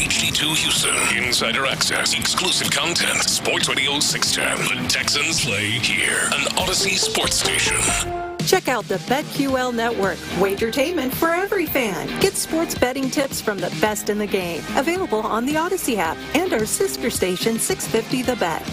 HD2 Houston. Insider access, exclusive content. Sports Radio 610. The Texans play here. An Odyssey sports station. Check out the BetQL Network, wagertainment for every fan. Get sports betting tips from the best in the game. Available on the Odyssey app and our sister station, 650 The Bet.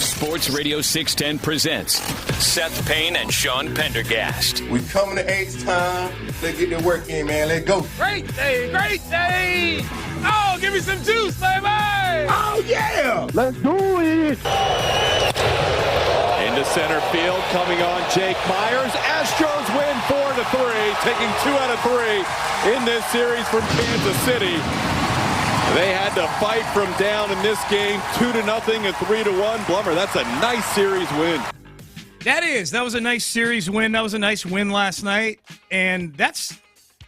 Sports Radio 610 presents Seth Payne and Sean Pendergast. We coming to H-time. Let's get the work in, man. Let's go. Great day, great day. Oh, give me some juice, baby. Oh, yeah. Let's do it. Into center field, coming on Jake Myers. Astros win 4-3, taking 2 out of 3 in this series from Kansas City. They had to fight from down in this game, 2-0 and 3-1. Blummer, that's a nice series win. That was a nice series win. That was a nice win last night. And that's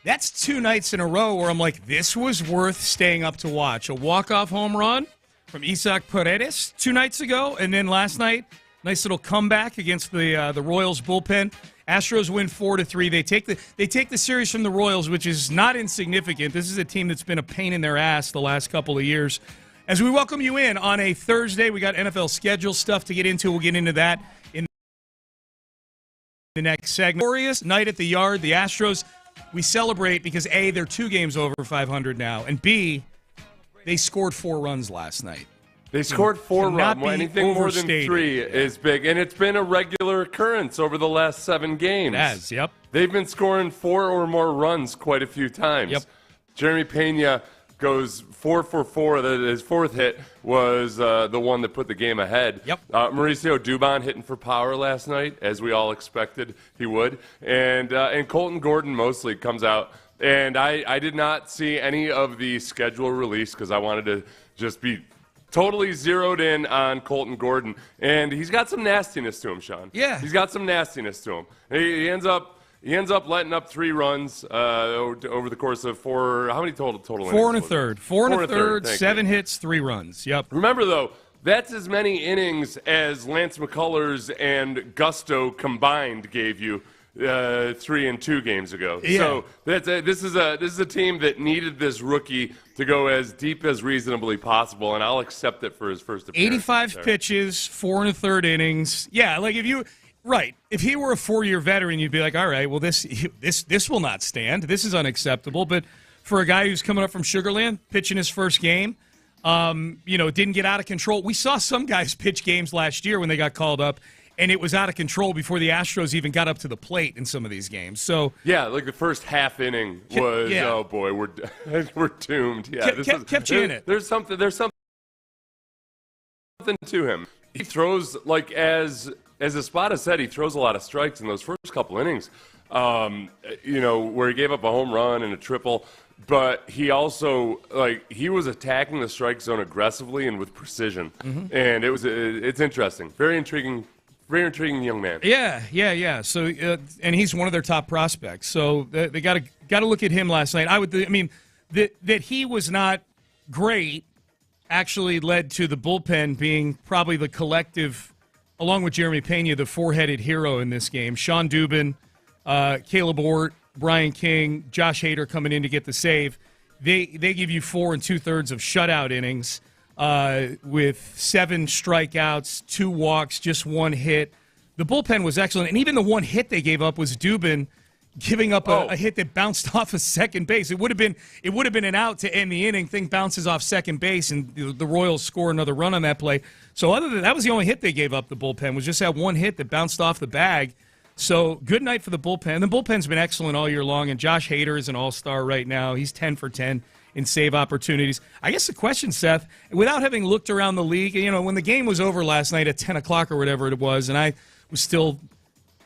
2 nights in a row where I'm like, this was worth staying up to watch. A walk-off home run from Isaac Paredes 2 nights ago, and then last night, nice little comeback against the Royals bullpen. Astros win 4-3. They take the series from the Royals, which is not insignificant. This is a team that's been a pain in their ass the last couple of years. As we welcome you in on a Thursday, we got NFL schedule stuff to get into. We'll get into that in the next segment. Glorious night at the Yard. The Astros, we celebrate because A, they're 2 games over 500 now, and B, they scored 4 runs last night. They scored 4 runs. Anything more than 3 is big. And it's been a regular occurrence over the last 7 games. It has, yep. They've been scoring 4 or more runs quite a few times. Yep. Jeremy Pena goes 4 for 4. His 4th hit was the one that put the game ahead. Yep. Mauricio Dubon hitting for power last night, as we all expected he would. And Colton Gordon mostly comes out. And I did not see any of the schedule release because I wanted to just be totally zeroed in on Colton Gordon, and he's got some nastiness to him, Sean. Yeah, he's got some nastiness to him. He ends up letting up 3 runs over the course of 4. How many total? 4 and a third. 4 and a third. 7 hits, 3 runs. Yep. Remember though, that's as many innings as Lance McCullers and Gusto combined gave you 3 and 2 games ago. Yeah. So this is a team that needed this rookie to go as deep as reasonably possible, and I'll accept it for his first appearance. 85 pitches, 4 and a third innings. Yeah, like if he were a 4-year veteran, you'd be like, all right, well this will not stand. This is unacceptable. But for a guy who's coming up from Sugar Land, pitching his first game, didn't get out of control. We saw some guys pitch games last year when they got called up, and it was out of control before the Astros even got up to the plate in some of these games. So yeah, like the first half inning was, oh boy, we're doomed. Yeah, kept you in it. There's something to him. He throws, like as Espada said, he throws a lot of strikes in those first couple innings. Where he gave up a home run and a triple. But he also, he was attacking the strike zone aggressively and with precision. Mm-hmm. And it's interesting. Very intriguing young man. Yeah. So, and he's one of their top prospects. So they got to look at him last night. That he was not great actually led to the bullpen being probably the collective, along with Jeremy Pena, the 4-headed hero in this game. Sean Dubin, Caleb Ort, Brian King, Josh Hader coming in to get the save. They give you 4 2/3 of shutout innings. With 7 strikeouts, 2 walks, just 1 hit. The bullpen was excellent, and even the 1 hit they gave up was Dubin giving up a hit that bounced off of second base. It would have been an out to end the inning. Thing bounces off second base, and the Royals score another run on that play. So other than that was the only hit they gave up. The bullpen was just that 1 hit that bounced off the bag. So good night for the bullpen. The bullpen's been excellent all year long, and Josh Hader is an all-star right now. He's 10 for 10. In save opportunities. I guess the question, Seth, without having looked around the league, when the game was over last night at 10 o'clock or whatever it was, and I was still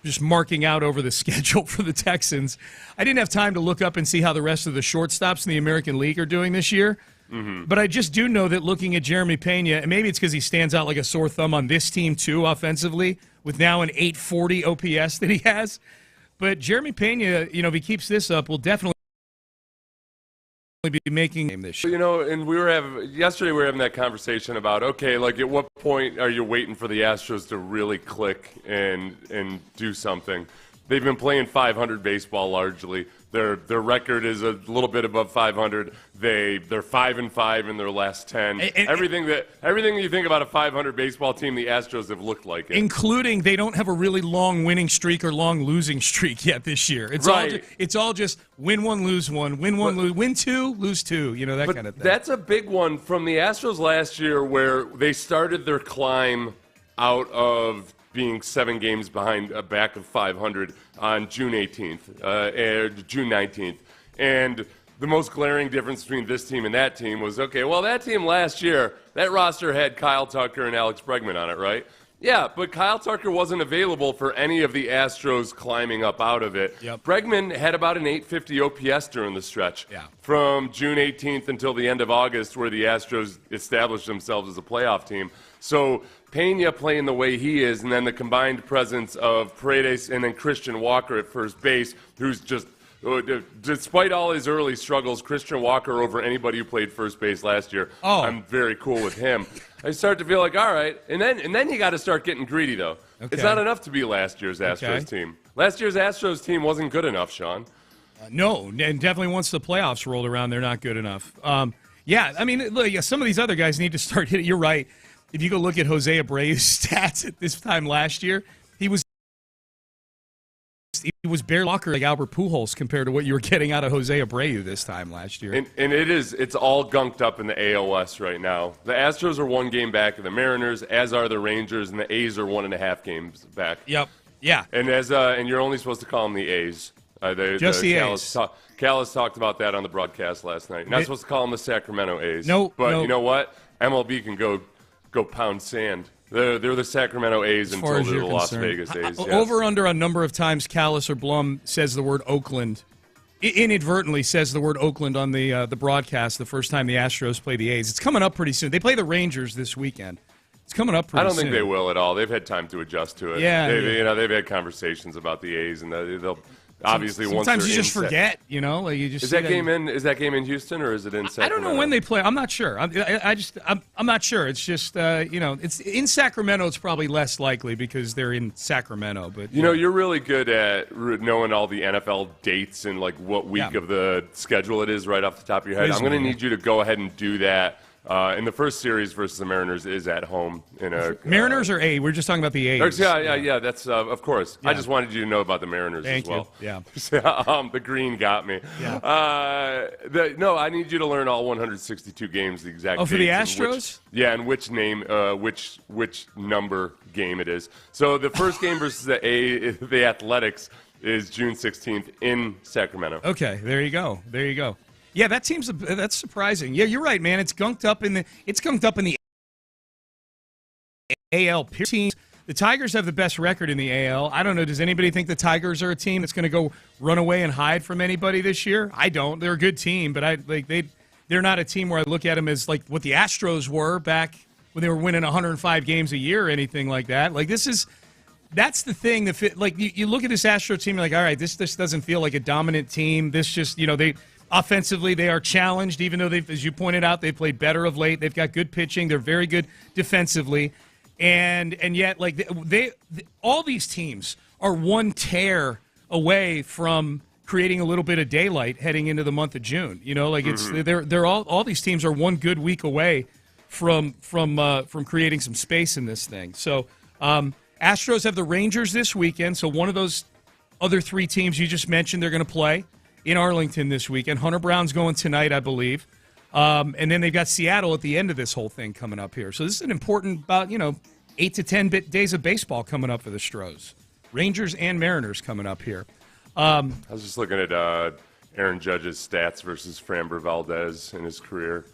just marking out over the schedule for the Texans, I didn't have time to look up and see how the rest of the shortstops in the American League are doing this year. Mm-hmm. But I just do know that looking at Jeremy Pena, and maybe it's because he stands out like a sore thumb on this team too offensively, with now an 840 OPS that he has. But Jeremy Pena, if he keeps this up, will definitely be making him this year. And yesterday we were having that conversation about, okay, like at what point are you waiting for the Astros to really click and do something? They've been playing 500 baseball largely. Their record is a little bit above 500. They're 5-5 in their last 10. Everything you think about a 500 baseball team, the Astros have looked like it. Including they don't have a really long winning streak or long losing streak yet this year. It's all just win one, lose one, win two, lose two. That kind of thing. That's a big one from the Astros last year, where they started their climb out of being 7 games behind a back of 500 on June 18th, June 19th. And the most glaring difference between this team and that team was, that team last year, that roster had Kyle Tucker and Alex Bregman on it, right? Yeah, but Kyle Tucker wasn't available for any of the Astros climbing up out of it. Yep. Bregman had about an 850 OPS during the stretch from June 18th until the end of August, where the Astros established themselves as a playoff team. So Pena playing the way he is, and then the combined presence of Paredes and then Christian Walker at first base, who's just, despite all his early struggles, Christian Walker over anybody who played first base last year. I'm very cool with him. I start to feel like, all right, and then you got to start getting greedy, though. Okay. It's not enough to be last year's Astros team. Last year's Astros team wasn't good enough, Sean. No, and definitely once the playoffs rolled around, they're not good enough. Look, some of these other guys need to start hitting. You're right. If you go look at Jose Abreu's stats at this time last year, he was barely Walker like Albert Pujols compared to what you were getting out of Jose Abreu this time last year. And it's all gunked up in the ALS right now. The Astros are 1 game back of the Mariners, as are the Rangers, and the A's are 1.5 games back. Yep. Yeah. And and you're only supposed to call them the A's. Just the A's. Callis talked about that on the broadcast last night. You're not supposed to call them the Sacramento A's. But you know what? MLB can go pound sand. They're the Sacramento A's until they're the Las Vegas A's. Yes. Over under a number of times Callis or Blum says the word Oakland, inadvertently says the word Oakland on the broadcast the first time the Astros play the A's. It's coming up pretty soon. They play the Rangers this weekend. It's coming up pretty soon. I don't think they will at all. They've had time to adjust to it. Yeah. They've had conversations about the A's, and they'll obviously sometimes you just forget, like you just. Is that game in Houston or is it in Sacramento? I don't know when they play. I'm not sure. I'm not sure. It's just it's in Sacramento. It's probably less likely because they're in Sacramento. But you're really good at knowing all the NFL dates and like what week of the schedule it is right off the top of your head. I'm going to need you to go ahead and do that. In the first series versus the Mariners is at home in a Mariners or A. We're just talking about the A's. Yeah. That's of course. Yeah. I just wanted you to know about the Mariners as well. Yeah. The green got me. Yeah. I need you to learn all 162 games, the exact. Oh, for the Astros? And which name, which number game it is. So the first game versus the Athletics is June 16th in Sacramento. Okay, there you go. Yeah, that's surprising. Yeah, you're right, man. It's gunked up in the AL teams. The Tigers have the best record in the AL. I don't know. Does anybody think the Tigers are a team that's going to go run away and hide from anybody this year? I don't. They're a good team, but they're not a team where I look at them as like what the Astros were back when they were winning 105 games a year or anything like that. Like that's the thing that like you look at this Astro team, you're like, all right, this doesn't feel like a dominant team. This just they. Offensively, they are challenged, even though as you pointed out, they've played better of late. They've got good pitching. They're very good defensively, and yet, like all these teams are one tear away from creating a little bit of daylight heading into the month of June. They're all these teams are one good week away from creating some space in this thing. So, Astros have the Rangers this weekend. So one of those other 3 teams you just mentioned, they're going to play in Arlington this weekend. Hunter Brown's going tonight, I believe. And then they've got Seattle at the end of this whole thing coming up here. So this is an important, about 8 to 10 days of baseball coming up for the Stros. Rangers and Mariners coming up here. I was just looking at Aaron Judge's stats versus Framber Valdez in his career.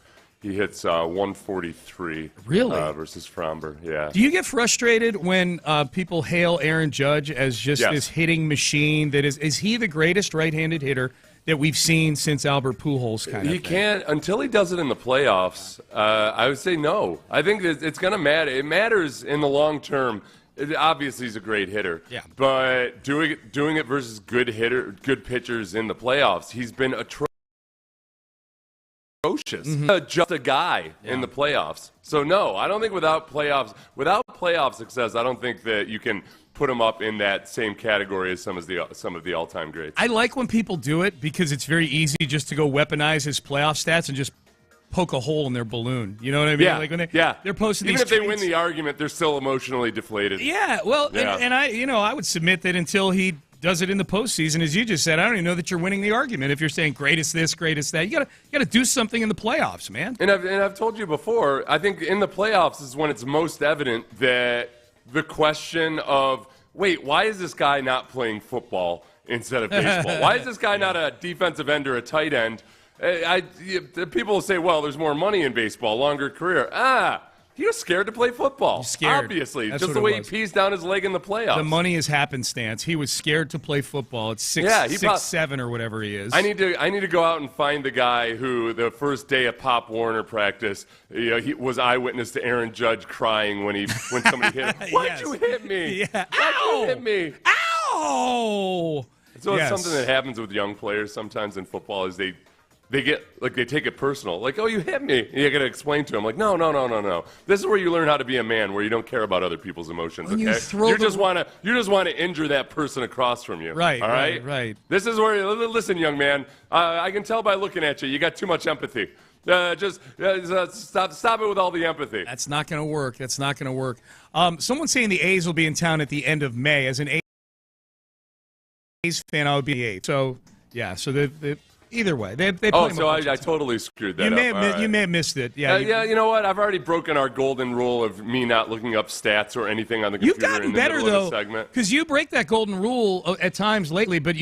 He hits 143 versus Framber. Yeah. Do you get frustrated when people hail Aaron Judge as just this hitting machine? That is he the greatest right-handed hitter that we've seen since Albert Pujols kind of thing? He can't until he does it in the playoffs. I would say no. I think it's going to matter. It matters in the long term. Obviously, he's a great hitter. Yeah. But doing it versus good pitchers in the playoffs, he's been atrocious. Just a guy in the playoffs. So no, I don't think without playoff success, I don't think that you can put him up in that same category as some of the all-time greats. I like when people do it because it's very easy just to go weaponize his playoff stats and just poke a hole in their balloon. You know what I mean? Yeah, Like when they're posting even these if they tweets. win the argument, they're still emotionally deflated. Yeah, well, Yeah. And I would submit that until he does it in the postseason, as you just said, I don't even know that you're winning the argument if you're saying greatest this, greatest that. You gotta do something in the playoffs, man. And I've told you before, I think in the playoffs is when it's most evident that the question of, wait, why is this guy not playing football instead of baseball? Why is this guy not a defensive end or a tight end? People will say, well, there's more money in baseball, longer career. He was scared to play football. He's scared. Obviously, That's just what the it way was. he pees down his leg in the playoffs. The money is happenstance. He was scared to play football. It's 6'7" or whatever he is. I need to go out and find the guy who the first day of Pop Warner practice, he was eyewitness to Aaron Judge crying when somebody hit him. Why'd you hit me? Yeah. Why'd you hit me? Ow! So Yes. it's something that happens with young players sometimes in football is they get they take it personal. Like, oh, you hit me. And you got to explain to them, like, no. This is where you learn how to be a man, where you don't care about other people's emotions. When Okay, you just want to injure that person across from you. Right, All right. right. This is where listen, young man. I can tell by looking at you, you got too much empathy. Stop it with all the empathy. That's not going to work. That's not going to work. Someone's saying the A's will be in town at the end of May. As an A's fan, I would be the A's. So, yeah, so they either way. They play Oh, them so a bunch I of times. totally screwed that You up. may have All right. you may have missed it. Yeah, You know what? I've already broken our golden rule of me not looking up stats or anything on the You've computer gotten in the better, middle though, of the segment. because you break that golden rule at times lately. But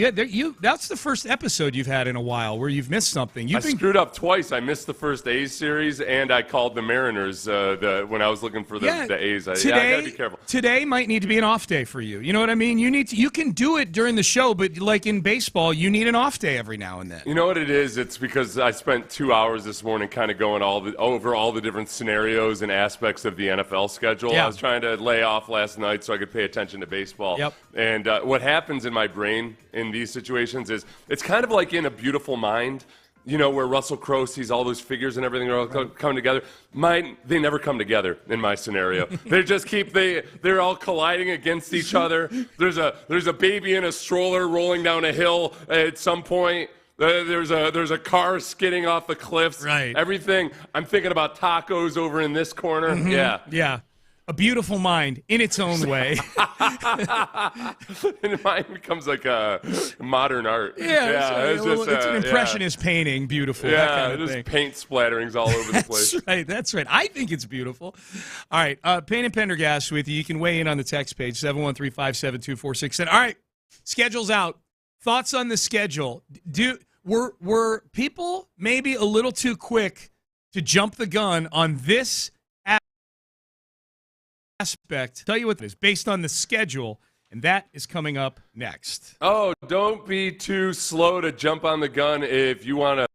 that's the first episode you've had in a while where you've missed something. I screwed up twice. I missed the first A's series, and I called the Mariners when I was looking for the A's. I gotta be careful. Today might need to be an off day for you. You know what I mean? You can do it during the show, but like in baseball, you need an off day every now and then. You know what it is? It's because I spent 2 hours this morning kind of going over all the different scenarios and aspects of the NFL schedule. Yeah. I was trying to lay off last night so I could pay attention to baseball. Yep. And what happens in my brain in these situations is it's kind of like in A Beautiful Mind, where Russell Crowe sees all those figures and everything are all coming together. They never come together in my scenario. They just they're all colliding against each other. There's a baby in a stroller rolling down a hill at some point. There's a car skidding off the cliffs. Right. Everything. I'm thinking about tacos over in this corner. Mm-hmm. Yeah. A Beautiful Mind in its own way. And mine becomes like a modern art. It's an impressionist painting, beautiful. that kind of just thing. paint splatterings all over the place. That's right. I think it's beautiful. All right, Payne and Pendergast with you. You can weigh in on the text page, 713-572-46. All right, schedule's out. Thoughts on the schedule? Were people maybe a little too quick to jump the gun on this aspect? Tell you what it is, based on the schedule, and that is coming up next. Oh, don't be too slow to jump on the gun if you want to.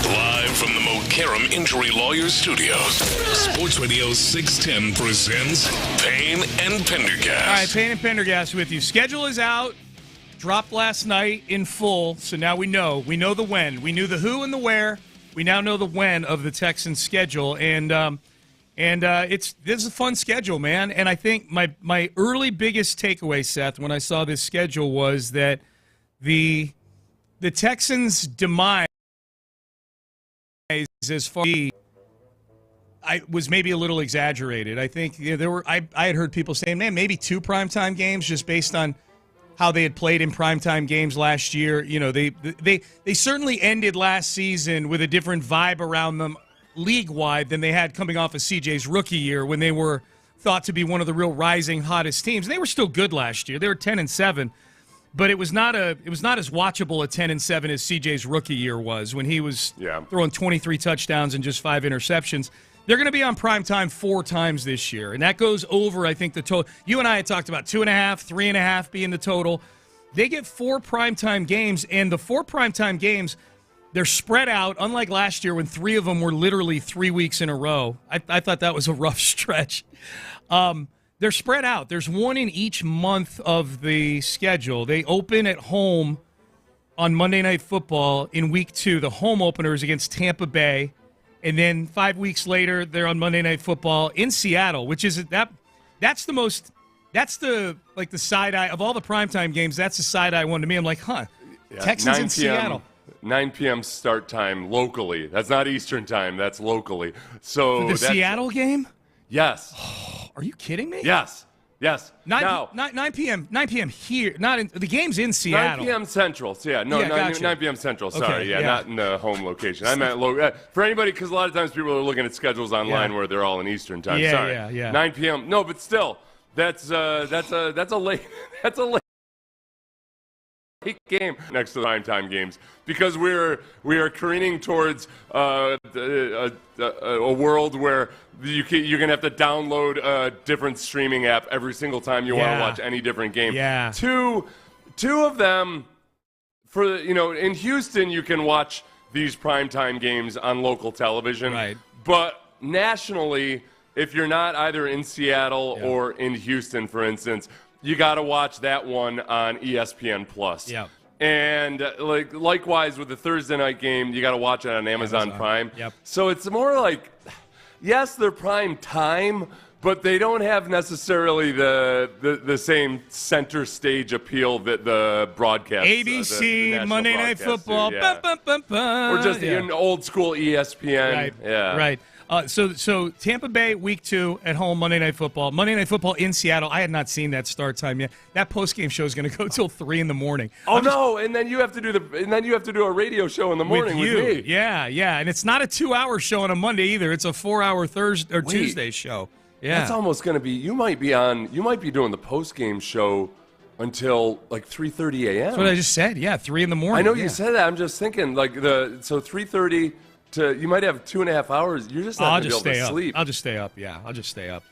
Live from the Mokaram Injury Lawyers Studios, Sports Radio 610 presents Payne and Pendergast. All right, Payne and Pendergast with you. Schedule is out. Dropped last night in full, so now we know. We know the when. We knew the who and the where. We now know the when of the Texans' schedule, and this is a fun schedule, man. And I think my early biggest takeaway, Seth, when I saw this schedule was that the Texans' demise, as far as was maybe a little exaggerated. I think I had heard people saying, man, maybe 2 primetime games just based on how they had played in primetime games last year. You know, they certainly ended last season with a different vibe around them league-wide than they had coming off of CJ's rookie year when they were thought to be one of the real rising hottest teams. And they were still good last year. They were 10-7, but it was not as watchable a 10-7 as CJ's rookie year was when he was throwing 23 touchdowns and just 5 interceptions. They're going to be on primetime 4 times this year, and that goes over, I think, the total. You and I had talked about 2.5, 3.5 being the total. They get 4 primetime games, and the 4 primetime games, they're spread out, unlike last year when 3 of them were literally 3 weeks in a row. I thought that was a rough stretch. They're spread out. There's 1 in each month of the schedule. They open at home on Monday Night Football in Week 2. The home opener is against Tampa Bay. And then 5 weeks later, they're on Monday Night Football in Seattle, which is that's the side eye of all the primetime games. That's the side eye one to me. I'm like, Texans in Seattle. 9 p.m. start time locally. That's not Eastern time. That's locally. So for the Seattle game? Yes. Are you kidding me? Yes. 9 p.m. here. The game's in Seattle. 9 p.m. Central. So 9 p.m. Central. Sorry, Okay, not in the home location. I meant for anybody, because a lot of times people are looking at schedules online where they're all in Eastern time. Sorry. 9 p.m. No, but still, that's a late game next to the primetime games, because we are careening towards a world where you're going to have to download a different streaming app every single time you want to watch any different game. Yeah. Two of them, in Houston you can watch these primetime games on local television. Right. But nationally, if you're not either in Seattle or in Houston, for instance, you got to watch that one on ESPN Plus. Yeah. And likewise with the Thursday night game, you got to watch it on Amazon Prime. Yep. So it's more like, yes, they're prime time, but they don't have necessarily the same center stage appeal that the broadcast ABC, the Monday Night Football, or just an old school ESPN. Right. Yeah. Right. So Tampa Bay Week 2 at home, Monday Night Football. Monday Night Football in Seattle. I had not seen that start time yet. That postgame show is going to go till 3 in the morning. And then you have to do a radio show in the morning with me. Yeah, and it's not a 2-hour show on a Monday either. It's a 4-hour Thursday or Tuesday show. Yeah, that's almost going to be. You might be doing the postgame show until like 3:30 a.m. That's what I just said. Yeah, 3 in the morning. I know you said that. I'm just thinking 3:30. You might have 2.5 hours. You're just not going to be able to sleep. I'll just stay up. Yeah, I'll just stay up,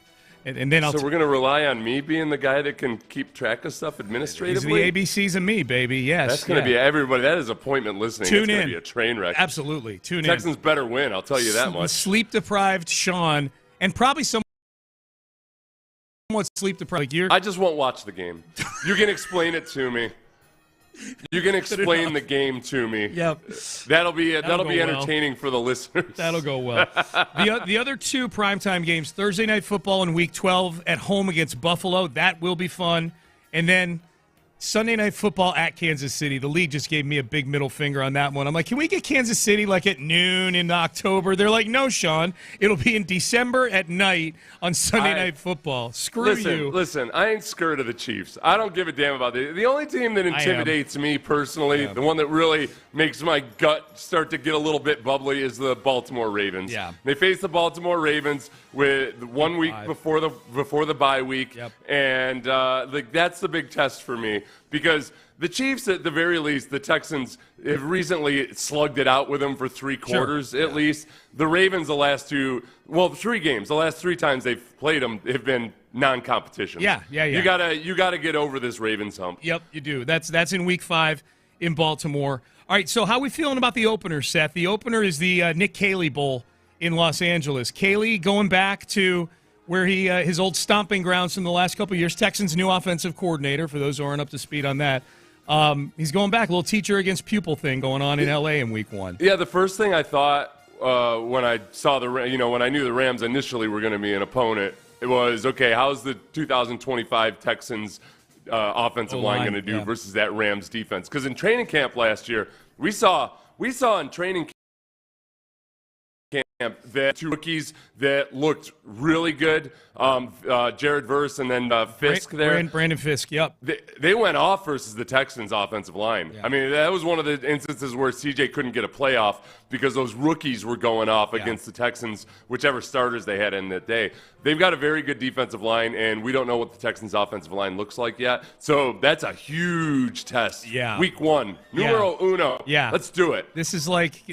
and then we're going to rely on me being the guy that can keep track of stuff administratively. He's the ABCs of me, baby. Yes, that's going to be everybody. That is appointment listening. Tune it's in. Going to be a train wreck. Absolutely, tune in. Texans better win. I'll tell you that much. Sleep deprived Sean, and probably somewhat sleep deprived. I just won't watch the game. You can explain it to me. You can explain the game to me. Yep. That'll be entertaining for the listeners. That'll go well. The other 2 primetime games, Thursday Night Football in Week 12 at home against Buffalo. That will be fun. And then Sunday Night Football at Kansas City. The league just gave me a big middle finger on that one. I'm like, can we get Kansas City at noon in October? They're like, no, Sean. It'll be in December at night on Sunday Night Football. You. Listen, I ain't scared of the Chiefs. I don't give a damn about the only team that intimidates me personally, the one that really makes my gut start to get a little bit bubbly, is the Baltimore Ravens. Yeah. They face the Baltimore Ravens with 1 week before the bye week. Yep. And that's the big test for me. Because the Chiefs, at the very least, the Texans have recently slugged it out with them for 3 quarters at least. The Ravens, the last 3 games, the last 3 times they've played them have been non-competition. Yeah. You gotta get over this Ravens hump. Yep, you do. That's in Week 5 in Baltimore. All right, so how are we feeling about the opener, Seth? The opener is the Nick Caley Bowl in Los Angeles. Caley going back to where he his old stomping grounds from the last couple of years. Texans' new offensive coordinator, for those who aren't up to speed on that. He's going back, a little teacher against pupil thing going on in L.A. in Week 1. Yeah, the first thing I thought when I saw when I knew the Rams initially were going to be an opponent, it was, okay, how's the 2025 Texans offensive line going to do versus that Rams defense? Because in training camp last year, we saw in training camp that two rookies that looked really good, Jared Verse and then Fisk there. Brandon Fisk, yep. They went off versus the Texans' offensive line. Yeah. I mean, that was one of the instances where CJ couldn't get a playoff because those rookies were going off against the Texans, whichever starters they had in that day. They've got a very good defensive line, and we don't know what the Texans' offensive line looks like yet. So that's a huge test. Yeah. Week 1, numero uno. Yeah. Let's do it. This is like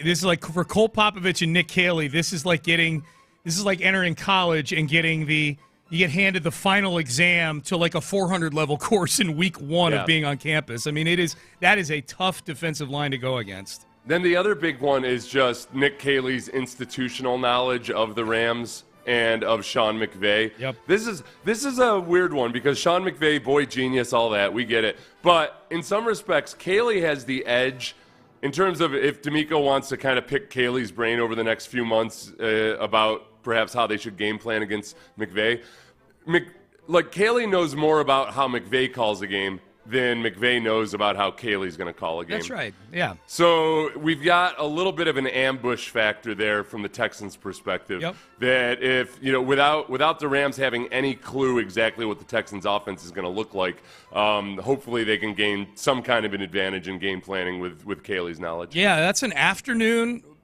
for Cole Popovich and Nick Caley. This is like entering college and you get handed the final exam to like a 400 level course in week 1 of being on campus. I mean, that is a tough defensive line to go against. Then the other big one is just Nick Caley's institutional knowledge of the Rams and of Sean McVay. Yep. This is a weird one because Sean McVay, boy genius, all that, we get it. But in some respects, Caley has the edge in terms of if D'Amico wants to kind of pick Caley's brain over the next few months about perhaps how they should game plan against McVay. Caley knows more about how McVay calls a game than McVay knows about how Caley's going to call a game. That's right, yeah. So we've got a little bit of an ambush factor there from the Texans' perspective. Yep. That if, without the Rams having any clue exactly what the Texans' offense is going to look like, hopefully they can gain some kind of an advantage in game planning with Caley's knowledge. Yeah, that's an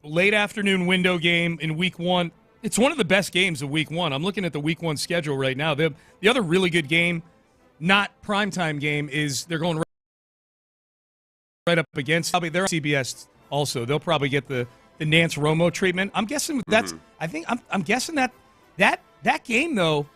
late afternoon window game in Week 1. It's one of the best games of Week 1. I'm looking at the Week 1 schedule right now. The other really good game, not primetime game, is they're going right up against. They're on CBS also. They'll probably get the Nance Romo treatment. I'm guessing that's. I think I'm guessing that game though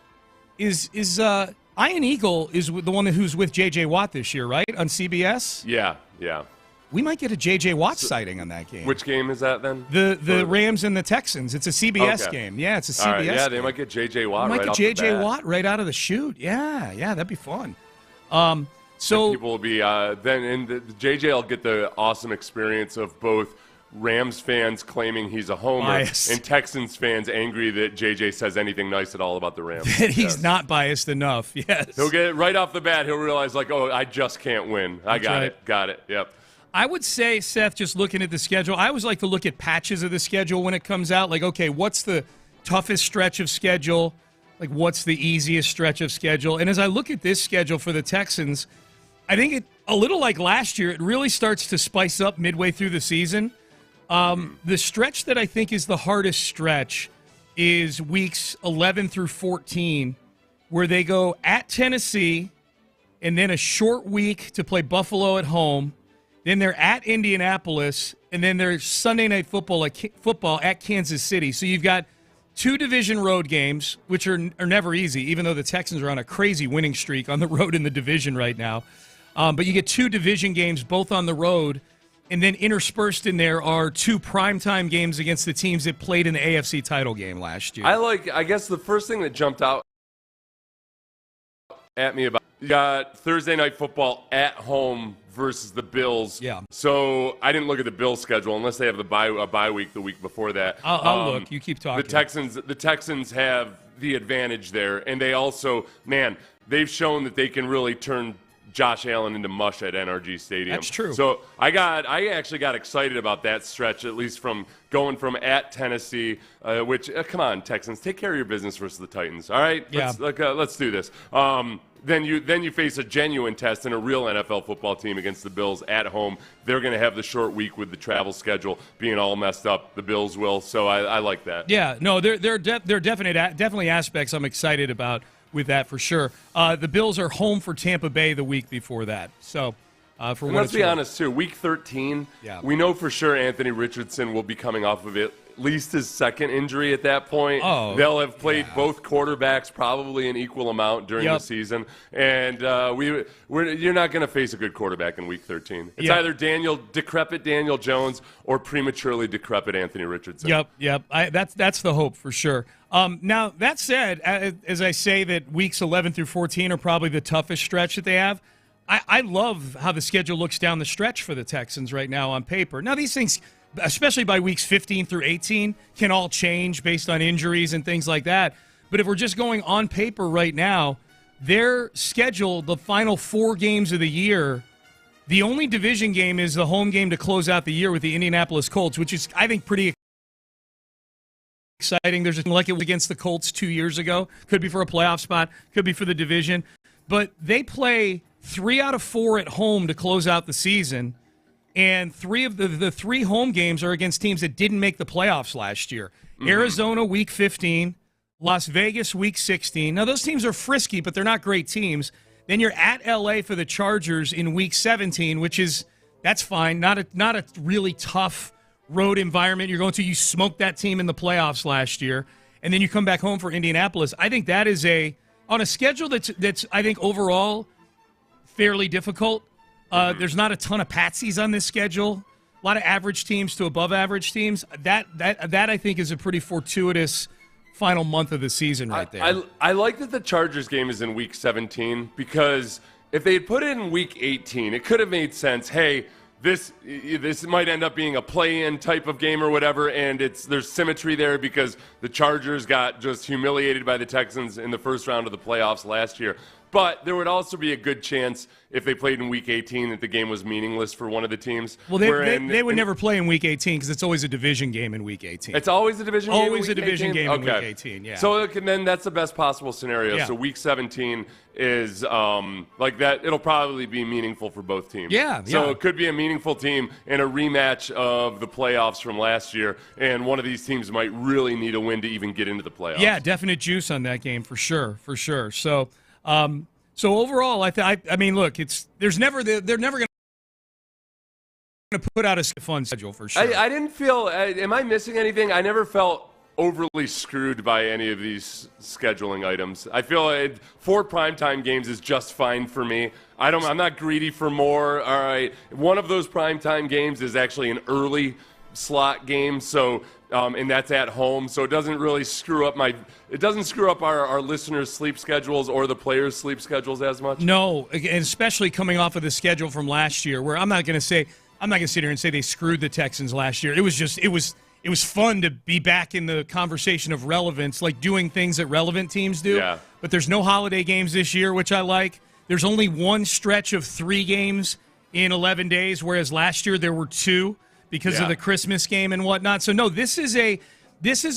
is Ian Eagle is the one who's with J.J. Watt this year, right, on CBS. Yeah. We might get a J.J. Watt sighting on that game. Which game is that then? The Rams and the Texans. It's a CBS game. Yeah, it's a CBS All right, yeah, game. they might get J.J. Watt right off the bat. J.J. Watt right out of the chute. Yeah, that'd be fun. So and people will be the J.J. will get the awesome experience of both Rams fans claiming he's a homer and Texans fans angry that J.J. says anything nice at all about the Rams. He's not biased enough, yes. He'll get it right off the bat. He'll realize, I just can't win. I got it. Got it. Yep. I would say, Seth, just looking at the schedule, I always like to look at patches of the schedule when it comes out. Like, okay, what's the toughest stretch of schedule? Like, what's the easiest stretch of schedule? And as I look at this schedule for the Texans, I think a little like last year, it really starts to spice up midway through the season. The stretch that I think is the hardest stretch is weeks 11 through 14, where they go at Tennessee and then a short week to play Buffalo at home. Then they're at Indianapolis, and then there's Sunday Night Football at Kansas City. So you've got 2 division road games, which are never easy, even though the Texans are on a crazy winning streak on the road in the division right now. But you get 2 division games, both on the road, and then interspersed in there are 2 primetime games against the teams that played in the AFC title game last year. I guess the first thing that jumped out at me about, you got Thursday Night Football at home versus the Bills. Yeah. So I didn't look at the Bills schedule unless they have a bye week the week before that. I'll look. You keep talking. The Texans have the advantage there, and they also, they've shown that they can really turn Josh Allen into mush at NRG Stadium. That's true. So I actually got excited about that stretch, at least from going from at Tennessee, which come on, Texans, take care of your business versus the Titans. All right, let's do this. Then you face a genuine test in a real NFL football team against the Bills at home. They're going to have the short week with the travel schedule being all messed up. The Bills will. So I like that. Yeah, no, there are definitely aspects I'm excited about with that for sure. The Bills are home for Tampa Bay the week before that. So let's be honest too. Week 13, we know for sure Anthony Richardson will be coming off of least his second injury at that point. They'll have played both quarterbacks probably an equal amount during the season. And you're not going to face a good quarterback in Week 13. It's either decrepit Daniel Jones or prematurely decrepit Anthony Richardson. Yep. That's the hope for sure. Now, that said, as I say that weeks 11 through 14 are probably the toughest stretch that they have, I love how the schedule looks down the stretch for the Texans right now on paper. Now, these things, especially by weeks 15 through 18, can all change based on injuries and things like that. But if we're just going on paper right now, their schedule, the final 4 games of the year, the only division game is the home game to close out the year with the Indianapolis Colts, which is, I think, pretty exciting. There's like it was against the Colts 2 years ago. Could be for a playoff spot, could be for the division. But they play 3 out of 4 at home to close out the season, and 3 of the 3 home games are against teams that didn't make the playoffs last year. Arizona, Week 15, Las Vegas, Week 16. Now, those teams are frisky, but they're not great teams. Then you're at L.A. for the Chargers in Week 17, that's fine. Not a really tough road environment you're going to. You smoked that team in the playoffs last year, and then you come back home for Indianapolis. I think that is on a schedule that's I think overall fairly difficult. There's not a ton of patsies on this schedule. A lot of average teams to above average teams. That I think is a pretty fortuitous final month of the season right there. I like that the Chargers game is in Week 17 because if they had put it in Week 18, it could have made sense. Hey, this might end up being a play-in type of game or whatever, and there's symmetry there because the Chargers got just humiliated by the Texans in the first round of the playoffs last year. But there would also be a good chance if they played in Week 18 that the game was meaningless for one of the teams. Well, they would never play in Week 18 because it's always a division game in Week 18. It's always a division game? Always a division game in Week 18, yeah. So then that's the best possible scenario. Yeah. So Week 17 is like that. It'll probably be meaningful for both teams. Yeah. So it could be a meaningful team in a rematch of the playoffs from last year, and one of these teams might really need a win to even get into the playoffs. Yeah, definite juice on that game for sure. So overall, I mean, look, they're never going to put out a fun schedule for sure. I didn't feel. Am I missing anything? I never felt overly screwed by any of these scheduling items. I feel like 4 primetime games is just fine for me. I'm not greedy for more. All right, one of those primetime games is actually an early slot game, so and that's at home, so it doesn't really screw up our listeners' sleep schedules or the players' sleep schedules as much. No, and especially coming off of the schedule from last year, where I'm not going to sit here and say they screwed the Texans last year. It was fun to be back in the conversation of relevance, like doing things that relevant teams do. Yeah. But there's no holiday games this year, which I like. There's only one stretch of 3 games in 11 days, whereas last year there were 2. Because of the Christmas game and whatnot. So no, this is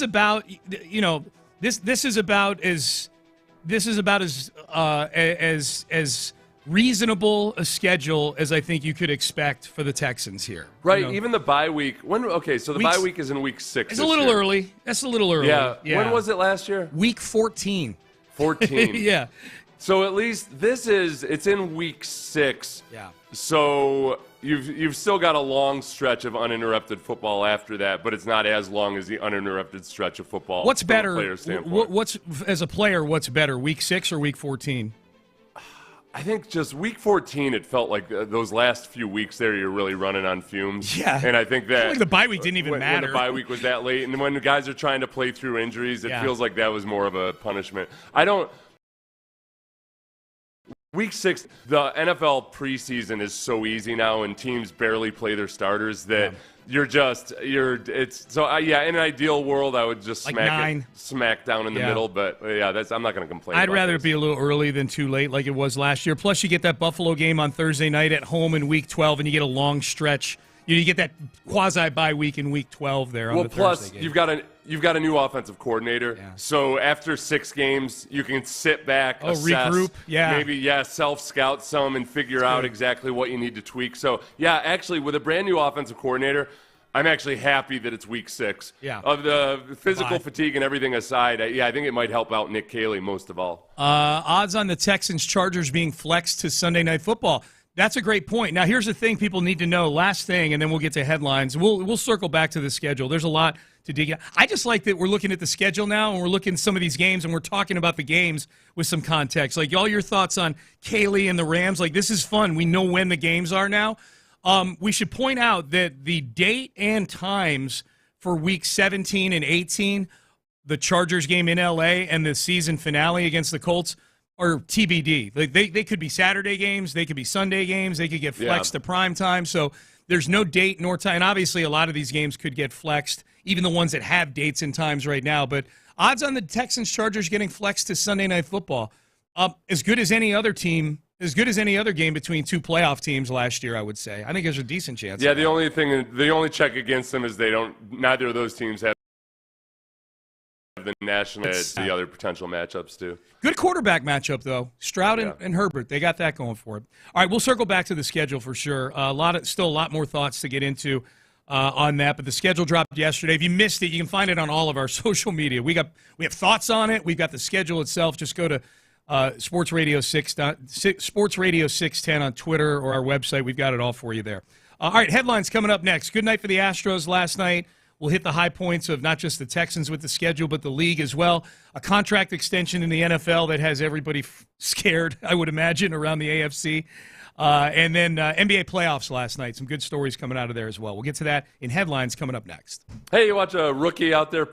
about as reasonable a schedule as I think you could expect for the Texans here. Right, even the bye week. So the bye week is in Week 6. It's a little early. That's a little early. Yeah. When was it last year? Week 14. 14. Yeah. So at least it's in Week 6. Yeah. So you've still got a long stretch of uninterrupted football after that, but it's not as long as the uninterrupted stretch of football. What's better? From a player standpoint. As a player, what's better, Week 6 or Week 14? I think just Week 14, it felt like those last few weeks there, you're really running on fumes. Yeah. And I think that the bye week didn't even matter. When the bye week was that late, and when the guys are trying to play through injuries, it feels like that was more of a punishment. Week 6, the NFL preseason is so easy now, and teams barely play their starters that in an ideal world, I would just smack down in the middle, but I'm not going to complain. I'd rather it be a little early than too late like it was last year. Plus, you get that Buffalo game on Thursday night at home in Week 12, and you get a long stretch. You get that quasi-bye week in Week 12 there on the Thursday game. You've got a new offensive coordinator. Yeah. So after 6 games, you can sit back, assess, regroup, maybe self-scout some and figure out exactly what you need to tweak. So, actually, with a brand new offensive coordinator, I'm actually happy that it's Week 6. Yeah. Of the physical fatigue and everything aside, I think it might help out Nick Caley most of all. Odds on the Texans-Chargers being flexed to Sunday Night Football. That's a great point. Now, here's the thing people need to know. Last thing, and then we'll get to headlines. We'll circle back to the schedule. There's a lot to dig in. I just like that we're looking at the schedule now, and we're looking at some of these games, and we're talking about the games with some context. Like, all your thoughts on Kaylee and the Rams. Like, this is fun. We know when the games are now. We should point out that the date and times for Week 17 and 18, the Chargers game in L.A. and the season finale against the Colts, or TBD. Like they could be Saturday games, they could be Sunday games, they could get flexed to prime time. So there's no date nor time. And obviously, a lot of these games could get flexed, even the ones that have dates and times right now. But odds on the Texans-Chargers getting flexed to Sunday Night Football, as good as any other team, as good as any other game between two playoff teams last year, I would say. I think there's a decent chance. Yeah, the only check against them is neither of those teams have the national the other potential matchups too. Good quarterback matchup though. Stroud and Herbert, they got that going for it. All right, we'll circle back to the schedule for sure. Still a lot more thoughts to get into on that, but the schedule dropped yesterday. If you missed it, you can find it on all of our social media. We have thoughts on it. We've got the schedule itself. Just go to SportsRadio 610 on Twitter or our website. We've got it all for you there. All right, headlines coming up next. Good night for the Astros last night. We'll hit the high points of not just the Texans with the schedule, but the league as well. A contract extension in the NFL that has everybody scared, I would imagine, around the AFC. And then NBA playoffs last night. Some good stories coming out of there as well. We'll get to that in headlines coming up next. Hey, you watch a rookie out there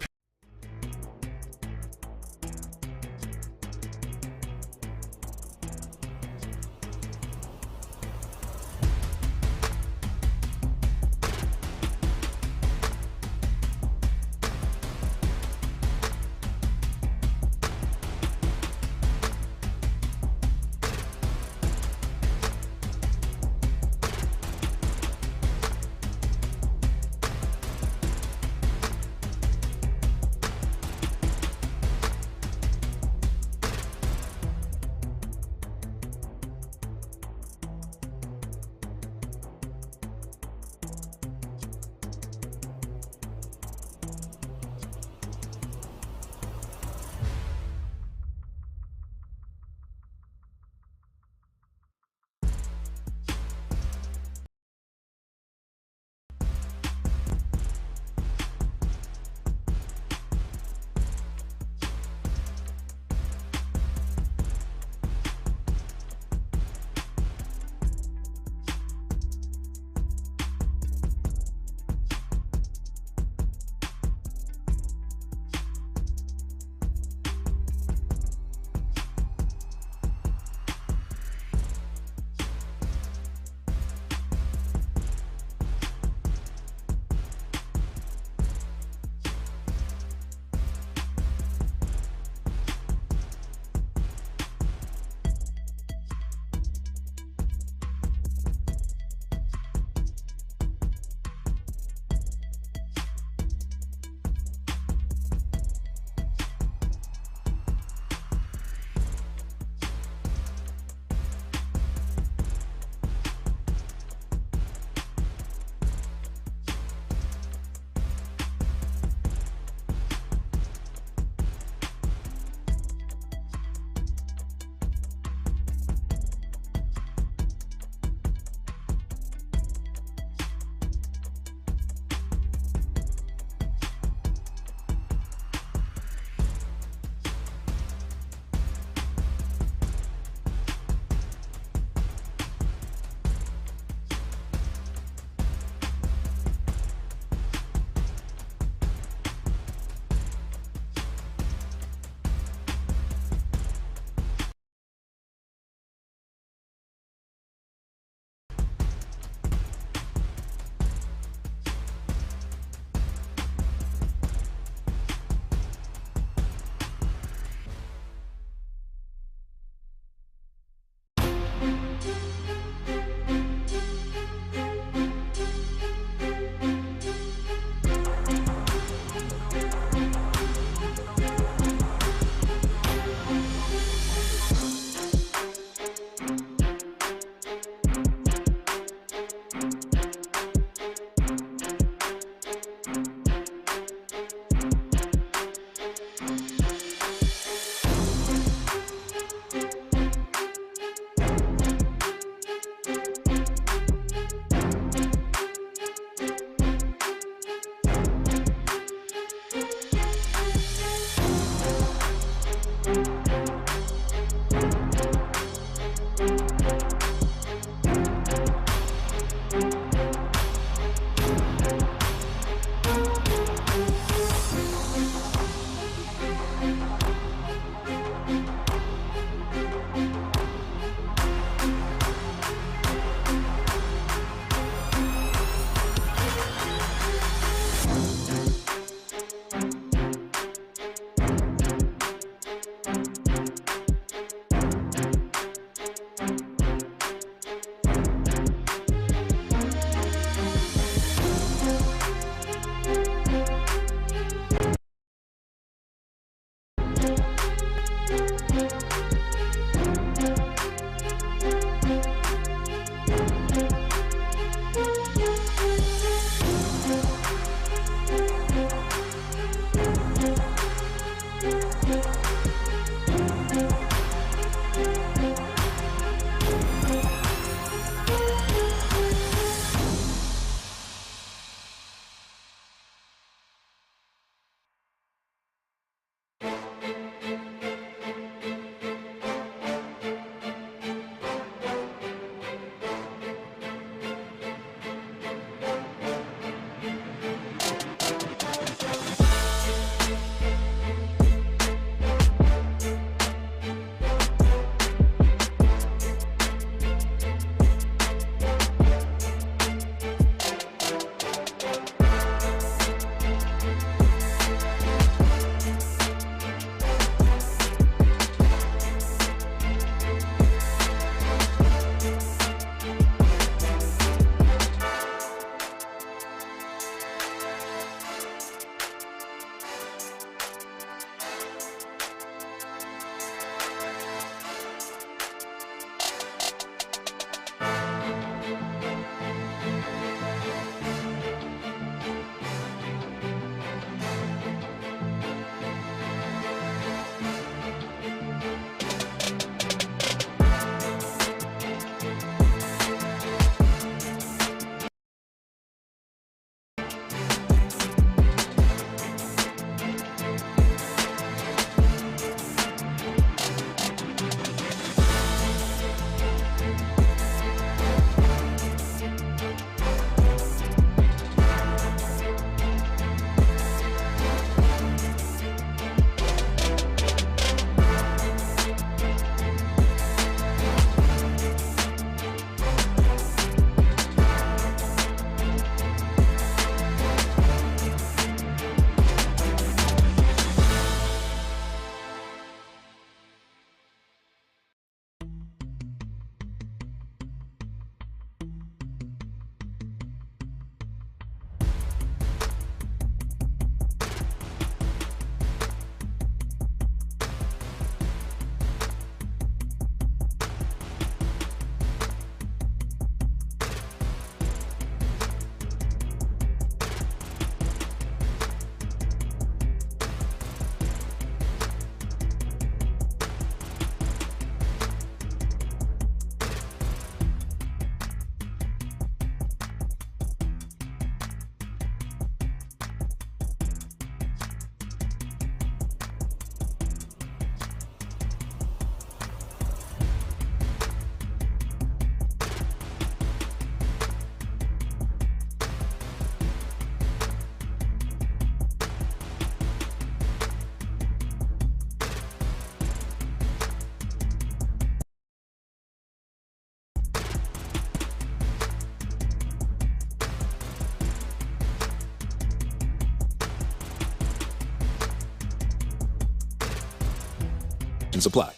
Apply.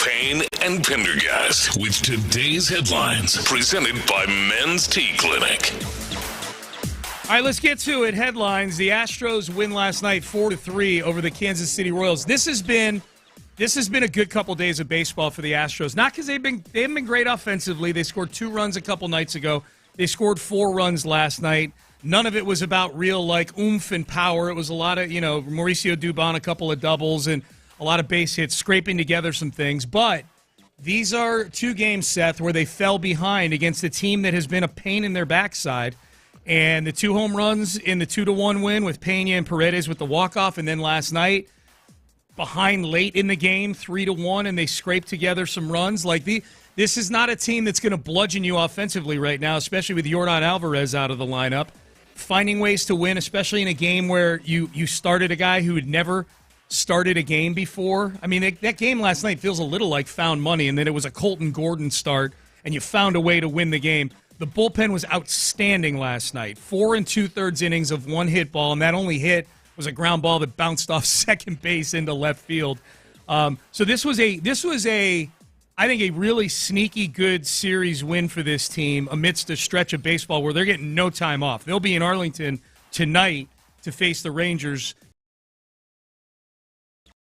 Payne and Pendergast with today's headlines, presented by Men's Tea Clinic. All right, let's get to it. Headlines: the Astros win last night 4-3 over the Kansas City Royals. This has been a good couple days of baseball for the Astros. Not because they haven't been great offensively. They scored 2 runs a couple nights ago. They scored 4 runs last night. None of it was about real oomph and power. It was a lot of Mauricio Dubon, a couple of doubles, and a lot of base hits, scraping together some things. But these are 2 games, Seth, where they fell behind against a team that has been a pain in their backside. And the 2 home runs in the 2-1 win with Pena and Paredes with the walk-off, and then last night, behind late in the game, 3-1, and they scrape together some runs. This is not a team that's going to bludgeon you offensively right now, especially with Yordan Alvarez out of the lineup. Finding ways to win, especially in a game where you started a guy who had never started a game before. I mean, that game last night feels a little like found money, and then it was a Colton Gordon start, and you found a way to win the game. The bullpen was outstanding last night. 4 2/3 innings of one hit ball, and that only hit was a ground ball that bounced off second base into left field. So this was a I think a really sneaky good series win for this team amidst a stretch of baseball where they're getting no time off. They'll be in Arlington tonight to face the Rangers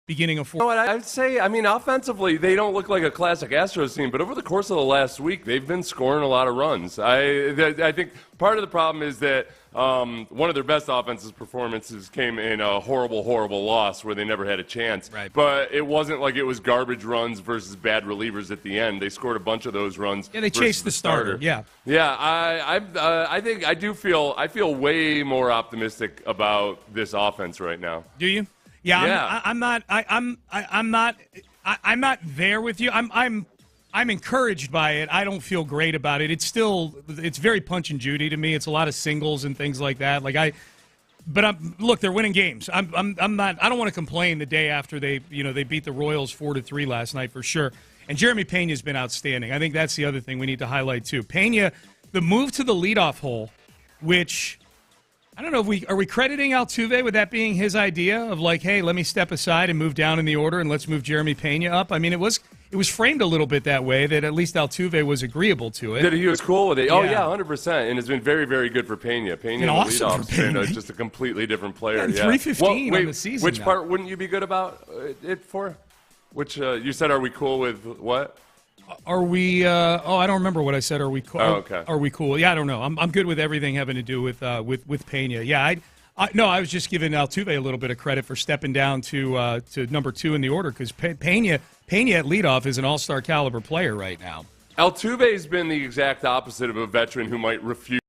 beginning of 4. You know what I'd say? I mean, offensively, they don't look like a classic Astros team, but over the course of the last week, they've been scoring a lot of runs. I think part of the problem is that one of their best offensive performances came in a horrible, horrible loss where they never had a chance. Right. But it wasn't like it was garbage runs versus bad relievers at the end. They scored a bunch of those runs. Yeah, they chased the starter. Yeah. Yeah, I think I feel way more optimistic about this offense right now. Do you? Yeah. I'm not there with you. I'm encouraged by it. I don't feel great about it. It's very Punch and Judy to me. It's a lot of singles and things like that. Look, they're winning games. I don't want to complain the day after they beat the Royals 4-3 last night for sure. And Jeremy Pena's been outstanding. I think that's the other thing we need to highlight too. Pena, the move to the leadoff hole, which I don't know if are we crediting Altuve with that being his idea of hey, let me step aside and move down in the order and let's move Jeremy Pena up. I mean, it was framed a little bit that way, that at least Altuve was agreeable to it. That he was cool with it. Oh, yeah, 100%. And it's been very, very good for Pena. Pena awesome leadoff's been just a completely different player. Yeah, 315 on the season. Which part wouldn't you be good about it for? Which you said, are we cool with what? Are we? I don't remember what I said. Are we cool? Oh, okay. Are we cool? Yeah, I don't know. I'm good with everything having to do with Pena. Yeah, I was just giving Altuve a little bit of credit for stepping down to number 2 in the order because Pena at leadoff is an all-star caliber player right now. Altuve's been the exact opposite of a veteran who might refuse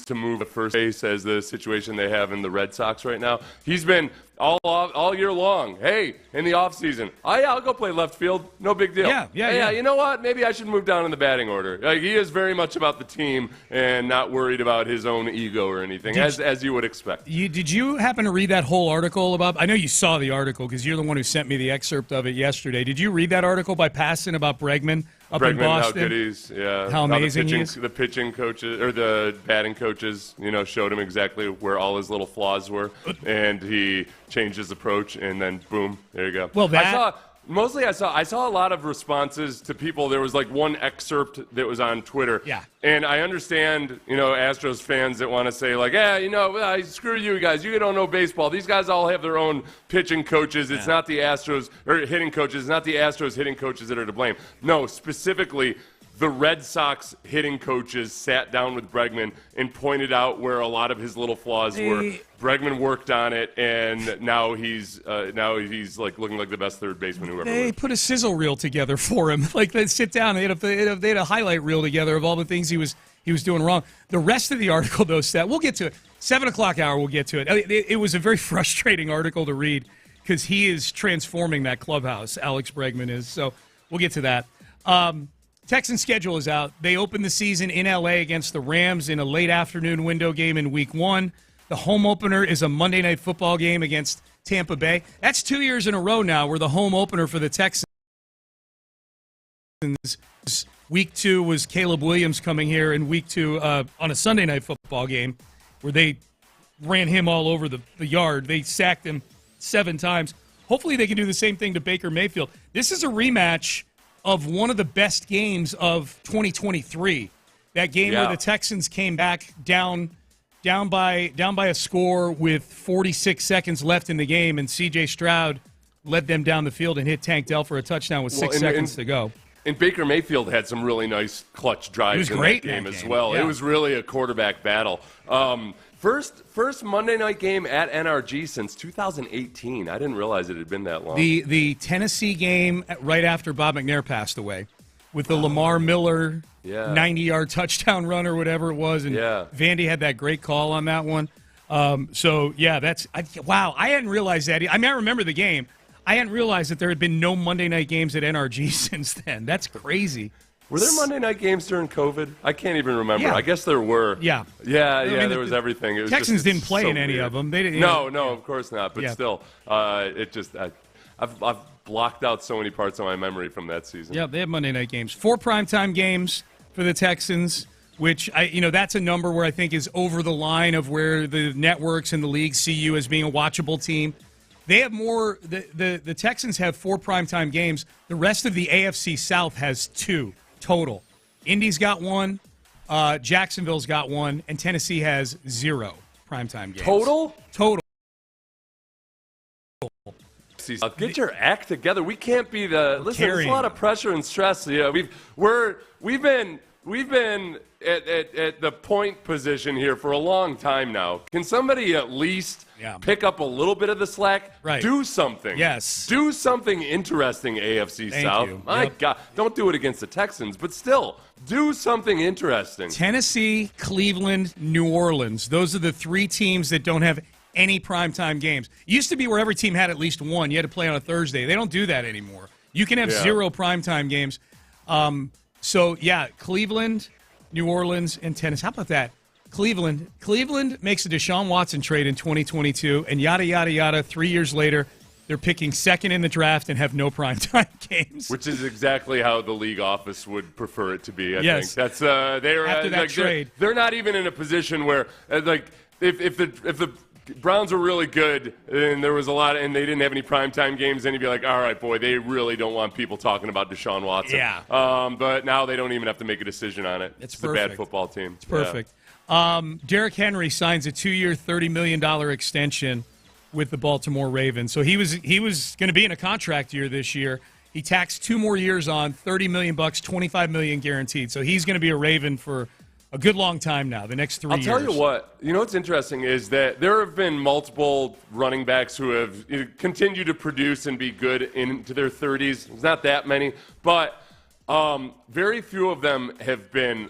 to move to first base, as the situation they have in the Red Sox right now. He's been all year long. Hey, in the offseason, I'll go play left field. No big deal. Yeah. You know what? Maybe I should move down in the batting order. He is very much about the team and not worried about his own ego or anything, as you would expect. Did you happen to read that whole article about? I know you saw the article because you're the one who sent me the excerpt of it yesterday. Did you read that article by Passan about Bregman up in Boston? How good he's, how amazing he is. The pitching coaches or the batting coaches, showed him exactly where all his little flaws were, and he changed his approach, and then boom, there you go. Well, I saw a lot of responses to people. There was one excerpt that was on Twitter. Yeah. And I understand, Astros fans that want to say screw you guys. You don't know baseball. These guys all have their own pitching coaches. It's not the Astros or hitting coaches. It's not the Astros hitting coaches that are to blame. No, specifically, the Red Sox hitting coaches sat down with Bregman and pointed out where a lot of his little flaws were. Bregman worked on it, and now he's looking like the best third baseman who ever lived. They put a sizzle reel together for him. They sit down. They had a highlight reel together of all the things he was doing wrong. The rest of the article, though, we'll get to it. 7 o'clock hour, we'll get to it. It was a very frustrating article to read because he is transforming that clubhouse. Alex Bregman is. So we'll get to that. Texans schedule is out. They open the season in L.A. against the Rams in a late afternoon window game in Week 1. The home opener is a Monday Night Football game against Tampa Bay. That's 2 years in a row now where the home opener for the Texans. Week 2 was Caleb Williams coming here, and Week 2 on a Sunday Night Football game where they ran him all over the yard. They sacked him 7 times. Hopefully they can do the same thing to Baker Mayfield. This is a rematch of one of the best games of 2023. That game where the Texans came back down by a score with 46 seconds left in the game, and C.J. Stroud led them down the field and hit Tank Dell for a touchdown with 6 seconds to go. And Baker Mayfield had some really nice clutch drives in that game as well. Yeah. It was really a quarterback battle. First Monday night game at NRG since 2018. I didn't realize it had been that long. The Tennessee game right after Bob McNair passed away with the Lamar Miller 90-yard touchdown run or whatever it was. And Vandy had that great call on that one. So yeah, wow. I hadn't realized that. I mean, I remember the game. I hadn't realized that there had been no Monday night games at NRG since then. That's crazy. Were there Monday night games during COVID? I can't even remember. Yeah. I guess there were. Yeah. There was everything. It was Texans didn't play in any of them. They didn't. No, of course not. But still, I've blocked out so many parts of my memory from that season. Yeah, they have Monday night games. 4 primetime games for the Texans, which that's a number where I think is over the line of where the networks and the league see you as being a watchable team. They have more. The Texans have 4 primetime games. The rest of the AFC South has 2 total. Indy's got 1, Jacksonville's got 1, and Tennessee has 0 primetime games. Total. Get your act together. We can't be listen. There's a lot of pressure and stress. Yeah, we've been at the point position here for a long time now. Can somebody at least pick up a little bit of the slack? Right. Do something. Yes. Do something interesting, AFC Thank South. you. My God. Don't do it against the Texans, but still, do something interesting. Tennessee, Cleveland, New Orleans. Those are the 3 teams that don't have any primetime games. It used to be where every team had at least 1. You had to play on a Thursday. They don't do that anymore. You can have 0 primetime games. Cleveland, New Orleans, and Tennessee. How about that? Cleveland makes a Deshaun Watson trade in 2022, and yada, yada, yada. 3 years later, they're picking second in the draft and have no primetime games. Which is exactly how the league office would prefer it to be, I Yes. think. That's after that trade. They're not even in a position where if the Browns were really good and there was a lot and they didn't have any primetime games, then you'd be like, all right, boy, they really don't want people talking about Deshaun Watson. Yeah. But now they don't even have to make a decision on it. It's a bad football team. It's perfect. Derrick Henry signs a 2-year, $30 million extension with the Baltimore Ravens. So he was going to be in a contract year this year. He taxed 2 more years on, $30 million, $25 million guaranteed. So he's going to be a Raven for a good long time now, the next 3 years. I'll tell you what. You know what's interesting is that there have been multiple running backs who have continued to produce and be good into their 30s. There's not that many, but very few of them have been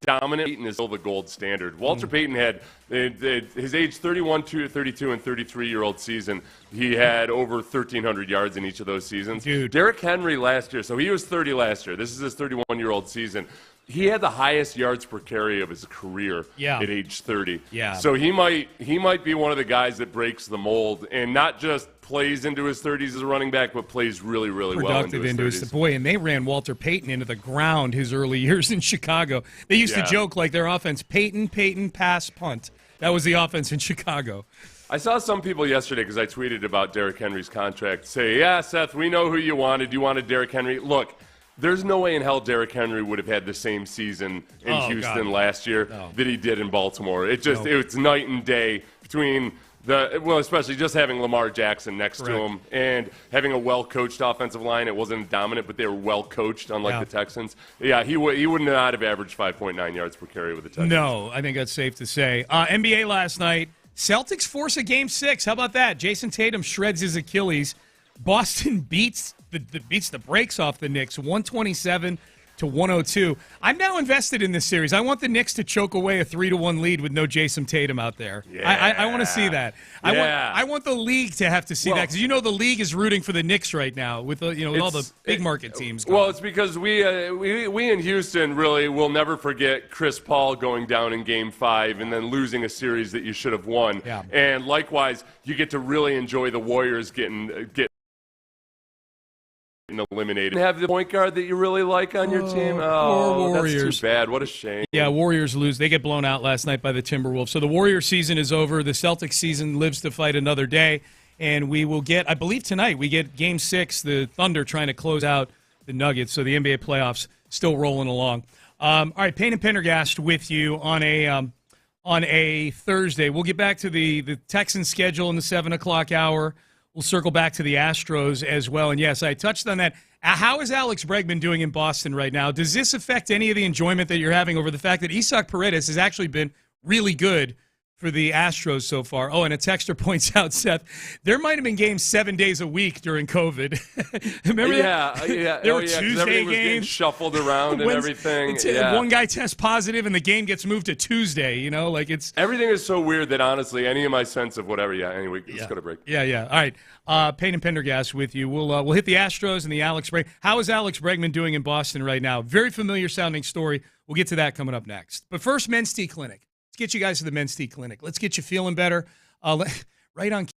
dominant. Payton is still the gold standard. Walter Payton had his age 31, 32, and 33-year-old season. He had over 1,300 yards in each of those seasons. Dude. Derrick Henry last year, so he was 30 last year. This is his 31-year-old season. He had the highest yards per carry of his career at age 30. Yeah. So he might be one of the guys that breaks the mold and not just plays into his 30s as a running back, but plays really, really well into his 30s. Boy, and they ran Walter Payton into the ground his early years in Chicago. They used to joke like their offense, Payton, pass, punt. That was the offense in Chicago. I saw some people yesterday, because I tweeted about Derrick Henry's contract, say, yeah, Seth, we know who you wanted. You wanted Derrick Henry. Look, there's no way in hell Derrick Henry would have had the same season in Houston last year that he did in Baltimore. It was night and day between especially just having Lamar Jackson next to him and having a well-coached offensive line. It wasn't dominant, but they were well-coached, unlike the Texans. Yeah, he would not have averaged 5.9 yards per carry with the Texans. No, I think that's safe to say. NBA last night, Celtics force a Game 6. How about that? Jason Tatum shreds his Achilles. Boston beats the brakes off the Knicks, 127-102. I'm now invested in this series. I want the Knicks to choke away a 3-1 lead with no Jason Tatum out there. Yeah. I want to see that. I want the league to have to see that, because the league is rooting for the Knicks right now with all the big market teams going. Well, it's because we in Houston really will never forget Chris Paul going down in Game 5 and then losing a series that you should have won. Yeah. And likewise, you get to really enjoy the Warriors getting eliminated. Have the point guard that you really like on your team? Oh, Warriors. That's too bad. What a shame. Yeah, Warriors lose. They get blown out last night by the Timberwolves. So the Warriors season is over. The Celtics season lives to fight another day. And we will get, I believe tonight, we get Game 6, the Thunder trying to close out the Nuggets. So the NBA playoffs still rolling along. All right, Payne and Pendergast with you on a Thursday. We'll get back to the Texans schedule in the 7 o'clock hour. We'll circle back to the Astros as well. And, yes, I touched on that. How is Alex Bregman doing in Boston right now? Does this affect any of the enjoyment that you're having over the fact that Isaac Paredes has actually been really good for the Astros so far. Oh, and a texter points out, Seth, there might have been games 7 days a week during COVID. Remember that? Yeah. There were Tuesday everything was games. getting shuffled around and everything. One guy tests positive and the game gets moved to Tuesday, it's... Everything is so weird that, honestly, any of my sense of whatever, anyway, let's go to break. Yeah. All right. Payne and Pendergast with you. We'll hit the Astros and the Alex Bregman. How is Alex Bregman doing in Boston right now? Very familiar sounding story. We'll get to that coming up next. But first, Men's Tea Clinic. Let's get you guys to the Men's Tea Clinic. Let's get you feeling better. Right on.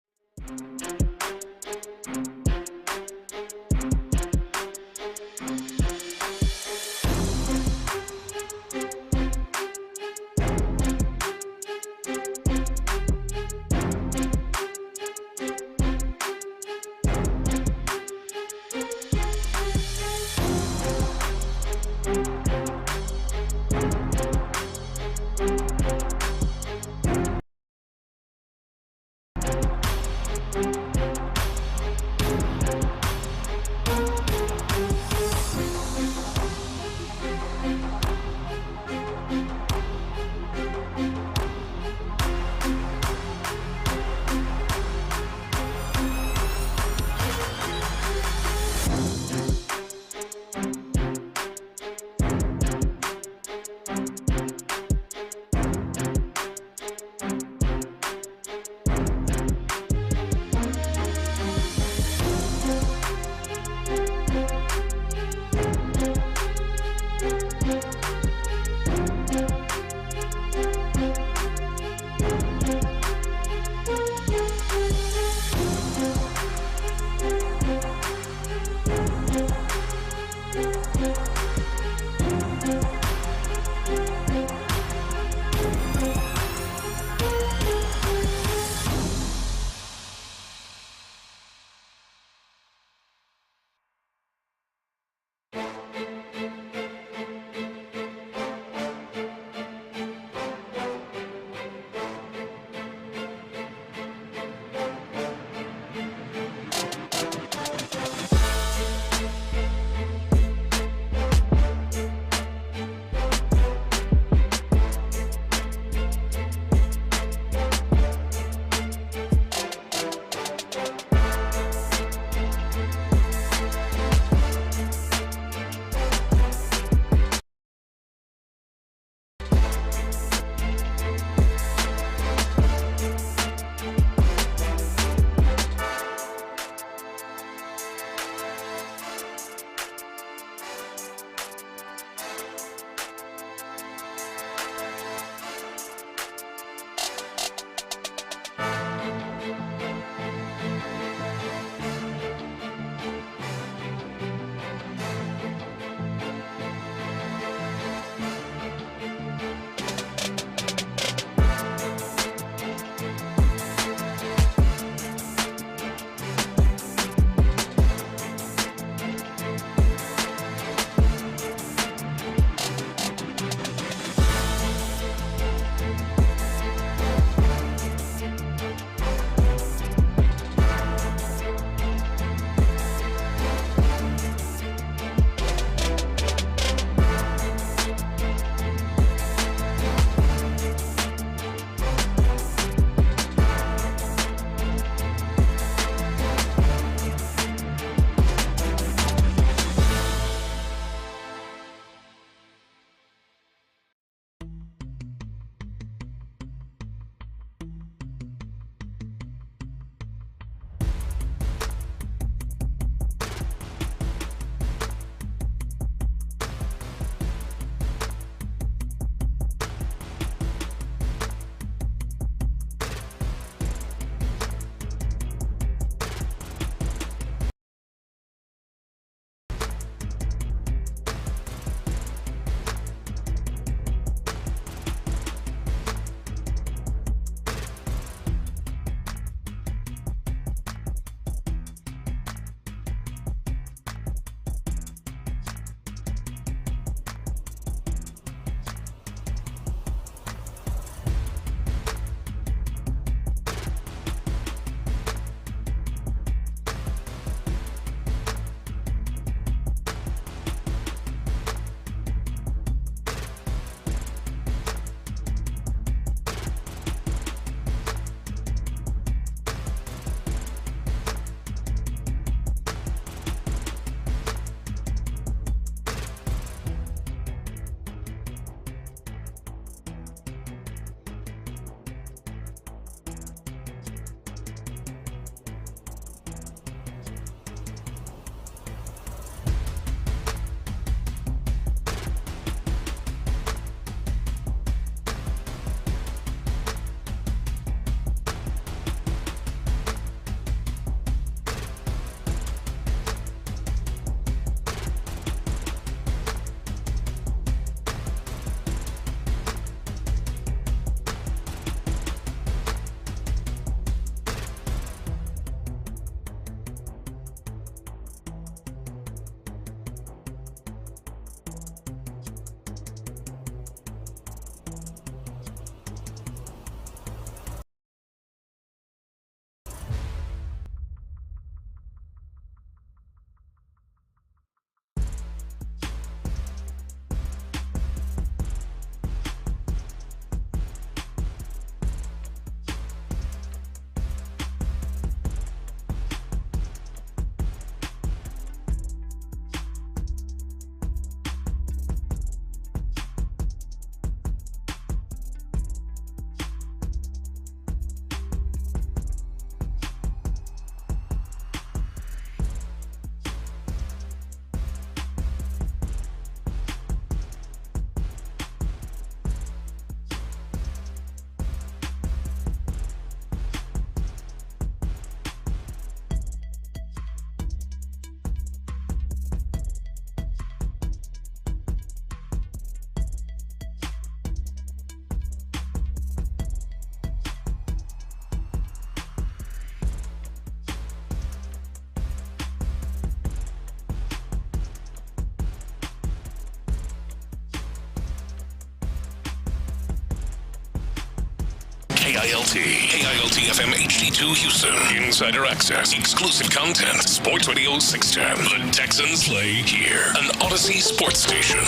KILT, KILT-FM HD2 Houston. Insider access, exclusive content. Sports Radio 610. The Texans play here. An Odyssey sports station.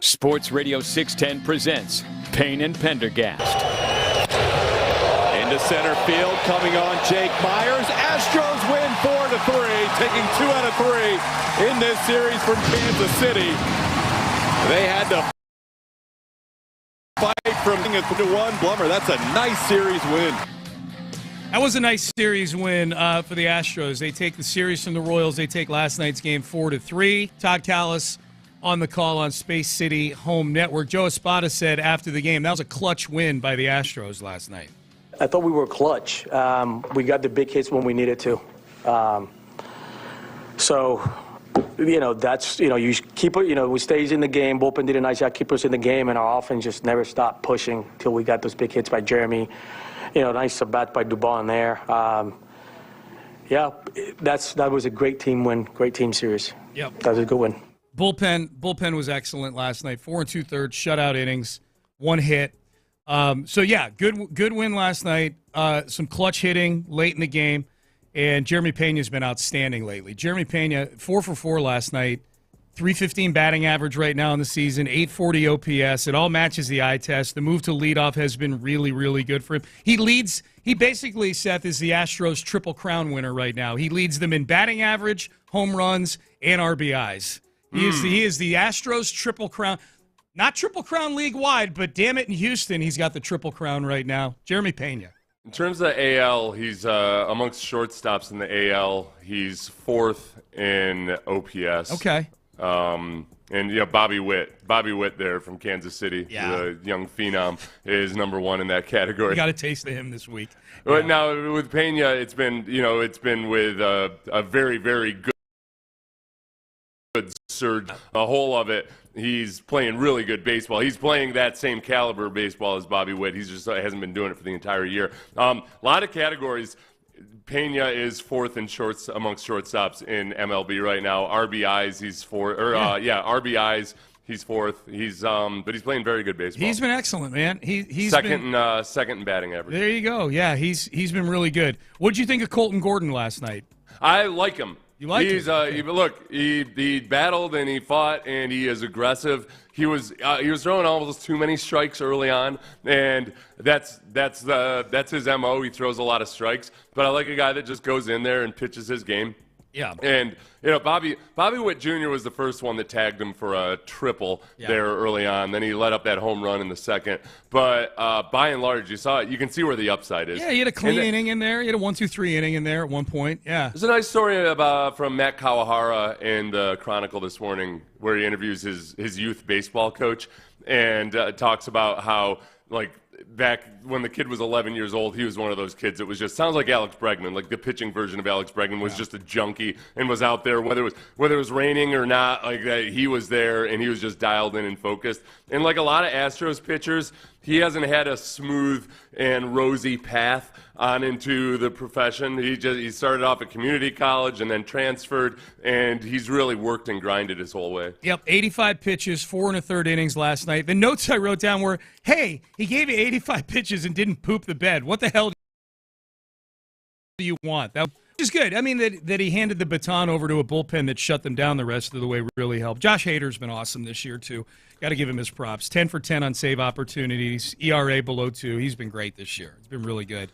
Sports Radio 610 presents Payne and Pendergast. Into center field, coming on Jake Myers. Astros win 4-3, taking 2 out of 3 in this series from Kansas City. They had to fight from 2-1. Blummer, that's a nice series win. That was a nice series win for the Astros. They take the series from the Royals. They take last night's game 4-3. Todd Callis on the call on Space City Home Network. Joe Espada said after the game, that was a clutch win by the Astros last night. I thought we were clutch. We got the big hits when we needed to. That's, you keep it, we stays in the game. Bullpen did a nice job, keep us in the game, and our offense just never stopped pushing till we got those big hits by Jeremy. Nice bat by Dubon there. That was a great team win, great team series. Yep. That was a good win. Bullpen was excellent last night. 4 2/3 shutout innings, 1 hit. Good win last night. Some clutch hitting late in the game, and Jeremy Pena's been outstanding lately. Jeremy Pena, 4 for 4 last night, 315 batting average right now in the season, 840 OPS. It all matches the eye test. The move to leadoff has been really, really good for him. He basically, Seth, is the Astros Triple Crown winner right now. He leads them in batting average, home runs, and RBIs. He is the Astros Triple Crown. Not Triple Crown league-wide, but damn it, in Houston, he's got the Triple Crown right now. Jeremy Pena. In terms of the AL, he's amongst shortstops in the AL. He's 4th in OPS. Okay. And Bobby Witt there from Kansas City, the young phenom, is number 1 in that category. You got a taste of him this week. But now with Pena, it's been with a very, very good surge. A whole of it. He's playing really good baseball. He's playing that same caliber of baseball as Bobby Witt. He's just hasn't been doing it for the entire year. A lot of categories. Pena is 4th in amongst shortstops in MLB right now. RBIs, he's 4th. RBIs, he's 4th. But he's playing very good baseball. He's been excellent, man. He's second in batting average. There you go. Yeah, he's been really good. What did you think of Colton Gordon last night? I like him. You like him? He battled and he fought and he is aggressive. He was throwing almost too many strikes early on, and that's his MO. He throws a lot of strikes, but I like a guy that just goes in there and pitches his game. Yeah. And Bobby Witt Jr. was the first one that tagged him for a triple there early on. Then he let up that home run in the second. But by and large, you can see where the upside is. Yeah, he had a clean inning in there. He had a 1-2-3 inning in there at one point. Yeah. There's a nice story from Matt Kawahara in the Chronicle this morning where he interviews his youth baseball coach and talks about how, back when the kid was 11 years old, he was one of those kids that was just sounds like Alex Bregman, like the pitching version of Alex Bregman was just a junkie and was out there whether it was raining or not. He was there and he was just dialed in and focused. And like a lot of Astros pitchers, he hasn't had a smooth and rosy path on into the profession. He started off at community college and then transferred, and he's really worked and grinded his whole way. Yep, 85 pitches, 4 1/3 innings last night. The notes I wrote down were, hey, he gave you 85 pitches and didn't poop the bed. What the hell do you want? That is good. I mean, that he handed the baton over to a bullpen that shut them down the rest of the way really helped. Josh Hader's been awesome this year, too. Got to give him his props. 10 for 10 on save opportunities, ERA below 2. He's been great this year. It's been really good.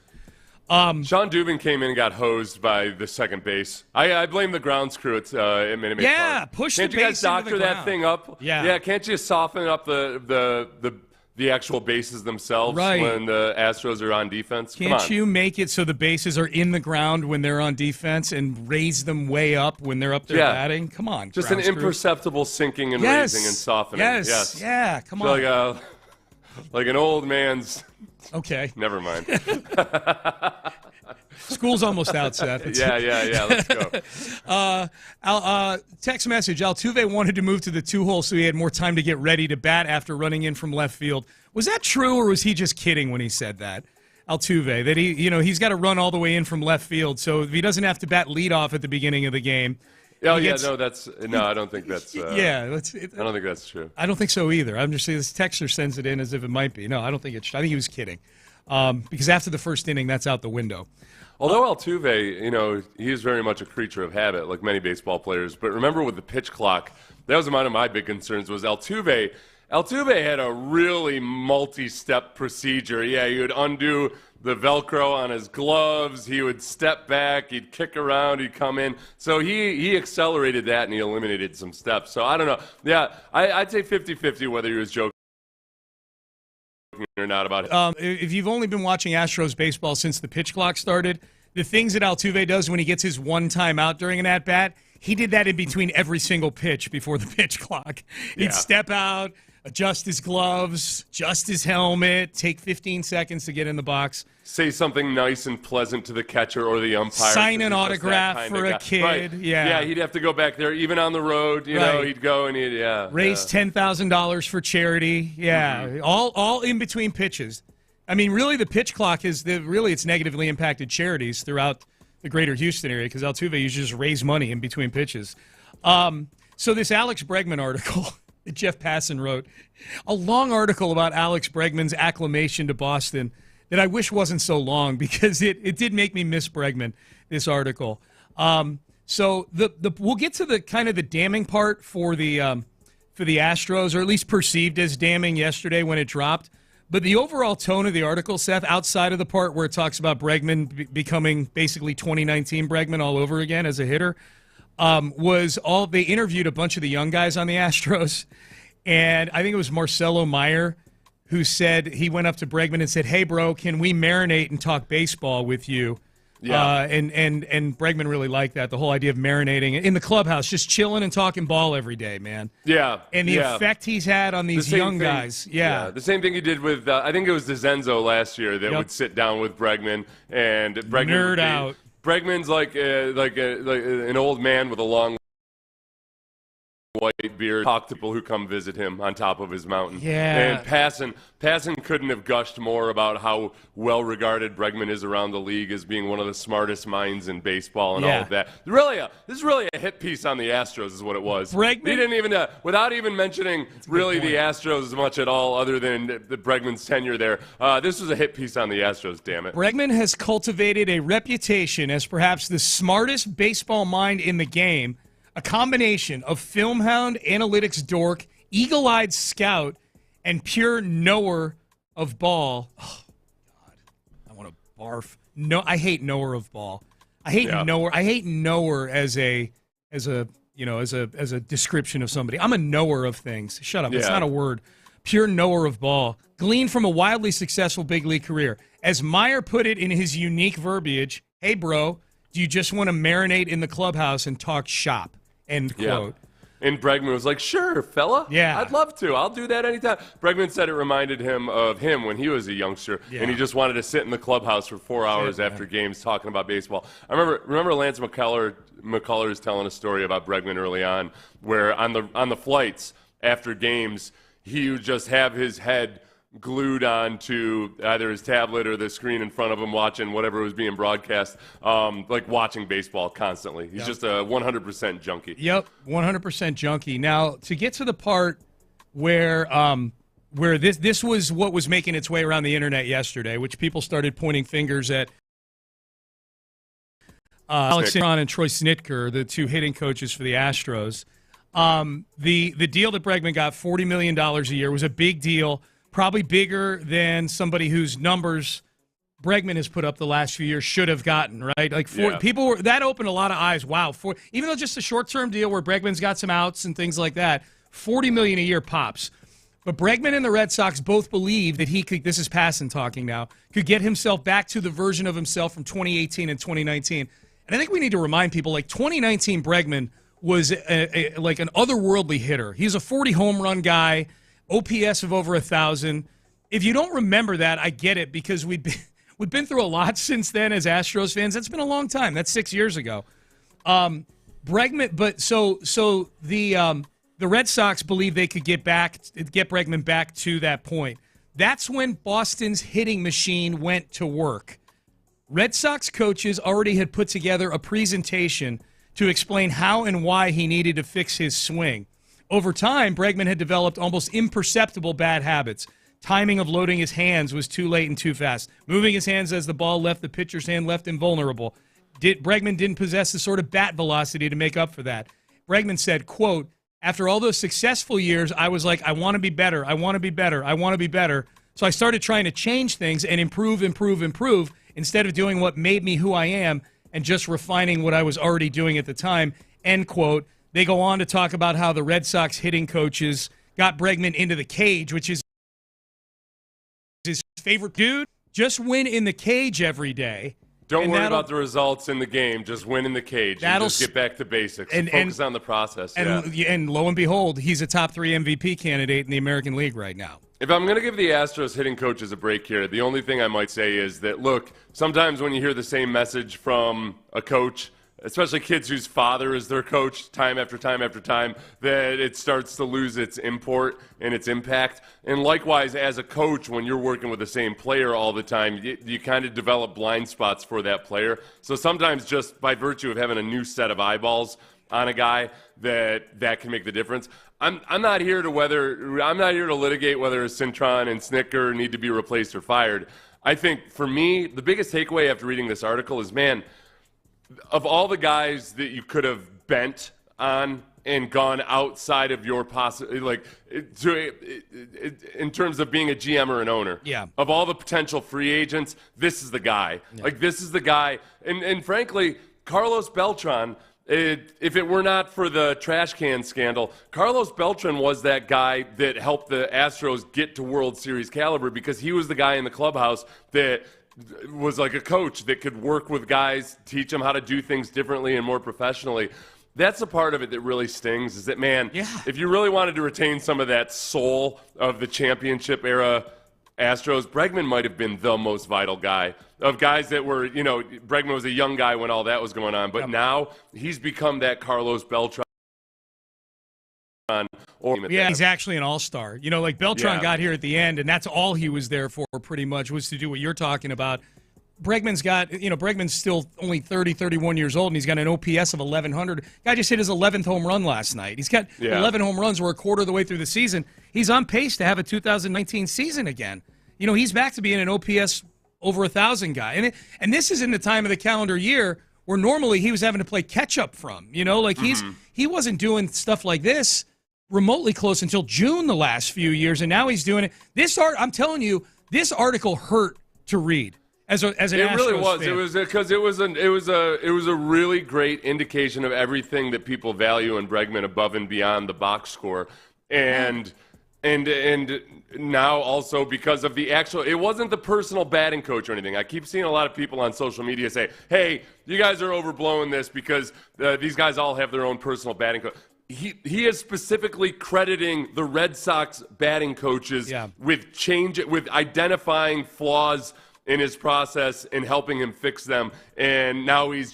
Sean Dubin came in and got hosed by the second base. I blame the grounds crew at Minute Maid Park. Push can't the you base guys doctor into the that ground. thing up? Yeah. Can't you soften up the actual bases themselves when the Astros are on defense? Can't you make it so the bases are in the ground when they're on defense and raise them way up when they're up there batting? Come on, just an imperceptible sinking and raising and softening. Yes. Yeah. Come on. Like an old man's. Okay. Never mind. School's almost out, Seth. Yeah. Let's go. Text message. Altuve wanted to move to the 2-hole so he had more time to get ready to bat after running in from left field. Was that true, or was he just kidding when he said that? Altuve, that he's got to run all the way in from left field, so if he doesn't have to bat leadoff at the beginning of the game. I don't think that's. I don't think that's true. I don't think so either. I'm just saying this texter sends it in as if it might be. No, I don't think it's. I think he was kidding. because after the first inning, that's out the window. Although Altuve, he is very much a creature of habit, like many baseball players. But remember with the pitch clock, that was one of my big concerns was Altuve. Altuve had a really multi-step procedure. Yeah, he would undo the Velcro on his gloves. He would step back. He'd kick around. He'd come in. So he accelerated that, and he eliminated some steps. So I don't know. Yeah, I'd say 50-50 whether he was joking or not about it. If you've only been watching Astros baseball since the pitch clock started, the things that Altuve does when he gets his one time out during an at-bat, he did that in between every single pitch before the pitch clock. He'd step out, adjust his gloves, adjust his helmet, take 15 seconds to get in the box. Say something nice and pleasant to the catcher or the umpire. Sign an autograph for a kid. Right. Yeah, he'd have to go back there, even on the road. You know, he'd go and raise $10,000 for charity. Yeah, all in between pitches. I mean, really, the pitch clock it's negatively impacted charities throughout the greater Houston area because Altuve usually just raise money in between pitches. So this Alex Bregman article that Jeff Passan wrote, a long article about Alex Bregman's acclamation to Boston that I wish wasn't so long because it did make me miss Bregman, this article. So we'll get to the kind of the damning part for the Astros, or at least perceived as damning yesterday when it dropped. But the overall tone of the article, Seth, outside of the part where it talks about Bregman becoming basically 2019 Bregman all over again as a hitter, they interviewed a bunch of the young guys on the Astros, and I think it was Marcelo Meyer who said he went up to Bregman and said, "Hey, bro, can we marinate and talk baseball with you?" Yeah. And Bregman really liked that, the whole idea of marinating in the clubhouse, just chilling and talking ball every day, man. Yeah. And the effect he's had on these young guys. Yeah. The same thing he did with, I think it was DeZenzo last year that would sit down with Bregman, and Bregman nerd out. Bregman's like an old man with a long white beard, talk to people who come visit him on top of his mountain. Yeah. And Passan couldn't have gushed more about how well-regarded Bregman is around the league as being one of the smartest minds in baseball and all of that. This is really a hit piece on the Astros is what it was. Bregman? He didn't even, without even mentioning really the Astros as much at all other than the Bregman's tenure there, this was a hit piece on the Astros, damn it. Bregman has cultivated a reputation as perhaps the smartest baseball mind in the game, a combination of film hound, analytics dork, eagle-eyed scout, and pure knower of ball. Oh, God. I want to barf. No, I hate knower of ball. I hate knower. I hate knower as a description of somebody. I'm a knower of things. Shut up. It's not a word. Pure knower of ball. Gleaned from a wildly successful big league career. As Meyer put it in his unique verbiage, "Hey, bro, do you just want to marinate in the clubhouse and talk shop?" End quote. And Bregman was like, "Sure, fella. Yeah. I'd love to. I'll do that anytime." Bregman said it reminded him of him when he was a youngster, and he just wanted to sit in the clubhouse for 4 hours after games talking about baseball. I remember Lance McCullers telling a story about Bregman early on, where on the flights after games, he would just have his head glued onto either his tablet or the screen in front of him watching whatever was being broadcast, like watching baseball constantly. He's just a 100% junkie. Yep, 100% junkie. Now, to get to the part where this was what was making its way around the internet yesterday, which people started pointing fingers at Alex Cron and Troy Snitker, the two hitting coaches for the Astros. The deal that Bregman got, $40 million a year, was a big deal. Probably bigger than somebody whose numbers Bregman has put up the last few years should have gotten, right? Like people were, that opened a lot of eyes. Wow, even though just a short-term deal where Bregman's got some outs and things like that, $40 million a year pops. But Bregman and the Red Sox both believe that he could, this is Passan talking now, could get himself back to the version of himself from 2018 and 2019. And I think we need to remind people, like 2019 Bregman was like an otherworldly hitter. He's a 40 home run guy. OPS of over 1,000. If you don't remember that, I get it, because we've been through a lot since then as Astros fans. That's been a long time. That's 6 years ago. Bregman, but so the Red Sox believe they could get Bregman back to that point. That's when Boston's hitting machine went to work. Red Sox coaches already had put together a presentation to explain how and why he needed to fix his swing. Over time, Bregman had developed almost imperceptible bad habits. Timing of loading his hands was too late and too fast. Moving his hands as the ball left the pitcher's hand left him vulnerable. Bregman didn't possess the sort of bat velocity to make up for that. Bregman said, quote, after all those successful years, I was like, I want to be better. I want to be better. I want to be better. So I started trying to change things and improve instead of doing what made me who I am and just refining what I was already doing at the time, end quote. They go on to talk about how the Red Sox hitting coaches got Bregman into the cage, which is his favorite dude. Just win in the cage every day. Don't worry about the results in the game. Just win in the cage. And just get back to basics. And focus on the process. And lo and behold, he's a top 3 MVP candidate in the American League right now. If I'm going to give the Astros hitting coaches a break here, the only thing I might say is that, look, sometimes when you hear the same message from a coach, especially kids whose father is their coach time after time after time, that it starts to lose its import and its impact. And likewise, as a coach, when you're working with the same player all the time, you kind of develop blind spots for that player. So sometimes just by virtue of having a new set of eyeballs on a guy, that can make the difference. I'm not here to litigate whether Cintron and Snicker need to be replaced or fired. I think for me, the biggest takeaway after reading this article is, man, of all the guys that you could have bent on and gone outside of your in terms of being a GM or an owner, of all the potential free agents, this is the guy. This is the guy. And frankly, Carlos Beltran, if it were not for the trash can scandal, Carlos Beltran was that guy that helped the Astros get to World Series caliber, because he was the guy in the clubhouse that was like a coach that could work with guys, teach them how to do things differently and more professionally. That's the part of it that really stings, is that, man, if you really wanted to retain some of that soul of the championship era Astros, Bregman might have been the most vital guy of guys that were, Bregman was a young guy when all that was going on, but now he's become that Carlos Beltran. He's actually an all-star. Beltran got here at the end, and that's all he was there for pretty much, was to do what you're talking about. Bregman's still only 30, 31 years old, and he's got an OPS of 1,100. Guy just hit his 11th home run last night. He's got 11 home runs. We're a quarter of the way through the season. He's on pace to have a 2019 season again. He's back to being an OPS over 1,000 guy. And this is in the time of the calendar year where normally he was having to play catch-up from. He wasn't doing stuff like this remotely close until June the last few years, and now he's doing it. I'm telling you, this article hurt to read. As an Astros really was. fan. It was because it was a really great indication of everything that people value in Bregman above and beyond the box score, and now also because of the actual. It wasn't the personal batting coach or anything. I keep seeing a lot of people on social media say, "Hey, you guys are overblowing this because these guys all have their own personal batting coach." He is specifically crediting the Red Sox batting coaches with identifying flaws in his process and helping him fix them, and now he's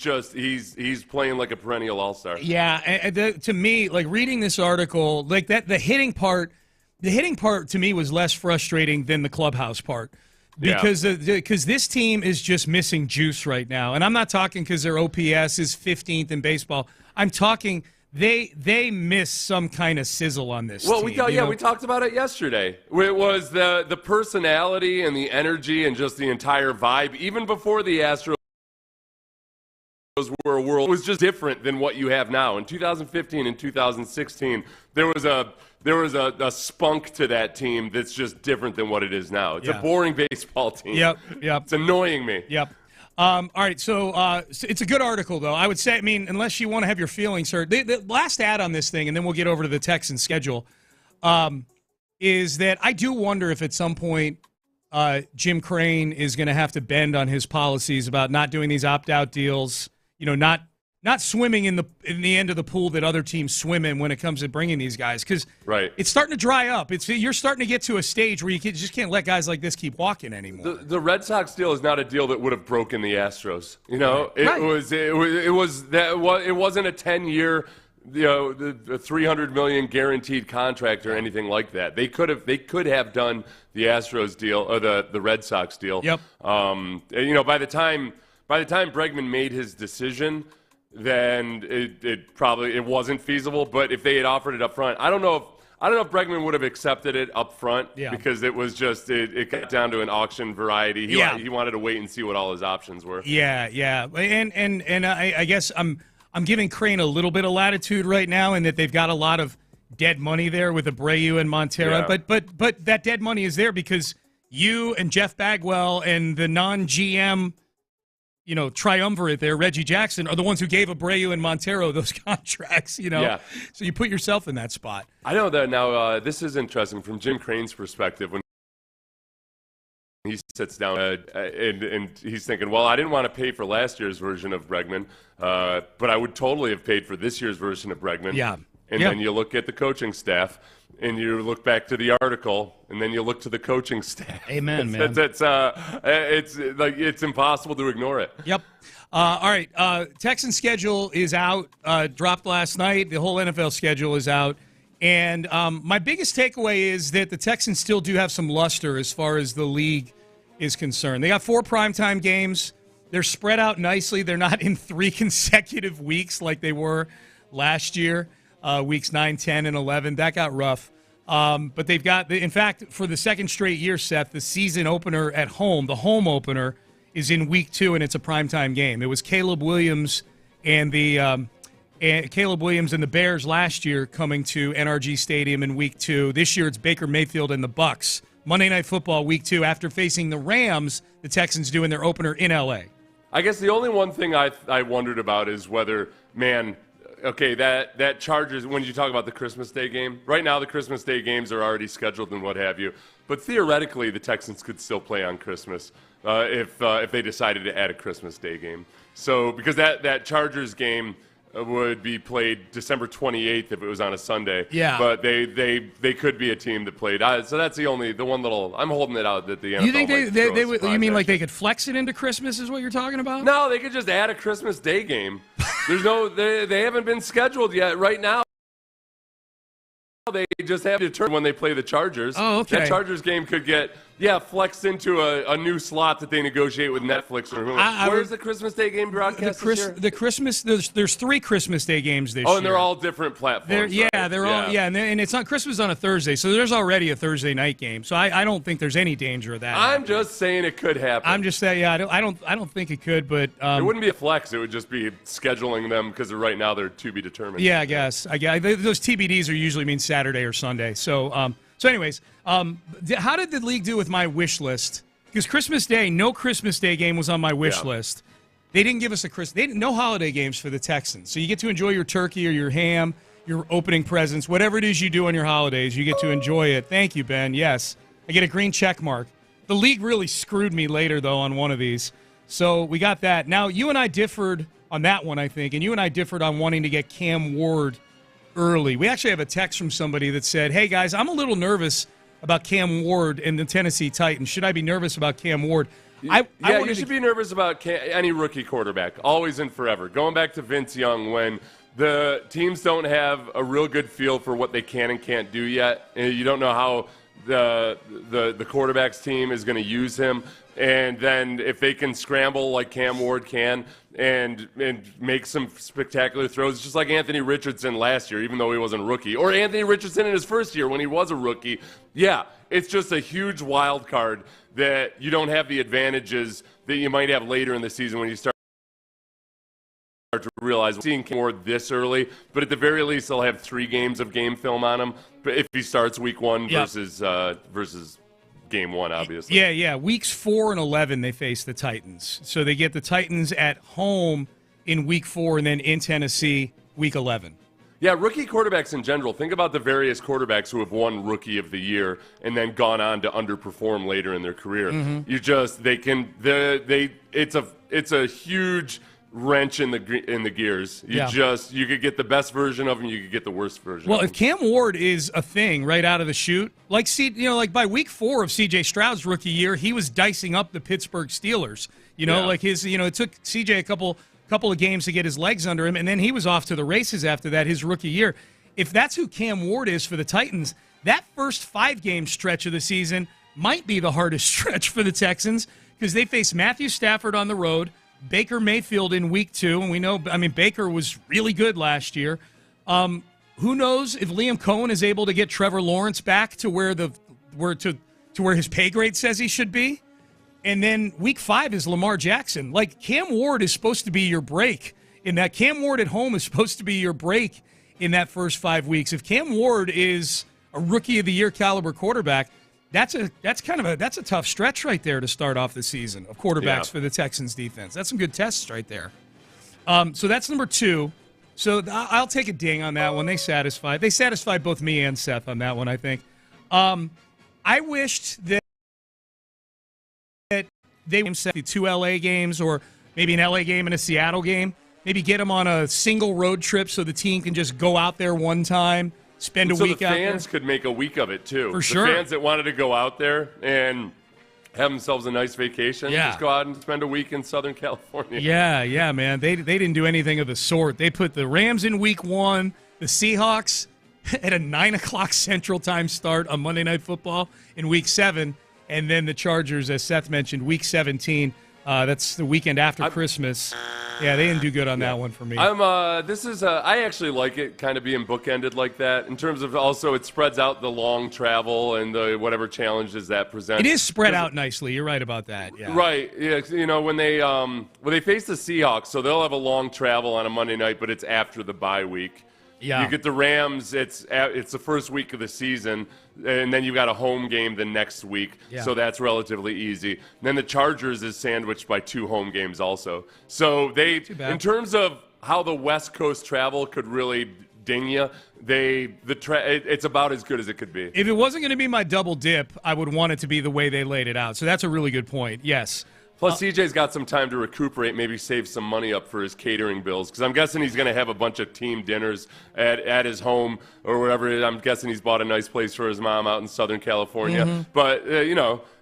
playing like a perennial all-star. To me, reading this article, the hitting part to me was less frustrating than the clubhouse part, because this team is just missing juice right now. And I'm not talking because their OPS is 15th in baseball. I'm talking they miss some kind of sizzle on this team. We talked about it yesterday. It was the personality and the energy and just the entire vibe, even before the Astros were a world, was just different than what you have now. In 2015 and 2016, there was a spunk to that team that's just different than what it is now. It's a boring baseball team. Yep. It's annoying me. Yep. All right, so it's a good article, though. I would say, unless you want to have your feelings hurt. The last ad on this thing, and then we'll get over to the Texans schedule, is that I do wonder if at some point Jim Crane is going to have to bend on his policies about not doing these opt-out deals, not swimming in the end of the pool that other teams swim in when it comes to bringing these guys, because it's starting to dry up. You're starting to get to a stage where you just can't let guys like this keep walking anymore. The Red Sox deal is not a deal that would have broken the Astros. It wasn't a 10-year, the $300 million guaranteed contract or anything like that. They could have done the Astros deal or the Red Sox deal. Yep. By the time Bregman made his decision, then it wasn't feasible. But if they had offered it up front, I don't know I don't know if Bregman would have accepted it up front because it was just it got down to an auction variety. He wanted to wait and see what all his options were. Yeah, and I guess I'm giving Crane a little bit of latitude right now in that they've got a lot of dead money there with Abreu and Montero, but that dead money is there because you and Jeff Bagwell and the non-GM, triumvirate there, Reggie Jackson, are the ones who gave Abreu and Montero those contracts, So you put yourself in that spot. I know that now. This is interesting from Jim Crane's perspective. When he sits down and he's thinking, well, I didn't want to pay for last year's version of Bregman, but I would totally have paid for this year's version of Bregman. Yeah. And then you look at the coaching staff, and you look back to the article, and then you look to the coaching staff. Amen, man. It's impossible to ignore it. Yep. All right. Texans schedule is out. Dropped last night. The whole NFL schedule is out. And my biggest takeaway is that the Texans still do have some luster as far as the league is concerned. They got 4 primetime games. They're spread out nicely. They're not in 3 consecutive weeks like they were last year. Weeks 9, 10, and 11. That got rough. But they've got, in fact, for the second straight year, Seth, the season opener at home, the home opener, is in week 2, and it's a primetime game. It was Caleb Williams and the Bears last year coming to NRG Stadium in week 2. This year it's Baker Mayfield and the Bucs. Monday Night Football week 2 after facing the Rams, the Texans doing their opener in L.A. I guess the only one thing I wondered about is whether, okay, that Chargers, when you talk about the Christmas Day game, right now the Christmas Day games are already scheduled and what have you, but theoretically the Texans could still play on Christmas if they decided to add a Christmas Day game. So, because that Chargers game would be played December 28th if it was on a Sunday. Yeah. But they could be a team that played. So that's the one little, I'm holding it out that the NFL You think they would, you mean like they they could flex it into Christmas is what you're talking about? No, they could just add a Christmas Day game. They haven't been scheduled yet. Right now, they just have to determine when they play the Chargers. Oh, okay. That Chargers game could get flexed into a new slot that they negotiate with Netflix or whoever. Where's the Christmas Day game broadcast this year? The Christmas there's 3 Christmas Day games this year. Oh, and they're all different platforms. They're all and it's on Christmas on a Thursday, so there's already a Thursday night game. So I don't think there's any danger of that. I'm just saying it could happen. I'm just saying, I don't think it could, but it wouldn't be a flex. It would just be scheduling them because right now they're to be determined. Yeah, I guess. Those TBDs are usually mean Saturday or Sunday. So anyways, how did the league do with my wish list? Because Christmas Day, no Christmas Day game was on my wish list. They didn't give us no holiday games for the Texans. So you get to enjoy your turkey or your ham, your opening presents, whatever it is you do on your holidays, you get to enjoy it. Thank you, Ben. Yes, I get a green check mark. The league really screwed me later, though, on one of these. So we got that. Now, you and I differed on that one, I think, and you and I differed on wanting to get Cam Ward early. We actually have a text from somebody that said, hey, guys, I'm a little nervous about Cam Ward and the Tennessee Titans. Should I be nervous about Cam Ward? You should be nervous about any rookie quarterback, always and forever. Going back to Vince Young, when the teams don't have a real good feel for what they can and can't do yet, and you don't know how the quarterback's team is going to use him, and then if they can scramble like Cam Ward can and make some spectacular throws, just like Anthony Richardson last year, even though he wasn't a rookie, or Anthony Richardson in his first year when he was a rookie, it's just a huge wild card that you don't have the advantages that you might have later in the season when you start to realize seeing Cam Ward this early, but at the very least they'll have 3 games of game film on him if he starts week 1 versus game 1, obviously. Yeah. Weeks 4 and 11 they face the Titans. So they get the Titans at home in week 4 and then in Tennessee week 11. Yeah, rookie quarterbacks in general. Think about the various quarterbacks who have won Rookie of the Year and then gone on to underperform later in their career. Mm-hmm. It's a huge wrench in the gears. You could get the best version of him, you could get the worst version. Well, of if Cam Ward is a thing right out of the chute, like by week 4 of CJ Stroud's rookie year, he was dicing up the Pittsburgh Steelers. It took CJ a couple of games to get his legs under him, and then he was off to the races after that, his rookie year. If that's who Cam Ward is for the Titans, that first 5-game stretch of the season might be the hardest stretch for the Texans because they face Matthew Stafford on the road, Baker Mayfield in week 2, and we know, Baker was really good last year. who knows if Liam Cohen is able to get Trevor Lawrence back to where where his pay grade says he should be. And then week 5 is Lamar Jackson. Like, Cam Ward is supposed to be your break in that. Cam Ward at home is supposed to be your break in that first 5 weeks. If Cam Ward is a rookie of the year caliber quarterback, that's a tough stretch right there to start off the season of quarterbacks for the Texans defense. That's some good tests right there. So that's number 2. So I'll take a ding on that one. They satisfied both me and Seth on that one, I think. I wished that they would set the 2 LA games, or maybe an LA game and a Seattle game. Maybe get them on a single road trip so the team can just go out there one time, spend a week out there. So the fans could make a week of it, too. For sure. The fans that wanted to go out there and have themselves a nice vacation, just go out and spend a week in Southern California. Yeah, man. They didn't do anything of the sort. They put the Rams in week 1, the Seahawks at a 9 o'clock Central Time start on Monday Night Football in week 7, and then the Chargers, as Seth mentioned, week 17. That's the weekend after Christmas. Yeah, they didn't do good on that one for me. I actually like it kind of being bookended like that, in terms of also it spreads out the long travel and the whatever challenges that presents. It is spread out nicely. You're right about that. Yeah. Right. Yeah. You know, when they face the Seahawks, so they'll have a long travel on a Monday night, but it's after the bye week. Yeah. You get the Rams, it's the first week of the season, and then you've got a home game the next week, so that's relatively easy. And then the Chargers is sandwiched by 2 home games also. So in terms of how the West Coast travel could really ding you, it's about as good as it could be. If it wasn't going to be my double dip, I would want it to be the way they laid it out. So that's a really good point, yes. Plus, CJ's got some time to recuperate, maybe save some money up for his catering bills, because I'm guessing he's going to have a bunch of team dinners at his home or whatever. I'm guessing he's bought a nice place for his mom out in Southern California. Mm-hmm. But,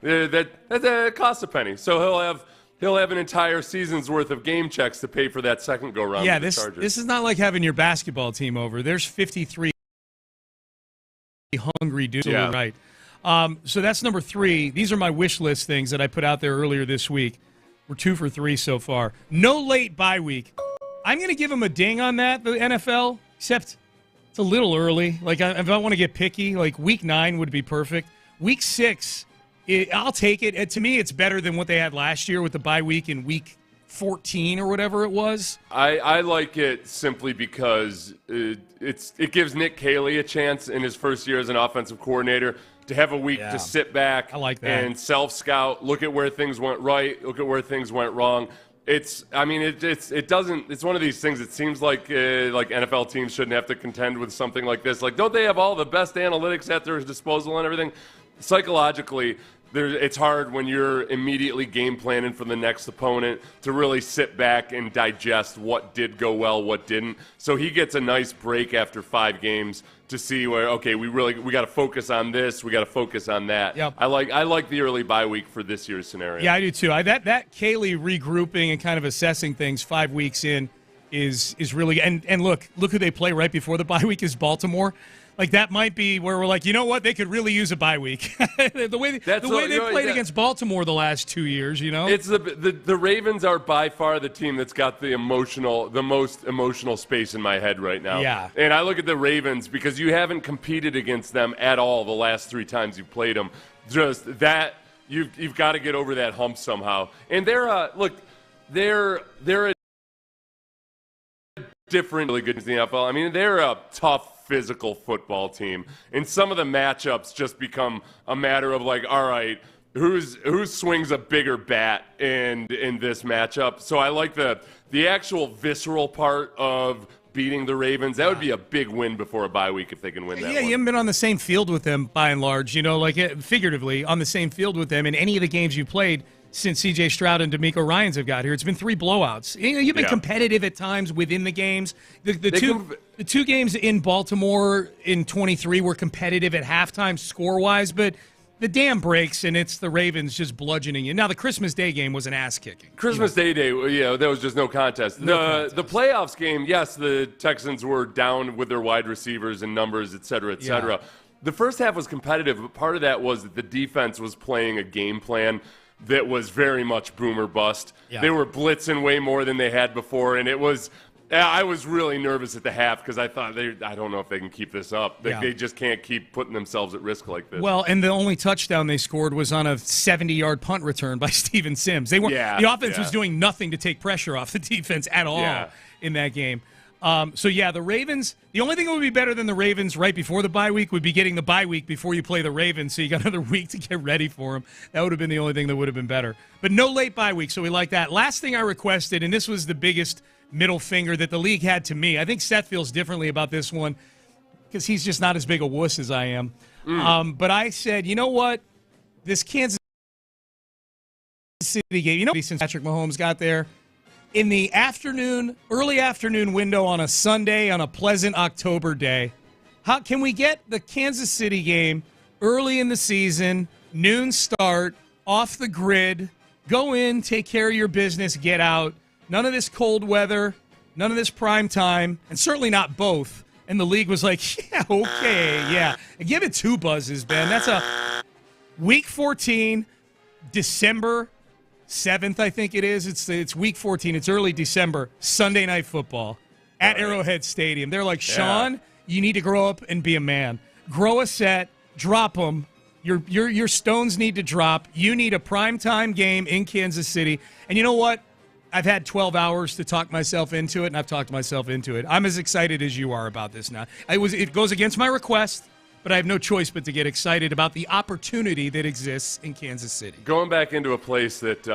that costs a penny. So he'll have an entire season's worth of game checks to pay for that second go-round with the Chargers. This is not like having your basketball team over. There's 53 hungry dudes. Yeah. Right. So that's number 3. These are my wish list things that I put out there earlier this week. We're 2 for 3 so far. No late bye week. I'm going to give them a ding on that, the NFL, except it's a little early. Like, if I want to get picky, like week 9 would be perfect. Week 6, I'll take it. To me, it's better than what they had last year with the bye week in week 14 or whatever it was. I like it simply because it gives Nick Caley a chance in his first year as an offensive coordinator to have a week to sit back and self-scout, look at where things went right, look at where things went wrong. It's one of these things. It seems like NFL teams shouldn't have to contend with something like this. Like, don't they have all the best analytics at their disposal and everything? Psychologically, it's hard when you're immediately game planning for the next opponent to really sit back and digest what did go well, what didn't. So he gets a nice break after 5 games to see where, okay, we got to focus on this, we got to focus on that. Yep. I like the early bye week for this year's scenario. Yeah, I do too. That Caley regrouping and kind of assessing things 5 weeks in is really, and look who they play right before the bye week is Baltimore. Like, that might be where we're like, you know what, they could really use a bye week. the way they played against Baltimore the last 2 years, you know? It's the Ravens are by far the team that's got the most emotional space in my head right now. Yeah. And I look at the Ravens because you haven't competed against them at all the last 3 times you've played them. Just that you've got to get over that hump somehow. And they're a different, really good in the NFL. I mean, they're a tough, physical football team, and some of the matchups just become a matter of like, all right, who swings a bigger bat in this matchup. So I like the actual visceral part of beating the Ravens. That would be a big win before a bye week if they can win that. Yeah, you haven't been on the same field with them by and large, figuratively on the same field with them in any of the games you played since C.J. Stroud and DeMeco Ryans have got here. It's been 3 blowouts. You've been competitive at times within the games. The two games in Baltimore in 23 were competitive at halftime score-wise, but the dam breaks, and it's the Ravens just bludgeoning you. Now, the Christmas Day game was an ass-kicking. Christmas Day, there was just no contest. The playoffs game, yes, the Texans were down with their wide receivers and numbers, et cetera, et cetera. Yeah. The first half was competitive, but part of that was that the defense was playing a game plan that was very much boom or bust. Yeah. They were blitzing way more than they had before, and it was Yeah, I was really nervous at the half because I thought I don't know if they can keep this up. They just can't keep putting themselves at risk like this. Well, and the only touchdown they scored was on a 70-yard punt return by Steven Sims. The offense was doing nothing to take pressure off the defense at all in that game. The Ravens, the only thing that would be better than the Ravens right before the bye week would be getting the bye week before you play the Ravens, so you got another week to get ready for them. That would have been the only thing that would have been better. But no late bye week, so we like that. Last thing I requested, and this was the biggest middle finger that the league had to me. I think Seth feels differently about this one because he's just not as big a wuss as I am. But I said, you know what? This Kansas City game, since Patrick Mahomes got there, in the early afternoon window on a Sunday on a pleasant October day, how can we get the Kansas City game early in the season, noon start, off the grid, go in, take care of your business, get out. None of this cold weather, none of this prime time, and certainly not both. And the league was like, yeah, okay, yeah. And give it 2 buzzes, Ben. That's a week 14, December 7th, I think it is. It's week 14. It's early December, Sunday Night Football at Arrowhead Stadium. They're like, Sean, you need to grow up and be a man. Grow a set, drop them. Your stones need to drop. You need a primetime game in Kansas City. And you know what? I've had 12 hours to talk myself into it, and I've talked myself into it. I'm as excited as you are about this now. It goes against my request, but I have no choice but to get excited about the opportunity that exists in Kansas City. Going back into a place that,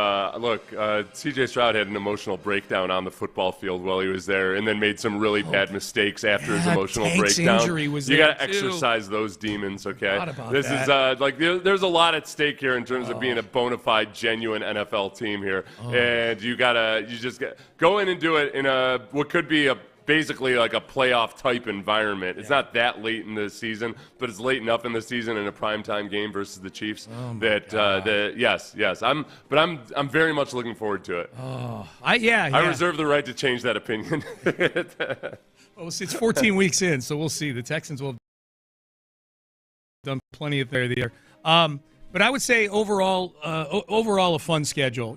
C.J. Stroud had an emotional breakdown on the football field while he was there and then made some really bad mistakes after his emotional breakdown. Injury was you got to exercise those demons, okay? This that. is, there's a lot at stake here in terms of being a bona fide, genuine NFL team here. And you just go in and do it in what could be basically like a playoff type environment. It's not that late in the season, but it's late enough in the season in a primetime game versus the Chiefs yes. I'm very much looking forward to it. I reserve the right to change that opinion. Well, it's 14 weeks in, so we'll see. The Texans will have done plenty of the year. But I would say overall a fun schedule.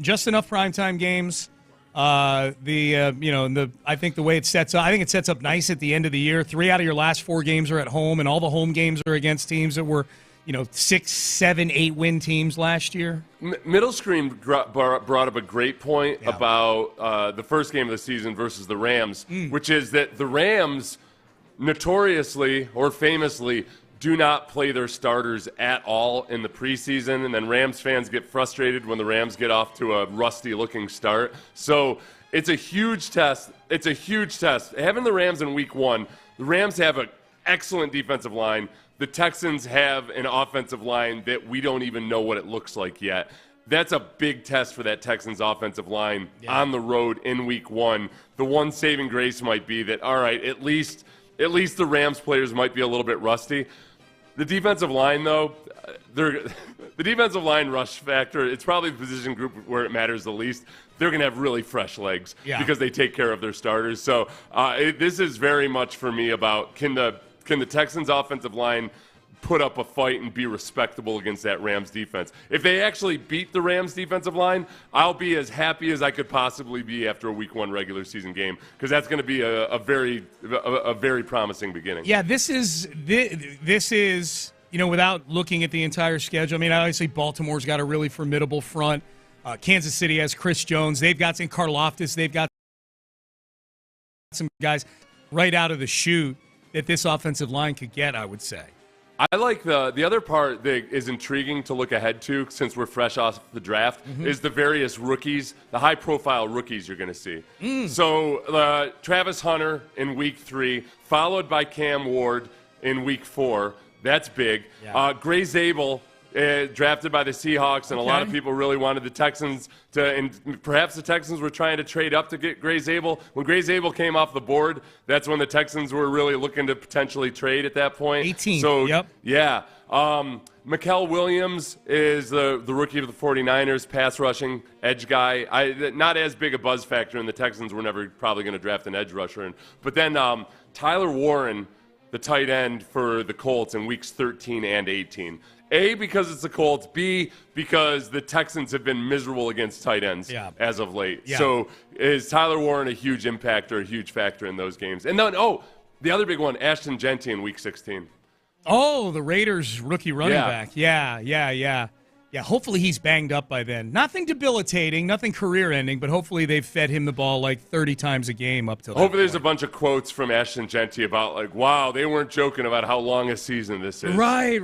Just enough primetime games. I think the way it sets up, I think it sets up nice at the end of the year. 3 out of your last 4 games are at home, and all the home games are against teams that were, 6, 7, 8 win teams last year. Middle Screen brought up a great point about the first game of the season versus the Rams, which is that the Rams notoriously or famously do not play their starters at all in the preseason, and then Rams fans get frustrated when the Rams get off to a rusty-looking start. So it's a huge test. It's a huge test. Having the Rams in week 1, the Rams have an excellent defensive line. The Texans have an offensive line that we don't even know what it looks like yet. That's a big test for that Texans offensive line on the road in week 1. The one saving grace might be that, all right, at least the Rams players might be a little bit rusty. The defensive line, though, the defensive line rush factor, it's probably the position group where it matters the least. They're going to have really fresh legs because they take care of their starters. So this is very much for me about can the Texans offensive line put up a fight and be respectable against that Rams defense. If they actually beat the Rams defensive line, I'll be as happy as I could possibly be after a week 1 regular season game, because that's going to be a very promising beginning. Yeah, this is without looking at the entire schedule. I mean, obviously Baltimore's got a really formidable front. Kansas City has Chris Jones. They've got some Karlaftis. They've got some guys right out of the chute that this offensive line could get, I would say. I like the other part that is intriguing to look ahead to, since we're fresh off the draft, is the various rookies, the high-profile rookies you're going to see. So Travis Hunter in week 3, followed by Cam Ward in week 4. That's big. Yeah. Gray Zabel, drafted by the Seahawks, and a lot of people really wanted the Texans to, and perhaps the Texans were trying to trade up to get Gray Zabel. When Gray Zabel came off the board, that's when the Texans were really looking to potentially trade at that point. 18. So, yeah. Mikael Williams is the rookie of the 49ers, pass rushing edge guy. Not as big a buzz factor, and the Texans were never probably going to draft an edge rusher. But then Tyler Warren the tight end for the Colts in weeks 13 and 18. A, because it's the Colts. B, because the Texans have been miserable against tight ends as of late. Yeah. So is Tyler Warren a huge impact or a huge factor in those games? And then, the other big one, Ashton Genty in week 16. Oh, the Raiders rookie running back. Yeah, hopefully he's banged up by then. Nothing debilitating, nothing career-ending, but hopefully they've fed him the ball like 30 times a game up till hopefully there's a bunch of quotes from Ashton Genty about, like, wow, they weren't joking about how long a season this is. Right.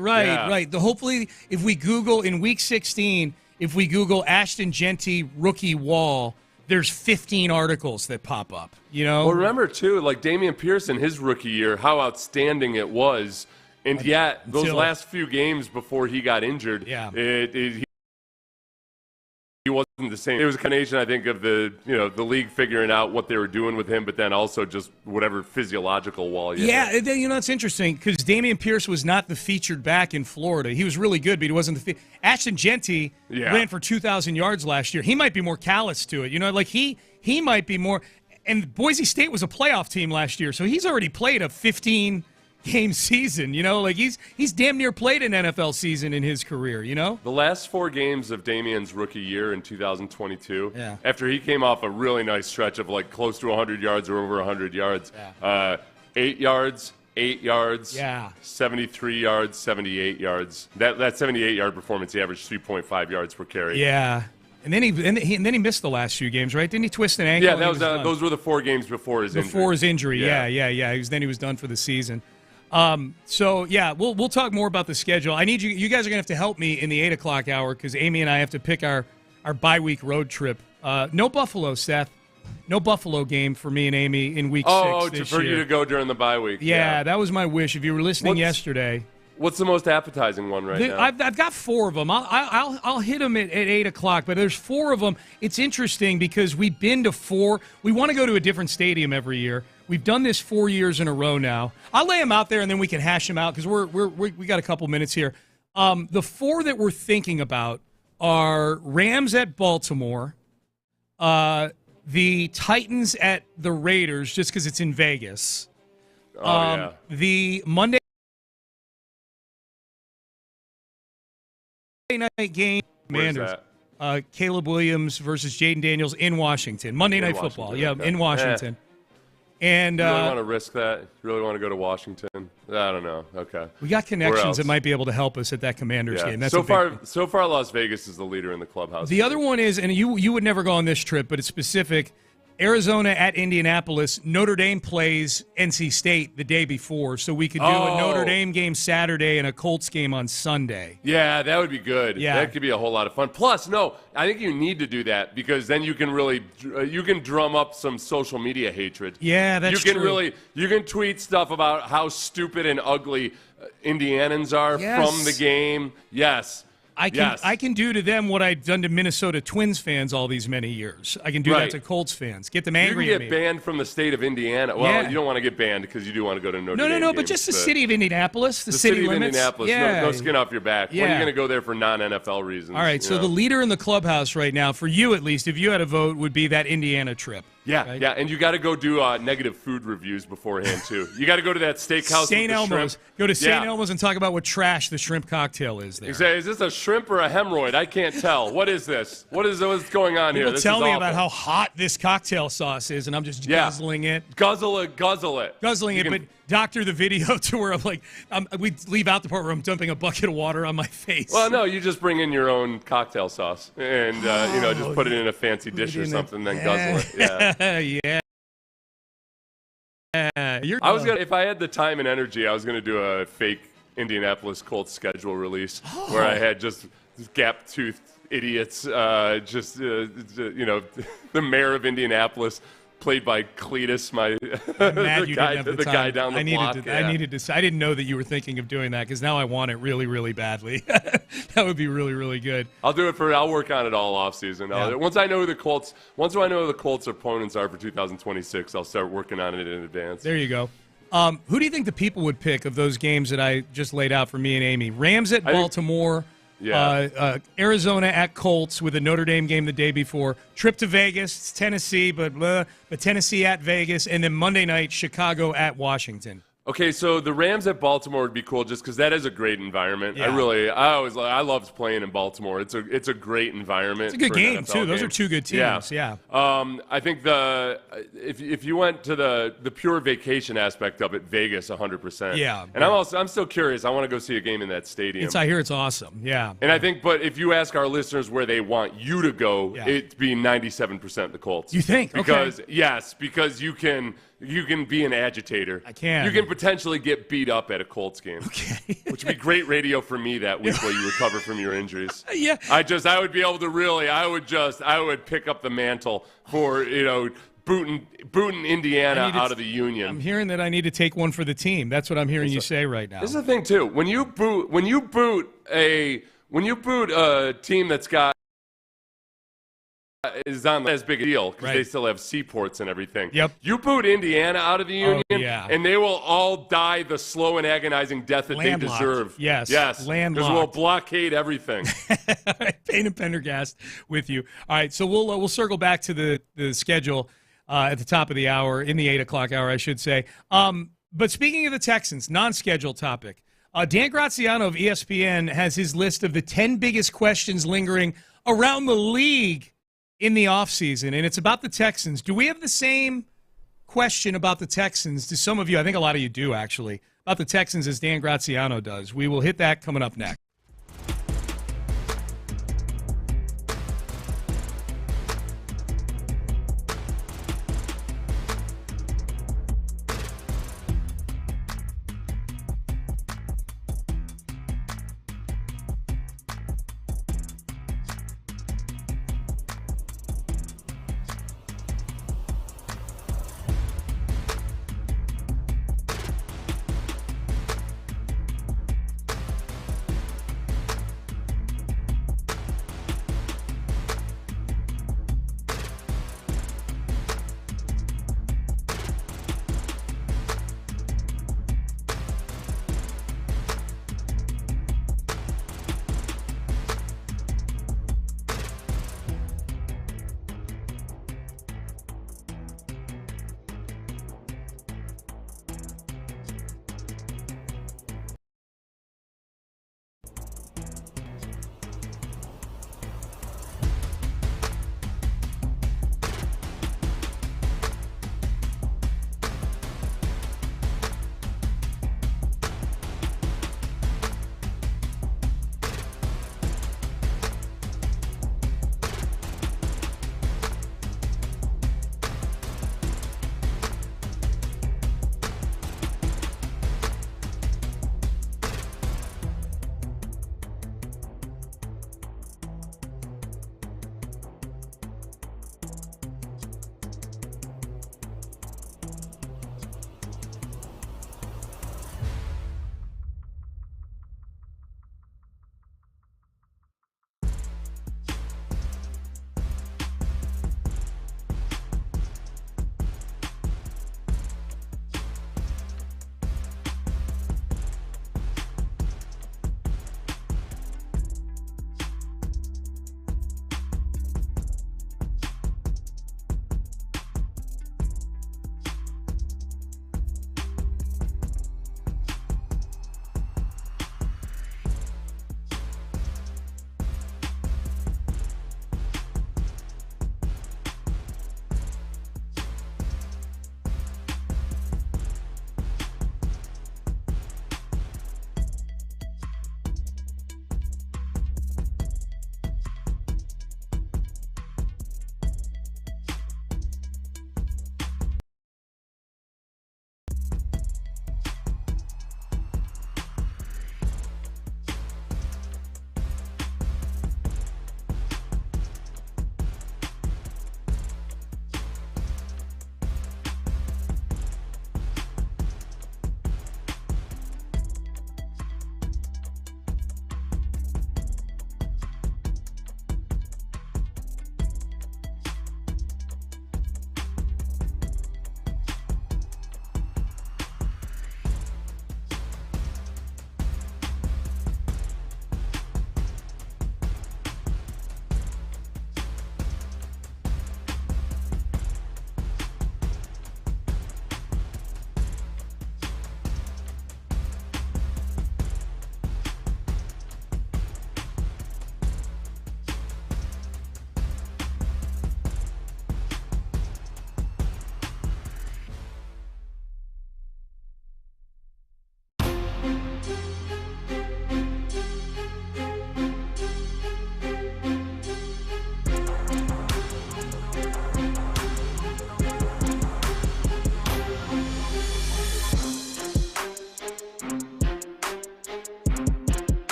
Hopefully, if we Google in week 16, if we Google Ashton Genty rookie wall, there's 15 articles that pop up, you know? Well, remember, too, like Dameon Pierce in his rookie year, how outstanding it was. And yet, those last few games before he got injured, he wasn't the same. It was a combination, I think, of the league figuring out what they were doing with him, but then also just whatever physiological wall you had. It's interesting because Dameon Pierce was not the featured back in Florida. He was really good, but he wasn't the Ashton Genty ran for 2,000 yards last year. He might be more callous to it. He might be more – and Boise State was a playoff team last year, so he's already played a 15- game season, he's damn near played an NFL season in his career, The last 4 games of Damien's rookie year in 2022, after he came off a really nice stretch of like close to 100 yards or over 100 yards, 8 yards, 73 yards, 78 yards. That 78-yard performance, he averaged 3.5 yards per carry. Yeah. And then he missed the last few games, right? Didn't he twist an ankle? Yeah, those were the 4 games before his injury. Before his injury, yeah. He was done for the season. We'll talk more about the schedule. I need you guys are going to have to help me in the 8 o'clock hour because Amy and I have to pick our bye-week road trip. No Buffalo, Seth. No Buffalo game for me and Amy in week 6 this for year. You to go during the bye week. Yeah, that was my wish. If you were listening yesterday. What's the most appetizing one now? I've got 4 of them. I'll hit them at 8 o'clock, but there's 4 of them. It's interesting because we've been to 4. We want to go to a different stadium every year. We've done this 4 years in a row now. I'll lay them out there, and then we can hash them out because we got a couple minutes here. The 4 that we're thinking about are Rams at Baltimore, the Titans at the Raiders, just because it's in Vegas. The Monday night game, Commanders. Caleb Williams versus Jaden Daniels in Washington. Monday Night Football, in Washington. And you really want to risk that? You really want to go to Washington? I don't know. Okay. We got connections that might be able to help us at that Commanders game. That's so far, Las Vegas is the leader in the clubhouse. The other one is, and you would never go on this trip, but it's specific. Arizona at Indianapolis. Notre Dame plays NC State the day before, so we could do a Notre Dame game Saturday and a Colts game on Sunday. Yeah, that would be good. Yeah. That could be a whole lot of fun. Plus, I think you need to do that because then you can really you can drum up some social media hatred. Yeah, that's true. You can tweet stuff about how stupid and ugly Indianans are from the game. Yes. I can do to them what I've done to Minnesota Twins fans all these many years. I can do that to Colts fans. Get them angry at me. You can get banned from the state of Indiana. Well, you don't want to get banned because you do want to go to Notre Dame. No, but just the city of Indianapolis, the city limits. Of Indianapolis, no skin off your back. Yeah. When are you going to go there for non-NFL reasons? All right, so the leader in the clubhouse right now, for you at least, if you had a vote, would be that Indiana trip. Yeah, right? Yeah, and you got to go do negative food reviews beforehand, too. You got to go to that steakhouse St. Elmo's. Shrimp. Go to St. Elmo's and talk about what trash the shrimp cocktail is there. Is this a shrimp or a hemorrhoid? I can't tell. What is this? What's going on here? People tell me about how hot this cocktail sauce is, and I'm just guzzling it. Guzzle it. Guzzling it, but doctor the video to where I'm like, we leave out the part where I'm dumping a bucket of water on my face. Well, no, you just bring in your own cocktail sauce and, just put it in a fancy dish or something, then guzzle it. Yeah. If I had the time and energy, I was going to do a fake Indianapolis Colts schedule release where I had just gap-toothed idiots, the mayor of Indianapolis, played by Cletus, the guy down the block. I didn't know that you were thinking of doing that because now I want it really, really badly. That would be really, really good. I'll work on it all offseason. Yeah. Once I know who the Colts opponents are for 2026, I'll start working on it in advance. There you go. Who do you think the people would pick of those games that I just laid out for me and Amy? Rams at Baltimore. Arizona at Colts with a Notre Dame game the day before. Trip to Vegas, it's Tennessee, but Tennessee at Vegas, and then Monday night, Chicago at Washington. Okay, so the Rams at Baltimore would be cool just because that is a great environment. Yeah. I loved playing in Baltimore. It's a great environment. It's a good for an game NFL too. Those game. are two good teams. Yeah. I think if you went to the pure vacation aspect of it, Vegas 100%. Yeah. And I'm still curious. I want to go see a game in that stadium. I hear it's awesome. Yeah. And I think, but if you ask our listeners where they want you to go, it'd be 97% the Colts. You think? Because okay. Yes, because you can be an agitator. I can. You can potentially get beat up at a Colts game. Okay. Which would be great radio for me that week while you recover from your injuries. Yeah. I would be able to I would pick up the mantle for, booting Indiana out of the Union. I'm hearing that I need to take one for the team. That's what I'm hearing you say right now. This is the thing too. When you boot a team that's got is on as big a deal because they still have seaports and everything. Yep. You boot Indiana out of the Union, and they will all die the slow and agonizing death that they deserve. Yes. Landlocked. Because we'll blockade everything. All right, Payne and Pendergast with you. All right, so we'll circle back to the schedule at the top of the hour, in the 8 o'clock hour, I should say. But speaking of the Texans, non-scheduled topic, Dan Graziano of ESPN has his list of the 10 biggest questions lingering around the league in the offseason, and it's about the Texans. Do we have the same question about the Texans? To some of you, I think a lot of you do, actually, about the Texans as Dan Graziano does. We will hit that coming up next.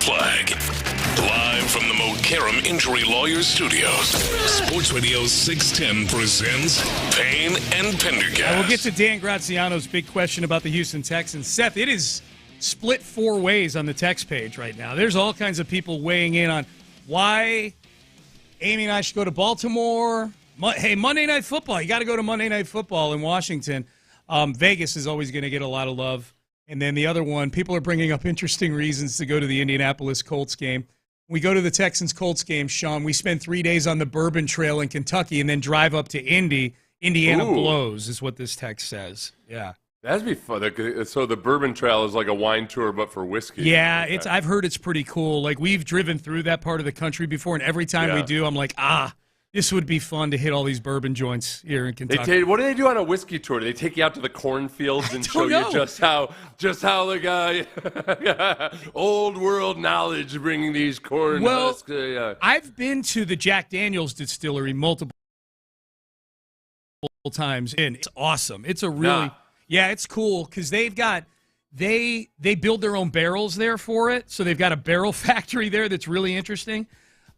flag. Live from the Mokaram Injury Lawyers Studios, Sports Radio 610 presents Payne and Pendergast. We'll get to Dan Graziano's big question about the Houston Texans. Seth, it is split four ways on the text page right now. There's all kinds of people weighing in on why Amy and I should go to Baltimore. Hey, Monday Night Football. You got to go to Monday Night Football in Washington. Vegas is always going to get a lot of love. And then the other one, people are bringing up interesting reasons to go to the Indianapolis Colts game. We go to the Texans-Colts game, Sean. We spend 3 days on the Bourbon Trail in Kentucky and then drive up to Indy. Indiana blows is what this text says. Yeah. That'd be fun. So the Bourbon Trail is like a wine tour, but for whiskey. Yeah, I've heard it's pretty cool. Like, we've driven through that part of the country before, and every time we do, I'm like, this would be fun to hit all these bourbon joints here in Kentucky. What do they do on a whiskey tour? Do they take you out to the cornfields and show you just how the guy old world knowledge bringing these corn husks? I've been to the Jack Daniel's distillery multiple times, and it's awesome. It's a really it's cool because they build their own barrels there for it, so they've got a barrel factory there that's really interesting.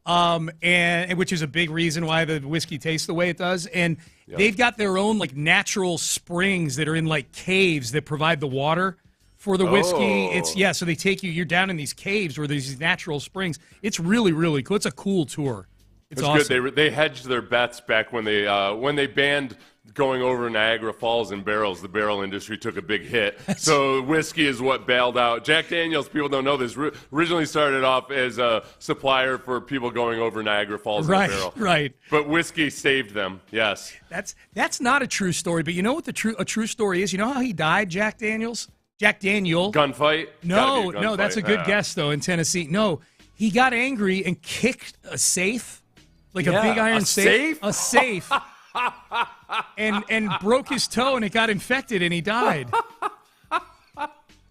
And which is a big reason why the whiskey tastes the way it does. And they've got their own like natural springs that are in like caves that provide the water for the whiskey. So they take you're down in these caves where there's these natural springs. It's really, really cool. It's a cool tour. It's awesome. Good. They hedged their bets back when they banned going over Niagara Falls in barrels. The barrel industry took a big hit. So whiskey is what bailed out. Jack Daniel's, people don't know this, originally started off as a supplier for people going over Niagara Falls in a barrel. Right. But whiskey saved them, yes. That's not a true story, but you know what a true story is? You know how he died, Jack Daniels? Jack Daniel. Gunfight? No, that's a good guess, though, in Tennessee. No, he got angry and kicked a safe, like a big iron safe? A safe. and broke his toe, and it got infected, and he died.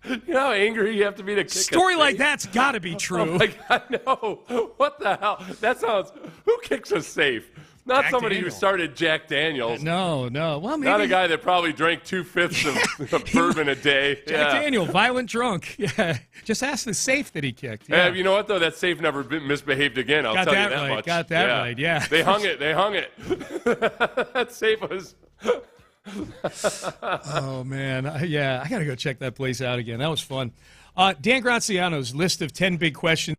You know how angry you have to be to kick story like that's got to be true. Oh my God, no. What the hell? That sounds... Who kicks a safe? Not Jack somebody Daniel. Who started Jack Daniels. No. Well, maybe... Not a guy that probably drank 2/5 of bourbon a day. Jack Daniel, violent drunk. Yeah. Just ask the safe that he kicked. Yeah. You know what, though? That safe never misbehaved again. I'll tell you that much. Got that right, yeah. They hung it. That safe was... Oh, man. I got to go check that place out again. That was fun. Dan Graziano's list of 10 big questions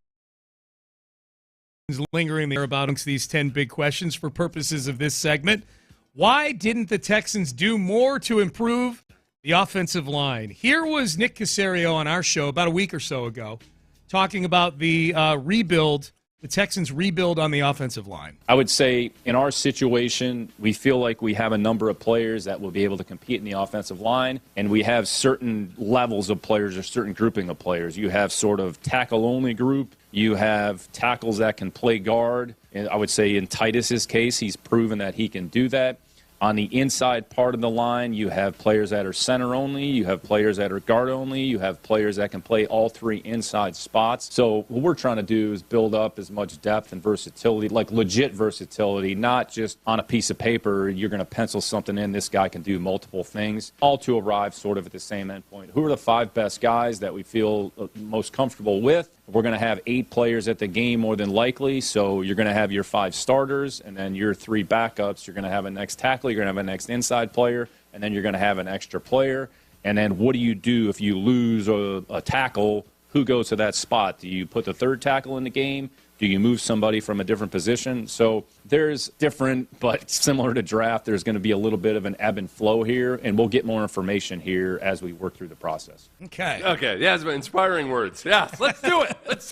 lingering there about these 10 big questions for purposes of this segment. Why didn't the Texans do more to improve the offensive line? Here was Nick Caserio on our show about a week or so ago talking about the rebuild, the Texans' rebuild on the offensive line. I would say in our situation, we feel like we have a number of players that will be able to compete in the offensive line, and we have certain levels of players or certain grouping of players. You have sort of tackle-only group. You have tackles that can play guard. And I would say in Titus's case, he's proven that he can do that. On the inside part of the line, you have players that are center only, you have players that are guard only, you have players that can play all three inside spots. So what we're trying to do is build up as much depth and versatility, like legit versatility, not just on a piece of paper, you're going to pencil something in, this guy can do multiple things, all to arrive sort of at the same endpoint. Who are the 5 best guys that we feel most comfortable with? We're going to have 8 players at the game more than likely, so you're going to have your 5 starters, and then your 3 backups. You're going to have a next tackle, you're going to have a next inside player, and then you're going to have an extra player. And then what do you do if you lose a tackle? Who goes to that spot? Do you put the 3rd tackle in the game? Do you move somebody from a different position? So there's different, but similar to draft, there's going to be a little bit of an ebb and flow here, and we'll get more information here as we work through the process. Okay. Yeah, it's been inspiring words. Yeah, let's do it. Let's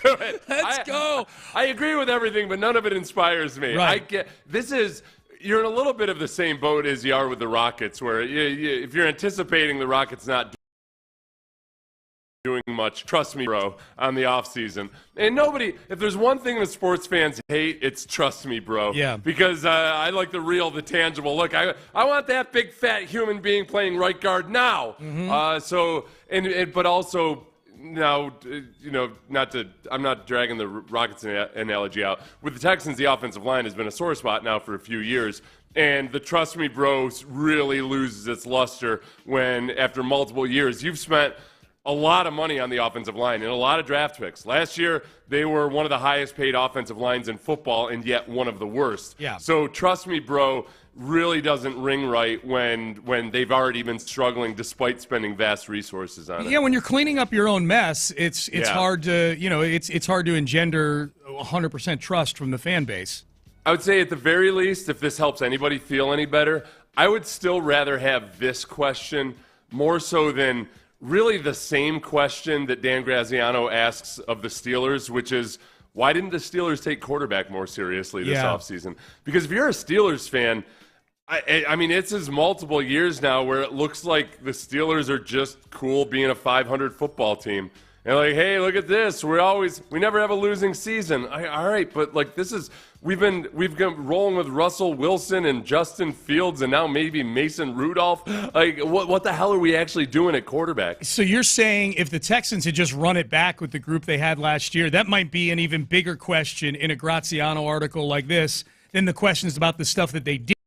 go. I agree with everything, but none of it inspires me. Right. You're in a little bit of the same boat as you are with the Rockets, where if you're anticipating the Rockets not doing much, trust me, bro, on the offseason. And if there's one thing that sports fans hate, it's trust me, bro. Yeah. Because I like the real, the tangible. Look, I want that big, fat human being playing right guard now. Mm-hmm. But also, now, I'm not dragging the Rockets analogy out. With the Texans, the offensive line has been a sore spot now for a few years. And the trust me, bro really loses its luster when, after multiple years, you've spent a lot of money on the offensive line and a lot of draft picks. Last year, they were one of the highest paid offensive lines in football and yet one of the worst. Yeah. So trust me, bro, really doesn't ring right when they've already been struggling despite spending vast resources on it. Yeah, when you're cleaning up your own mess, it's hard to, it's hard to engender 100% trust from the fan base. I would say at the very least, if this helps anybody feel any better, I would still rather have this question more so than really the same question that Dan Graziano asks of the Steelers, which is, why didn't the Steelers take quarterback more seriously this offseason? Because if you're a Steelers fan, I mean, it's as multiple years now where it looks like the Steelers are just cool being a 500 football team. And like, hey, look at this. We never have a losing season. All right, but like we've been rolling with Russell Wilson and Justin Fields and now maybe Mason Rudolph. Like, what the hell are we actually doing at quarterback? So you're saying if the Texans had just run it back with the group they had last year, that might be an even bigger question in a Graziano article like this than the questions about the stuff that they did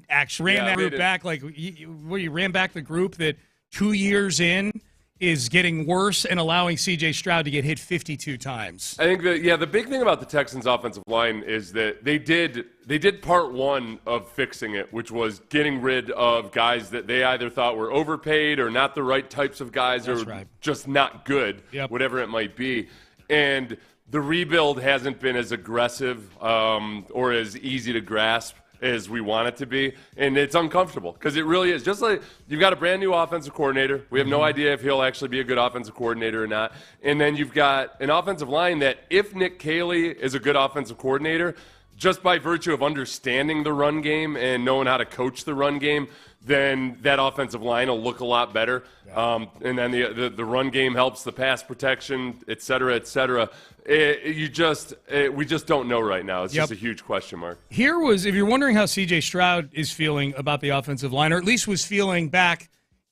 actually ran that group back. Like, you ran back the group that 2 years in is getting worse and allowing C.J. Stroud to get hit 52 times. I think the big thing about the Texans' offensive line is that they did part one of fixing it, which was getting rid of guys that they either thought were overpaid or not the right types of guys or just not good, whatever it might be. And the rebuild hasn't been as aggressive or as easy to grasp as we want it to be, and it's uncomfortable because it really is. Just like you've got a brand new offensive coordinator. We have no idea if he'll actually be a good offensive coordinator or not. And then you've got an offensive line that if Nick Caley is a good offensive coordinator, just by virtue of understanding the run game and knowing how to coach the run game, then that offensive line will look a lot better. And then the run game helps the pass protection, et cetera, et cetera. We just don't know right now. It's just a huge question mark. Here was, if you're wondering how C.J. Stroud is feeling about the offensive line, or at least was feeling back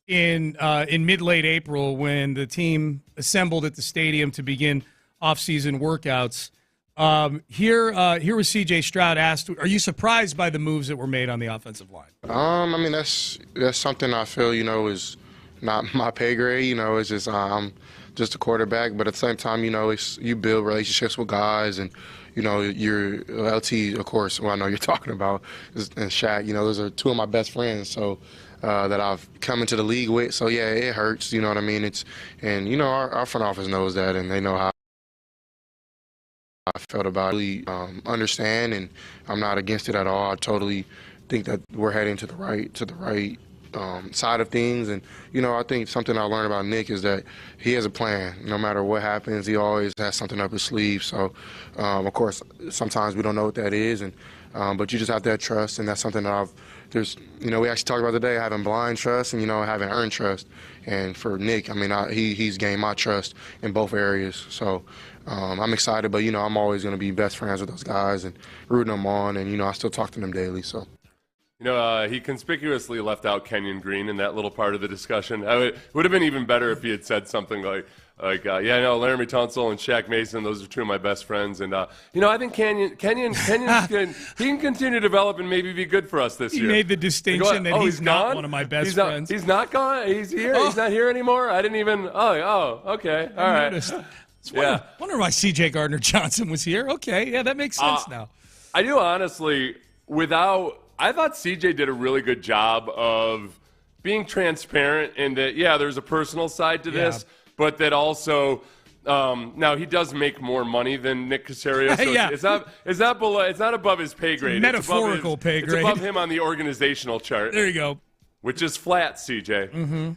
in mid-late April when the team assembled at the stadium to begin off-season workouts. Here was C.J. Stroud asked, are you surprised by the moves that were made on the offensive line? I mean, that's something I feel, is not my pay grade. It's just I'm just a quarterback. But at the same time, you build relationships with guys, and your LT, of course, who I know you're talking about, and Shaq. Those are two of my best friends. So. That I've come into the league with. So yeah, it hurts. You know what I mean? Our front office knows that, and they know how I felt about it. Really understand, and I'm not against it at all. I totally think that we're heading to the right side of things. And I think something I learned about Nick is that he has a plan. No matter what happens, he always has something up his sleeve. So of course, sometimes we don't know what that is, and but you just have to have trust, and that's something that we actually talked about today, having blind trust and having earned trust. And for Nick, I mean, he's gained my trust in both areas. So I'm excited, but I'm always going to be best friends with those guys and rooting them on, and I still talk to them daily. So. He conspicuously left out Kenyon Green in that little part of the discussion. It would have been even better if he had said something like Laramie Tunsil and Shaq Mason, those are two of my best friends. And, I think Kenyon he can continue to develop and maybe be good for us this year. He made the distinction that he's not one of my best friends. He's not gone? He's here? Oh. He's not here anymore? I didn't even – okay. All right. I wonder why C.J. Gardner-Johnson was here. Okay, yeah, that makes sense now. I do honestly, I thought CJ did a really good job of being transparent in that, there's a personal side to this, but that also now he does make more money than Nick Caserio, so it's not above his pay grade. Metaphorical pay grade. It's above him on the organizational chart. There you go. Which is flat, CJ. Mm-hmm.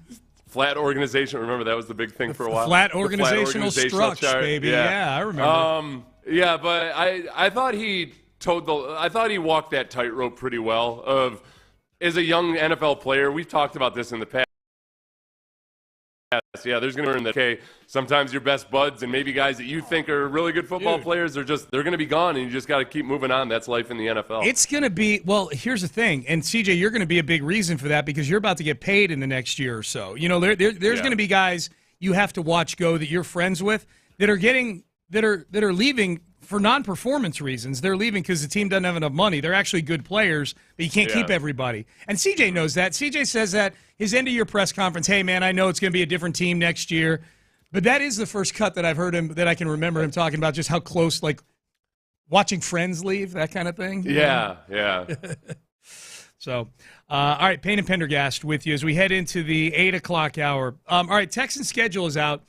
Flat organization. Remember that was the big thing for a while. Flat organizational structure, baby. Yeah, I remember. But I thought he walked that tightrope pretty well. As a young NFL player, we've talked about this in the past. Yeah, there's going to learn that, okay, sometimes your best buds and maybe guys that you think are really good football players they're going to be gone, and you just got to keep moving on. That's life in the NFL. It's going to be, here's the thing, and CJ, you're going to be a big reason for that because you're about to get paid in the next year or so. There's going to be guys you have to watch go that you're friends with that are leaving for non-performance reasons. They're leaving because the team doesn't have enough money. They're actually good players, but you can't keep everybody. And CJ knows that. CJ says that his end-of-year press conference, hey, man, I know it's going to be a different team next year. But that is the first cut that I've heard him, that I can remember him talking about just how close, like watching friends leave, that kind of thing. Yeah. So, all right, Payne and Pendergast with you as we head into the 8 o'clock hour. All right, Texans schedule is out.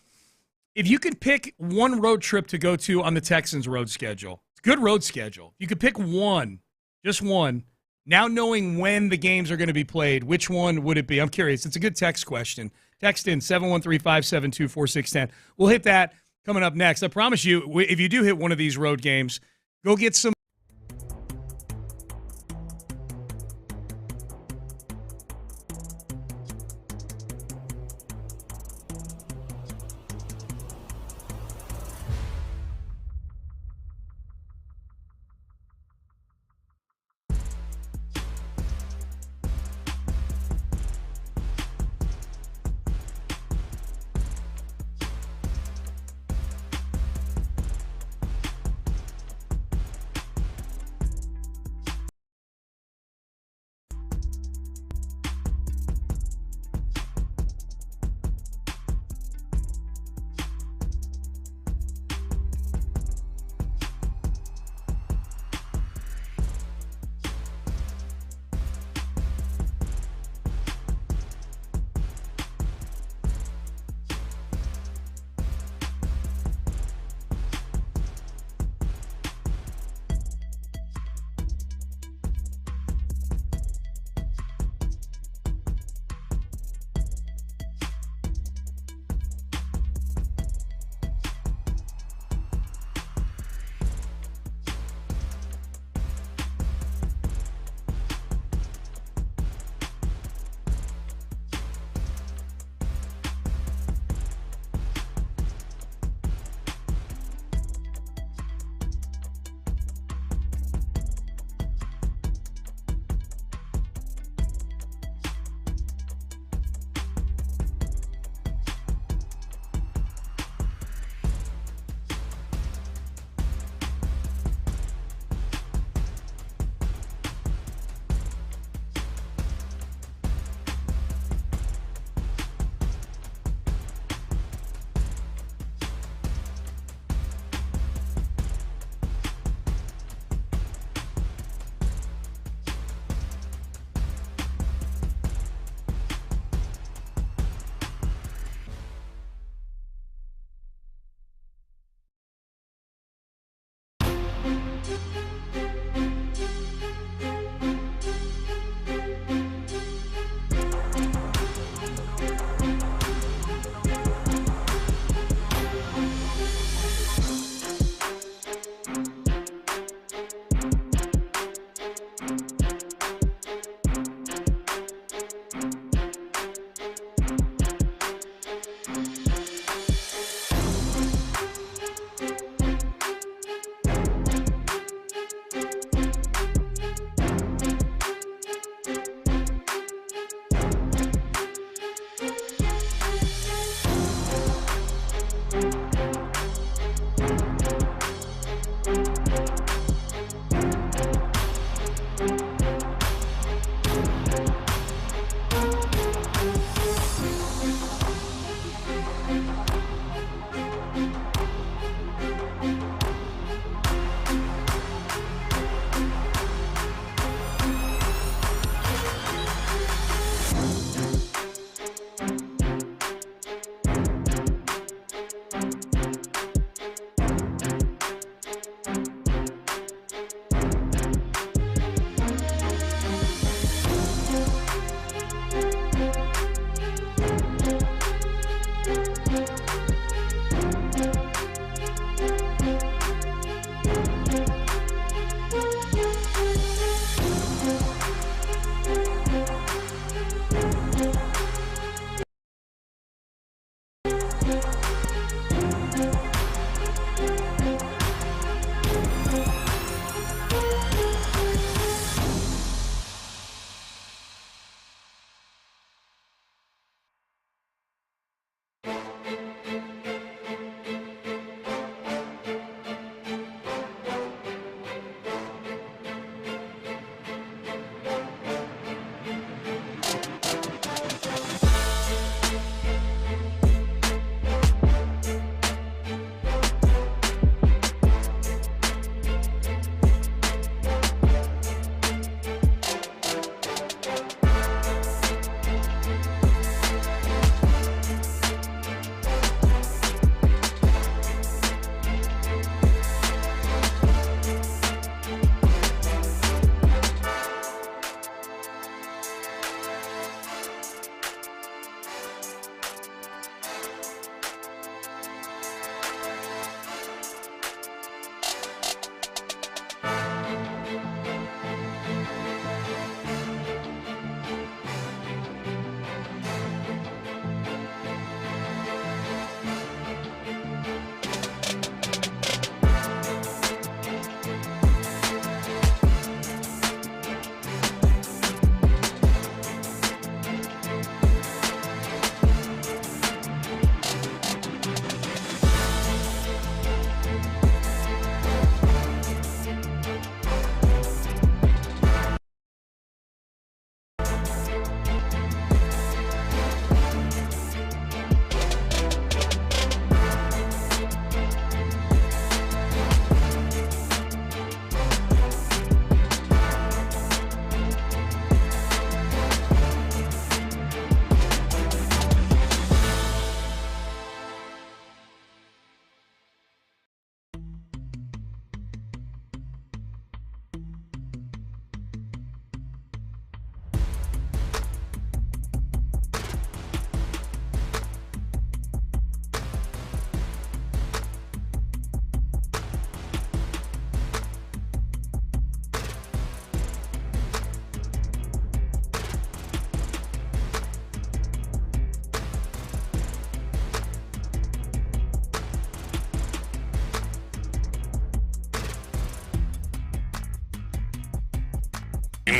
If you could pick one road trip to go to on the Texans road schedule, good road schedule. You could pick one, just one. Now knowing when the games are going to be played, which one would it be? I'm curious. It's a good text question. Text in 713-572-4610. We'll hit that coming up next. I promise you, if you do hit one of these road games, go get some.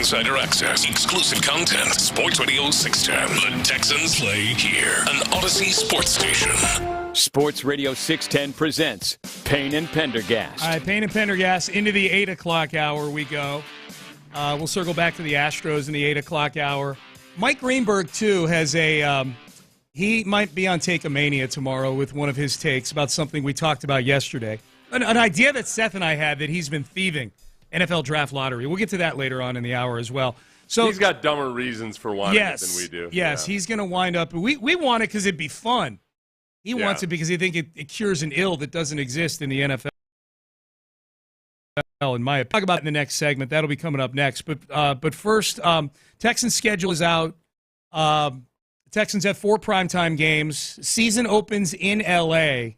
Insider access, exclusive content. Sports Radio 610. The Texans play here. An Odyssey sports station. Sports Radio 610 presents Payne and Pendergast. All right, Payne and Pendergast, into the 8 o'clock hour we go. We'll circle back to the Astros in the 8 o'clock hour. Mike Greenberg, too, has he might be on Take-A-Mania tomorrow with one of his takes about something we talked about yesterday. An idea that Seth and I had that he's been thieving NFL draft lottery. We'll get to that later on in the hour as well. So he's got dumber reasons for wanting it than we do. Yes, he's going to wind up. We want it because it'd be fun. He wants it because he thinks it cures an ill that doesn't exist in the NFL. In my opinion, talk about it in the next segment. That'll be coming up next. But first, Texans schedule is out. Texans have 4 primetime games. Season opens in L.A.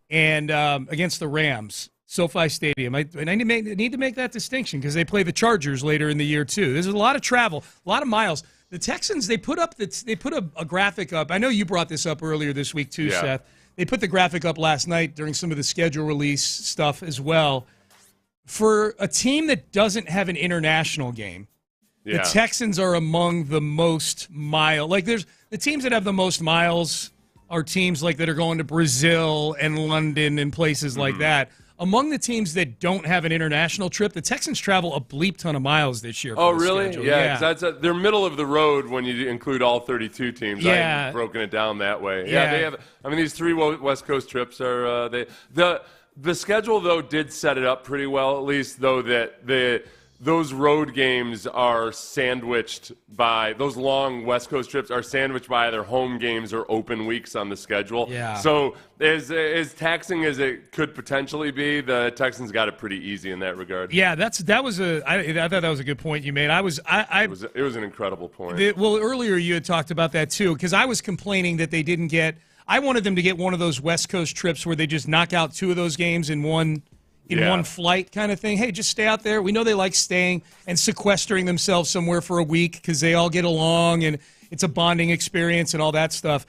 and against the Rams, SoFi Stadium. I need to make that distinction because they play the Chargers later in the year too. There's a lot of travel, a lot of miles. The Texans, they put a graphic up. I know you brought this up earlier this week too, Seth. They put the graphic up last night during some of the schedule release stuff as well. For a team that doesn't have an international game, the Texans are among the most mile. Like there's the teams that have the most miles are teams like that are going to Brazil and London and places like that. Among the teams that don't have an international trip, the Texans travel a bleep ton of miles this year. Oh, really? Schedule. Yeah, because they're middle of the road when you include all 32 teams. Yeah. I've broken it down that way. Yeah, they have. I mean, these 3 West Coast trips are the schedule though did set it up pretty well, at least though that those road games are sandwiched by those long West Coast trips are sandwiched by either home games or open weeks on the schedule. Yeah. So as taxing as it could potentially be, the Texans got it pretty easy in that regard. Yeah, I thought that was a good point you made. It was an incredible point. Well, earlier you had talked about that too, because I was complaining that they didn't get. I wanted them to get one of those West Coast trips where they just knock out 2 of those games in one flight kind of thing. Hey, just stay out there. We know they like staying and sequestering themselves somewhere for a week because they all get along and it's a bonding experience and all that stuff.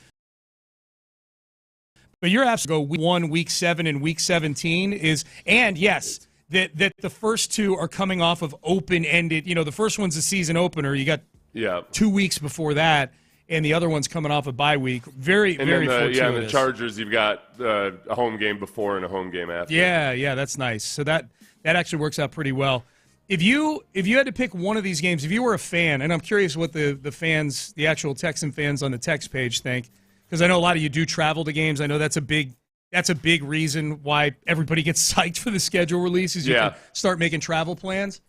But you're absolutely go week 1, week 7, and week 17 is, and yes, that the first 2 are coming off of open-ended. You know, the first one's a season opener. You got 2 weeks before that. And the other one's coming off a bye week. Very fortuitous. And the Chargers, you've got a home game before and a home game after. Yeah, that's nice. So that actually works out pretty well. If you had to pick one of these games, if you were a fan, and I'm curious what the fans, the actual Texan fans on the text page think, because I know a lot of you do travel to games. I know that's a big reason why everybody gets psyched for the schedule release is you can start making travel plans.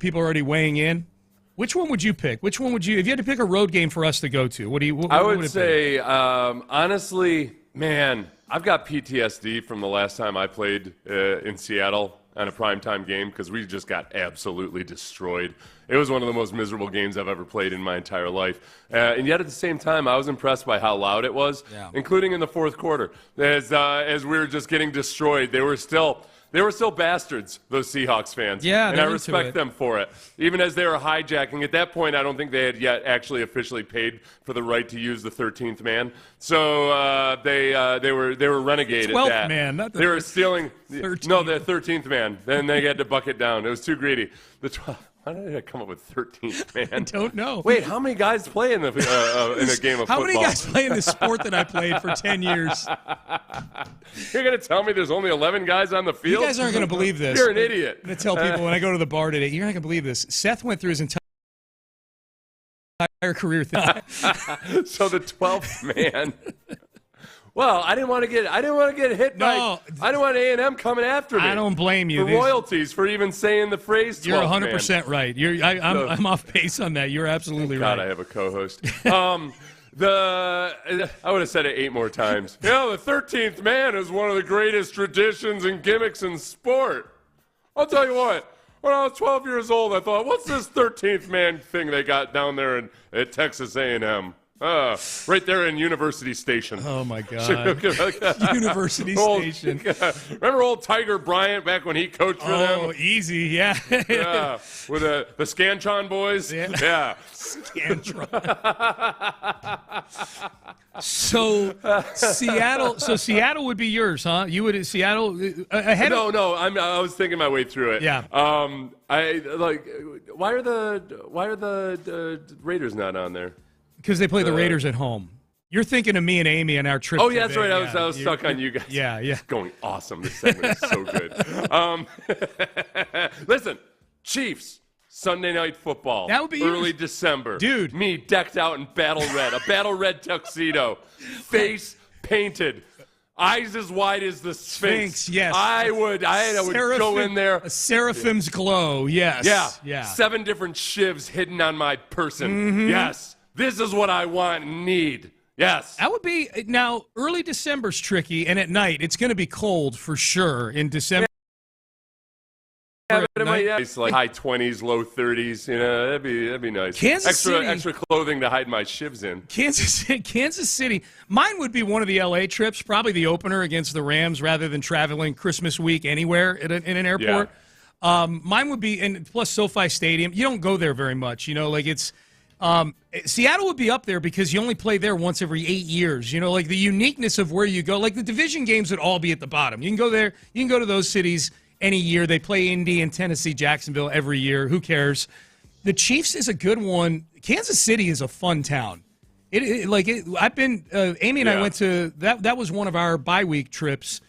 People are already weighing in. Which one would you pick? Which one would you, if you had to pick a road game for us to go to? I would say, honestly, man, I've got PTSD from the last time I played in Seattle on a primetime game because we just got absolutely destroyed. It was one of the most miserable games I've ever played in my entire life. And yet at the same time, I was impressed by how loud it was, including in the fourth quarter. As we were just getting destroyed, they were still bastards, those Seahawks fans. Yeah, and I respect them for it. Even as they were hijacking, at that point, I don't think they had yet actually officially paid for the right to use the 13th man. So they were renegade at that. 12th man, not the they were stealing. 13th. No, the 13th man. Then they had to buck it down. It was too greedy. The 12th. How did I come up with 13th man? I don't know. Wait, how many guys play in a game of football? How many guys play in the sport that I played for 10 years? You're going to tell me there's only 11 guys on the field? You guys aren't going to believe this. You're an idiot. I'm going to tell people when I go to the bar today, you're not going to believe this. Seth went through his entire career thing. So the 12th man. Well, I didn't want to get hit by. I didn't want A&M coming after me. I don't blame you. For royalties for even saying the phrase. You're 100% right. I'm off base on that. You're absolutely right. God, I have a co-host. I would have said it 8 more times. The 13th man is one of the greatest traditions and gimmicks in sport. I'll tell you what. When I was 12 years old, I thought, what's this 13th man thing they got down there at Texas A&M? Right there in University Station. Oh, my God. University Station. Remember old Tiger Bryant back when he coached for them? Oh, easy, yeah. Yeah, with the Scantron boys. Yeah. Scantron. So Seattle would be yours, huh? You would Seattle ahead? No. I was thinking my way through it. Yeah. Why are the Raiders not on there? Because they play the Raiders at home. You're thinking of me and Amy and our trip. Oh, yeah, that's right. I was stuck on you guys. Yeah. It's going awesome. This segment is so good. Listen, Chiefs. Sunday Night Football. That would be early December. Dude. Me decked out in battle red. A battle red tuxedo. Face painted. Eyes as wide as the Sphinx. Yes. I would go in there. A seraphim's glow, yes. Yeah. 7 different shivs hidden on my person. Yes. This is what I want and need. Yes. That would be, now, early December's tricky, and at night, it's going to be cold for sure in December. Yeah, but it might be like high 20s, low 30s. You know, that'd be nice. Kansas City, extra clothing to hide my shivs in. Kansas City. Mine would be one of the LA trips, probably the opener against the Rams, rather than traveling Christmas week anywhere in an airport. Yeah. Mine would be, and plus SoFi Stadium. You don't go there very much. You know, like it's. Seattle would be up there because you only play there once every 8 years. You know, like the uniqueness of where you go. Like the division games would all be at the bottom. You can go there. You can go to those cities any year. They play Indy and Tennessee, Jacksonville every year. Who cares? The Chiefs is a good one. Kansas City is a fun town. I've been Amy and I went to that. That was one of our bye week trips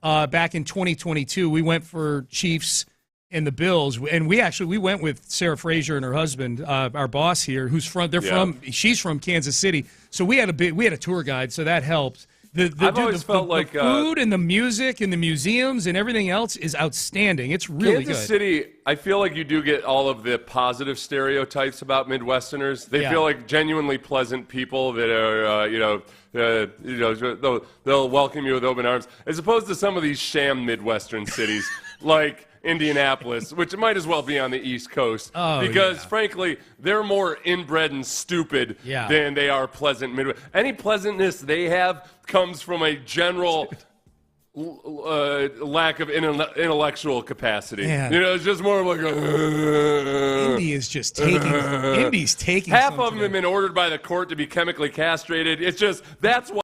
back in 2022. We went for Chiefs and the Bills, and we went with Sarah Frazier and her husband, our boss here, she's from Kansas City. So we had a tour guide, so that helped. I've always felt like the food and the music and the museums and everything else is outstanding. It's really Kansas good. City, I feel like you do get all of the positive stereotypes about Midwesterners. They feel like genuinely pleasant people that are, they'll welcome you with open arms, as opposed to some of these sham Midwestern cities like Indianapolis, which might as well be on the East Coast, because frankly, they're more inbred and stupid than they are pleasant Midwest. Any pleasantness they have comes from a general lack of intellectual capacity. Man. You know, it's just more of like Indy is just taking. Indy's taking. Half of them have been ordered by the court to be chemically castrated. It's just that's why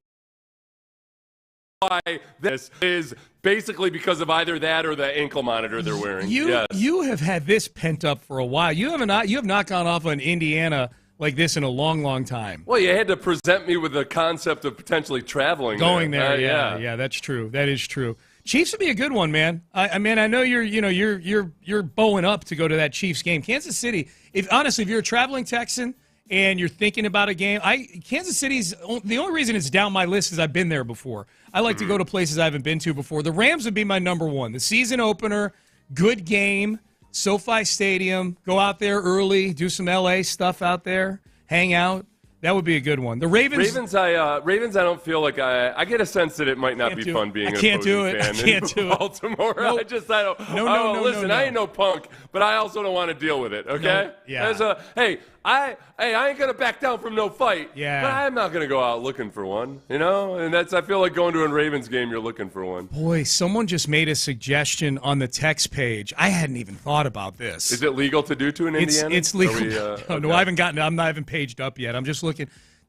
this is basically because of either that or the ankle monitor they're wearing. You have had this pent up for a while. You have not gone off on Indiana like this in a long, long time. Well, you had to present me with the concept of potentially traveling going there. Yeah, that's true. That is true. Chiefs would be a good one, man. I mean, I know you're bowing up to go to that Chiefs game. Kansas City. If you're a traveling Texan and you're thinking about a game, Kansas City's the only reason it's down my list is I've been there before. I like to go to places I haven't been to before. The Rams would be my number one. The season opener, good game, SoFi Stadium. Go out there early, do some LA stuff out there, hang out. That would be a good one. The Ravens, I don't feel like I get a sense that it might not be fun being an opposing fan. I can't do it. Baltimore. Nope. Listen, I ain't no punk, but I also don't want to deal with it. Okay? I ain't gonna back down from no fight. Yeah. But I'm not gonna go out looking for one. You know, and I feel like going to a Ravens game, you're looking for one. Boy, someone just made a suggestion on the text page. I hadn't even thought about this. Is it legal to do in Indiana? It's legal. No, I haven't I'm not even paged up yet. I'm just looking.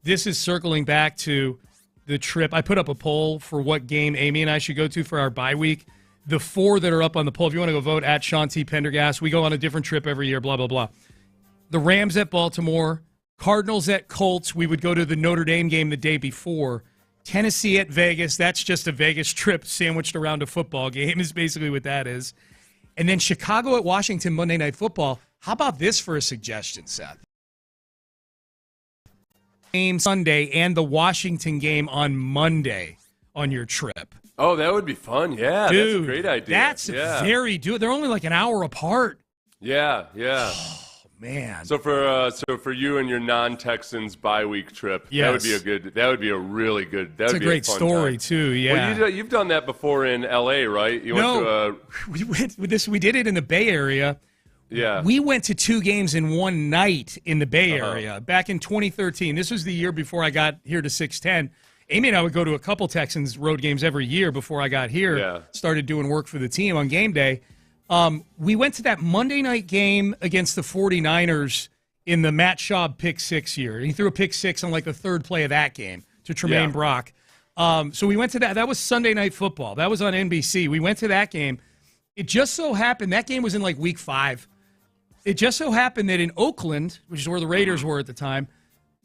This is circling back to the trip. I put up a poll for what game Amy and I should go to for our bye week. The 4 that are up on the poll, if you want to go vote, at Sean T. Pendergast. We go on a different trip every year, blah, blah, blah. The Rams at Baltimore, Cardinals at Colts. We would go to the Notre Dame game the day before. Tennessee at Vegas. That's just a Vegas trip sandwiched around a football game is basically what that is. And then Chicago at Washington, Monday Night Football. How about this for a suggestion, Seth? Game Sunday and the Washington game on Monday on your trip. Oh, that would be fun. Yeah, dude, that's a great idea. That's very doable. They're only like an hour apart. Yeah. Oh, man. So for you and your non-Texans bye week trip, that would be a really good. That's a great story too. Yeah. Well, you've done that before in L.A., right? We did it in the Bay Area. Yeah. We went to 2 games in one night in the Bay Area back in 2013. This was the year before I got here to 610. Amy and I would go to a couple Texans road games every year before I got here, started doing work for the team on game day. We went to that Monday night game against the 49ers in the Matt Schaub pick 6 year. He threw a pick 6 on like the 3rd play of that game to Tremaine Yeah. Brock. So we went to that. That was Sunday Night Football. That was on NBC. We went to that game. It just so happened that game was in like week 5. It just so happened that in Oakland, which is where the Raiders were at the time,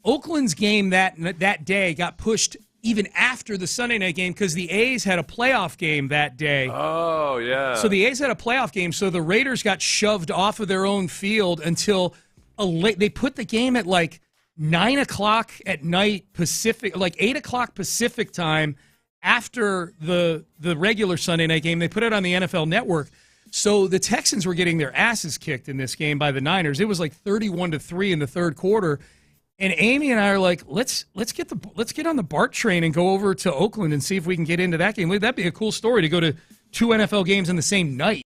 Oakland's game that day got pushed even after the Sunday night game because the A's had a playoff game that day. Oh, yeah. So the A's had a playoff game, so the Raiders got shoved off of their own field until they put the game at like 9 o'clock at night Pacific, like 8 o'clock Pacific time after the regular Sunday night game. They put it on the NFL Network. So the Texans were getting their asses kicked in this game by the Niners. It was like 31-3 in the third quarter. And Amy and I are like, let's get on the BART train and go over to Oakland and see if we can get into that game. That'd be a cool story to go to 2 NFL games in the same night.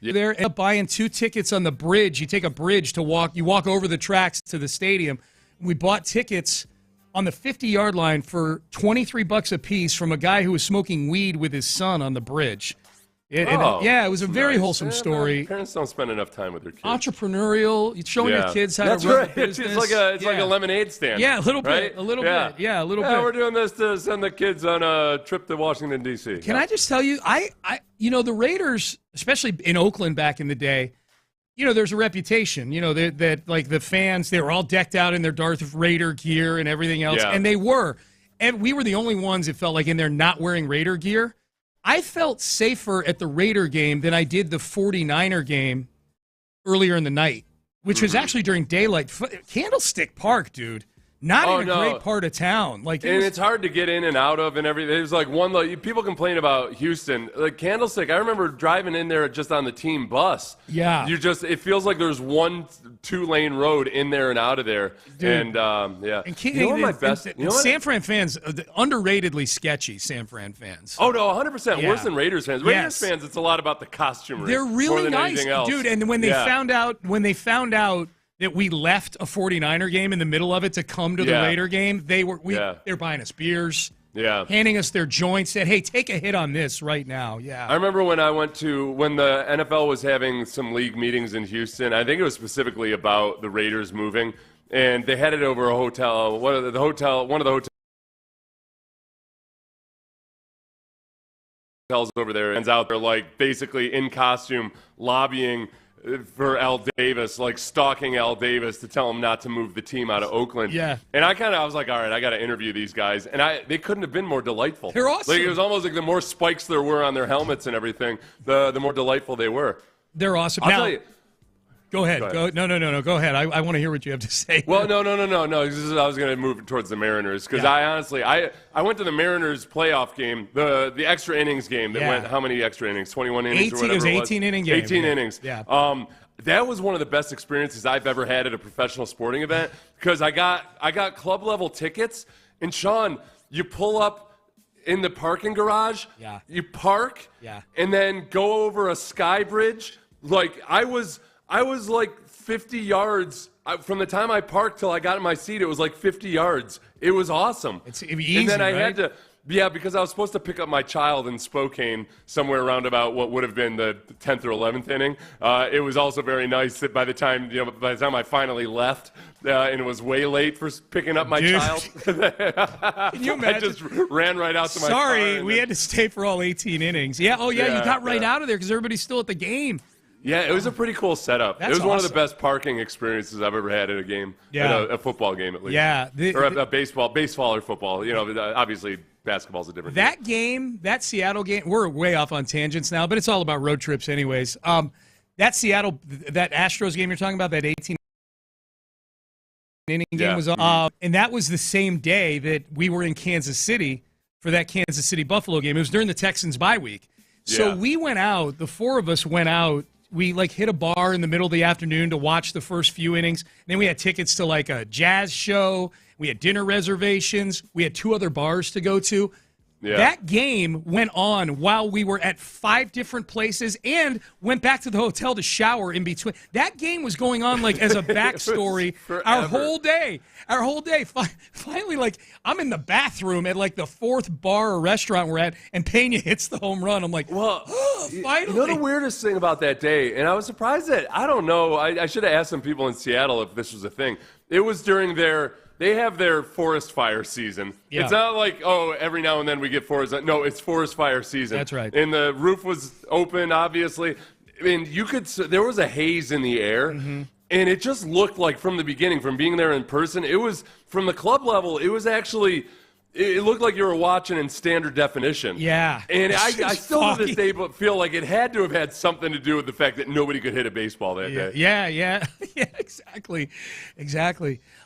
You're there and buying 2 tickets on the bridge. You take a bridge to walk. You walk over the tracks to the stadium. We bought tickets on the 50-yard line for $23 a piece from a guy who was smoking weed with his son on the bridge. It was a very wholesome story. Parents don't spend enough time with their kids. Entrepreneurial, showing your kids how to run a business. It's like a lemonade stand. Yeah, a little bit. Right? A little bit. Yeah, a little bit. We're doing this to send the kids on a trip to Washington, D.C. Can I just tell you, the Raiders, especially in Oakland back in the day, there's a reputation, that like the fans, they were all decked out in their Darth Raider gear and everything else, and they were. And we were the only ones, it felt like, in there not wearing Raider gear. I felt safer at the Raider game than I did the 49er game earlier in the night, which was actually during daylight. Candlestick Park, dude. Not in a great part of town. It's hard to get in and out of and everything. There's like people complain about Houston. Like Candlestick, I remember driving in there just on the team bus. Yeah. It feels like there's 1 2-lane road in there and out of there. Dude. And yeah. And San Fran fans, underratedly sketchy San Fran fans. Oh, no, 100%. Worse than Raiders fans. Raiders fans, it's a lot about the costumery. They're really more than nice, anything else. dude. And when they found out that we left a 49er game in the middle of it to come to the Raider game, they were buying us beers, handing us their joints, said, hey, take a hit on this right now. Yeah. I remember when when the NFL was having some league meetings in Houston, I think it was specifically about the Raiders moving, and they had it over a hotel, one of the hotels over there, and out there like basically in costume lobbying for Al Davis, like stalking Al Davis to tell him not to move the team out of Oakland. Yeah. And I was like, all right, I got to interview these guys. And they couldn't have been more delightful. They're awesome. Like, it was almost like the more spikes there were on their helmets and everything, the more delightful they were. They're awesome. I'll tell you. Go ahead. No. Go ahead. I want to hear what you have to say. Well, no. I was going to move towards the Mariners because I went to the Mariners playoff game, the extra innings game that went how many extra innings? 21 innings or whatever it was. 18 inning game. 18 innings. Yeah. That was one of the best experiences I've ever had at a professional sporting event because I got club level tickets. And Sean, you pull up in the parking garage. Yeah. You park. Yeah. And then go over a sky bridge. Like I was like 50 yards from the time I parked till I got in my seat. It was like 50 yards. It was awesome. It's easy, and then I right? had to, because I was supposed to pick up my child in Spokane somewhere around about what would have been the 10th or 11th inning. It was also very nice that by the time I finally left, and it was way late for picking up my child. Can you imagine? I just ran right out to my car. Sorry, we had to stay for all 18 innings. Yeah. Oh yeah, you got right out of there because everybody's still at the game. Yeah, it was a pretty cool setup. That's it was one of the awesome. best parking experiences I've ever had at a game. Yeah. At a football game at least. Yeah. Or a baseball or football. Obviously basketball's a different game. That game, that Seattle game, we're way off on tangents now, but it's all about road trips anyways. That Astros game you're talking about, that 18 inning game was on. And that was the same day that we were in Kansas City for that Kansas City Buffalo game. It was during the Texans bye week. So we went out, the four of us went out. We hit a bar in the middle of the afternoon to watch the first few innings. And then we had tickets to a jazz show. We had dinner reservations. We had 2 other bars to go to. Yeah. That game went on while we were at 5 different places and went back to the hotel to shower in between. That game was going on as a backstory our whole day. Finally, I'm in the bathroom at the 4th bar or restaurant we're at, and Pena hits the home run. I'm like, well, finally. You know the weirdest thing about that day, and I was surprised that, I don't know, I should have asked some people in Seattle if this was a thing. It was during they have their forest fire season. Yeah. It's not like, oh, every now and then we get forest. No, it's forest fire season. That's right. And the roof was open, obviously. I mean, there was a haze in the air. Mm-hmm. And it just looked like from the beginning, from being there in person, it was from the club level, it was actually, it looked like you were watching in standard definition. Yeah. And I still to this day feel like it had to have had something to do with the fact that nobody could hit a baseball that day. Yeah, yeah, exactly.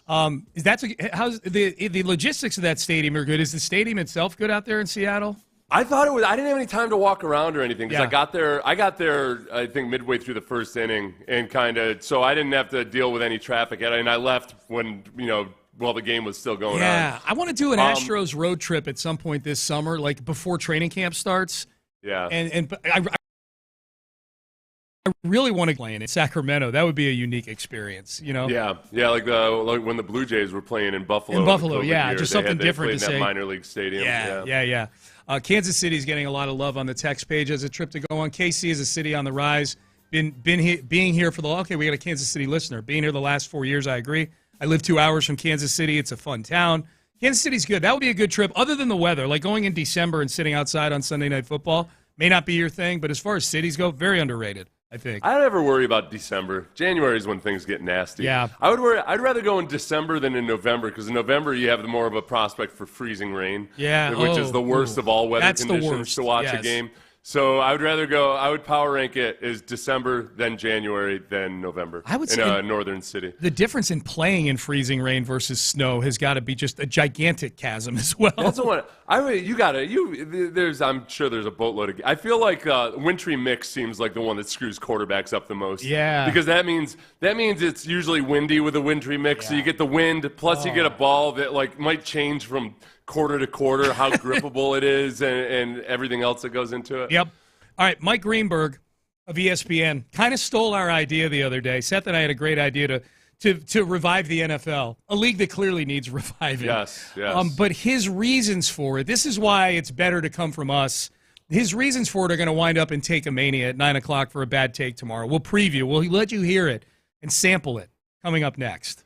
How's the logistics of that stadium are good? Is the stadium itself good out there in Seattle? I thought it was. I didn't have any time to walk around or anything because Yeah. I got there. I think midway through the first inning, and so I didn't have to deal with any traffic. And I left when while the game was still going on. Yeah, I want to do an Astros road trip at some point this summer, like before training camp starts. Yeah, and I really want to play in Sacramento. That would be a unique experience, Yeah, like when the Blue Jays were playing in Buffalo. In Buffalo, yeah, just something different to say. say. That minor league stadium. Yeah. Kansas City's getting a lot of love on the text page as a trip to go on. KC is a city on the rise. Being here for we got a Kansas City listener. Being here the last 4 years, I agree. I live 2 hours from Kansas City. It's a fun town. Kansas City's good. That would be a good trip, other than the weather. Like going in December and sitting outside on Sunday Night Football may not be your thing, but as far as cities go, very underrated, I think. I don't ever worry about December. January is when things get nasty. Yeah. I'd rather go in December than in November because in November you have more of a prospect for freezing rain. Yeah. Which is the worst of all weather conditions to watch a game. So I would power rank it as December, then January, then November. I would say in a northern city. The difference in playing in freezing rain versus snow has got to be just a gigantic chasm as well. That's the one. I'm sure there's a boatload of. I feel like wintry mix seems like the one that screws quarterbacks up the most. Yeah. Because that means it's usually windy with a wintry mix. Yeah. So you get the wind, plus you get a ball that might change from quarter to quarter, how grippable it is, and everything else that goes into it. Yep. All right, Mike Greenberg of ESPN kind of stole our idea the other day. Seth and I had a great idea to revive the NFL, a league that clearly needs reviving. Yes. But his reasons for it, this is why it's better to come from us. His reasons for it are going to wind up in Take a Mania at 9 o'clock for a bad take tomorrow. We'll preview. We'll let you hear it and sample it coming up next.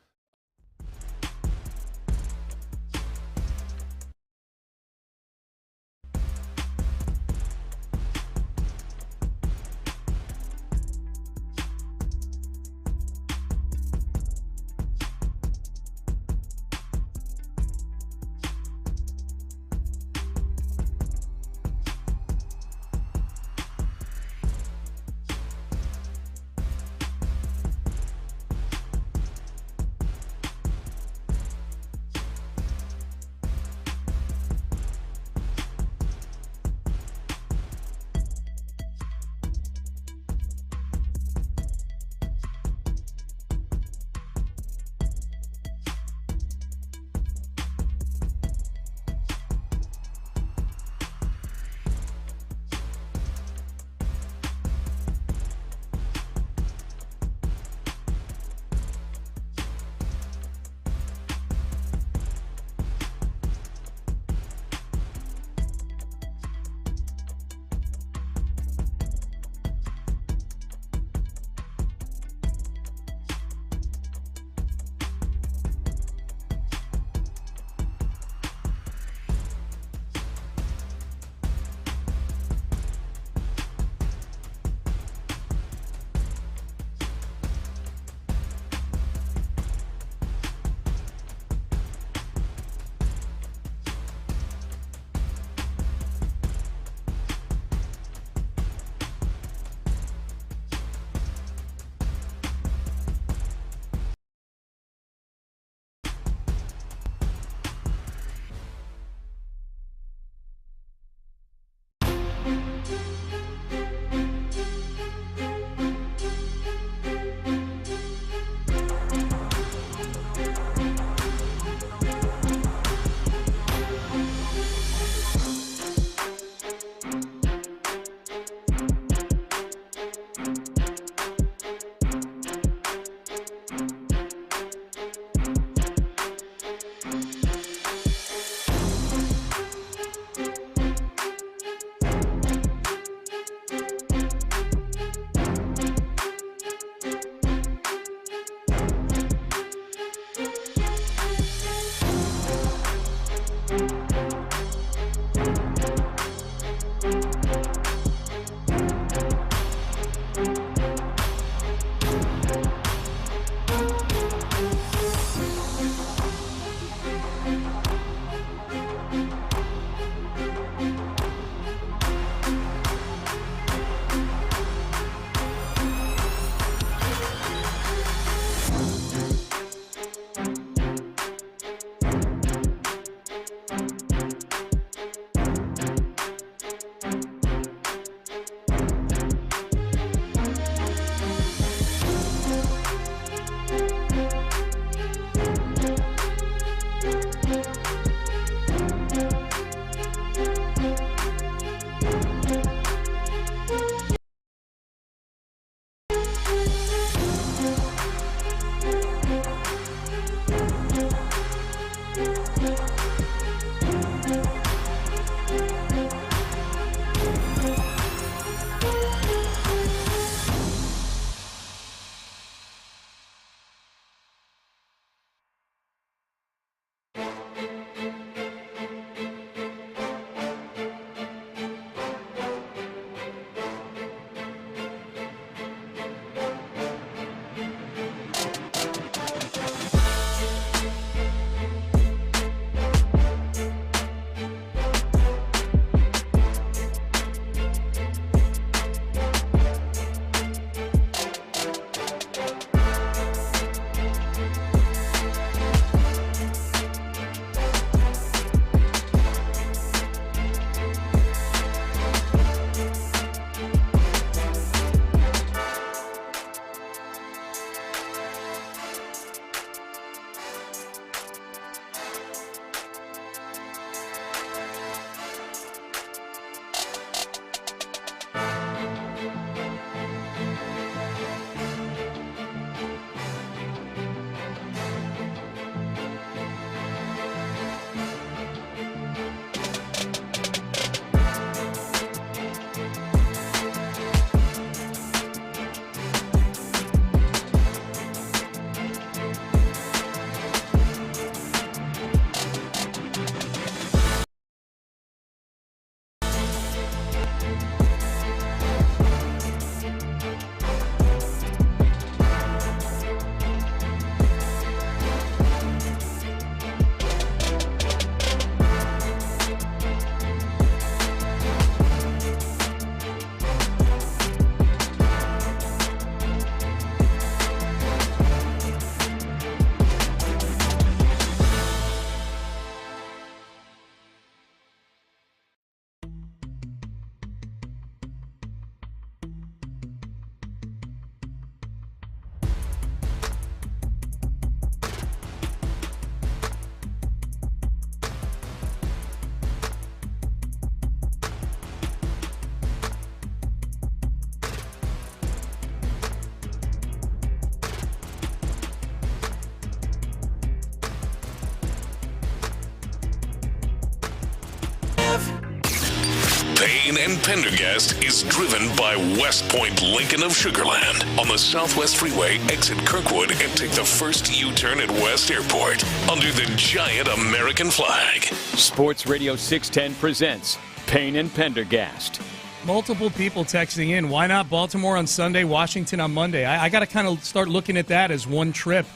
Payne and Pendergast is driven by West Point Lincoln of Sugar Land. On the Southwest Freeway, exit Kirkwood and take the first U-turn at West Airport under the giant American flag. Sports Radio 610 presents Payne and Pendergast. Multiple people texting in. Why not Baltimore on Sunday, Washington on Monday? I got to kind of start looking at that as one trip.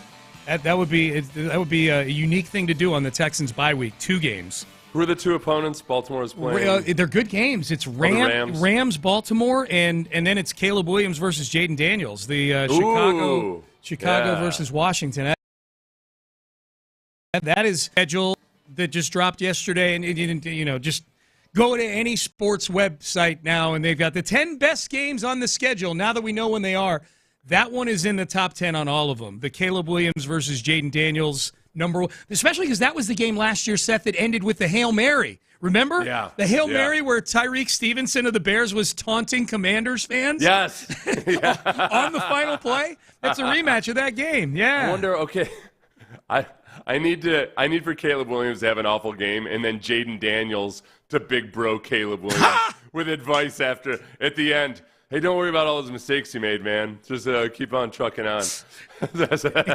That would be a unique thing to do on the Texans bye week. 2 games. Who are the 2 opponents Baltimore's playing? They're good games. It's Rams, Baltimore, and then it's Caleb Williams versus Jaden Daniels. The Chicago versus Washington. That is schedule that just dropped yesterday, and just go to any sports website now, and they've got the 10 best games on the schedule. Now that we know when they are, that one is in the top 10 on all of them. The Caleb Williams versus Jaden Daniels. Number one, especially because that was the game last year, Seth, that ended with the Hail Mary. Remember? Yeah. The Hail Mary where Tyreek Stevenson of the Bears was taunting Commanders fans? Yes. On the final play? That's a rematch of that game. Yeah. I wonder, okay, I need for Caleb Williams to have an awful game and then Jaden Daniels to big bro Caleb Williams with advice at the end. Hey, don't worry about all those mistakes you made, man. Just keep on trucking on.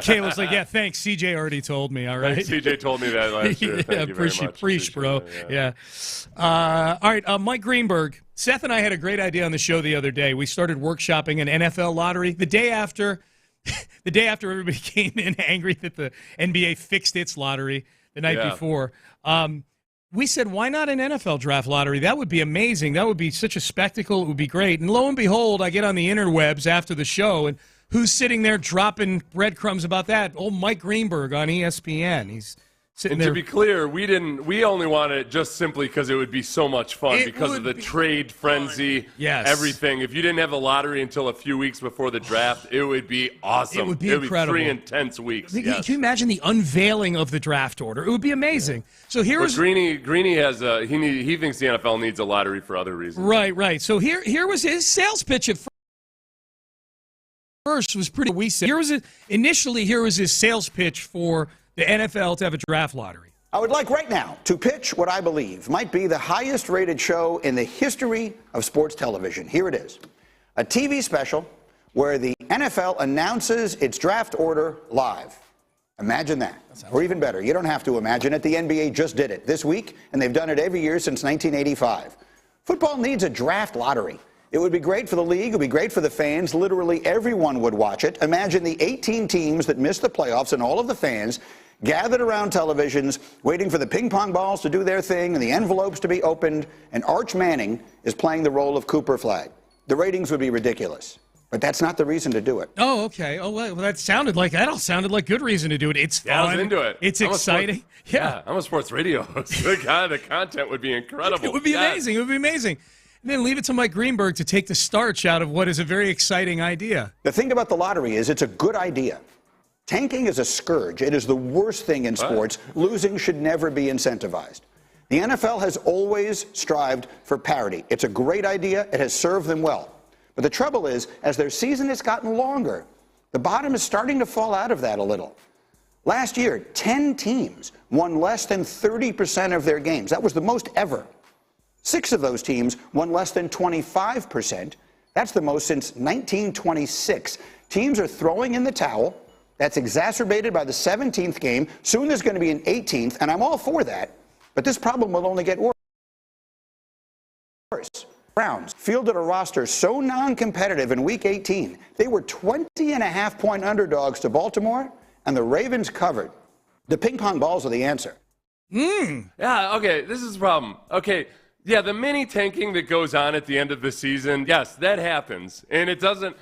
Caleb's like, yeah, thanks. CJ already told me, all right? CJ told me that last year. Thank you very much. Preach, bro. Yeah. All right, Mike Greenberg. Seth and I had a great idea on the show the other day. We started workshopping an NFL lottery. The day after everybody came in angry that the NBA fixed its lottery the night before, we said, why not an NFL draft lottery? That would be amazing. That would be such a spectacle. It would be great. And lo and behold, I get on the interwebs after the show, and who's sitting there dropping breadcrumbs about that? Old Mike Greenberg on ESPN. He's sitting there. To be clear, we only wanted it just simply because it would be so much fun because of the trade frenzy, everything. If you didn't have the lottery until a few weeks before the draft, it would be awesome. It would be incredible. 3 intense weeks. Can you imagine the unveiling of the draft order? It would be amazing. So here's Greeny has he thinks the NFL needs a lottery for other reasons. Right. So here was his sales pitch at first was pretty. We said here was his sales pitch for the NFL to have a draft lottery. I would like right now to pitch what I believe might be the highest rated show in the history of sports television. Here it is. A TV special where the NFL announces its draft order live. Imagine that. Or even better, you don't have to imagine it. The NBA just did it this week, and they've done it every year since 1985. Football needs a draft lottery. It would be great for the league. It would be great for the fans. Literally everyone would watch it. Imagine the 18 teams that missed the playoffs and all of the fans gathered around televisions, waiting for the ping pong balls to do their thing and the envelopes to be opened, and Arch Manning is playing the role of Cooper Flagg. The ratings would be ridiculous, but that's not the reason to do it. Oh, okay. Oh, well, that all sounded like good reason to do it. It's fun. Yeah, I was into it. It's exciting. I'm a sports radio host. The content would be incredible. It would be amazing. It would be amazing. And then leave it to Mike Greenberg to take the starch out of what is a very exciting idea. The thing about the lottery is it's a good idea. Tanking is a scourge. It is the worst thing in sports. Losing should never be incentivized. The NFL has always strived for parity. It's a great idea. It has served them well. But the trouble is, as their season has gotten longer, the bottom is starting to fall out of that a little. Last year, 10 teams won less than 30% of their games. That was the most ever. 6 of those teams won less than 25%. That's the most since 1926. Teams are throwing in the towel. That's exacerbated by the 17th game. Soon there's going to be an 18th, and I'm all for that. But this problem will only get worse. Browns fielded a roster so non-competitive in Week 18. They were 20.5-point underdogs to Baltimore, and the Ravens covered. The ping pong balls are the answer. Yeah, okay, this is the problem. Okay, yeah, the mini tanking that goes on at the end of the season, yes, that happens. And it doesn't...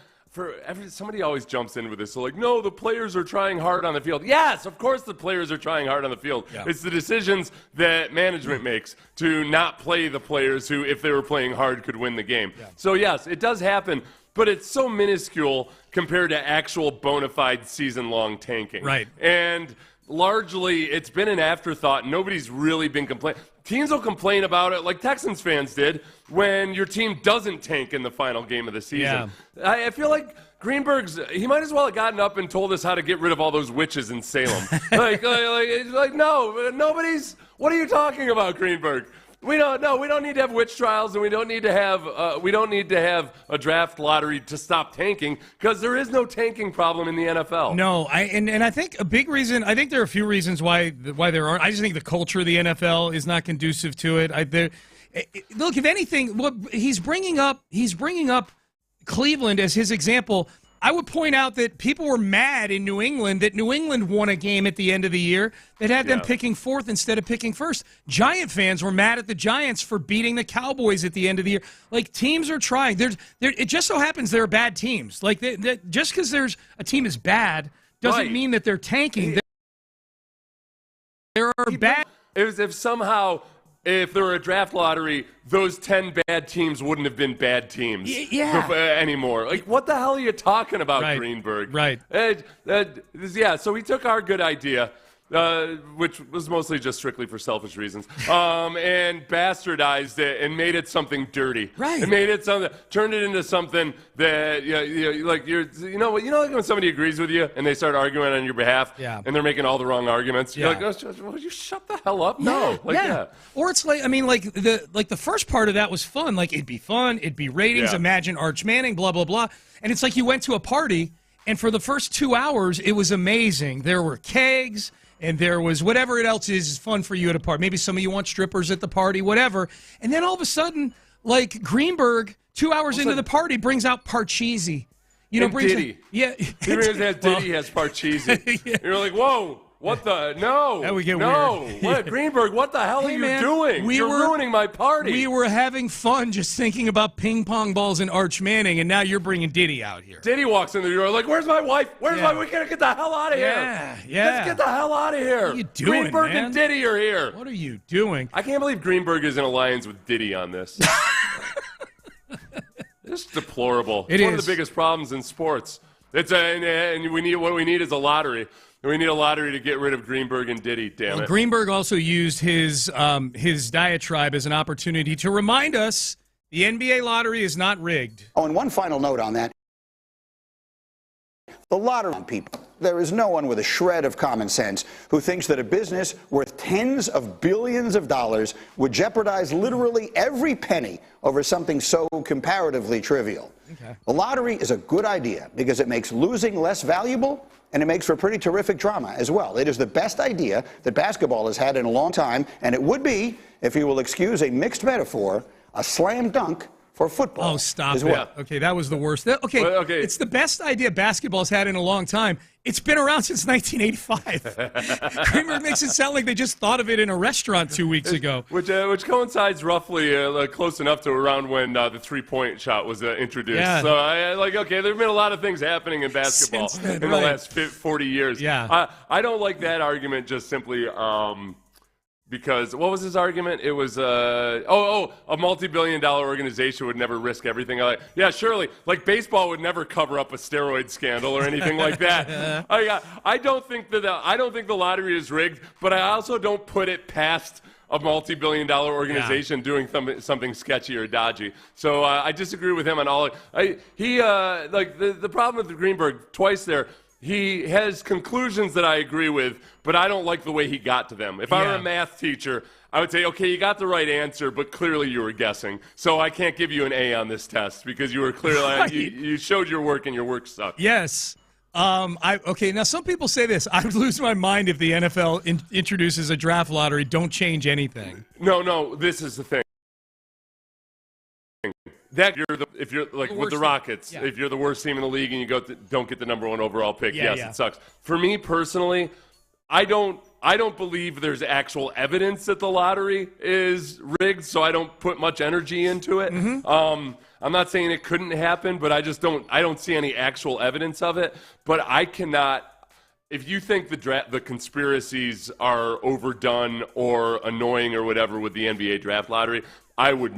somebody always jumps in with this. So like, no, the players are trying hard on the field. Yes, of course the players are trying hard on the field. Yeah. It's the decisions that management makes to not play the players who, if they were playing hard, could win the game. Yeah. So yes, it does happen, but it's so minuscule compared to actual bona fide season-long tanking. Right. And largely, it's been an afterthought. Nobody's really been complaining. Teams will complain about it like Texans fans did when your team doesn't tank in the final game of the season. Yeah. I feel like he might as well have gotten up and told us how to get rid of all those witches in Salem. like, no, nobody's, what are you talking about, Greenberg? We don't need to have witch trials, and we don't need to have a draft lottery to stop tanking, because there is no tanking problem in the NFL. No, and I think a big reason. I think there are a few reasons why there aren't. I just think the culture of the NFL is not conducive to it. Look, if anything, what he's bringing up Cleveland as his example. I would point out that people were mad in New England that New England won a game at the end of the year that had them picking fourth instead of picking first. Giant fans were mad at the Giants for beating the Cowboys at the end of the year. Like, teams are trying. It just so happens there are bad teams. Like, just because there's a team is bad doesn't mean that they're tanking. There are bad. It was if there were a draft lottery, those 10 bad teams wouldn't have been bad teams anymore. Like, what the hell are you talking about, Greenberg? Right. So we took our good idea, which was mostly just strictly for selfish reasons, and bastardized it and made it something dirty. Right. And made it turned it into something that like when somebody agrees with you and they start arguing on your behalf, and they're making all the wrong arguments. You're like, will you shut the hell up? No. Or it's like, I mean, like the first part of that was fun. Like, it'd be fun, it'd be ratings. Imagine Arch Manning, blah blah blah. And it's like you went to a party, and for the first 2 hours, it was amazing. There were kegs. And there was whatever else is fun for you at a party. Maybe some of you want strippers at the party, whatever. And then all of a sudden, like, Greenberg, 2 hours into the party, brings out Parcheesi. Diddy. Diddy has Parcheesi. You're like, whoa. What the? No. That would get weird. What, Greenberg, what the hell are you doing? You're ruining my party. We were having fun just thinking about ping pong balls and Arch Manning, and now you're bringing Diddy out here. Diddy walks in the door like, where's my wife? We gotta get the hell out of here. Let's get the hell out of here. What are you doing, Greenberg man? and Diddy are here. What are you doing? I can't believe Greenberg is in alliance with Diddy on this. It's deplorable. It's one of the biggest problems in sports. And what we need is a lottery. We need a lottery to get rid of Greenberg and Diddy, damn it. Greenberg also used his diatribe as an opportunity to remind us the NBA lottery is not rigged. Oh, and one final note on that. The lottery on people. There is no one with a shred of common sense who thinks that a business worth tens of billions of dollars would jeopardize literally every penny over something so comparatively trivial. Okay. The lottery is a good idea because it makes losing less valuable, and it makes for pretty terrific drama as well. It is the best idea that basketball has had in a long time, and it would be, if you will excuse a mixed metaphor, a slam dunk for football. Oh, stop as well. it. Okay, that was the worst. Okay, it's the best idea basketball's had in a long time. It's been around since 1985. Greenberg makes it sound like they just thought of it in a restaurant 2 weeks ago. Which coincides roughly close enough to around when the three-point shot was introduced. Yeah. So there have been a lot of things happening in basketball in the last 40 years. Yeah. I don't like that argument just simply because what was his argument? It was a multi-billion-dollar organization would never risk everything. Yeah, surely. Like baseball would never cover up a steroid scandal or anything like that. I don't think the lottery is rigged, but I also don't put it past a multi-billion-dollar organization doing something sketchy or dodgy. So I disagree with him on all. The problem with Greenberg twice there. He has conclusions that I agree with, but I don't like the way he got to them. If I were a math teacher, I would say, okay, you got the right answer, but clearly you were guessing. So I can't give you an A on this test because you were clearly you showed your work and your work sucked. Yes. Now some people say this. I would lose my mind if the NFL introduces a draft lottery. Don't change anything. No, this is the thing. If you're like with the Rockets, if you're the worst team in the league and you don't get the number one overall pick, it sucks. For me personally, I don't believe there's actual evidence that the lottery is rigged, so I don't put much energy into it. Mm-hmm. I'm not saying it couldn't happen, but I don't see any actual evidence of it. But I cannot. If you think the conspiracies are overdone or annoying or whatever with the NBA draft lottery, I would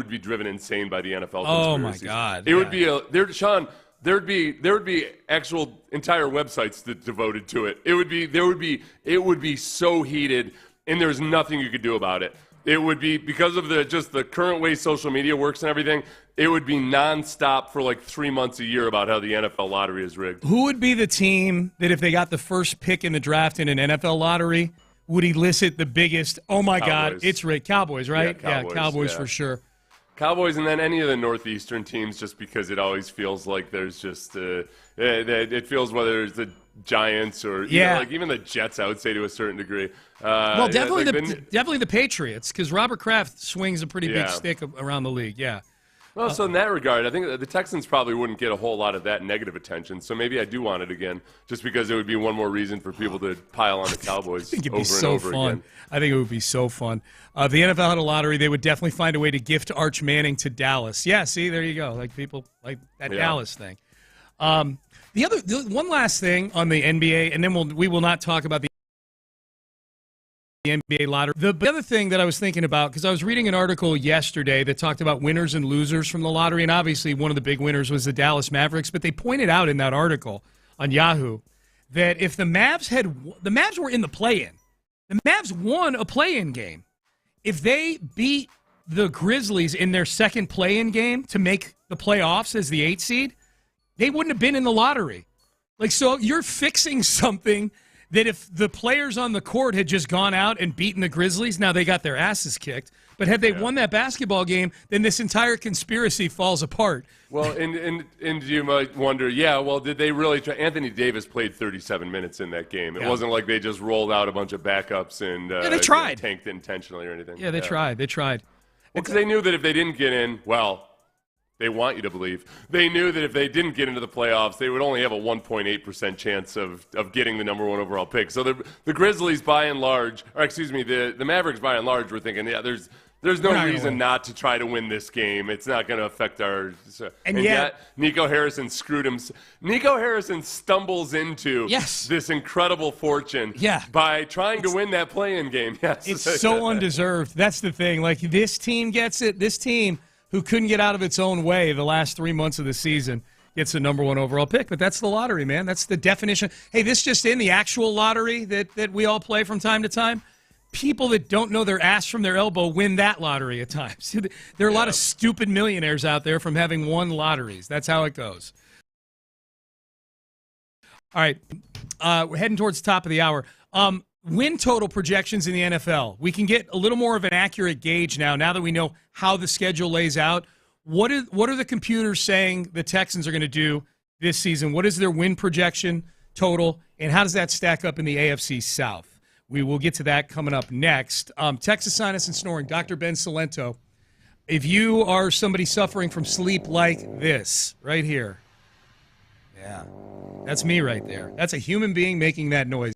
be driven insane by the NFL conspiracies. Oh my God! It would be Sean. There would be actual entire websites devoted to it. It would be so heated, and there's nothing you could do about it. It would be because of the current way social media works and everything. It would be nonstop for like 3 months a year about how the NFL lottery is rigged. Who would be the team that if they got the first pick in the draft in an NFL lottery would elicit the biggest, oh, my God, it's rigged. Cowboys, right? Yeah, Cowboys for sure. Cowboys and then any of the Northeastern teams, just because it always feels like there's just it feels whether it's the Giants or like even the Jets, I would say to a certain degree. Well, definitely the Patriots, because Robert Kraft swings a pretty big stick around the league. Yeah. Well, so in that regard, I think the Texans probably wouldn't get a whole lot of that negative attention. So maybe I do want it again, just because it would be one more reason for people to pile on the Cowboys I think it'd over be so and over fun. again. I think it would be so fun. The NFL had a lottery. They would definitely find a way to gift Arch Manning to Dallas. Yeah, see, there you go. Like people like that Dallas thing. The one last thing on the NBA, and then we will not talk about the NBA lottery. The other thing that I was thinking about, because I was reading an article yesterday that talked about winners and losers from the lottery, and obviously one of the big winners was the Dallas Mavericks, but they pointed out in that article on Yahoo that if the Mavs were in the play-in, the Mavs won a play-in game. If they beat the Grizzlies in their second play-in game to make the playoffs as the 8th seed, they wouldn't have been in the lottery. Like, so you're fixing something that if the players on the court had just gone out and beaten the Grizzlies, now they got their asses kicked. But had they won that basketball game, then this entire conspiracy falls apart. Well, and you might wonder, did they really try? Anthony Davis played 37 minutes in that game. It wasn't like they just rolled out a bunch of backups and they tried. Tanked intentionally or anything. Yeah, they tried. They tried. Well, because they knew that if they didn't get in, they want you to believe. They knew that if they didn't get into the playoffs, they would only have a 1.8% chance of getting the number 1 overall pick. So the Grizzlies, by and large, the Mavericks, by and large, were thinking, there's no reason not to try to win this game. It's not going to affect our. And yet, Nico Harrison screwed him. Nico Harrison stumbles into this incredible fortune by trying to win that play-in game. Yes, it's so undeserved. That's the thing. Like, this team gets it. This team, who couldn't get out of its own way the last 3 months of the season, gets the number 1 overall pick. But that's the lottery, man. That's the definition. Hey, this just in, the actual lottery that we all play from time to time, people that don't know their ass from their elbow win that lottery at times. There are a lot of stupid millionaires out there from having won lotteries. That's how it goes. All right, we're heading towards the top of the hour. Win total projections in the NFL. We can get a little more of an accurate gauge now that we know how the schedule lays out. What are the computers saying the Texans are going to do this season? What is their win projection total, and how does that stack up in the AFC South? We will get to that coming up next. Texas sinus and snoring, Dr. Ben Salento. If you are somebody suffering from sleep like this right here, that's me right there. That's a human being making that noise.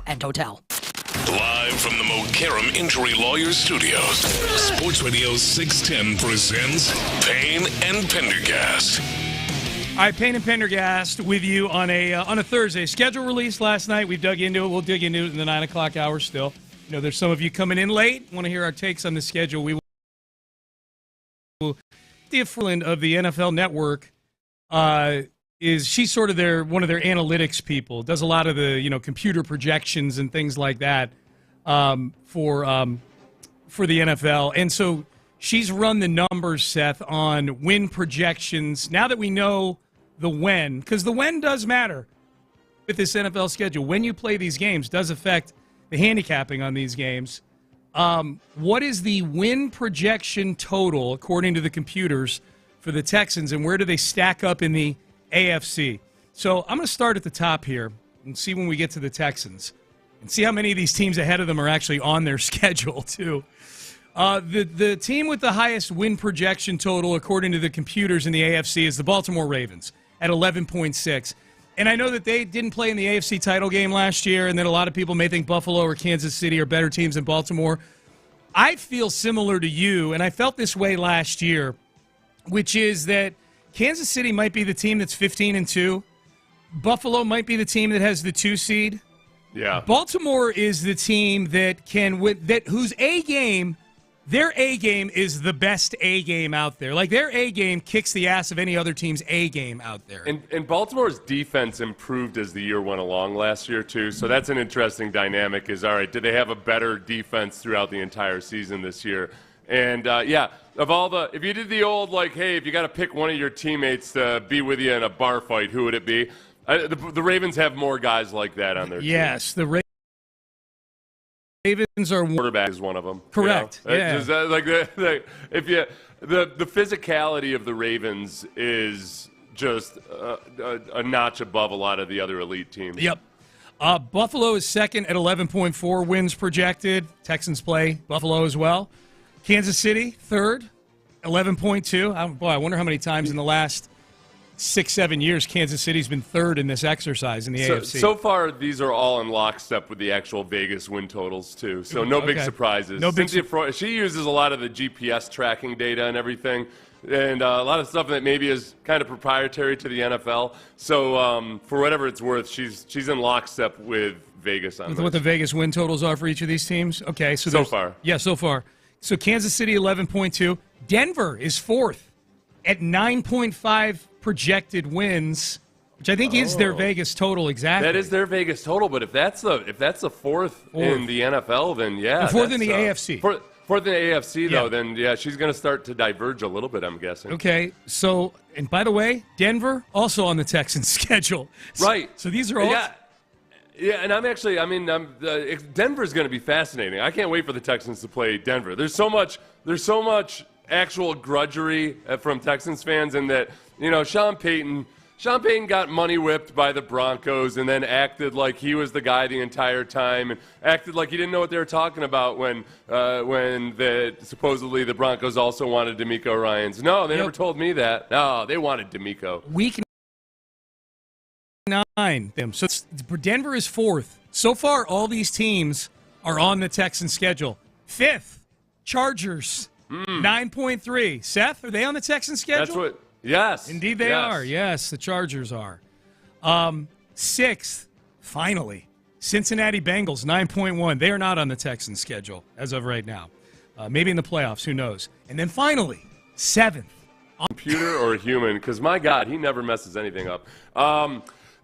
and hotel. Live from the Mokaram Injury Lawyers Studios, Sports Radio 610 presents Payne and Pendergast. All right, Payne and Pendergast with you on a Thursday. Schedule released last night. We dug into it. We'll dig into it in the 9 o'clock hour still. You know, there's some of you coming in late. Want to hear our takes on the schedule. We will. The friend of the NFL Network she's sort of one of their analytics people. Does a lot of the computer projections and things like that for the NFL. And so she's run the numbers, Seth, on win projections. Now that we know the when, because the when does matter with this NFL schedule. When you play these games does affect the handicapping on these games. What is the win projection total, according to the computers, for the Texans, and where do they stack up in the AFC? So I'm going to start at the top here and see when we get to the Texans and see how many of these teams ahead of them are actually on their schedule, too. The team with the highest win projection total, according to the computers in the AFC, is the Baltimore Ravens at 11.6. And I know that they didn't play in the AFC title game last year, and that a lot of people may think Buffalo or Kansas City are better teams than Baltimore. I feel similar to you, and I felt this way last year, which is that Kansas City might be the team that's 15-2. Buffalo might be the team that has the 2 seed. Yeah. Baltimore is the team that whose A game, their A game is the best A game out there. Like, their A game kicks the ass of any other team's A game out there. And Baltimore's defense improved as the year went along last year, too. So that's an interesting dynamic is, all right, did they have a better defense throughout the entire season this year? And, if you did the old, like, hey, if you got to pick one of your teammates to be with you in a bar fight, who would it be? The Ravens have more guys like that on their team. Yes, the Ravens are quarterback is one of them. Correct. Yeah. The physicality of the Ravens is just a notch above a lot of the other elite teams. Yep. Buffalo is second at 11.4 wins projected. Texans play Buffalo as well. Kansas City third, 11.2. I wonder how many times in the last 6-7 years Kansas City's been third in this exercise in the AFC. So far, these are all in lockstep with the actual Vegas win totals, too. So no big surprises. She uses a lot of the GPS tracking data and everything, and a lot of stuff that maybe is kind of proprietary to the NFL. So for whatever it's worth, she's in lockstep with Vegas on what the Vegas win totals are for each of these teams? Okay. So far. Yeah, so far. So Kansas City, 11.2. Denver is fourth at 9.5 projected wins, which I think is their Vegas total exactly. That is their Vegas total, but if that's the fourth in the NFL, then yeah. Fourth in the AFC. Fourth in the AFC, though, then yeah, she's going to start to diverge a little bit, I'm guessing. Okay, so, and by the way, Denver also on the Texans schedule. Right. So these are all... Yeah, and Denver's going to be fascinating. I can't wait for the Texans to play Denver. There's so much actual grudgery from Texans fans in that, Sean Payton got money whipped by the Broncos and then acted like he was the guy the entire time and acted like he didn't know what they were talking about when supposedly the Broncos also wanted D'Amico Ryans. No, they never told me that. No, they wanted D'Amico. Week 9. So Denver is fourth. So far, all these teams are on the Texans schedule. Fifth, Chargers, 9.3. Seth, are they on the Texans schedule? Yes. Indeed they are. Yes, the Chargers are. Sixth, finally, Cincinnati Bengals, 9.1. They are not on the Texans schedule as of right now. Maybe in the playoffs, who knows. And then finally, seventh. Computer or human, because my God, he never messes anything up.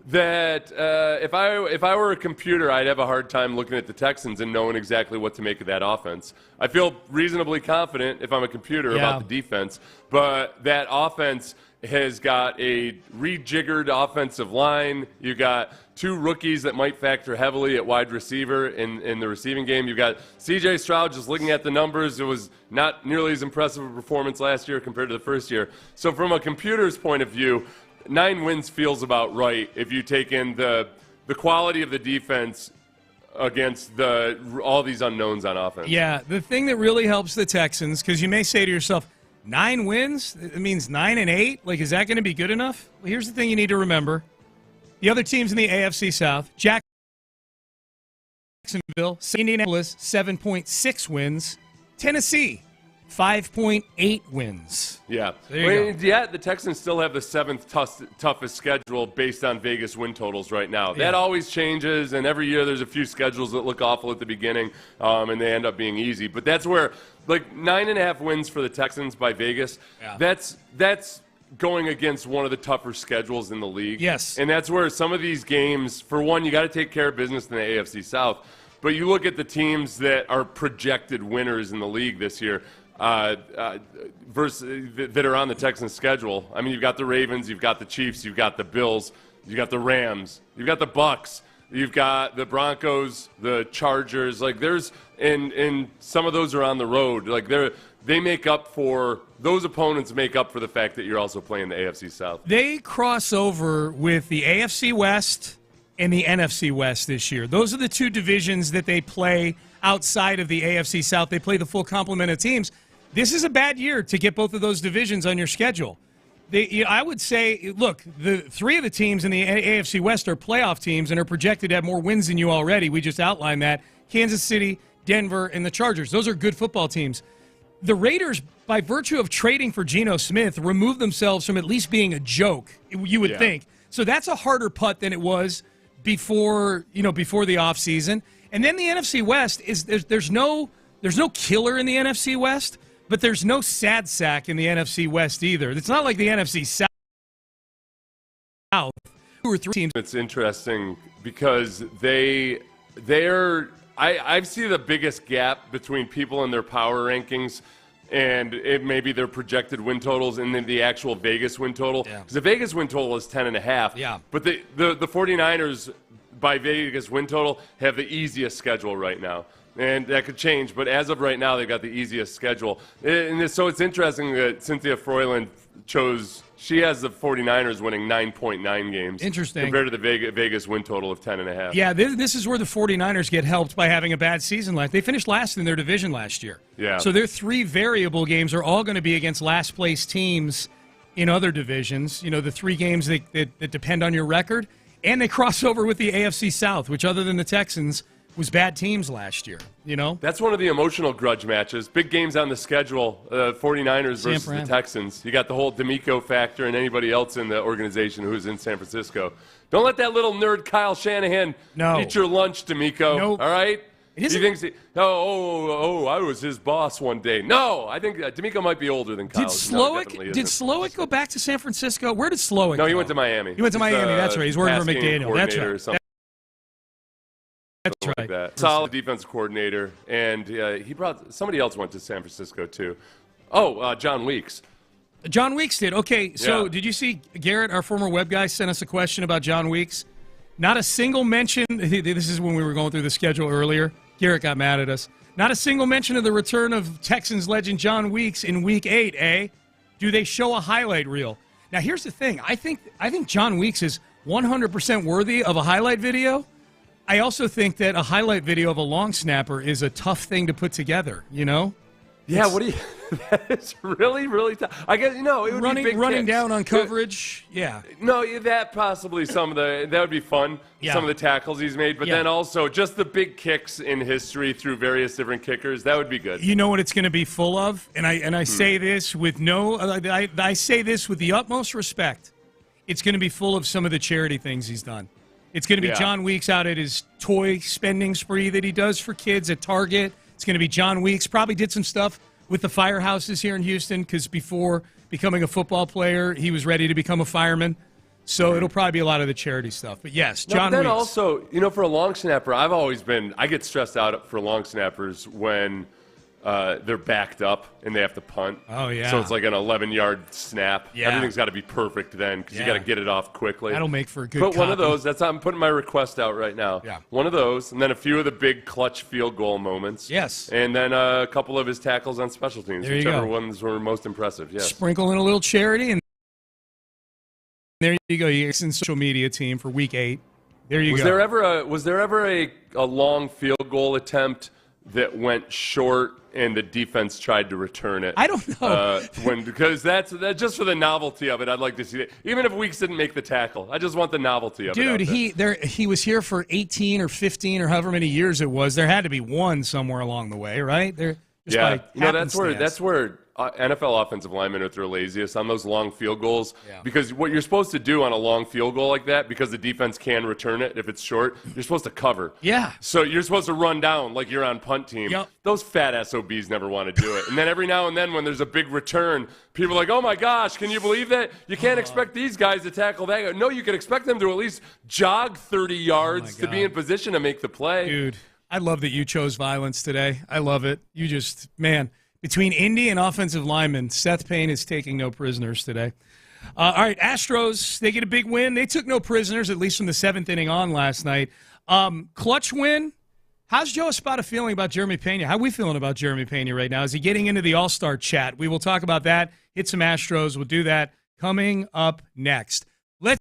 If I were a computer, I'd have a hard time looking at the Texans and knowing exactly what to make of that offense. I feel reasonably confident if I'm a computer about the defense, but that offense has got a rejiggered offensive line. You got 2 rookies that might factor heavily at wide receiver in the receiving game. You've got C.J. Stroud. Just looking at the numbers, it was not nearly as impressive a performance last year compared to the first year. So from a computer's point of view, 9 wins feels about right if you take in the quality of the defense against all these unknowns on offense. Yeah, the thing that really helps the Texans, because you may say to yourself, 9 wins? It means 9-8? Like, is that going to be good enough? Well, here's the thing you need to remember. The other teams in the AFC South, Jacksonville, Indianapolis, 7.6 wins. Tennessee, 5.8 wins. Yeah. There you go. Yeah, the Texans still have the seventh toughest schedule based on Vegas win totals right now. Yeah. That always changes, and every year there's a few schedules that look awful at the beginning, and they end up being easy. But that's where, 9.5 wins for the Texans by Vegas, that's going against one of the tougher schedules in the league. Yes. And that's where some of these games, for one, you got to take care of business in the AFC South. But you look at the teams that are projected winners in the league this year, versus that are on the Texans' schedule. I mean, you've got the Ravens, you've got the Chiefs, you've got the Bills, you've got the Rams, you've got the Bucks, you've got the Broncos, the Chargers. And some of those are on the road. Those opponents make up for the fact that you're also playing the AFC South. They cross over with the AFC West and the NFC West this year. Those are the two divisions that they play outside of the AFC South. They play the full complement of teams. This is a bad year to get both of those divisions on your schedule. I would say, look, the three of the teams in the AFC West are playoff teams and are projected to have more wins than you already. We just outlined that. Kansas City, Denver, and the Chargers. Those are good football teams. The Raiders, by virtue of trading for Geno Smith, removed themselves from at least being a joke, you would think. So that's a harder putt than it was before the offseason. And then the NFC West there's no killer in the NFC West, but there's no sad sack in the NFC West either. It's not like the NFC South. 2 or 3 teams. It's interesting because I see the biggest gap between people in their power rankings and maybe their projected win totals and then the actual Vegas win total. Because the Vegas win total is 10.5. Yeah. But the 49ers, by Vegas win total, have the easiest schedule right now. And that could change, but as of right now, they've got the easiest schedule. And so it's interesting that Cynthia Froyland she has the 49ers winning 9.9 games. Interesting. Compared to the Vegas win total of 10.5. Yeah, this is where the 49ers get helped by having a bad season last. They finished last in their division last year. Yeah. So their 3 variable games are all going to be against last place teams in other divisions. The 3 games that depend on your record. And they cross over with the AFC South, which other than the Texans was bad teams last year, That's one of the emotional grudge matches. Big games on the schedule, 49ers versus the Texans. You got the whole D'Amico factor and anybody else in the organization who's in San Francisco. Don't let that little nerd Kyle Shanahan eat your lunch, D'Amico. Nope. All right? He thinks, I was his boss one day. No, I think D'Amico might be older than Kyle. Did Slowick go back to San Francisco? Where did Slowick go? No, he went to Miami. He went to Miami, that's right. He's working for McDaniel. That's right. That's right. Like that. Solid defensive coordinator, and somebody else went to San Francisco too. John Weeks. John Weeks did. Okay, so did you see Garrett, our former web guy, sent us a question about John Weeks? Not a single mention. This is when we were going through the schedule earlier. Garrett got mad at us. Not a single mention of the return of Texans legend John Weeks in Week 8. Eh? Do they show a highlight reel? Now here's the thing. I think John Weeks is 100% worthy of a highlight video. I also think that a highlight video of a long snapper is a tough thing to put together, Yeah, that is really, really tough. I guess, it would be big running kicks. down on coverage, yeah. No, that possibly that would be fun, some of the tackles he's made, but then also just the big kicks in history through various different kickers, that would be good. You know what it's going to be full of? And I say this with I say this with the utmost respect. It's going to be full of some of the charity things he's done. It's going to be John Weeks out at his toy spending spree that he does for kids at Target. It's going to be John Weeks. Probably did some stuff with the firehouses here in Houston because before becoming a football player, he was ready to become a fireman. So it'll probably be a lot of the charity stuff. But yes, John Weeks. Then also, for a long snapper, I get stressed out for long snappers when they're backed up and they have to punt. Oh, yeah. So it's like an 11-yard snap. Yeah. Everything's got to be perfect then because you got to get it off quickly. That'll make for a good One of those. I'm putting my request out right now. Yeah. One of those, and then a few of the big clutch field goal moments. Yes. And then a couple of his tackles on special teams, there whichever ones were most impressive. Yes. Sprinkle in a little charity, and there you go. You're in social media team for Week 8. There you go. Was there ever a long field goal attempt that went short and the defense tried to return it? I don't know. Because that's just for the novelty of it. I'd like to see it. Even if Weeks didn't make the tackle, I just want the novelty of it. Dude, he was here for 18 or 15 or however many years it was. There had to be one somewhere along the way, right? That's where NFL offensive linemen are at their laziest on those long field goals. Yeah. Because what you're supposed to do on a long field goal like that, because the defense can return it if it's short, you're supposed to cover. Yeah. So you're supposed to run down like you're on punt team. Yep. Those fat SOBs never want to do it. And then every now and then when there's a big return, people are like, oh my gosh, can you believe that? You can't expect these guys to tackle that guy. No, you can expect them to at least jog 30 yards to be in position to make the play. Dude, I love that you chose violence today. I love it. You just, man. Between Indy and offensive linemen, Seth Payne is taking no prisoners today. All right, Astros, they get a big win. They took no prisoners, at least from the 7th inning on last night. Clutch win. How's Joe Espada feeling about Jeremy Pena? How are we feeling about Jeremy Pena right now? Is he getting into the All-Star chat? We will talk about that. Hit some Astros. We'll do that coming up next. Let's.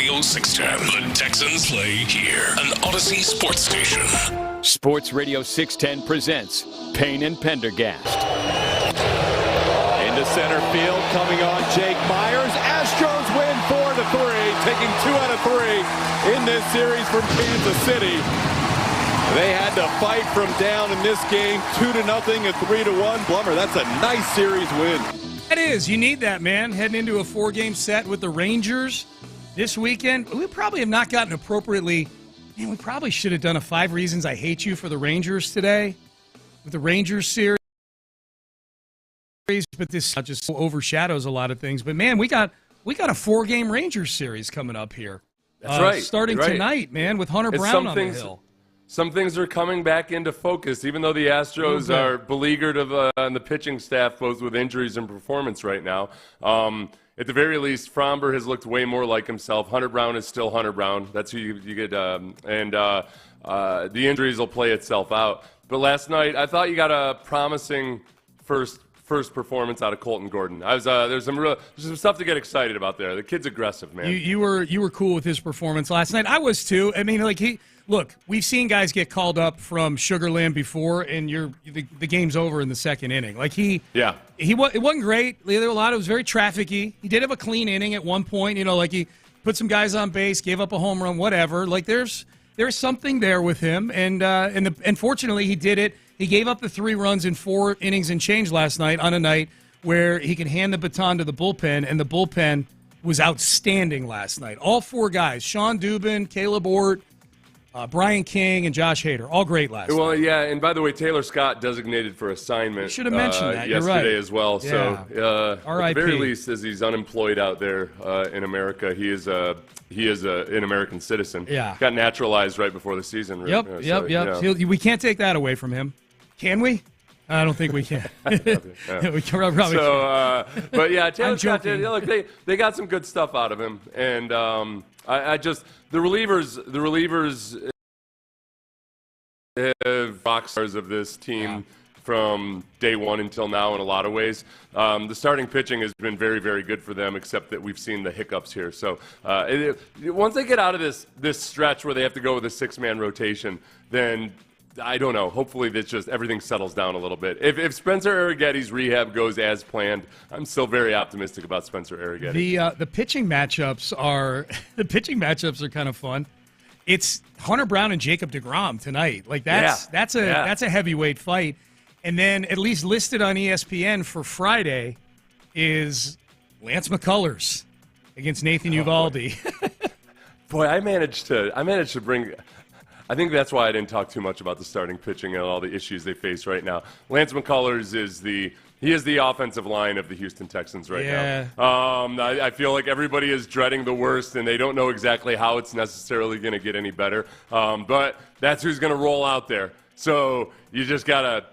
Radio 610. The Texans play here. An Odyssey sports station. Sports Radio 610 presents Payne and Pendergast. Into center field, coming on Jake Myers. Astros win 4-3, taking 2 out of 3 in this series from Kansas City. They had to fight from down in this game, 2-0 and 3-1. Blummer, that's a nice series win. It is. You need that, man. Heading into a 4-game set with the Rangers this weekend. We probably have not gotten appropriately. Man, we probably should have done a 5 Reasons I Hate You for the Rangers today with the Rangers series. But this just overshadows a lot of things. But, man, we got a 4-game Rangers series coming up here. That's right. Starting tonight, man, with Hunter Brown on the hill. Some things are coming back into focus, even though the Astros are beleaguered on the pitching staff, both with injuries and performance right now. At the very least, Framber has looked way more like himself. Hunter Brown is still Hunter Brown. That's who you get. The injuries will play itself out. But last night, I thought you got a promising first performance out of Colton Gordon. There's some stuff to get excited about there. The kid's aggressive, man. You were cool with his performance last night. I was too. I mean, look, we've seen guys get called up from Sugarland before, and the game's over in the second inning. It wasn't great. It was very traffic-y. He did have a clean inning at one point. He put some guys on base, gave up a home run, whatever. There's something there with him, and fortunately he did it. He gave up the 3 runs in 4 innings and change last night on a night where he could hand the baton to the bullpen, and the bullpen was outstanding last night. All 4 guys, Sean Dubin, Caleb Ort, Brian King, and Josh Hader, all great last night. Well, yeah, and by the way, Taylor Scott designated for assignment. You should have mentioned that. Yesterday You're right. as well. Yeah. So, at R.I.P. the very least, as he's unemployed out there in America, he is an American citizzen. Yeah. Got naturalized right before the season. Yep. We can't take that away from him. Can we? I don't think we can. We probably can't. But yeah, Taylor Scott, look, they got some good stuff out of him, and the relievers have rock stars of this team from day one until now in a lot of ways. The starting pitching has been very, very good for them, except that we've seen the hiccups here. So once they get out of this stretch where they have to go with a 6-man rotation, then I don't know. Hopefully, everything settles down a little bit. If Spencer Arrighetti's rehab goes as planned, I'm still very optimistic about Spencer Arrighetti. The pitching matchups are kind of fun. It's Hunter Brown and Jacob deGrom tonight. That's a heavyweight fight. And then at least listed on ESPN for Friday is Lance McCullers against Nathan Uvalde. Boy, I managed to bring. I think that's why I didn't talk too much about the starting pitching and all the issues they face right now. Lance McCullers is the offensive line of the Houston Texans right now. I feel like everybody is dreading the worst, and they don't know exactly how it's necessarily going to get any better. But that's who's going to roll out there. So you just gotta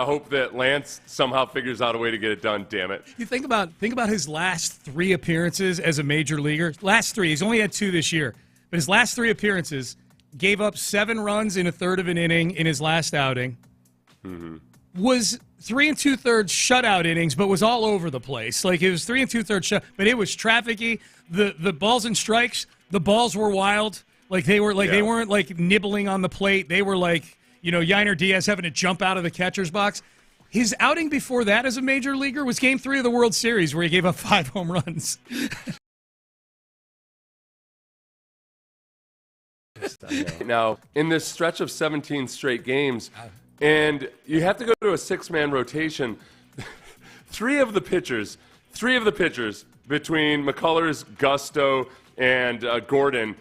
hope that Lance somehow figures out a way to get it done. Damn it! You think about his last 3 appearances as a major leaguer. Last 3. He's only had 2 this year, but his last 3 appearances. Gave up 7 runs in a third of an inning in his last outing. Mm-hmm. Was 3 2/3 shutout innings, but was all over the place. It was 3 2/3 shut, but it was trafficky. The balls and strikes, the balls were wild. They weren't nibbling on the plate. They were Yainer Diaz having to jump out of the catcher's box. His outing before that as a major leaguer was Game 3 of the World Series, where he gave up 5 home runs. Now, in this stretch of 17 straight games, and you have to go to a 6-man rotation, three of the pitchers between McCullers, Gusto, and Gordon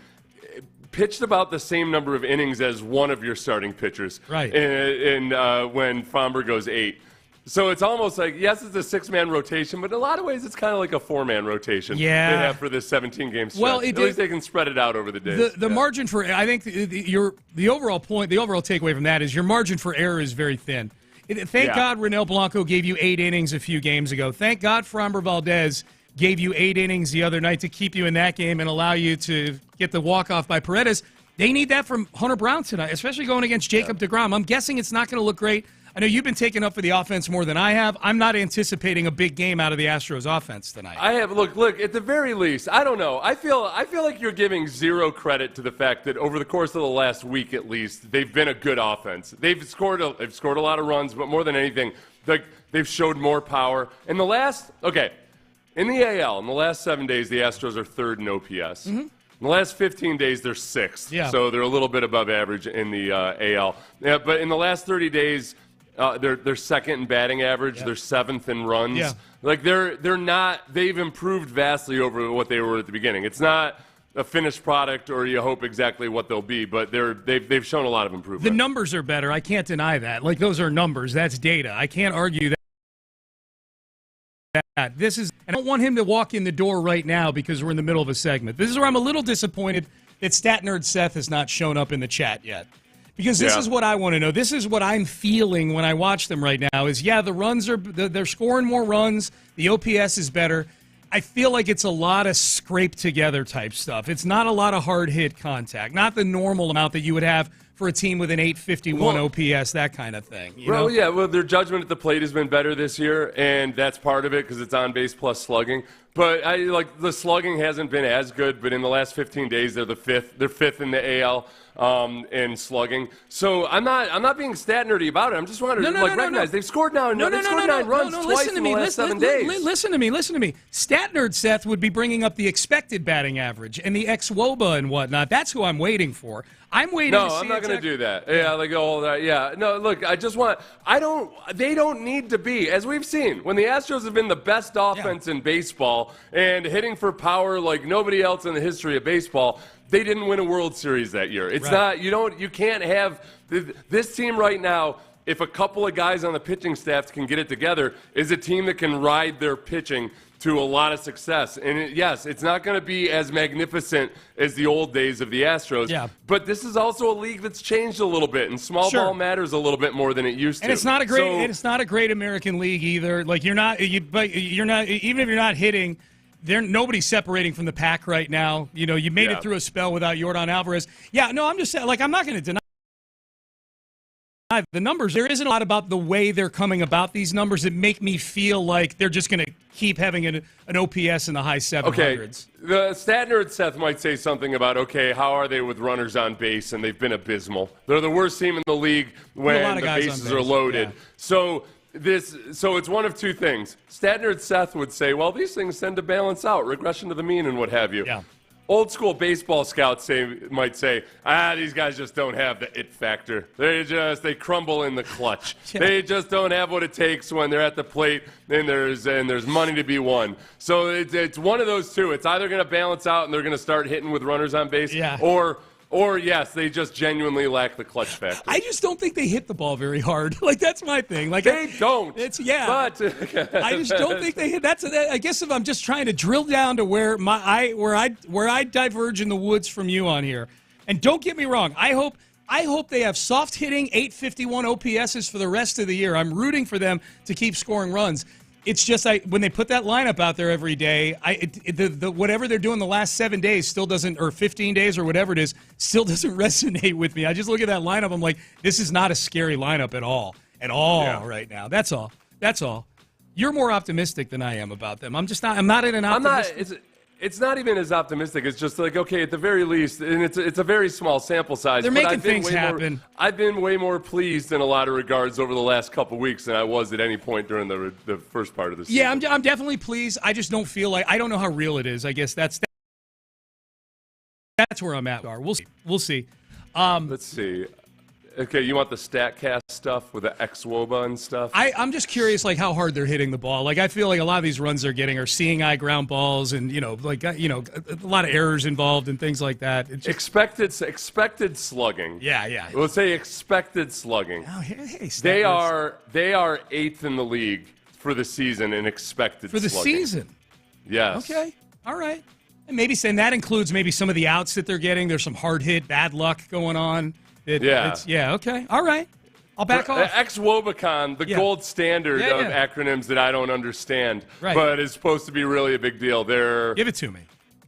pitched about the same number of innings as one of your starting pitchers. Right. When Framber goes 8. So it's almost like, yes, it's a 6-man rotation, but in a lot of ways it's kind of like a 4-man rotation they have for this 17-game stretch. Well, at least they can spread it out over the days. The margin for, I think the overall takeaway from that is your margin for error is very thin. Thank God Ronel Blanco gave you 8 innings a few games ago. Thank God Framber Valdez gave you 8 innings the other night to keep you in that game and allow you to get the walk-off by Paredes. They need that from Hunter Brown tonight, especially going against Jacob deGrom. I'm guessing it's not going to look great. I know you've been taking up for the offense more than I have. I'm not anticipating a big game out of the Astros offense tonight. I have look. At the very least, I don't know. I feel like you're giving zero credit to the fact that over the course of the last week, at least, they've been a good offense. They've scored a lot of runs, but more than anything, they've showed more power. In the last in the AL, in the last 7 days, the Astros are third in OPS. Mm-hmm. In the last 15 days, they're sixth. Yeah. So they're a little bit above average in the AL. Yeah, but in the last 30 days. They're second in batting average. They're seventh in runs. Yeah. Like they're not. They've improved vastly over what they were at the beginning. It's not a finished product, or you hope exactly what they'll be. But they've shown a lot of improvement. The numbers are better. I can't deny that. Like those are numbers. That's data. I can't argue that. This is. And I don't want him to walk in the door right now because we're in the middle of a segment. This is where I'm a little disappointed that Stat Nerd Seth has not shown up in the chat yet. Because this is what I want to know. This is what I'm feeling when I watch them right now is, the runs they're scoring more runs. The OPS is better. I feel like it's a lot of scraped together type stuff. It's not a lot of hard hit contact, not the normal amount that you would have for a team with an 851 OPS, that kind of thing. Well, their judgment at the plate has been better this year, and that's part of it because it's on base plus slugging. But the slugging hasn't been as good. But in the last 15 days, they're fifth. They're fifth in the AL in slugging. So I'm not being stat nerdy about it. I'm just wanting to recognize they've scored nine runs twice in the last 7 days. Listen to me. Stat nerd Seth would be bringing up the expected batting average and the ex-WOBA and whatnot. That's who I'm waiting for. I'm waiting. No, I'm not going to do that. Yeah, all that. Yeah, no. Look, They don't need to be, as we've seen, when the Astros have been the best offense in baseball and hitting for power like nobody else in the history of baseball. They didn't win a World Series that year. It's not. You can't have this team right now. If a couple of guys on the pitching staff can get it together, is a team that can ride their pitching to a lot of success. And it's not going to be as magnificent as the old days of the Astros. Yeah. But this is also a league that's changed a little bit, and small ball matters a little bit more than it used to. And it's not a great. It's not a great American league either. Like you're not. Even if you're not hitting. Nobody's separating from the pack right now. You made it through a spell without Yordan Alvarez. Yeah, no, I'm just saying. Like I'm not going to deny the numbers. There isn't a lot about the way they're coming about these numbers that make me feel like they're just going to keep having an OPS in the high 700s. Okay, the stat nerd Seth might say something about, how are they with runners on base, and they've been abysmal. They're the worst team in the league when the bases are loaded. Yeah. So it's one of two things. Stat nerd Seth would say, well, these things tend to balance out, regression to the mean and what have you. Yeah. Old school baseball scouts might say, these guys just don't have the it factor. They crumble in the clutch. They just don't have what it takes when they're at the plate and there's money to be won. So it's one of those two. It's either going to balance out and they're going to start hitting with runners on base, or yes, they just genuinely lack the clutch factor. I just don't think they hit the ball very hard. Like that's my thing. Like they don't. But I just don't think they hit. I guess if I'm just trying to drill down to where I diverge in the woods from you on here. And don't get me wrong. I hope they have soft hitting 851 OPSs for the rest of the year. I'm rooting for them to keep scoring runs. It's just when they put that lineup out there every day, whatever they're doing the last 7 days still doesn't, or 15 days or whatever it is, still doesn't resonate with me. I just look at that lineup. I'm like, this is not a scary lineup at all right now. That's all. You're more optimistic than I am about them. I'm just not. I'm not in an optimistic. It's not even as optimistic. It's just like, okay, at the very least, and it's a very small sample size. They're making things happen. I've been way more pleased in a lot of regards over the last couple weeks than I was at any point during the first part of the season. Yeah, I'm definitely pleased. I just don't feel like, I don't know how real it is. I guess that's where I'm at. We'll see. Let's see. Okay, you want the StatCast stuff with the ex-WOBA and stuff? I'm just curious, like, how hard they're hitting the ball. Like, I feel like a lot of these runs they're getting are seeing eye ground balls and, a lot of errors involved and things like that. Expected slugging. Yeah. We'll say expected slugging. Oh, hey, they are eighth in the league for the season in expected slugging. For the season? Yes. Okay. All right. And that includes maybe some of the outs that they're getting. There's some hard hit, bad luck going on. Okay. All right. I'll back off. Ex-Wobacon, the gold standard of acronyms that I don't understand, but is supposed to be really a big deal. Give it to me.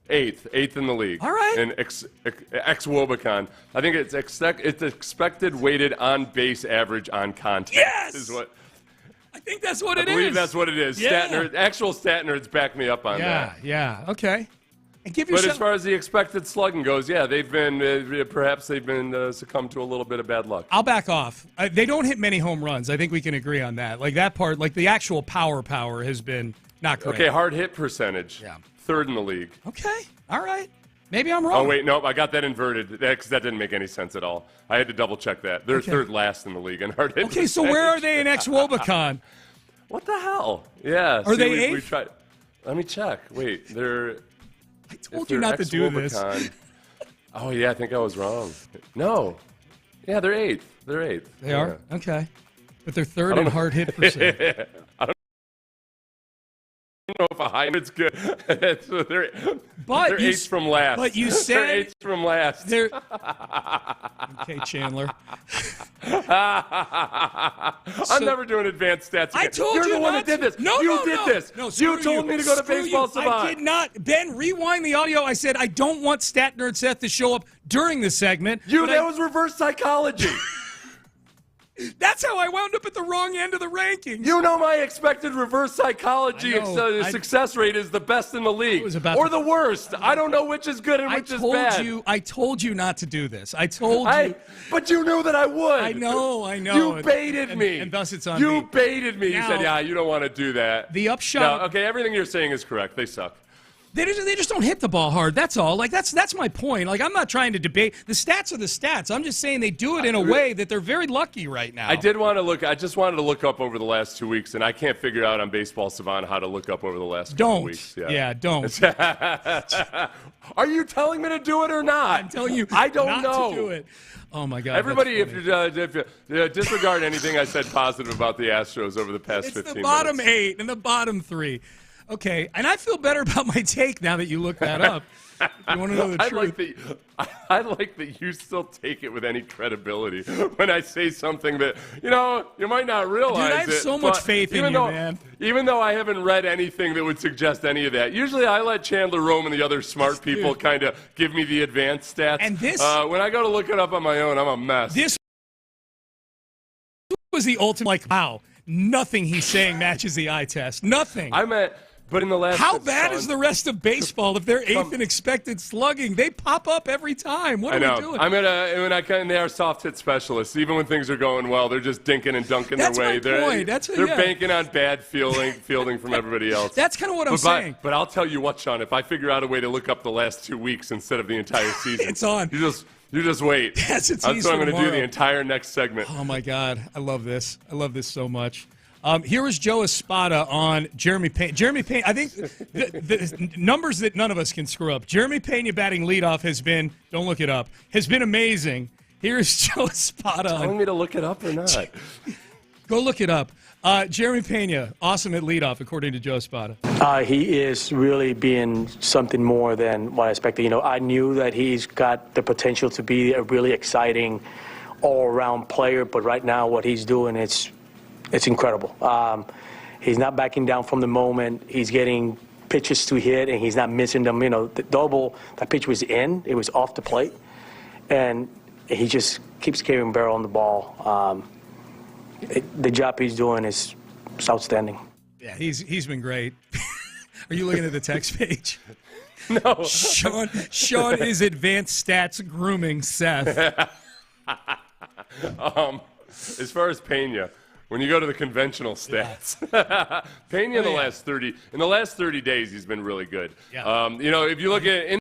Eighth in the league. All right. And ex-Wobicon. I think it's expected weighted on base average on contact. Yes! Is what I think that's what it is. I believe that's what it is. Yeah. Actual stat nerds back me up on that. Yeah, okay. And give But as far as the expected slugging goes, yeah, they've been succumbed to a little bit of bad luck. I'll back off. They don't hit many home runs. I think we can agree on that. Like that part, like the actual power has been not great. Okay, hard hit percentage. Yeah. Third in the league. Okay, all right. Maybe I'm wrong. Oh, wait, no, I got that inverted. That didn't make any sense at all. I had to double-check that. They're third last in the league in hard hit percentage. So where are they in ex-Wobicon? What the hell? Yeah. Are they eighth? Let me check. Wait, I told you not to do this. Oh, yeah, I think I was wrong. No. Yeah, they're eighth. They are? Okay. But they're third in hard hit percentage. I don't know if a high hit's good. They're eighth from last. But you said they're eighth from last. Okay, Chandler. I'm never doing advanced stats again. I told You're you the one not that did this. No, you did this. No, you told me to go to Baseball Savant. I did not. Ben, rewind the audio. I said I don't want Stat Nerd Seth to show up during the segment. That was reverse psychology. That's how I wound up at the wrong end of the rankings. You know my expected reverse psychology success rate is the best in the league. Or the worst. I don't know which is good and which is bad. I told you not to do this. I told you. But you knew that I would. I know. You baited me. And thus it's on me. You baited me. You said, yeah, you don't want to do that. The upshot. No, okay, everything you're saying is correct. They suck. They just don't hit the ball hard. That's all. Like that's my point. Like I'm not trying to debate. The stats are the stats. I'm just saying they do it in a way that they're very lucky right now. I just wanted to look up over the last 2 weeks, and I can't figure out on Baseball Savant how to look up over the last couple weeks. Don't. Are you telling me to do it or not? I'm telling you. I don't know. To do it. Oh my God. Everybody, if you disregard anything I said positive about the Astros over the past 15 minutes. It's the bottom 8 and the bottom 3. Okay, and I feel better about my take now that you looked that up. If you want to know the truth. I like that you still take it with any credibility when I say something that, you might not realize. Dude, I have so much faith in you, man. Even though I haven't read anything that would suggest any of that. Usually I let Chandler Rome and the other smart people kind of give me the advanced stats. And this... when I go to look it up on my own, I'm a mess. This was the ultimate, wow, nothing he's saying matches the eye test. Nothing. But in the last... How bad is the rest of baseball if they're 8th in expected slugging? They pop up every time. What are we doing? They are soft hit specialists. Even when things are going well, they're just dinking and dunking That's their way. My point. They're banking on bad fielding from everybody else. That's kind of what I'm saying. But I'll tell you what, Sean, if I figure out a way to look up the last 2 weeks instead of the entire season... It's on. You just wait. Yes, it's That's what I'm going to do the entire next segment. Oh, my God. I love this. I love this so much. Here is Joe Espada on Jeremy Payne. Jeremy Payne, I think the numbers that none of us can screw up. Jeremy Pena batting leadoff has been, don't look it up, has been amazing. Here's Joe Espada. Telling me to look it up or not? Go look it up. Jeremy Pena, awesome at leadoff, according to Joe Espada. He is really being something more than what I expected. I knew that he's got the potential to be a really exciting all-around player, but right now what he's doing, it's incredible. He's not backing down from the moment. He's getting pitches to hit, and he's not missing them. The double, that pitch was in. It was off the plate. And he just keeps carrying barrel on the ball. The job he's doing is outstanding. Yeah, he's been great. Are you looking at the text page? No. Sean is advanced stats grooming Seth. As far as Pena, when you go to the conventional stats, Pena in the last 30 days, he's been really good. Yeah. If you look at in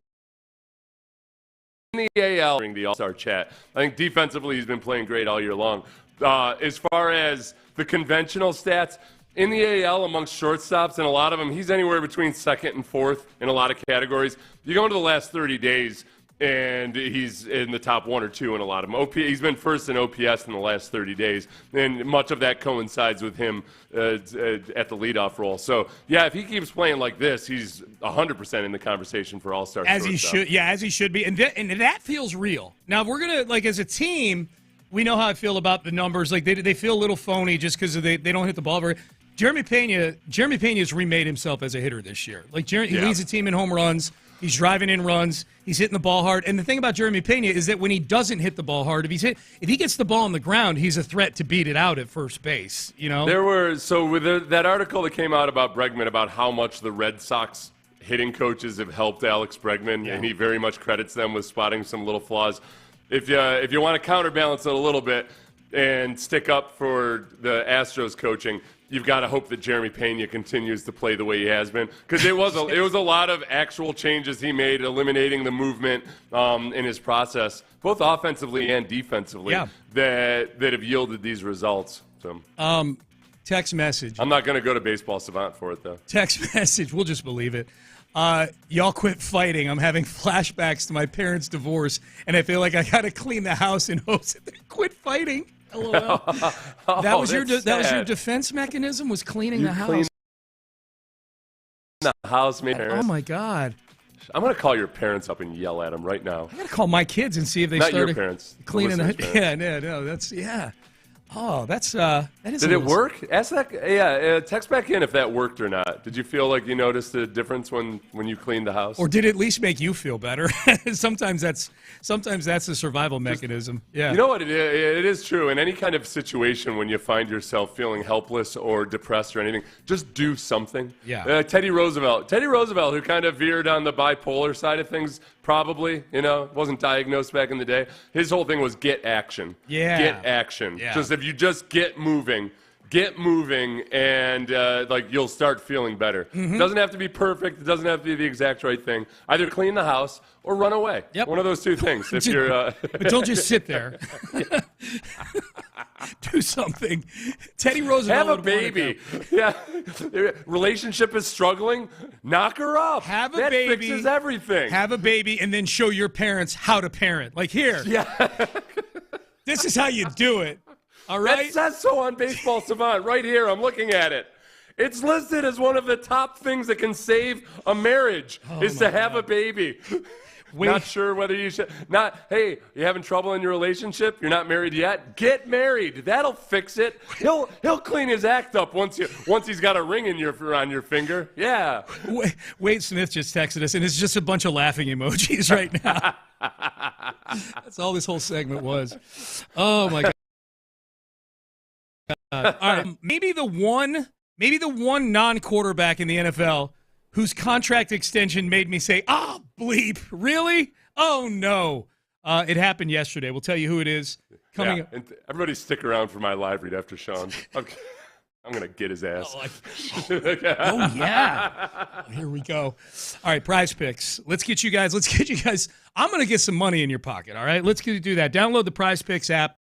the AL during the All-Star chat, I think defensively he's been playing great all year long. As far as the conventional stats, in the AL amongst shortstops, and a lot of them, he's anywhere between second and fourth in a lot of categories. You go into the last 30 days, and he's in the top 1 or 2 in a lot of them. He's been first in OPS in the last 30 days, and much of that coincides with him at the leadoff role. So, yeah, if he keeps playing like this, he's 100% in the conversation for All-Star as shortstop. He should. Yeah, as he should be, and that feels real. Now, if we're gonna as a team, we know how I feel about the numbers. Like they feel a little phony just because they don't hit the ball very. Jeremy Pena has remade himself as a hitter this year. He leads the team in home runs. He's driving in runs. He's hitting the ball hard. And the thing about Jeremy Pena is that when he doesn't hit the ball hard, if he gets the ball on the ground, he's a threat to beat it out at first base. You know, with that article that came out about Bregman about how much the Red Sox hitting coaches have helped Alex Bregman, and he very much credits them with spotting some little flaws. If you want to counterbalance it a little bit and stick up for the Astros coaching, you've got to hope that Jeremy Pena continues to play the way he has been, because it was a lot of actual changes he made, eliminating the movement in his process, both offensively and defensively, that have yielded these results. So, text message. I'm not going to go to Baseball Savant for it, though. Text message. We'll just believe it. Y'all quit fighting. I'm having flashbacks to my parents' divorce, and I feel like I got to clean the house in hopes that they quit fighting. LOL. That was your defense mechanism, was cleaning the house. Clean the house, man. Oh my God! I'm gonna call your parents up and yell at them right now. I gotta call my kids and see if they Not started your parents, cleaning the parents. that is. Did it work? Ask that. Yeah, text back in if that worked or not. Did you feel like you noticed a difference when you cleaned the house? Or did it at least make you feel better? Sometimes that's a survival mechanism. Yeah. You know what? It is true. In any kind of situation when you find yourself feeling helpless or depressed or anything, just do something. Yeah. Teddy Roosevelt, who kind of veered on the bipolar side of things, probably, wasn't diagnosed back in the day. His whole thing was get action. Yeah. Get action. Yeah. Just if you just get moving, and you'll start feeling better. Mm-hmm. It doesn't have to be perfect. It doesn't have to be the exact right thing. Either clean the house or run away. Yep. One of those two things. If you're, but don't just sit there. Do something. Teddy Roosevelt. Have a baby. Yeah. Relationship is struggling. Knock her up. Have a that baby. Fixes everything. Have a baby and then show your parents how to parent. Like, here. Yeah. This is how you do it. All right? That says so on Baseball Savant. Right here. I'm looking at it. It's listed as one of the top things that can save a marriage is to have a baby. Not sure whether you should. Hey, you having trouble in your relationship? You're not married yet? Get married. That'll fix it. He'll clean his act up once he's got a ring on your finger. Yeah. Wade Smith just texted us, and it's just a bunch of laughing emojis right now. That's all this whole segment was. Oh my God. All right, maybe the one non-quarterback in the NFL whose contract extension made me say, "Ah, bleep, really? Oh no!" It happened yesterday. We'll tell you who it is coming up. And everybody, stick around for my live read after Sean. I'm gonna get his ass. Oh yeah! Here we go. All right, Prize Picks. Let's get you guys. I'm gonna get some money in your pocket. All right, let's do that. Download the Prize Picks app.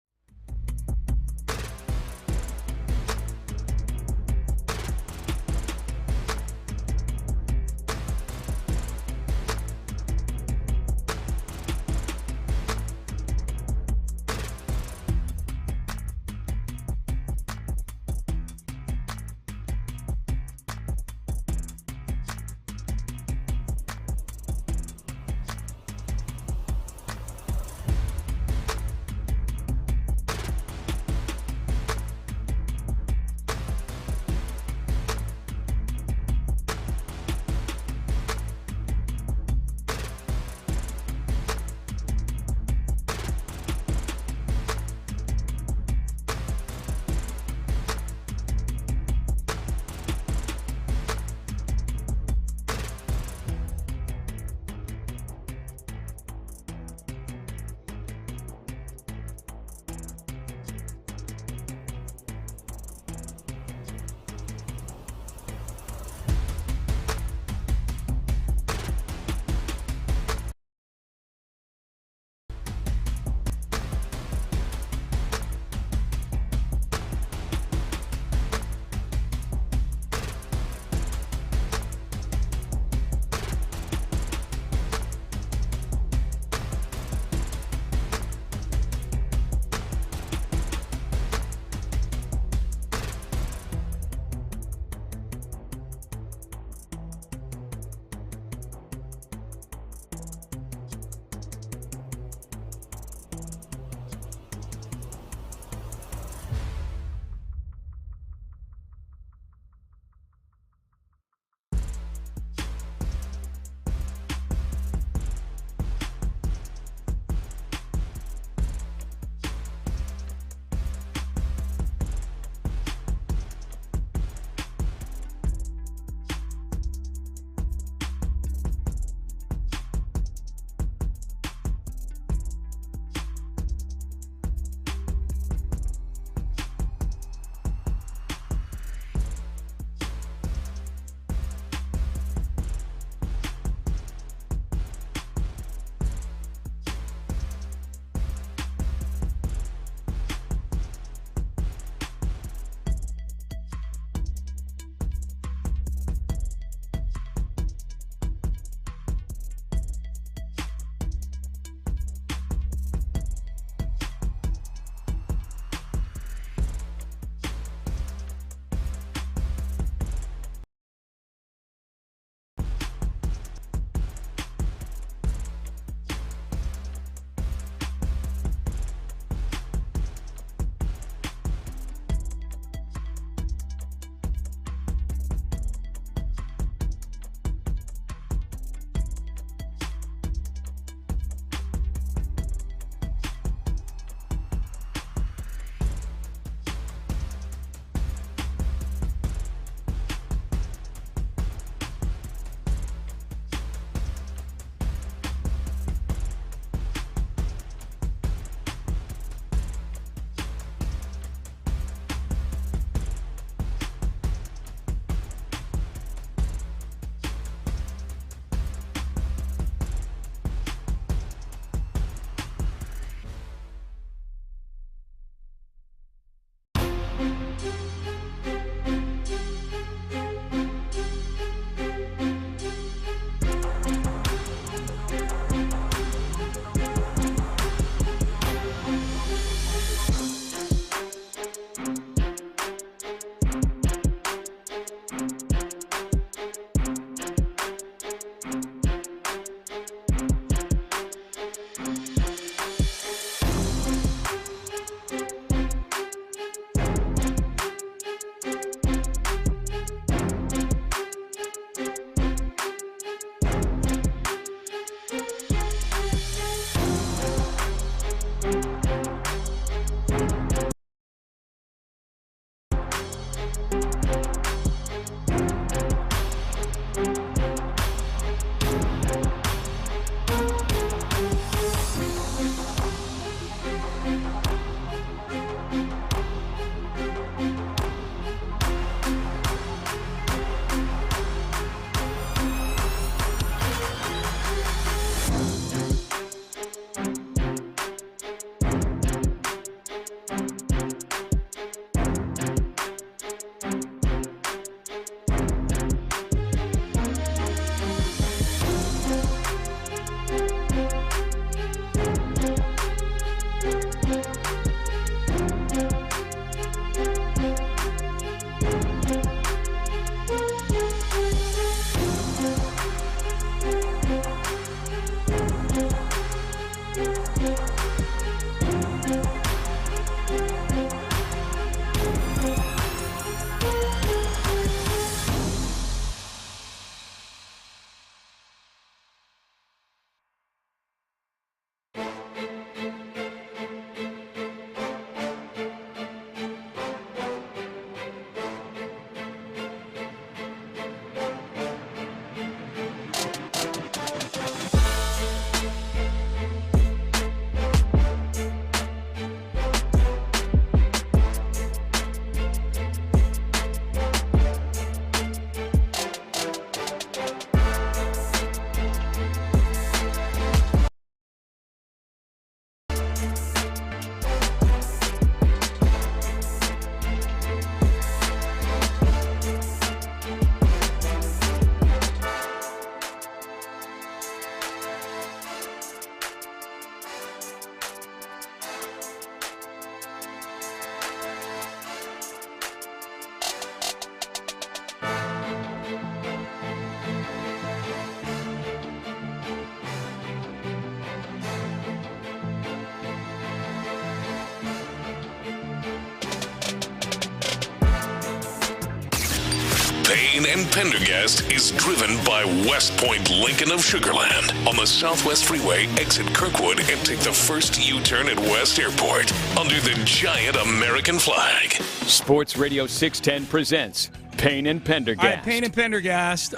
Payne and Pendergast is driven by West Point Lincoln of Sugar Land on the Southwest Freeway. Exit Kirkwood and take the first U-turn at West Airport under the giant American flag. Sports Radio 610 presents Payne and Pendergast. All right, Payne and Pendergast.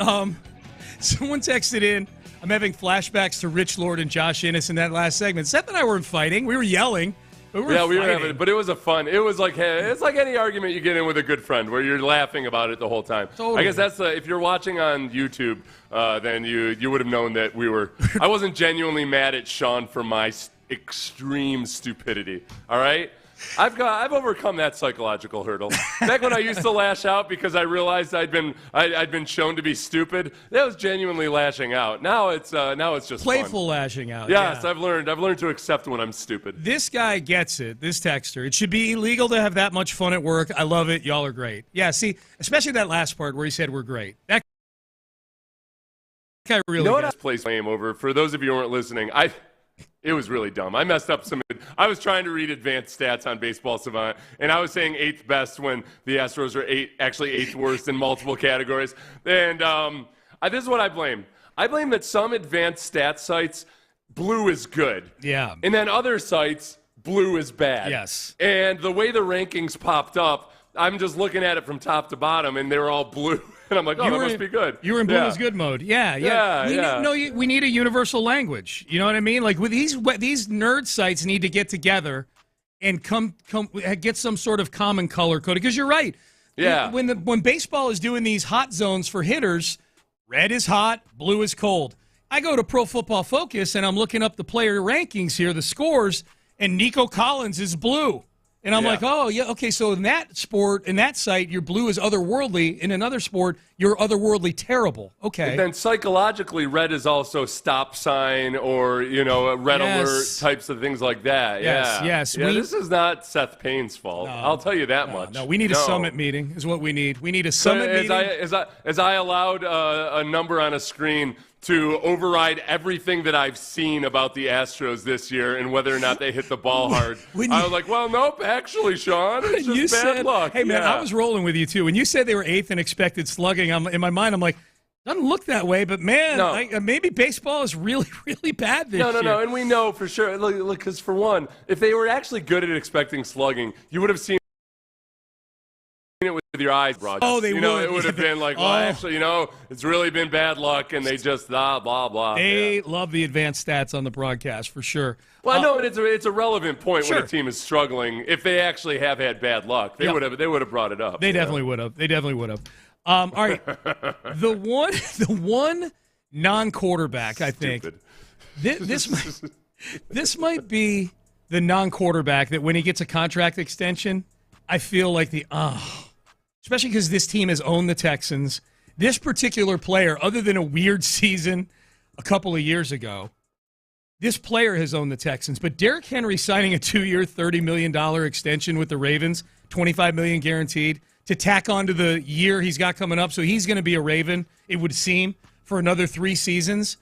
Someone texted in, I'm having flashbacks to Rich Lord and Josh Innes in that last segment. Seth and I weren't fighting. We were yelling. We were having, but it was it was like, hey, it's like any argument you get in with a good friend where you're laughing about it the whole time. Totally. I guess that's if you're watching on YouTube, then you would have known that I wasn't genuinely mad at Sean for my extreme stupidity. All right. I've overcome that psychological hurdle. Back when I used to lash out because I realized I'd been shown to be stupid, that was genuinely lashing out. Now it's just playful fun. Lashing out. Yes, yeah. I've learned to accept when I'm stupid. This guy gets it. This texter. It should be illegal to have that much fun at work. I love it. Y'all are great. Yeah. See, especially that last part where he said we're great. That guy really. This place game over. For those of you who weren't listening, it was really dumb. I messed up I was trying to read advanced stats on Baseball Savant, and I was saying 8th best when the Astros are 8th worst in multiple categories. And this is what I blame. I blame that some advanced stat sites, blue is good. Yeah. And then other sites, blue is bad. Yes. And the way the rankings popped up, I'm just looking at it from top to bottom, and they're all blue. And I'm like, that must be good. You were in blue is good mode. Yeah. We need a universal language. You know what I mean? Like with these nerd sites need to get together and come get some sort of common color code. Because you're right. Yeah. When baseball is doing these hot zones for hitters, red is hot, blue is cold. I go to Pro Football Focus and I'm looking up the player rankings here, the scores, and Nico Collins is blue. And I'm like, oh, yeah, okay, so in that sport, in that site, your blue is otherworldly. In another sport, you're otherworldly terrible. Okay. And then psychologically, red is also stop sign or, a red alert types of things like that. Yes. Yeah, this is not Seth Payne's fault. I'll tell you that much. No, we need a summit meeting is what we need. We need a summit meeting. As I allowed a number on a screen to override everything that I've seen about the Astros this year and whether or not they hit the ball hard. I was like, well, nope, actually, Sean, it's just bad luck. Hey, man, I was rolling with you, too. When you said they were 8th in expected slugging, in my mind, I'm like, doesn't look that way, but, man, maybe baseball is really, really bad this year. No, and we know for sure. Look, because for one, if they were actually good at expecting slugging, you would have seen it with your eyes, Roger. Oh, they would. It would have been like, well, actually, it's really been bad luck, and they just blah, blah. They love the advanced stats on the broadcast, for sure. Well, no, and it's a relevant point when a team is struggling. If they actually have had bad luck, they would have brought it up. They definitely would have. All right, the one non-quarterback, I think. This might be the non-quarterback that when he gets a contract extension, I feel like especially because this team has owned the Texans. This particular player, other than a weird season a couple of years ago, this player has owned the Texans. But Derrick Henry signing a 2-year, $30 million extension with the Ravens, $25 million guaranteed, to tack on to the year he's got coming up. So he's going to be a Raven, it would seem, for another 3 seasons.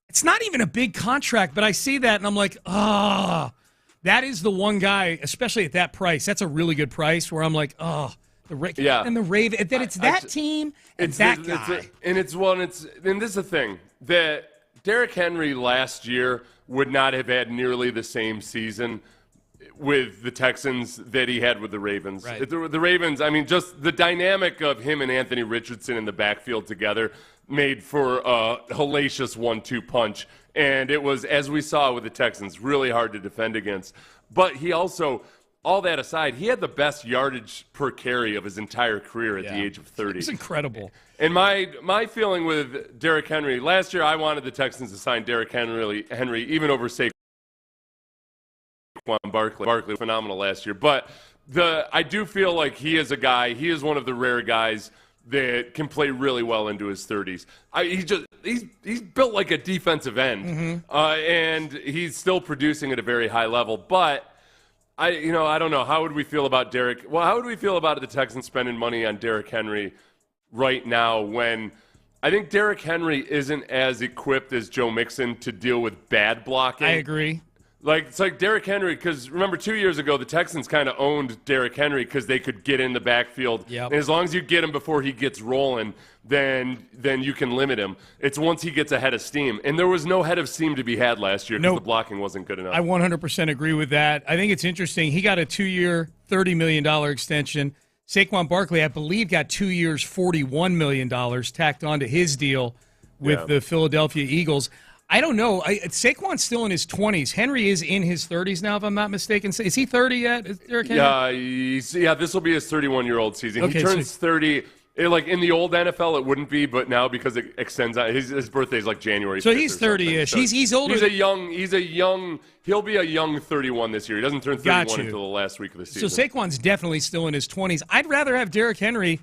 It's not even a big contract, but I see that and I'm like, that is the one guy, especially at that price. That's a really good price where I'm like, and the Raven. And then it's that team and that guy. And this is the thing, that Derrick Henry last year would not have had nearly the same season with the Texans that he had with the Ravens. Right. The Ravens, I mean, just the dynamic of him and Anthony Richardson in the backfield together made for a hellacious 1-2 punch. And it was, as we saw with the Texans, really hard to defend against. But he also, all that aside, he had the best yardage per carry of his entire career at the age of 30. It's incredible. And my feeling with Derrick Henry, last year I wanted the Texans to sign Derrick Henry even over Saquon Barkley, phenomenal last year. But I do feel like he is one of the rare guys that can play really well into his 30s. He's built like a defensive end, and he's still producing at a very high level. But I don't know. How would we feel about Derrick? Well, how would we feel about the Texans spending money on Derrick Henry right now when I think Derrick Henry isn't as equipped as Joe Mixon to deal with bad blocking? I agree. Like, it's like Derrick Henry, because remember 2 years ago, the Texans kind of owned Derrick Henry because they could get in the backfield. Yep. And as long as you get him before he gets rolling, then you can limit him. It's once he gets ahead of steam. And there was no head of steam to be had last year because the blocking wasn't good enough. I 100% agree with that. I think it's interesting. He got a 2-year, $30 million extension. Saquon Barkley, I believe, got 2 years, $41 million tacked onto his deal with the Philadelphia Eagles. I don't know. Saquon's still in his 20s. Henry is in his 30s now, if I'm not mistaken. Is he 30 yet? Is Derrick Henry? Yeah, this will be his 31-year-old season. Okay, he turns 30. Like in the old NFL, it wouldn't be, but now because it extends out, his birthday is like January 5th. So he's 30-ish. So he's older. He'll be a young 31 this year. He doesn't turn 31 until the last week of the season. So Saquon's definitely still in his 20s. I'd rather have Derrick Henry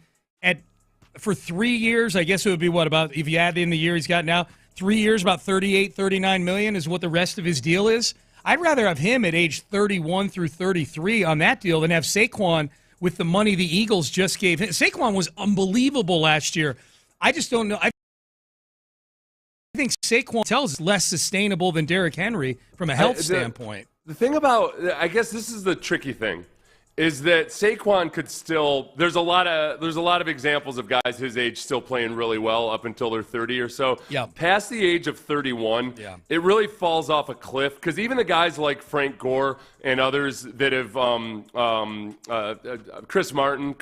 for 3 years. I guess it would be about, if you add in the year he's got now, 3 years, about $38, $39 million is what the rest of his deal is. I'd rather have him at age 31 through 33 on that deal than have Saquon with the money the Eagles just gave him. Saquon was unbelievable last year. I just don't know. I think Saquon tells is less sustainable than Derrick Henry from a health standpoint. The thing about, I guess this is the tricky thing, is that Saquon could still. There's a lot of examples of guys his age still playing really well up until they're 30 or so. Yeah. Past the age of 31, it really falls off a cliff because even the guys like Frank Gore and others that have Curtis Martin.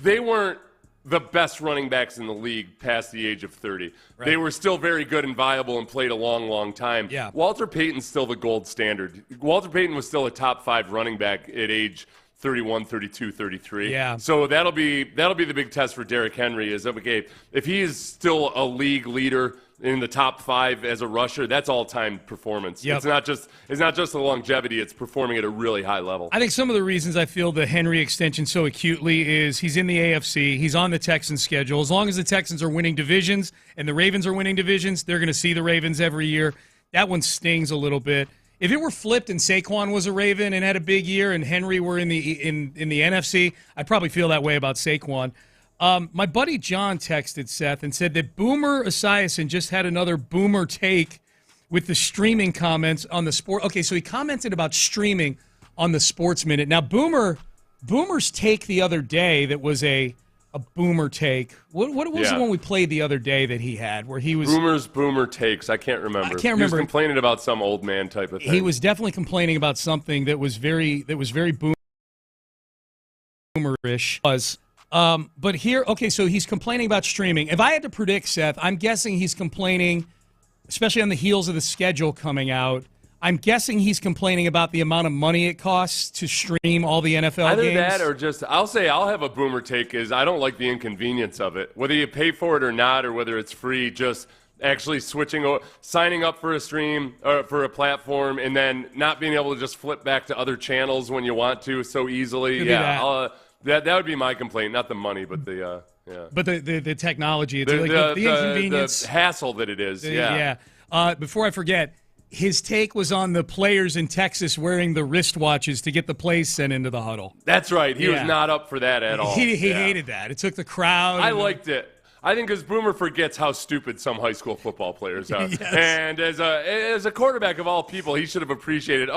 They weren't the best running backs in the league past the age of 30. Right. They were still very good and viable and played a long, long time. Yeah. Walter Payton's still the gold standard. Walter Payton was still a top 5 running back at age 31, 32, 33. Yeah. So that'll be the big test for Derrick Henry is, okay, if he is still a league leader in the top 5 as a rusher, that's all-time performance. Yep. It's not just the longevity, it's performing at a really high level. I think some of the reasons I feel the Henry extension so acutely is he's in the AFC, he's on the Texans schedule. As long as the Texans are winning divisions and the Ravens are winning divisions, they're going to see the Ravens every year. That one stings a little bit. If it were flipped and Saquon was a Raven and had a big year and Henry were in the NFC, I'd probably feel that way about Saquon. My buddy John texted Seth and said that Boomer Esiason just had another boomer take with the streaming comments on the sport. Okay, so he commented about streaming on the Sports Minute. Now, Boomer's take the other day that was a boomer take. What was the one we played the other day that he had where he was... Boomer takes. I can't remember. He was complaining about some old man type of thing. He was definitely complaining about something that was very boomerish. But here, okay, so he's complaining about streaming. If I had to predict, Seth, I'm guessing he's complaining, especially on the heels of the schedule coming out, I'm guessing he's complaining about the amount of money it costs to stream all the NFL Either games. Either that or just, I'll have a boomer take is I don't like the inconvenience of it. Whether you pay for it or not or whether it's free, just actually signing up for a stream or for a platform and then not being able to just flip back to other channels when you want to so easily. That would be my complaint, not the money, but the But the technology, it's the inconvenience, the hassle that it is. Before I forget, his take was on the players in Texas wearing the wristwatches to get the plays sent into the huddle. That's right. He was not up for that at all. He hated that. It took the crowd. I liked it. I think because Boomer forgets how stupid some high school football players are. Yes. And as a quarterback of all people, he should have appreciated,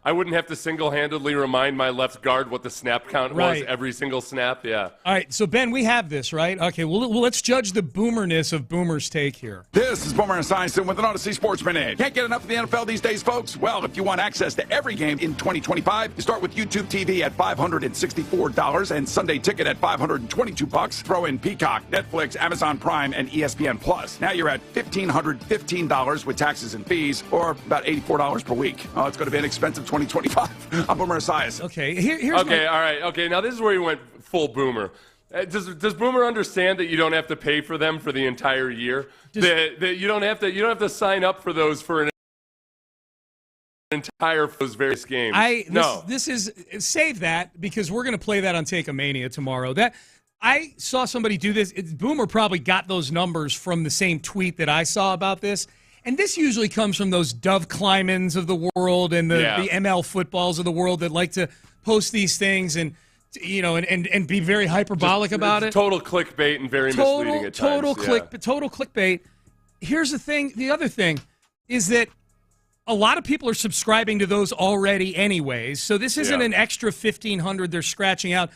I wouldn't have to single-handedly remind my left guard what the snap count was every single snap. Yeah. All right, so, Ben, we have this, right? Okay, well, let's judge the boomerness of Boomer's take here. This is Boomer Esiason with an Odyssey Sports Minute. Can't get enough of the NFL these days, folks? Well, if you want access to every game in 2025, you start with YouTube TV at $564 and Sunday Ticket at $522. Throw in Peacock, Netflix, Amazon Prime, and ESPN Plus. Now you're at $1,515 with taxes and fees, or about $84 per week. Oh, it's going to be an expensive 2025. I'm Boomer Esiason. Okay, here's all right. Okay, now this is where you went full Boomer. Does Boomer understand that you don't have to pay for them for the entire year? That you don't have to sign up for those for an entire those various games. This is save that because we're going to play that on Take a Mania tomorrow. That I saw somebody do this. Boomer probably got those numbers from the same tweet that I saw about this. And this usually comes from those Dove Klymans of the world and the ML footballs of the world that like to post these things and and be very hyperbolic about it. Total clickbait and very misleading at times. Total clickbait. Here's the thing. The other thing is that a lot of people are subscribing to those already anyways, so this isn't an extra 1,500 they're scratching out.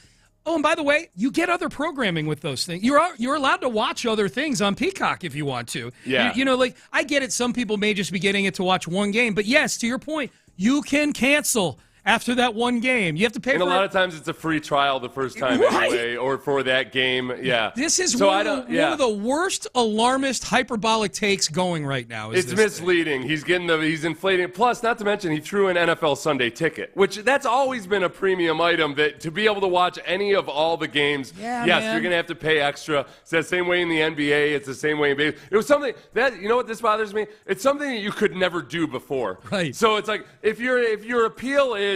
Oh, and by the way, you get other programming with those things. You're allowed to watch other things on Peacock if you want to. Yeah. You know, like, I get it. Some people may just be getting it to watch one game. But, yes, to your point, you can cancel after that one game. You have to pay for it. And a lot of times it's a free trial the first time anyway, or for that game. Yeah. This is one of the worst alarmist hyperbolic takes going right now. It's misleading. He's inflating. Plus, not to mention, he threw an NFL Sunday ticket, which that's always been a premium item, that to be able to watch any of all the games, you're going to have to pay extra. It's the same way in the NBA. It's the same way in baseball. It was something that, you know what this bothers me? It's something that you could never do before. Right. So it's like, if your appeal is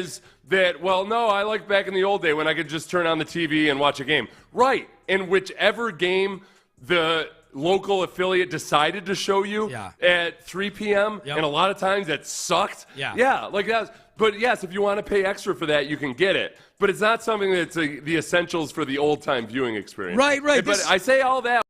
that, well, no, I like back in the old day when I could just turn on the TV and watch a game. Right. And whichever game the local affiliate decided to show you at 3 p.m., and a lot of times that sucked. Yeah, like that. But, yes, if you want to pay extra for that, you can get it. But it's not something that's the essentials for the old-time viewing experience. Right. But I say all that.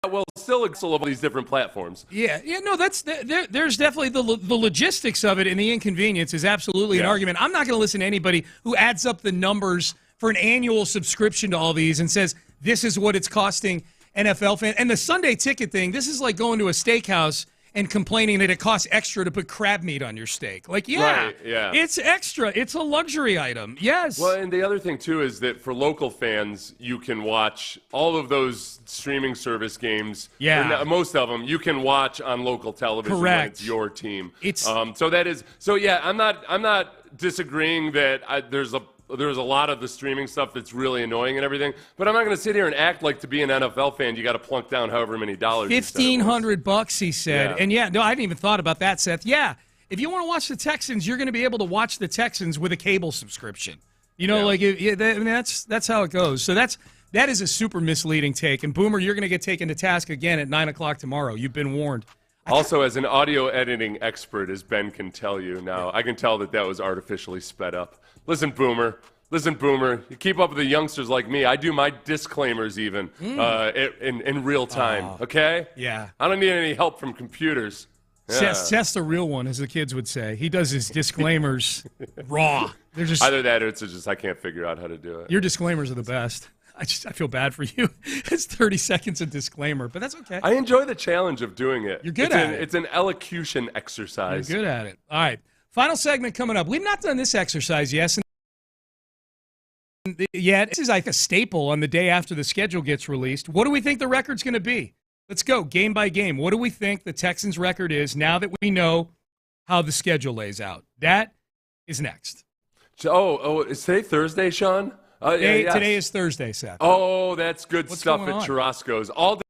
Well, still all of these different platforms. No, there's definitely the logistics of it, and the inconvenience is absolutely an argument. I'm not going to listen to anybody who adds up the numbers for an annual subscription to all these and says this is what it's costing NFL fans. And the Sunday ticket thing, this is like going to a steakhouse and complaining that it costs extra to put crab meat on your steak. Like, it's extra. It's a luxury item. Yes. Well, and the other thing, too, is that for local fans, you can watch all of those streaming service games. Yeah. Or most of them, you can watch on local television when it's your team. I'm not disagreeing that there's a lot of the streaming stuff that's really annoying and everything, but I'm not going to sit here and act like to be an NFL fan you got to plunk down however many dollars. $1,500, he said. Yeah. And I didn't even thought about that, Seth. Yeah, if you want to watch the Texans, you're going to be able to watch the Texans with a cable subscription. That's how it goes. So that is a super misleading take. And Boomer, you're going to get taken to task again at 9:00 tomorrow. You've been warned. Also, as an audio editing expert, as Ben can tell you now, I can tell that was artificially sped up. Listen, Boomer, you keep up with the youngsters like me. I do my disclaimers even in real time, okay? Yeah. I don't need any help from computers. Yeah. Seth's the real one, as the kids would say. He does his disclaimers raw. They're just either that or it's just I can't figure out how to do it. Your disclaimers are the best. I feel bad for you. It's 30 seconds of disclaimer, but that's okay. I enjoy the challenge of doing it. You're good at it. It's an elocution exercise. You're good at it. All right. Final segment coming up. We've not done this exercise yet. This is like a staple on the day after the schedule gets released. What do we think the record's going to be? Let's go game by game. What do we think the Texans' record is now that we know how the schedule lays out? That is next. Is today Thursday, Sean? Today is Thursday, Seth. Oh, that's good stuff at on? Churrasco's. All day.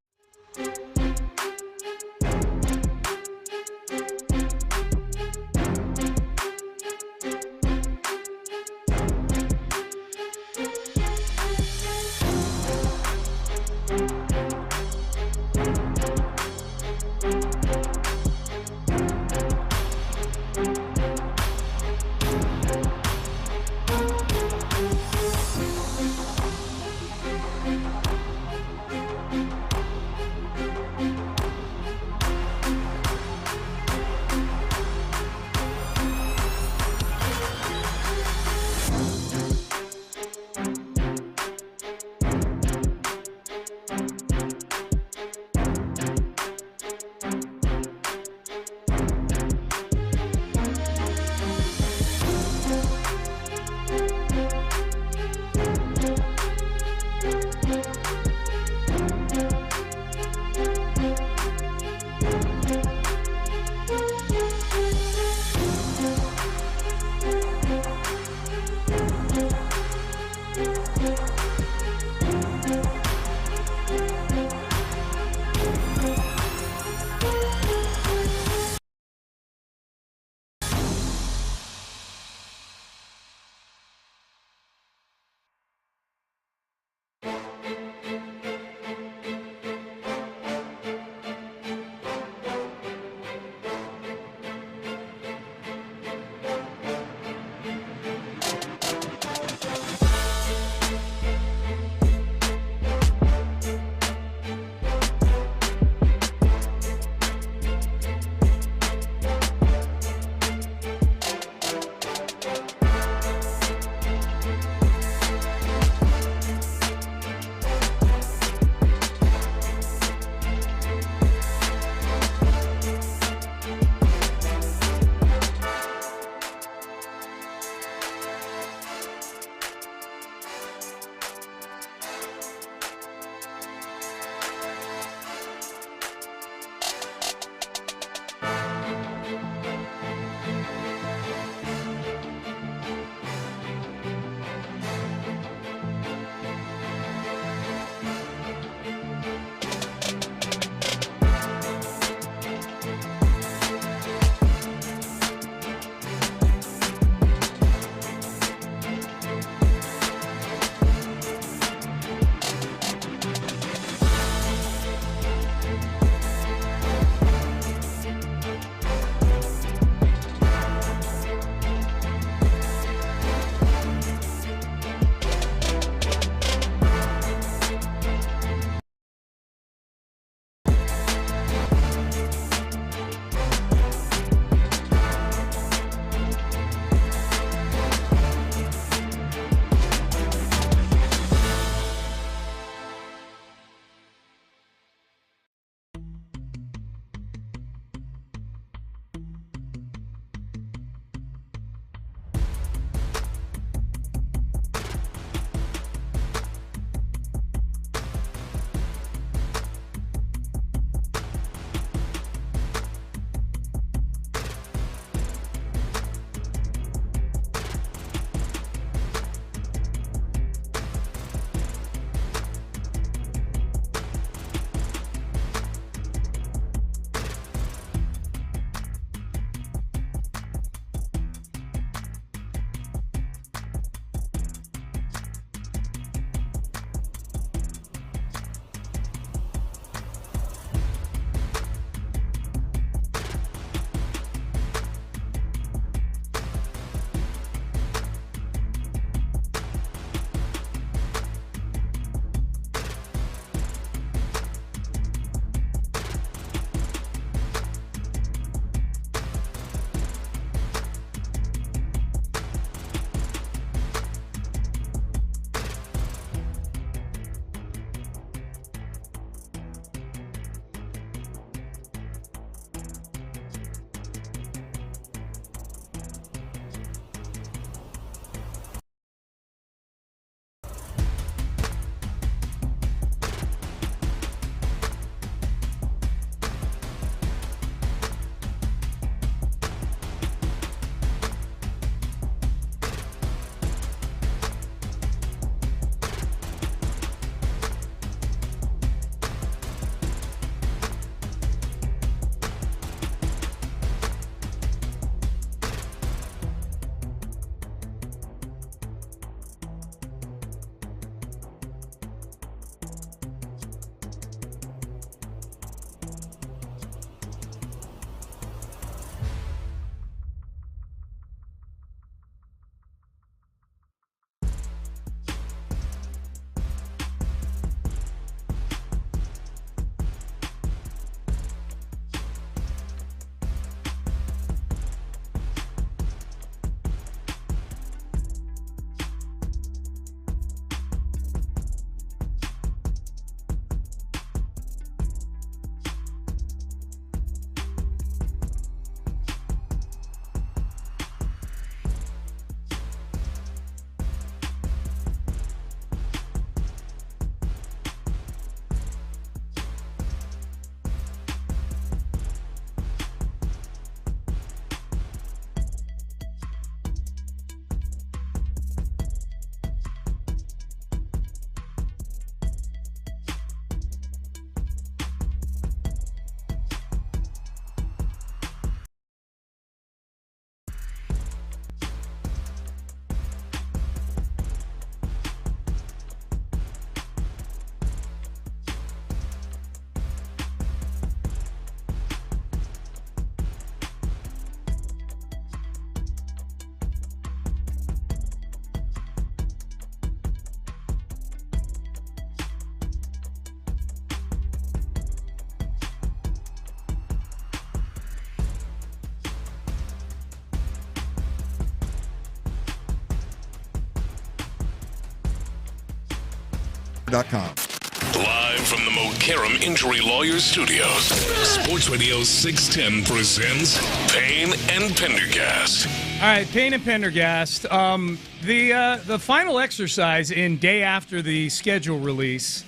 SportsRadio610. Live from the Mokaram Injury Lawyers Studios, Sports Radio 610 presents Payne and Pendergast. All right, Payne and Pendergast. The final exercise in day after the schedule release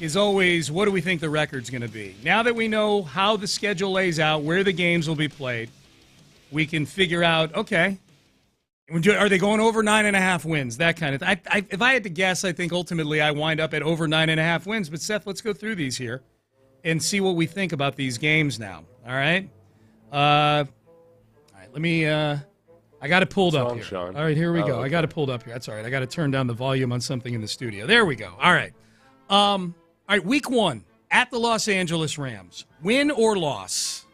is always, what do we think the record's going to be? Now that we know how the schedule lays out, where the games will be played, we can figure out, okay, are they going over 9.5 wins? That kind of thing. If I had to guess, I think ultimately I wind up at over 9.5 wins. But, Seth, let's go through these here and see what we think about these games now. All right? Let me I got it pulled up here. Sean. All right, here we go. Okay. I got it pulled up here. That's all right. I got to turn down the volume on something in the studio. There we go. All right. All right, week 1 at the Los Angeles Rams. Win or loss?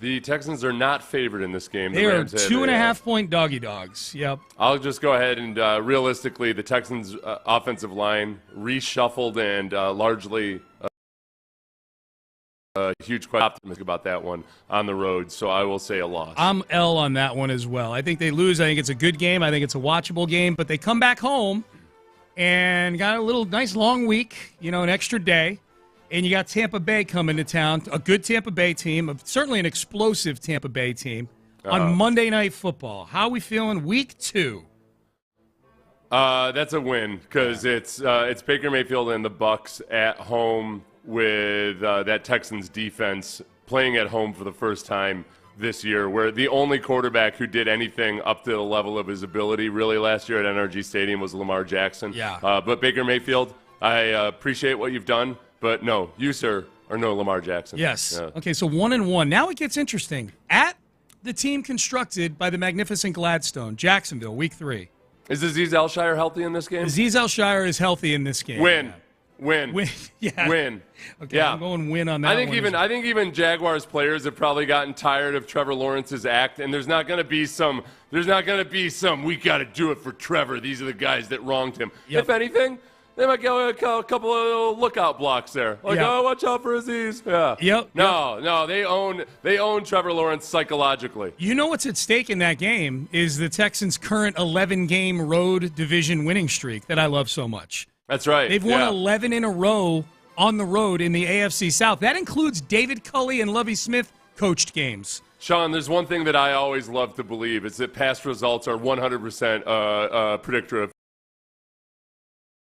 The Texans are not favored in this game. They are 2.5-point doggy dogs. Yep. I'll just go ahead and realistically, the Texans' offensive line reshuffled and largely huge question optimistic about that one on the road. So I will say a loss. I'm L on that one as well. I think they lose. I think it's a good game. I think it's a watchable game. But they come back home and got a little nice long week, an extra day. And you got Tampa Bay coming to town, a good Tampa Bay team, certainly an explosive Tampa Bay team, on Monday Night Football. How are we feeling week 2? That's a win because it's Baker Mayfield and the Bucs at home with that Texans defense playing at home for the first time this year, where the only quarterback who did anything up to the level of his ability really last year at NRG Stadium was Lamar Jackson. Yeah. But Baker Mayfield, I appreciate what you've done. But no, you, sir, are no Lamar Jackson. Yes. Yeah. Okay, so 1-1. Now it gets interesting. At the team constructed by the magnificent Gladstone, Jacksonville, week 3. Is Azeez Al-Shire healthy in this game? Azeez Al-Shire is healthy in this game. Win. Yeah. Win. Okay, yeah. I'm going win on that one. I think even Jaguars players have probably gotten tired of Trevor Lawrence's act, and there's not going to be some we got to do it for Trevor. These are the guys that wronged him. Yep. If anything, they might get a couple of lookout blocks there. Watch out for Azeez. Yeah. Yep. No, they own Trevor Lawrence psychologically. You know what's at stake in that game is the Texans' current 11-game road division winning streak that I love so much. That's right. They've won 11 in a row on the road in the AFC South. That includes David Culley and Lovie Smith coached games. Sean, there's one thing that I always love to believe is that past results are 100% predictor of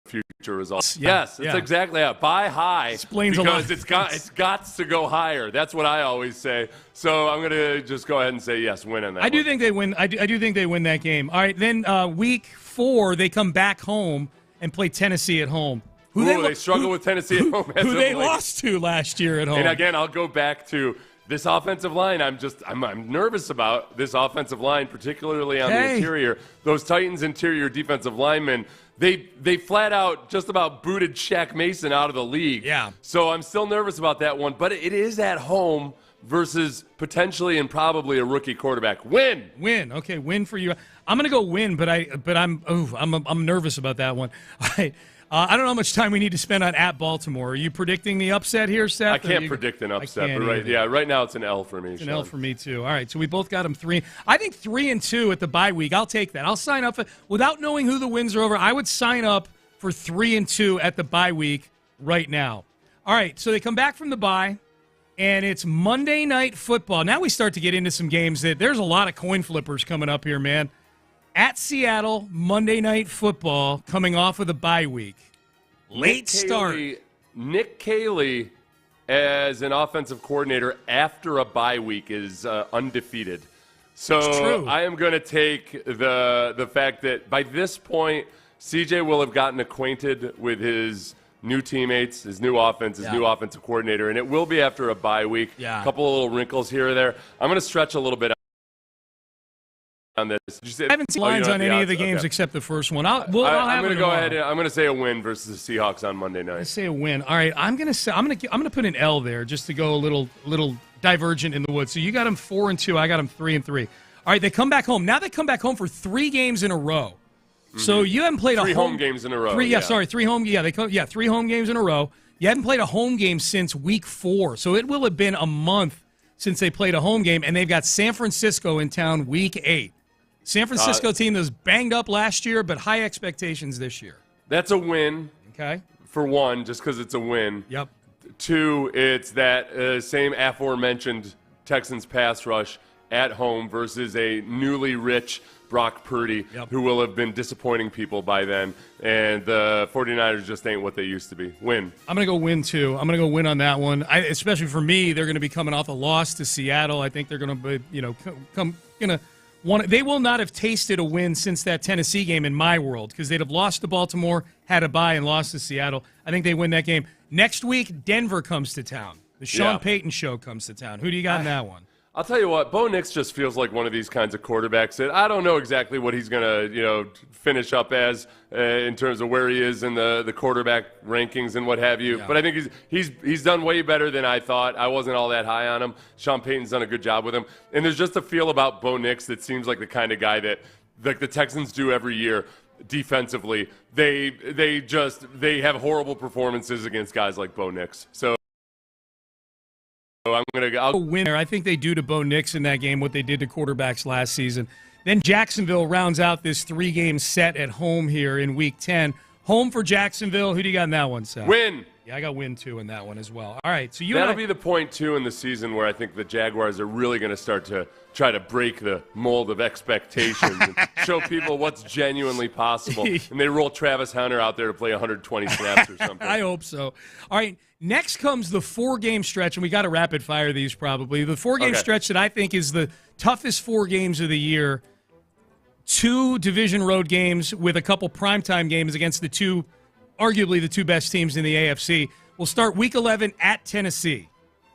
future results. Yes, it's exactly that. Buy high explains because a lot. it's got to go higher. That's what I always say. So I'm going to just go ahead and say yes, win on that. I do think they win. I do think they win that game. All right, then week 4 they come back home and play Tennessee at home. They struggle with Tennessee at home. Who they lost to last year at home. And again, I'll go back to this offensive line. I'm nervous about this offensive line, particularly on the interior. Those Titans interior defensive linemen, they flat out just about booted Shaq Mason out of the league. Yeah. So I'm still nervous about that one, but it is at home versus potentially and probably a rookie quarterback. Win. Okay, win for you. I'm going to go win, but I'm nervous about that one. All right. I don't know how much time we need to spend on at Baltimore. Are you predicting the upset here, Seth? I can't predict an upset, but right now it's an L for me. It's an L for me too. All right, so we both got them 3. I think 3-2 at the bye week. I'll take that. I'll sign up without knowing who the wins are over. I would sign up for 3-2 at the bye week right now. All right, so they come back from the bye, and it's Monday Night Football. Now we start to get into some games that there's a lot of coin flippers coming up here, man. At Seattle, Monday Night Football, coming off of the bye week. Late start. Nick Caley, as an offensive coordinator after a bye week, is undefeated. So I am going to take the fact that by this point, CJ will have gotten acquainted with his new teammates, his new offense, his new offensive coordinator, and it will be after a bye week. Yeah. A couple of little wrinkles here or there. I'm going to stretch a little bit on this. I haven't seen lines on any of the games except the first one. I'm going to go ahead. I'm going to say a win versus the Seahawks on Monday night. I say a win. All right, I'm going to put an L there just to go a little divergent in the woods. So you got them 4-2. I got them 3-3. All right, they come back home. Now they come back home for 3 games in a row. Mm-hmm. So you haven't played 3 home games in a row. 3 home. Yeah, 3 home games in a row. You haven't played a home game since week 4. So it will have been a month since they played a home game, and they've got San Francisco in town week 8. San Francisco team that was banged up last year, but high expectations this year. That's a win. Okay. for one, just because it's a win. Yep. 2, it's that same aforementioned Texans pass rush at home versus a newly rich Brock Purdy, who will have been disappointing people by then. And the 49ers just ain't what they used to be. Win. I'm going to go win, too. I'm going to go win on that one. Especially for me, they're going to be coming off a loss to Seattle. I think they're going to be, they will not have tasted a win since that Tennessee game in my world, because they'd have lost to Baltimore, had a bye, and lost to Seattle. I think they win that game. Next week, Denver comes to town. The Sean Payton show comes to town. Who do you got in that one? I'll tell you what, Bo Nix just feels like one of these kinds of quarterbacks that I don't know exactly what he's going to, finish up as in terms of where he is in the quarterback rankings and what have you. Yeah. But I think he's done way better than I thought. I wasn't all that high on him. Sean Payton's done a good job with him. And there's just a feel about Bo Nix that seems like the kind of guy that like the Texans do every year defensively. They have horrible performances against guys like Bo Nix. So I'll win there. I think they do to Bo Nix in that game what they did to quarterbacks last season. Then Jacksonville rounds out this 3-game set at home here in Week 10. Home for Jacksonville. Who do you got in that one, Seth? Win. Yeah, I got win, too, in that one as well. All right, so that'll be the point, too, in the season where I think the Jaguars are really going to start to try to break the mold of expectations and show people what's genuinely possible. And they roll Travis Hunter out there to play 120 snaps or something. I hope so. All right, next comes the 4-game stretch, and we got to rapid fire these probably. The 4-game stretch that I think is the toughest 4 games of the year. 2 division road games with a couple primetime games against arguably the 2 best teams in the AFC. We'll start Week 11 at Tennessee.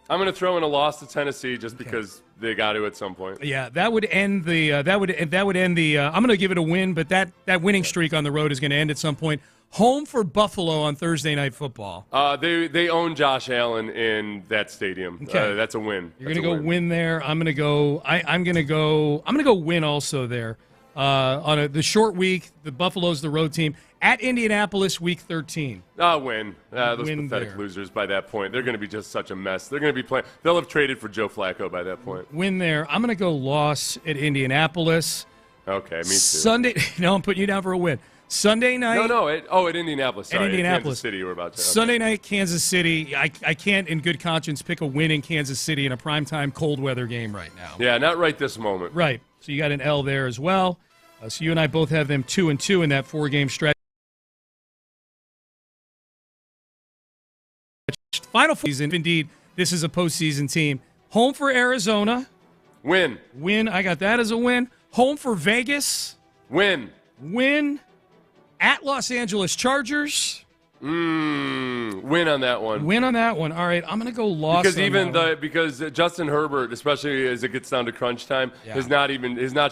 I'm going to throw in a loss to Tennessee just because they got to at some point. Yeah, that would end the. I'm going to give it a win, but that winning streak on the road is going to end at some point. Home for Buffalo on Thursday Night Football. They own Josh Allen in that stadium. Okay. That's a win. You're going to go win there. I'm going to go. I'm going to go win also there. On the short week, the Buffalo's the road team. At Indianapolis, Week 13. Win. Those pathetic losers by that point. They're going to be just such a mess. They're going to be playing. They'll have traded for Joe Flacco by that point. Win there. I'm going to go loss at Indianapolis. Okay, me too. Sunday. No, I'm putting you down for a win. Sunday night. No. At Indianapolis. Sorry, at Indianapolis. Kansas City. We're about to. Sunday night, Kansas City. I can't, in good conscience, pick a win in Kansas City in a primetime cold weather game right now. Yeah, not right this moment. Right. So you got an L there as well. So you and I both have them 2-2 in that 4-game stretch. Final season, indeed, this is a postseason team. Home for Arizona. Win. I got that as a win. Home for Vegas. Win. At Los Angeles Chargers. Win on that one. All right, I'm going to go loss. Because Justin Herbert, especially as it gets down to crunch time, has not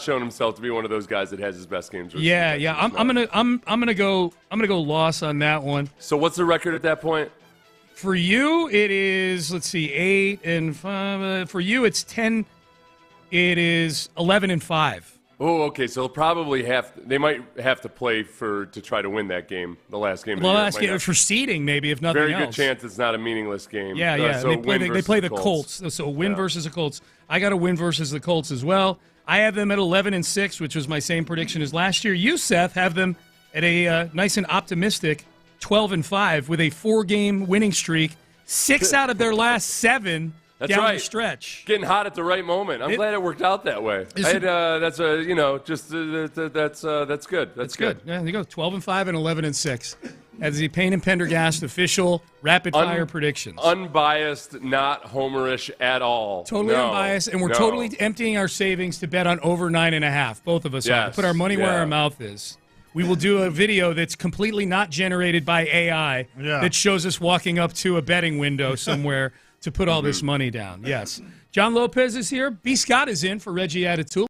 shown himself to be one of those guys that has his best games. I'm gonna go loss on that one. So what's the record at that point? For you, it is 8-5. For you, it's 10. It is 11-5. Oh, okay. So they might have to play to try to win that game, the last game. The last game for seeding, maybe, if nothing else. Very good chance it's not a meaningless game. Yeah. So they play the Colts. So a win versus the Colts. I got a win versus the Colts as well. I have them at 11-6, which was my same prediction as last year. You, Seth, have them at a nice and optimistic 12-5 with a 4-game winning streak. 6 out of their last 7. That's down right. the stretch. Getting hot at the right moment. I'm glad it worked out that way. That's good. That's good. Yeah, there you go. 12-5 and 11-6. As the Payne and Pendergast official rapid fire predictions. Unbiased, not homerish at all. Totally unbiased, and we're totally emptying our savings to bet on over 9.5. Both of us are. Put our money where our mouth is. We will do a video that's completely not generated by AI that shows us walking up to a betting window somewhere to put all this money down. Yes. John Lopez is here. B. Scott is in for Reggie Attitula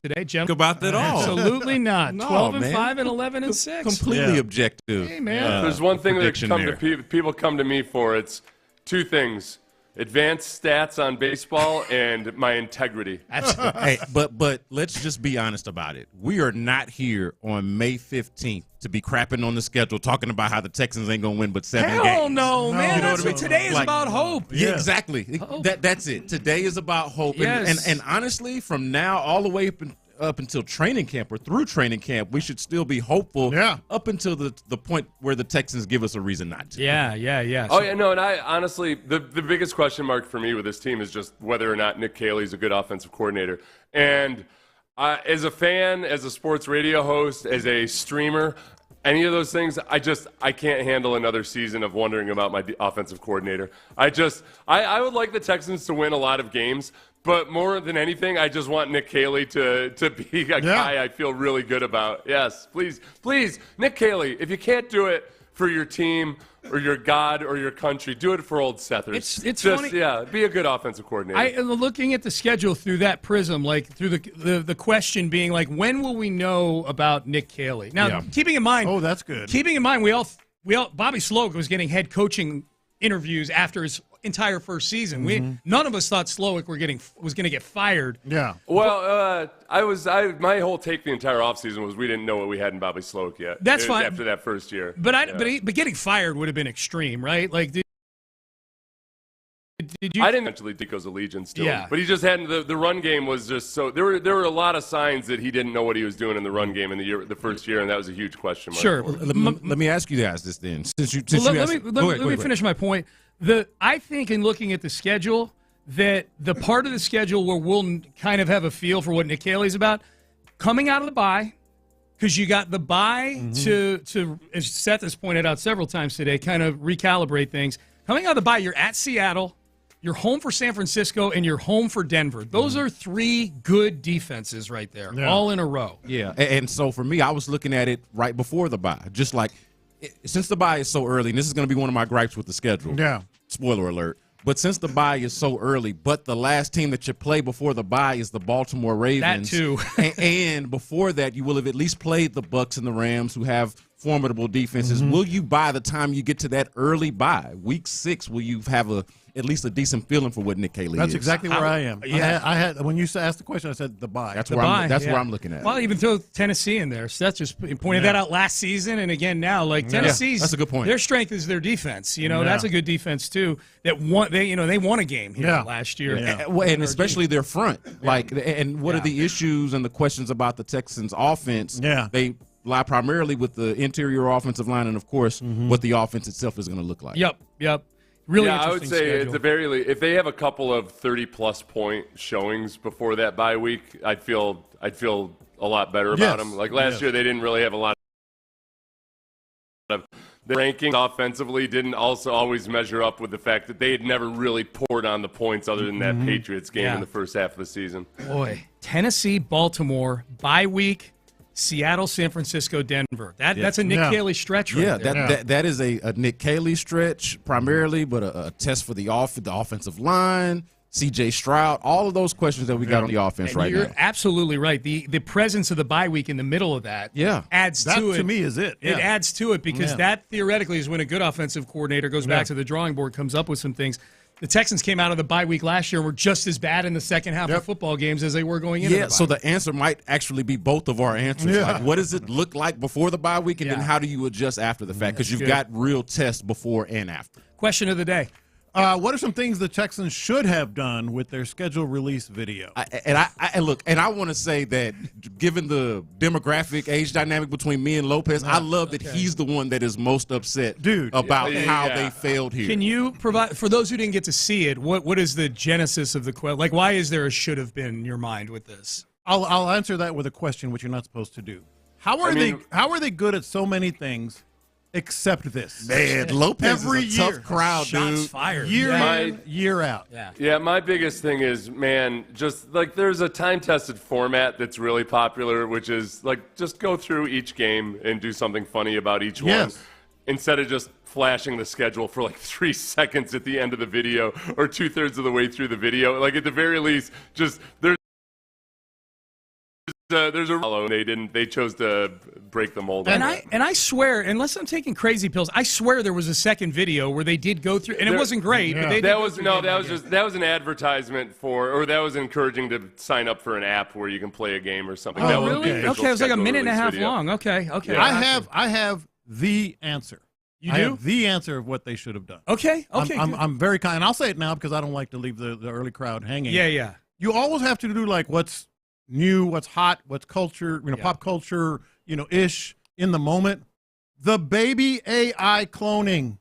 today. Jim. About that all. Absolutely not. 12-5 and 11-6. Completely objective. Hey, man. There's one thing that people come to me for. It's 2 things. Advanced stats on baseball and my integrity. Hey, but let's just be honest about it. We are not here on May 15th to be crapping on the schedule, talking about how the Texans ain't going to win but 7 games. Hell no, man. You know what I mean? Today is about hope. Yeah, exactly. Hope. That's it. Today is about hope. Yes. And honestly, from now all the way up until training camp or through training camp, we should still be hopeful up until the point where the Texans give us a reason not to. Yeah. Oh, yeah, no, and I honestly, the biggest question mark for me with this team is just whether or not Nick Caley's a good offensive coordinator. And as a fan, as a sports radio host, as a streamer, any of those things, I can't handle another season of wondering about my offensive coordinator. I would like the Texans to win a lot of games, but more than anything, I just want Nick Caley to be a guy I feel really good about. Yes, please, Nick Caley, if you can't do it for your team or your God or your country, do it for old Sethers. It's just, funny. be a good offensive coordinator. Looking at the schedule through that prism, like through the question being like, when will we know about Nick Caley? Now, keeping in mind, that's good. Keeping in mind, we all Bobby Slowick was getting head coaching interviews after his entire first season. None of us thought Slowick was going to get fired. Yeah. Well, my whole take the entire offseason was we didn't know what we had in Bobby Slowick yet. That's fine after that first year. But getting fired would have been extreme, right? Like, did you? I didn't actually Dico's allegiance to him, but he just hadn't. The run game was just so there were a lot of signs that he didn't know what he was doing in the run game in the first year, and that was a huge question mark. Sure. Let me ask you guys this then. Let me finish my point. I think in looking at the schedule, that the part of the schedule where we'll kind of have a feel for what Nick Caley's about, coming out of the bye, because you got the bye to, as Seth has pointed out several times today, kind of recalibrate things. Coming out of the bye, you're at Seattle, you're home for San Francisco, and you're home for Denver. Those are three good defenses right there, all in a row. Yeah, and so for me, I was looking at it right before the bye, just like since the bye is so early, and this is going to be one of my gripes with the schedule. Yeah. Spoiler alert. But since the bye is so early, but the last team that you play before the bye is the Baltimore Ravens. That too. and before that, you will have at least played the Bucs and the Rams, who have formidable defenses. Will you, by the time you get to that early bye, week 6, will you have at least a decent feeling for what Nick Caley is? That's exactly where I am. Yeah. I had when you asked the question, I said the bye. That's where I'm looking at. Well, even throw Tennessee in there. So that's just pointed that out last season and again now. Like Tennessee's, that's a good point. Their strength is their defense. That's a good defense too. That they won a game here last year. And especially their front. What are the issues and the questions about the Texans' offense? They lie primarily with the interior offensive line and, of course, what the offense itself is going to look like. Yep. Really I would say schedule. at the very least, if they have a couple of 30-plus point showings before that bye week, I'd feel a lot better about them. Like last year, they didn't really have a lot of the rankings offensively didn't also always measure up with the fact that they had never really poured on the points other than that Patriots game in the first half of the season. Boy, Tennessee, Baltimore, bye week, Seattle, San Francisco, Denver. That's a Nick Caley stretch right there. That is a Nick Caley stretch primarily, but a test for the offensive line, C.J. Stroud, all of those questions that we got on the offense right now. You're absolutely right. The presence of the bye week in the middle of that adds that to it. To me is it. It adds to it because that theoretically is when a good offensive coordinator goes back to the drawing board, comes up with some things. The Texans came out of the bye week last year and were just as bad in the second half of football games as they were going into the bye. So the answer might actually be both of our answers. Like, what does it look like before the bye week, and then how do you adjust after the fact? Because you've got real tests before and after. Question of the day. What are some things the Texans should have done with their schedule release video? I want to say that given the demographic age dynamic between me and Lopez, I love that he's the one that is most upset about how they failed here. Can you provide, for those who didn't get to see it, what is the genesis of the question? Like, why is there a should have been in your mind with this? I'll answer that with a question, which you're not supposed to do. How are they good at so many things except this? Man, Lopez is a tough crowd, Shots dude. fired. Year in, year out. Yeah, my biggest thing is, man, just like there's a time-tested format that's really popular, which is like just go through each game and do something funny about each one. Instead of just flashing the schedule for like 3 seconds at the end of the video or 2/3 of the way through the video. Like at the very least, just there's a they chose to break the mold. And I swear, unless I'm taking crazy pills, I swear there was a second video where they did go through, and it wasn't great. But that was an advertisement or that was encouraging to sign up for an app where you can play a game or something. Oh, really? Okay, it was like a minute and a half long. Okay. Yeah. I have the answer. You I do? have the answer of what they should have done. Okay. I'm very kind. And I'll say it now because I don't like to leave the early crowd hanging. Yeah. You always have to do like what's new, what's hot, what's culture, pop culture, ish in the moment. The baby AI cloning.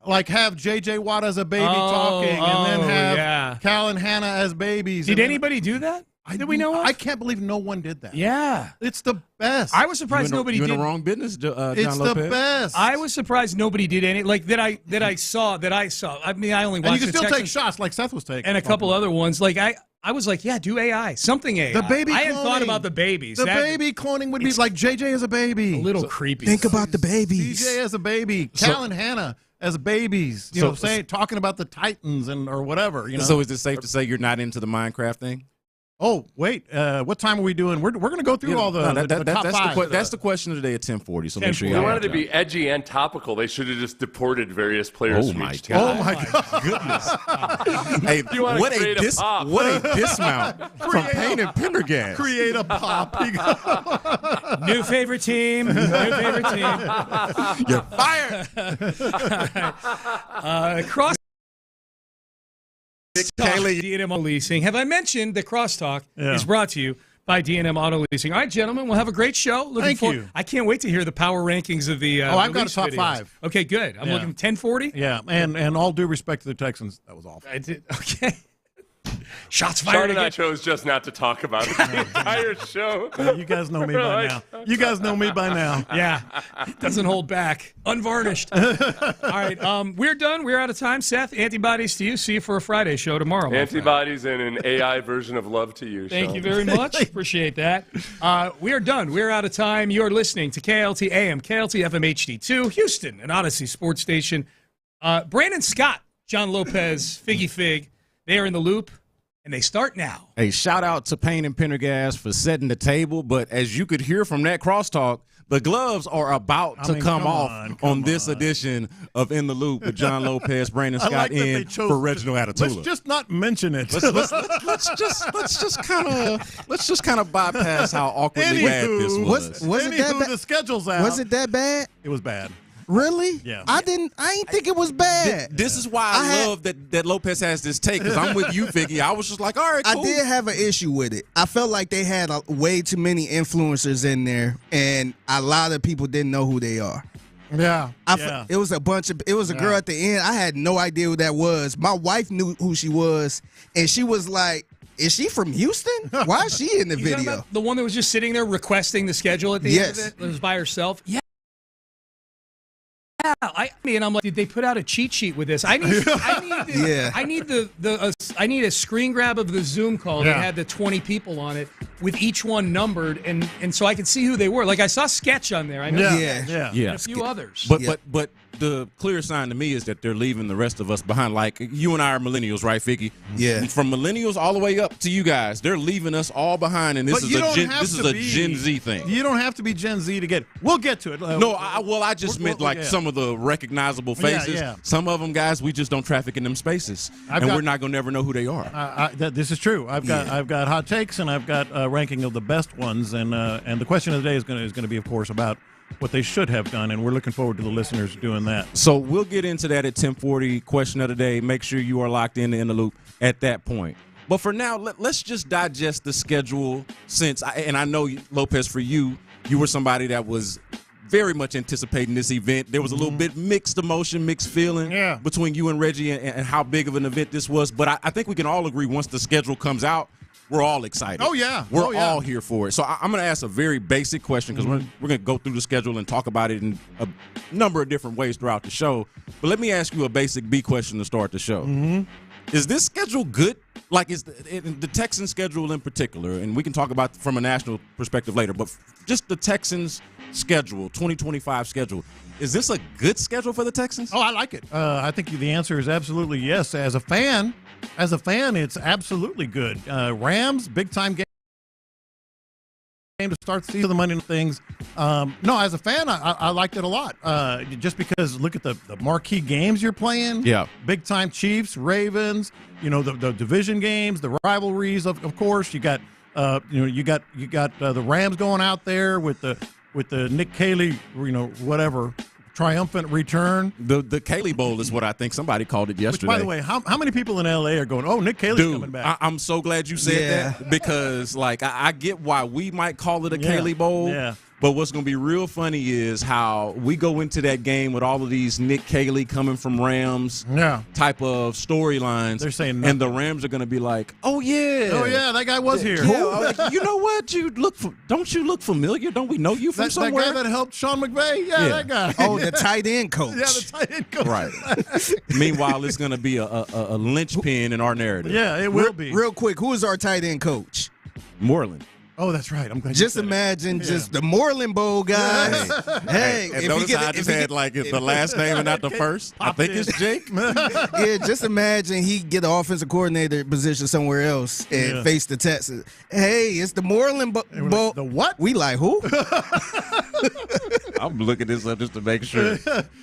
Like have J.J. Watt as a baby talking, and then have Cal and Hannah as babies. Did anybody do that? Did we know of? I can't believe no one did that. Yeah. It's the best. I was surprised nobody did. You're in the wrong business, John It's Lopez. the best. I was surprised nobody did any, like that I saw. I mean, I only watched and you can still Texans take shots like Seth was taking. and a couple other ones. Like I was like, yeah, do AI. Something AI. The baby I hadn't thought cloning. about the babies. The baby cloning would be like JJ as a baby. A little creepy. Think about the babies. DJ as a baby. Cal and Hannah as babies. Talking about the Titans or whatever. So is it safe to say you're not into the Minecraft thing? Oh, wait. What time are we doing? We're going to go through all the top five. That's the question of the day at 10:40. So make sure They you wanted to be edgy and topical. They should have just deported various players from each team. Oh, my God. Goodness. Hey, what a dismount from Payne and Pendergast. Create a pop. New favorite team. You're fired. Cross D&M Auto Leasing. Have I mentioned that Crosstalk is brought to you by D&M Auto Leasing? All right, gentlemen, we'll have a great show. Thank you. I can't wait to hear the power rankings of the I've got a top videos. 5. Okay, good. I'm looking 1040. Yeah, and all due respect to the Texans, that was awful. I did. Okay. Shots Sean fired and I again. chose just not to talk about it the entire show. You guys know me by now. Yeah, doesn't hold back. Unvarnished. All right, we're done. We're out of time. Seth, antibodies to you. See you for a Friday show tomorrow. Antibodies and an AI version of love to you, Thank Sean. you very much. Appreciate that. We are done. We're out of time. You're listening to KLT AM, KLT FM HD2, Houston, an Odyssey sports station. Brandon Scott, John Lopez, Figgy Fig, they are in the loop, and they start now. Hey, shout out to Payne and Pendergast for setting the table. But as you could hear from that crosstalk, the gloves are about to come off on this edition of In the Loop with John Lopez, Brandon Scott for Reginald Atatula. Let's just not mention it. Let's just kind of bypass how awkwardly bad this was. Was it that bad? The schedule's out. Was it that bad? It was bad. Really? Yeah. I ain't think it was bad. This is why I love that Lopez has this take, because I'm with you, Figgy. I was just like, all right, cool. I did have an issue with it. I felt like they had way too many influencers in there, and a lot of people didn't know who they are. Yeah. It was a girl at the end. I had no idea who that was. My wife knew who she was, and she was like, is she from Houston? Why is she in the video? The one that was just sitting there requesting the schedule at the end of it? It was by herself? Yeah. I mean, I'm like, did they put out a cheat sheet with this? I need a screen grab of the Zoom call that had the 20 people on it with each one numbered, and so I could see who they were. Like I saw Sketch on there. I know and a few others. But the clear sign to me is that they're leaving the rest of us behind. Like you and I are millennials, right, Figgy? Yeah. From millennials all the way up to you guys, they're leaving us all behind, and this is a Gen Z thing. You don't have to be Gen Z to get. We'll get to it. I just meant some of the recognizable faces. Yeah. Some of them, guys, we just don't traffic in them spaces, we're not gonna never know who they are. This is true. I've got hot takes, and I've got a ranking of the best ones, and the question of the day is going to be, of course, about what they should have done, and we're looking forward to the listeners doing that. So we'll get into that at 10:40. Question of the day. Make sure you are locked in the loop at that point. But for now, let's just digest the schedule. I know, Lopez, for you were somebody that was very much anticipating this event. There was a little bit mixed emotion, mixed feeling between you and Reggie and how big of an event this was. But I think we can all agree once the schedule comes out, we're all excited. Oh, yeah. We're all here for it. So I'm going to ask a very basic question, because we're going to go through the schedule and talk about it in a number of different ways throughout the show. But let me ask you a basic B question to start the show. Is this schedule good? Like, is the Texans schedule in particular, and we can talk about from a national perspective later, but just the Texans schedule, 2025 schedule, is this a good schedule for the Texans? Oh, I like it. I think the answer is absolutely yes. As a fan, it's absolutely good. Rams, big-time game to start the season, the Monday night things. No, as a fan, I liked it a lot. Just because look at the marquee games you're playing. Yeah. Big-time Chiefs, Ravens, the division games, the rivalries, of course. You got the Rams going out there with the Nick Caley, whatever, triumphant return. The Cayley Bowl is what I think somebody called it yesterday. Which, by the way, how many people in L.A. are going, oh, Nick Cayley's coming back? I'm so glad you said that because, like, I get why we might call it a Cayley Bowl. Yeah. But what's going to be real funny is how we go into that game with all of these Nick Cayley coming from Rams type of storylines. They're saying and the Rams are going to be like, oh, yeah, that guy was here. Like, you know what? Don't you look familiar? Don't we know you from somewhere? That guy that helped Sean McVay? Yeah, that guy. Oh, the tight end coach. Yeah, the tight end coach. Right. Meanwhile, it's going to be a linchpin in our narrative. Yeah, it will be. Real quick, who is our tight end coach? Moreland. Oh, that's right. I'm glad. Just imagine just the Moreland Bowl guys. Hey, and notice how I just had like the last name and not the first. I think it's Jake. Yeah, just imagine he get the offensive coordinator position somewhere else and face the Texans. Hey, it's the Moreland Bowl. The what? We like who? I'm looking this up just to make sure.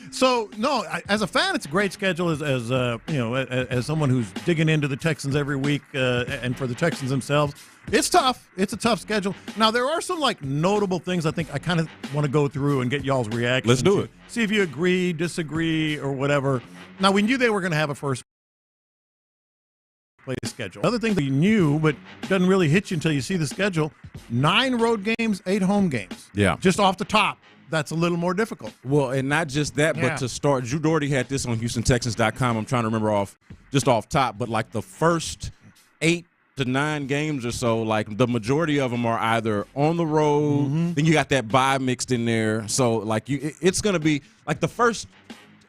So no, as a fan, it's a great schedule. As you know, as someone who's digging into the Texans every week, and for the Texans themselves. It's tough. It's a tough schedule. Now, there are some, like, notable things I think I kind of want to go through and get y'all's reaction. Let's do it. See if you agree, disagree, or whatever. Now, we knew they were going to have a first place schedule. Another thing that you knew, but doesn't really hit you until you see the schedule, 9 road games, 8 home games. Yeah. Just off the top. That's a little more difficult. Well, and not just that, but to start, Drew Doherty had this on HoustonTexans.com. I'm trying to remember off top, but, like, the first 8 to 9 games or so, like the majority of them are either on the road. Then you got that bye mixed in there. So like it's going to be like the first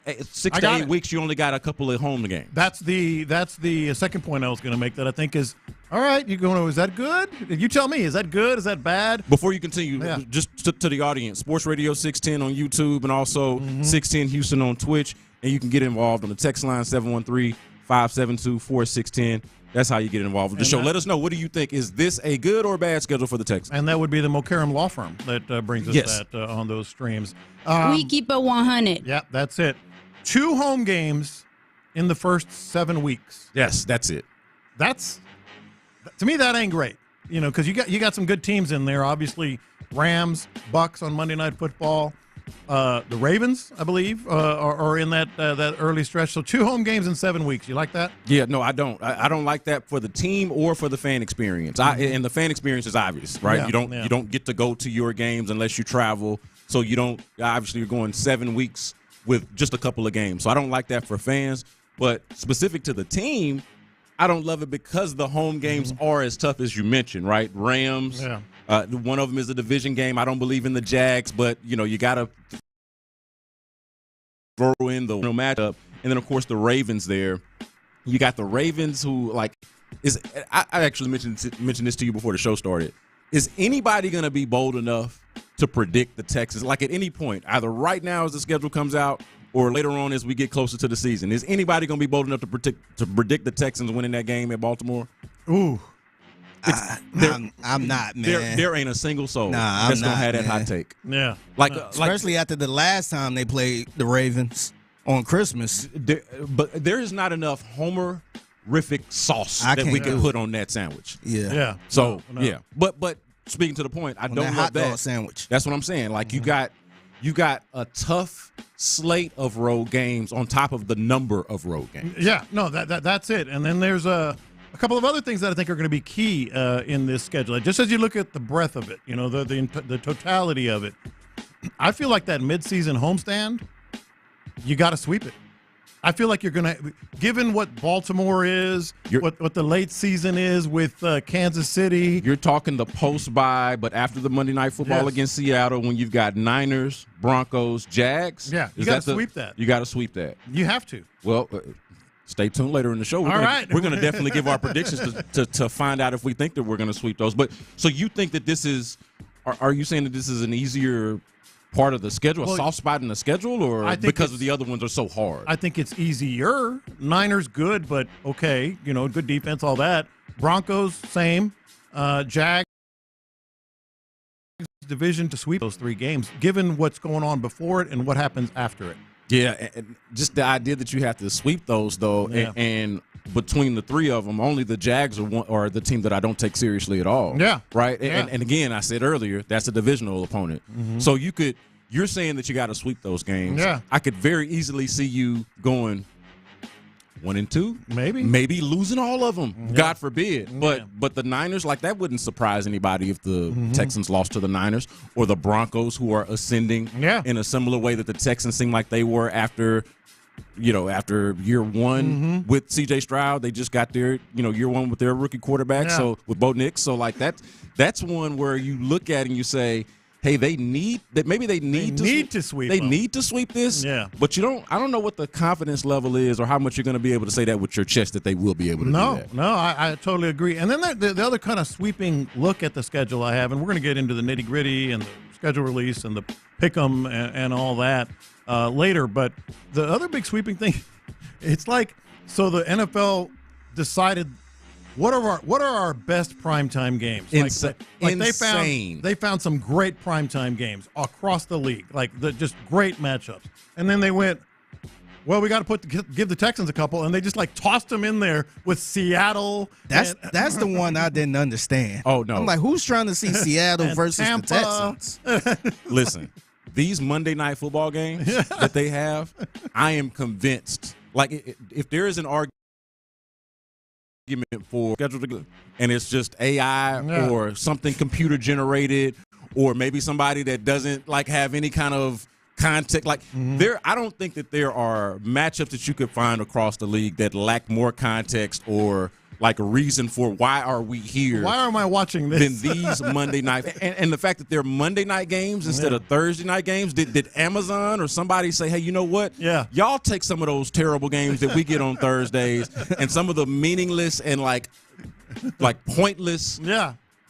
6 to 8 weeks. You only got a couple of home games. That's the second point I was going to make that I think is all right. You going? Is that good? You tell me. Is that good? Is that bad? Before you continue, just to the audience, Sports Radio 610 on YouTube and also 610 Houston on Twitch, and you can get involved on the text line 713-572-4610. That's how you get involved with the show. Let us know. What do you think? Is this a good or bad schedule for the Texans? And that would be the Mokaram Law Firm that brings us that on those streams. We keep it 100. Yeah, that's it. 2 home games in the first 7 weeks. Yes, that's it. To me, that ain't great. You know, because you got some good teams in there. Obviously, Rams, Bucks on Monday Night Football. The Ravens, I believe, are in that early stretch. So 2 home games in 7 weeks. You like that? Yeah, no, I don't. I don't like that for the team or for the fan experience. And the fan experience is obvious, right? Yeah, you don't get to go to your games unless you travel. So you don't. Obviously, you're going 7 weeks with just a couple of games. So I don't like that for fans. But specific to the team, I don't love it because the home games are as tough as you mentioned, right? Rams. Yeah. One of them is a division game. I don't believe in the Jags, but you got to throw in the matchup, and then of course the Ravens. There, you got the Ravens, who I actually mentioned this to you before the show started. Is anybody going to be bold enough to predict the Texans? Like at any point, either right now as the schedule comes out, or later on as we get closer to the season, is anybody going to be bold enough to predict the Texans winning that game at Baltimore? Ooh. I'm not, man. There ain't a single soul that's going to have that hot take. Yeah. Especially after the last time they played the Ravens on Christmas. But there is not enough Homer-rific sauce that we can put on that sandwich. Yeah. Yeah. So, yeah. But speaking to the point, I don't love hot that. dog sandwich. That's what I'm saying. Like, you got a tough slate of road games on top of the number of road games. Yeah. No, that's it. And then there's a couple of other things that I think are going to be key in this schedule. Just as you look at the breadth of it, the totality of it, I feel like that midseason homestand, you got to sweep it. I feel like you're going to, given what Baltimore is, what the late season is with Kansas City. You're talking the post-bye, but after the Monday Night Football against Seattle, when you've got Niners, Broncos, Jags. Yeah, you got to sweep that. You got to sweep that. You have to. Well, stay tuned later in the show. We're going to definitely give our predictions to find out if we think that we're going to sweep those. But so you think that this is – are you saying that this is an easier – part of the schedule, a soft spot in the schedule, or because the other ones are so hard? I think it's easier. Niners good, but okay, good defense, all that. Broncos, same. Jags, division to sweep those 3 games, given what's going on before it and what happens after it. Yeah, and just the idea that you have to sweep those, though, and between the 3 of them, only the Jags are the team that I don't take seriously at all. Yeah. Right? Yeah. And again, I said earlier, that's a divisional opponent. Mm-hmm. So you could you're saying that you got to sweep those games. Yeah. I could very easily see you going 1-2, maybe losing all of them. Yeah. God forbid. But the Niners, like, that wouldn't surprise anybody if the Texans lost to the Niners, or the Broncos, who are ascending in a similar way that the Texans seem like they were after year one with C.J. Stroud. They just got their year one with their rookie quarterback. Yeah. So with Bo Nix, so like that's one where you look at and you say, hey, they need to sweep. They need to sweep this. Yeah. But I don't know what the confidence level is, or how much you're going to be able to say that with your chest that they will be able to do that. No, I totally agree. And then the other kind of sweeping look at the schedule I have, and we're going to get into the nitty gritty and the schedule release and the pick 'em and all that later. But the other big sweeping thing, it's like, so the NFL decided, what are our best primetime games? Insane. They found some great primetime games across the league, just great matchups. And then they went, well, we got to give the Texans a couple, and they just tossed them in there with Seattle. That's the one I didn't understand. Oh no! I'm like, who's trying to see Seattle versus Tampa. the Texans? Listen, these Monday Night Football games that they have, I am convinced. Like, if there is an argument for schedule, and it's just AI or something computer generated, or maybe somebody that doesn't have any kind of context, I don't think that there are matchups that you could find across the league that lack more context or a reason for why are we here. Why am I watching this? Than these Monday night, and the fact that they're Monday night games instead of Thursday night games. Did Amazon or somebody say, hey, you know what? Yeah, y'all take some of those terrible games that we get on Thursdays and some of the meaningless and pointless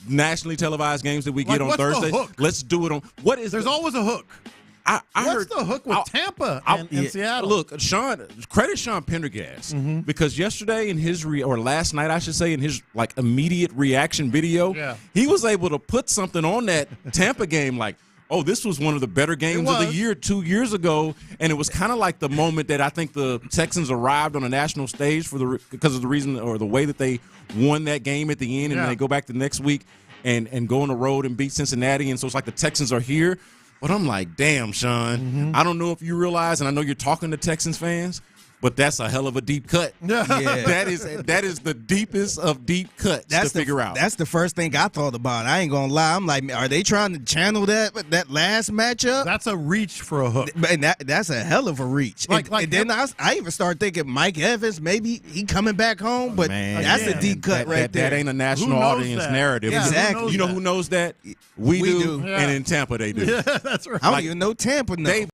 nationally televised games that we get on Thursday. Let's do it on There's always a hook. What's the hook with Tampa and Seattle? Look, credit Sean Pendergast, because yesterday or last night, I should say, in his immediate reaction video, he was able to put something on that Tampa game this was one of the better games of the year 2 years ago, and it was kind of like the moment that I think the Texans arrived on a national stage because of the reason or the way that they won that game at the end, and then they go back the next week and go on the road and beat Cincinnati, and so it's like the Texans are here. But I'm like, damn, Sean, I don't know if you realize, and I know you're talking to Texans fans, but that's a hell of a deep cut. Yeah. That is the deepest of deep cuts to figure out. That's the first thing I thought about. I ain't gonna lie. I'm like, are they trying to channel that last matchup? That's a reach for a hook. And that's a hell of a reach. And then I even started thinking Mike Evans, maybe he coming back home, but that's a deep cut right there. That ain't a national audience narrative. Yeah. Exactly. You know who knows that? We do. And in Tampa they do. Yeah, that's right. I don't even know Tampa now. They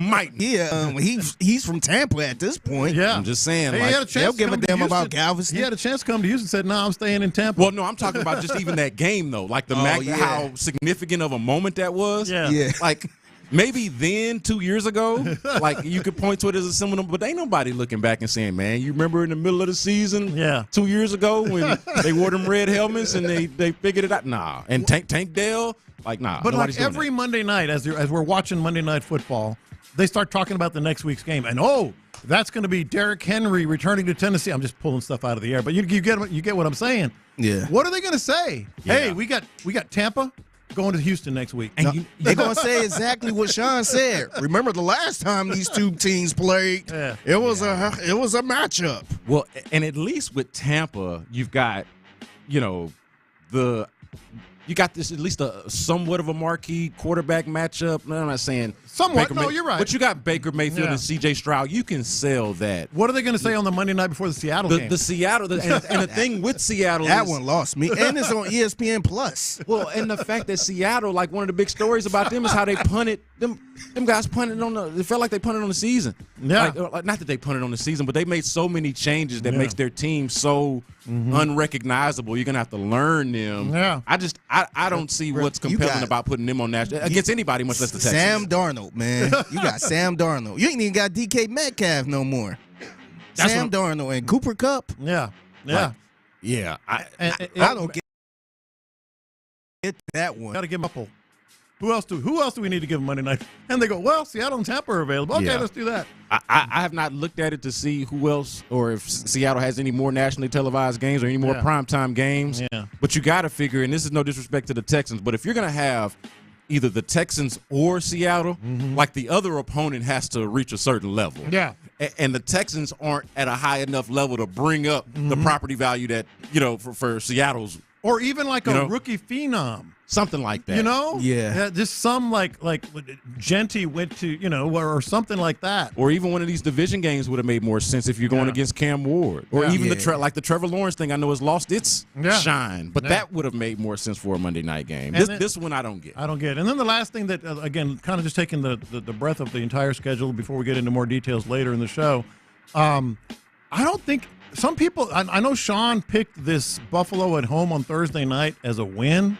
might. Yeah, he's from Tampa at this point. Yeah. I'm just saying. He had a chance they'll to give a come to damn Houston. about Galveston. He had a chance to come to Houston and said, no, I'm staying in Tampa. Well, no, I'm talking about just even that game, though. How significant of a moment that was. Yeah. Maybe then, 2 years ago, you could point to it as a similar, but ain't nobody looking back and saying, man, you remember in the middle of the season 2 years ago when they wore them red helmets and they figured it out? Nah. And Tank Dell, nah. But every Monday night, as we're watching Monday Night Football, they start talking about the next week's game. And, that's going to be Derrick Henry returning to Tennessee. I'm just pulling stuff out of the air, but you get what I'm saying. Yeah. What are they going to say? Yeah. Hey, we got Tampa going to Houston next week. And they're going to say exactly what Sean said. Remember the last time these two teams played? Yeah. It was a matchup. Well, and at least with Tampa, you've got, you got this at least a somewhat of a marquee quarterback matchup. No, I'm not saying somewhat. No, you're right. But you got Baker Mayfield and C.J. Stroud. You can sell that. What are they going to say on the Monday night before the Seattle game? The Seattle, and the thing with Seattle that one lost me, and it's on ESPN Plus. Well, and the fact that Seattle, one of the big stories about them is how they punted them guys punted it felt like they punted on the season. Yeah, not that they punted on the season, but they made so many changes that makes their team so unrecognizable. You're gonna have to learn them. Yeah, I don't see what's compelling about putting them on national against anybody, much less the Texans. Sam Darnold, man, you got Sam Darnold. You ain't even got DK Metcalf no more. Sam Darnold and Cooper Kupp. Yeah. I don't get that one. Got to give them a couple. Who else do we need to give them Monday night? And they go, well, Seattle and Tampa are available. Okay, let's do that. I have not looked at it to see who else or if Seattle has any more nationally televised games or any more primetime games. Yeah. But you got to figure, and this is no disrespect to the Texans, but if you're going to have either the Texans or Seattle, like the other opponent has to reach a certain level. Yeah. And the Texans aren't at a high enough level to bring up the property value that, for Seattle's. Or even like a rookie phenom. Something like that. Yeah. Just some like Genty went to, or something like that. Or even one of these division games would have made more sense if you're going against Cam Ward. Or even the Trevor Lawrence thing. I know it's lost its shine, but that would have made more sense for a Monday night game. This one I don't get. And then the last thing that, again, kind of just taking the breath of the entire schedule before we get into more details later in the show, I don't think some people, I know Sean picked this Buffalo at home on Thursday night as a win,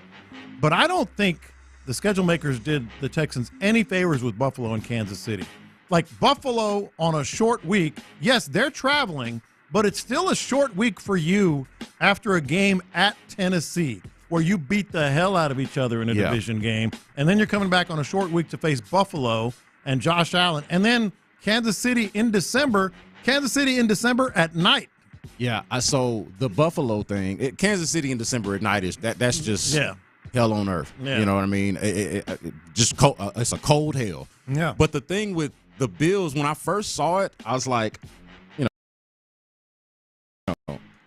but I don't think the schedule makers did the Texans any favors with Buffalo and Kansas City. Like Buffalo on a short week, yes, they're traveling, but it's still a short week for you after a game at Tennessee where you beat the hell out of each other in a division game, and then you're coming back on a short week to face Buffalo and Josh Allen, and then Kansas City in December at night. Yeah, so the Buffalo thing, Kansas City in December at night that's just hell on earth. Yeah. You know what I mean? Just cold, it's a cold hell. Yeah. But the thing with the Bills, when I first saw it, I was like,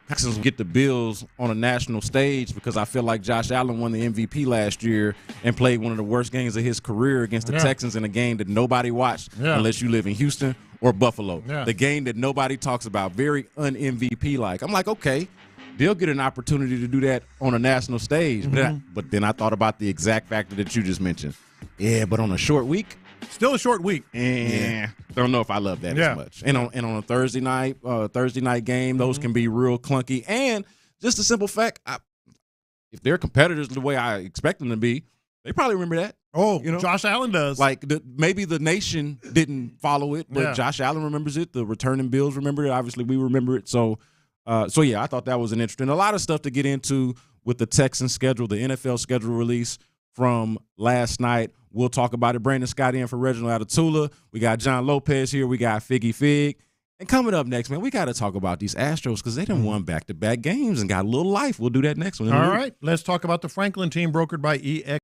Texans get the Bills on a national stage because I feel like Josh Allen won the MVP last year and played one of the worst games of his career against the Texans in a game that nobody watched unless you live in Houston or Buffalo. Yeah. The game that nobody talks about, very un-MVP-like. I'm like, okay, they'll get an opportunity to do that on a national stage. But then I thought about the exact factor that you just mentioned. Yeah, but on a short week. Still a short week. Don't know if I love that as much. And on a Thursday night game, those can be real clunky. And just a simple fact, if they're competitors the way I expect them to be, they probably remember that. Oh, Josh Allen does. Like maybe the nation didn't follow it, but Josh Allen remembers it. The returning Bills remember it. Obviously, we remember it. So yeah, I thought that was an interesting. A lot of stuff to get into with the Texans schedule, the NFL schedule release from last night. We'll talk about it. Brandon Scott in for Reginald out of Tula. We got John Lopez here. We got Figgy Fig. And coming up next, man, we got to talk about these Astros because they done won back-to-back games and got a little life. We'll do that next one. All right. Let's talk about the Franklin team brokered by EX.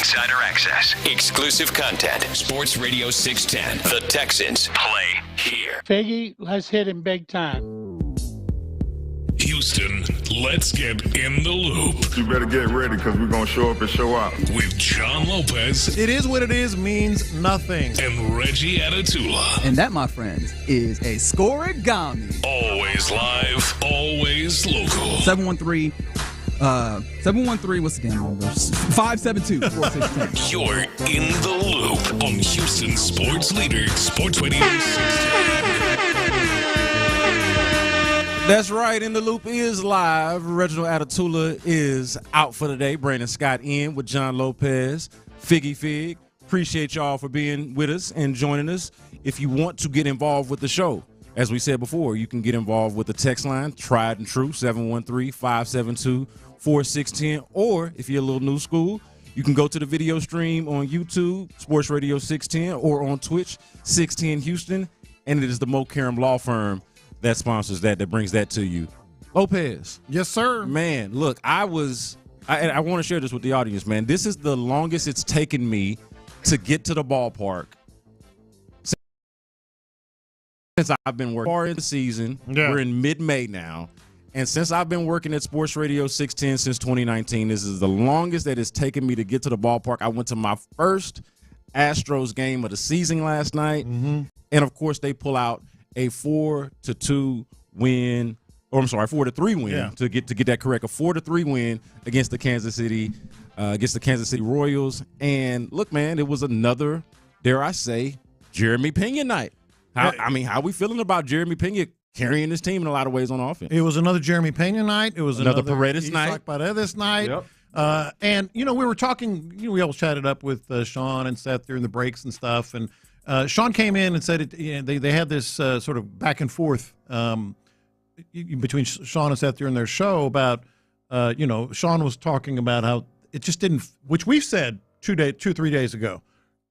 insider access, exclusive content. Sports Radio 610. The Texans play here. Figgy, let's hit him big time. Houston, let's get in the loop. You better get ready because we're going to show up and show out. With John Lopez. It is what it is means nothing. And Reggie Atatula. And that, my friends, is a scoregami. Always live, always local. 713, what's the damn number? 572-4610. You're in the loop on Houston Sports Leader, Sports Radio 610. That's right. In the Loop is live. Reginald Atatula is out for the day. Brandon Scott in with John Lopez. Figgy Fig. Appreciate y'all for being with us and joining us. If you want to get involved with the show, as we said before, you can get involved with the text line, tried and true, 713-572-4610. Or if you're a little new school, you can go to the video stream on YouTube, Sports Radio 610, or on Twitch, 610 Houston. And it is the Mo Karam Law Firm that sponsors that brings that to you. Lopez. Yes, sir. Man, look, I want to share this with the audience, man. This is the longest it's taken me to get to the ballpark since I've been working. Far in the season. Yeah. We're in mid-May now. And since I've been working at Sports Radio 610 since 2019, this is the longest that it's taken me to get to the ballpark. I went to my first Astros game of the season last night. Mm-hmm. And, of course, they pull out a 4-3 win to get that correct. A 4-3 win against the Kansas City Royals. And look, man, it was another, dare I say, Jeremy Pena night. How are we feeling about Jeremy Pena carrying this team in a lot of ways on offense? It was another Jeremy Pena night. It was another Paredes night. Paredes night. Yep. And we were talking. We all chatted up with Sean and Seth during the breaks and stuff, and. Sean came in and said they had this sort of back and forth between Sean and Seth during their show about, Sean was talking about how it just didn't, which we've said 3 days ago,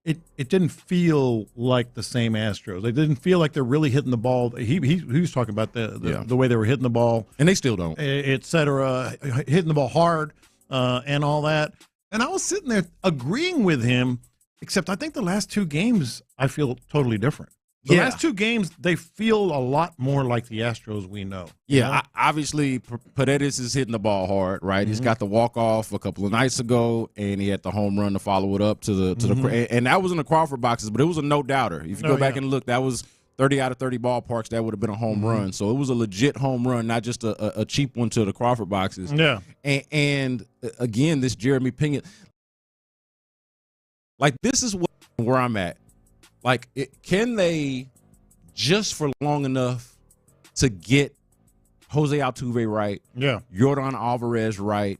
it didn't feel like the same Astros. They didn't feel like they're really hitting the ball. He was talking about the way they were hitting the ball. And they still don't. Et cetera, hitting the ball hard and all that. And I was sitting there agreeing with him, except I think the last two games I feel totally different. The last two games, they feel a lot more like the Astros we know. Yeah, obviously Paredes is hitting the ball hard, right? Mm-hmm. He's got the walk-off a couple of nights ago, and he had the home run to follow it up to the and that was in the Crawford boxes, but it was a no-doubter. If you go back and look, that was 30 out of 30 ballparks, that would have been a home run. So it was a legit home run, not just a cheap one to the Crawford boxes. Yeah. And again, this Jeremy Pena, like, this is where I'm at. Like, can they, just for long enough to get Jose Altuve right, Yordan Alvarez right,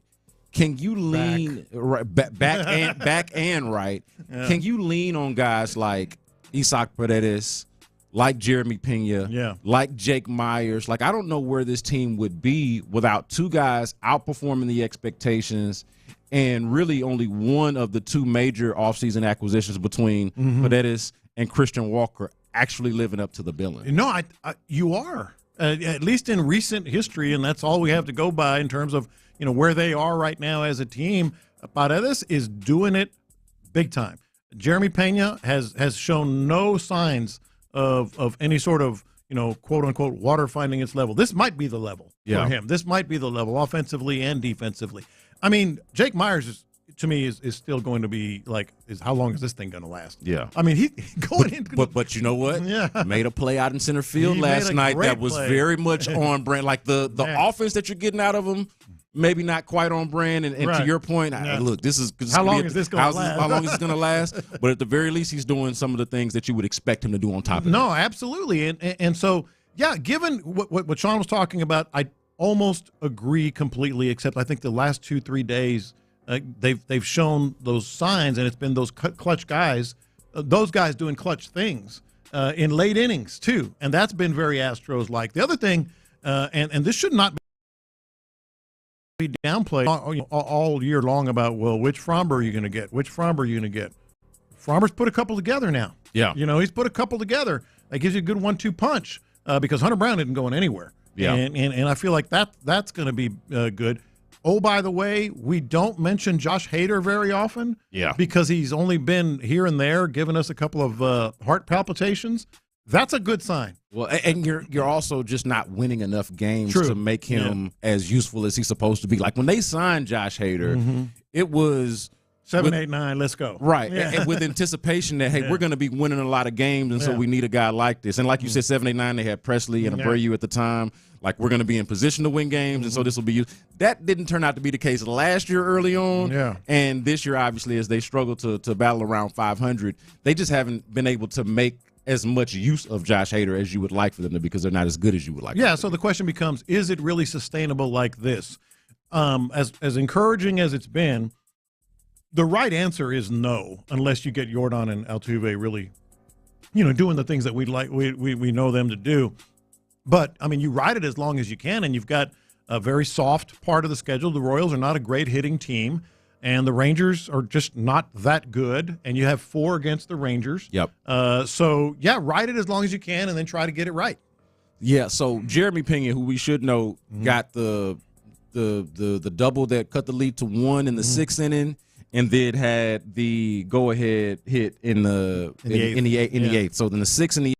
can you lean back and right? Yeah. Can you lean on guys like Isaac Paredes, like Jeremy Pena, like Jake Myers? Like, I don't know where this team would be without two guys outperforming the expectations and really only one of the two major offseason acquisitions between Paredes and Christian Walker actually living up to the billing. No, you are, at least in recent history, and that's all we have to go by in terms of where they are right now as a team. Paredes is doing it big time. Jeremy Pena has shown no signs of any sort of quote unquote water finding its level. This might be the level for him. This might be the level offensively and defensively. I mean, Jake Myers to me is still going to be like, how long is this thing going to last? Yeah. I mean, he going into but you know what? Yeah. Made a play out in center field last night that was very much on brand. Like the offense that you're getting out of him, maybe not quite on brand. And to your point, look, this is how long is this going to last? How long is this going to last? But at the very least, he's doing some of the things that you would expect him to do on top of that. No, absolutely. And so, given what Sean was talking about, I almost agree completely, except I think the last 2-3 days they've shown those signs, and it's been those clutch guys, those guys doing clutch things in late innings too, and that's been very Astros-like. The other thing, and this should not be downplayed all year long about, well, which Fromber are you going to get? Which Fromber are you going to get? Fromber's put a couple together now. Yeah. He's put a couple together. That gives you a good 1-2 punch because Hunter Brown isn't going anywhere. Yeah. And I feel like that's going to be good. Oh, by the way, we don't mention Josh Hader very often. Yeah. Because he's only been here and there, giving us a couple of heart palpitations. That's a good sign. Well, and you're also just not winning enough games to make him as useful as he's supposed to be. Like when they signed Josh Hader, it was 7, 8, 9, let's go. Right. Yeah. And with anticipation that, hey, we're going to be winning a lot of games, and so we need a guy like this. And like you said, 7, 8, 9, they had Presley and Abreu at the time. Like, we're going to be in position to win games, and so this will be used. That didn't turn out to be the case last year early on. Yeah. And this year, obviously, as they struggle to battle around 500, they just haven't been able to make as much use of Josh Hader as you would like for them to, because they're not as good as you would like. Yeah, so the question becomes, is it really sustainable like this? As encouraging as it's been, the right answer is no, unless you get Jordan and Altuve really, doing the things that we know them to do. But, I mean, you ride it as long as you can, and you've got a very soft part of the schedule. The Royals are not a great hitting team, and the Rangers are just not that good, and you have 4 against the Rangers. Yep. So, yeah, ride it as long as you can and then try to get it right. Yeah, so Jeremy Pena, who we should know, got the double that cut the lead to 1 in the 6th inning, and then had the go-ahead hit in the 8th. So then the 6th and the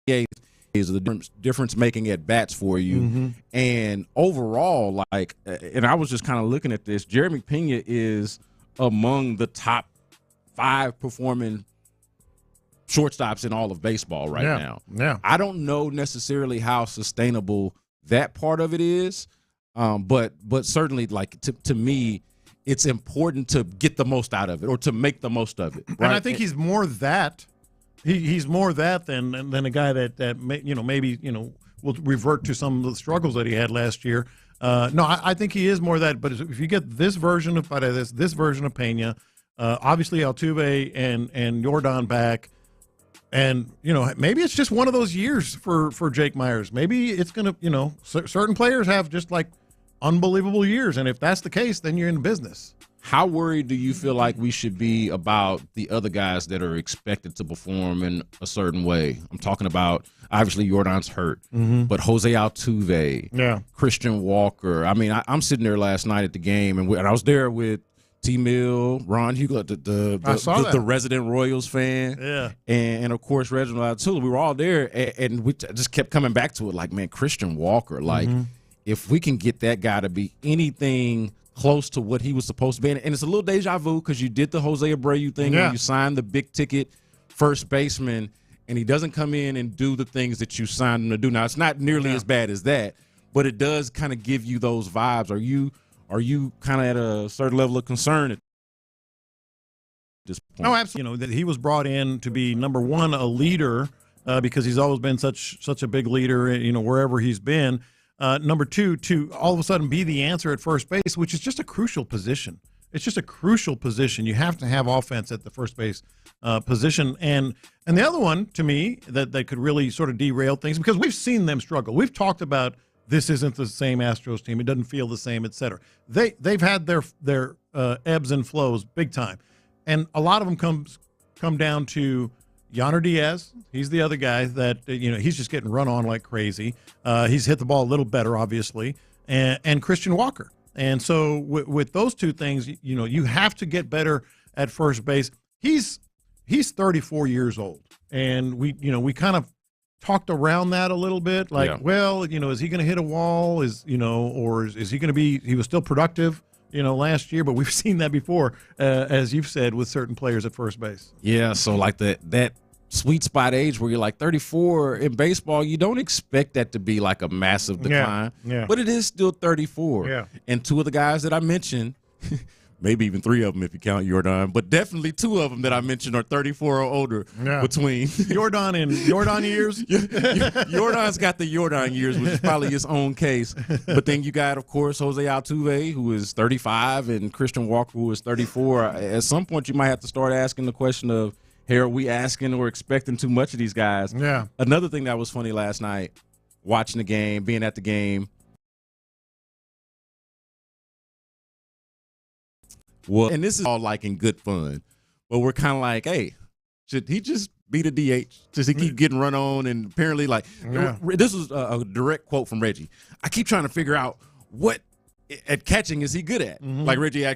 8th is the difference-making at-bats for you. And overall, and I was just kind of looking at this, Jeremy Pena is among the top 5 performing shortstops in all of baseball right now. Yeah. I don't know necessarily how sustainable that part of it is, but certainly, to me, it's important to get the most out of it, or to make the most of it. Right? And I think he's more that. He's more that than a guy that maybe will revert to some of the struggles that he had last year. No, I think he is more that. But if you get this version of this version of Pena, obviously Altuve and Jordan back, and maybe it's just one of those years for Jake Myers. Maybe it's gonna certain players have just like unbelievable years, and if that's the case, then you're in business. How worried do you feel like we should be about the other guys that are expected to perform in a certain way? I'm talking about, obviously, Jordan's hurt, but Jose Altuve, Christian Walker. I mean, I'm sitting there last night at the game, and I was there with T-Mill, Ron Hughley, the resident Royals fan, and of course, Reginald Altuve. We were all there, and we just kept coming back to it, like, man, Christian Walker, if we can get that guy to be anything close to what he was supposed to be. And it's a little deja vu because you did the Jose Abreu thing where you signed the big ticket first baseman, and he doesn't come in and do the things that you signed him to do. Now, it's not nearly as bad as that, but it does kind of give you those vibes. Are you kind of at a certain level of concern at this point? No, absolutely. That he was brought in to be, number one, a leader because he's always been such a big leader, wherever he's been. Number 2, to all of a sudden be the answer at first base, which is just a crucial position. It's just a crucial position. You have to have offense at the first base position. And the other one, to me, that could really sort of derail things, because we've seen them struggle. We've talked about this isn't the same Astros team. It doesn't feel the same, et cetera. They've had their ebbs and flows big time. And a lot of them come down to Yonder Diaz. He's the other guy that, he's just getting run on like crazy. He's hit the ball a little better, obviously, and Christian Walker. And so with those two things, you have to get better at first base. He's 34 years old, and we kind of talked around that a little bit, like, is he going to hit a wall? Or is he going to be? He was still productive, last year, but we've seen that before, as you've said, with certain players at first base. Yeah, so like that sweet spot age where you're like 34 in baseball, you don't expect that to be like a massive decline, but it is still 34. Yeah. And 2 of the guys that I mentioned, maybe even 3 of them if you count Jordan, but definitely 2 of them that I mentioned are 34 or older between. Jordan and Jordan years? Jordan's got the Jordan years, which is probably his own case. But then you got, of course, Jose Altuve, who is 35, and Christian Walker, who is 34. At some point, you might have to start asking the question of, hey, are we asking or expecting too much of these guys? Yeah. Another thing that was funny last night, watching the game, being at the game, well, and this is all like in good fun, but we're kind of like, hey, should he just be the DH? Does he keep getting run on? And apparently, this was a direct quote from Reggie. I keep trying to figure out what at catching is he good at? Like Reggie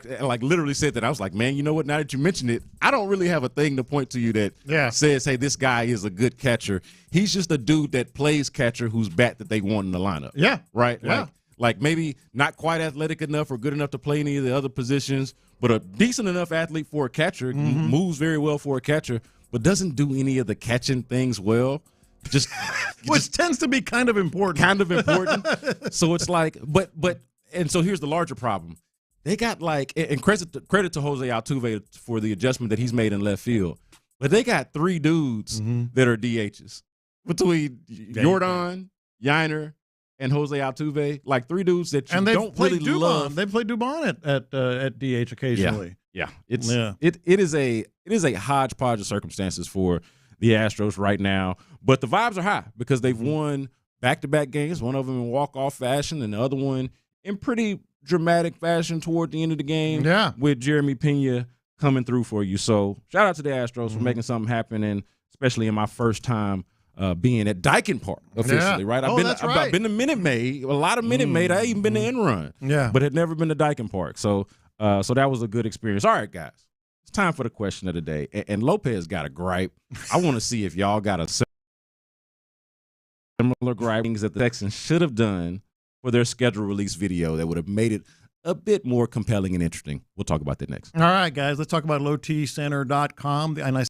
literally said that. I was like, man, you know what? Now that you mention it, I don't really have a thing to point to you that says, hey, this guy is a good catcher. He's just a dude that plays catcher whose bat that they want in the lineup. Yeah. Right? Yeah. Like maybe not quite athletic enough or good enough to play any of the other positions, but a decent enough athlete for a catcher, moves very well for a catcher, but doesn't do any of the catching things well. Which tends to be kind of important. So it's like, and so here's the larger problem. They got and credit to Jose Altuve for the adjustment that he's made in left field, but they got 3 dudes that are DHs between Jordan, Yiner, and Jose Altuve, like 3 dudes that you don't really love. They play Dubon at DH occasionally. Yeah. It is a hodgepodge of circumstances for the Astros right now, but the vibes are high because they've won back-to-back games, one of them in walk-off fashion and the other one in pretty dramatic fashion toward the end of the game with Jeremy Pena coming through for you. So shout out to the Astros for making something happen, and especially in my first time being at Dyken Park officially, right? I've been to Minute Maid, a lot of Minute Maid. I even been to End Run, but had never been to Dyken Park. So that was a good experience. All right, guys. It's time for the question of the day. And Lopez got a gripe. I want to see if y'all got a similar gripe that the Texans should have done for their schedule release video that would have made it a bit more compelling and interesting. We'll talk about that next. All right, guys, let's talk about lowtcenter.com. And I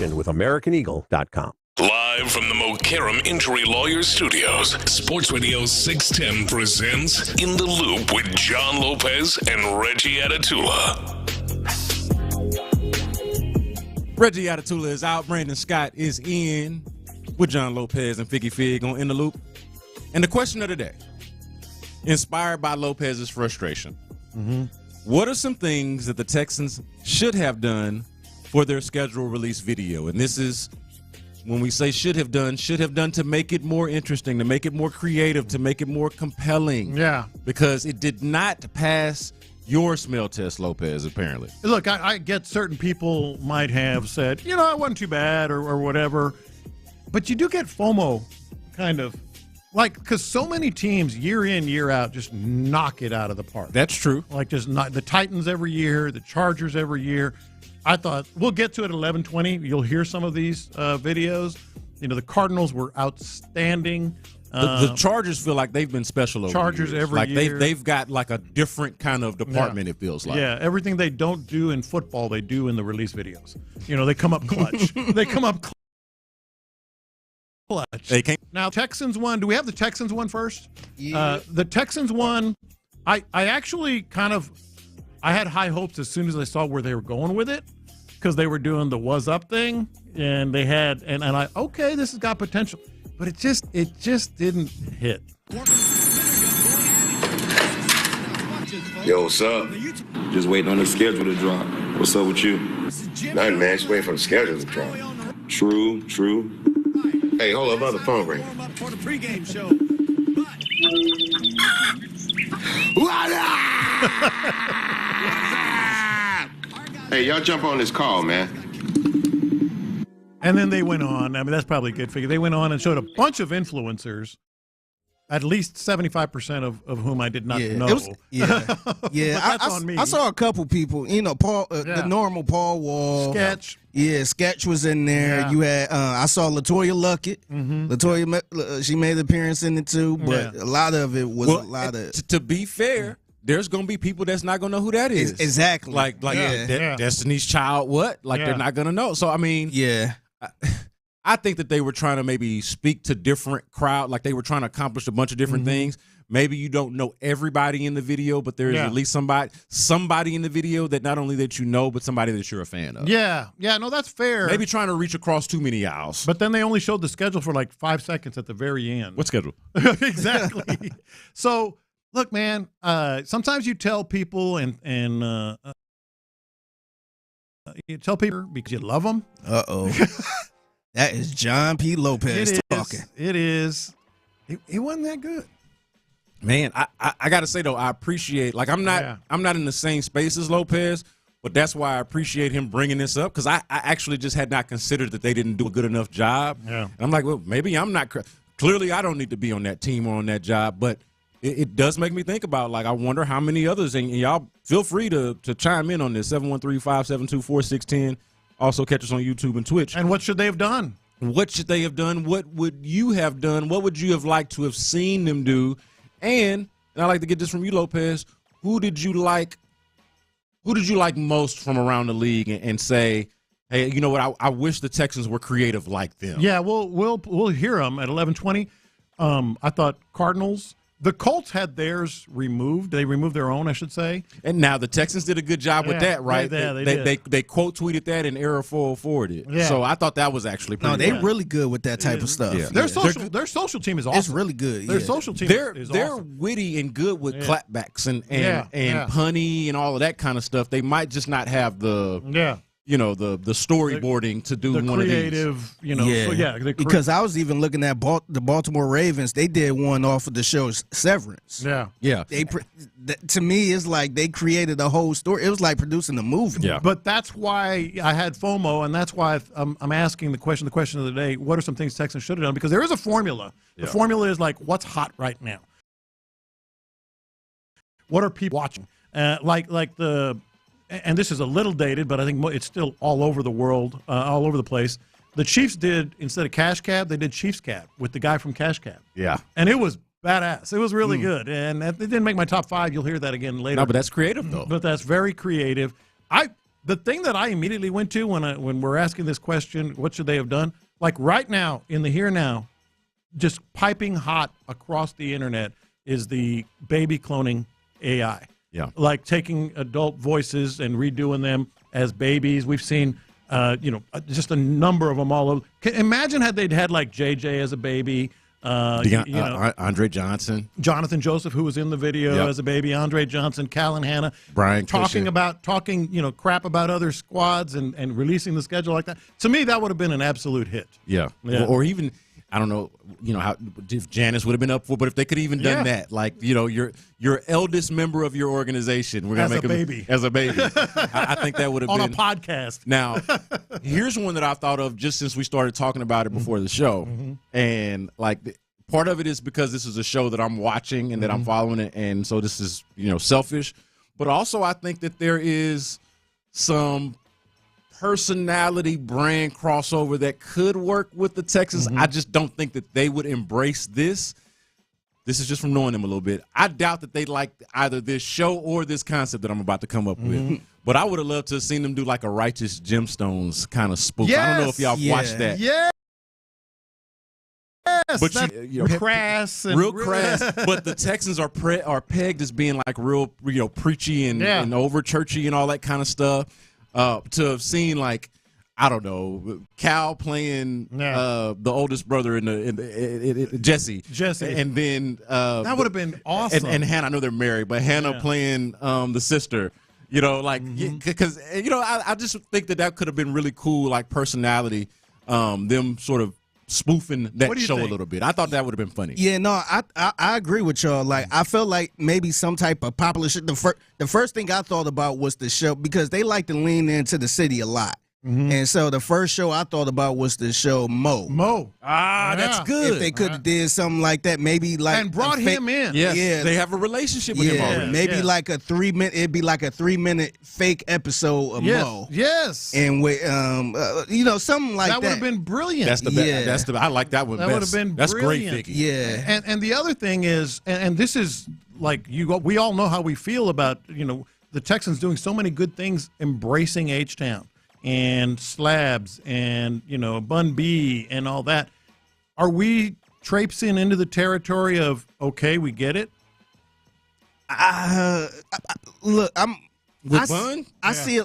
information with AmericanEagle.com. Live from the Mokaram Injury Lawyers Studios, Sports Radio 610 presents In the Loop with John Lopez and Reggie Atatula. Reggie Atatula is out. Brandon Scott is in with John Lopez and Figgy Fig on In the Loop. And the question of the day, inspired by Lopez's frustration, what are some things that the Texans should have done for their schedule release video? And this is, when we say should have done to make it more interesting, to make it more creative, to make it more compelling. Yeah. Because it did not pass your smell test, Lopez, apparently. Look, I get certain people might have said, it wasn't too bad or whatever. But you do get FOMO, kind of. Like, because so many teams, year in, year out, just knock it out of the park. That's true. Like, just not the Titans every year, the Chargers every year. I thought, we'll get to it at 11:20. You'll hear some of these videos. The Cardinals were outstanding. The Chargers feel like they've been special over Chargers the years. every year. They've got like a different kind of department, it feels like. Yeah, everything they don't do in football, they do in the release videos. They come up clutch. They come up clutch. They can't. Now, Texans one. Do we have the Texans one first? Yeah. The Texans one, I actually I had high hopes as soon as I saw where they were going with it, because they were doing the was up thing, and they had, and okay, this has got potential, but it just didn't hit. Yo, what's up? Just waiting on the schedule to drop. What's up with you? Nothing, man. Just waiting for the schedule to drop. True. Hey, hold up, other phone ring. For the pregame show. Hey, y'all jump on this call, man. And then they went on. I mean, that's probably a good figure. They went on and showed a bunch of influencers, at least 75% of whom I did not know. That's on me. I saw a couple people. Paul, the normal Paul Wall, Sketch. Yeah, Sketch was in there. Yeah. You had I saw LaToya Luckett. LaToya, she made an appearance in it too, but a lot of it was a lot of. To be fair, there's going to be people that's not going to know who that is. Exactly. Destiny's Child. What? They're not going to know. So I mean, I think that they were trying to maybe speak to different crowd, like they were trying to accomplish a bunch of different things. Maybe you don't know everybody in the video, but there's at least somebody in the video that not only that you know, but somebody that you're a fan of. Yeah, no, that's fair. Maybe trying to reach across too many aisles. But then they only showed the schedule for like 5 seconds at the very end. What schedule? Exactly. So, look, man, sometimes you tell people and you tell people because you love them. Uh-oh. That is John P. Lopez talking. It is. It wasn't that good. Man, I got to say, though, I appreciate, I'm not in the same space as Lopez, but that's why I appreciate him bringing this up, because I actually just had not considered that they didn't do a good enough job. Yeah. And I'm like, well, maybe I'm not. Clearly, I don't need to be on that team or on that job, but it does make me think about, I wonder how many others, and y'all feel free to chime in on this, 713-572-4610. Also catch us on YouTube and Twitch. And what should they have done? What should they have done? What would you have done? What would you have liked to have seen them do? And I'd like to get this from you, Lopez. Who did you like most from around the league and say, hey, you know what? I wish the Texans were creative like them. Yeah, we'll hear them at 11:20. I thought Cardinals. The Colts had theirs removed. They removed their own, I should say. And now the Texans did a good job with that, right? They quote tweeted that and Error 404'd it. Yeah. So I thought that was actually pretty good. They're really good with that type of stuff. Yeah. Their social team is awesome. It's really good. Their social team is they're awesome. witty and good with clapbacks and punny and all of that kind of stuff. They might just not have the the storyboarding to do one creative, of these. Because I was even looking at the Baltimore Ravens. They did one off of the show Severance. Yeah. To me, it's like they created a whole story. It was like producing a movie. Yeah. But that's why I had FOMO, and that's why I'm asking the question of the day, what are some things Texans should have done? Because there is a formula. The formula is what's hot right now? What are people watching? And this is a little dated, but I think it's still all over the world, all over the place. The Chiefs did, instead of Cash Cab, they did Chiefs Cab with the guy from Cash Cab. Yeah. And it was badass. It was really good. And it didn't make my top 5. You'll hear that again later. No, but that's creative, though. But that's very creative. The thing that I immediately went to when we're asking this question, what should they have done? Like right now, in the here now, just piping hot across the internet is the baby cloning AI. Yeah. Like taking adult voices and redoing them as babies. We've seen, just a number of them all over. Imagine had they'd had like JJ as a baby. Andre Johnson. Jonathan Joseph, who was in the video as a baby. Andre Johnson, Callan Hanna. Brian talking crap about other squads and releasing the schedule like that. To me, that would have been an absolute hit. Yeah. Or even, I don't know, how if Janice would have been up for, but if they could even done that, like, your eldest member of your organization, we're gonna make him as a baby. I think that would have been on a podcast. Now, here's one that I thought of just since we started talking about it before the show, and like part of it is because this is a show that I'm watching and that I'm following it, and so this is selfish, but also I think that there is some personality brand crossover that could work with the Texans. I just don't think that they would embrace this. This is just from knowing them a little bit. I doubt that they like either this show or this concept that I'm about to come up with. But I would have loved to have seen them do like a Righteous Gemstones kind of spoof. I don't know if y'all watched that. Yes. But crass, real crass. But the Texans are pegged as being like real, preachy and over churchy and all that kind of stuff. To have seen like, I don't know, Cal playing the oldest brother in Jesse, and then that would have been awesome. And Hannah, I know they're married, but Hannah playing the sister. Because I just think that could have been really cool, like personality. Them sort of spoofing that show a little bit. I thought that would have been funny. Yeah, no, I agree with y'all. Like, I felt like maybe some type of popular shit. The first thing I thought about was the show, because they like to lean into the city a lot. And so the first show I thought about was the show Mo. That's good. If they could have did something like that, maybe like and brought him in. Yes. Yeah, they have a relationship with him already. Maybe like a 3-minute. It'd be like a 3-minute fake episode of Mo. Yes. And with something like that. That would have been brilliant. That's the best. That's I like that one. That would have been That's brilliant. Great, Vicky. Yeah. And the other thing is, and this is like we all know how we feel about the Texans doing so many good things, embracing H-Town and slabs and Bun B and all that. Are we traipsing into the territory of okay, we get it? Look, Bun? I see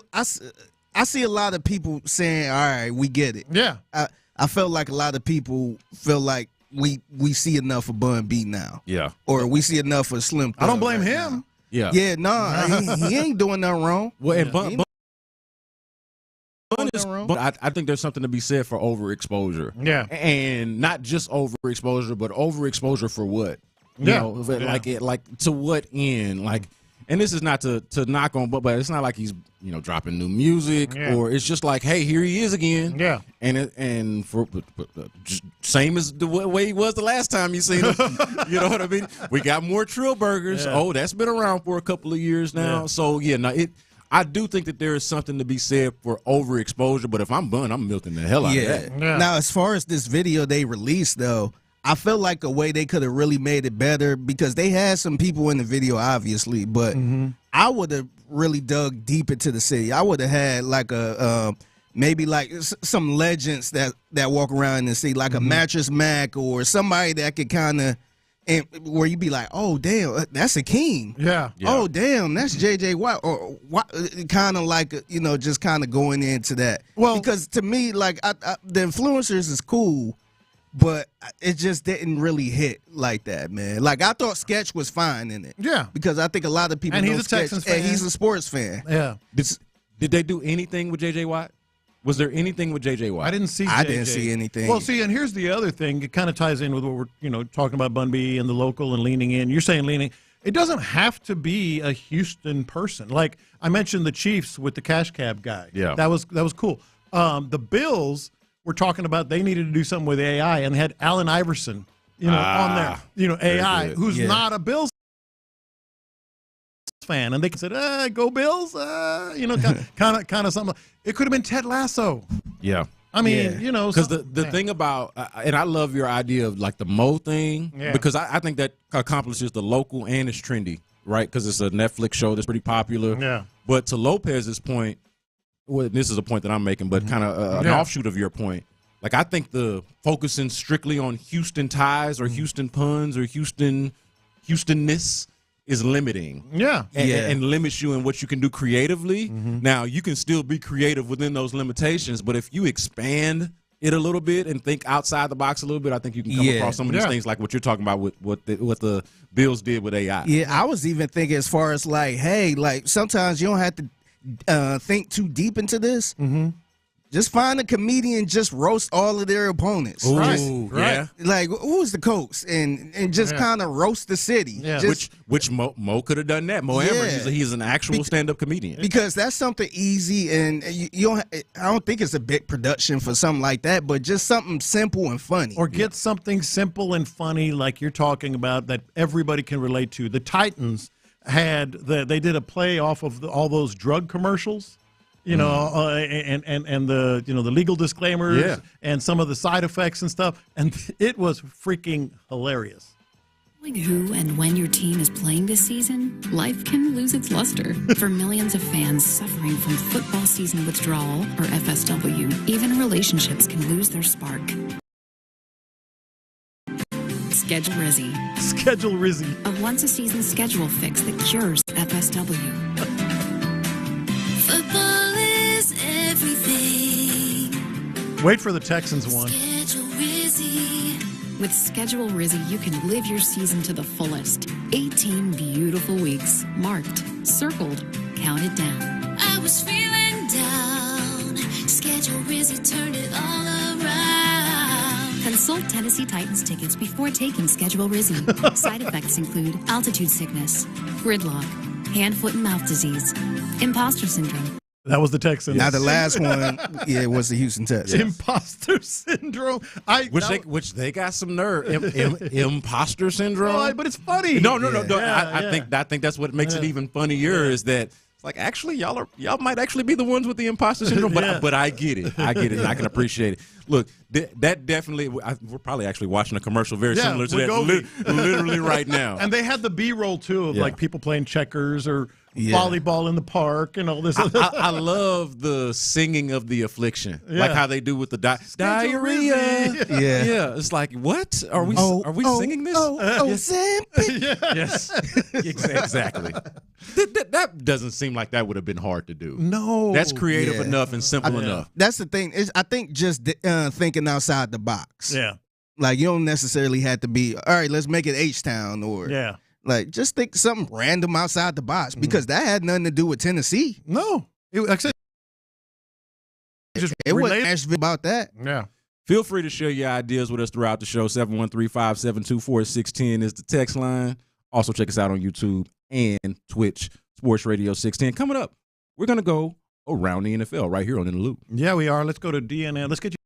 a lot of people saying, "All right, we get it." Yeah. I felt like a lot of people feel like we see enough of Bun B now. Yeah. Or we see enough of Slim Thug. I don't blame right him. now. Yeah. Yeah, no, he ain't doing nothing wrong. Well, and Bun I think there's something to be said for overexposure. Yeah. And not just overexposure, but overexposure for what? Like to what end? Like, and this is not to knock on, but it's not like he's dropping new music or it's just like, hey, here he is again. Yeah. And for same as the way he was the last time you seen him. You know what I mean? We got more Trill Burgers. Yeah. Oh, that's been around for a couple of years now. Yeah. So I do think that there is something to be said for overexposure, but if I'm Bun, I'm milking the hell out of that. Yeah. Now, as far as this video they released, though, I feel like a way they could have really made it better, because they had some people in the video, obviously, but I would have really dug deep into the city. I would have had like maybe like some legends that walk around in the city, like a Mattress Mac or somebody that could kind of, and where you'd be like, oh, damn, that's Akeem. Yeah. Oh, damn, that's J.J. Watt. Or kind of like, just kind of going into that. Well, because to me, like, the influencers is cool, but it just didn't really hit like that, man. Like, I thought Sketch was fine in it. Yeah. Because I think a lot of people and know he's a Sketch, Texans fan. and he's a sports fan. Yeah. Did they do anything with J.J. Watt? Was there anything with J.J. Watt? I didn't see I JJ. didn't see anything. Well, see, and here's the other thing. It kind of ties in with what we're talking about Bun B and the local and leaning in. You're saying leaning. It doesn't have to be a Houston person. Like I mentioned the Chiefs with the cash cab guy. Yeah. That was cool. The Bills were talking about they needed to do something with AI and had Allen Iverson, on there, AI, who's not a Bills fan, and they said, "Go Bills," kind of something. It could have been Ted Lasso. Yeah. I mean, because the thing about, and I love your idea of like the Mo thing, because I think that accomplishes the local and it's trendy, right? Because it's a Netflix show that's pretty popular. Yeah. But to Lopez's point, well, this is a point that I'm making, but kind of an offshoot of your point. Like, I think the focusing strictly on Houston ties or Houston puns or Houstonness is limiting. And limits you in what you can do creatively. Now, you can still be creative within those limitations, but if you expand it a little bit and think outside the box a little bit, I think you can come across some of these things like what you're talking about with what the Bills did with AI. Yeah, I was even thinking as far as like, hey, like sometimes you don't have to think too deep into this. Just find a comedian, just roast all of their opponents. Ooh, right. Yeah. Like, who's the coach? And just kind of roast the city. Yeah. Which Mo could have done that. Mo Amber, he's an actual stand-up comedian. Because that's something easy, and you don't. I don't think it's a big production for something like that, but just something simple and funny. Or get something simple and funny like you're talking about that everybody can relate to. The Titans they did a play off of all those drug commercials. And the the legal disclaimers and some of the side effects and stuff, and it was freaking hilarious. Knowing who and when your team is playing this season, life can lose its luster. For millions of fans suffering from football season withdrawal, or FSW, even relationships can lose their spark. Schedule Rizzy. Schedule Rizzy. A once-a-season schedule fix that cures FSW. Football is everything. Wait for the Texans one. Schedule Rizzy. With Schedule Rizzy, you can live your season to the fullest. 18 beautiful weeks, marked, circled, counted down. I was feeling down. Schedule Rizzy turned it all around. Consult Tennessee Titans tickets before taking Schedule Rizzy. Side effects include altitude sickness, gridlock, hand, foot, and mouth disease, imposter syndrome. That was the Texans. Now the last one, it was the Houston Texans. Imposter syndrome. Which they got some nerve. Imposter syndrome. Oh, but it's funny. No. I think that's what makes it even funnier is that it's like actually y'all might actually be the ones with the imposter syndrome. But I get it. I can appreciate it. Look, that definitely. We're probably actually watching a commercial very similar to that, literally right now. And they had the B-roll too of like people playing checkers or volleyball in the park and all this. I love the singing of the affliction, like how they do with the diarrhea. Yeah. It's like, what are we singing this? Yes, exactly. That doesn't seem like that would have been hard to do. No, that's creative enough and simple enough. That's the thing. I think just thinking outside the box. Yeah, like you don't necessarily have to be. All right, let's make it H-Town or Like, just think something random outside the box because that had nothing to do with Tennessee. No. It wasn't Nashville about that. Yeah. Feel free to share your ideas with us throughout the show. 713-572-4610 is the text line. Also, check us out on YouTube and Twitch, Sports Radio 610. Coming up, we're going to go around the NFL right here on In the Loop. Yeah, we are. Let's go to DNN. Let's get you.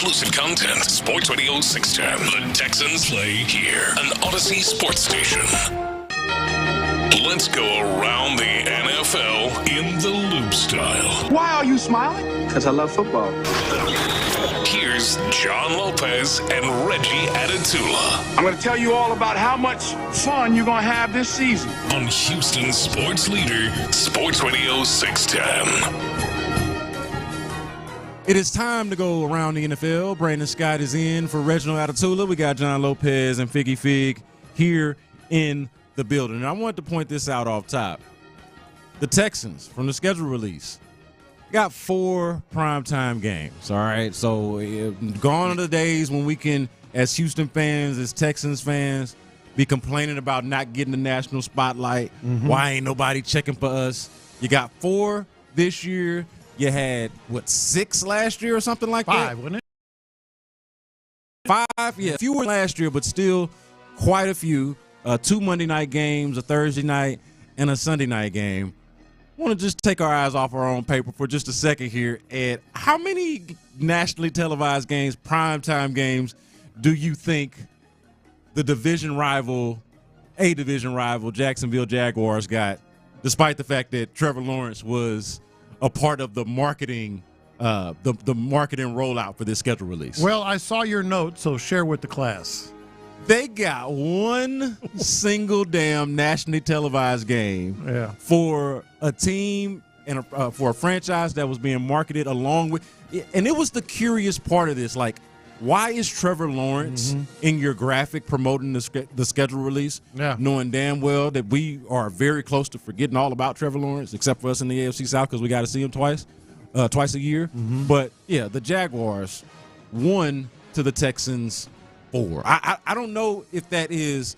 Exclusive content. Sports Radio 610. The Texans play here. An Odyssey sports station. Let's go around the NFL in the loop style. Why are you smiling? Because I love football. Here's John Lopez and Reggie Adatula. I'm going to tell you all about how much fun you're going to have this season. On Houston sports leader, Sports Radio 610. It is time to go around the NFL. Brandon Scott is in for Reginald Adatula. We got John Lopez and Figgy Fig here in the building. And I wanted to point this out off top. The Texans, from the schedule release, got 4 primetime games, all right? So gone are the days when we can, as Houston fans, as Texans fans, be complaining about not getting the national spotlight. Why ain't nobody checking for us? You got 4 this year. You had, 6 last year or something like 5, that? 5, wasn't it? 5, yeah. Fewer last year, but still quite a few. 2 Monday night games, a Thursday night, and a Sunday night game. I want to just take our eyes off our own paper for just a second here. And how many nationally televised games, primetime games, do you think the division rival, Jacksonville Jaguars got, despite the fact that Trevor Lawrence was a part of the marketing the marketing rollout for this schedule release? Well, I saw your note, so share with the class. They got 1 single damn nationally televised game for a team and for a franchise that was being marketed along with. And it was the curious part of this. Like, why is Trevor Lawrence in your graphic promoting the schedule release, knowing damn well that we are very close to forgetting all about Trevor Lawrence, except for us in the AFC South because we got to see him twice a year. But, yeah, the Jaguars won to the Texans 4. I don't know if that is,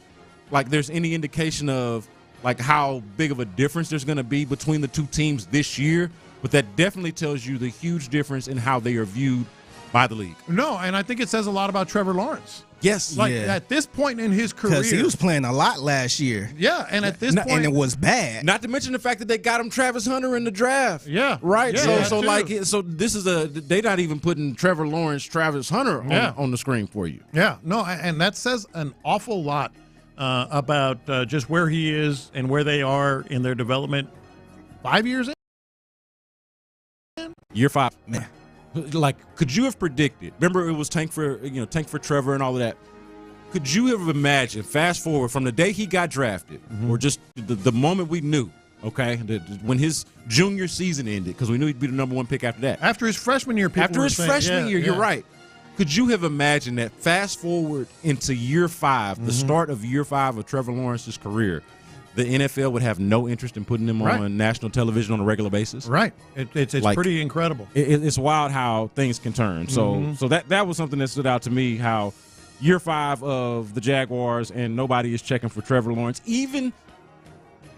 like, there's any indication of, like, how big of a difference there's going to be between the two teams this year, but that definitely tells you the huge difference in how they are viewed by the league. No, and I think it says a lot about Trevor Lawrence. Yes. Like, at this point in his career. Because he was playing a lot last year. Yeah, and at this point. And it was bad. Not to mention the fact that they got him Travis Hunter in the draft. Yeah. Right? Yeah, so this is they're not even putting Trevor Lawrence, Travis Hunter on the screen for you. Yeah. No, and that says an awful lot about just where he is and where they are in their development 5 years in? Year 5. Man. Like, could you have predicted? Remember, it was tank for Trevor and all of that. Could you have imagined, fast forward from the day he got drafted, or just the moment we knew, okay, when his junior season ended, because we knew he'd be the number 1 pick after that. After his freshman year, you're right. Could you have imagined that fast forward into year 5, the start of year 5 of Trevor Lawrence's career, the NFL would have no interest in putting him on national television on a regular basis? Right. It's like, pretty incredible. It's wild how things can turn. So that was something that stood out to me, how year 5 of the Jaguars and nobody is checking for Trevor Lawrence, even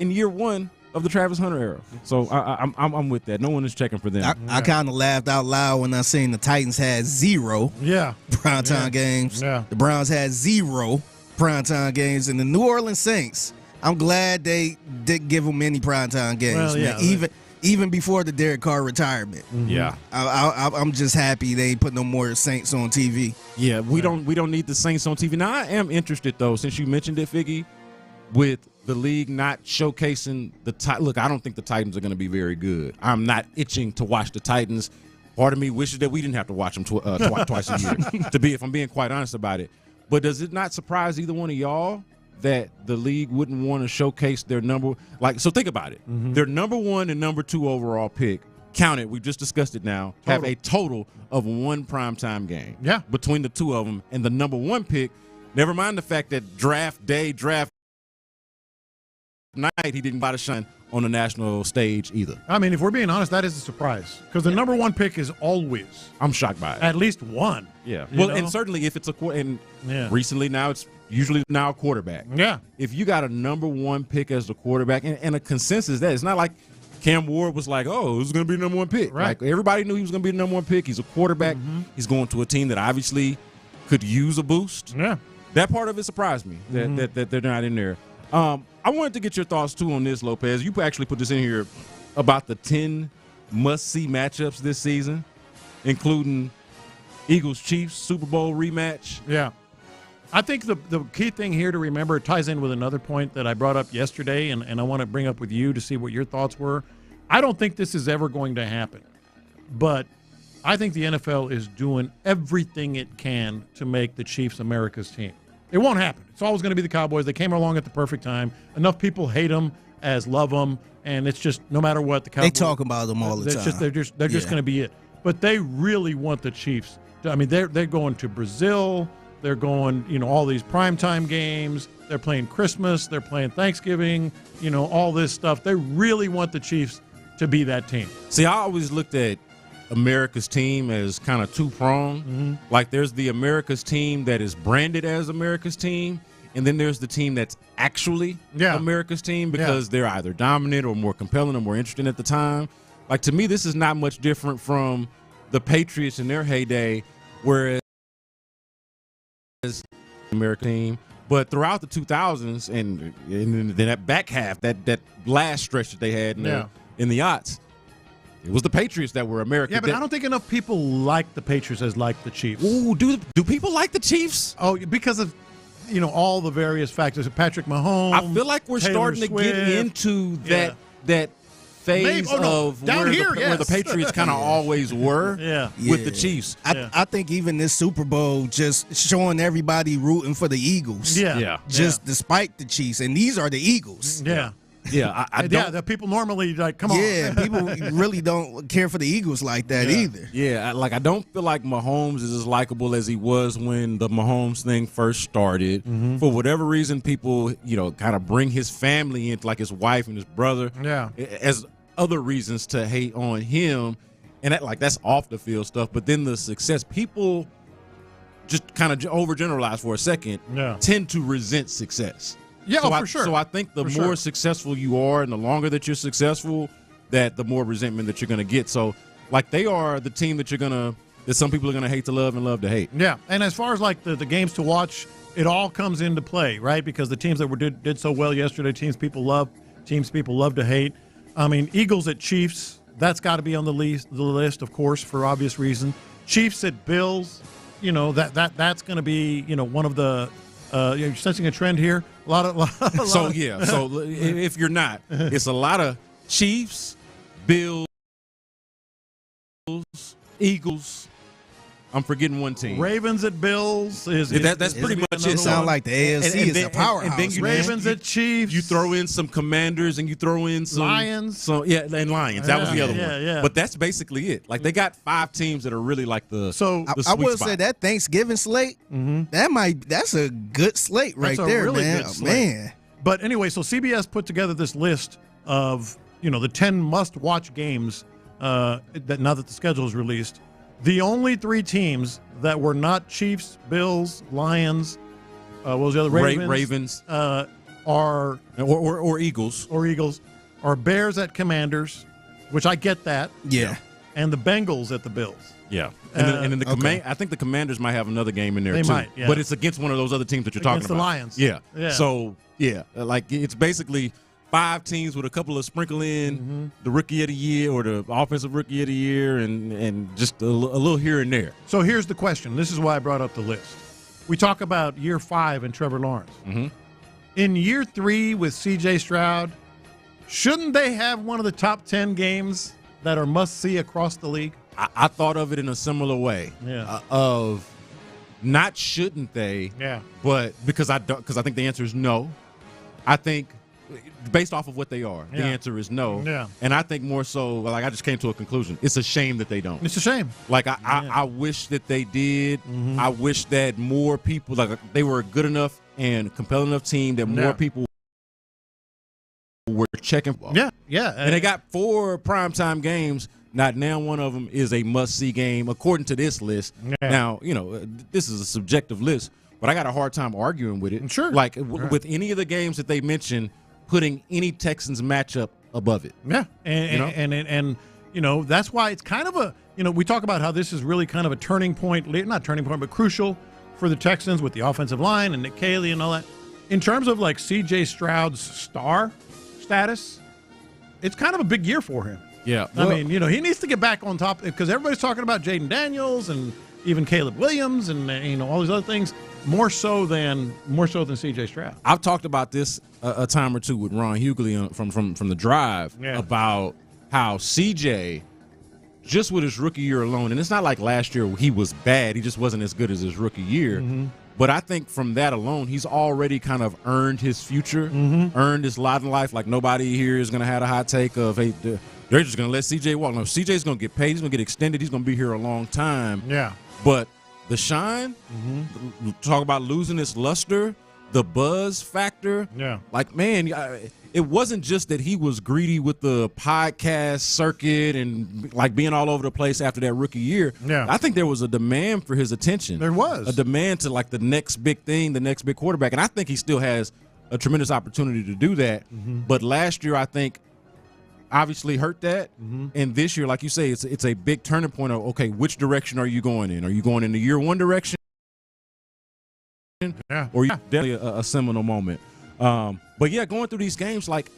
in year 1 of the Travis Hunter era. So I'm with that. No one is checking for them. I kind of laughed out loud when I seen the Titans had 0 primetime games. Yeah. The Browns had 0 primetime games, and the New Orleans Saints, I'm glad they didn't give them any primetime games. Well, yeah, man. Even before the Derek Carr retirement. Yeah, I'm just happy they ain't put no more Saints on TV. Yeah, we don't need the Saints on TV. Now, I am interested, though, since you mentioned it, Figgy, with the league not showcasing the look, I don't think the Titans are going to be very good. I'm not itching to watch the Titans. Part of me wishes that we didn't have to watch them twice a year, if I'm being quite honest about it. But does it not surprise either one of y'all that the league wouldn't want to showcase their number? So think about it. Their number 1 and number 2 overall pick, counted, we just discussed it now, have a total of 1 primetime game between the two of them. And the number 1 pick, never mind the fact that draft night, he didn't bother shine on the national stage either. I mean, if we're being honest, that is a surprise, because the number 1 pick is always. I'm shocked by it. At least 1. Yeah. Well, and certainly if it's recently now it's usually now a quarterback. Yeah. If you got a number 1 pick as the quarterback and a consensus that it's not like Cam Ward was like, oh, who's going to be the number 1 pick? Right. Like, everybody knew he was going to be the number 1 pick. He's a quarterback. He's going to a team that obviously could use a boost. Yeah. That part of it surprised me that they're not in there. I wanted to get your thoughts, too, on this, Lopez. You actually put this in here about the 10 must-see matchups this season, including Eagles-Chiefs Super Bowl rematch. Yeah. I think the key thing here to remember, it ties in with another point that I brought up yesterday, and I want to bring up with you to see what your thoughts were. I don't think this is ever going to happen, but I think the NFL is doing everything it can to make the Chiefs America's team. It won't happen. It's always going to be the Cowboys. They came along at the perfect time. Enough people hate them as love them, and it's just no matter what, the Cowboys. They talk about them all the time. They're just going to be it. But they really want the Chiefs. I mean, they're going to Brazil. They're going, all these primetime games. They're playing Christmas. They're playing Thanksgiving. All this stuff. They really want the Chiefs to be that team. See, I always looked at America's team as kind of two-pronged. Mm-hmm. Like there's the America's team that is branded as America's team, and then there's the team that's actually America's team because they're either dominant or more compelling or more interesting at the time. Like, to me, this is not much different from the Patriots in their heyday, whereas American team. But throughout the 2000s and then that back half, that last stretch that they had in the aughts, it was the Patriots that were American. Yeah, but I don't think enough people like the Patriots as like the Chiefs. Ooh, do people like the Chiefs? Oh, because of all the various factors. Patrick Mahomes. I feel like we're Taylor starting Swift. to get into that phase of where the Patriots kind of always were with the Chiefs. I think even this Super Bowl just showing everybody rooting for the Eagles. Despite the Chiefs. And these are the Eagles. The people normally come on. Yeah, people really don't care for the Eagles like that either. Yeah, I don't feel like Mahomes is as likable as he was when the Mahomes thing first started. Mm-hmm. For whatever reason, people, kind of bring his family in, like his wife and his brother, as other reasons to hate on him. And that's off the field stuff. But then the success, people just kind of overgeneralize for a second, tend to resent success. Yeah, for sure. So I think the more successful you are and the longer that you're successful, that the more resentment that you're going to get. So, they are the team that that some people are going to hate to love and love to hate. Yeah, and as far as the games to watch, it all comes into play, right? Because the teams that did so well yesterday, teams people love to hate. I mean, Eagles at Chiefs, that's got to be on the list, of course, for obvious reason. Chiefs at Bills, that's going to be one of the. You're sensing a trend here. So if you're not, it's a lot of Chiefs, Bills, Eagles. I'm forgetting one team. Ravens at Bills that's pretty much it. It sounds like the AFC is a powerhouse. And then Ravens at Chiefs. You throw in some Commanders and you throw in some Lions. And Lions. That was the other one. Yeah. But that's basically it. They got 5 teams that are really the I will say that Thanksgiving slate, that's a good slate right there, really man. Good slate. Man. But anyway, so CBS put together this list of the 10 must-watch games that now that the schedule is released. The only 3 teams that were not Chiefs, Bills, Lions, what was the other? Ravens are or Eagles. Or Eagles are Bears at Commanders, which I get that. Yeah. And the Bengals at the Bills. Yeah. And then I think the Commanders might have another game in there too. They might, yeah. But it's against one of those other teams that you're talking about. Against the Lions. Yeah. So, it's basically 5 teams with a couple of sprinkle in the rookie of the year or the offensive rookie of the year and just a little here and there. So here's the question. This is why I brought up the list. We talk about year 5 and Trevor Lawrence. Mm-hmm. In year 3 with C.J. Stroud, shouldn't they have one of the top 10 games that are must-see across the league? I thought of it in a similar way. Yeah. Of not shouldn't they, but because I think the answer is no. I think based off of what they are, the answer is no. Yeah. And I think more so, I just came to a conclusion. It's a shame that they don't. It's a shame. I wish that they did. Mm-hmm. I wish that more people, they were a good enough and compelling enough team that more people were checking. Yeah. And they got 4 primetime games. Not now one of them is a must-see game, according to this list. Yeah. Now, this is a subjective list, but I got a hard time arguing with it. Sure. With any of the games that they mentioned, putting any Texans matchup above it. Yeah, and that's why it's kind of a we talk about how this is really kind of a turning point, not turning point, but crucial for the Texans with the offensive line and Nick Caley and all that. In terms of C.J. Stroud's star status, it's kind of a big year for him. Yeah, I mean, he needs to get back on top because everybody's talking about Jaden Daniels and even Caleb Williams and all these other things. More so than C.J. Stroud. I've talked about this a time or two with Ron Hughley from the Drive about how C.J. just with his rookie year alone, and it's not like last year he was bad. He just wasn't as good as his rookie year. Mm-hmm. But I think from that alone, he's already kind of earned his future, earned his lot in life. Nobody here is going to have a hot take of, hey, they're just going to let C.J. walk. No, C.J.'s going to get paid. He's going to get extended. He's going to be here a long time. Yeah. But the shine, talk about losing its luster, the buzz factor. Yeah. Like, man, it wasn't just that he was greedy with the podcast circuit and like being all over the place after that rookie year. Yeah. I think there was a demand for his attention. There was. A demand to like the next big thing, the next big quarterback. And I think he still has a tremendous opportunity to do that. But last year, I think, obviously hurt that. And this year, like you say, it's a big turning point of, okay, which direction are you going in? Are you going in the year one direction? Yeah. Or definitely a seminal moment. But yeah, going through these games, like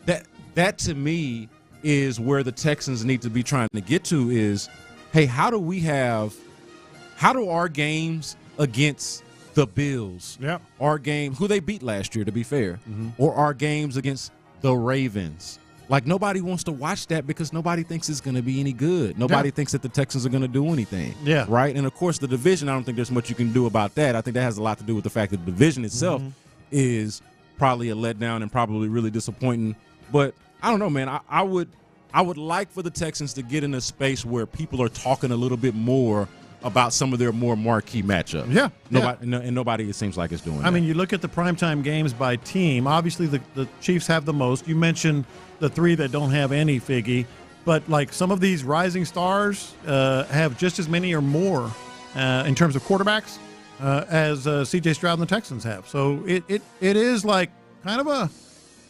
that to me is where the Texans need to be trying to get to is, hey, how do our games against the Bills, our game, who they beat last year, to be fair, or our games against the Ravens, like nobody wants to watch that because nobody thinks it's going to be any good. Nobody thinks that the Texans are going to do anything. Yeah. Right? And, of course, the division, I don't think there's much you can do about that. I think that has a lot to do with the fact that the division itself is probably a letdown and probably really disappointing. But I don't know, man. I would like for the Texans to get in a space where people are talking a little bit more about some of their more marquee matchups. Yeah. Nobody, it seems like, is doing that. I mean, you look at the primetime games by team. Obviously, the Chiefs have the most. You mentioned the three that don't have any Figgy. But, like, some of these rising stars have just as many or more in terms of quarterbacks as C.J. Stroud and the Texans have. So it is, like, kind of a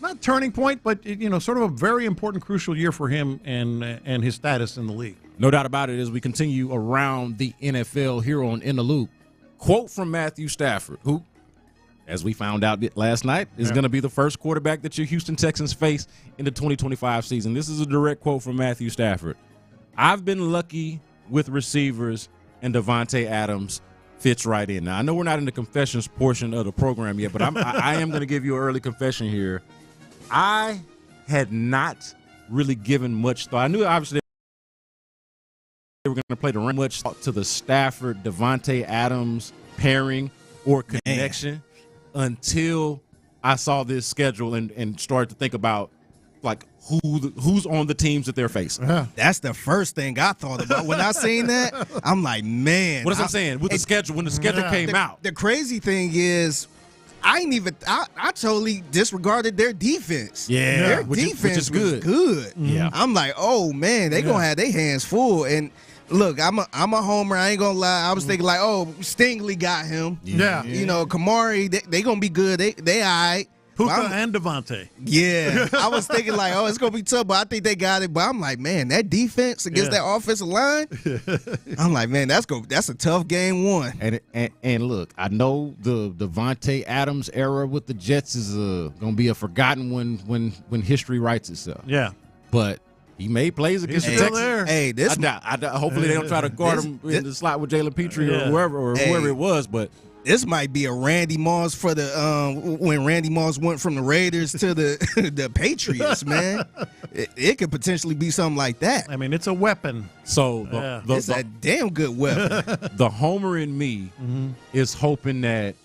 not turning point, but, sort of a very important, crucial year for him and his status in the league. No doubt about it as we continue around the NFL here on In the Loop. Quote from Matthew Stafford, who, as we found out last night, is going to be the first quarterback that your Houston Texans face in the 2025 season. This is a direct quote from Matthew Stafford. I've been lucky with receivers, and Davante Adams fits right in. Now, I know we're not in the confessions portion of the program yet, but I am going to give you an early confession here. I had not really given much thought. I knew, obviously, they were going to play the run much to the Stafford, Davante Adams pairing or connection until I saw this schedule and started to think about like who's on the teams that they're facing. That's the first thing I thought about when I seen that. I'm like, man, what I'm saying with the schedule when the schedule came out. The crazy thing is, I totally disregarded their defense. Yeah, their defense is good. Was good. Yeah, I'm like, oh man, they gonna have their hands full. And look, I'm a homer. I ain't gonna lie. I was thinking like, oh, Stingley got him. Yeah. Kamari, they gonna be good. They all right. Puka and Devontae. Yeah, I was thinking like, oh, it's gonna be tough, but I think they got it. But I'm like, man, that defense against that offensive line, I'm like, man, that's a tough game one. And look, I know the Davante Adams era with the Jets is gonna be a forgotten one when history writes itself. Yeah, but he made plays against the Texans. There. Hey, this hopefully they don't try to guard him in the slot with Jalen Petrie or whoever it was, but. This might be a Randy Moss for the when Randy Moss went from the Raiders to the the Patriots, man. It could potentially be something like that. I mean, it's a weapon. So it's a damn good weapon. The homer in me is hoping that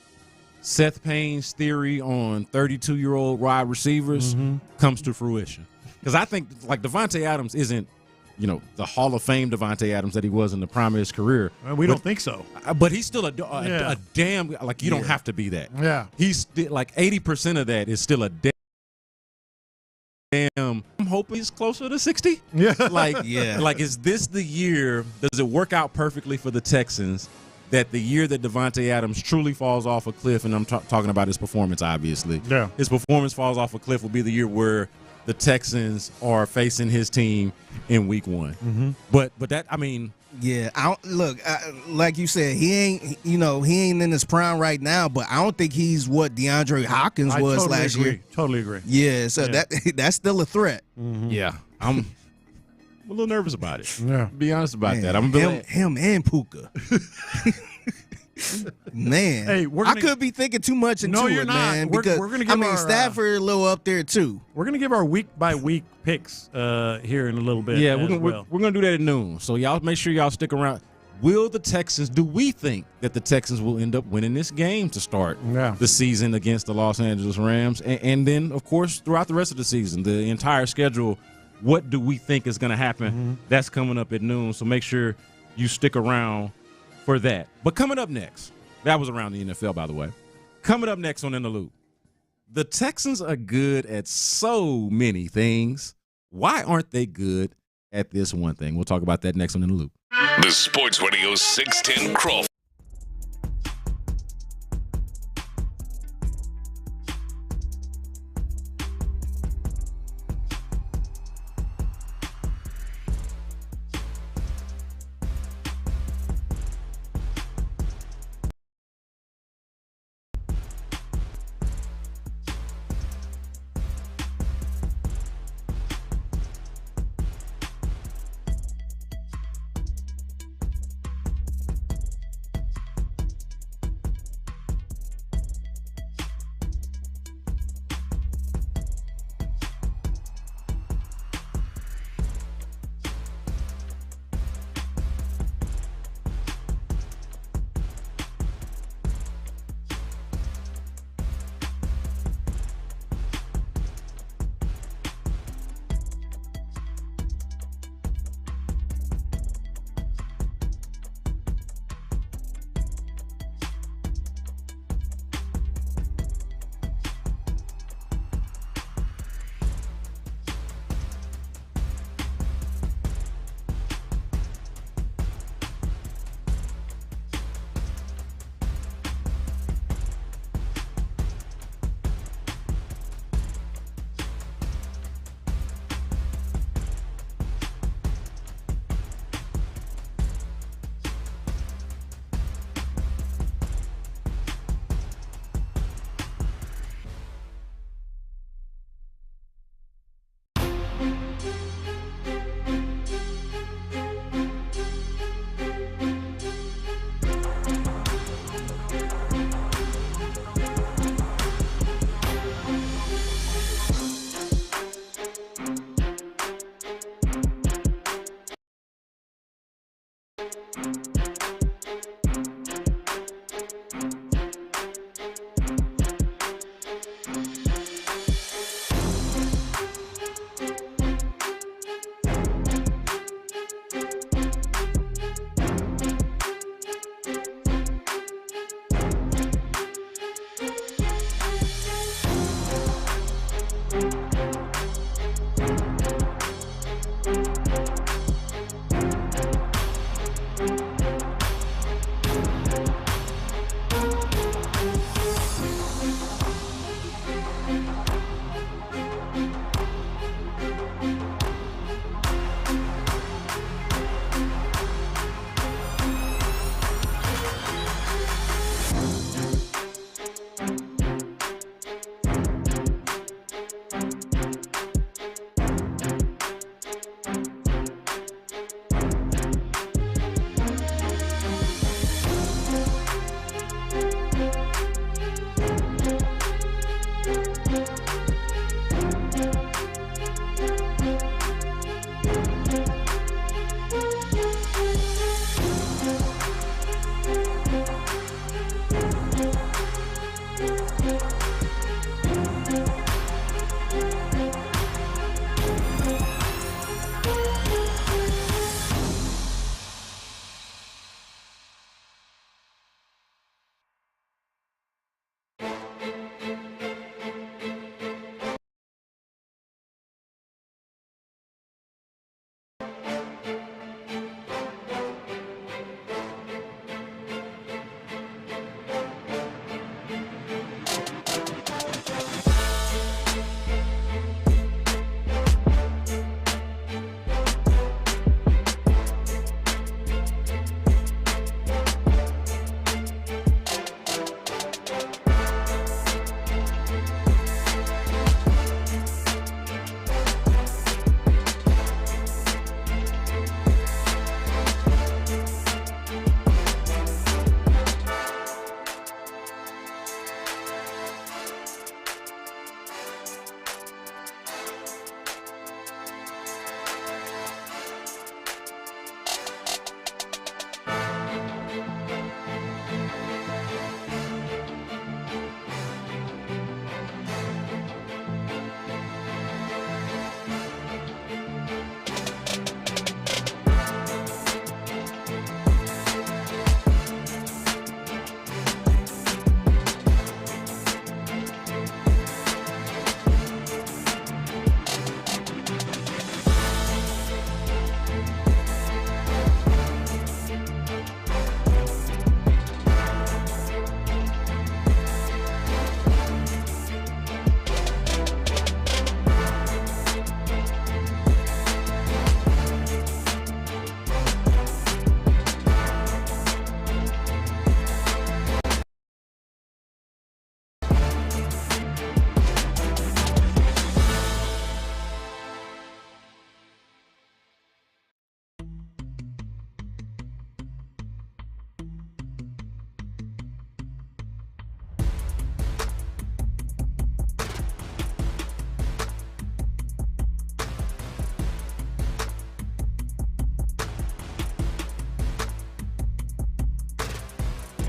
Seth Payne's theory on 32-year-old wide receivers comes to fruition. Because I think like Davante Adams isn't, the Hall of Fame Davante Adams that he was in the prime of his career. We don't think so. But he's still a damn, like, you don't have to be that. Yeah. He's still, like, 80% of that is still a damn. I'm hoping he's closer to 60. Yeah. Like, like, is this the year, does it work out perfectly for the Texans that the year that Davante Adams truly falls off a cliff, and I'm talking about his performance, obviously. Yeah. His performance falls off a cliff will be the year where the Texans are facing his team in week one. But that, I mean, like you said, he ain't in his prime right now, but I don't think he's what DeAndre Hopkins was last year. Totally agree. Yeah, so that's still a threat. Yeah, I'm a little nervous about it. Yeah, be honest about that. I'm him and Puka. Man, hey, I could be thinking too much into it, man. Because we're gonna give Stafford a little up there too. We're gonna give our week by week picks here in a little bit. Yeah, we're gonna do that at noon. So y'all make sure y'all stick around. Do we think that the Texans will end up winning this game to start the season against the Los Angeles Rams, and then of course throughout the rest of the season, the entire schedule? What do we think is going to happen? That's coming up at noon. So make sure you stick around for that. But coming up next, that was around the NFL, by the way. Coming up next on In the Loop, the Texans are good at so many things. Why aren't they good at this one thing? We'll talk about that next on In the Loop. The Sports Radio 610 Crawford.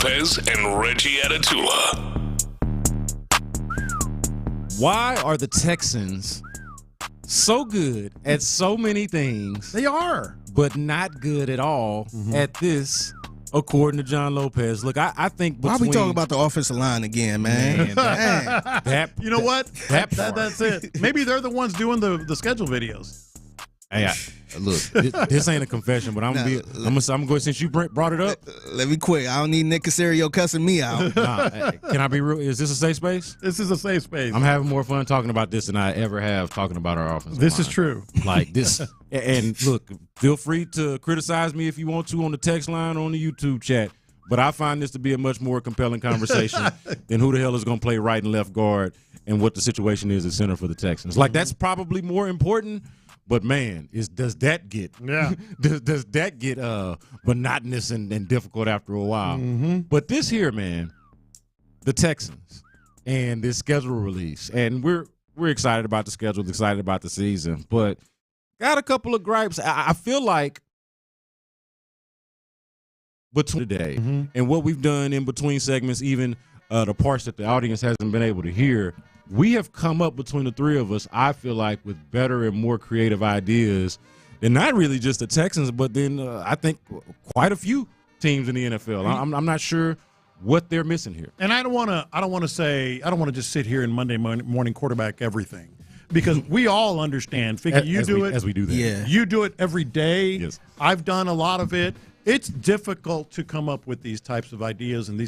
Lopez and Reggie Atatula. Why are the Texans so good at so many things? They are. But not good at all at this, according to John Lopez. Look, I think why are we talking about the offensive line again, man? You know what? That's it. Maybe they're the ones doing the schedule videos. Hey, look, this ain't a confession, but I'm gonna go since you brought it up. Let me quit. I don't need Nick Casario cussing me out. Can I be real? Is this a safe space? This is a safe space. I'm having more fun talking about this than I ever have talking about our offense. This is true. Like this, and look, feel free to criticize me if you want to on the text line or on the YouTube chat. But I find this to be a much more compelling conversation than who the hell is going to play right and left guard and what the situation is at center for the Texans. Like that's probably more important. But man, does that get does that get monotonous and difficult after a while? But this here, man, the Texans and this schedule release, and we're excited about the schedule, excited about the season, but got a couple of gripes. I feel like between today and what we've done in between segments, even the parts that the audience hasn't been able to hear. We have come up between the three of us, I feel like, with better and more creative ideas than not really just the Texans, but then I think quite a few teams in the NFL. I'm not sure what they're missing here. And I don't want to just sit here and Monday morning quarterback everything because we all understand. As we do that. Yeah. You do it every day. Yes. I've done a lot of it. It's difficult to come up with these types of ideas and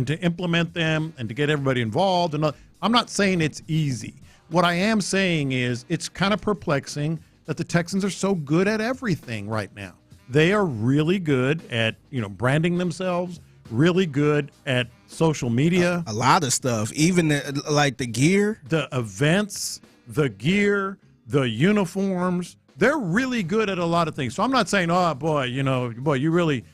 to implement them and to get everybody involved. And I'm not saying it's easy. What I am saying is it's kind of perplexing that the Texans are so good at everything right now. They are really good at branding themselves, really good at social media. A lot of stuff, even like the gear. The events, the gear, the uniforms. They're really good at a lot of things. So I'm not saying, oh, boy, you really,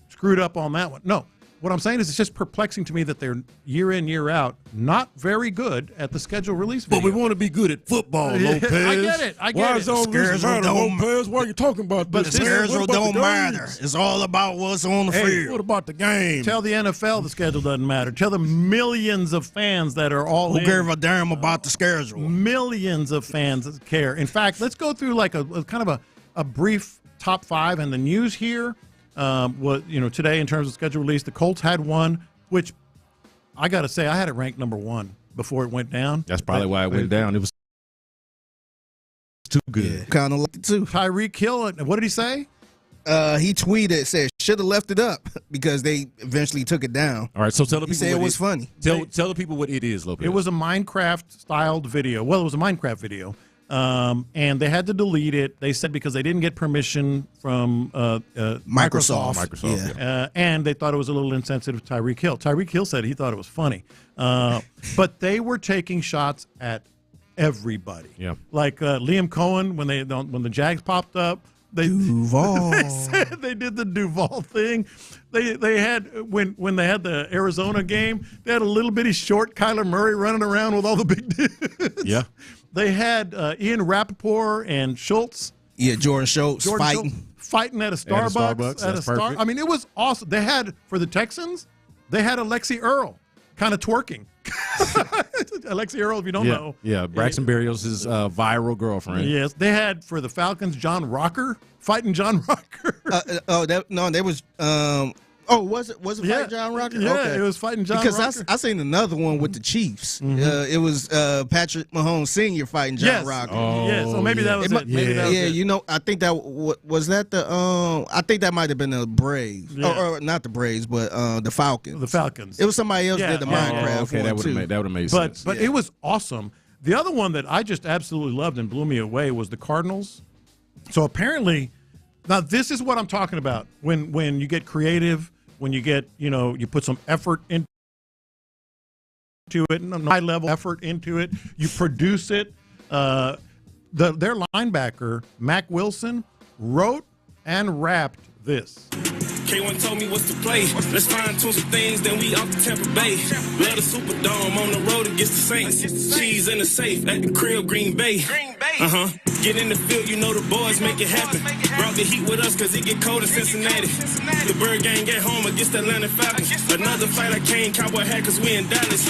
screwed up on that one. No. What I'm saying is it's just perplexing to me that they're year in, year out not very good at the schedule release video. But we want to be good at football, Lopez. I get it. Why is all this matter, Lopez? Why are you talking about this? But the schedule don't matter. It's all about what's on the field. What about the game? Tell the NFL the schedule doesn't matter. Tell the millions of fans that are all Who give a damn about the schedule? Millions of fans that care. In fact, let's go through like a kind of a brief top five and the news here. Today in terms of schedule release, the Colts had one, which I got to say I had it ranked number one before it went down. That's probably why it went down. It was too good. Yeah, kind of like it too. Tyreek Hill, what did he say? He tweeted, said, should have left it up because they eventually took it down. All right, so tell the people. He said it was funny. Tell the people what it is, Lopez. It was a Minecraft-styled video. Well, it was a Minecraft video. And they had to delete it. They said because they didn't get permission from Microsoft. And they thought it was a little insensitive to Tyreek Hill. Tyreek Hill said he thought it was funny. But they were taking shots at everybody. Yeah. Like Liam Cohen, when the Jags popped up, Duval. They did the Duval thing. They had when they had the Arizona game, they had a little bitty short Kyler Murray running around with all the big dudes. Yeah. They had Ian Rappaport and Schultz. Yeah, Jordan Schultz fighting at a Starbucks. I mean, it was awesome. They had, for the Texans, they had Alexi Earl kind of twerking. Alexi Earl, if you don't know. Yeah, Braxton Berrios' viral girlfriend. Yes. They had, for the Falcons, John Rocker fighting John Rocker. There was was it fighting John Rocker? Yeah, okay. It was fighting John Rocker. Because I seen another one with the Chiefs. It was Patrick Mahomes Sr. fighting John Rocker. So maybe that was it. I think that was that the I think that might have been the Braves. Or not the Braves, but the Falcons. The Falcons. It was somebody else did the Minecraft okay, that would have made sense. But it was awesome. The other one that I just absolutely loved and blew me away was the Cardinals. So apparently, now this is what I'm talking about. When you get creative, when you get, you put some effort into it, high level effort into it, you produce it. Their linebacker, Mac Wilson, wrote and rapped this. K1 told me what's the play. Let's fine-tune some things, then we off to Tampa Bay. Love the Superdome on the road against the Saints. Cheese in the safe at the crib, Green Bay. Uh-huh. Get in the field, you know the boys make it happen. Brought the heat with us cause it get cold in Cincinnati. The Bird Gang get home against the Atlanta Falcons. Another fight I came, cowboy hat cause we in Dallas.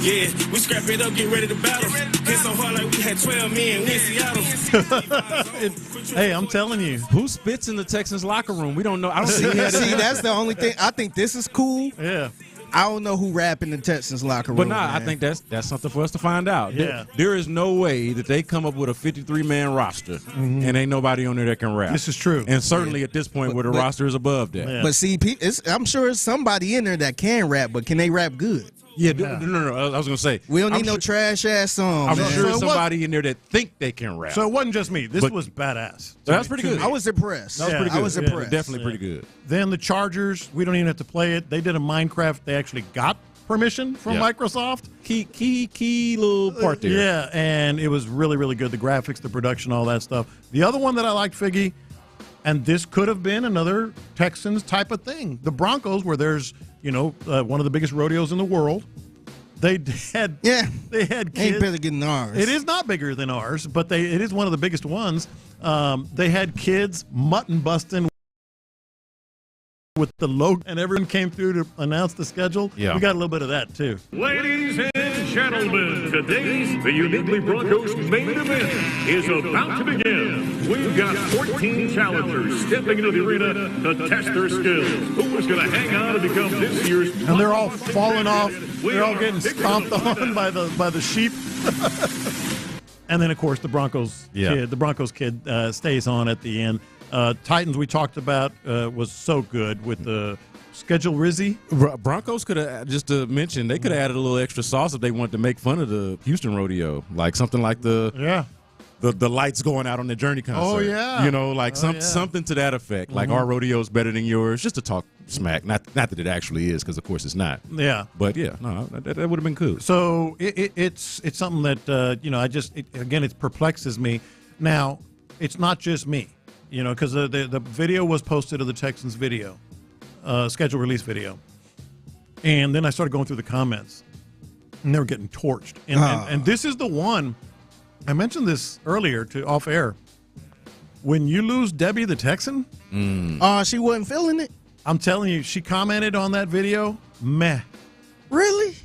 Yeah, we scrap it up, get ready to battle. Hit so hard like we had 12 men, we in Seattle. Hey, I'm telling you. Who spits in the Texans locker room? We don't know. I don't see, that's the only thing. I think this is cool. Yeah. I don't know who rap in the Texans locker room. But I think that's something for us to find out. Yeah. There is no way that they come up with a 53-man roster and ain't nobody on there that can rap. This is true. And certainly at this point where the roster is above that. Yeah. But see, I'm sure there's somebody in there that can rap, but can they rap good? Yeah, no. I was going to say. We don't need no trash-ass song, I'm man. sure there's somebody in there that think they can rap. So it wasn't just me. This was badass. That's pretty good. I was impressed. That was pretty good. I was impressed. Definitely pretty good. Then the Chargers, we don't even have to play it. They did a Minecraft. They actually got permission from Microsoft. Key little part there. Yeah, and it was really, really good. The graphics, the production, all that stuff. The other one that I liked, Figgy, and this could have been another Texans type of thing. The Broncos, where there's, one of the biggest rodeos in the world. They had kids. Ain't bigger than ours. It is not bigger than ours, but it is one of the biggest ones. They had kids mutton busting with the logo, and everyone came through to announce the schedule. Yeah. We got a little bit of that too. Ladies and gentlemen, today's the Uniquely Broncos main event is about to begin. We've got 14 challengers stepping into the arena to test their skills. Who is going to hang on to become this year's? And they're all falling off. They're all getting stomped on by the sheep. And then, of course, the Broncos kid stays on at the end. Titans we talked about was so good with the schedule Rizzy. Broncos could have, just to mention, they could have added a little extra sauce if they wanted to make fun of the Houston rodeo, like something like the lights going out on the Journey concert. Oh yeah, something to that effect. Like our rodeo's better than yours, just to talk smack. Not that it actually is, because of course it's not. Yeah, but that would have been cool. So it's something that it perplexes me. Now it's not just me. Because the video was posted of the Texans video, schedule release video. And then I started going through the comments, and they were getting torched. And this is the one, I mentioned this earlier off air. When you lose Debbie the Texan. She wasn't feeling it? I'm telling you, she commented on that video, meh. Really?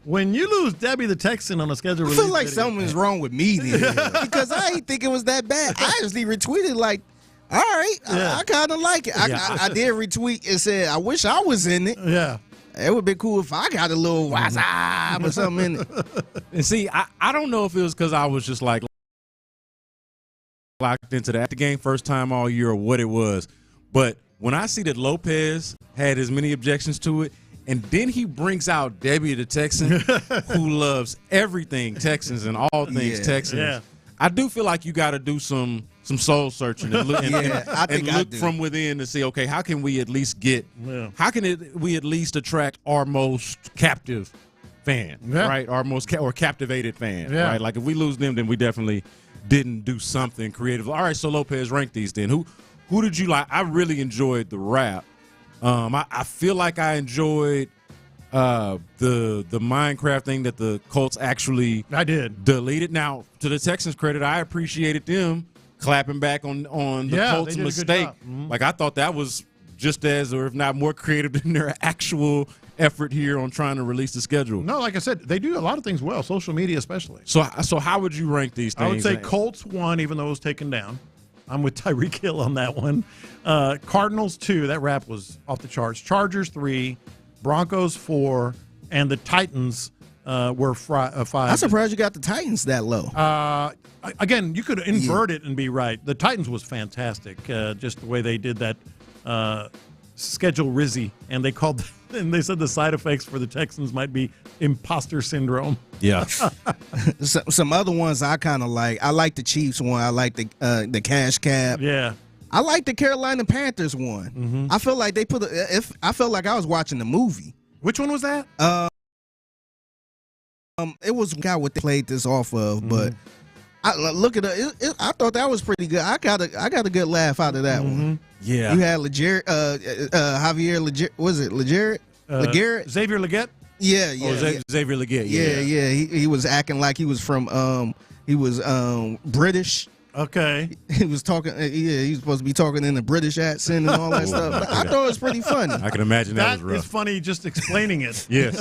When you lose Debbie the Texan on a schedule release I feel like video, something's wrong with me then. Because I ain't think it was that bad. I actually retweeted like, all right, I kind of like it. I did retweet and said, I wish I was in it. Yeah. It would be cool if I got a little WhatsApp or something in it. And see, I don't know if it was because I was just like locked into the game first time all year or what it was. But when I see that Lopez had as many objections to it, and then he brings out Debbie the Texan, who loves everything Texans and all things Texans. Yeah. I do feel like you got to do some soul searching and look from within to see, okay, how can we at least we at least attract our most captive fan, right? Our most captivated fan, right? Like if we lose them, then we definitely didn't do something creative. All right, so Lopez, rank these then. Who did you like? I really enjoyed the rap. I feel like I enjoyed the Minecraft thing that the Colts actually deleted. Now, to the Texans' credit, I appreciated them clapping back on the Colts' mistake. Like I thought that was just as, or if not more creative than their actual effort here on trying to release the schedule. No, like I said, they do a lot of things well, social media especially. So how would you rank these things? I would say Colts 1, even though it was taken down. I'm with Tyreek Hill on that one. Cardinals 2, that rap was off the charts. Chargers 3, Broncos 4, and the Titans were 5. I'm surprised you got the Titans that low. Again, you could invert it and be right. The Titans was fantastic, just the way they did that schedule Rizzy, and they said the side effects for the Texans might be imposter syndrome. Yeah. Some other ones I kind of like. I like the Chiefs one. I like the Cash Cab. Yeah. I like the Carolina Panthers one. Mm-hmm. I felt like I felt like I was watching the movie. Which one was that? It was what they played this off of, but I look at it. I thought that was pretty good. I got a good laugh out of that one. Yeah. You had Javier Leggett. Was it Leggett? Leggett? Xavier Leggett? Yeah. Xavier Leggett. Yeah. He was acting like he was from British. Okay. He was talking. Yeah, he was supposed to be talking in a British accent and all that stuff. But I thought it was pretty funny. I can imagine that was rough. It's funny just explaining it. Yes.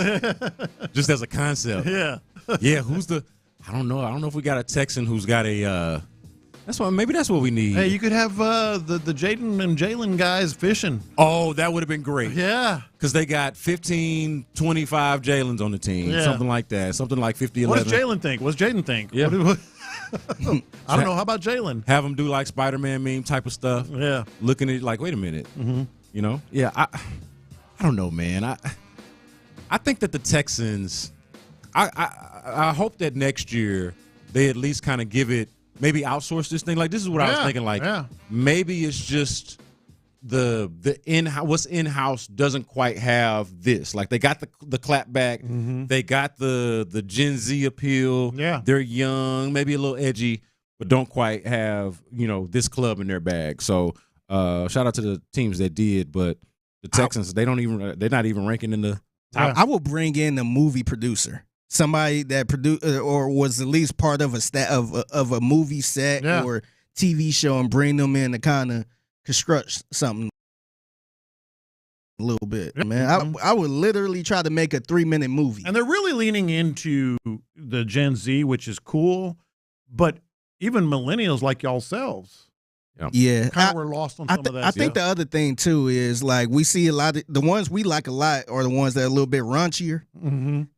Just as a concept. Yeah. Yeah. Who's the? I don't know. I don't know if we got a Texan who's got a. Maybe that's what we need. Hey, you could have the Jaden and Jalen guys fishing. Oh, that would have been great. Yeah. Because they got 15, 25 Jalen's on the team. Yeah. Something like that. Something like 50, 11. What does Jalen think? What's Jaden think? Yeah. I don't know. How about Jalen? Have them do like Spider-Man meme type of stuff. Yeah. Looking at it like, wait a minute. Mm-hmm. You know? Yeah. I don't know, man. I think that the Texans, I hope that next year they at least kind of give it, maybe outsource this thing. Like, this is what I was thinking. Like, maybe it's just the what's in-house doesn't quite have this. Like, they got the clapback. Mm-hmm. They got the Gen Z appeal. Yeah. They're young, maybe a little edgy, but don't quite have, this club in their bag. So, shout out to the teams that did, but the Texans, they're not even ranking in the top. I will bring in a movie producer. Somebody that produced or was at least part of a movie set or TV show, and bring them in to kind of construct something a little bit. Man, I would literally try to make a 3-minute movie. And they're really leaning into the Gen Z, which is cool. But even millennials like yourselves, yeah, kind of were lost on some of that. I think the other thing too is like we see a lot of the ones we like a lot are the ones that are a little bit raunchier,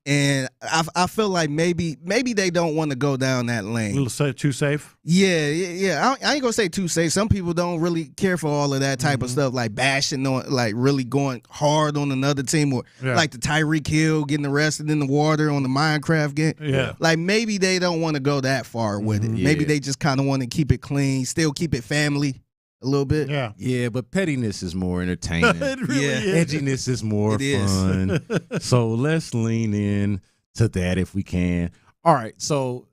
and I feel like maybe they don't want to go down that lane. A little too safe. Yeah. I ain't gonna say too safe. Some people don't really care for all of that type of stuff, like bashing on, like really going hard on another team, or like the Tyreek Hill getting arrested in the water on the Minecraft game. Yeah, like maybe they don't want to go that far with it. Maybe they just kind of want to keep it clean, still keep it family a little bit. Yeah, but pettiness is more entertaining. It really is. Edginess is more fun. So let's lean in to that if we can. All right, so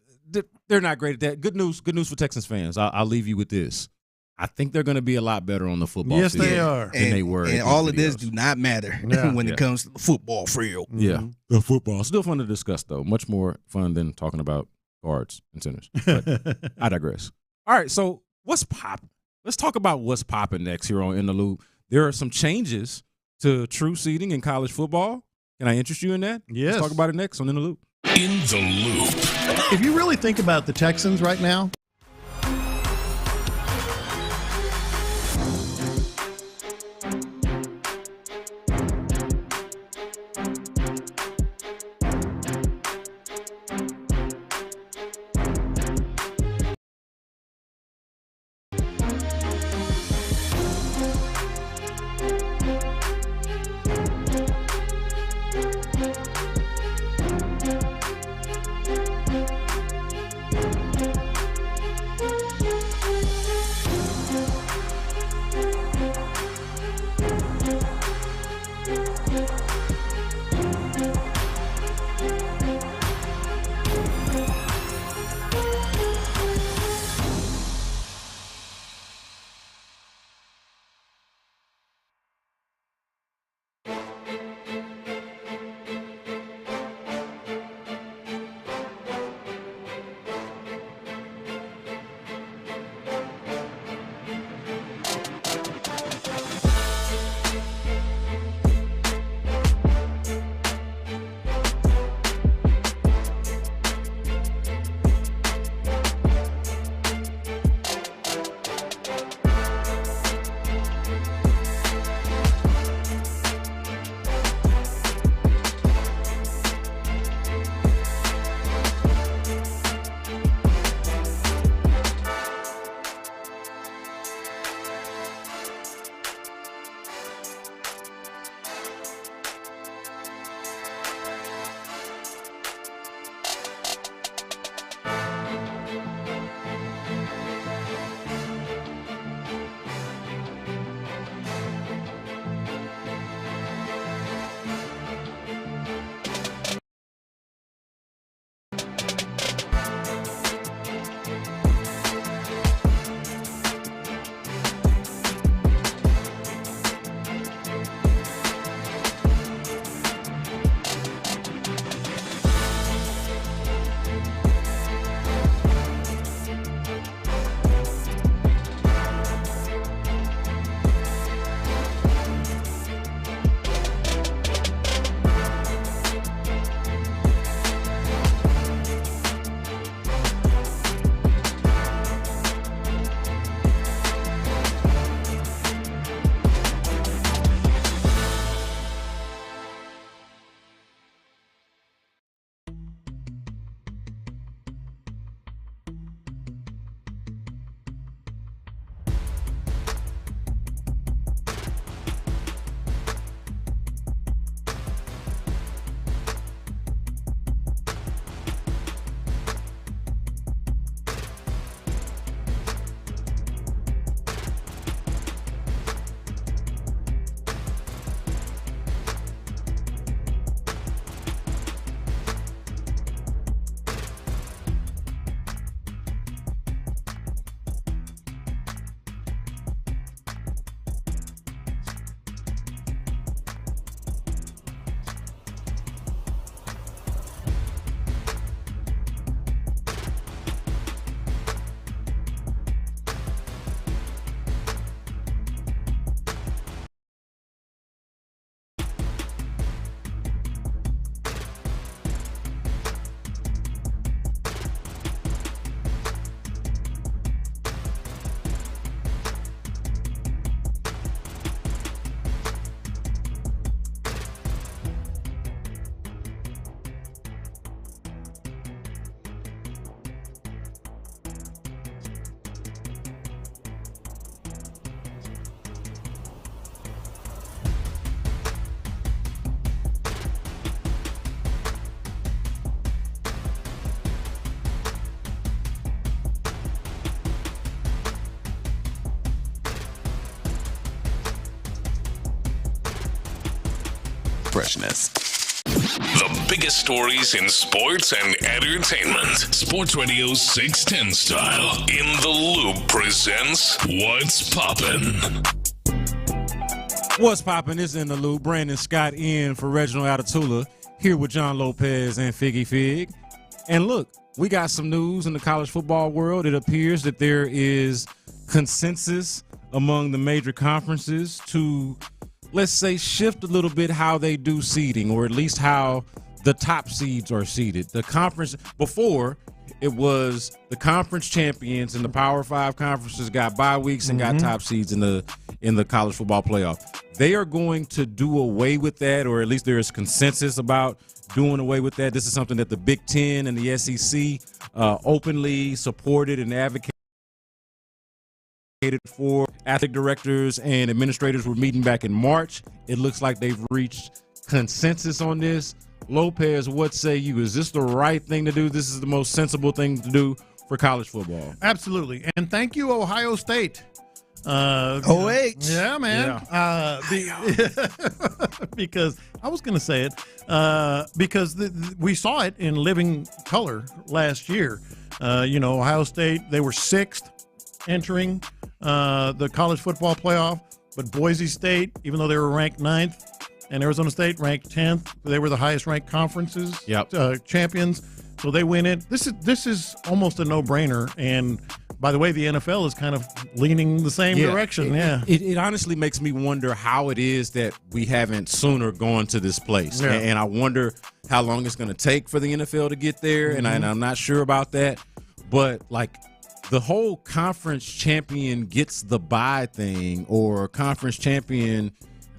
they're not great at that. Good news for Texans fans. I'll leave you with this. I think they're going to be a lot better on the football field. Yes, they are. Than they were. And all of this do not matter when it comes to the football field. Yeah, the football. Still fun to discuss, though. Much more fun than talking about guards and centers. But I digress. All right, so what's popping? Let's talk about what's popping next here on In the Loop. There are some changes to true seeding in college football. Can I interest you in that? Yes. Let's talk about it next on In the Loop. In the Loop. If you really think about the Texans right now, freshness. The biggest stories in sports and entertainment. Sports Radio 610 style. In the Loop presents What's Poppin'. What's poppin' is In the Loop. Brandon Scott in for Reginald Atatula, here with John Lopez and Figgy Fig. And look, we got some news in the college football world. It appears that there is consensus among the major conferences to, let's say, shift a little bit how they do seeding, or at least how the top seeds are seeded. The conference, before, it was the conference champions and the Power 5 conferences got bye weeks and got top seeds in the college football playoff. They are going to do away with that, or at least there is consensus about doing away with that. This is something that the Big Ten and the SEC openly supported and advocated for. Athletic directors and administrators were meeting back in March. It looks like they've reached consensus on this. Lopez, what say you? Is this the right thing to do? This is the most sensible thing to do for college football? Absolutely. And thank you, Ohio State. Yeah, man. Because I was going to say it because we saw it in living color last year. Ohio State, they were 6th entering the college football playoff, but Boise State, even though they were ranked 9th, and Arizona State ranked 10th, they were the highest ranked conferences champions. So they win it. This is almost a no-brainer. And by the way, the NFL is kind of leaning the same direction. It honestly makes me wonder how it is that we haven't sooner gone to this place. Yeah. And I wonder how long it's going to take for the NFL to get there. And I'm not sure about that. But like the whole conference champion gets the bye thing, or conference champion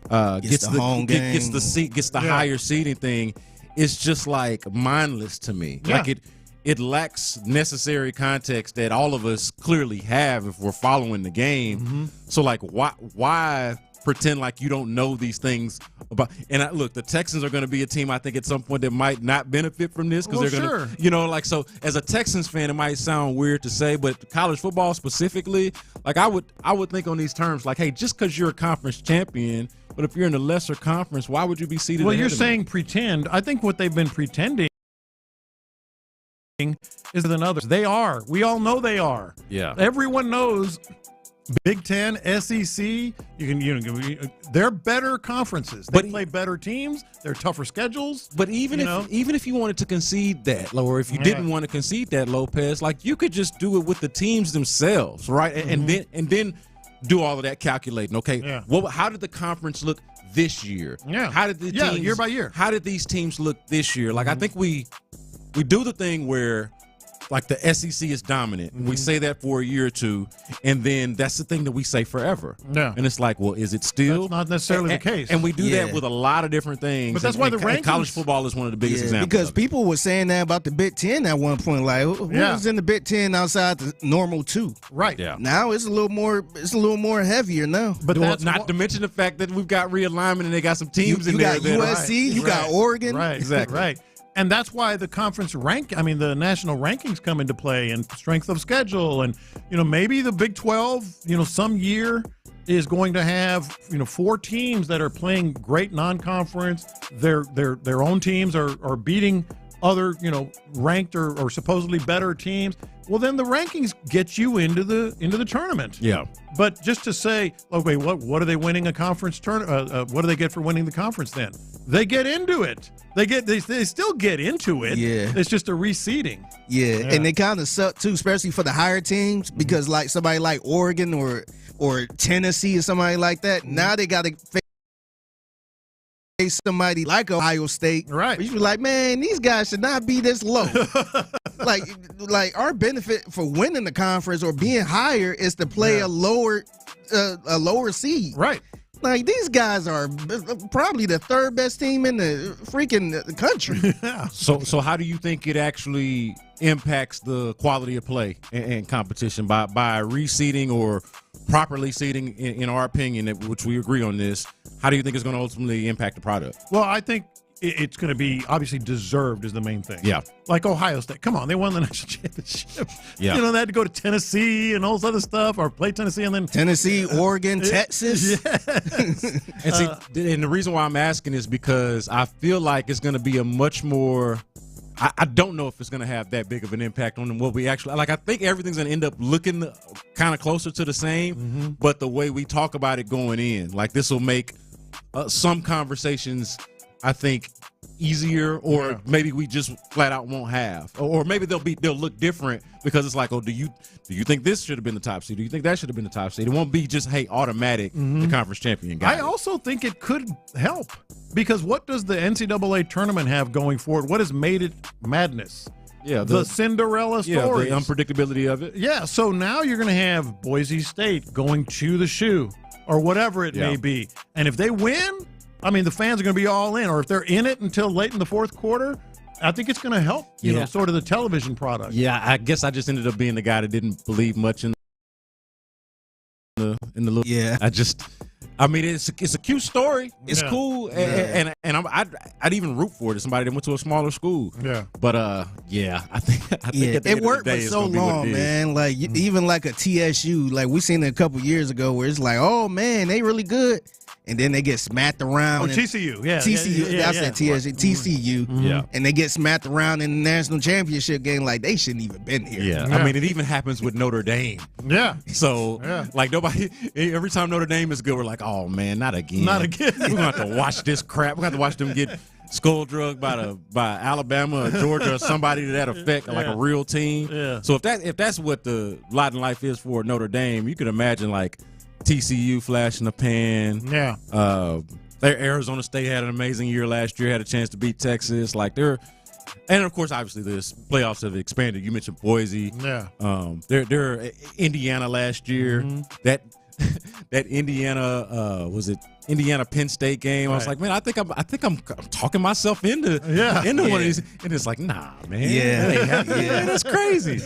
gets the home game, gets the seat, gets the higher seeding thing. It's just like mindless to me. Yeah. Like it lacks necessary context that all of us clearly have if we're following the game. So like why pretend like you don't know these things about? And look, the Texans are going to be a team I think at some point that might not benefit from this, because they're going to, so as a Texans fan, it might sound weird to say, but college football specifically, like I would think on these terms, like, hey, just because you're a conference champion, but if you're in a lesser conference, why would you be seated? Well, you're saying pretend. I think what they've been pretending is than others. They are. We all know they are. Yeah. Everyone knows. Big Ten, SEC, they're better conferences. They play better teams. They're tougher schedules. But even if you wanted to concede that, or if you didn't want to concede that, Lopez, like you could just do it with the teams themselves, right? And then do all of that calculating. Okay, how did the conference look this year? Yeah, how did the teams, year by year? How did these teams look this year? Like I think we do the thing where, like, the SEC is dominant. We say that for a year or two, and then that's the thing that we say forever. Yeah. And it's like, well, is it still? That's not necessarily the case. And we do that with a lot of different things. But that's why the rankings. College football is one of the biggest examples. Because people were saying that about the Big Ten at one point. Like, who was in the Big Ten outside the normal 2? Right. Yeah. Now it's a little more heavier now. But that's not to mention the fact that we've got realignment and they got some teams in there. You got USC, you got Oregon. Right. Exactly. Right. And that's why the conference the national rankings come into play, and strength of schedule. And, maybe the Big 12, some year is going to have, 4 teams that are playing great non-conference. Their own teams are beating other, ranked or supposedly better teams. Well, then the rankings get you into the tournament. Yeah. But just to say, okay, what are they winning a conference tournament? What do they get for winning the conference then? They get into it. They still get into it. Yeah. It's just a reseeding. Yeah. And they kind of suck too, especially for the higher teams, because like somebody like Oregon or Tennessee or somebody like that, now they got to face somebody like Ohio State. Right. You be like, man, these guys should not be this low. like our benefit for winning the conference or being higher is to play a lower seed. Right. Like, these guys are probably the 3rd best team in the freaking country. So how do you think it actually impacts the quality of play and competition by reseeding or properly seeding, in our opinion, which we agree on this? How do you think it's going to ultimately impact the product? Well, I think it's going to be obviously deserved is the main thing. Yeah. Like Ohio State. Come on, they won the national championship. Yeah. You know, they had to go to Tennessee and all this other stuff, or play Tennessee and then Tennessee, Oregon, Texas. Yes. And see, and the reason why I'm asking is because I feel like it's going to be a much more. I don't know if it's going to have that big of an impact on what we actually like. I think everything's going to end up looking kind of closer to the same, but the way we talk about it going in, like this will make some conversations, I think, easier, or maybe we just flat out won't have, or maybe they'll look different because it's like, oh, do you think this should have been the top seed? Do you think that should have been the top seed? It won't be just automatic the conference champion guy. I also think it could help because what does the NCAA tournament have going for it? What has made it madness? Yeah, the Cinderella story, the unpredictability of it. Yeah, so now you're going to have Boise State going to the shoe or whatever it may be, and if they win, I mean, the fans are going to be all in, or if they're in it until late in the fourth quarter, I think it's going to help, you know, sort of the television product. Yeah, I guess I just ended up being the guy that didn't believe much in the little. Yeah, I mean, it's a cute story. It's cool, and I'd even root for it as somebody that went to a smaller school. Yeah, but I think it worked for so long, man. Like even like a TSU, like we seen it a couple years ago, where it's like, oh man, they really good. And then they get smacked around. Oh, TCU, yeah. TCU, I said TSU, TCU. Yeah. And they get smacked around in the national championship game like they shouldn't even been here. Yeah. I mean, it even happens with Notre Dame. Yeah. So, like, every time Notre Dame is good, we're like, oh, man, not again. Not again. We're going to have to watch this crap. We're going to have to watch them get skull drugged by Alabama or Georgia or somebody to that effect, like a real team. Yeah. So if that's what the lot in life is for Notre Dame, you could imagine, like, TCU flash in the pan. Yeah. Arizona State had an amazing year last year, had a chance to beat Texas. Like and of course, obviously, the playoffs have expanded. You mentioned Boise. Yeah. They're Indiana last year. That Indiana was it Indiana Penn State game? Right. I was like, man, I think I'm talking myself into one of these, and it's like, nah, man, that's crazy.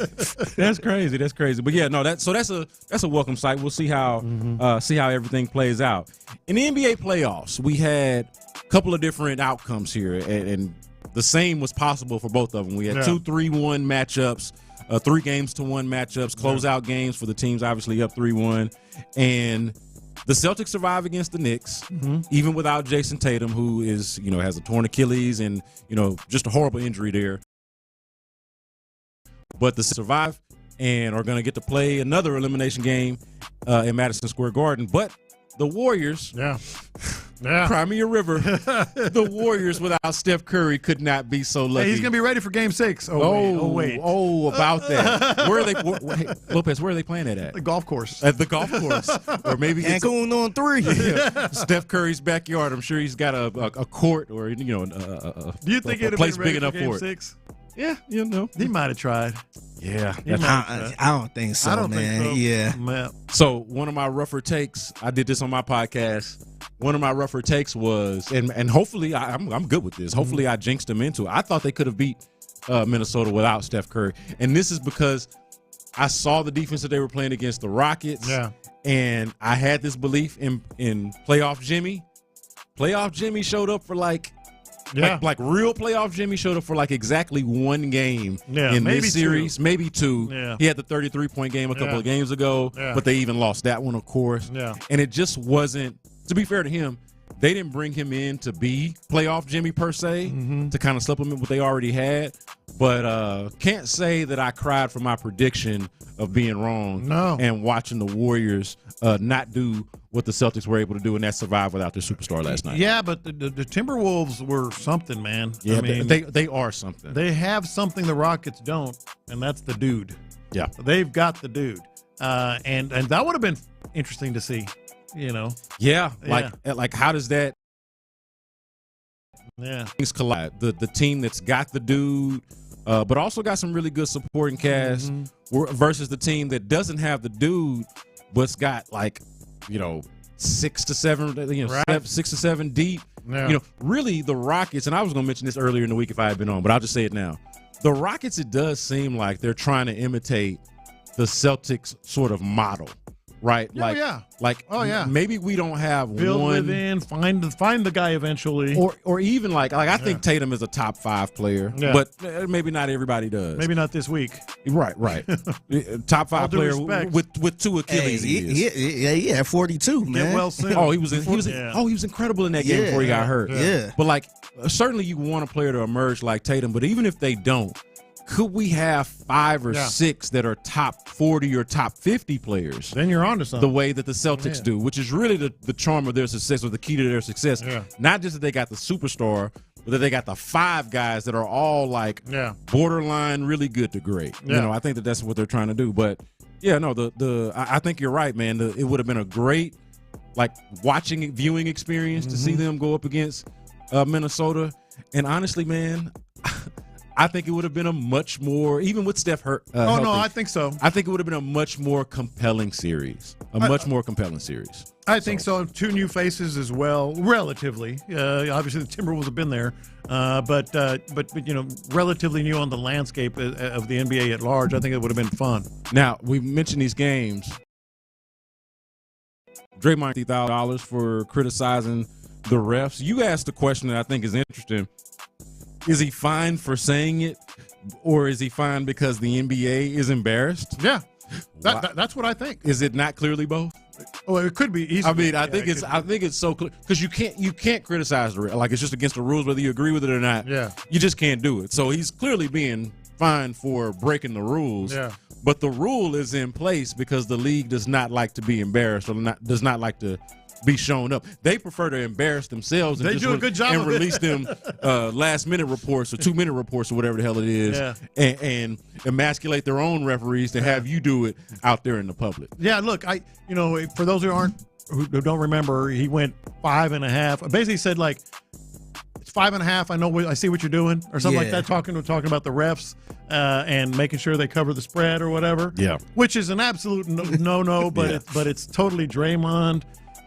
That's crazy. But yeah, no, that's a welcome sight. We'll see how everything plays out in the NBA playoffs. We had a couple of different outcomes here, and the same was possible for both of them. We had 2 3-1 matchups. 3-1 matchups, closeout games for the teams obviously up 3-1, and the Celtics survive against the Knicks, even without Jason Tatum, who is has a torn Achilles and just a horrible injury there. But the survive and are going to get to play another elimination game in Madison Square Garden. But the Warriors, Crimea River, the Warriors without Steph Curry could not be so lucky. Hey, he's going to be ready for Game 6. Oh, about that. Where are they, Lopez? Where are they playing it at? The golf course. At the golf course, or maybe Cancun on 3. Yeah. Steph Curry's backyard. I'm sure he's got a court or Do you think a place big enough for it? 6? Yeah, he might have tried. Yeah, I don't think so. I don't think so. Yeah. So one of my rougher takes, I did this on my podcast. One of my rougher takes was, and hopefully I'm good with this. Hopefully I jinxed them into it. I thought they could have beat Minnesota without Steph Curry, and this is because I saw the defense that they were playing against the Rockets. Yeah. And I had this belief in playoff Jimmy. Playoff Jimmy showed up for like real playoff Jimmy showed up for like exactly one game in this series, maybe 2. Yeah. He had the 33-point game a couple of games ago, but they even lost that one, of course. Yeah. And it just wasn't, to be fair to him, they didn't bring him in to be playoff Jimmy per se, to kind of supplement what they already had. But can't say that I cried for my prediction of being wrong and watching the Warriors not do what the Celtics were able to do, and that survive without their superstar last night. Yeah, but the Timberwolves were something, man. Yeah, I mean, they are something. They have something the Rockets don't, and that's the dude. Yeah. They've got the dude. And that would have been interesting to see, Yeah, like how does that things collide? The team that's got the dude, but also got some really good supporting cast versus the team that doesn't have the dude, but's got 6 to 7, 6 to 7 deep. Yeah. Really the Rockets, and I was going to mention this earlier in the week if I had been on, but I'll just say it now. The Rockets, it does seem like they're trying to imitate the Celtics sort of model, right? Yeah, maybe we don't have build one within, find the guy eventually, or even I think Tatum is a top 5 player, but maybe not everybody does. Maybe not this week. Right. Top 5 player with 2 Achilles. He had 42, man. Get well soon. Oh, he was incredible in that game before he got hurt. Yeah. But certainly you want a player to emerge like Tatum, but even if they don't, could we have 5 or 6 that are top 40 or top 50 players? Then you're on to something. The way that the Celtics do, which is really the charm of their success or the key to their success. Yeah. Not just that they got the superstar, but that they got the 5 guys that are all borderline really good to great. Yeah. I think that's what they're trying to do. But I think you're right, man. It would have been a great viewing experience to see them go up against Minnesota. And honestly, man, I think it would have been a much more, even with Steph hurt. No, I think so. I think it would have been a much more compelling series. I think so. 2 new faces as well, relatively. Obviously, the Timberwolves have been there, but relatively new on the landscape of the NBA at large. I think it would have been fun. Now, we mentioned these games. Draymond $50,000 for criticizing the refs. You asked a question that I think is interesting. Is he fined for saying it, or is he fined because the NBA is embarrassed? Yeah, that's what I think. Is it not clearly both? Oh, it could be easily. I think it's so clear because you can't criticize the ref. It's just against the rules whether you agree with it or not. Yeah, you just can't do it. So he's clearly being fined for breaking the rules. Yeah, but the rule is in place because the league does not like to be embarrassed or does not like to be shown up. They prefer to embarrass themselves and do a good job and release them last-minute reports or 2-minute reports or whatever the hell it is, and emasculate their own referees to have you do it out there in the public. Yeah, look, for those who don't remember, he went 5.5. Basically said it's 5.5. I see what you're doing, or something like that. Talking about the refs and making sure they cover the spread or whatever. Yeah, which is an absolute no. But it's totally Draymond.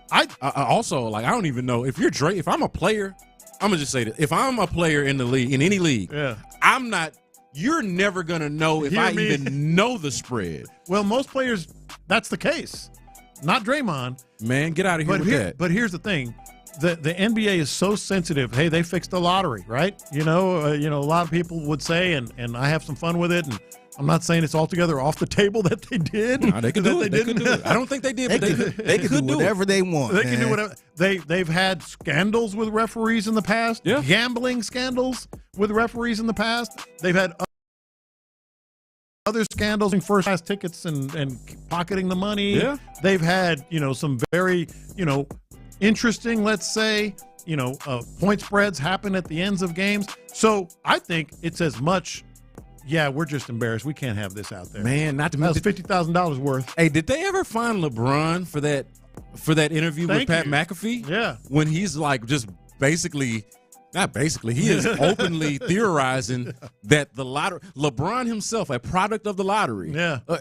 I don't even know if you're Dray. If I'm a player, I'm gonna just say that if I'm a player in the league, in any league, I'm not. You're never gonna know if I even know the spread. Well, most players, that's the case. Not Draymond. Man, get out of here with that. But here's the thing: the NBA is so sensitive. Hey, they fixed the lottery, right? A lot of people would say, and I have some fun with it. And I'm not saying it's altogether off the table that they did. No, they could do it. They could do it. I don't think they did, but they could do whatever they want. They can do whatever. They've had scandals with referees in the past. Yeah. Gambling scandals with referees in the past. They've had other scandals in first-class tickets and pocketing the money. Yeah. They've had some very interesting, let's say, point spreads happen at the ends of games. So I think it's as much. Yeah, we're just embarrassed. We can't have this out there. Man, not to mention $50,000 worth. Hey, did they ever find LeBron for that interview with Pat McAfee? Yeah. When he's just basically Not basically. He is openly theorizing that the lottery, LeBron himself, a product of the lottery,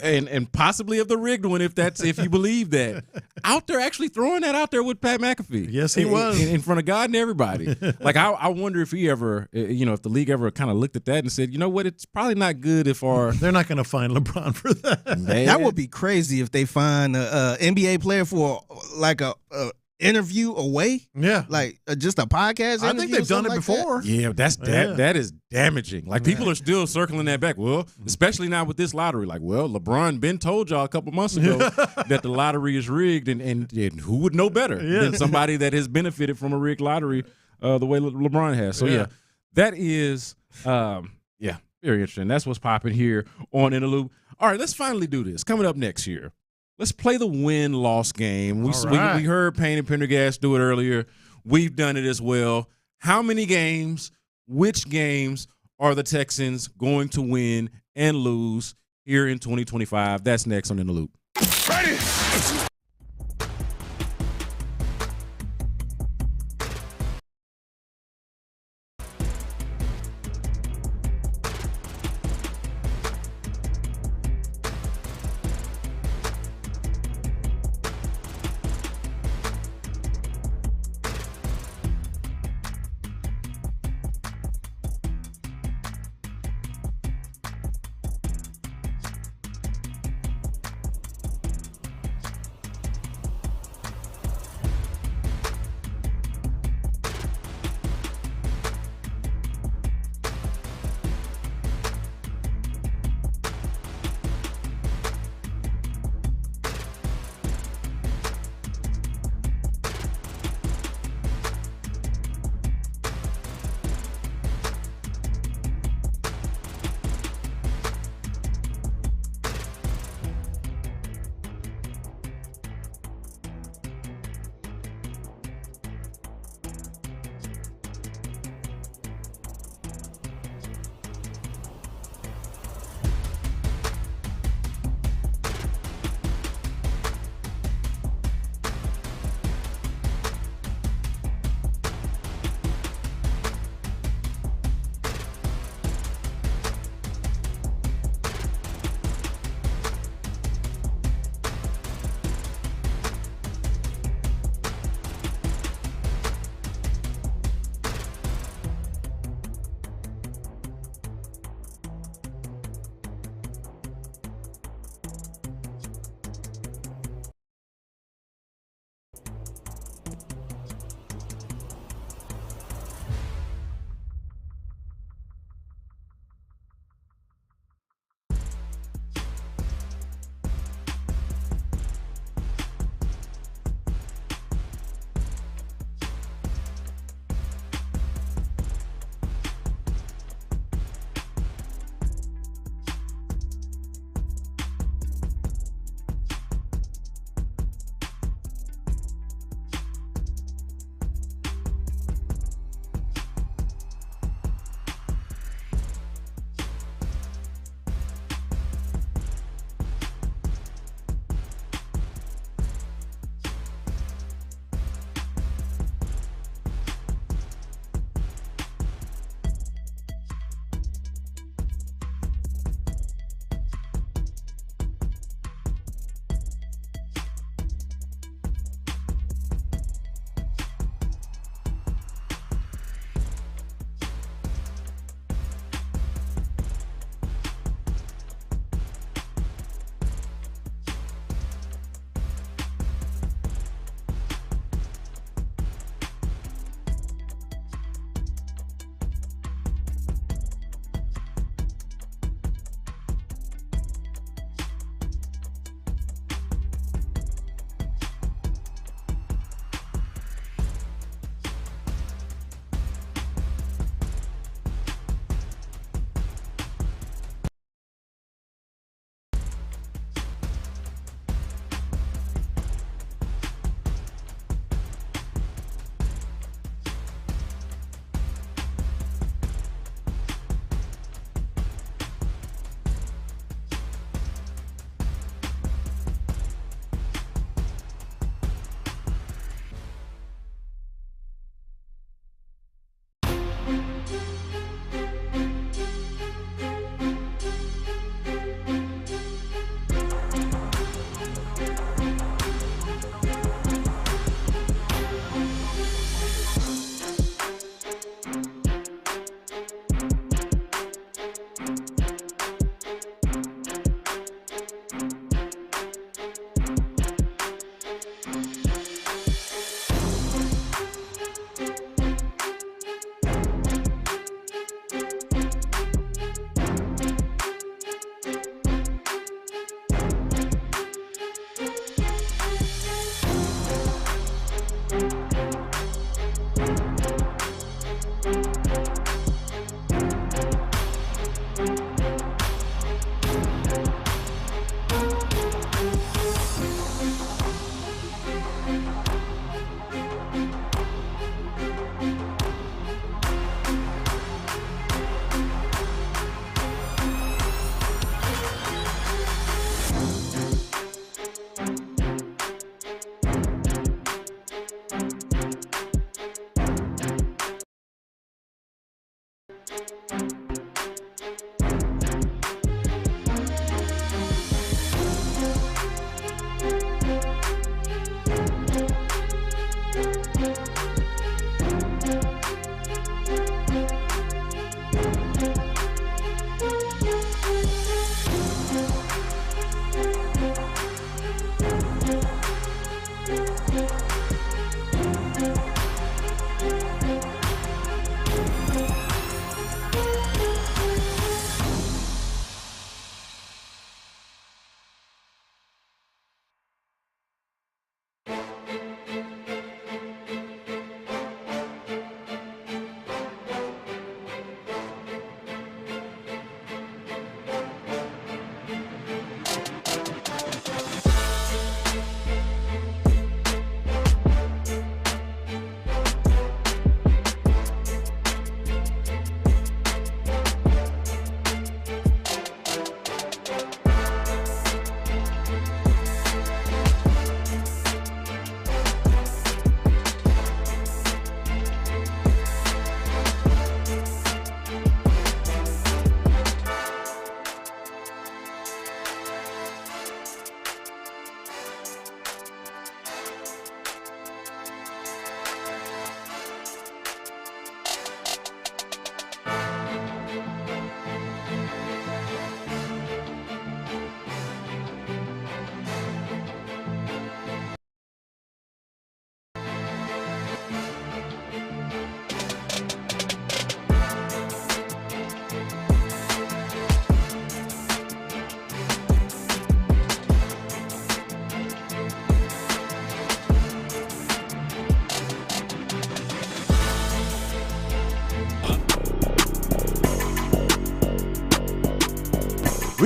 and possibly of the rigged one, if you believe that, out there actually throwing that out there with Pat McAfee. Yes, he was in front of God and everybody. Like I wonder if he ever, if the league ever kind of looked at that and said, you know what, it's probably not good if they're not going to fine LeBron for that. Man. That would be crazy if they find a NBA player for like a interview away, like just a podcast. I think they've done it before. Yeah, that is damaging. Like people are still circling that back. Well, especially now with this lottery. Like, well, LeBron Ben told y'all a couple months ago that the lottery is rigged, and who would know better than somebody that has benefited from a rigged lottery the way LeBron has. So that is very interesting. That's what's popping here on In the Loop. All right, let's finally do this. Coming up next year, let's play the win-loss game. We heard Payne and Pendergast do it earlier. We've done it as well. How many games, which games are the Texans going to win and lose here in 2025? That's next on In the Loop. Ready?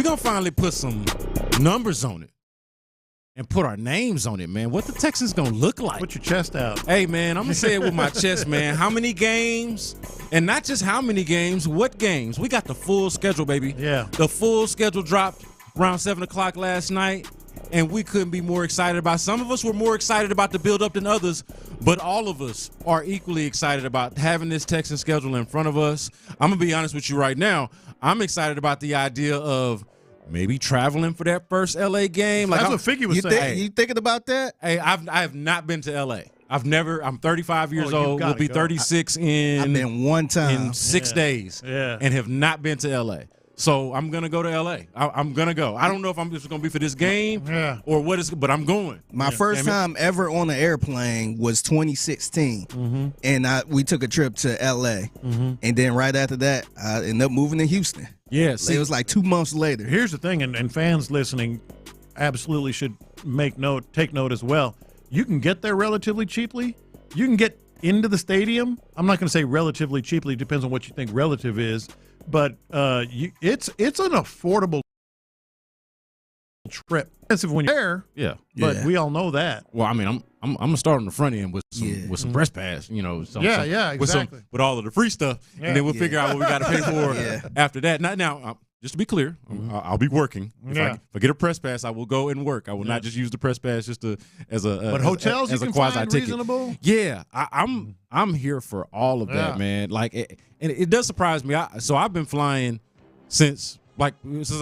We're going to finally put some numbers on it and put our names on it, man. What the Texans going to look like. Put your chest out. Hey, man, I'm going to say it with my chest, man. How many games? And not just how many games, what games? We got the full schedule, baby. Yeah. The full schedule dropped around 7 o'clock last night, and we couldn't be more excited about. Some of us were more excited about the build-up than others, but all of us are equally excited about having this Texans schedule in front of us. I'm going to be honest with you right now. I'm excited about the idea of maybe traveling for that first L.A. game. Like that's what Figgy was saying. You thinking about that? Hey, I have not been to L.A. I'm 35 years old. Will be 36 in. I've been one time in 6 days. Yeah. And have not been to L.A. So I'm gonna go to L.A. I'm gonna go. I don't know if I'm just gonna be for this game or what is, but I'm going. My first time ever on an airplane was 2016, and we took a trip to L.A. And then right after that, I ended up moving to Houston. Yeah, it was like 2 months later. Here's the thing, and fans listening absolutely should take note as well. You can get there relatively cheaply. You can get into the stadium. I'm not going to say relatively cheaply. It depends on what you think relative is. But it's an affordable trip. Expensive when you're there. But we all know that. Well, I mean, I'm gonna start on the front end with some press pass. You know. Exactly. With all of the free stuff, and then we'll figure out what we got to pay for after that. Now, just to be clear, I'll be working. If I get a press pass, I will go and work. I will not just use the press pass just as a. But hotels as you a can quasi find ticket. reasonable. Yeah, I'm here for all of that, man. Like, and it does surprise me. So I've been flying since I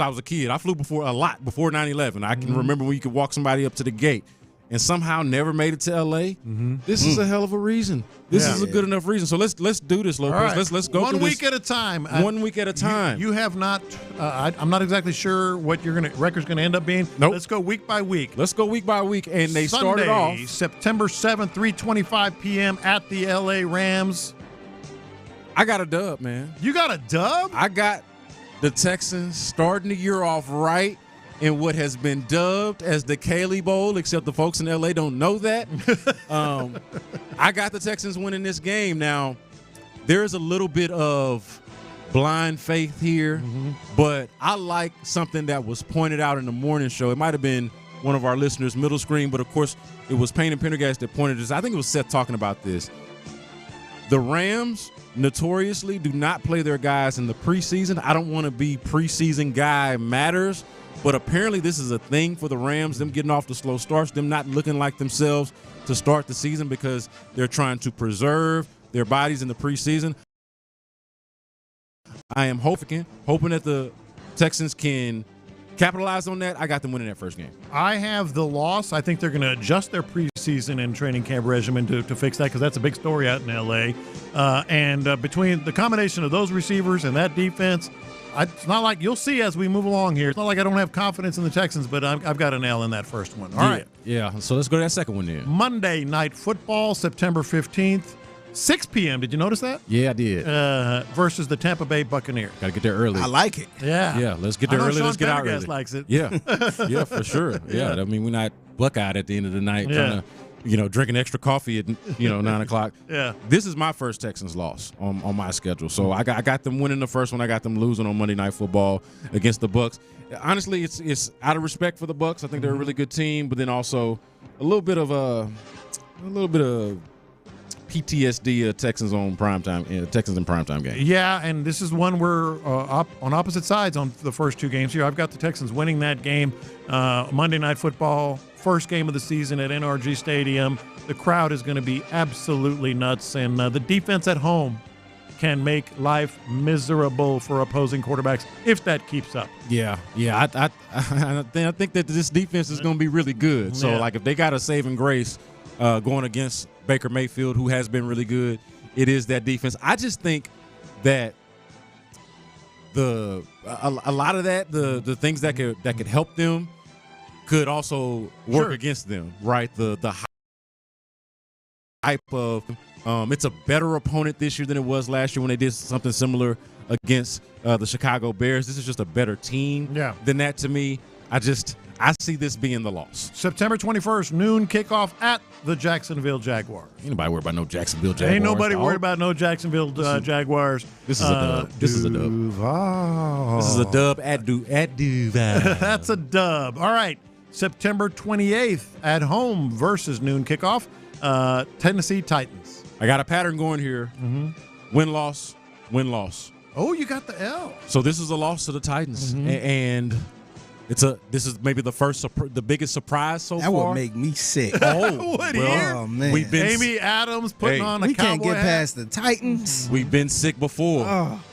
was a kid. I flew before 9/11. I can remember when you could walk somebody up to the gate. And somehow never made it to L.A. This is a hell of a reason. This is a good enough reason. So let's do this, Lopez. Right. Let's go 1 week at a time. 1 week at a time. You have not. I'm not exactly sure what record's gonna end up being. Nope. Let's go week by week. Let's go week by week. And they Sunday, started off September 7th, 3:25 p.m. at the L.A. Rams. I got a dub, man. You got a dub? I got the Texans starting the year off right in what has been dubbed as the Cayley Bowl, except the folks in L.A. don't know that. I got the Texans winning this game. Now, there is a little bit of blind faith here, but I like something that was pointed out in the morning show. It might have been one of our listeners' middle screen, but, of course, it was Payne and Pendergast that pointed this. I think it was Seth talking about this. The Rams notoriously do not play their guys in the preseason. I don't want to be preseason guy matters. But apparently this is a thing for the Rams, them getting off the slow starts, them not looking like themselves to start the season because they're trying to preserve their bodies in the preseason. I am hoping that the Texans can capitalize on that. I got them winning that first game. I have the loss. I think they're going to adjust their preseason and training camp regimen to fix that because that's a big story out in L.A. And between the combination of those receivers and that defense, it's not like you'll see as we move along here. It's not like I don't have confidence in the Texans, but I've got an L in that first one. All right. Yeah, so let's go to that second one then. Monday Night Football, September 15th, 6 p.m. Did you notice that? Yeah, I did. Versus the Tampa Bay Buccaneers. Got to get there early. I like it. Yeah. Yeah, let's get there early. Let's get out early. Likes it. Yeah. Yeah, for sure. Yeah. I mean, we're not buck-eyed at the end of the night trying to, drinking extra coffee at, 9 o'clock. Yeah. This is my first Texans loss on my schedule. So I got them winning the first one. I got them losing on Monday Night Football against the Bucs. Honestly, it's out of respect for the Bucs. I think they're a really good team, but then also a little bit of PTSD Texans on primetime, Texans in primetime game. Yeah, and this is one we're on opposite sides on the first two games here. I've got the Texans winning that game. Monday Night Football, first game of the season at NRG Stadium. The crowd is going to be absolutely nuts, and the defense at home can make life miserable for opposing quarterbacks if that keeps up. Yeah. I think that this defense is going to be really good. So, if they got a saving grace going against Baker Mayfield, who has been really good, it is that defense. I just think that a lot of that, the things that could help them could also work against them, right? The hype of it's a better opponent this year than it was last year when they did something similar against the Chicago Bears. This is just a better team than that to me. I see this being the loss. September 21st, noon kickoff at the Jacksonville Jaguars. Ain't nobody worried about no Jacksonville Jaguars. Ain't nobody worried about no Jacksonville Jaguars. This is a dub. This is a dub. This is a dub at Duval. That's a dub. All right. September 28th at home versus noon kickoff. Tennessee Titans. I got a pattern going here. Win-loss, win-loss. Oh, you got the L. So this is a loss to the Titans, and this is maybe the biggest surprise so far. That would make me sick. Oh man. We've been Amy Adams putting on a we cowboy can't get hat. past the Titans. We've been sick before.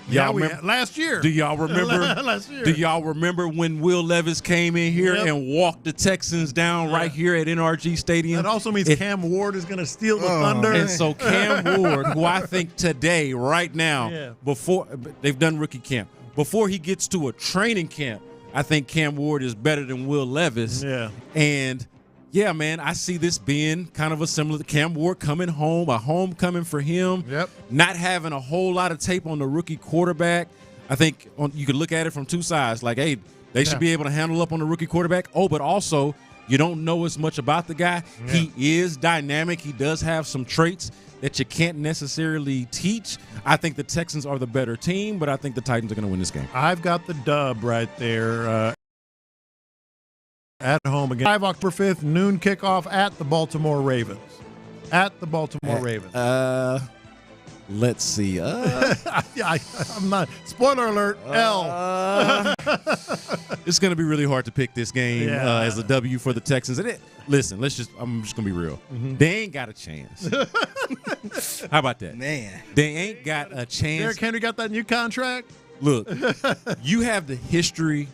Y'all remember last year? Do y'all remember? Last year. Do y'all remember when Will Levis came in here and walked the Texans down right here at NRG Stadium? That also means Cam Ward is going to steal the thunder. And so Cam Ward, who I think today, right now, before they've done rookie camp, before he gets to a training camp, I think Cam Ward is better than Will Levis. Yeah. And yeah, man, I see this being kind of a similar to Cam Ward coming home, a homecoming for him. Yep. Not having a whole lot of tape on the rookie quarterback. I think you could look at it from two sides. Like, hey, they should be able to handle up on the rookie quarterback. Oh, but also you don't know as much about the guy. Yeah. He is dynamic. He does have some traits that you can't necessarily teach. I think the Texans are the better team, but I think the Titans are going to win this game. I've got the dub right there at home again. October 5th, noon kickoff at the Baltimore Ravens. At the Baltimore Ravens. Let's see. I'm not. Spoiler alert, L. It's going to be really hard to pick this game as a W for the Texans. And listen, I'm just going to be real. They ain't got a chance. How about that? Man. They ain't got a chance. Derrick Henry got that new contract? Look, you have the history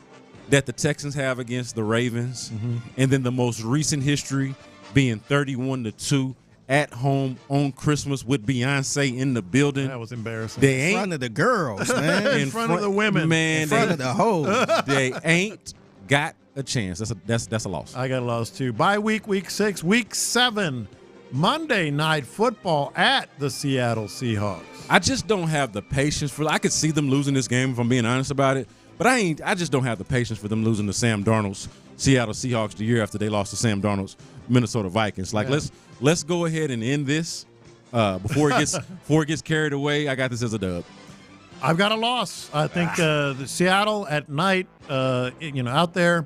that the Texans have against the Ravens, and then the most recent history being 31-2 at home on Christmas with Beyonce in the building. That was embarrassing. They ain't in front of the girls, man. in front of the women. Man, in front of the hoes. They ain't got a chance. That's a loss. I got a loss too. Bye week, week 6, week 7, Monday Night Football at the Seattle Seahawks. I just don't have the patience for. I could see them losing this game if I'm being honest about it, but I just don't have the patience for them losing to Sam Darnold's Seattle Seahawks the year after they lost to Sam Darnold's Minnesota Vikings. Like let's go ahead and end this before it gets carried away. I got this as a dub. I've got a loss. I think the Seattle at night, out there,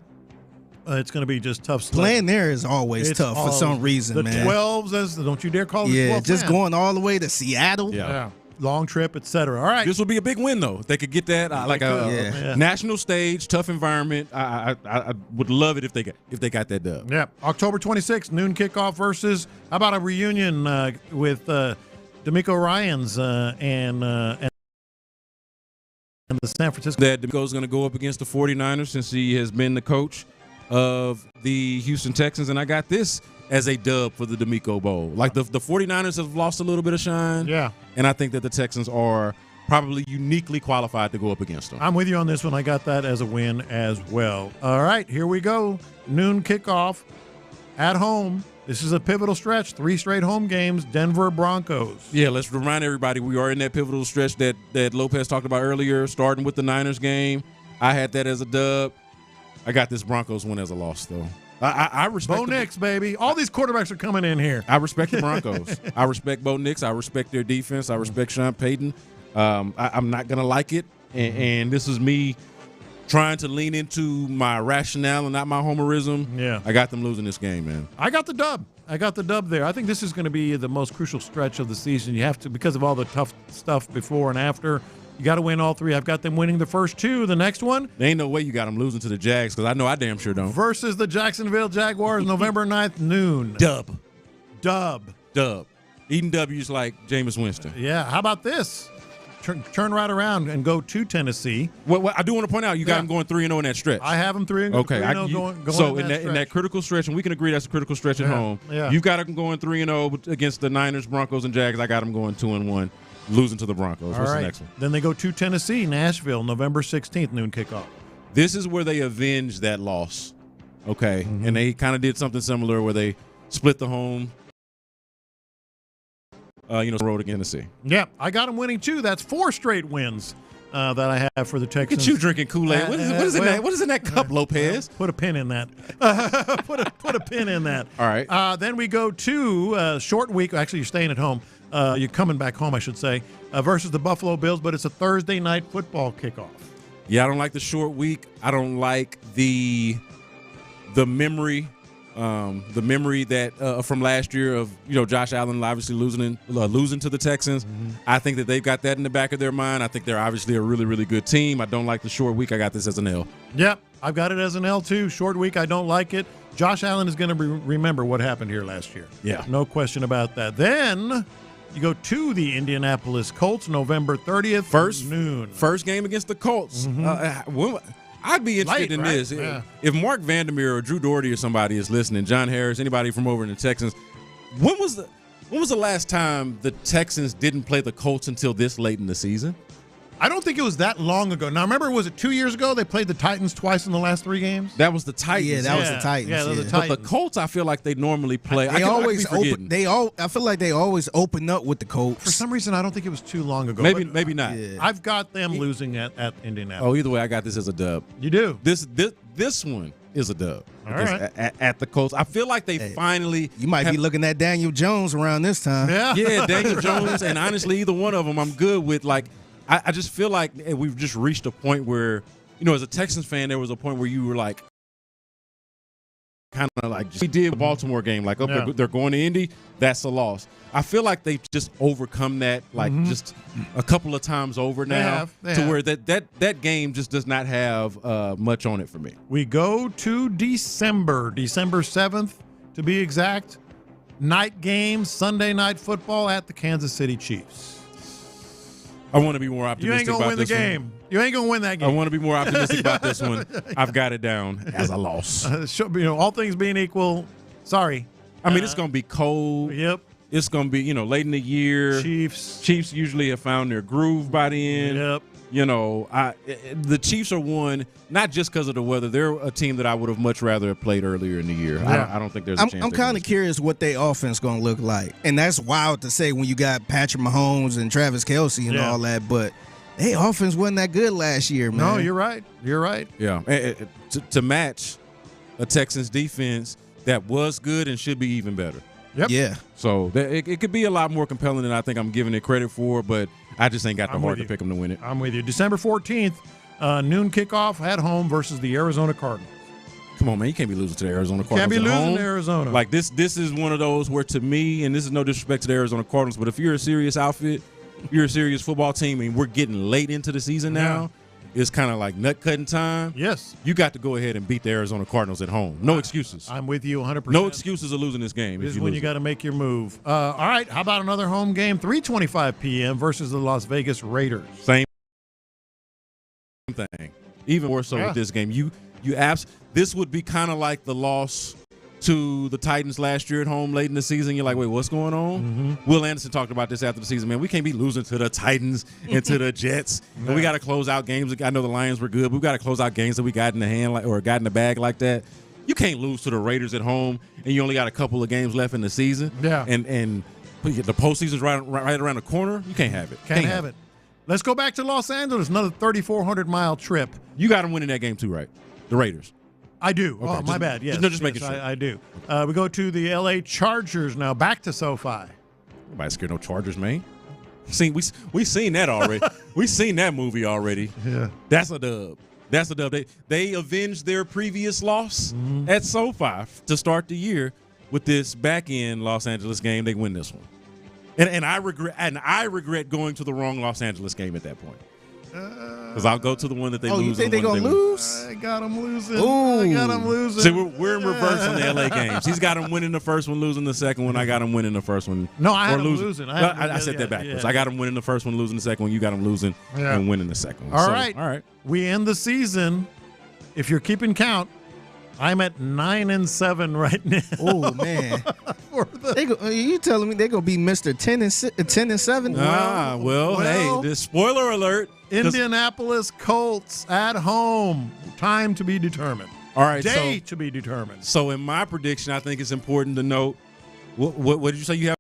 it's going to be just tough stuff. Playing there is always tough for some reason, man. The 12s, don't you dare call it 12. Just going all the way to Seattle. Yeah. Long trip, etc. All right. This will be a big win, though. If they could get that national stage, tough environment. I would love it if they got that dub. Yeah. October 26th, noon kickoff versus. How about a reunion with DeMeco Ryans and the San Francisco. That DeMeco's going to go up against the 49ers since he has been the coach of the Houston Texans, and I got this as a dub for the DeMeco Bowl. Like the 49ers have lost a little bit of shine. Yeah. And I think that the Texans are probably uniquely qualified to go up against them. I'm with you on this one. I got that as a win as well. All right, here we go. Noon kickoff at home. This is a pivotal stretch. 3 straight home games, Denver Broncos. Yeah, let's remind everybody we are in that pivotal stretch that Lopez talked about earlier, starting with the Niners game. I had that as a dub. I got this Broncos win as a loss, though. I respect Bo Nix, baby. All these quarterbacks are coming in here. I respect the Broncos. I respect Bo Nix. I respect their defense. I respect Sean Payton. I'm not going to like it, and this is me trying to lean into my rationale and not my homerism. Yeah. I got them losing this game, man. I got the dub there. I think this is going to be the most crucial stretch of the season. You have to, because of all the tough stuff before and after, you got to win all 3. I've got them winning the first 2. The next one. There ain't no way you got them losing to the Jags, because I know I damn sure don't. Versus the Jacksonville Jaguars, November 9th, noon. Dub. Eating W's like Jameis Winston. Yeah. How about this? Turn right around and go to Tennessee. Well, I do want to point out you got them going 3-0 in that stretch. I have them 3-0 going so in that critical stretch, and we can agree that's a critical stretch at home. Yeah. You got them going 3-0 against the Niners, Broncos, and Jags. I got them going 2-1, losing to the Broncos. What's the next one? Then they go to Tennessee, Nashville, November 16th, noon kickoff. This is where they avenge that loss. Okay, and they kind of did something similar where they split the home. Road against Tennessee. Yeah, I got them winning 2. That's 4 straight wins that I have for the Texans. Look at you drinking Kool-Aid. What is in that cup, Lopez? Put a pin in that. put a pin in that. All right. Then we go to short week. Actually, you're staying at home. You're coming back home, I should say, versus the Buffalo Bills, but it's a Thursday night football kickoff. Yeah, I don't like the short week. I don't like the memory. The memory that from last year of Josh Allen obviously losing to the Texans. Mm-hmm. I think that they've got that in the back of their mind. I think they're obviously a really, really good team. I don't like the short week. I got this as an L. Yep, I've got it as an L too. Short week, I don't like it. Josh Allen is going to remember what happened here last year. Yeah, no question about that. Then you go to the Indianapolis Colts, November 30th, noon. First game against the Colts. Mm-hmm. I'd be interested in this. Yeah. If Mark Vandermeer or Drew Doherty or somebody is listening, John Harris, anybody from over in the Texans, when was the last time the Texans didn't play the Colts until this late in the season? I don't think it was that long ago. Now, remember, was it 2 years ago they played the Titans twice in the last 3 games? That was the Titans. Yeah, that was the Titans. Yeah, the Titans. But the Colts, I feel like they normally play. I feel like they always open up with the Colts. For some reason, I don't think it was too long ago. Maybe not. Yeah. I've got them losing at Indianapolis. Oh, either way, I got this as a dub. You do? This one is a dub. All right. At the Colts. I feel like they finally. You might be looking at Daniel Jones around this time. Yeah, Daniel Jones, and honestly, either one of them I'm good with. Like, I just feel like we've just reached a point where, as a Texans fan, there was a point where you were like, kind of like, we did the Baltimore game, like, they're going to Indy, that's a loss. I feel like they've just overcome that, like, just a couple of times over now, where that game just does not have much on it for me. We go to December 7th, to be exact. Night game, Sunday night football at the Kansas City Chiefs. I want to be more optimistic about this one. You ain't going to win the game. You ain't going to win that game. I want to be more optimistic about this one. I've got it down as a loss. All things being equal, sorry. I mean, it's going to be cold. Yep. It's going to be, late in the year. Chiefs usually have found their groove by the end. Yep. The Chiefs are one, not just because of the weather. They're a team that I would have much rather have played earlier in the year. Yeah. I don't think there's a chance. I'm kind of curious what their offense going to look like. And that's wild to say when you got Patrick Mahomes and Travis Kelce and all that. But their offense wasn't that good last year, man. No, you're right. Yeah. To match a Texans defense that was good and should be even better. Yep. Yeah. So it could be a lot more compelling than I think I'm giving it credit for, but I just ain't got the heart to pick them to win it. I'm with you. December 14th, noon kickoff at home versus the Arizona Cardinals. Come on, man. You can't be losing to the Arizona Cardinals. Can't be losing home. to Arizona. Like, this is one of those where, to me, and this is no disrespect to the Arizona Cardinals, but if you're a serious outfit, you're a serious football team, and we're getting late into the season now, it's kind of like nut-cutting time. Yes. You got to go ahead and beat the Arizona Cardinals at home. No excuses. I'm with you 100%. No excuses of losing this game. This is when you got to make your move. All right, how about another home game, 3:25 p.m. versus the Las Vegas Raiders? Same thing. Even more so with this game. This would be kind of like the loss to the Titans last year at home late in the season. You're like, wait, what's going on? Mm-hmm. Will Anderson talked about this after the season, man. We can't be losing to the Titans and to the Jets. And we got to close out games. I know the Lions were good, but we got to close out games that we got in the hand or got in the bag like that. You can't lose to the Raiders at home, and you only got a couple of games left in the season. Yeah. And the postseason's right around the corner. You can't have it. Can't have it. Let's go back to Los Angeles, another 3,400-mile trip. You got them winning that game too, right? The Raiders. I do. Okay, my bad. Yes. Just making sure. I do. We go to the L.A. Chargers now, back to SoFi. Nobody scared no Chargers, man. We seen that already. We seen that movie already. Yeah. That's a dub. They avenged their previous loss at SoFi to start the year with this back-end Los Angeles game. They win this one. And I regret going to the wrong Los Angeles game at that point. Because I'll go to the one that they lose. You think they're going to lose? I got them losing. Ooh. I got them losing. See, we're in reverse on the L.A. games. He's got them winning the first one, losing the second one. I got them winning the first one. No, I had them losing. I said that backwards. I got them winning the first one, losing the second one. You got them losing and winning the second one. All right. We end the season. If you're keeping count, I'm at 9-7 right now. Oh man! You telling me they're gonna be Mr. 10-7? Hey, this spoiler alert: Indianapolis Colts at home. Time to be determined. All right, day to be determined. So in my prediction, I think it's important to note. What did you say you have?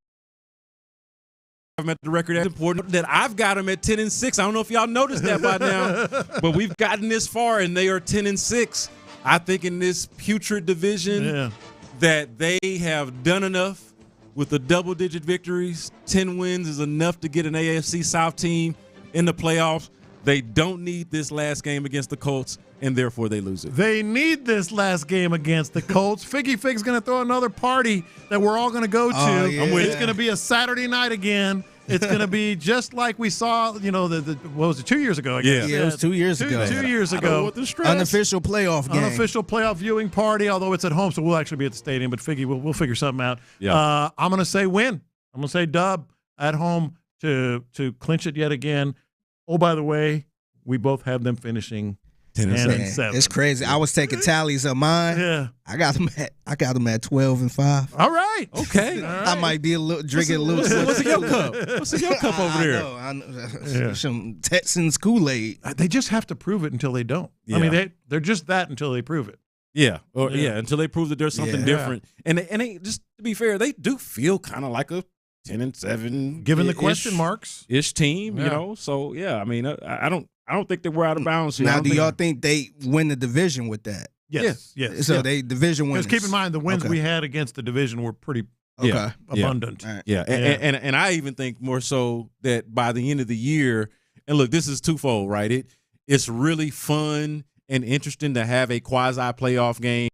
them at the record. That's important. That I've got them at 10-6. I don't know if y'all noticed that by now, but we've gotten this far, and they are 10-6. I think in this putrid division that they have done enough with the double-digit victories. 10 wins is enough to get an AFC South team in the playoffs. They don't need this last game against the Colts, and therefore they lose it. They need this last game against the Colts. Figgy Fig's going to throw another party that we're all going to go to. Oh, yeah. It's going to be a Saturday night again. It's going to be just like we saw, what was it, 2 years ago? I guess. Yeah, it was 2 years ago. 2 years ago. Unofficial playoff game. Unofficial playoff viewing party, although it's at home, so we'll actually be at the stadium. But Figgy, we'll figure something out. Yeah. I'm going to say win. I'm going to say dub at home to clinch it yet again. Oh, by the way, we both have them finishing 10-7. It's crazy. I was taking tallies of mine. Yeah. I got them at 12-5. All right. Okay. I might be drinking a little. What's in your cup? What's in your cup over there? I know. Some Texans Kool-Aid. They just have to prove it until they don't. Yeah. I mean, they're just that until they prove it. Yeah. Until they prove that there's something different. And they just to be fair, they do feel kind of like a 10-7, given the question marks ish team. So yeah. I mean, I don't think that we're out of bounds here. Now, do y'all think they win the division with that? Yes. So they division winners. Because keep in mind, the wins we had against the division were pretty abundant. Yeah. And I even think more so that by the end of the year, and look, this is twofold, right? It's really fun and interesting to have a quasi playoff game.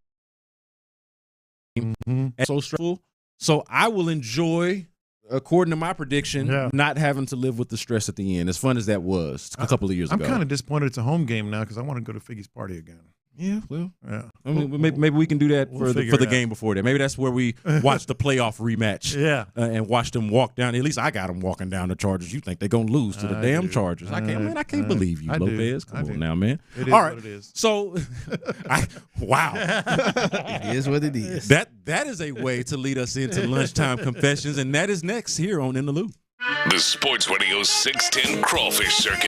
So stressful. So I will enjoy, according to my prediction, not having to live with the stress at the end. As fun as that was a couple of years ago. I'm kind of disappointed it's a home game now because I want to go to Figgy's party again. Yeah, well, I mean, maybe we can do that for the game before that. Maybe that's where we watch the playoff rematch. And watch them walk down. At least I got them walking down the Chargers. You think they're gonna lose to the damn Chargers? I can't believe you, Lopez. Come on now, man. It is all right, what it is. So, wow, it is what it is. That is a way to lead us into lunchtime confessions, and that is next here on In the Loop. The Sports Radio 610 Crawfish Circuit.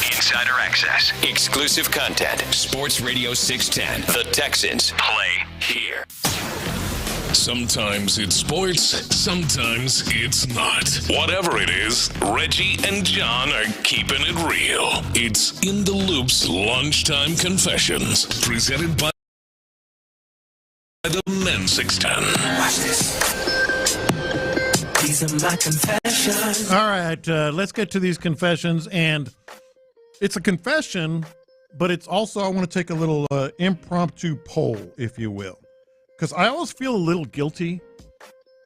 Insider access. Exclusive content. Sports Radio 610. The Texans play here. Sometimes it's sports, sometimes it's not. Whatever it is, Reggie and John are keeping it real. It's In the Loop's Lunchtime Confessions, presented by the Men's 610. Watch this. These are my confessions. All right, let's get to these confessions. And it's a confession, but it's also, I want to take a little impromptu poll, if you will. Because I always feel a little guilty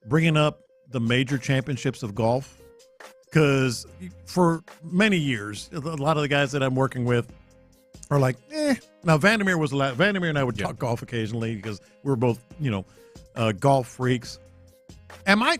bringing up the major championships of golf. Because for many years, a lot of the guys that I'm working with are like, Now, Vandermeer and I would talk golf occasionally because we're both, golf freaks. I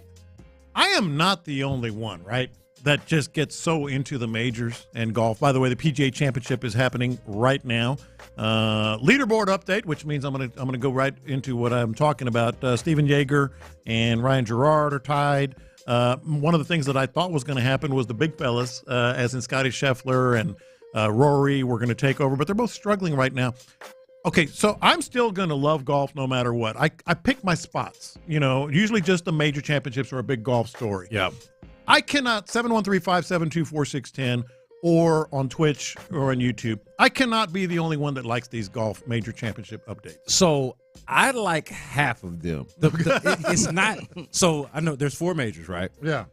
am not the only one, right, that just gets so into the majors and golf. By the way, the PGA Championship is happening right now. Leaderboard update, which means I'm gonna go right into what I'm talking about. Steven Yeager and Ryan Gerard are tied. One of the things that I thought was going to happen was the big fellas, as in Scotty Scheffler and Rory, were going to take over, but they're both struggling right now. Okay, so I'm still going to love golf no matter what. I pick my spots. Usually just the major championships are a big golf story. Yeah. I cannot, 713-572-4610, or on Twitch or on YouTube, I cannot be the only one that likes these golf major championship updates. So I like half of them. It's not. So I know there's 4 majors, right? Yeah.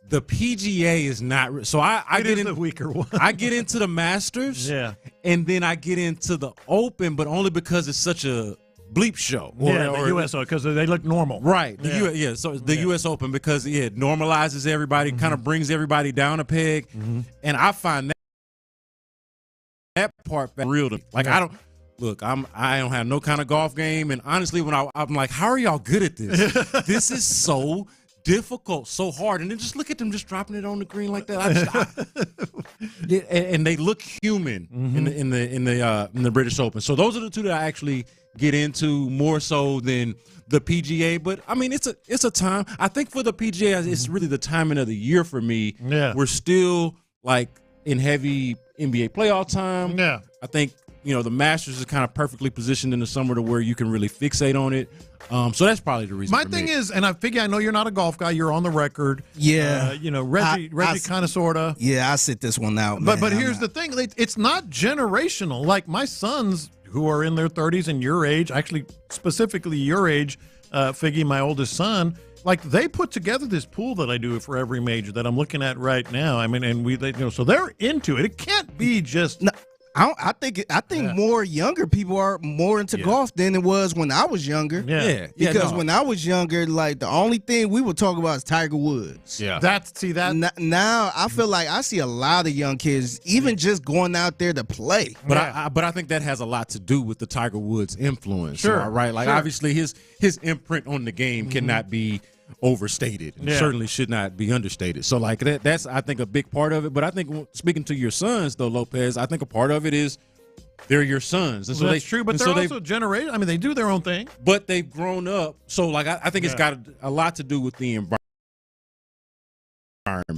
The PGA is not. So I get into the weaker one. I get into the Masters. Yeah. And then I get into the Open, but only because it's such a bleep show. The U.S. Open, because they look normal. Right. So the U.S. Open, because it normalizes everybody, kind of brings everybody down a peg. Mm-hmm. And I find that part real to me. Like, I don't have no kind of golf game. And honestly, when I'm like, how are y'all good at this? This is so difficult, so hard. And then just look at them just dropping it on the green like that. And they look human in the British Open. So those are the two that I actually get into more so than the PGA. But I mean, it's a time. I think for the PGA, it's really the timing of the year for me. Yeah. We're still like in heavy NBA playoff time. Yeah. I think, the Masters is kind of perfectly positioned in the summer to where you can really fixate on it. So that's probably the reason. My thing is, and I figure I know you're not a golf guy. You're on the record. Yeah. Reggie kind of, sort of. Yeah, I sit this one out. But here's the thing. It's not generational. Like my sons who are in their 30s and your age, actually specifically your age, Figgy, my oldest son, like they put together this pool that I do for every major that I'm looking at right now. I mean, and so they're into it. It can't be just. No. I think more younger people are more into golf than it was when I was younger. Yeah. Because when I was younger, like the only thing we would talk about is Tiger Woods. Yeah. Now I feel like I see a lot of young kids even just going out there to play. But I think that has a lot to do with the Tiger Woods influence. Sure. Right? Like obviously his imprint on the game cannot be overstated and certainly should not be understated. So like that's I think a big part of it. But I think speaking to your sons though, Lopez, I think a part of it is they're your sons. And so that's true, but they're also generated. I mean, they do their own thing. But they've grown up. So like I think it's got a lot to do with the environment.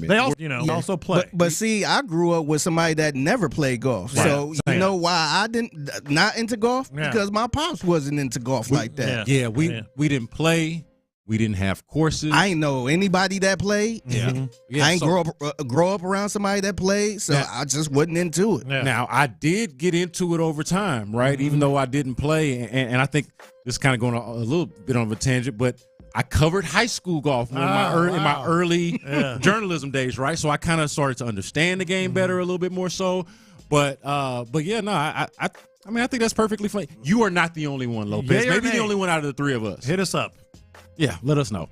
They also, also play. But see, I grew up with somebody that never played golf. Right. So you know why I not into golf? Because my pops wasn't into golf like that. We didn't play. We didn't have courses. I ain't know anybody that played. Yeah, I ain't grow up around somebody that played, so I just wasn't into it. Yeah. Now, I did get into it over time, right? Even though I didn't play, and I think this is kind of going a little bit on a tangent, but I covered high school golf in my early journalism days, right? So I kind of started to understand the game better a little bit more so. But yeah, no, I mean, I think that's perfectly fine. You are not the only one, Lopez. Maybe the only one out of the three of us. Hit us up. Yeah, let us know.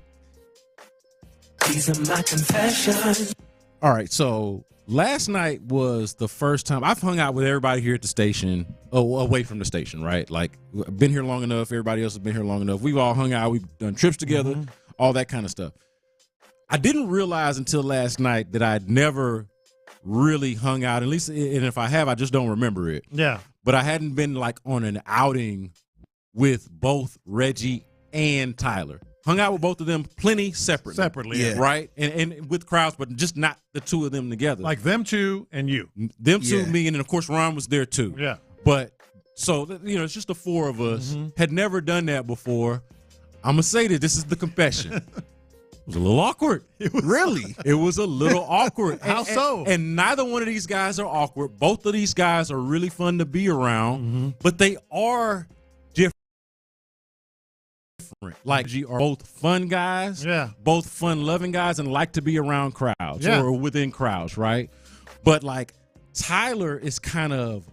These are my confessions. All right, so last night was the first time I've hung out with everybody here at the station, away from the station, right? Like, I've been here long enough. Everybody else has been here long enough. We've all hung out. We've done trips together, all that kind of stuff. I didn't realize until last night that I'd never really hung out, at least, and if I have, I just don't remember it. Yeah. But I hadn't been, like, on an outing with both Reggie and Tyler. Hung out with both of them plenty separately, right? And with crowds, but just not the two of them together. Like them two and you. Them two, me, and then, of course, Ron was there, too. Yeah. But, so, it's just the four of us. Had never done that before. I'm going to say that this is the confession. It was a little awkward. Really? It was a little awkward. How so? And neither one of these guys are awkward. Both of these guys are really fun to be around, but they are different. Like, you are both fun guys, both fun-loving guys, and like to be around crowds or within crowds, right? But, like, Tyler is kind of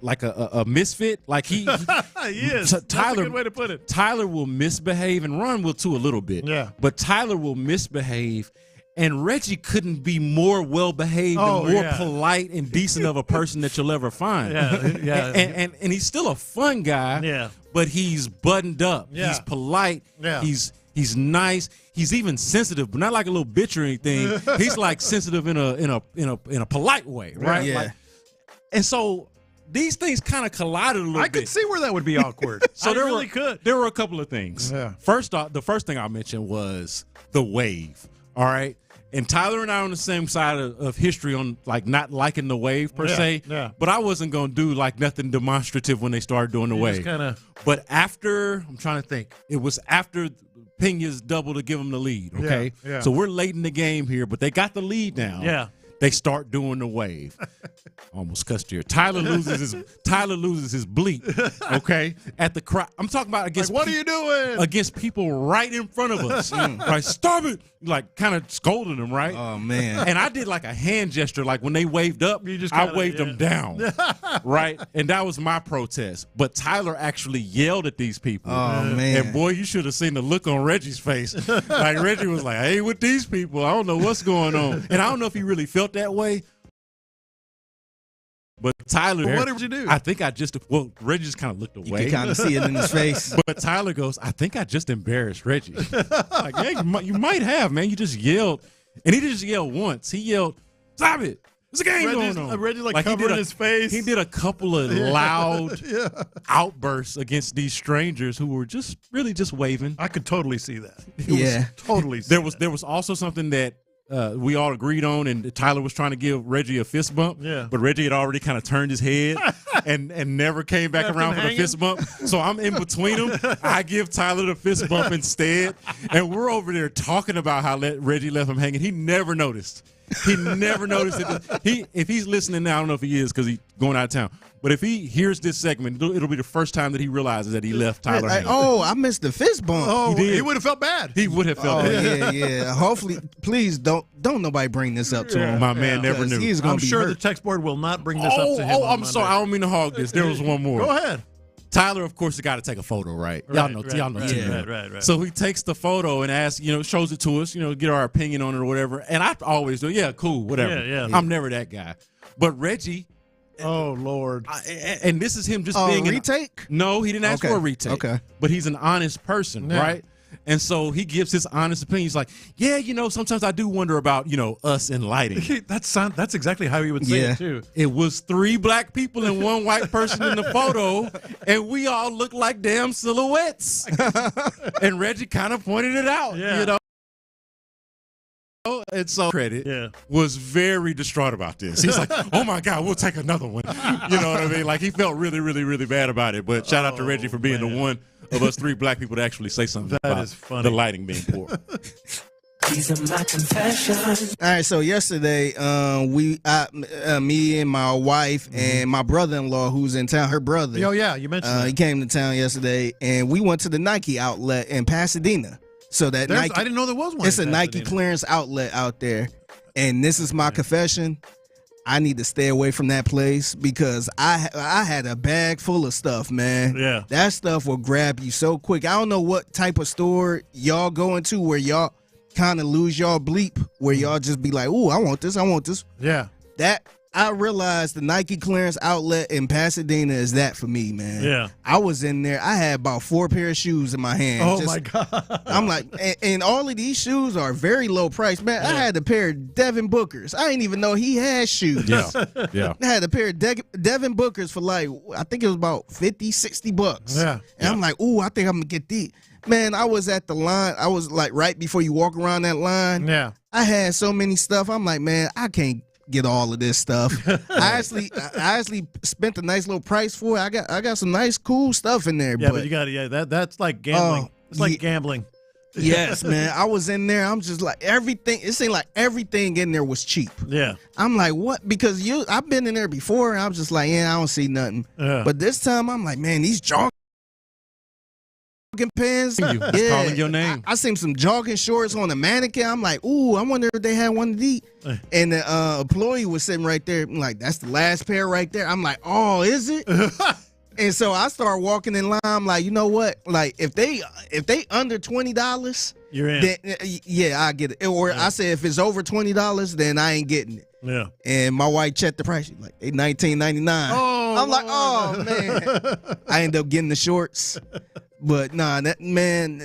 like a misfit. Like, he is. Tyler, that's a good way to put it. Tyler will misbehave, and Ron will too a little bit. Yeah. But Tyler will misbehave, and Reggie couldn't be more well-behaved and more polite and decent of a person that you'll ever find. And he's still a fun guy. Yeah. But he's buttoned up. Yeah. He's polite. Yeah. He's nice. He's even sensitive, but not like a little bitch or anything. He's like sensitive in a polite way, right? Yeah. Like, and so these things kind of collided a little bit. I could see where that would be awkward. So could. There were a couple of things. Yeah. First off, the first thing I mentioned was the wave. All right. And Tyler and I are on the same side of history on, like, not liking the wave per se. Yeah. But I wasn't going to do, like, nothing demonstrative when they started doing the wave. But after, I'm trying to think, it was after Pena's double to give them the lead, okay? Yeah. So we're late in the game here, but they got the lead now. Yeah. They start doing the wave. Almost cussed here. Tyler loses his bleep, okay? At the crowd. I'm talking about against, like, what are you doing? Against people right in front of us. Like, stop it. Like, kind of scolding them, right? Oh, man. And I did like a hand gesture. Like, when they waved up, I waved them down, right? And that was my protest. But Tyler actually yelled at these people. Oh, man. And, boy, you should have seen the look on Reggie's face. Like, Reggie was like, I ain't with these people. I don't know what's going on. And I don't know if he really felt that way. But Tyler, what did you do? I think Reggie just kind of looked away. You can kind of see it in his face. But Tyler goes, I think I just embarrassed Reggie. Like, yeah, you might have, man. You just yelled. And he didn't just yell once. He yelled, stop it. There's a game going on. Reggie, like covering his face. He did a couple of loud outbursts against these strangers who were just really just waving. I could totally see that. Totally see There was also something that we all agreed on, and Tyler was trying to give Reggie a fist bump, but Reggie had already kind of turned his head and never came back around for the fist bump. So I'm in between them. I give Tyler the fist bump instead, and we're over there talking about how Reggie left him hanging. He never noticed. He never noticed it. If he's listening now, I don't know if he is because he's going out of town. But if he hears this segment, it'll be the first time that he realizes that he left Tyler hanging. Oh, I missed the fist bump. Oh, he would have felt bad. He would have felt bad. Yeah. Hopefully, please don't nobody bring this up to him. My man never knew. I'm sure the text board will not bring this up to him. I'm sorry. I don't mean to hog this. There was one more. Go ahead. Tyler, of course, has got to take a photo, right? Y'all know. Right. So he takes the photo and asks, shows it to us, get our opinion on it or whatever. And I always do, yeah, cool, whatever. Yeah. I'm never that guy. But Reggie. Oh, Lord. And this is him just being a retake? No, he didn't ask for a retake. Okay. But he's an honest person, right? And so he gives his honest opinion. He's like, yeah, sometimes I do wonder about, us and lighting. That's exactly how he would say it, too. It was 3 black people and 1 white person in the photo, and we all look like damn silhouettes. And Reggie kind of pointed it out, And so Credit was very distraught about this. He's like, oh, my God, we'll take another one. You know what I mean? Like, he felt really, really, really bad about it. But shout out to Reggie for being the one of us three black people to actually say something about is funny. the lighting being poor. These are my confessions. All right, so yesterday, me and my wife and my brother-in-law who's in town, her brother. Oh, yeah, you mentioned that. He came to town yesterday, and we went to the Nike outlet in Pasadena. So that Nike, I didn't know there was one. It's a in Nike Pasadena. clearance outlet out there, and this is my confession. I need to stay away from that place because I had a bag full of stuff, man. Yeah. That stuff will grab you so quick. I don't know what type of store y'all go into where y'all kind of lose y'all bleep, where y'all just be like, ooh, I want this. Yeah. That I realized the Nike clearance outlet in Pasadena is that for me, man. Yeah. I was in there. I had about 4 pair of shoes in my hand. Oh, my God. I'm like, and all of these shoes are very low price, man. I had a pair of Devin Bookers. I didn't even know he had shoes. Yeah. I had a pair of Devin Bookers for like, I think it was about $50-$60. Yeah. And I'm like, ooh, I think I'm going to get these. Man, I was at the line. I was like right before you walk around that line. Yeah. I had so many stuff. I'm like, man, I can't get all of this stuff. I actually spent a nice little price for it. I got some nice cool stuff in there. Yeah, but you got that's like gambling. It's like gambling. Yes, man. I was in there. I'm just like everything. It seemed like everything in there was cheap. Yeah. I'm like, what? Because I've been in there before. And I'm just like, yeah, I don't see nothing. Yeah. But this time, I'm like, man, these jogging pants. It's calling your name. I seen some jogging shorts on a mannequin. I'm like, ooh, I wonder if they had one of these. And the employee was sitting right there. I'm like, that's the last pair right there. I'm like, oh, is it? And so I start walking in line. I'm like, you know what? Like, if they under $20, you're in. Then, yeah, I get it. Or I say if it's over $20, then I ain't getting it. Yeah. And my wife checked the price. She's like, they $19.99. Oh, I'm like, oh man. I end up getting the shorts. But nah, that man,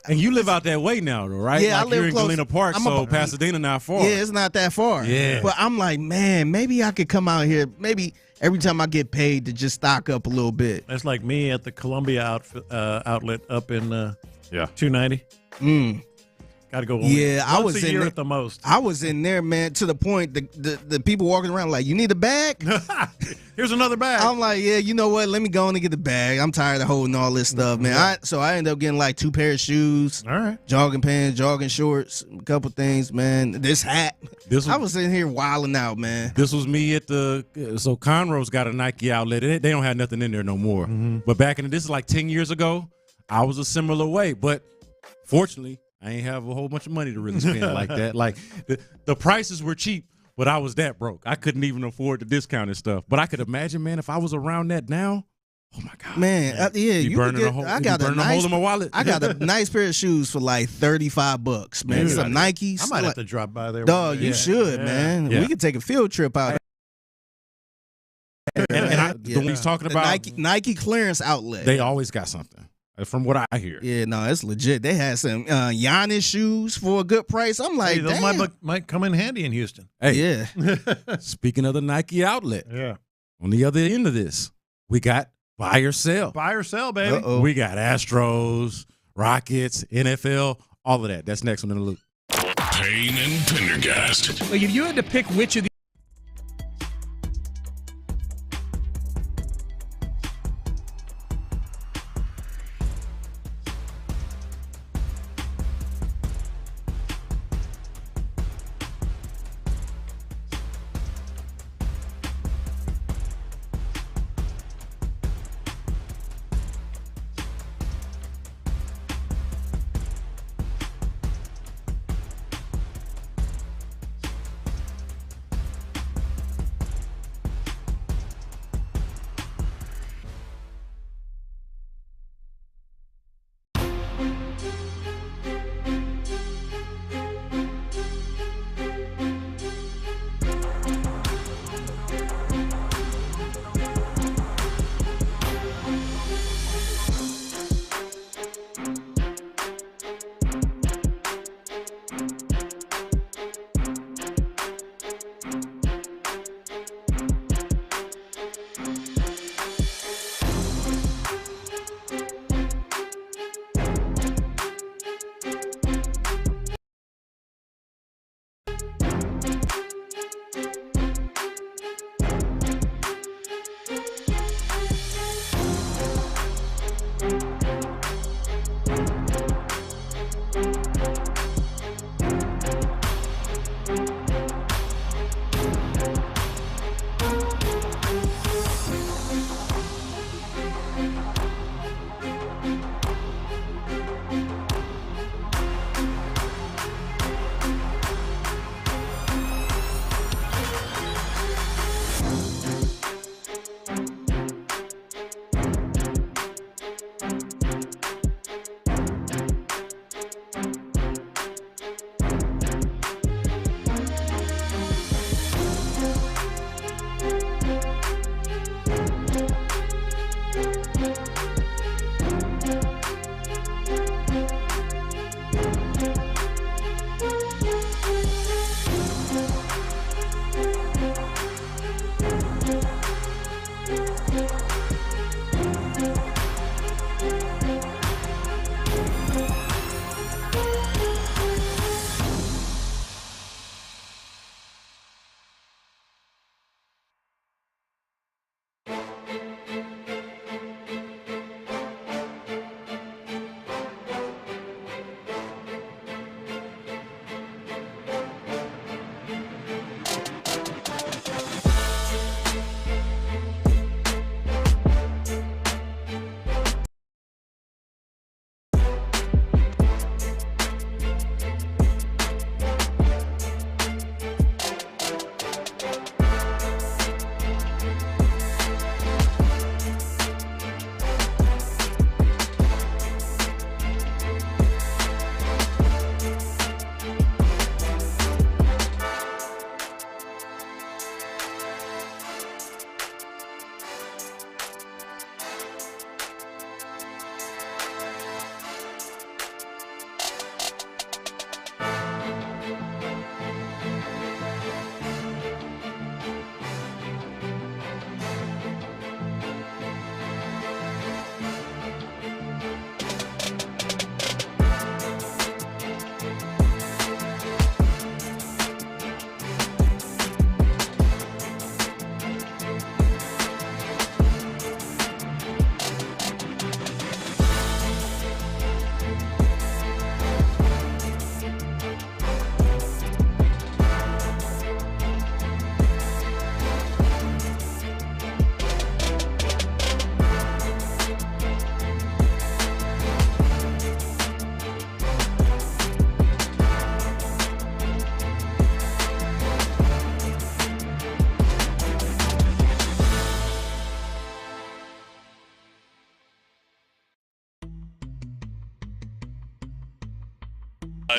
and you live out that way now, though, right? Yeah, like I live you're in close. Galena Park, so Pasadena not far. Yeah, it's not that far. Yeah. But I'm like, man, maybe I could come out here. Maybe every time I get paid to just stock up a little bit. That's like me at the Columbia outlet up in 290. Got to go. Yeah, I was a in year there at the most. I was in there, man, to the point the people walking around like, you need a bag? Here's another bag. I'm like, yeah, you know what? Let me go on and get the bag. I'm tired of holding all this stuff, man. So I ended up getting like 2 pairs of shoes, all right, jogging pants, jogging shorts, a couple things, man. This hat. I was in here wilding out, man. This was me at so Conroe's got a Nike outlet. They don't have nothing in there no more. But back in this is like 10 years ago, I was a similar way. But fortunately, I ain't have a whole bunch of money to really spend like that. Like the prices were cheap, but I was that broke. I couldn't even afford the discounted stuff. But I could imagine, man, if I was around that now, oh my God, man, you burning a hole. I got a hole in my wallet. I got a nice pair of shoes for like $35, man. Dude, some Nikes. I might have to drop by there. Dog, you should, man. Yeah. We could take a field trip out. The one he's talking about, Nike clearance outlet. They always got something. From what I hear. Yeah, no, it's legit. They had some Giannis shoes for a good price. I'm like, those damn. might come in handy in Houston. Hey, yeah. Speaking of the Nike outlet, yeah. On the other end of this, we got buy or sell. Buy or sell, baby. Uh-oh. We got Astros, Rockets, NFL, all of that. That's next one in the loop. Payne and Pendergast. Like, if you had to pick which of the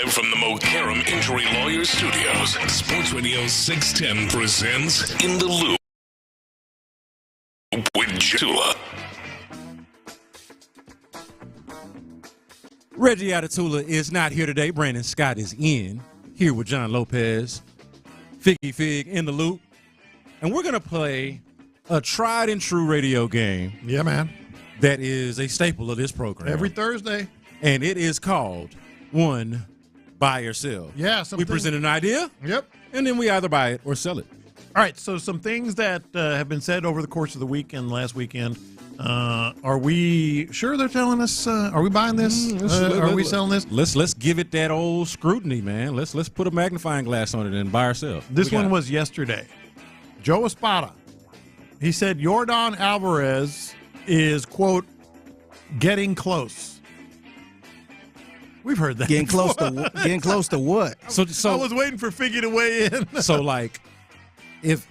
Live from the Mokaram Injury Lawyers Studios, Sports Radio 610 presents In the Loop with Tula. Reggie Atatula is not here today. Brandon Scott is here with John Lopez, Figgy Fig in the Loop. And we're going to play a tried and true radio game. Yeah, man. That is a staple of this program. Every Thursday. And it is called One Buy or Sell. Yeah. We present an idea. Yep. And then we either buy it or sell it. All right. So some things that have been said over the course of the weekend, last weekend. Are we sure they're telling us? Are we buying this? Are we selling this? Let's give it that old scrutiny, man. Let's put a magnifying glass on it and buy or sell. This one was yesterday. Joe Espada. He said Yordan Alvarez is, quote, getting close. We've heard that. Getting close to what? So I was waiting for Figgy to weigh in. So like, if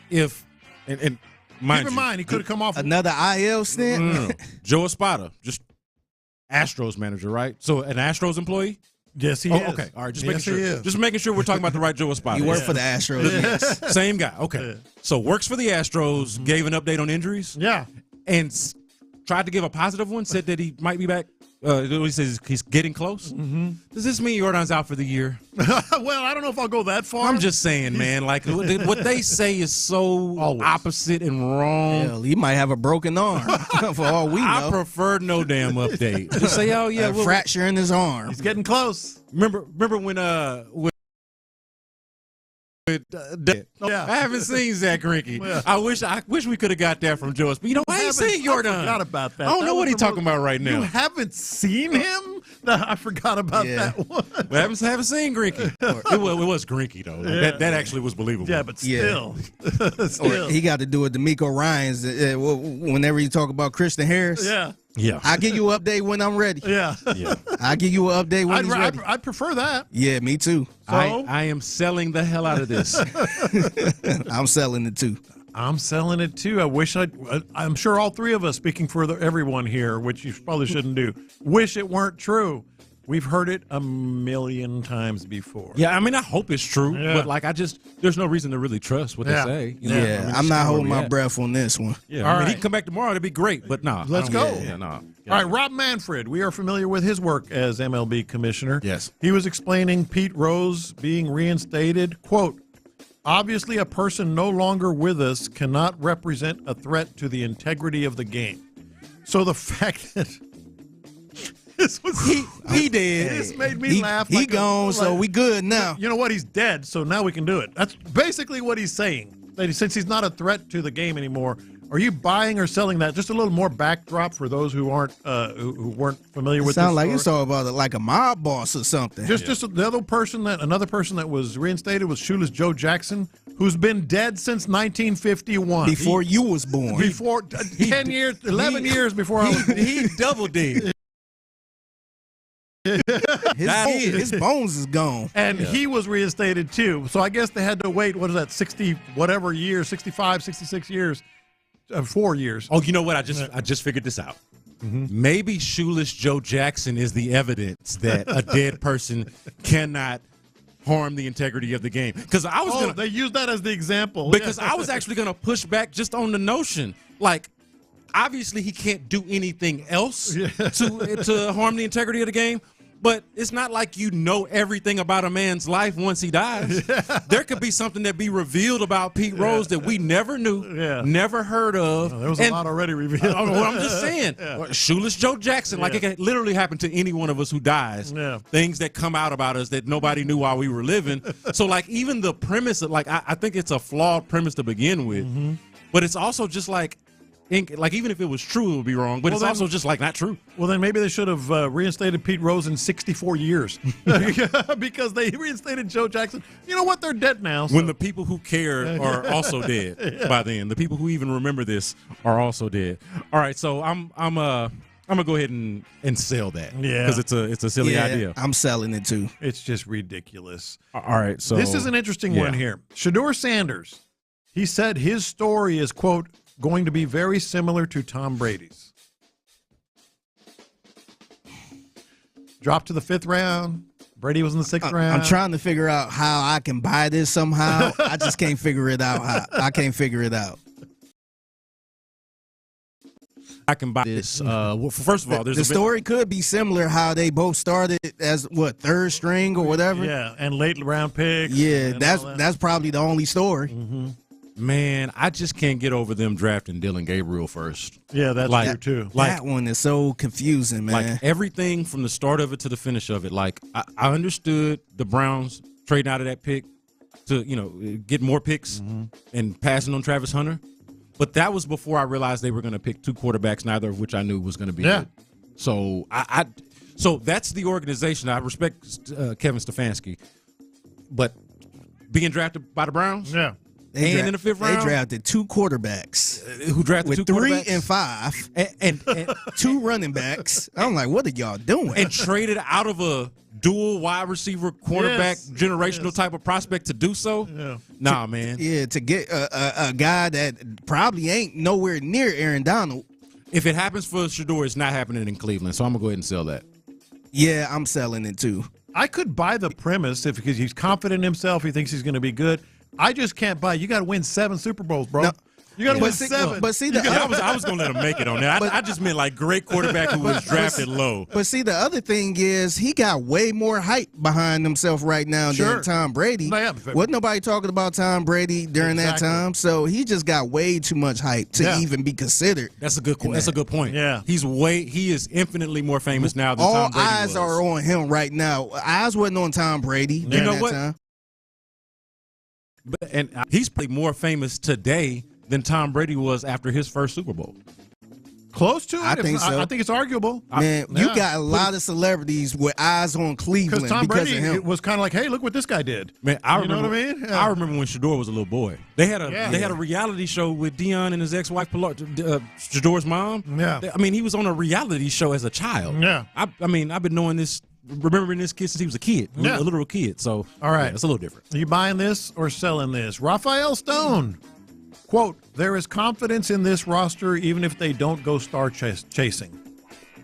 and mind keep in mind, he could have come off another IL stint. No. Joe Espada, just Astros manager, right? So an Astros employee. Yes, he is. Okay, all right. Just yes, making sure. Just making sure we're talking about the right Joe Espada. You work for the Astros. Yes. Same guy. Okay. So works for the Astros. Gave an update on injuries. Yeah. And tried to give a positive one. Said that he might be back. He says he's getting close. Mm-hmm. Does this mean Jordan's out for the year? Well, I don't know if I'll go that far. I'm just saying, man. Like what they say is so opposite and wrong. Hell, he might have a broken arm for all we know. I prefer no damn update. Just say, oh yeah, a fracture in his arm. He's getting close. Remember when yeah. I haven't seen Zach Greinke. Yeah. I wish we could have got that from Joe. But I ain't seen Jordan. I forgot about that. I don't know what he's talking about right now. You haven't seen him? No, I forgot about that one. We haven't seen Greinke. It was Greinke though. Yeah. That actually was believable. Yeah, but still. Or he got to do it. D'Amico Ryans whenever you talk about Christian Harris. Yeah. I'll give you an update when I'm ready. Yeah. I'll give you an update when he's ready. I'd prefer that. Yeah, me too. So? I am selling the hell out of this. I'm selling it too. I'm selling it too. I'm sure all three of us, speaking for everyone here, which you probably shouldn't do, wish it weren't true. We've heard it a million times before. Yeah, I mean, I hope it's true, but there's no reason to really trust what they say. You know? Yeah, I'm not holding my breath on this one. Yeah, I mean, he can come back tomorrow. It'd be great, but nah. Let's go. Yeah, nah. All right, Rob Manfred. We are familiar with his work as MLB commissioner. Yes. He was explaining Pete Rose being reinstated. Quote, obviously a person no longer with us cannot represent a threat to the integrity of the game. So the fact that this was he did. This made me laugh. He gone, so we good now. You know what? He's dead, so now we can do it. That's basically what he's saying. That since he's not a threat to the game anymore, are you buying or selling that? Just a little more backdrop for those who aren't who weren't familiar with. Sound like story. it's all about like a mob boss or something. Just another person that was reinstated was Shoeless Joe Jackson, who's been dead since 1951. Before you was born. Before 10 years, 11 years before I was born. He double D. His bones is gone. And he was reinstated too. So I guess they had to wait, what is that, 60 whatever years, 65, 66 years, 4 years. Oh, you know what? I just figured this out. Mm-hmm. Maybe Shoeless Joe Jackson is the evidence that a dead person cannot harm the integrity of the game. Because I was they used that as the example. Because I was actually going to push back just on the notion, like, obviously he can't do anything else to harm the integrity of the game. But it's not like you know everything about a man's life once he dies. There could be something that be revealed about Pete Rose that we never knew, never heard of. There was a lot already revealed. I'm just saying. Shoeless Joe Jackson, like it could literally happen to any one of us who dies. Things that come out about us that nobody knew while we were living. So, like, even the premise, of, like, I think it's a flawed premise to begin with. But it's also just like, even if it was true, it would be wrong. But it's also just like not true. Well, then maybe they should have reinstated Pete Rose in 64 years because they reinstated Joe Jackson. You know what? They're dead now. So. When the people who care are also dead by then, the people who even remember this are also dead. All right, so I'm gonna go ahead and sell that. Because it's a silly idea. I'm selling it too. It's just ridiculous. All right, so this is an interesting one here. Shedeur Sanders. He said his story is, quote, going to be very similar to Tom Brady's. Dropped to the 5th round, Brady was in the 6th round. I'm trying to figure out how I can buy this somehow. I just can't figure it out. I can't figure it out. I can buy this. Well, first of all, the story could be similar. How they both started as third string or whatever. Yeah, and late round picks. Yeah, that's probably the only story. Mm-hmm. Man, I just can't get over them drafting Dylan Gabriel first. Yeah, that's true too. That one is so confusing, man. Like everything from the start of it to the finish of it. Like I understood the Browns trading out of that pick to get more picks and passing on Travis Hunter. But that was before I realized they were going to pick 2 quarterbacks, neither of which I knew was going to be good. So so that's the organization. I respect Kevin Stefanski, but being drafted by the Browns, in the 5th round, they drafted 2 quarterbacks who drafted with 2 3 quarterbacks? and 5, and 2 running backs. I'm like, what are y'all doing? And traded out of a dual wide receiver quarterback generational type of prospect to do so. Nah, man. Yeah, to get a guy that probably ain't nowhere near Aaron Donald. If it happens for Shedeur, it's not happening in Cleveland, so I'm going to go ahead and sell that. Yeah, I'm selling it too. I could buy the premise because he's confident in himself. He thinks he's going to be good. I just can't buy. You got to win 7 Super Bowls, bro. No, you got to win 7. But see, I was going to let him make it on that. I just meant like great quarterback who was drafted low. But see, the other thing is he got way more hype behind himself right now than Tom Brady. Wasn't nobody talking about Tom Brady during that time, so he just got way too much hype to even be considered. That's a good point. Yeah, he is infinitely more famous now than All Tom Brady eyes was. are on him right now. Eyes wasn't on Tom Brady during that time. And he's probably more famous today than Tom Brady was after his first Super Bowl. Close to it. I think so. I think it's arguable. Man, you got a lot of celebrities with eyes on Cleveland because Tom because Brady of him. was kind of like, hey, look what this guy did. Man, you know what I mean? Yeah. I remember when Shedeur was a little boy. They had a reality show with Dion and his ex-wife, Shedeur's mom. Yeah. I mean, he was on a reality show as a child. Yeah. I mean, I've been knowing this, remembering this kid since he was a kid, a literal kid. So, all right, it's a little different. Are you buying this or selling this? Raphael Stone, quote, there is confidence in this roster even if they don't go star chasing.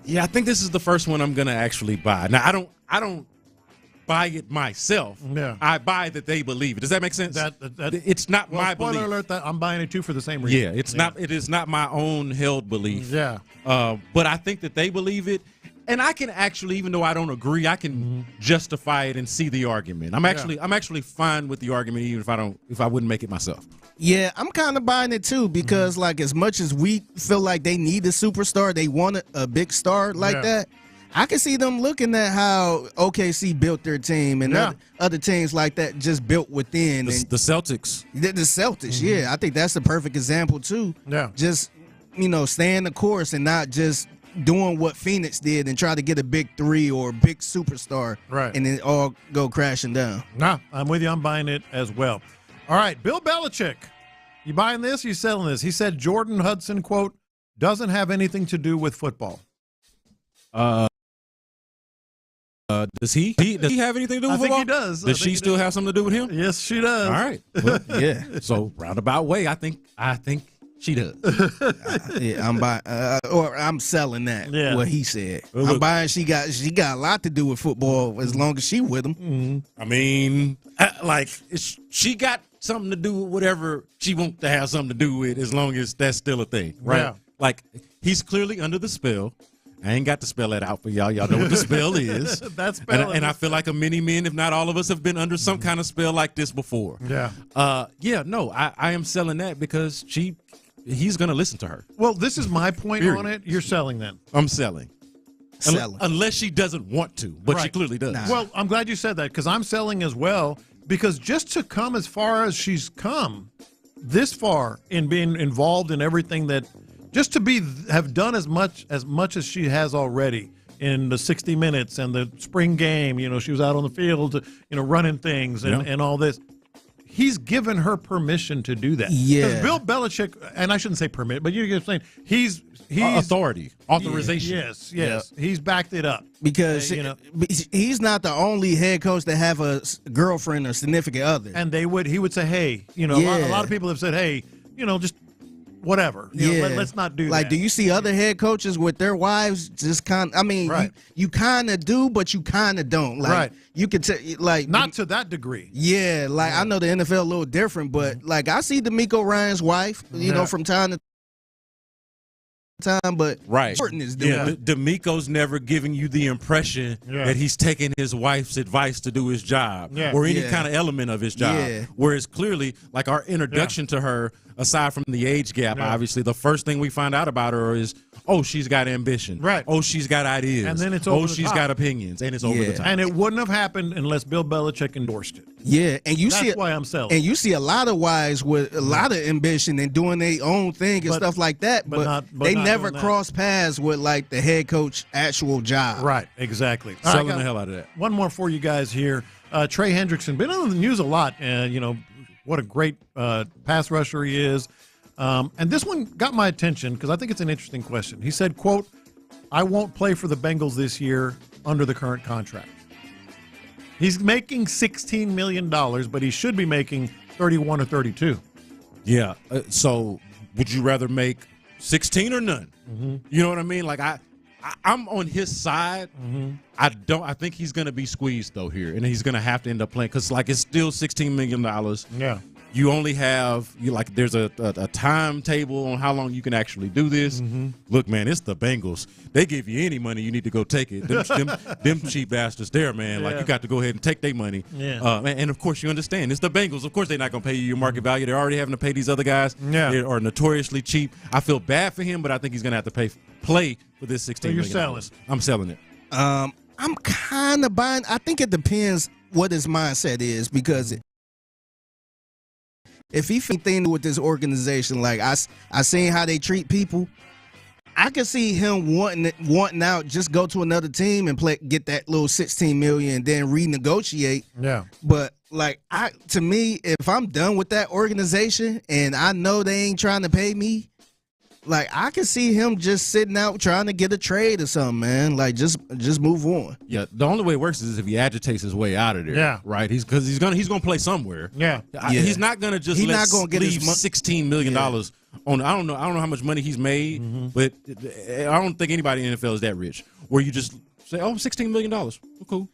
Yeah, I think this is the first one I'm going to actually buy. Now, I don't buy it myself. Yeah. I buy that they believe it. Does that make sense? It's not my belief. Spoiler alert, that I'm buying it too for the same reason. Yeah, it is not my own held belief. Yeah. But I think that they believe it. And I can actually, even though I don't agree, I can justify it and see the argument. I'm actually fine with the argument, even if I wouldn't make it myself. Yeah, I'm kind of buying it too because, like, as much as we feel like they need a superstar, they want a big star like that. I can see them looking at how OKC built their team and other teams like that just built within. The Celtics. The Celtics, yeah. I think that's the perfect example too. Yeah. Just, staying the course and not just doing what Phoenix did and try to get a big 3 or a big superstar, and then all go crashing down. Nah, I'm with you. I'm buying it as well. All right, Bill Belichick, you buying this? You selling this? He said Jordan Hudson, quote, doesn't have anything to do with football. Does he have anything to do with football? I think he does. Does she still have something to do with him? Yes, she does. All right. Well, yeah. So roundabout way, I think she does. I'm buying, or I'm selling that. Yeah. What he said. Well, I'm buying. She got a lot to do with football as long as she with him. Mm-hmm. I mean, she got something to do with whatever she wants to have something to do with, as long as that's still a thing, right? Yeah. Like he's clearly under the spell. I ain't got to spell that out for y'all. Y'all know what the spell is. That spell and I feel like many men, if not all of us, have been under some kind of spell like this before. Yeah. I am selling that because he's going to listen to her. Well, this is my point on it. You're selling then. I'm selling. Unless she doesn't want to, but she clearly does. Nah. Well, I'm glad you said that because I'm selling as well because just to come as far as she's come this far in being involved in everything that just to have done as much as she has already in the 60 minutes and the spring game, she was out on the field, running things and all this. He's given her permission to do that. Yeah. Because Bill Belichick, and I shouldn't say permit, but you're saying he's authority, authorization. Yes. Yeah. He's backed it up. Because he's not the only head coach that have a girlfriend or significant other. And he would say, hey, a lot of people have said, hey, just whatever. Let's not do like, that. do you see other head coaches with their wives just kind? I mean, you kind of do, but you kind of don't. Like, you could like not to that degree. Yeah, like I know the NFL a little different, but like I see D'Amico Ryan's wife, you know, from time to time, but Jordan is doing it. D'Amico's never giving you the impression that he's taking his wife's advice to do his job or any kind of element of his job. Whereas clearly, like our introduction to her, aside from the age gap, obviously, the first thing we find out about her is, oh, she's got ambition. Right. Oh, she's got ideas. And then it's over the she's top. got opinions. And it's over the top. And it wouldn't have happened unless Bill Belichick endorsed it. Yeah, and That's why I'm selling. And you see a lot of wives with a lot of ambition and doing their own thing and stuff like that, but they never cross paths with like the head coach actual job. Right, exactly. Selling the hell out of that. One more for you guys here. Trey Hendrickson, been on the news a lot. You know, what a great pass rusher he is. And this one got my attention because I think it's an interesting question. He said, quote, "I won't play for the Bengals this year under the current contract." He's making $16 million, but he should be making 31 or 32. Yeah. So would you rather make 16 or none? You know what I mean? Like I'm on his side. I think he's going to be squeezed though here, and he's going to have to end up playing because like it's still $16 million. Yeah. You only have there's a timetable on how long you can actually do this. Look, man, it's the Bengals. They give you any money, you need to go take it. Them cheap bastards there, man. Like you got to go ahead and take their money. Yeah. And of course you understand it's the Bengals. Of course they're not going to pay you your market value. They're already having to pay these other guys. They are notoriously cheap. I feel bad for him, but I think he's going to have to play for this $16 million. You're selling. I'm selling it. I'm kind of buying. I think it depends what his mindset is because if he thinking with this organization, like I seen how they treat people, I can see him wanting out, just go to another team and get that little $16 million and then renegotiate. Yeah. But like to me, if I'm done with that organization and I know they ain't trying to pay me, like I can see him just sitting out trying to get a trade or something, man. Like just move on. Yeah, the only way it works is if he agitates his way out of there. Yeah, right. He's gonna play somewhere. Yeah, he's not gonna just leave $16 million on. I don't know how much money he's made, but I don't think anybody in the NFL is that rich. Where you just say, oh, $16 million, well, cool.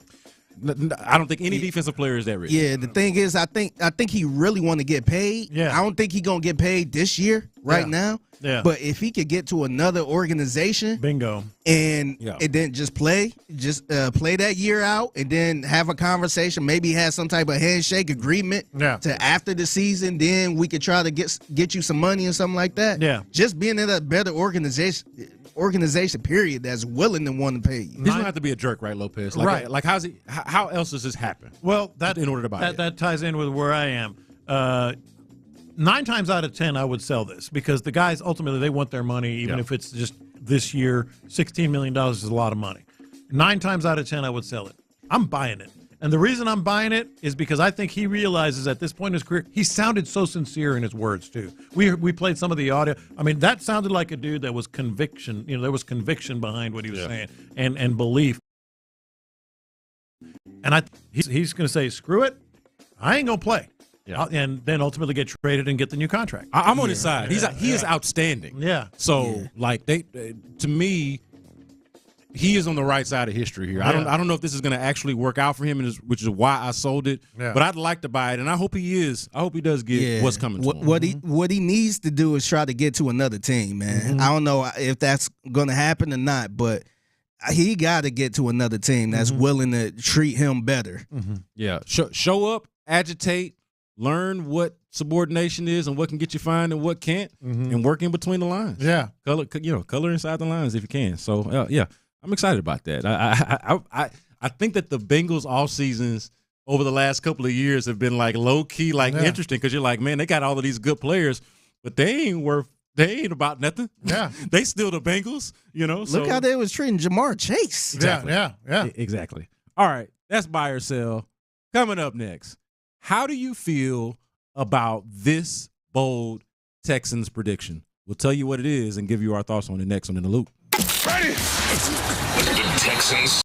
I don't think any defensive player is that rich. Yeah, the thing is, I think he really want to get paid. Yeah, I don't think he gonna get paid this year now. Yeah, but if he could get to another organization, bingo, and then just play that year out, and then have a conversation, maybe have some type of handshake agreement. To after the season, then we could try to get you some money or something like that. Yeah, just being in a better organization period that's willing to want to pay you. He's gonna have to be a jerk, right, Lopez? Like, right. Like how else does this happen? Well, that in order to buy that ties in with where I am. 9 times out of 10, I would sell this because the guys ultimately they want their money, even if it's just this year. $16 million is a lot of money. 9 times out of 10, I would sell it. I'm buying it. And the reason I'm buying it is because I think he realizes at this point in his career, he sounded so sincere in his words, too. We played some of the audio. I mean, that sounded like a dude that was conviction. You know, there was conviction behind what he was saying and belief. And he's going to say, screw it, I ain't going to play. Yeah. And then ultimately get traded and get the new contract. I'm on his side. He is outstanding. Yeah. So, like, to me, he is on the right side of history here. I don't know if this is going to actually work out for him, which is why I sold it. Yeah. But I'd like to buy it, and I hope he is. I hope he does get what's coming to him. What he needs to do is try to get to another team, man. I don't know if that's going to happen or not, but he got to get to another team that's willing to treat him better. Yeah. Show up, agitate, learn what subordination is and what can get you fined and what can't, and work in between the lines. Yeah. Color inside the lines if you can. So, I'm excited about that. I think that the Bengals off seasons over the last couple of years have been like low key, interesting because you're like, man, they got all of these good players, but they ain't about nothing. Yeah, they still the Bengals. You know, look how they was treating Jamar Chase. Exactly. Yeah, exactly. All right, that's buy or sell. Coming up next, how do you feel about this bold Texans prediction? We'll tell you what it is and give you our thoughts on it next on In the Loop. Ready? The Texans.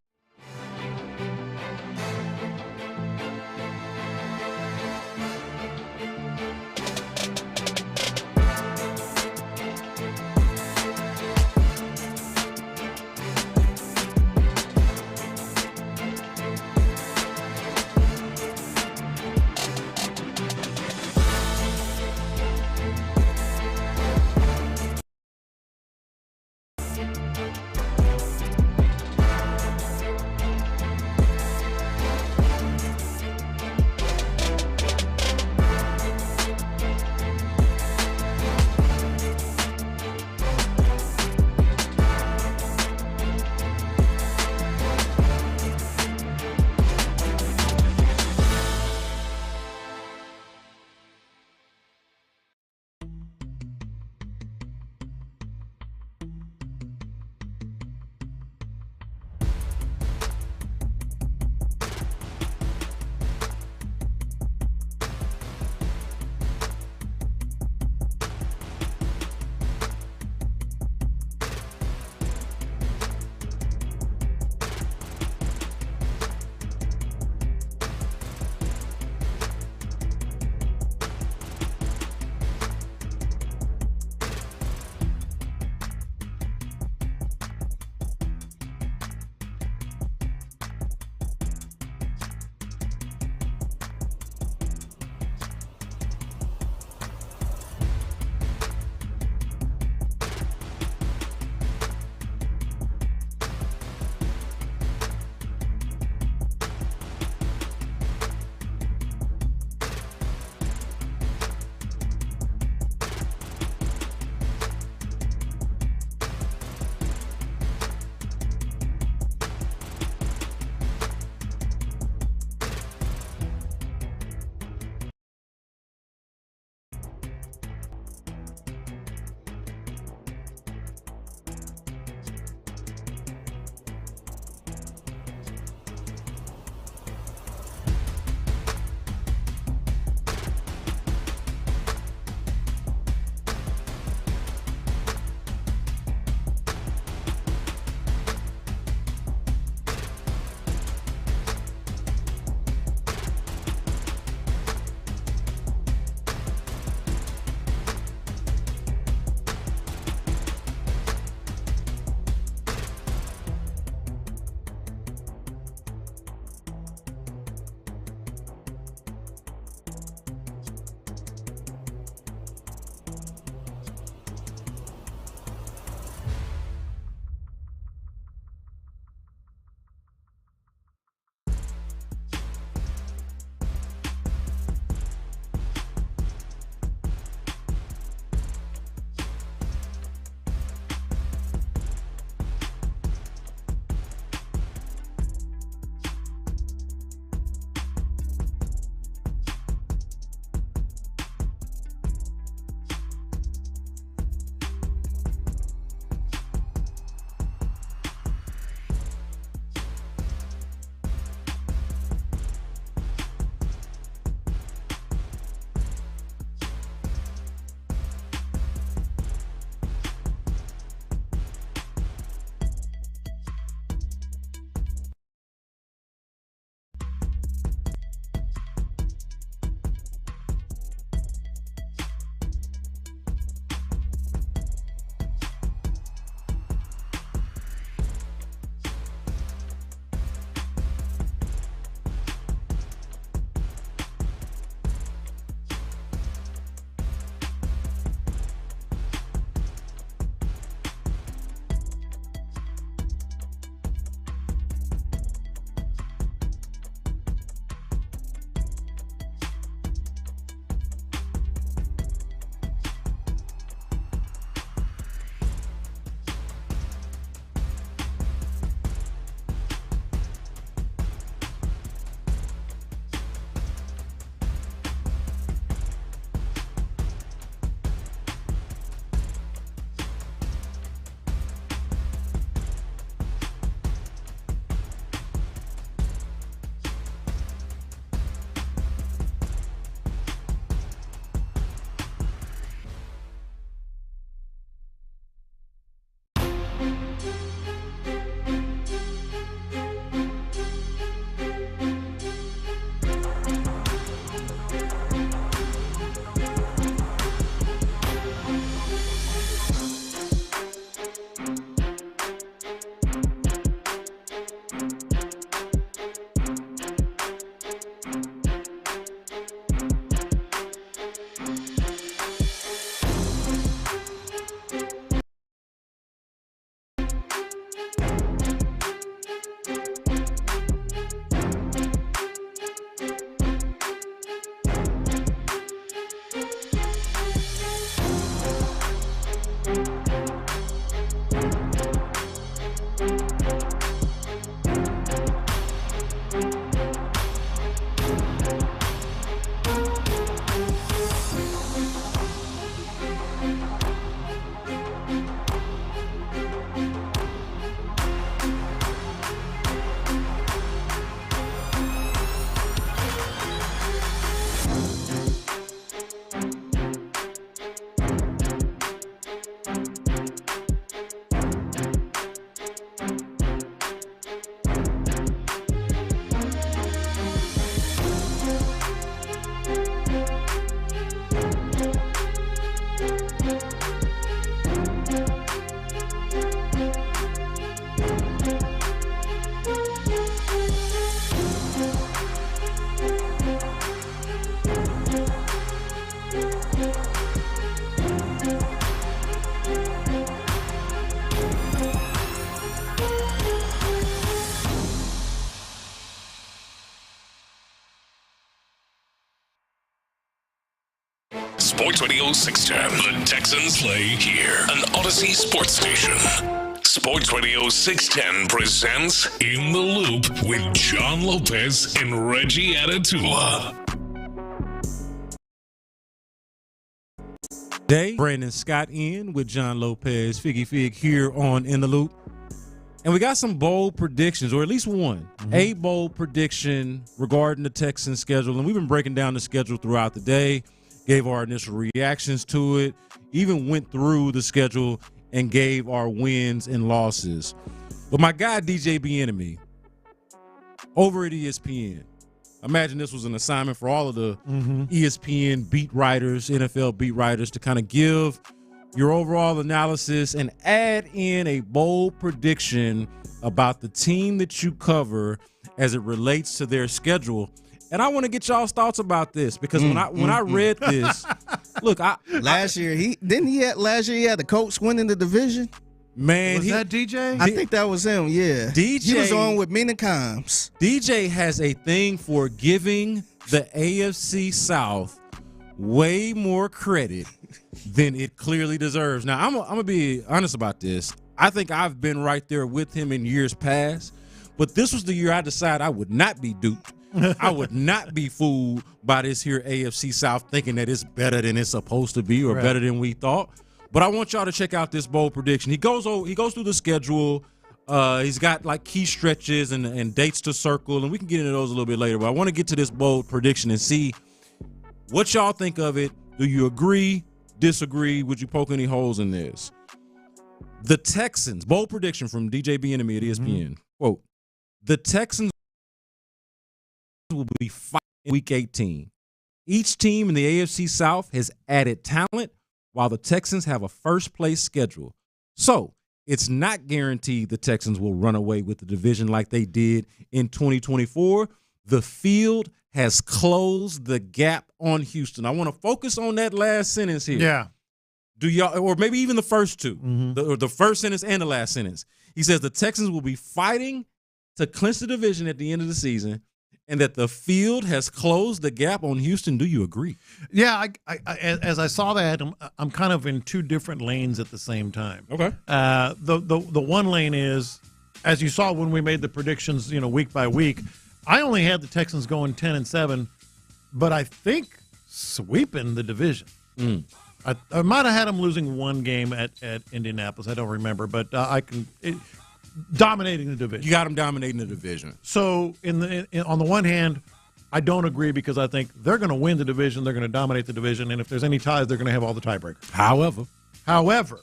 Sports Radio 610. The Texans play here. An Odyssey sports station. Sports Radio 610 presents In the Loop with John Lopez and Reggie Atatula. Brandon Scott in with John Lopez, Figgy Fig here on In the Loop. And we got some bold predictions, or at least one, a bold prediction regarding the Texans schedule. And we've been breaking down the schedule throughout the day, gave our initial reactions to it, even went through the schedule and gave our wins and losses. But my guy, DJ Bijani, over at ESPN, imagine this was an assignment for all of the ESPN beat writers, NFL beat writers, to kind of give your overall analysis and add in a bold prediction about the team that you cover as it relates to their schedule. And I want to get y'all's thoughts about this because when I read this, look, last year he had the Colts winning the division. Man, was that DJ? I think that was him. Yeah, DJ, he was on with Mina Kimes. DJ has a thing for giving the AFC South way more credit than it clearly deserves. Now, I'm gonna be honest about this. I think I've been right there with him in years past, but this was the year I decided I would not be duped. I would not be fooled by this here AFC South thinking that it's better than it's supposed to be or better than we thought. But I want y'all to check out this bold prediction. He goes through the schedule. He's got like key stretches and dates to circle, and we can get into those a little bit later. But I want to get to this bold prediction and see what y'all think of it. Do you agree, disagree? Would you poke any holes in this? The Texans, bold prediction from DJ Bijani at ESPN. Quote, the Texans will be fighting in Week 18. Each team in the AFC South has added talent, while the Texans have a first-place schedule. So it's not guaranteed the Texans will run away with the division like they did in 2024. The field has closed the gap on Houston. I want to focus on that last sentence here. Yeah. Do y'all, or maybe even the first two, the first sentence and the last sentence. He says the Texans will be fighting to clinch the division at the end of the season, and that the field has closed the gap on Houston. Do you agree? Yeah, I as I saw that, I'm kind of in two different lanes at the same time. Okay. The one lane is, as you saw when we made the predictions, week by week, I only had the Texans going 10-7, but I think sweeping the division. I might have had them losing one game at Indianapolis. I don't remember, but dominating the division. You got them dominating the division. So on the one hand, I don't agree because I think they're going to win the division. They're going to dominate the division. And if there's any ties, they're going to have all the tiebreakers. However,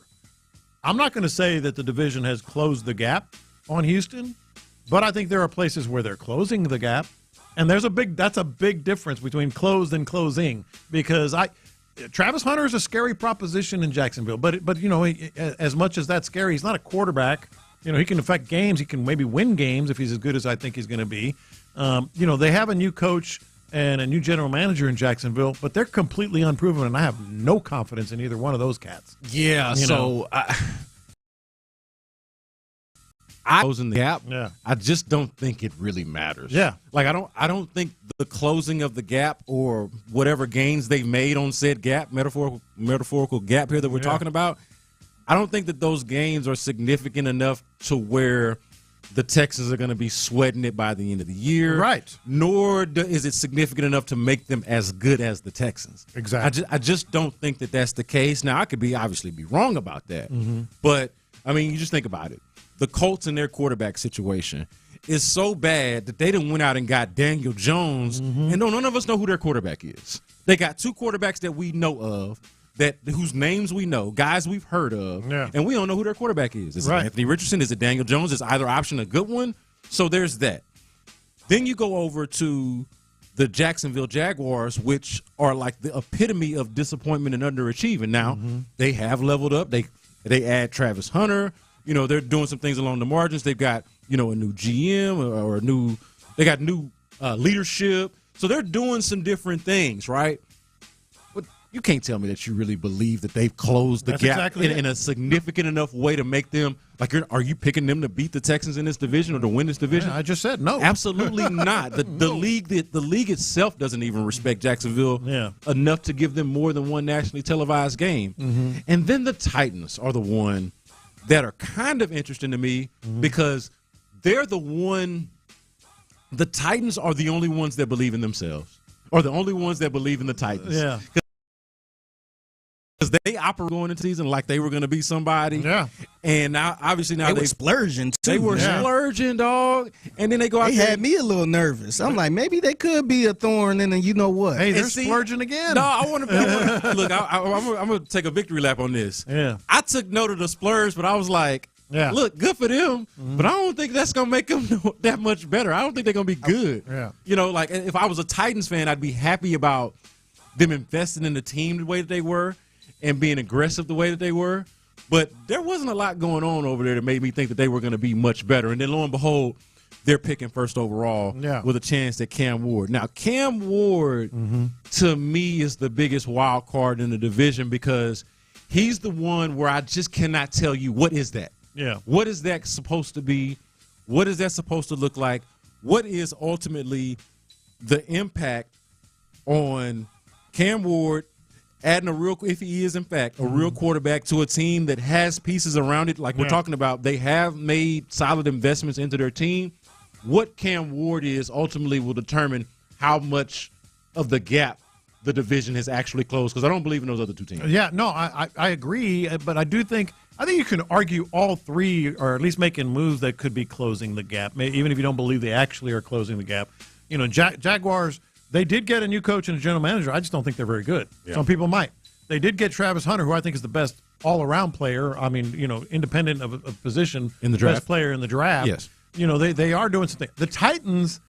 I'm not going to say that the division has closed the gap on Houston, but I think there are places where they're closing the gap. And that's a big difference between closed and closing, because Travis Hunter is a scary proposition in Jacksonville. But as much as that's scary, he's not a quarterback. He can affect games. He can maybe win games if he's as good as I think he's going to be. They have a new coach and a new general manager in Jacksonville, but they're completely unproven, and I have no confidence in either one of those cats. Yeah, I closing the gap. Yeah. I just don't think it really matters. Yeah. Like I don't think the closing of the gap or whatever gains they've made on said gap, metaphorical gap here that we're talking about, I don't think that those gains are significant enough to where the Texans are going to be sweating it by the end of the year. Right. Nor is it significant enough to make them as good as the Texans. Exactly. I just don't think that that's the case. Now, I could obviously be wrong about that. But, you just think about it. The Colts and their quarterback situation is so bad that they done went out and got Daniel Jones, and none of us know who their quarterback is. They got two quarterbacks that we know of, whose names we know, guys we've heard of, and we don't know who their quarterback is. Is it Anthony Richardson? Is it Daniel Jones? Is either option a good one? So there's that. Then you go over to the Jacksonville Jaguars, which are like the epitome of disappointment and underachieving. Now, they have leveled up. They add Travis Hunter. They're doing some things along the margins. They've got, a new GM they got new leadership. So they're doing some different things, right? But you can't tell me that you really believe that they've closed the gap in a significant enough way to make them like. Are you picking them to beat the Texans in this division or to win this division? Yeah, I just said no. Absolutely not. The league itself doesn't even respect Jacksonville enough to give them more than one nationally televised game. Mm-hmm. And then the Titans are the one that are kind of interesting to me because they're the one. The Titans are the only ones that believe in themselves, or the only ones that believe in the Titans. Yeah. Because they operate going into the season like they were going to be somebody. Yeah. And now, obviously, they were splurging, too. They were splurging, dog. And then they go out there. They had me a little nervous. I'm like, maybe they could be a thorn in the you know what. Hey, they're splurging again. No, I want to look, I'm going to take a victory lap on this. Yeah. I took note of the splurge, but I was like, look, good for them. But I don't think that's going to make them that much better. I don't think they're going to be good. Yeah. You know, like if I was a Titans fan, I'd be happy about them investing in the team the way that they were and being aggressive the way that they were. But there wasn't a lot going on over there that made me think that they were going to be much better. And then lo and behold, they're picking first overall with a chance at Cam Ward. Now, Cam Ward, to me, is the biggest wild card in the division because he's the one where I just cannot tell you what is that. Yeah. What is that supposed to be? What is that supposed to look like? What is ultimately the impact on Cam Ward adding if he is in fact a real quarterback to a team that has pieces around it, like we're talking about, they have made solid investments into their team. What Cam Ward is ultimately will determine how much of the gap the division has actually closed, because I don't believe in those other two teams. Yeah, no, I agree, but I think you can argue all three are at least making moves that could be closing the gap, even if you don't believe they actually are closing the gap. You know, Jaguars, they did get a new coach and a general manager. I just don't think they're very good. Yeah. Some people might. They did get Travis Hunter, who I think is the best all-around player. I mean, you know, independent of position, in the draft, best player in the draft. Yes. You know, they are doing something. The Titans,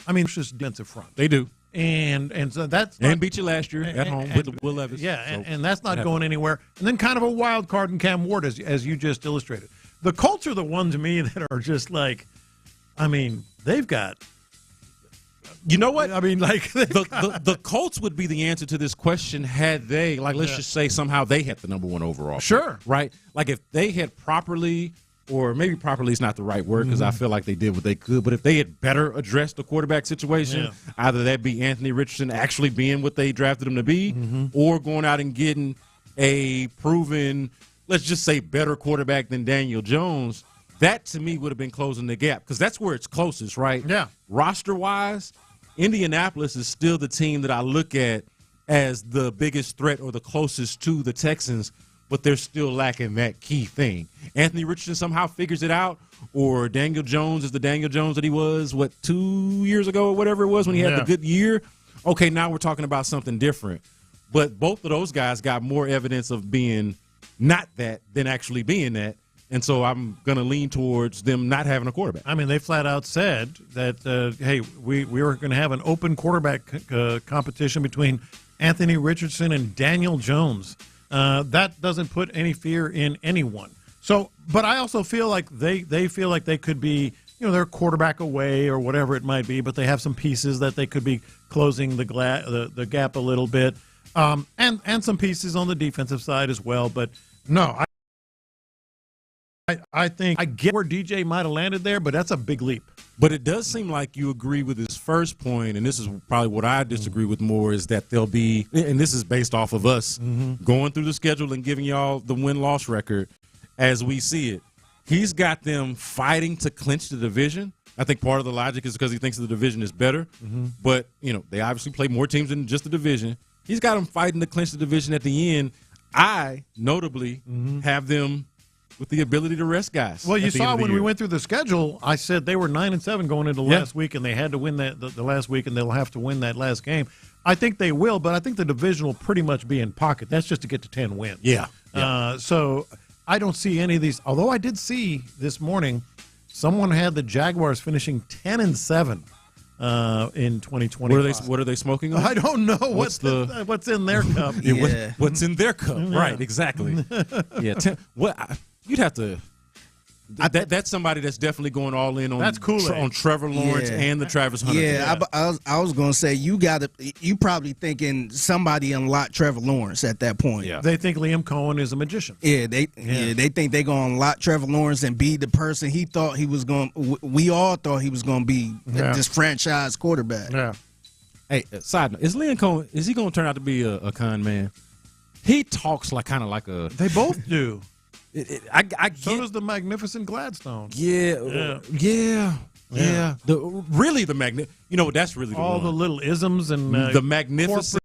I mean, it's just defensive front. They do. And so that's and beat you last year at home with Will Levis. Yeah, and that's not going anywhere. And then kind of a wild card in Cam Ward, as you just illustrated. The Colts are the one to me that are just like, I mean, they've got. You know what? I mean, like the Colts would be the answer to this question had they, like, let's just say somehow they had the number one overall. Sure. Right? Like if they had properly, or maybe properly is not the right word because I feel like they did what they could, but if they had better addressed the quarterback situation, either that be Anthony Richardson actually being what they drafted him to be, or going out and getting a proven, let's just say, better quarterback than Daniel Jones, that to me would have been closing the gap because that's where it's closest, right? Yeah. Roster-wise, Indianapolis is still the team that I look at as the biggest threat or the closest to the Texans, but they're still lacking that key thing. Anthony Richardson somehow figures it out, or Daniel Jones is the Daniel Jones that he was, 2 years ago or whatever it was when he had the good year. Okay, now we're talking about something different. But both of those guys got more evidence of being not that than actually being that. And so I'm going to lean towards them not having a quarterback. I mean, they flat out said that, hey, we were going to have an open quarterback competition between Anthony Richardson and Daniel Jones. That doesn't put any fear in anyone. So, but I also feel like they feel like they could be, you know, they're quarterback away or whatever it might be, but they have some pieces that they could be closing the gap a little bit, and some pieces on the defensive side as well. But no, I think I get where DJ might have landed there, but that's a big leap. But it does seem like you agree with his first point, and this is probably what I disagree with more, is that there'll be, and this is based off of us going through the schedule and giving y'all the win-loss record as we see it. He's got them fighting to clinch the division. I think part of the logic is because he thinks the division is better, but, you know, they obviously play more teams than just the division. He's got them fighting to clinch the division at the end. I, notably, have them with the ability to rest guys. Well, you saw when we went through the schedule, I said they were 9-7 going into last week, and they had to win that the last week, and they'll have to win that last game. I think they will, but I think the division will pretty much be in pocket. That's just to get to 10 wins. Yeah. So I don't see any of these. Although I did see this morning someone had the Jaguars finishing 10-7 in 2020. What are they smoking on? I don't know what's in their cup. What's in their cup? Right, exactly. You'd have to. That's somebody that's definitely going all in on That's Kool-Aid. on Trevor Lawrence and the Travis Hunter. Yeah, I was gonna say you probably thinking somebody unlocked Trevor Lawrence at that point. Yeah. They think Liam Cohen is a magician. Yeah, they think they're gonna unlock Trevor Lawrence and be the person he thought he was going. We all thought he was gonna be this franchise quarterback. Yeah. Hey, side note: is Liam Cohen? Is he gonna turn out to be a con man? He talks kind of like a. They both do. So does the magnificent Gladstone. Yeah. The magnet. You know, that's really all the little isms and the magnificent.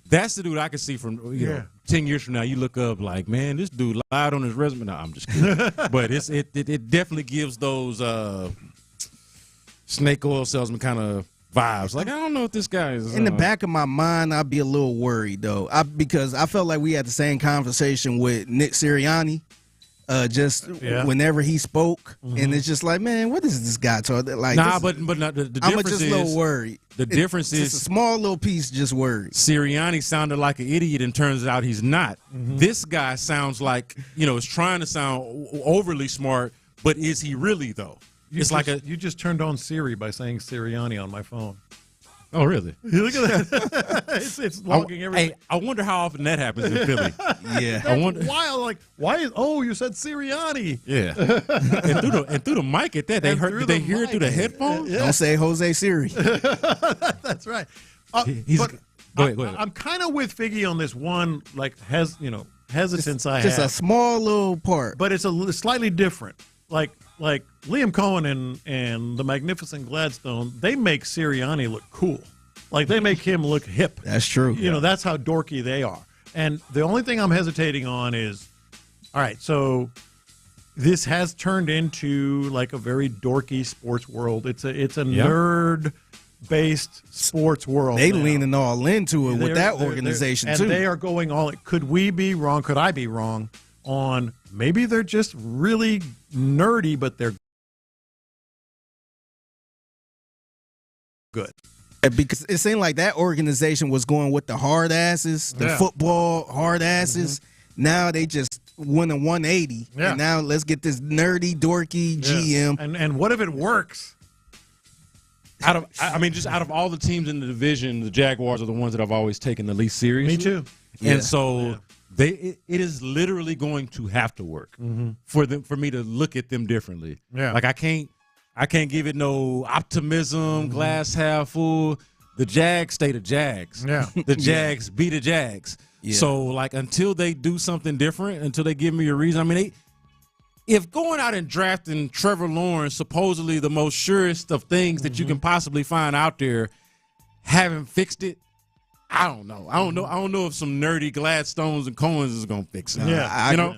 That's the dude I can see from 10 years from now. You look up like, man, this dude lied on his resume. No, I'm just kidding. But it definitely gives those snake oil salesman kind of vibes. Like, I don't know if this guy is. In the back of my mind, I'd be a little worried though, because I felt like we had the same conversation with Nick Sirianni, whenever he spoke, and it's just like, man, what is this guy talking? Like, but the difference I'm just a little worried. The difference is just a small little piece, just worried. Sirianni sounded like an idiot, and turns out he's not. This guy sounds like is trying to sound overly smart, but is he really though? You just turned on Siri by saying Sirianni on my phone. Oh, really? Look at that. it's logging everything. Hey, I wonder how often that happens in Philly. Yeah. I wonder. Wild. Like, why is? Oh, you said Sirianni. Yeah. and through the mic at that, did they hear it through the headphones? Yeah. Don't say Jose Siri. That's right. Go ahead. I'm kind of with Figgy on this one. Like, hesitance I have. Just a small little part, but it's slightly different. Like Liam Cohen and the magnificent Gladstone, they make Sirianni look cool. Like, they make him look hip. That's true. That's how dorky they are. And the only thing I'm hesitating on is, all right, so this has turned into like a very dorky sports world. It's a nerd-based sports world. They leaning all into it with that organization too. And they are going all. Could we be wrong? Could I be wrong on maybe they're just really nerdy, but they're good? Because it seemed like that organization was going with the hard asses, the football hard asses. Now they just went a 180. Yeah. And now let's get this nerdy, dorky GM. And what if it works? Out of all the teams in the division, the Jaguars are the ones that I've always taken the least seriously. Me too. And so it is literally going to have to work for me to look at them differently. Yeah. Like, I can't give it no optimism, glass half full. The Jags stay the Jags. Yeah. The Jags be the Jags. Yeah. So, like, until they do something different, until they give me a reason. I mean, if going out and drafting Trevor Lawrence, supposedly the most surest of things that you can possibly find out there, haven't fixed it, I don't know. I don't know if some nerdy Gladstones and Cohens is gonna fix it. Yeah,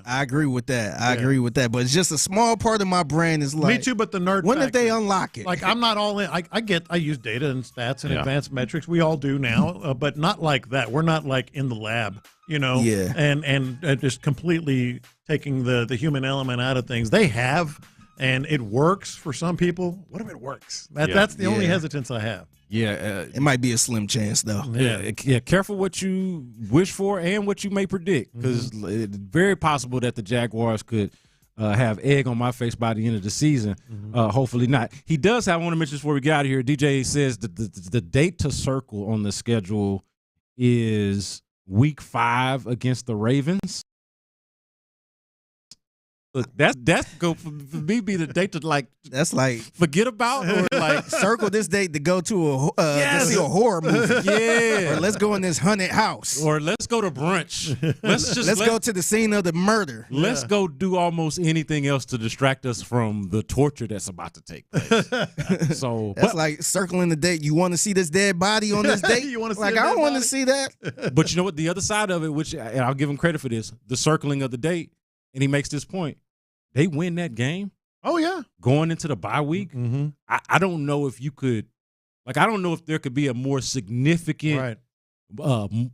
I agree with that. I agree with that. But it's just a small part of my brain is like, me too. But the nerd. When factor, did they unlock it? Like, I'm not all in. I use data and stats and advanced metrics. We all do now, but not like that. We're not like in the lab, Yeah. And just completely taking the human element out of things. They have, and it works for some people. What if it works? That's the only hesitance I have. Yeah, it might be a slim chance though. Yeah. Careful what you wish for and what you may predict, because it's very possible that the Jaguars could have egg on my face by the end of the season. Hopefully not. He does have, I want to mention before we get out of here. DJ says the date to circle on the schedule is Week 5 against the Ravens. Look, that's go for me be the date to forget about, or like circle this date to go to to see a horror movie. Yeah. Or let's go in this haunted house. Or let's go to brunch. Let's go to the scene of the murder. Let's go do almost anything else to distract us from the torture that's about to take place. So that's like circling the date. You want to see this dead body on this date? You want to see like, I don't want to see that. But you know what? The other side of it, which, and I'll give him credit for this, the circling of the date, and he makes this point. They win that game. Oh, yeah. Going into the bye week, I don't know if you could, like, I don't know if there could be a more significant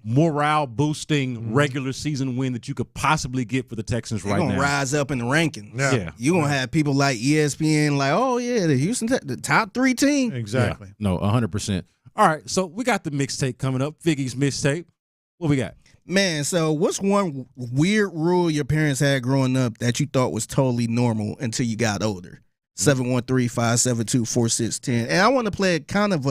morale-boosting regular season win that you could possibly get for the Texans right now. They're going to rise up in the rankings. Yeah. You're going to have people like ESPN like, oh, yeah, the Houston, the top 3 team. Exactly. Yeah. No, 100%. All right, so we got the mixtape coming up, Figgy's mixtape. What we got? Man, so what's one weird rule your parents had growing up that you thought was totally normal until you got older? 713-572-4610. And I want to play kind of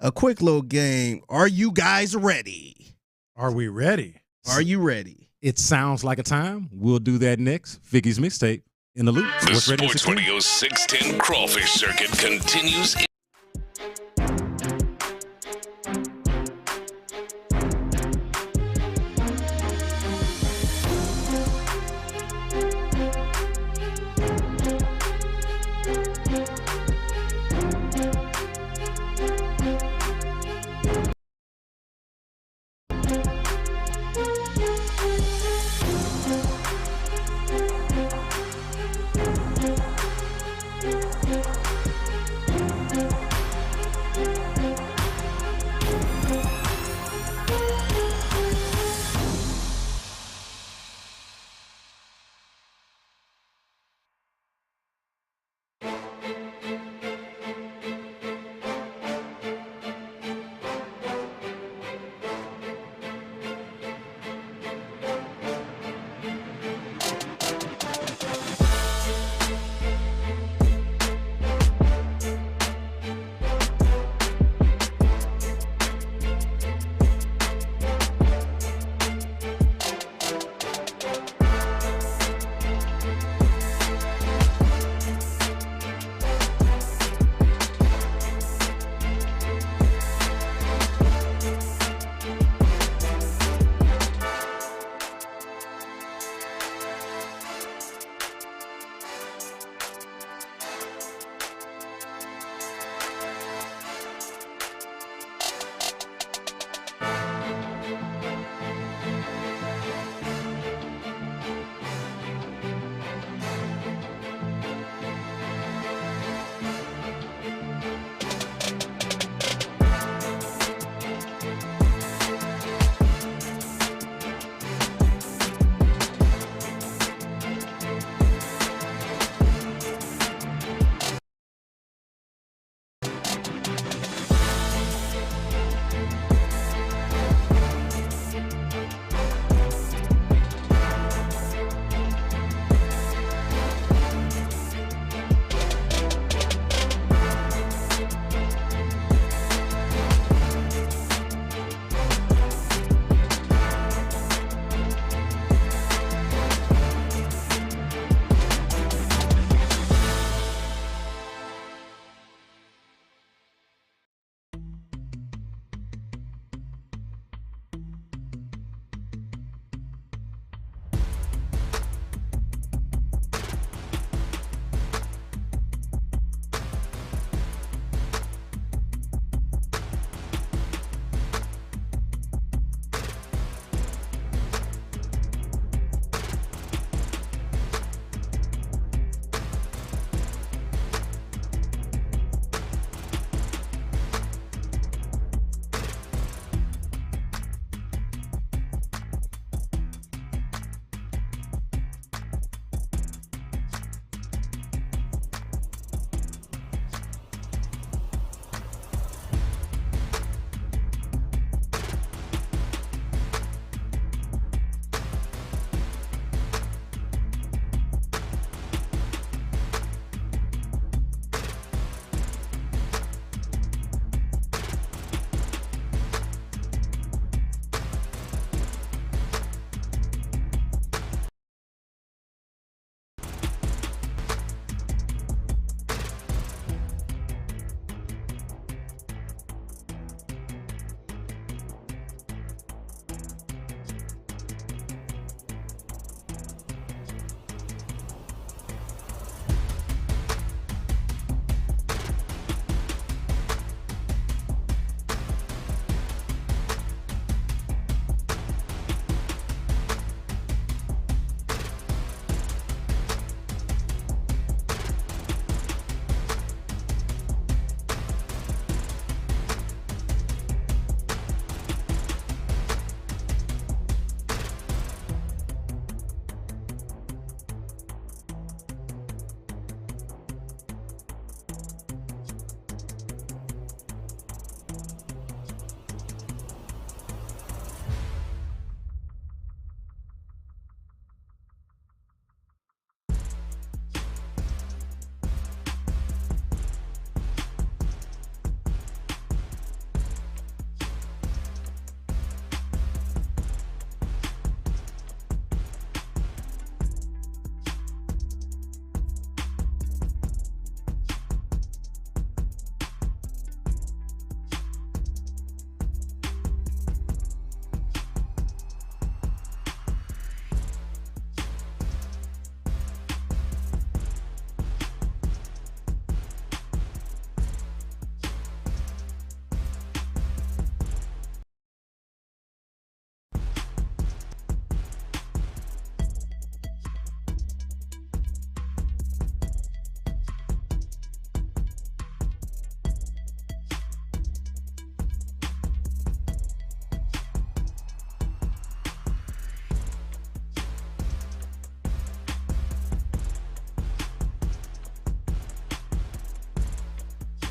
a quick little game. Are you guys ready? Are we ready? Are you ready? It sounds like a time. We'll do that next. Figgy's mixtape in the loop. The Sports Radio 610 Crawfish Circuit continues.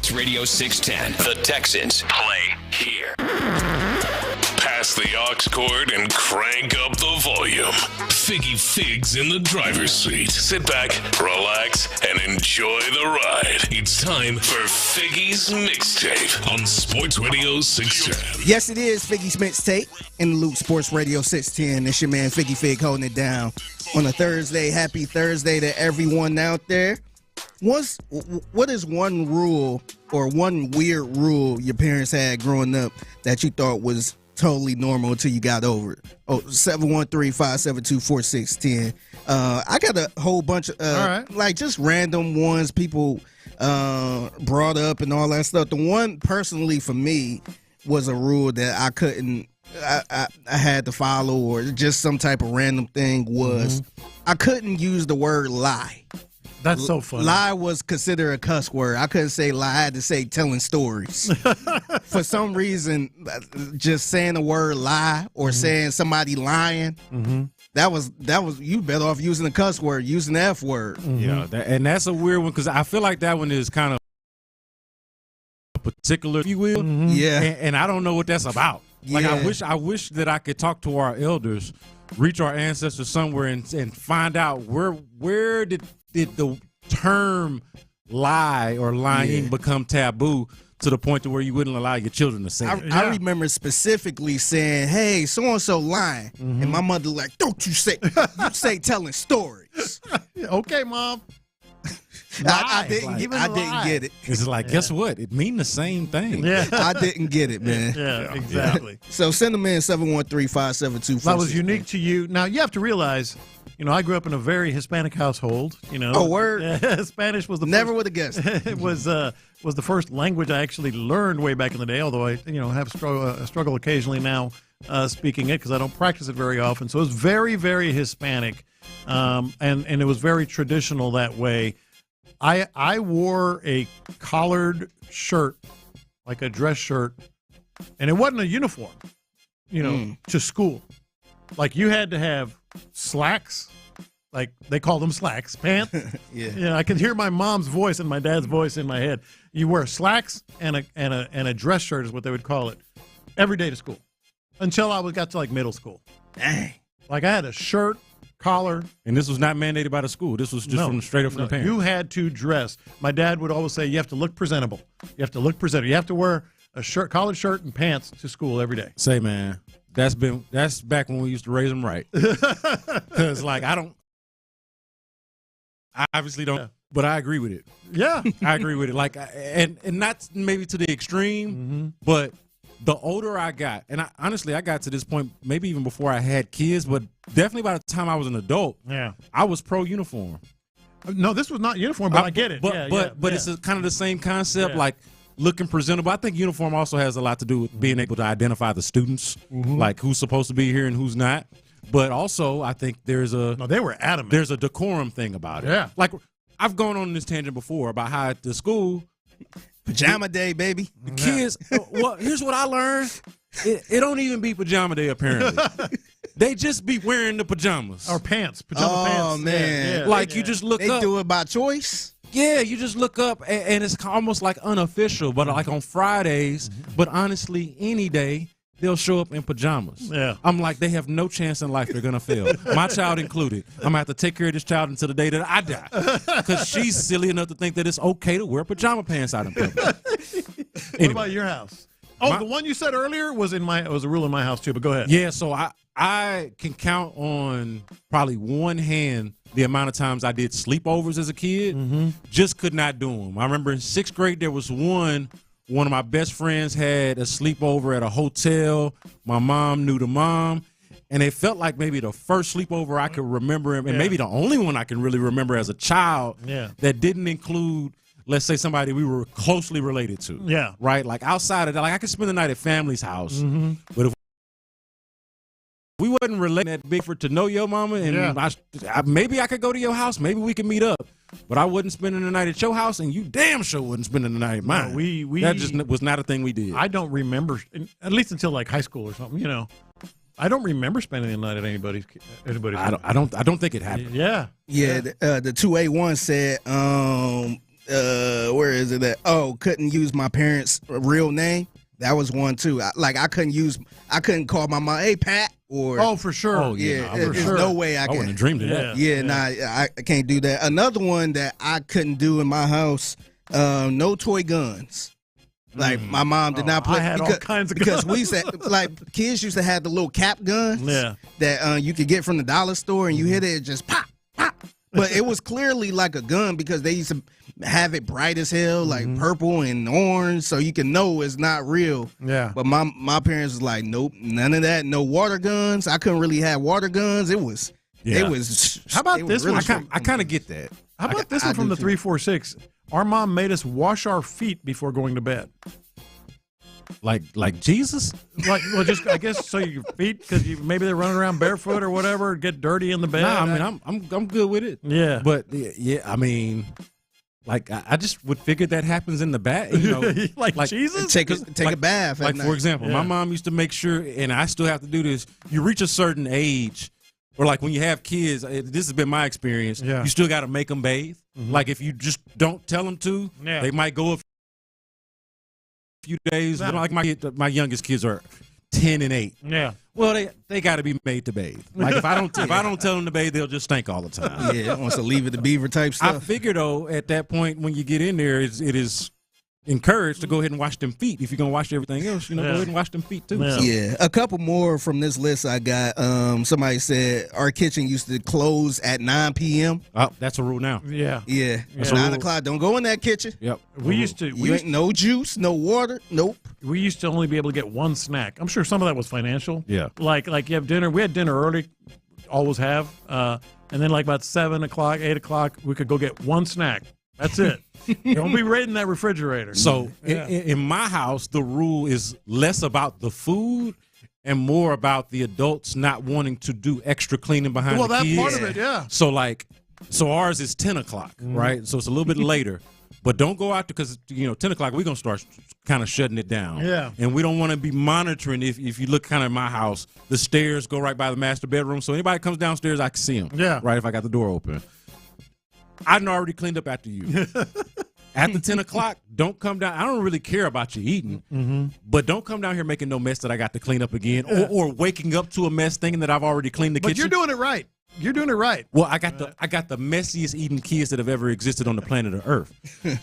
Sports Radio 610. The Texans play here. Pass the aux cord and crank up the volume. Figgy Figs in the driver's seat. Sit back, relax, and enjoy the ride. It's time for Figgy's Mixtape on Sports Radio 610. Yes, it is Figgy's Mixtape in the loop, Sports Radio 610. It's your man Figgy Fig holding it down on a Thursday. Happy Thursday to everyone out there. What is one rule or one weird rule your parents had growing up that you thought was totally normal until you got over it? 713-572-4610. I got a whole bunch of like just random ones people brought up and all that stuff. The one personally for me was a rule that I couldn't I had to follow, or just some type of random thing was I couldn't use the word lie. That's so funny. Lie was considered a cuss word. I couldn't say lie. I had to say telling stories. For some reason, just saying the word lie or saying somebody lying, that was you better off using the cuss word, using the F word. Yeah, and that's a weird one because I feel like that one is kind of particular, if you will. Yeah, and I don't know what that's about. Like I wish that I could talk to our elders, reach our ancestors somewhere, and find out where did the term lie or lying become taboo to the point to where you wouldn't allow your children to say it. I remember specifically saying, "Hey, so and so lying," and my mother like, "Don't you say telling stories." Okay, Mom. I didn't get it. It's like, guess what? It mean the same thing. Yeah, I didn't get it, man. Yeah, exactly. So send them in 713-572-4610. That was unique to you. Now you have to realize, I grew up in a very Hispanic household. Oh, word. Spanish was the never would have guessed. It was the first language I actually learned way back in the day. Although I have struggle occasionally now speaking it because I don't practice it very often. So it was very, very Hispanic, and it was very traditional that way. I wore a collared shirt, like a dress shirt, and it wasn't a uniform, to school. Like you had to have slacks, like they call them slacks, pants. Yeah. I can hear my mom's voice and my dad's voice in my head. You wear slacks and a dress shirt is what they would call it every day to school until I got to like middle school. Dang. Like I had a shirt, collar. And this was not mandated by the school. This was just straight up from the parents. You had to dress. My dad would always say, you have to look presentable. You have to look presentable. You have to wear a shirt, collared shirt and pants to school every day. Say, man, that's back when we used to raise them right. Because, like, I obviously don't, but I agree with it. Yeah. I agree with it. Like, and not maybe to the extreme, but the older I got, and I got to this point maybe even before I had kids, but definitely by the time I was an adult, I was pro-uniform. No, this was not uniform, but I get it. But it's kind of the same concept, like looking presentable. I think uniform also has a lot to do with being able to identify the students, like who's supposed to be here and who's not. But also, I think they were adamant. There's a decorum thing about it. Yeah. Like, I've gone on this tangent before about how at the school, pajama day, baby. The kids, well, here's what I learned. It don't even be pajama day, apparently. They just be wearing the pajamas. Or pants. Pajama pants. Oh, man. Yeah. Like, you just look up. They do it by choice? Yeah, you just look up, and it's almost like unofficial, but like on Fridays, but honestly, any day, they'll show up in pajamas. Yeah. I'm like, they have no chance in life they're going to fail. My child included. I'm going to have to take care of this child until the day that I die. Because she's silly enough to think that it's okay to wear pajama pants out in public. What about your house? Oh, the one you said earlier was a rule in my house too, but go ahead. Yeah, so I can count on probably one hand the amount of times I did sleepovers as a kid. Just could not do them. I remember in 6th grade there was one of my best friends had a sleepover at a hotel. My mom knew the mom. And it felt like maybe the first sleepover I could remember, and maybe the only one I can really remember as a child that didn't include, let's say, somebody we were closely related to. Yeah. Right? Like outside of that, like I could spend the night at family's house. But if we wasn't related that big to know your mama, and maybe I could go to your house. Maybe we could meet up. But I wasn't spending the night at your house, and you damn sure wasn't spending the night at mine. No, that just was not a thing we did. I don't remember, at least until like high school or something. I don't remember spending the night at anybody's. I don't think it happened. Yeah. The 2A1 said where is it at? Oh, couldn't use my parents' real name. That was one too. I couldn't call my mom, hey Pat, or for sure. Oh yeah, there's no way I can. I wouldn't have dreamed of that. Yeah, nah, I can't do that. Another one that I couldn't do in my house, no toy guns. Like my mom did not play. I had all kinds of because guns. we used to, kids used to have the little cap guns that you could get from the dollar store, and you hit it just pop, pop. But it was clearly like a gun because they used to have it bright as hell, like purple and orange, so you can know it's not real. Yeah. But my parents was like, nope, none of that. No water guns. I couldn't really have water guns. It was. How about this one? I kind of get that. How about this one from the 346? Our mom made us wash our feet before going to bed. Like Jesus? I guess so your feet, because maybe they're running around barefoot or whatever, get dirty in the bed. Nah, I mean I'm good with it. Yeah, but I mean, like I just would figure that happens in the bath. You know, like Jesus, take a bath. Like for example, my mom used to make sure, and I still have to do this. You reach a certain age, or like when you have kids, this has been my experience. Yeah. You still got to make them bathe. Like if you just don't tell them to, they might go a few days. Yeah. Like my youngest kids are 10 and 8. Yeah. Well, they got to be made to bathe. Like if I don't tell them to bathe, they'll just stink all the time. Yeah, wants to leave it to beaver type stuff. I figure though, at that point when you get in there, it is encouraged to go ahead and wash them feet. If you're gonna wash everything else, go ahead and wash them feet too. Yeah. A couple more from this list I got. Somebody said our kitchen used to close at 9 p.m. Oh, that's a rule now. Yeah. At 9 o'clock, don't go in that kitchen. Yep. We used to. No juice, no water. Nope. We used to only be able to get one snack. I'm sure some of that was financial. Yeah. Like you have dinner. We had dinner early. Always have. And then like about 7 o'clock, 8 o'clock, we could go get one snack. That's it. Don't be raiding that refrigerator. So in my house, the rule is less about the food and more about the adults not wanting to do extra cleaning behind the kids. Well, that's part of it, yeah. So ours is 10 o'clock, right? So it's a little bit later. But don't go out there because, 10 o'clock, we're going to start kind of shutting it down. Yeah. And we don't want to be monitoring, if you look kind of in my house, the stairs go right by the master bedroom. So anybody comes downstairs, I can see them. Yeah. Right, if I got the door open. I done already cleaned up after you. After 10 o'clock, don't come down. I don't really care about you eating, but don't come down here making no mess that I got to clean up again, or waking up to a mess thinking that I've already cleaned the kitchen. But you're doing it right. You're doing it right. Well, I got the messiest eating kids that have ever existed on the planet of Earth.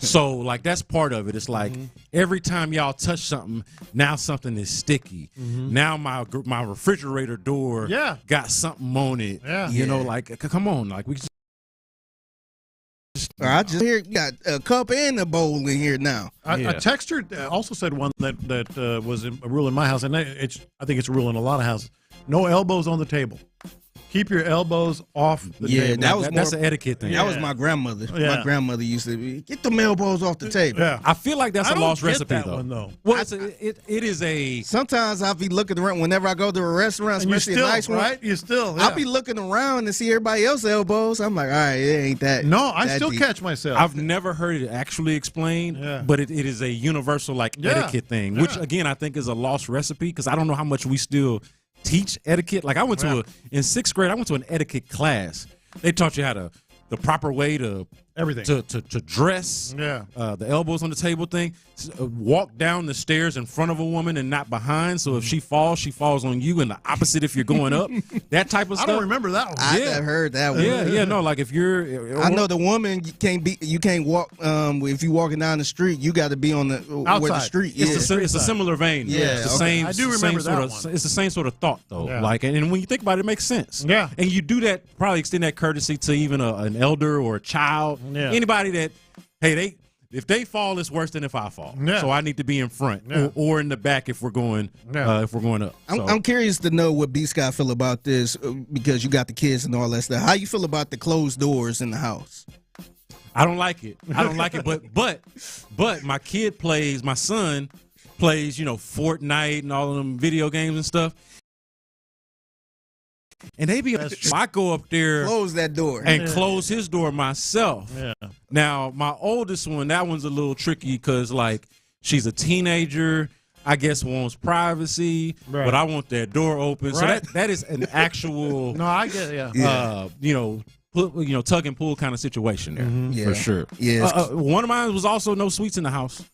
So, that's part of it. It's like every time y'all touch something, now something is sticky. Now my refrigerator door got something on it. Yeah. Come on, we. I just hear you got a cup and a bowl in here now. A texter also said one that was a rule in my house, and I think it's a rule in a lot of houses. No elbows on the table. Keep your elbows off the table. That's an etiquette thing. That was my grandmother. Yeah. My grandmother used to be, get them elbows off the table. Yeah. I feel like that's a lost recipe, that though. one, though. Well, it is a. Sometimes I'll be looking around whenever I go to a restaurant, And especially still, a nice one. right? You still. I'll be looking around and see everybody else's elbows. I'm like, all right, it ain't that. No, I that still deep. catch myself. I've never heard it actually explained, but it is a universal etiquette thing, which again I think is a lost recipe because I don't know how much we still teach etiquette. Like I went to in 6th grade, I went to an etiquette class. They taught you how the proper way to everything to dress. The elbows on the table thing. Walk down the stairs in front of a woman and not behind. So if she falls on you, and the opposite if you're going up. That type of stuff. I don't remember that one. I've heard that one. Yeah. No, like if you're. I know the woman you can't walk. If you walking down the street, you got to be on the where the street. It's a similar vein. Yeah, it's the same. I do remember that one. It's the same sort of thought though. Yeah. And when you think about it, it makes sense. Yeah. And you do that, probably extend that courtesy to even an elder or a child. Yeah. Anybody that, if they fall, it's worse than if I fall. Yeah. So I need to be in front or in the back if we're going up. I'm curious to know what B. Scott feel about this because you got the kids and all that stuff. How you feel about the closed doors in the house? I don't like it. But my son plays, Fortnite and all of them video games and stuff. And they be, I go up there, close that door, and close his door myself. Yeah. Now my oldest one, that one's a little tricky because she's a teenager. I guess wants privacy, but I want that door open. Right. So that is an actual. No, I get tug and pull kind of situation there for sure. Yeah. One of mine was also no sweets in the house.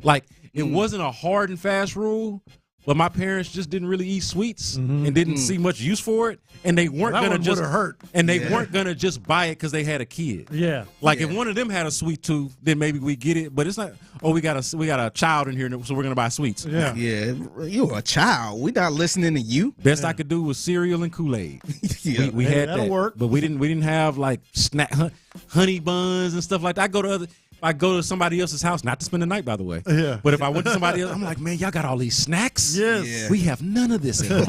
Like it wasn't a hard and fast rule, but my parents just didn't really eat sweets and didn't see much use for it, and they weren't gonna just hurt. And they weren't gonna just buy it because they had a kid. Yeah. Like if one of them had a sweet tooth, then maybe we get it. But it's not. Oh, we got a child in here, so we're gonna buy sweets. Yeah. You're a child. We not listening to you. Best I could do was cereal and Kool-Aid. We had that'll that, work. but we didn't have like honey buns and stuff like that. I go to somebody else's house, not to spend the night, by the way. Yeah. But if I went to somebody else, I'm like, man, y'all got all these snacks. Yes. Yeah. We have none of this at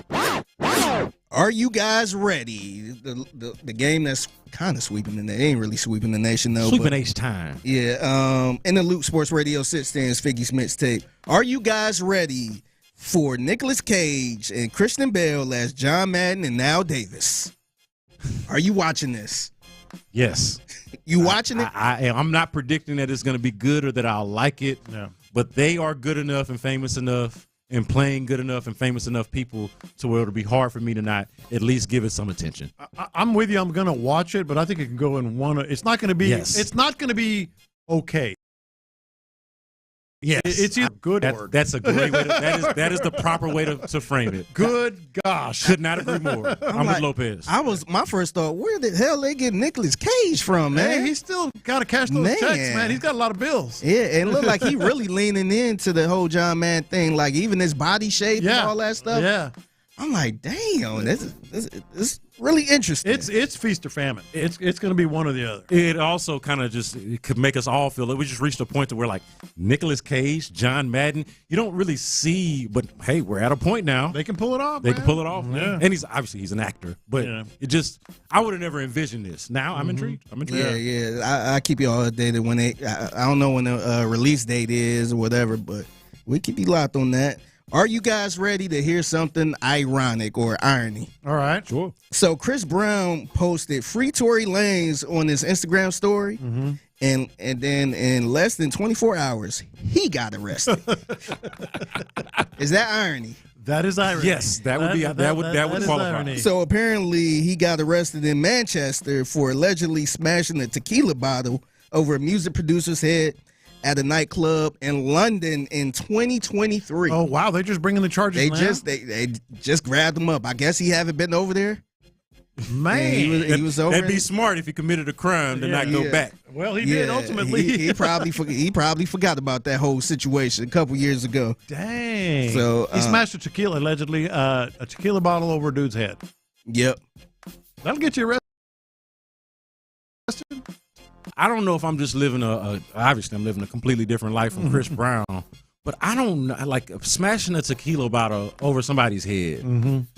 home. Are you guys ready? The game that's kind of sweeping the nation. Ain't really sweeping the nation, though. Sweeping H time. Yeah. In the Loop Sports Radio sit stands Figgy Smith's tape. Are you guys ready for Nicolas Cage and Christian Bale as John Madden and Al Davis? Are you watching this? Yes. You watching it? I'm not predicting that it's going to be good or that I'll like it. No. But they are good enough and famous enough and playing good enough and famous enough people to where it'll be hard for me to not at least give it some attention. I'm with you. I'm going to watch it, but I think it can go in one. It's not going to be. Yes. It's not going to be okay. Yes, it's either good or that's a great way. That is the proper way to frame it. Good gosh, could not agree more. I'm with Lopez. My first thought, where the hell they get Nicolas Cage from, man? Hey, he's still got to cash those checks, man. He's got a lot of bills. Yeah, and it looked like he really leaning into the whole John Madden thing, like even his body shape and all that stuff. Yeah. I'm like, damn, this is really interesting. It's feast or famine. It's going to be one or the other. It also kind of it could make us all feel that we just reached a point to where like Nicolas Cage, John Madden, you don't really see, but hey, we're at a point now. They can pull it off. They can pull it off. Yeah. And he's an actor, but I would have never envisioned this. Now I'm intrigued. Yeah. I keep you all updated when I don't know when the release date is or whatever, but we keep you locked on that. Are you guys ready to hear something ironic or irony? All right. Sure. So Chris Brown posted free Tory Lanez on his Instagram story, and then in less than 24 hours, he got arrested. Is that irony? That is irony. Yes, that would qualify. So apparently he got arrested in Manchester for allegedly smashing a tequila bottle over a music producer's head at a nightclub in London in 2023. Oh wow, they're just bringing the charges now? They just grabbed him up. I guess he haven't been over there. Man, he was over. That'd be smart if he committed a crime to not go back. Well, he did ultimately. He probably forgot about that whole situation a couple years ago. Dang. So he smashed a tequila allegedly a tequila bottle over a dude's head. Yep. That'll get you arrested. I don't know if I'm just living obviously I'm living a completely different life from Chris Brown, but I don't know, like smashing a tequila bottle over somebody's head.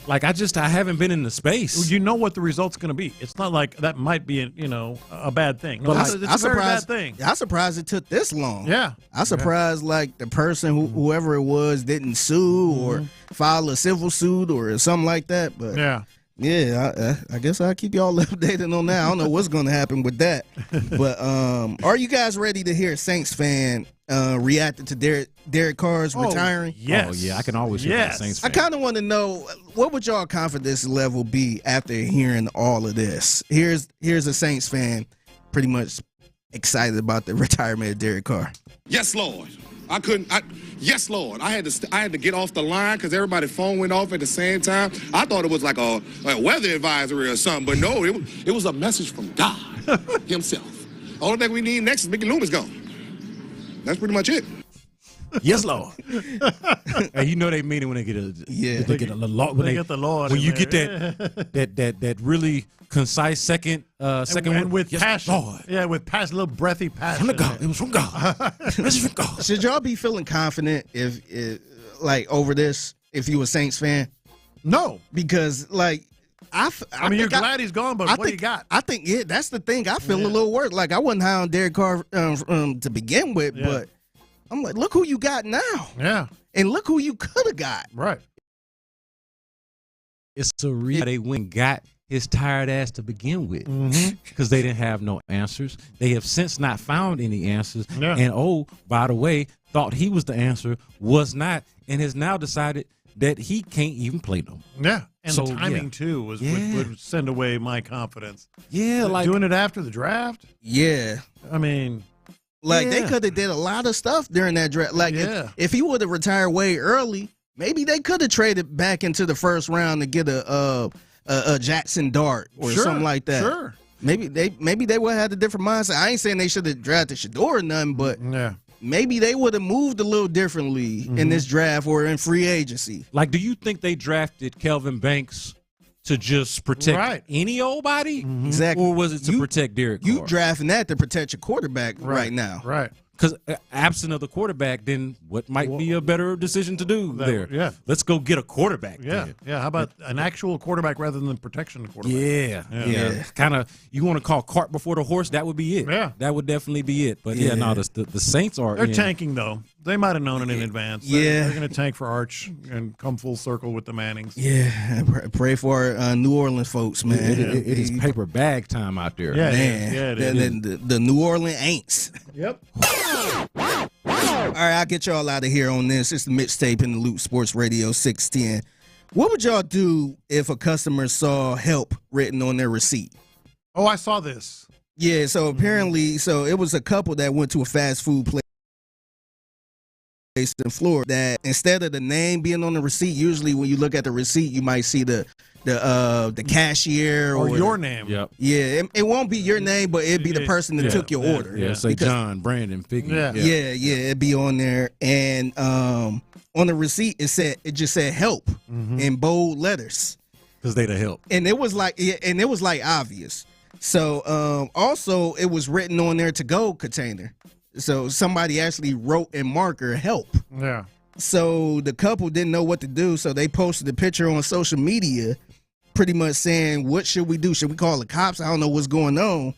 Like I haven't been in the space. Well, you know what the result's going to be. It's not like that might be a bad thing. But It's a very bad thing. I'm surprised it took this long. Yeah. I'm surprised like the person whoever it was didn't sue or file a civil suit or something like that. But yeah, I guess I'll keep y'all updated on that. I don't know what's going to happen with that. But are you guys ready to hear a Saints fan reacting to Derek Carr's retiring? Yes. Oh, yeah, I can always hear a Saints fan. I kind of want to know, what would y'all confidence level be after hearing all of this? Here's a Saints fan pretty much excited about the retirement of Derek Carr. Yes, Lord. Yes, Lord. I had to get off the line because everybody's phone went off at the same time. I thought it was like a weather advisory or something, but no, it was a message from God himself. The only thing we need next is Mickey Loomis gone. That's pretty much it. Yes, Lord. Hey, you know they mean it when they get the Lord. When you get that really concise second one with passion. Lord. Yeah, with passion, a little breathy passion. From God. It was from God. This is from God. Should y'all be feeling confident if over this if you a Saints fan? No, because like I mean, you're glad he's gone, but what do you got? I think that's the thing. I feel a little worried. Like I wasn't high on Derek Carr to begin with, but I'm like, look who you got now. Yeah, and look who you could have got. Right. It's a reason they went and got his tired ass to begin with, because they didn't have no answers. They have since not found any answers, and by the way, thought he was the answer, was not, and has now decided that he can't even play them. Yeah. And the timing, too, would send away my confidence. Yeah, like doing it after the draft? Yeah. I mean, like they could have did a lot of stuff during that draft. Like if he would have retired way early, maybe they could have traded back into the first round to get a Jackson Dart or something like that. Sure. Maybe they would have had a different mindset. I ain't saying they should have drafted Shador or nothing, but maybe they would have moved a little differently in this draft or in free agency. Like, do you think they drafted Kelvin Banks to just protect any old body? Exactly. Or was it to protect Derek Carr? You drafting that to protect your quarterback right now. Right. Because absent of the quarterback, then what might be a better decision to do there? Yeah. Let's go get a quarterback. Yeah. then. Yeah. How about an actual quarterback rather than protection quarterback? Yeah. Kind of, you want to call cart before the horse, that would be it. Yeah. That would definitely be it. But the Saints are They're tanking, though. They might have known it in advance. They're going to tank for Arch and come full circle with the Mannings. Yeah. Pray for New Orleans folks, man. It is paper bag time out there. Yeah, man. it is. The New Orleans Aints. Yep. All right, I'll get y'all out of here on this. It's the mixtape in the Loop, Sports Radio 610. What would y'all do if a customer saw help written on their receipt? Oh, I saw this. Yeah, so apparently, it was a couple that went to a fast food place in Florida that instead of the name being on the receipt, usually when you look at the receipt, you might see the cashier or your name. Yep. Yeah, it won't be your name, but it'd be the person that took your order. Yeah, say John, Brandon, Figgy. Yeah, it'd be on there. And on the receipt, it just said help in bold letters. Because they the help. And it was like obvious. So also it was written on their to-go container. So somebody actually wrote in marker help. Yeah. So the couple didn't know what to do, so they posted a picture on social media pretty much saying, what should we do? Should we call the cops? I don't know what's going on.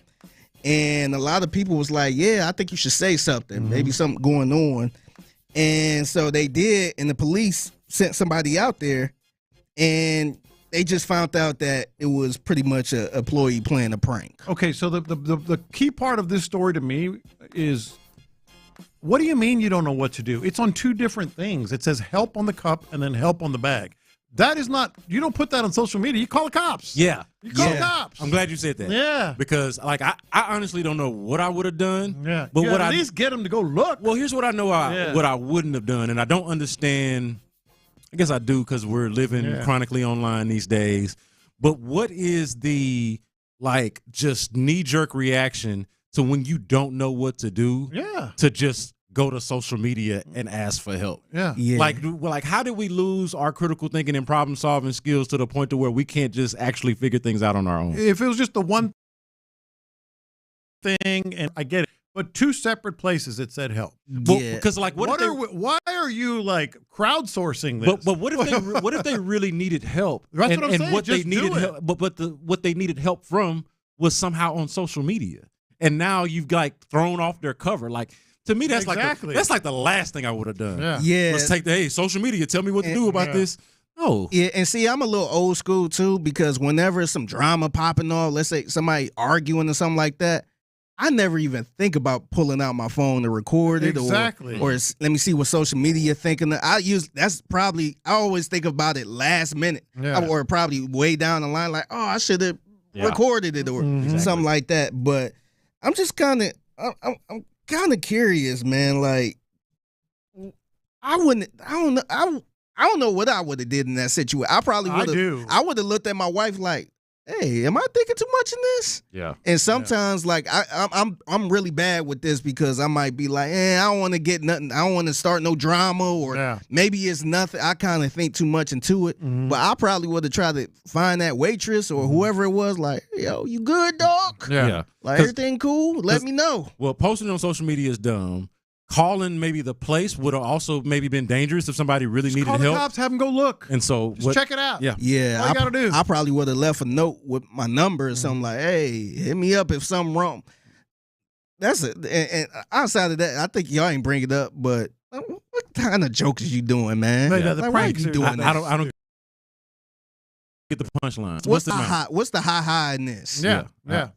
And a lot of people was like, yeah, I think you should say something. Maybe something going on. And so they did, and the police sent somebody out there, and they just found out that it was pretty much an employee playing a prank. Okay, so the key part of this story to me is, what do you mean you don't know what to do? It's on two different things. It says help on the cup and then help on the bag. That is not, you don't put that on social media. You call the cops. Yeah. You call the cops. I'm glad you said that. Yeah. Because, like, I honestly don't know what I would have done. Yeah. But at least get them to go look. Well, here's what I know what I wouldn't have done, and I don't understand. I guess I do because we're living chronically online these days. But what is the, like, just knee-jerk reaction to when you don't know what to do to just go to social media and ask for help? Yeah. Like how did we lose our critical thinking and problem-solving skills to the point to where we can't just actually figure things out on our own? If it was just the one thing, and I get it, but two separate places it said help. Well, because like why are you like crowdsourcing this? But what if they really needed help? That's what I'm saying. What Just they needed do it. help, what they needed help from was somehow on social media, and now you've like thrown off their cover. Like, to me, that's like the last thing I would have done. Yeah. Let's take social media. Tell me what to do about this. No. Yeah, and see, I'm a little old school too, because whenever some drama popping off, let's say somebody arguing or something like that, I never even think about pulling out my phone to record it or let me see what social media thinking. I always think about it last minute or probably way down the line, like, oh, I should have recorded it or something like that. But I'm just kind of curious, man. Like, I don't know what I would have did in that situation. I would have looked at my wife like, hey, am I thinking too much in this? Yeah. And sometimes, like, I'm really bad with this because I might be like, I don't want to get nothing. I don't want to start no drama, or maybe it's nothing. I kind of think too much into it. But I probably would have tried to find that waitress or whoever it was, like, yo, you good, dog? Yeah. Like, everything cool? Let me know. Well, posting on social media is dumb. Calling maybe the place would have also maybe been dangerous if somebody really needed help. Call the cops, have them go look. And so check it out. Yeah. All you gotta do. I probably would have left a note with my number or something like, hey, hit me up if something wrong. That's it. And outside of that, I think y'all ain't bring it up, but what kind of jokes is you doing, man? The why are pranks you doing that? I don't get the punchline. What's the high in this? Yeah.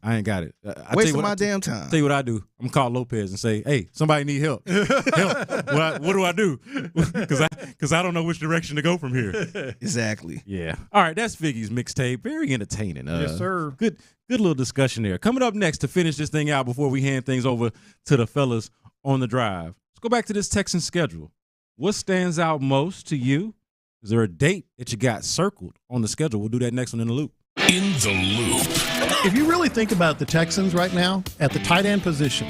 I ain't got it. Wasting my damn time. Tell you what I do. I'm gonna call Lopez and say, "Hey, somebody need help. Help. What do I do? Because I don't know which direction to go from here." Exactly. Yeah. All right. That's Figgy's mixtape. Very entertaining. Yes, sir. Good little discussion there. Coming up next to finish this thing out before we hand things over to the fellas on the drive. Let's go back to this Texans schedule. What stands out most to you? Is there a date that you got circled on the schedule? We'll do that next one in the loop. In the loop. If you really think about the Texans right now at the tight end position,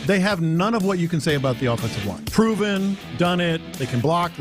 they have none of what you can say about the offensive line. Proven, done it, they can block.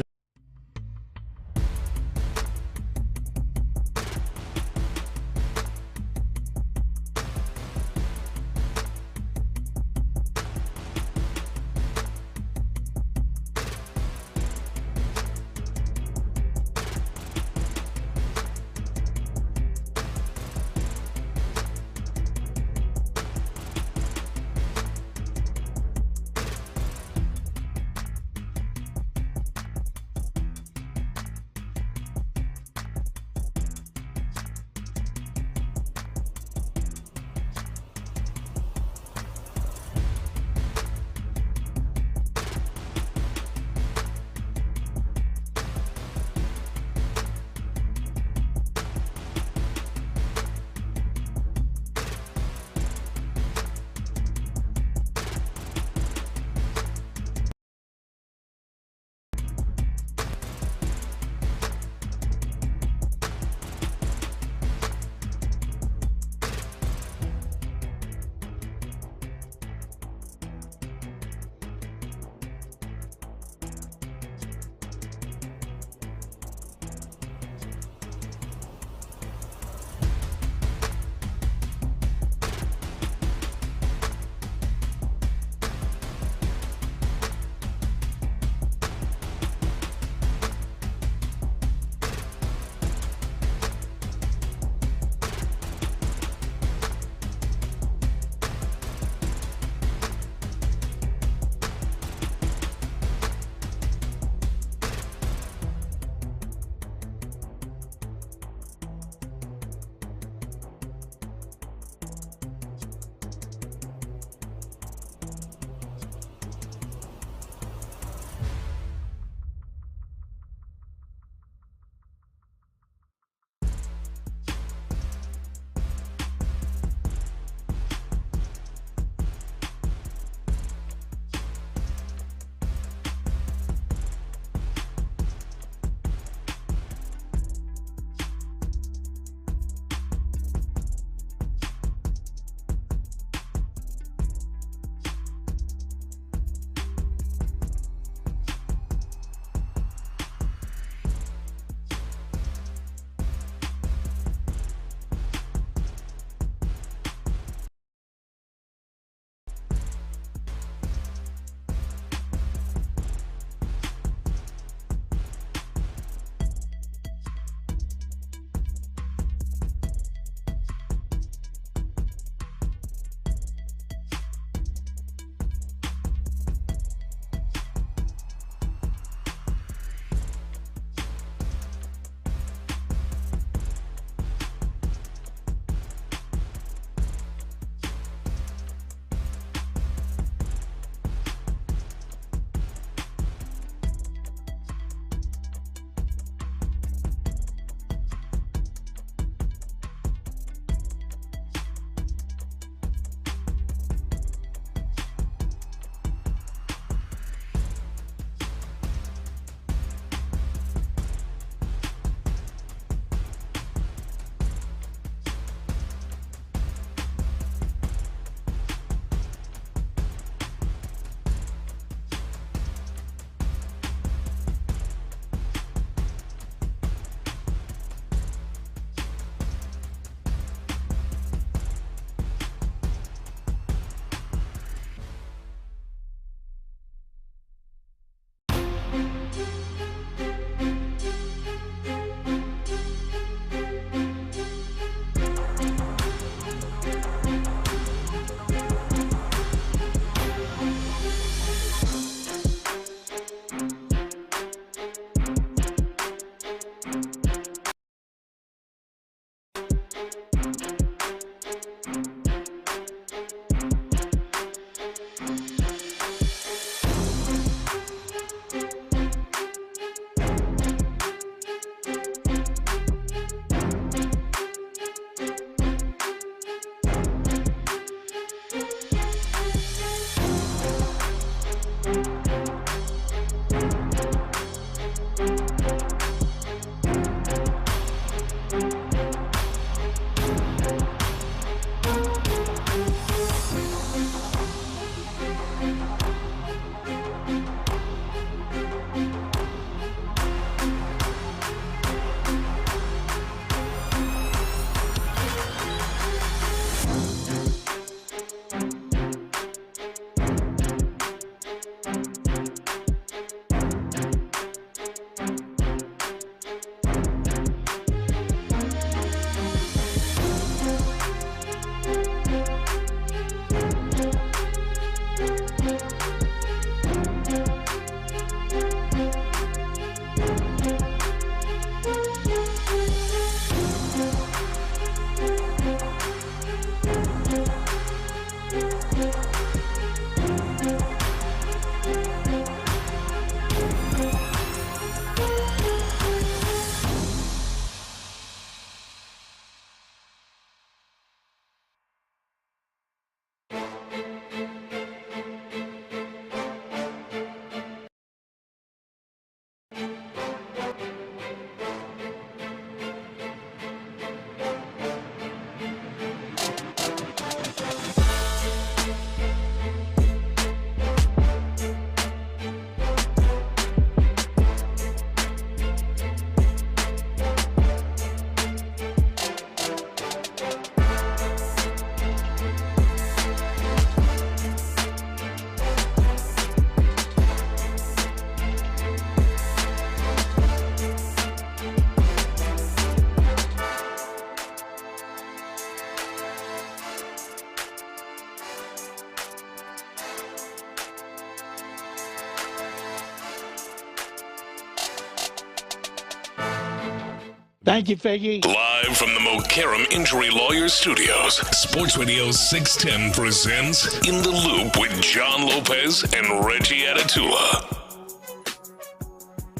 Thank you, Figgy. Live from the Mokaram Injury Lawyers Studios, Sports Radio 610 presents In the Loop with John Lopez and Reggie Atatula.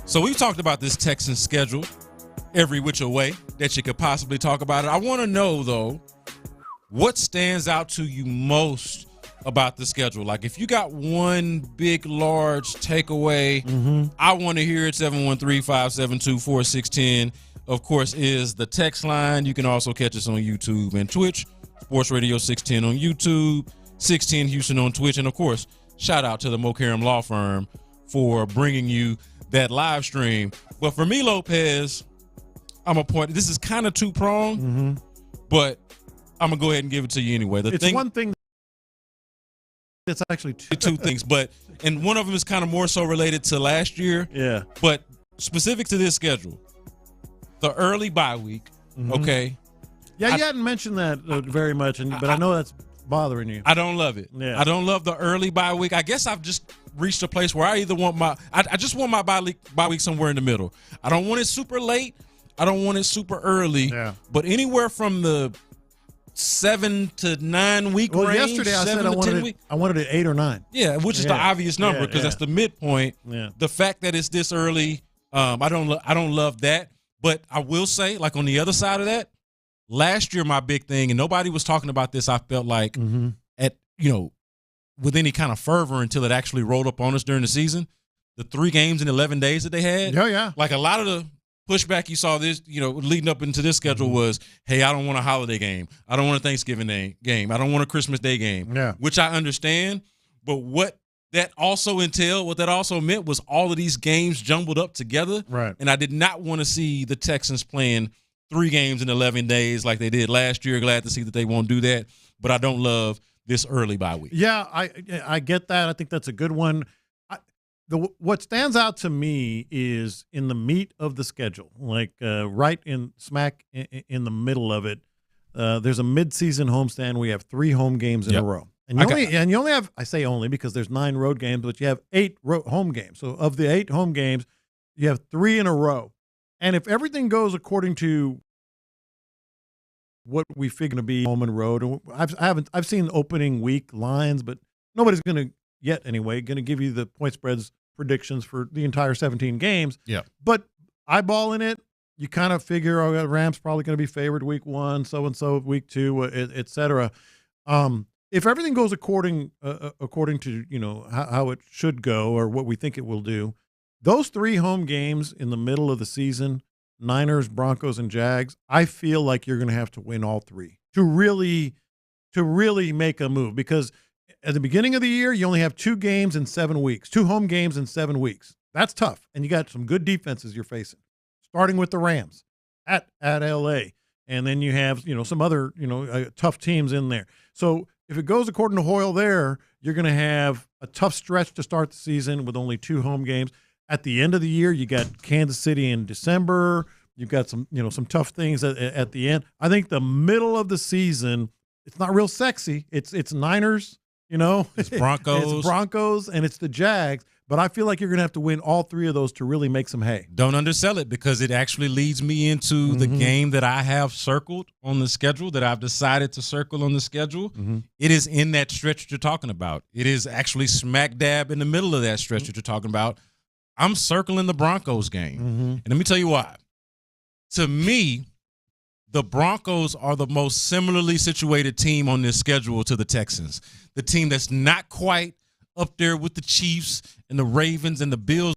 So we've talked about this Texans schedule every which way that you could possibly talk about it. I want to know, though, what stands out to you most about the schedule? Like, if you got one big, large takeaway, I want to hear it. 713-572-4610. Of course, is the text line. You can also catch us on YouTube and Twitch. Sports Radio 610 on YouTube, 610 Houston on Twitch. And, of course, shout out to the Mokaram Law Firm for bringing you that live stream. But for me, Lopez, I'm a point. This is kind of two-pronged, but I'm going to go ahead and give it to you anyway. One thing. It's actually two things, and one of them is kind of more so related to last year. Yeah. But specific to this schedule, the early bye week, okay? Yeah, you hadn't mentioned that very much, but I know that's bothering you. I don't love it. Yeah. I don't love the early bye week. I guess I've just reached a place where I either want I just want my bye week somewhere in the middle. I don't want it super late. I don't want it super early. Yeah. But anywhere from the 7 to 9 week range. Well, yesterday I said I wanted it 8 or 9. Yeah, which is the obvious number because that's the midpoint. Yeah. The fact that it's this early, I don't love that. But I will say, like on the other side of that, last year my big thing, and nobody was talking about this, I felt like with any kind of fervor until it actually rolled up on us during the season, the 3 games in 11 days that they had. Yeah. Like a lot of the pushback you saw this, leading up into this schedule was, hey, I don't want a holiday game. I don't want a Thanksgiving game. I don't want a Christmas Day game. Yeah. Which I understand. But what that also meant was all of these games jumbled up together. Right. And I did not want to see the Texans playing 3 games in 11 days like they did last year. Glad to see that they won't do that. But I don't love this early bye week. Yeah, I get that. I think that's a good one. What stands out to me is in the meat of the schedule, like right in smack in the middle of it. There's a midseason homestand. We have 3 home games in a row, and you only have, I say only because there's 9 road games, but you have 8 home games. So of the 8 home games, you have 3 in a row, and if everything goes according to what we figure to be home and road, I've seen opening week lines, but nobody's going to. Yet anyway, going to give you the point spreads predictions for the entire 17 games. Yeah. But eyeballing it, you kind of figure, Rams probably going to be favored week 1, so-and-so week 2, et cetera. If everything goes according to, how it should go or what we think it will do, those 3 home games in the middle of the season, Niners, Broncos, and Jags, I feel like you're going to have to win all 3 to really make a move, because at the beginning of the year, you only have 2 games in 7 weeks, 2 home games in 7 weeks. That's tough. And you got some good defenses you're facing, starting with the Rams at L.A. And then you have, some other, tough teams in there. So if it goes according to Hoyle there, you're going to have a tough stretch to start the season with only 2 home games. At the end of the year, you got Kansas City in December. You've got some tough things at the end. I think the middle of the season, it's not real sexy. It's Niners. It's Broncos. It's Broncos, and it's the Jags. But I feel like you're going to have to win all 3 of those to really make some hay. Don't undersell it, because it actually leads me into the game that I have circled on the schedule, that I've decided to circle on the schedule. It is in that stretch that you're talking about. It is actually smack dab in the middle of that stretch that you're talking about. I'm circling the Broncos game. And let me tell you why. To me, the Broncos are the most similarly situated team on this schedule to the Texans. The team that's not quite up there with the Chiefs and the Ravens and the Bills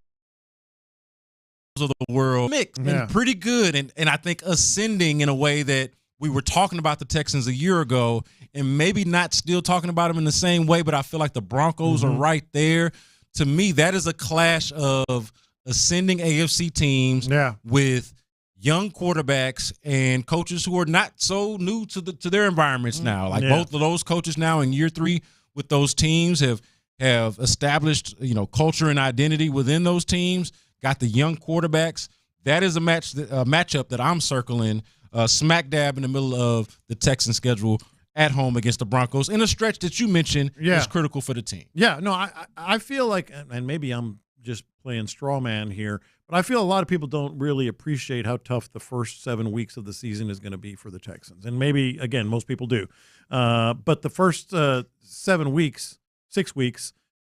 of the world. Mixed and pretty good, and I think ascending in a way that we were talking about the Texans a year ago, and maybe not still talking about them in the same way, but I feel like the Broncos are right there. To me, that is a clash of ascending AFC teams with young quarterbacks and coaches who are not so new to their environments now. Like both of those coaches now in year 3 with those teams have established, culture and identity within those teams, got the young quarterbacks. That is a matchup that I'm circling smack dab in the middle of the Texans schedule at home against the Broncos in a stretch that you mentioned is critical for the team. Yeah, no, I feel like, and maybe I'm just playing straw man here, But I feel a lot of people don't really appreciate how tough the first 7 weeks of the season is going to be for the Texans. And maybe, again, most people do. But the first 6 weeks,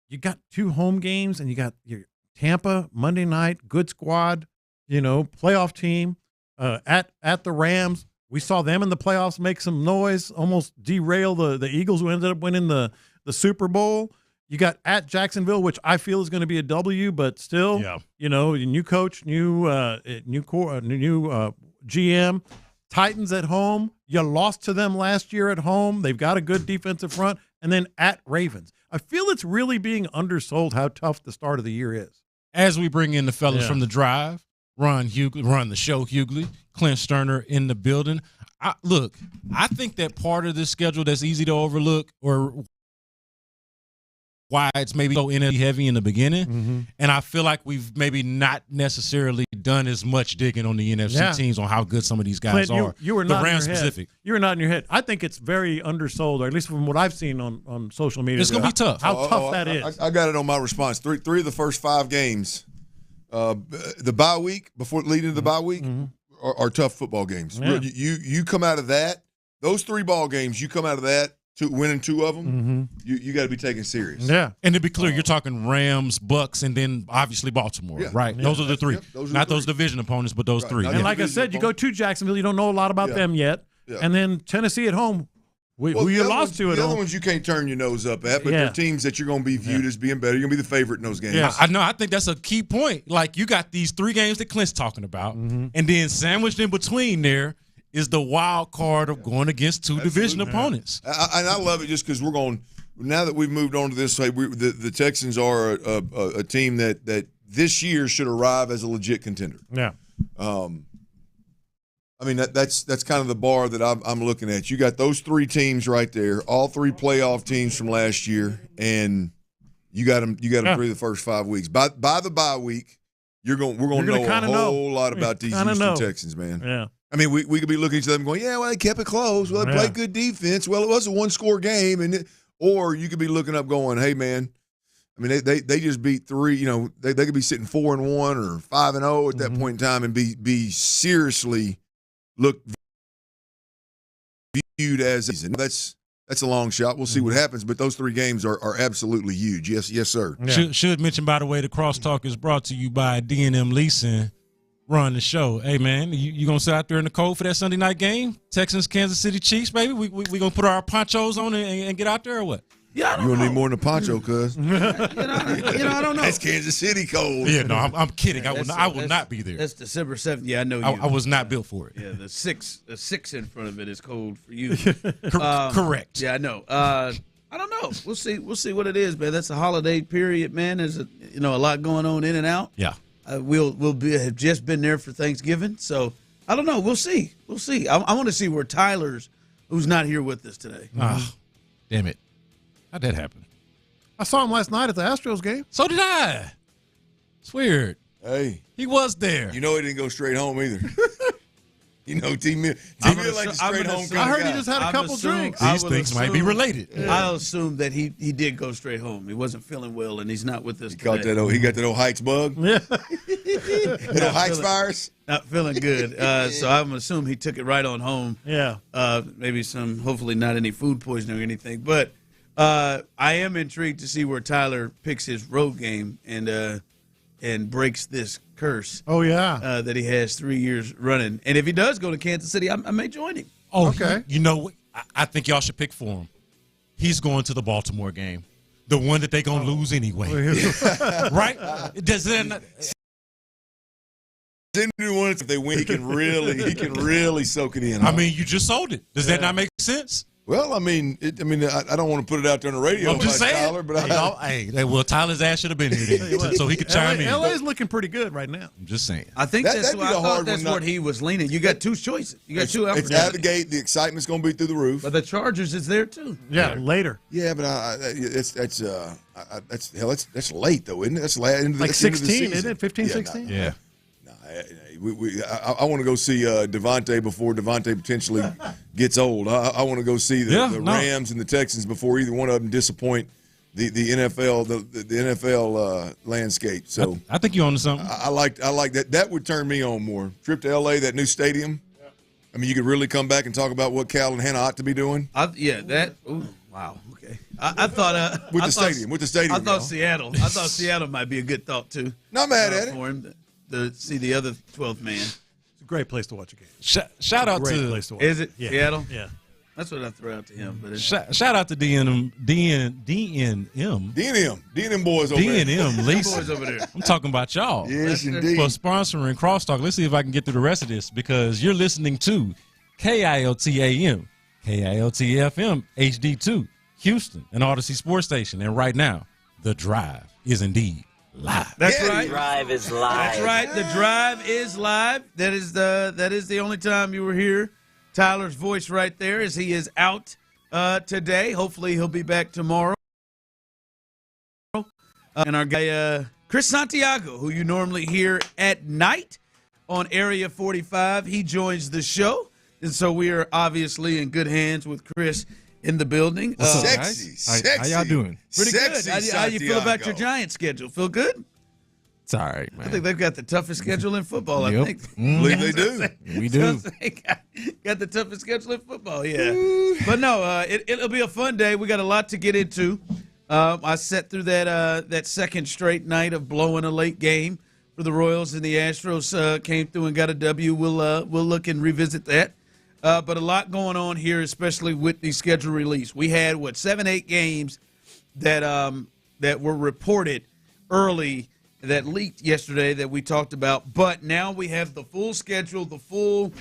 you got 2 home games, and you got your Tampa, Monday night, good squad, playoff team. At the Rams, we saw them in the playoffs make some noise, almost derail the Eagles, who ended up winning the Super Bowl. You got at Jacksonville, which I feel is going to be a W, but still, new coach, new GM. Titans at home. You lost to them last year at home. They've got a good defensive front. And then at Ravens. I feel it's really being undersold how tough the start of the year is. As we bring in the fellas from the drive, run the show, Hughley, Clint Stoerner in the building. I think that part of this schedule that's easy to overlook, or why it's maybe so NFC heavy in the beginning, and I feel like we've maybe not necessarily done as much digging on the NFC teams on how good some of these guys Clint, are. You were not the Rams in your head. specific. You were not in your head. I think it's very undersold, or at least from what I've seen on social media. It's going to be tough. How tough that is. I got it on my response. Three of the first 5 games, the bye week, before leading to the bye week, are tough football games. Yeah. You come out of that, those 3 ball games, you come out of that, winning 2 of them, you got to be taken serious. Yeah. And to be clear, you're talking Rams, Bucks, and then obviously Baltimore, right? Yeah. Those are the 3. Yep, those division opponents, but those 3. And like I said, you go to Jacksonville, you don't know a lot about them yet. Yeah. And then Tennessee at home, who you lost to at home. The other ones you can't turn your nose up at, but they're teams that you're going to be viewed as being better. You're going to be the favorite in those games. Yeah, I know. I think that's a key point. Like, you got these 3 games that Clint's talking about, and then sandwiched in between there is the wild card of going against 2 division opponents. And I love it just because now that we've moved on to this, the Texans are a team that this year should arrive as a legit contender. Yeah. I mean, that's kind of the bar that I'm looking at. You got those 3 teams right there, all 3 playoff teams from last year, and you got them through the first 5 weeks. By the bye week, we're going to know a whole lot about these Houston Texans, man. Yeah. I mean, we could be looking at them going, they kept it close. Well, they played good defense. Well, it was a 1-score game, or you could be looking up going, hey, man. I mean, they just beat 3. They could be sitting 4-1 or 5-0 at that point in time and be seriously viewed as a season. That's a long shot. We'll see what happens, but those 3 games are absolutely huge. Yes, sir. Yeah. Should mention, by the way, the Crosstalk is brought to you by D&M Leasing. Run the show. Hey, man, you going to sit out there in the cold for that Sunday night game? Texans, Kansas City Chiefs, baby? We going to put our ponchos on and get out there or what? Yeah, I don't know. Need more than a poncho, cuz. I don't know. That's Kansas City cold. Yeah, no, I'm kidding. I will not be there. That's December 7th. Yeah, I know you. I was not built for it. Yeah, the six in front of it is cold for you. Correct. Yeah, I know. I don't know. We'll see what it is, man. That's a holiday period, man. There's a lot going on in and out. Yeah. We'll have just been there for Thanksgiving, so I don't know. We'll see. I want to see where Tyler's, who's not here with us today. Damn it! How'd that happen? I saw him last night at the Astros game. So did I. It's weird. Hey, he was there. He didn't go straight home either. T-Mill like straight home. I heard he just had a couple drinks. These things might be related. Yeah. I'll assume that he did go straight home. He wasn't feeling well, and he's not with us today. He got that old Heights bug. Yeah. That old Heights virus. Not feeling good. So I'm assuming he took it right on home. Yeah. Maybe hopefully not any food poisoning or anything. But I am intrigued to see where Tyler picks his road game and breaks this curse. Oh, yeah. That he has 3 years running. And if he does go to Kansas City, I may join him. Oh, okay. You know what? I think y'all should pick for him. He's going to the Baltimore game, the one that they're going to lose anyway. Right? Does that if they win, he can really soak it in. I mean, you just sold it. Does that not make sense? Well, I mean, I don't want to put it out there on the radio. I'm just saying. Tyler, but Tyler's ass should have been here then, so he could chime in. LA's looking pretty good right now. I'm just saying. I think that's what he was leaning. You got 2 choices. You got 2 It's out of the gate. The excitement's going to be through the roof. But the Chargers is there too. Yeah, later. Yeah, but that's late though, isn't it? That's late into like 16, isn't it? 15, 16. Yeah. I want to go see Devontae before Devontae potentially gets old. I want to go see the Rams and the Texans before either one of them disappoint the NFL the NFL landscape. So I think you're on to something. I like that. That would turn me on more. Trip to LA, that new stadium. Yeah. I mean, you could really come back and talk about what Cal and Hannah ought to be doing. Wow. Okay. I thought with the stadium. I thought Seattle. I thought Seattle might be a good thought too. Not mad at it for him to see the other 12th man. It's a great place to watch a game. Shout out to place to watch. Is it Seattle? Yeah. That's what I threw out to him. But shout out to DNM boys over there. DNM Lisa. Boys over there. I'm talking about y'all. Yes, indeed. For sponsoring Crosstalk. Let's see if I can get through the rest of this because you're listening to KILT-AM, KILT-FM, HD2, Houston, and Odyssey Sports Station. And right now, The Drive is indeed live. That's right. The Drive is live. That's right. The Drive is live. That is the only time you were here. Tyler's voice right there as he is out today. Hopefully he'll be back tomorrow. And our guy Chris Santiago, who you normally hear at night on Area 45, he joins the show. And so we are obviously in good hands with Chris in the building. Sexy. How y'all doing? Pretty Sexy good. How you feel about your Giants schedule? Feel good? It's all right, man. I think they've got the toughest schedule in football, Yep. I think. Believe they do. We do. Got the toughest schedule in football, yeah. But no, it'll be a fun day. We got a lot to get into. I sat through that second straight night of blowing a late game for the Royals, and the Astros came through and got a W. We'll look and revisit that. But a lot going on here, especially with the schedule release. We had, 7-8 games that were reported early that leaked yesterday that we talked about. But now we have the full schedule, the full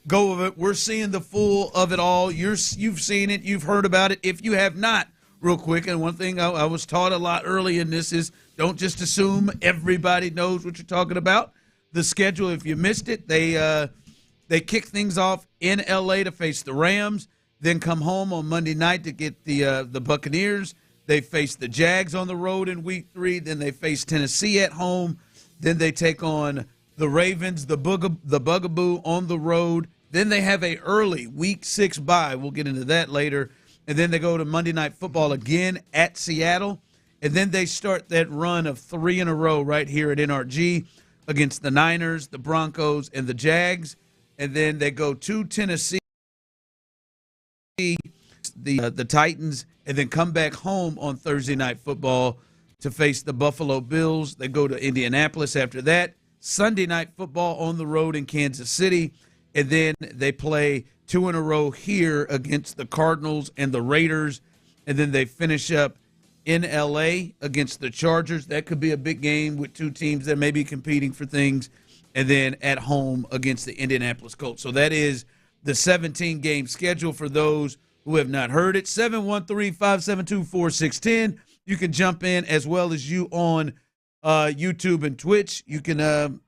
go of it. We're seeing the full of it all. You've seen it. You've heard about it. If you have not, real quick, and one thing I was taught a lot early in this is don't just assume everybody knows what you're talking about. The schedule, if you missed it, they kick things off in L.A. to face the Rams, then come home on Monday night to get the Buccaneers. They face the Jags on the road in Week 3. Then they face Tennessee at home. Then they take on the Ravens, the Bugaboo on the road. Then they have a early Week 6 bye. We'll get into that later. And then they go to Monday Night Football again at Seattle. And then they start that run of 3 in a row right here at NRG against the Niners, the Broncos, and the Jags. And then they go to Tennessee, the Titans, and then come back home on Thursday Night Football to face the Buffalo Bills. They go to Indianapolis after that. Sunday Night Football on the road in Kansas City. And then they play 2 in a row here against the Cardinals and the Raiders. And then they finish up in L.A. against the Chargers. That could be a big game with two teams that may be competing for things. And then at home against the Indianapolis Colts. So that is the 17-game schedule for those who have not heard it. 713-572-4610. You can jump in as well as you on YouTube and Twitch. You can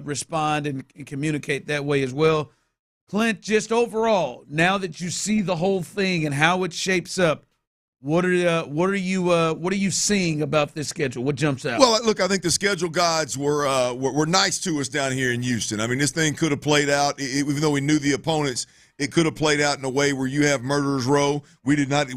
respond and communicate that way as well. Clint, just overall, now that you see the whole thing and how it shapes up, what are you seeing about this schedule? What jumps out? Well, look, I think the schedule gods were nice to us down here in Houston. I mean, this thing could have played out, even though we knew the opponents. It could have played out in a way where you have Murderers Row. We did not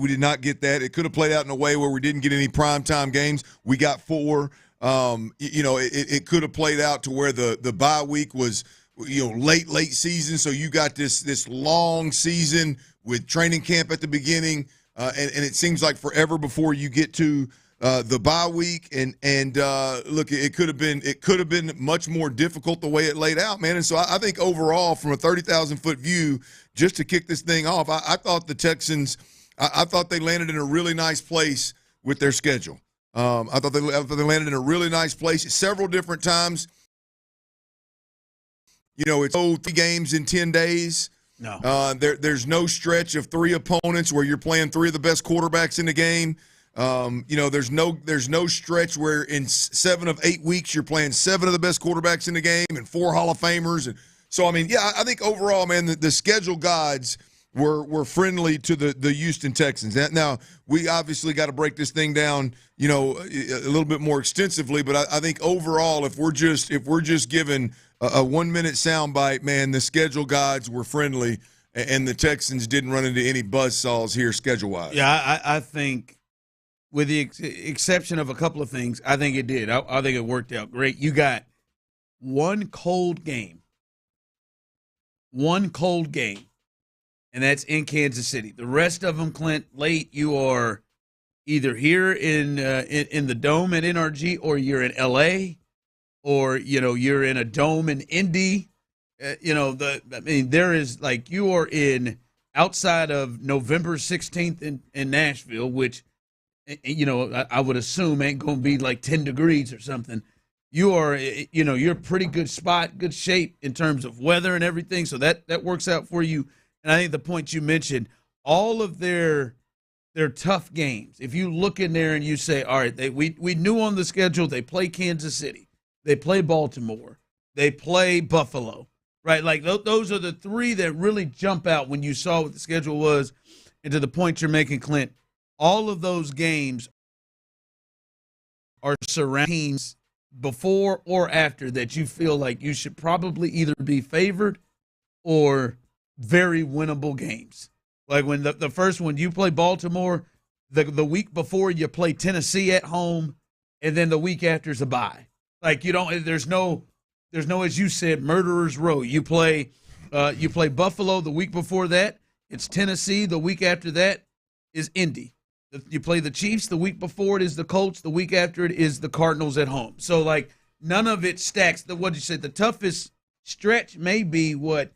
get that. It could have played out in a way where we didn't get any primetime games. We got 4. It could have played out to where the bye week was, late season. So you got this long season with training camp at the beginning, and it seems like forever before you get to the bye week. And look, it could have been much more difficult the way it laid out, man. And so I think overall, from a 30,000-foot view, just to kick this thing off, I thought the Texans, I thought they landed in a really nice place with their schedule. I thought they landed in a really nice place several different times. It's 3 games in 10 days. No. There's no stretch of 3 opponents where you're playing 3 of the best quarterbacks in the game. There's no stretch where in 7 of 8 weeks you're playing 7 of the best quarterbacks in the game and 4 Hall of Famers. And so, I mean, yeah, I think overall, man, the schedule gods were friendly to the Houston Texans. Now, we obviously got to break this thing down, a little bit more extensively. But I think overall, if we're just given a 1-minute soundbite, man, the schedule gods were friendly, and the Texans didn't run into any buzzsaws here schedule-wise. Yeah, I think with the exception of a couple of things, I think it did. I think it worked out great. You got one cold game, and that's in Kansas City. The rest of them, Clint, late, you are either here in the Dome at NRG, or you're in L.A., or, you're in a Dome in Indy. There is, like, you are in outside of November 16th in Nashville, which, I would assume ain't going to be like 10 degrees or something. You are, you're a pretty good spot, good shape in terms of weather and everything. So that works out for you. And I think the point you mentioned, all of their tough games, if you look in there and you say, all right, we knew on the schedule they play Kansas City, they play Baltimore, they play Buffalo, right? Like those are the three that really jump out when you saw what the schedule was. And to the point you're making, Clint, all of those games are surrounding before or after that you feel like you should probably either be favored or very winnable games. Like when the first one, you play Baltimore, the week before you play Tennessee at home, and then the week after is a bye. Like there's no, as you said, murderer's row. You play Buffalo the week before that, it's Tennessee. The week after that is Indy. You play the Chiefs the week before it is the Colts. The week after it is the Cardinals at home. So like none of it stacks. What did you say? The toughest stretch may be what?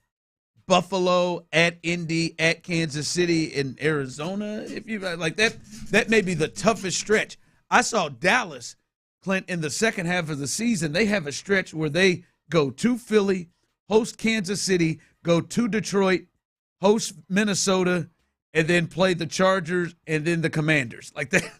Buffalo, at Indy, at Kansas City, in Arizona. If you like that may be the toughest stretch. I saw Dallas, Clint, in the second half of the season. They have a stretch where they go to Philly, host Kansas City, go to Detroit, host Minnesota, and then play the Chargers and then the Commanders. Like that.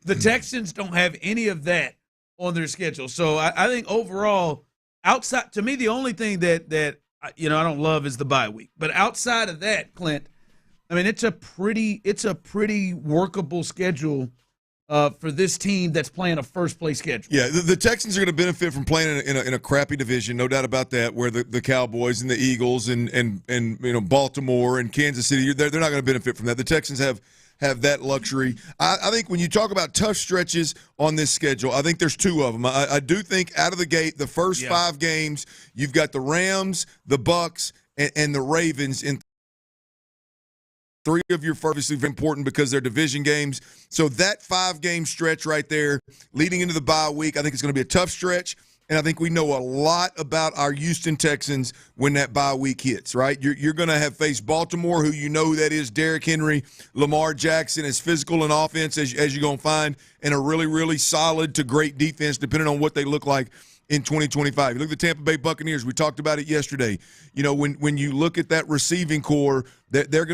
The Texans don't have any of that on their schedule. So I think overall, outside, to me, the only thing that I don't love is the bye week. But outside of that, Clint, I mean, it's a pretty workable schedule for this team that's playing a first-place schedule. Yeah, the Texans are going to benefit from playing in a crappy division, no doubt about that, where the Cowboys and the Eagles and Baltimore and Kansas City, they're not going to benefit from that. The Texans have that luxury. I think when you talk about tough stretches on this schedule, I think there's two of them. I do think out of the gate, the first 5 games, you've got the Rams, the Bucks, and the Ravens in 3 of your first, obviously very important because they're division games. So that 5-game stretch right there leading into the bye week, I think it's going to be a tough stretch. And I think we know a lot about our Houston Texans when that bye week hits, right? You're going to have faced Baltimore, who you know that is Derrick Henry, Lamar Jackson, as physical an offense as you're going to find, and a really, really solid to great defense, depending on what they look like in 2025. You look at the Tampa Bay Buccaneers. We talked about it yesterday. When you look at that receiving core, they're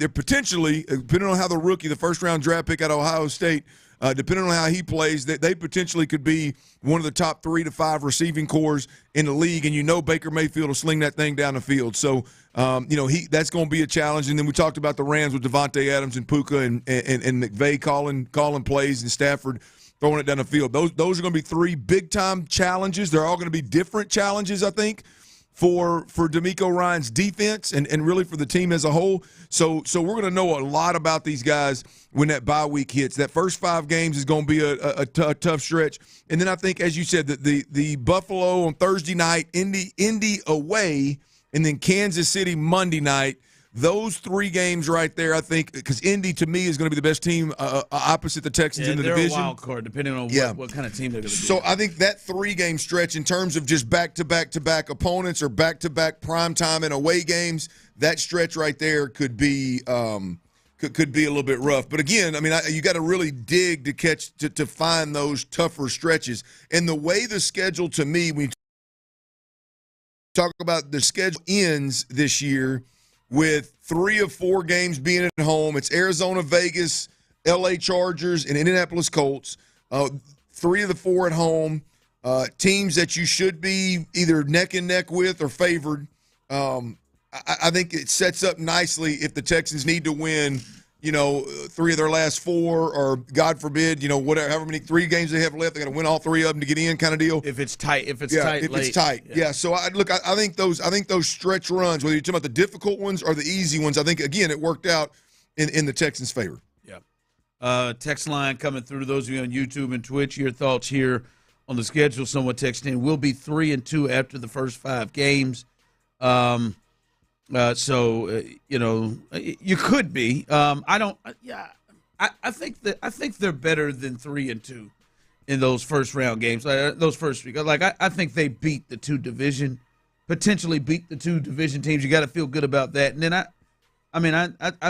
potentially, depending on how the first-round draft pick at Ohio State, depending on how he plays, they potentially could be one of the top 3 to 5 receiving cores in the league. And Baker Mayfield will sling that thing down the field. So, that's going to be a challenge. And then we talked about the Rams with Devontae Adams and Puka and McVay calling plays and Stafford throwing it down the field. Those are going to be 3 big-time challenges. They're all going to be different challenges, I think, for DeMeco Ryans' defense and really for the team as a whole. So we're going to know a lot about these guys when that bye week hits. That first 5 games is going to be a tough stretch. And then I think, as you said, the Buffalo on Thursday night, Indy away, and then Kansas City Monday night. Those 3 games right there, I think, because Indy, to me, is going to be the best team opposite the Texans in the division. They're a wild card, depending on what kind of team they're going to be. So I think that 3-game stretch in terms of just back-to-back-to-back opponents or back-to-back primetime and away games, that stretch right there could be could be a little bit rough. But again, I mean, you got to really dig to find those tougher stretches. And the way the schedule, to me, when you talk about the schedule ends this year, with 3 of 4 games being at home. It's Arizona, Vegas, L.A. Chargers, and Indianapolis Colts. 3 of the 4 at home. Teams that you should be either neck and neck with or favored. I think it sets up nicely if the Texans need to win, 3 of their last 4, or God forbid, whatever, however many 3 games they have left, they got to win all 3 of them to get in, kind of deal. If it's tight, it's tight. Yeah. So I think those stretch runs, whether you're talking about the difficult ones or the easy ones, I think again it worked out in the Texans' favor. Yeah. Text line coming through. Those of you on YouTube and Twitch, your thoughts here on the schedule. Someone texted in, we'll be 3-2 after the first 5 games. You could be. I think they're better than 3-2 in those first round games. Those first 3. I think they potentially beat the 2 division teams. You got to feel good about that. And then I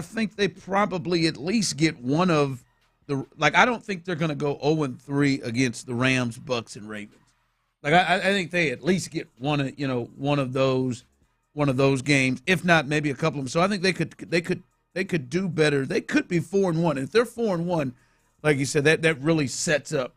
think they probably at least get one of the. I don't think they're going to go 0-3 against the Rams, Bucks, and Ravens. I think they at least get one of those games, if not maybe a couple of them. So I think they could do better. They could be 4-1. And if they're 4-1, like you said, that really sets up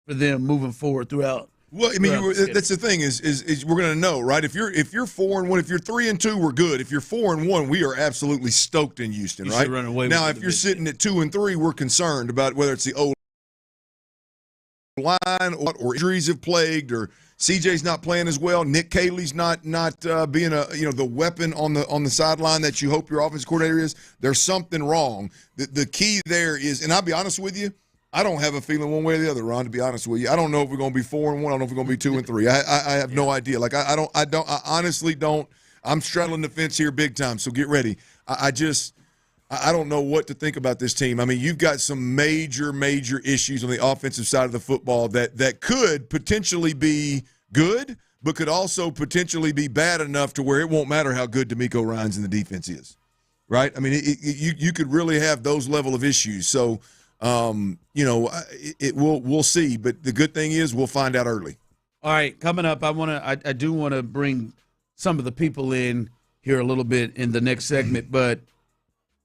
for them moving forward throughout. Well, that's the thing is we're going to know, right? If you're 4-1, if you're 3-2, we're good. If you're 4-1, we are absolutely stoked in Houston, right? Run away now, if you're sitting at 2-3, we're concerned about whether it's the O-line or injuries have plagued, or CJ's not playing as well. Nick Caley's not being the weapon on the sideline that you hope your offensive coordinator is. There's something wrong. The key there is, and I'll be honest with you, I don't have a feeling one way or the other, Ron, to be honest with you. I don't know if we're going to be 4-1. I don't know if we're going to be 2-3. I have no idea. I honestly don't. I'm straddling the fence here big time, so get ready. I don't know what to think about this team. I mean, you've got some major issues on the offensive side of the football that could potentially be good, but could also potentially be bad enough to where it won't matter how good D'Amico Ryans in the defense is, right? I mean, you could really have those level of issues. So, we'll see. But the good thing is we'll find out early. All right, coming up, I do want to bring some of the people in here a little bit in the next segment, but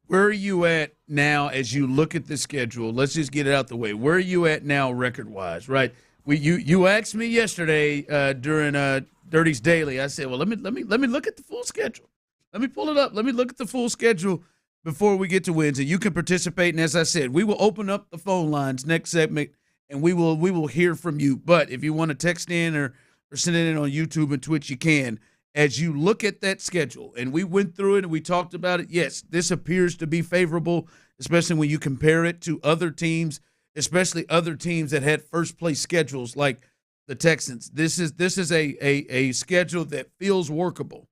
where are you at now as you look at the schedule? Let's just get it out the way. Where are you at now record-wise, right? You asked me yesterday during Dirty's Daily. I said, well, let me look at the full schedule. Let me pull it up. Let me look at the full schedule before we get to Wednesday. You can participate, and as I said, we will open up the phone lines next segment, and we will hear from you. But if you want to text in or send it in on YouTube and Twitch, you can. As you look at that schedule, and we went through it and we talked about it, yes, this appears to be favorable, especially when you compare it to other teams, especially other teams that had first-place schedules like the Texans. This is a schedule that feels workable.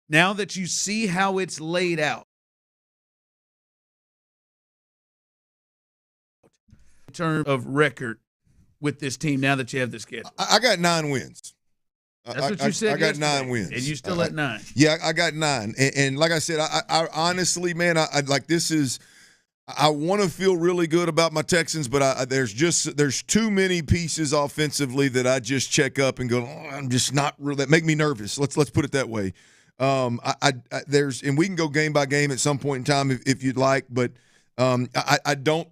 Now that you see how it's laid out, in terms of record with this team, now that you have the schedule. I got 9 wins. That's what you said. I got 9 wins. And you still at 9. Yeah, I got 9. And like I said, I honestly, man, I like this is – I want to feel really good about my Texans, but there's too many pieces offensively that I just check up and go, I'm just not really – that make me nervous. Let's put it that way. And we can go game by game at some point in time if you'd like, but I do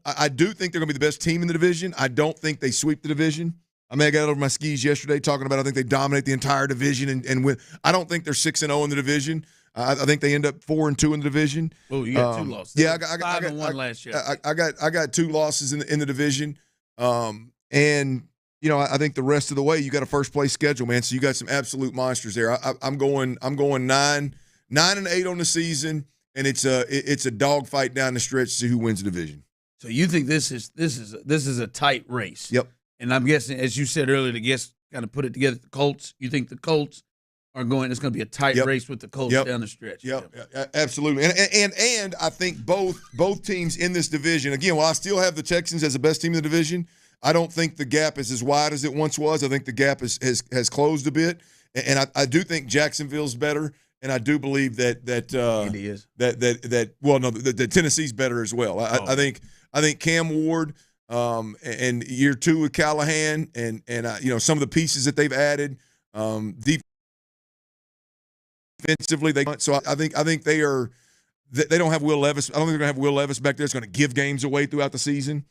think they're going to be the best team in the division. I don't think they sweep the division. I mean, I got over my skis yesterday talking about I think they dominate the entire division and win. I don't think they're 6-0 in the division. I think they end up 4-2 in the division. Oh, you got 2 losses. Yeah, I got 5-1 last year. I got 2 losses in the division, and I think the rest of the way you got a first place schedule, man. So you got some absolute monsters there. I'm going 9-8 on the season, and it's a dogfight down the stretch to see who wins the division. So you think this is a tight race? Yep. And I'm guessing, as you said earlier, kind of put it together. The Colts. You think the Colts are going? It's going to be a tight race with the Colts down the stretch. Yep, absolutely. And I think both teams in this division. Again, while I still have the Texans as the best team in the division, I don't think the gap is as wide as it once was. I think the gap has closed a bit, and I do think Jacksonville's better, and I do believe that Indy is. that Tennessee's better as well. I think Cam Ward. And year 2 with Callahan and some of the pieces that they've added defensively. I think they don't have Will Levis. I don't think they're going to have Will Levis back there. It's going to give games away throughout the season.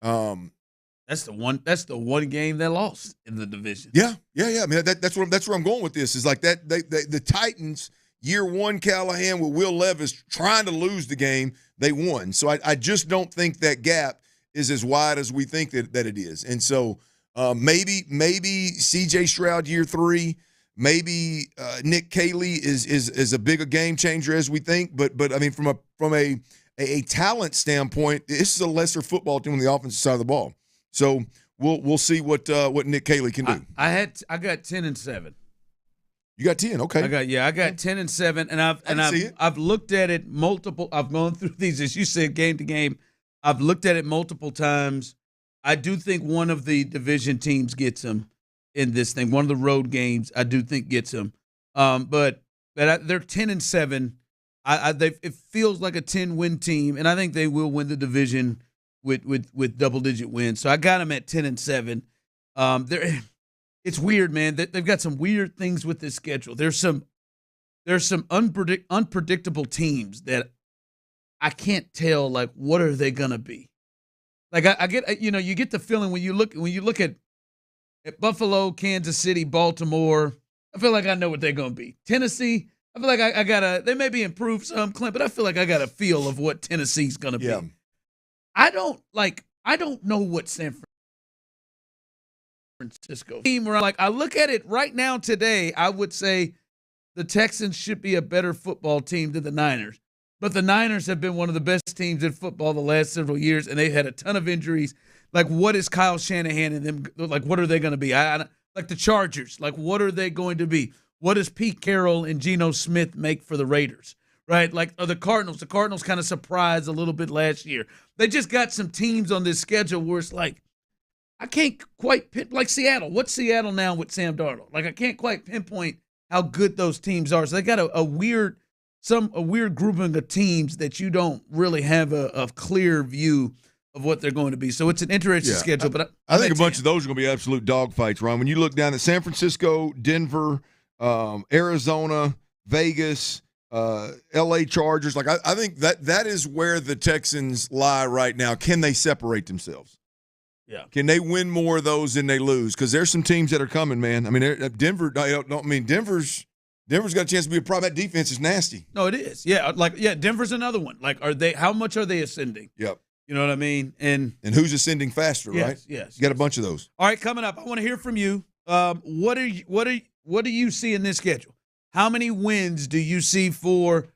That's the one game they lost in the division. Yeah. I mean that's where I'm going with this is like that. The Titans year 1 Callahan with Will Levis trying to lose the game, they won. So I just don't think that gap is as wide as we think that it is. And so maybe C.J. Stroud year 3, maybe Nick Caley is a bigger game changer as we think. But I mean from a a talent standpoint, this is a lesser football team on the offensive side of the ball. So we'll see what Nick Caley can do. I got 10-7. You got 10, okay. I got 10-7, and I've looked at it multiple. I've gone through these, as you said, game to game. I've looked at it multiple times. I do think one of the division teams gets them in this thing. One of the road games, I do think gets them. But they're 10-7. It feels like a 10-win team, and I think they will win the division with double-digit wins. So I got them at 10-7. It's weird, man. They've got some weird things with this schedule. There's some unpredictable teams that I can't tell, like, what are they gonna be? Like I get, you get the feeling when you look at Buffalo, Kansas City, Baltimore. I feel like I know what they're gonna be. Tennessee, I feel like they maybe improved some, Clint, but I feel like I got a feel of what Tennessee's gonna be. I don't know what San Francisco team where I look at it right now today, I would say the Texans should be a better football team than the Niners. But the Niners have been one of the best teams in football the last several years, and they've had a ton of injuries. Like, what is Kyle Shanahan and them? Like, what are they going to be? Like the Chargers. Like, what are they going to be? What does Pete Carroll and Geno Smith make for the Raiders? Right? Like, the Cardinals. The Cardinals kind of surprised a little bit last year. They just got some teams on this schedule where it's like, I can't quite like Seattle. What's Seattle now with Sam Darnold? Like, I can't quite pinpoint how good those teams are. So they got a weird grouping of teams that you don't really have a clear view of what they're going to be. So it's an interesting schedule. But I think a bunch of those are going to be absolute dogfights, Ron. When you look down at San Francisco, Denver, Arizona, Vegas, L.A. Chargers, like I think that is where the Texans lie right now. Can they separate themselves? Yeah. Can they win more of those than they lose? Because there's some teams that are coming, man. I mean, Denver's got a chance to be a problem. That defense is nasty. No, it is. Yeah, Denver's another one. Like, how much are they ascending? Yep. You know what I mean? And who's ascending faster, right? Yes. You got a bunch of those. All right, coming up, I want to hear from you. What do you see in this schedule? How many wins do you see for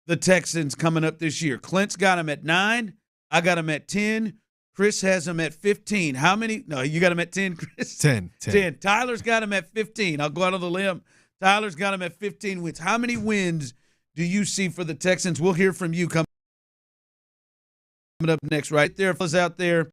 the Texans coming up this year? Clint's got them at 9. I got them at 10. Chris has them at 15. How many? No, you got them at 10, Chris? 10. Tyler's got them at 15. I'll go out on the limb. Tyler's got them at 15 wins. How many wins do you see for the Texans? We'll hear from you coming up next right there. Fellas out there.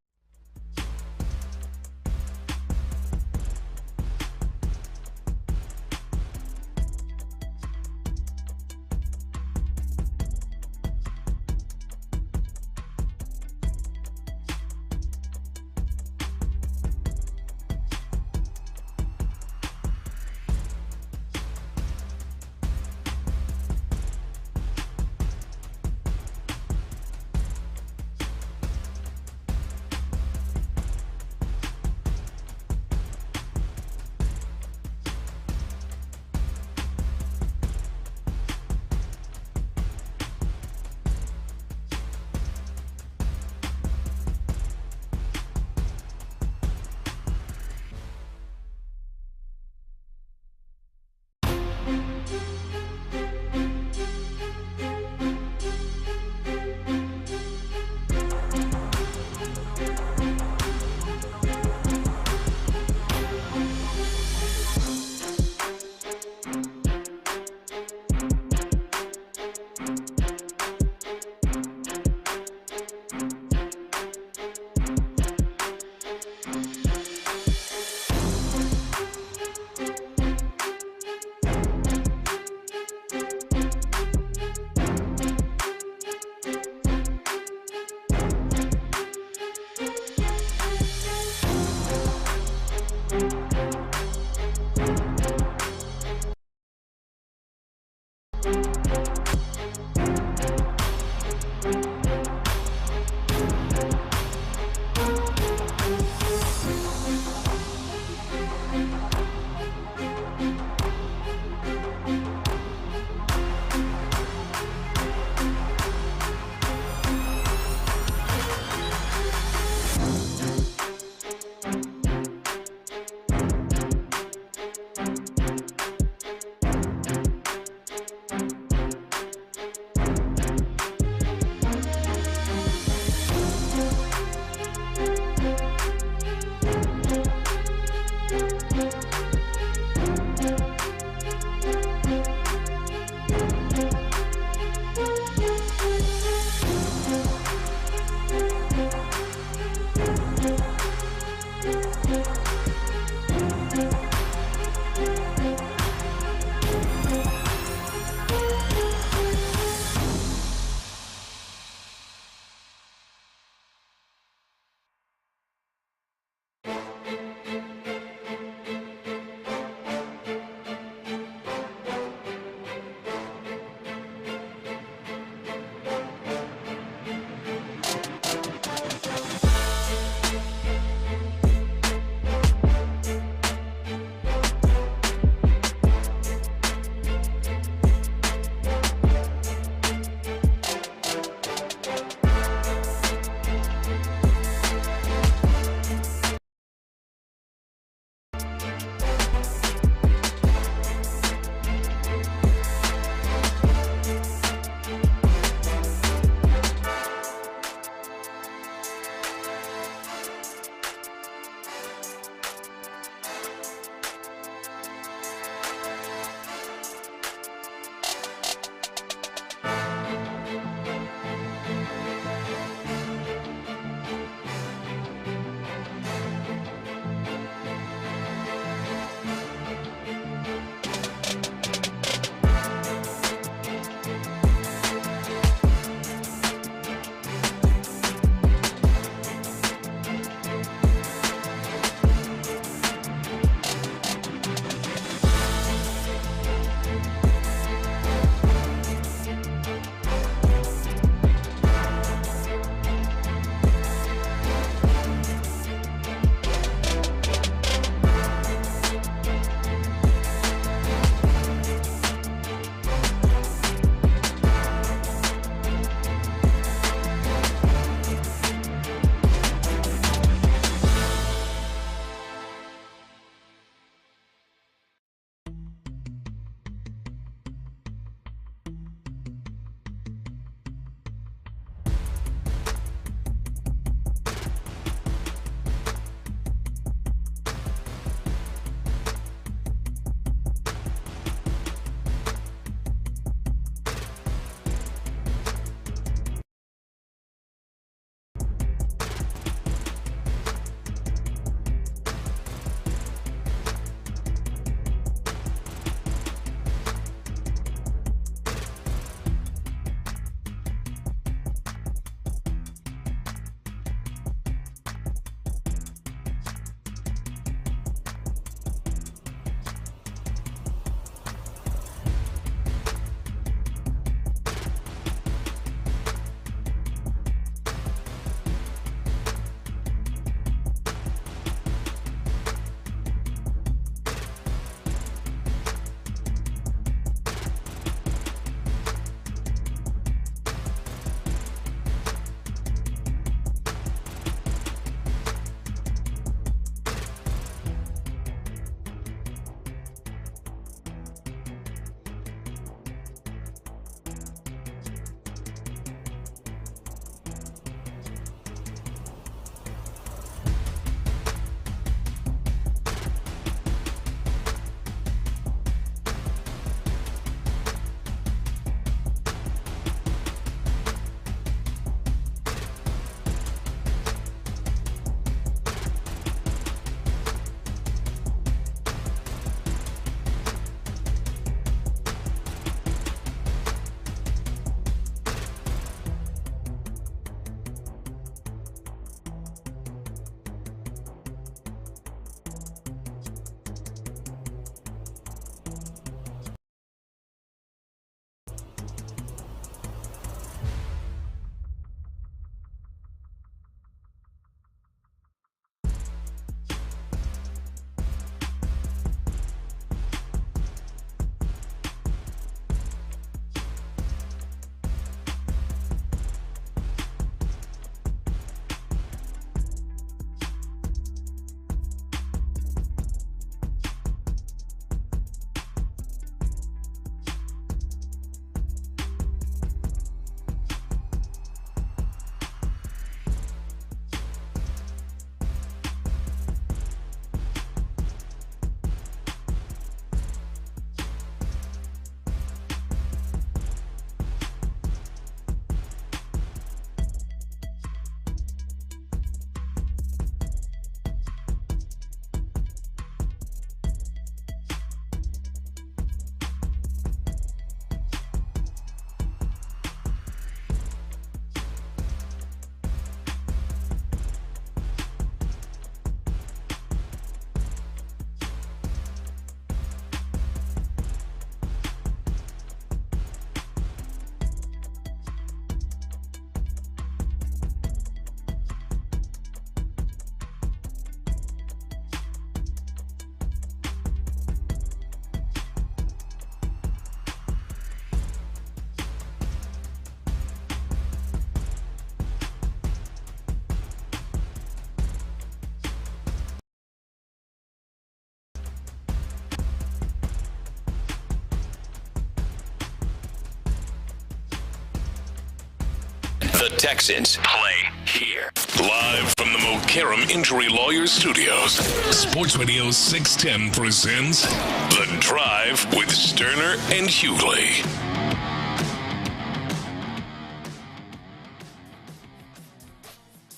The Texans play here. Live from the Mokaram Injury Lawyers Studios, Sports Radio 610 presents The Drive with Stoerner and Hughley.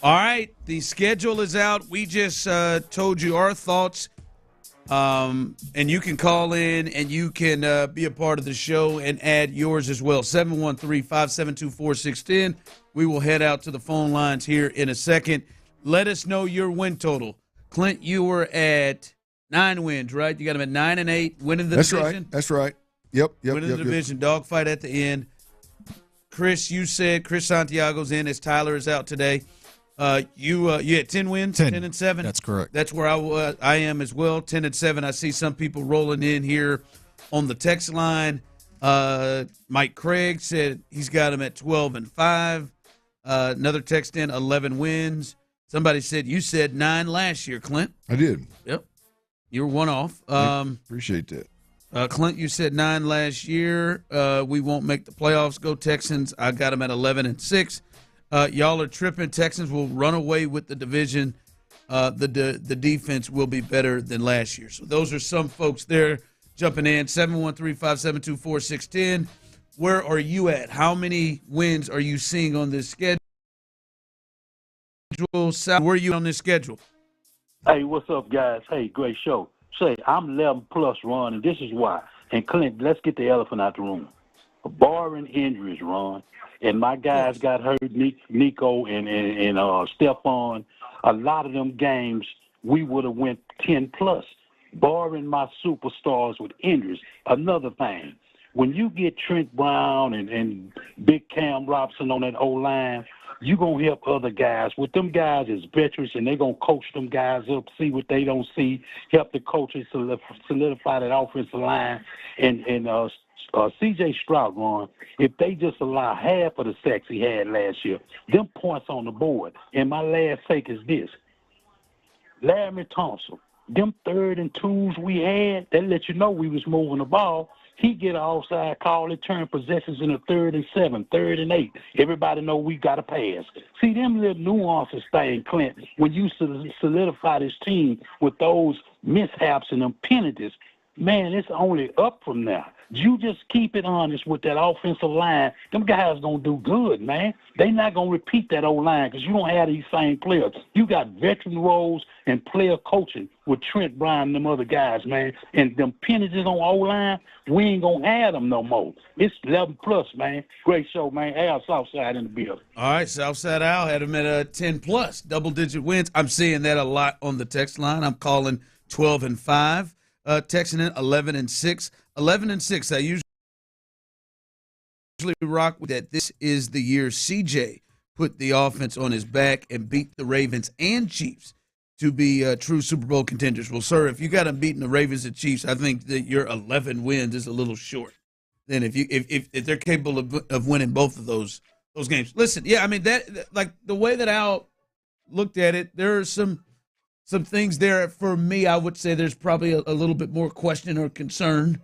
All right, the schedule is out. We just told you our thoughts, and you can call in and you can be a part of the show and add yours as well. 713-572-4610. We will head out to the phone lines here in a second. Let us know your win total. Clint, you were at 9 wins, right? You got them at 9 and 8, winning the division. That's right. Yep. Winning the division, dogfight at the end. Chris, you said Chris Santiago's in as Tyler is out today. You had 10 wins, 10 and 7. That's correct. That's where I am as well, 10 and 7. I see some people rolling in here on the text line. Mike Craig said he's got him at 12 and 5. Another text in, 11 wins. Somebody said you said 9 last year, Clint. I did. Yep. You were one off. Appreciate that. Clint, you said 9 last year. We won't make the playoffs. Go Texans. I got them at 11 and 6. Y'all are tripping. Texans will run away with the division. The defense will be better than last year. So those are some folks there jumping in. 713-572-4610. Where are you at? How many wins are you seeing on this schedule? Where are you on this schedule? Hey, what's up, guys? Hey, great show. Say, I'm 11 plus Ron, and this is why. And Clint, let's get the elephant out the room. Barring injuries, Ron, and my guys got hurt, Nico and Stephon. A lot of them games, we would have went 10 plus. Barring my superstars with injuries. Another thing, when you get Trent Brown and Big Cam Robinson on that O-line, you're going to help other guys. With them guys as veterans, and they're going to coach them guys up, see what they don't see, help the coaches solidify that offensive line. And C.J. Stroud, Ron, if they just allow half of the sacks he had last year, them points on the board. And my last take is this. Larry Thompson, them 3rd and 2s we had, that let you know we was moving the ball. He get an offside call, it turn possessions in a 3rd and 7, 3rd and 8. Everybody know we got to pass. See, them little nuances thing, Clint, when you solidify this team with those mishaps and them penalties, man, it's only up from there. You just keep it honest with that offensive line. Them guys going to do good, man. They not going to repeat that old line because you don't have these same players. You got veteran roles and player coaching with Trent Brown and them other guys, man. And them penalties on O-line, we ain't going to have them no more. It's 11 plus, man. Great show, man. Al Southside in the building. All right, Southside Al had him at 10 plus, double-digit wins. I'm seeing that a lot on the text line. I'm calling 12 and 5. Texting in 11 and 6. 11 and 6. I usually rock with that. This is the year CJ put the offense on his back and beat the Ravens and Chiefs to be true Super Bowl contenders. Well, sir, if you got them beating the Ravens and Chiefs, I think that your 11 wins is a little short. Then if they're capable of winning both of those games, listen, yeah, I mean that like the way that Al looked at it, there are some things there for me. I would say there's probably a little bit more question or concern,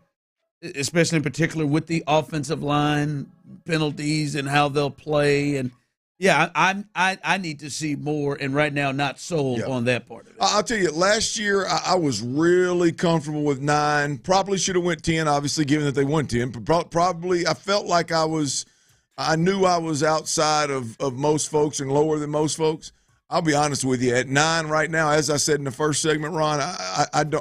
especially in particular with the offensive line penalties and how they'll play. And yeah, I need to see more. And right now, not sold on that part of it. I'll tell you, last year I was really comfortable with 9. Probably should have went 10. Obviously, given that they won 10, but probably I felt like I knew I was outside of most folks and lower than most folks. I'll be honest with you. At 9 right now, as I said in the first segment, Ron,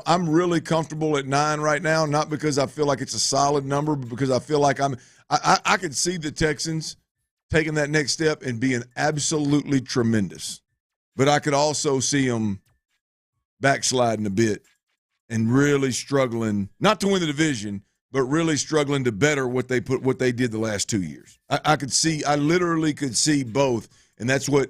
I'm really comfortable at 9 right now. Not because I feel like it's a solid number, but because I feel like I could see the Texans taking that next step and being absolutely tremendous. But I could also see them backsliding a bit and really struggling, not to win the division, but really struggling to better what they did the last 2 years. I literally could see both. And that's what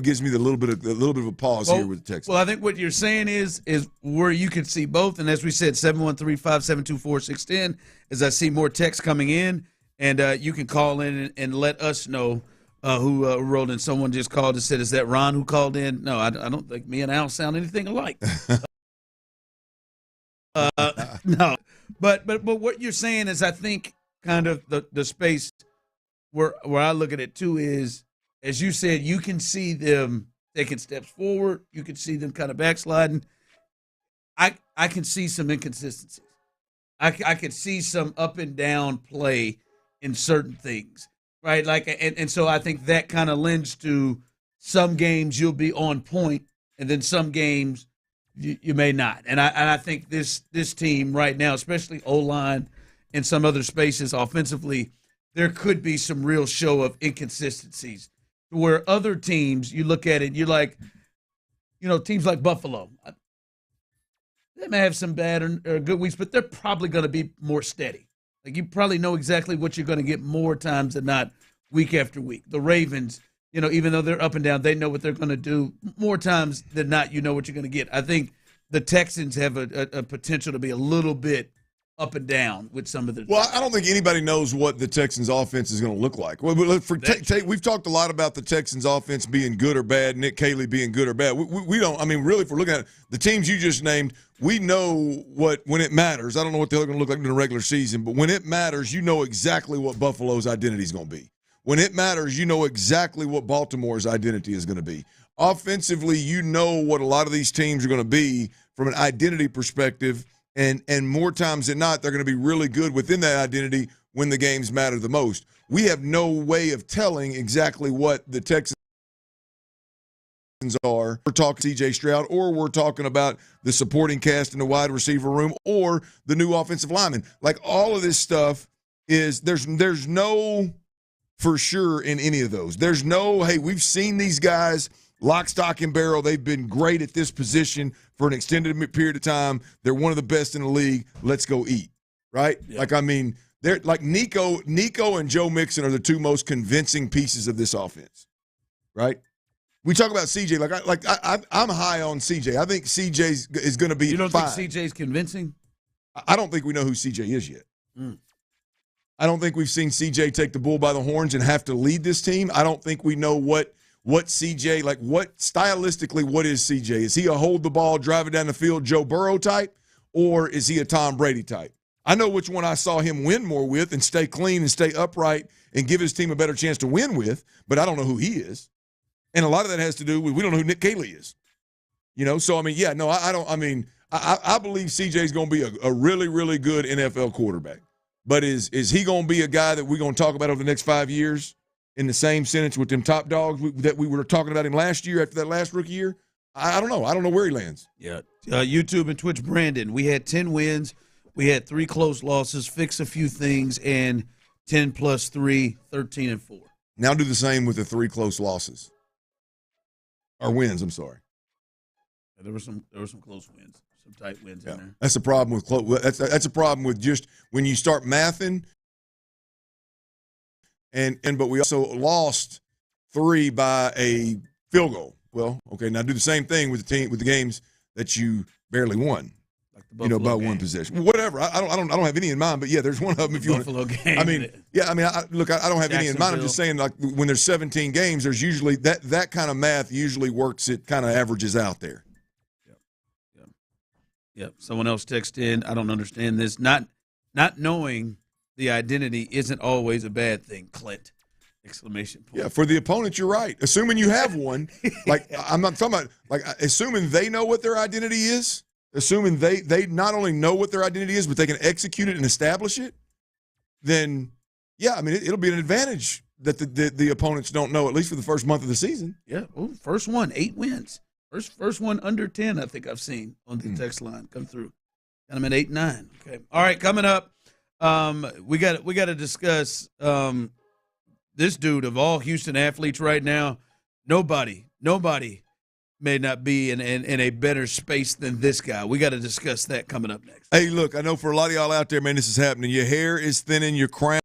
gives me a little bit of a pause here with the Texans. Well, I think what you're saying is where you could see both. And as we said, 713-572-4610, as I see more texts coming in, and you can call in and let us know who wrote in. Someone just called and said, "Is that Ron who called in?" No, I don't think me and Al sound anything alike. No, but what you're saying is, I think kind of the space where I look at it too is, as you said, you can see them taking steps forward. You can see them kind of backsliding. I can see some inconsistencies. I can see some up and down play in certain things, right? And so I think that kind of lends to some games you'll be on point, and then some games you may not. And I think this team right now, especially O-line and some other spaces offensively, there could be some real show of inconsistencies where other teams, you look at it, you're like, teams like Buffalo, they may have some bad or good weeks, but they're probably going to be more steady. Like, you probably know exactly what you're going to get more times than not week after week. The Ravens, even though they're up and down, they know what they're going to do more times than not. You know what you're going to get. I think the Texans have a potential to be a little bit up and down with some of the. Well, I don't think anybody knows what the Texans' offense is going to look like. Well, we've talked a lot about the Texans' offense being good or bad, Nick Caley being good or bad. We don't. I mean, really, if we're looking at the teams you just named, we know when it matters. I don't know what they're going to look like in the regular season, but when it matters, you know exactly what Buffalo's identity is going to be. When it matters, you know exactly what Baltimore's identity is going to be. Offensively, you know what a lot of these teams are going to be from an identity perspective. And more times than not, they're going to be really good within that identity when the games matter the most. We have no way of telling exactly what the Texans are. We're talking C.J. Stroud, or we're talking about the supporting cast in the wide receiver room, or the new offensive lineman. Like, all of this stuff is there's no for sure in any of those. There's no, hey, we've seen these guys lock, stock, and barrel. They've been great at this position for an extended period of time. They're one of the best in the league. Let's go eat, right? Yeah. They're like Nico and Joe Mixon are the two most convincing pieces of this offense, right? We talk about CJ. I'm high on CJ. I think CJ is going to be. You don't fine. think CJ's convincing? I don't think we know who CJ is yet. I don't think we've seen CJ take the bull by the horns and have to lead this team. I don't think we know what CJ, stylistically, what is CJ? Is he a hold the ball, drive it down the field Joe Burrow type, or is he a Tom Brady type? I know which one I saw him win more with and stay clean and stay upright and give his team a better chance to win with, but I don't know who he is. And a lot of that has to do with we don't know who Nick Caley is. So, I believe CJ is going to be a really, really good NFL quarterback. But is he going to be a guy that we're going to talk about over the next 5 years in the same sentence with them top dogs that we were talking about him last year after that last rookie year? I don't know. I don't know where he lands. Yeah. YouTube and Twitch, Brandon, we had 10 wins. We had 3 close losses, fix a few things, and 10 plus 3, 13 and 4. Now do the same with the 3 close losses. Or wins, I'm sorry. Yeah, there were some close wins, some tight wins in there. That's the problem with that's a problem with just when you start mathing. But we also lost 3 by a field goal. Well, okay, now do the same thing with the games that you barely won. Like the Buffalo game. One possession. Whatever. I don't have any in mind, but yeah, there's one of them if you Buffalo want. Game. I don't have any in mind. I'm just saying, like, when there's 17 games, there's usually that kind of math usually works. It kind of averages out there. Yep. Someone else texted in. I don't understand this. Not knowing the identity isn't always a bad thing, Clint. Exclamation point. Yeah, for the opponent, you're right. Assuming you have one, I'm not talking about assuming they know what their identity is. Assuming they not only know what their identity is, but they can execute it and establish it, then, yeah, it'll be an advantage that the opponents don't know, at least for the first month of the season. Yeah, first one, 8 wins. First one under 10, I think I've seen on the text line come through. And I'm at 8-9. Okay. All right, coming up, we got to discuss this dude of all Houston athletes right now. Nobody may not be in a better space than this guy. We got to discuss that coming up next. Hey, look, I know for a lot of y'all out there, man, this is happening. Your hair is thinning, your crown.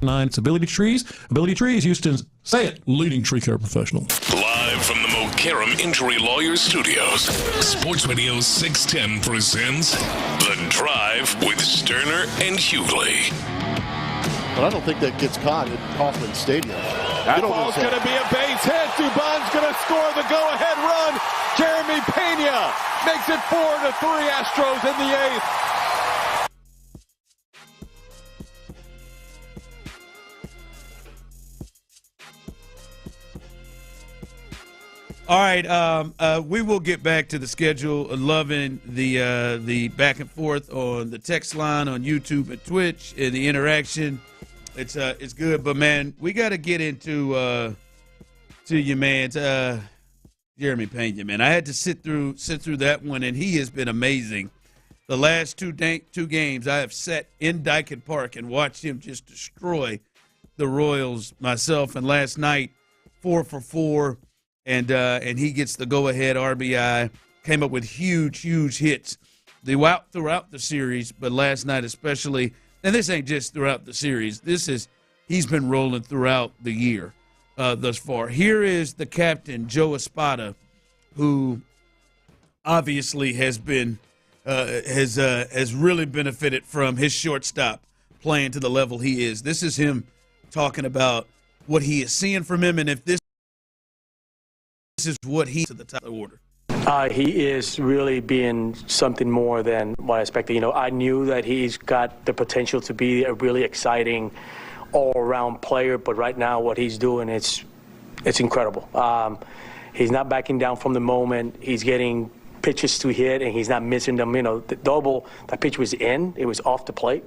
It's Ability Trees. Ability Trees, Houston's, say it, leading tree care professional. Live from the Mokaram Injury Lawyers Studios, Sports Radio 610 presents The Drive with Stoerner and Hughley. But I don't think that gets caught at Kauffman Stadium. That ball's going to be a base hit. Dubon's going to score the go-ahead run. Jeremy Pena makes it 4-3. Astros in the eighth. All right, we will get back to the schedule. Loving the back and forth on the text line on YouTube and Twitch and the interaction. It's good, but man, we got to get into to your man's Jeremy Pena. Man, I had to sit through that one, and he has been amazing. The last two games, I have sat in Dyken Park and watched him just destroy the Royals myself. And last night, 4 for 4. And he gets the go-ahead RBI, came up with huge hits throughout the series, but last night especially. And this ain't just throughout the series. He's been rolling throughout the year thus far. Here is the captain, Joe Espada, who obviously has been has really benefited from his shortstop playing to the level he is. This is him talking about what he is seeing from him, and if this is what he's to the top of the order. He is really being something more than what I expected. You know, I knew that he's got the potential to be a really exciting all-around player, but right now what he's doing, it's incredible. He's not backing down from the moment. He's getting pitches to hit, and he's not missing them. You know, that pitch was in. It was off the plate.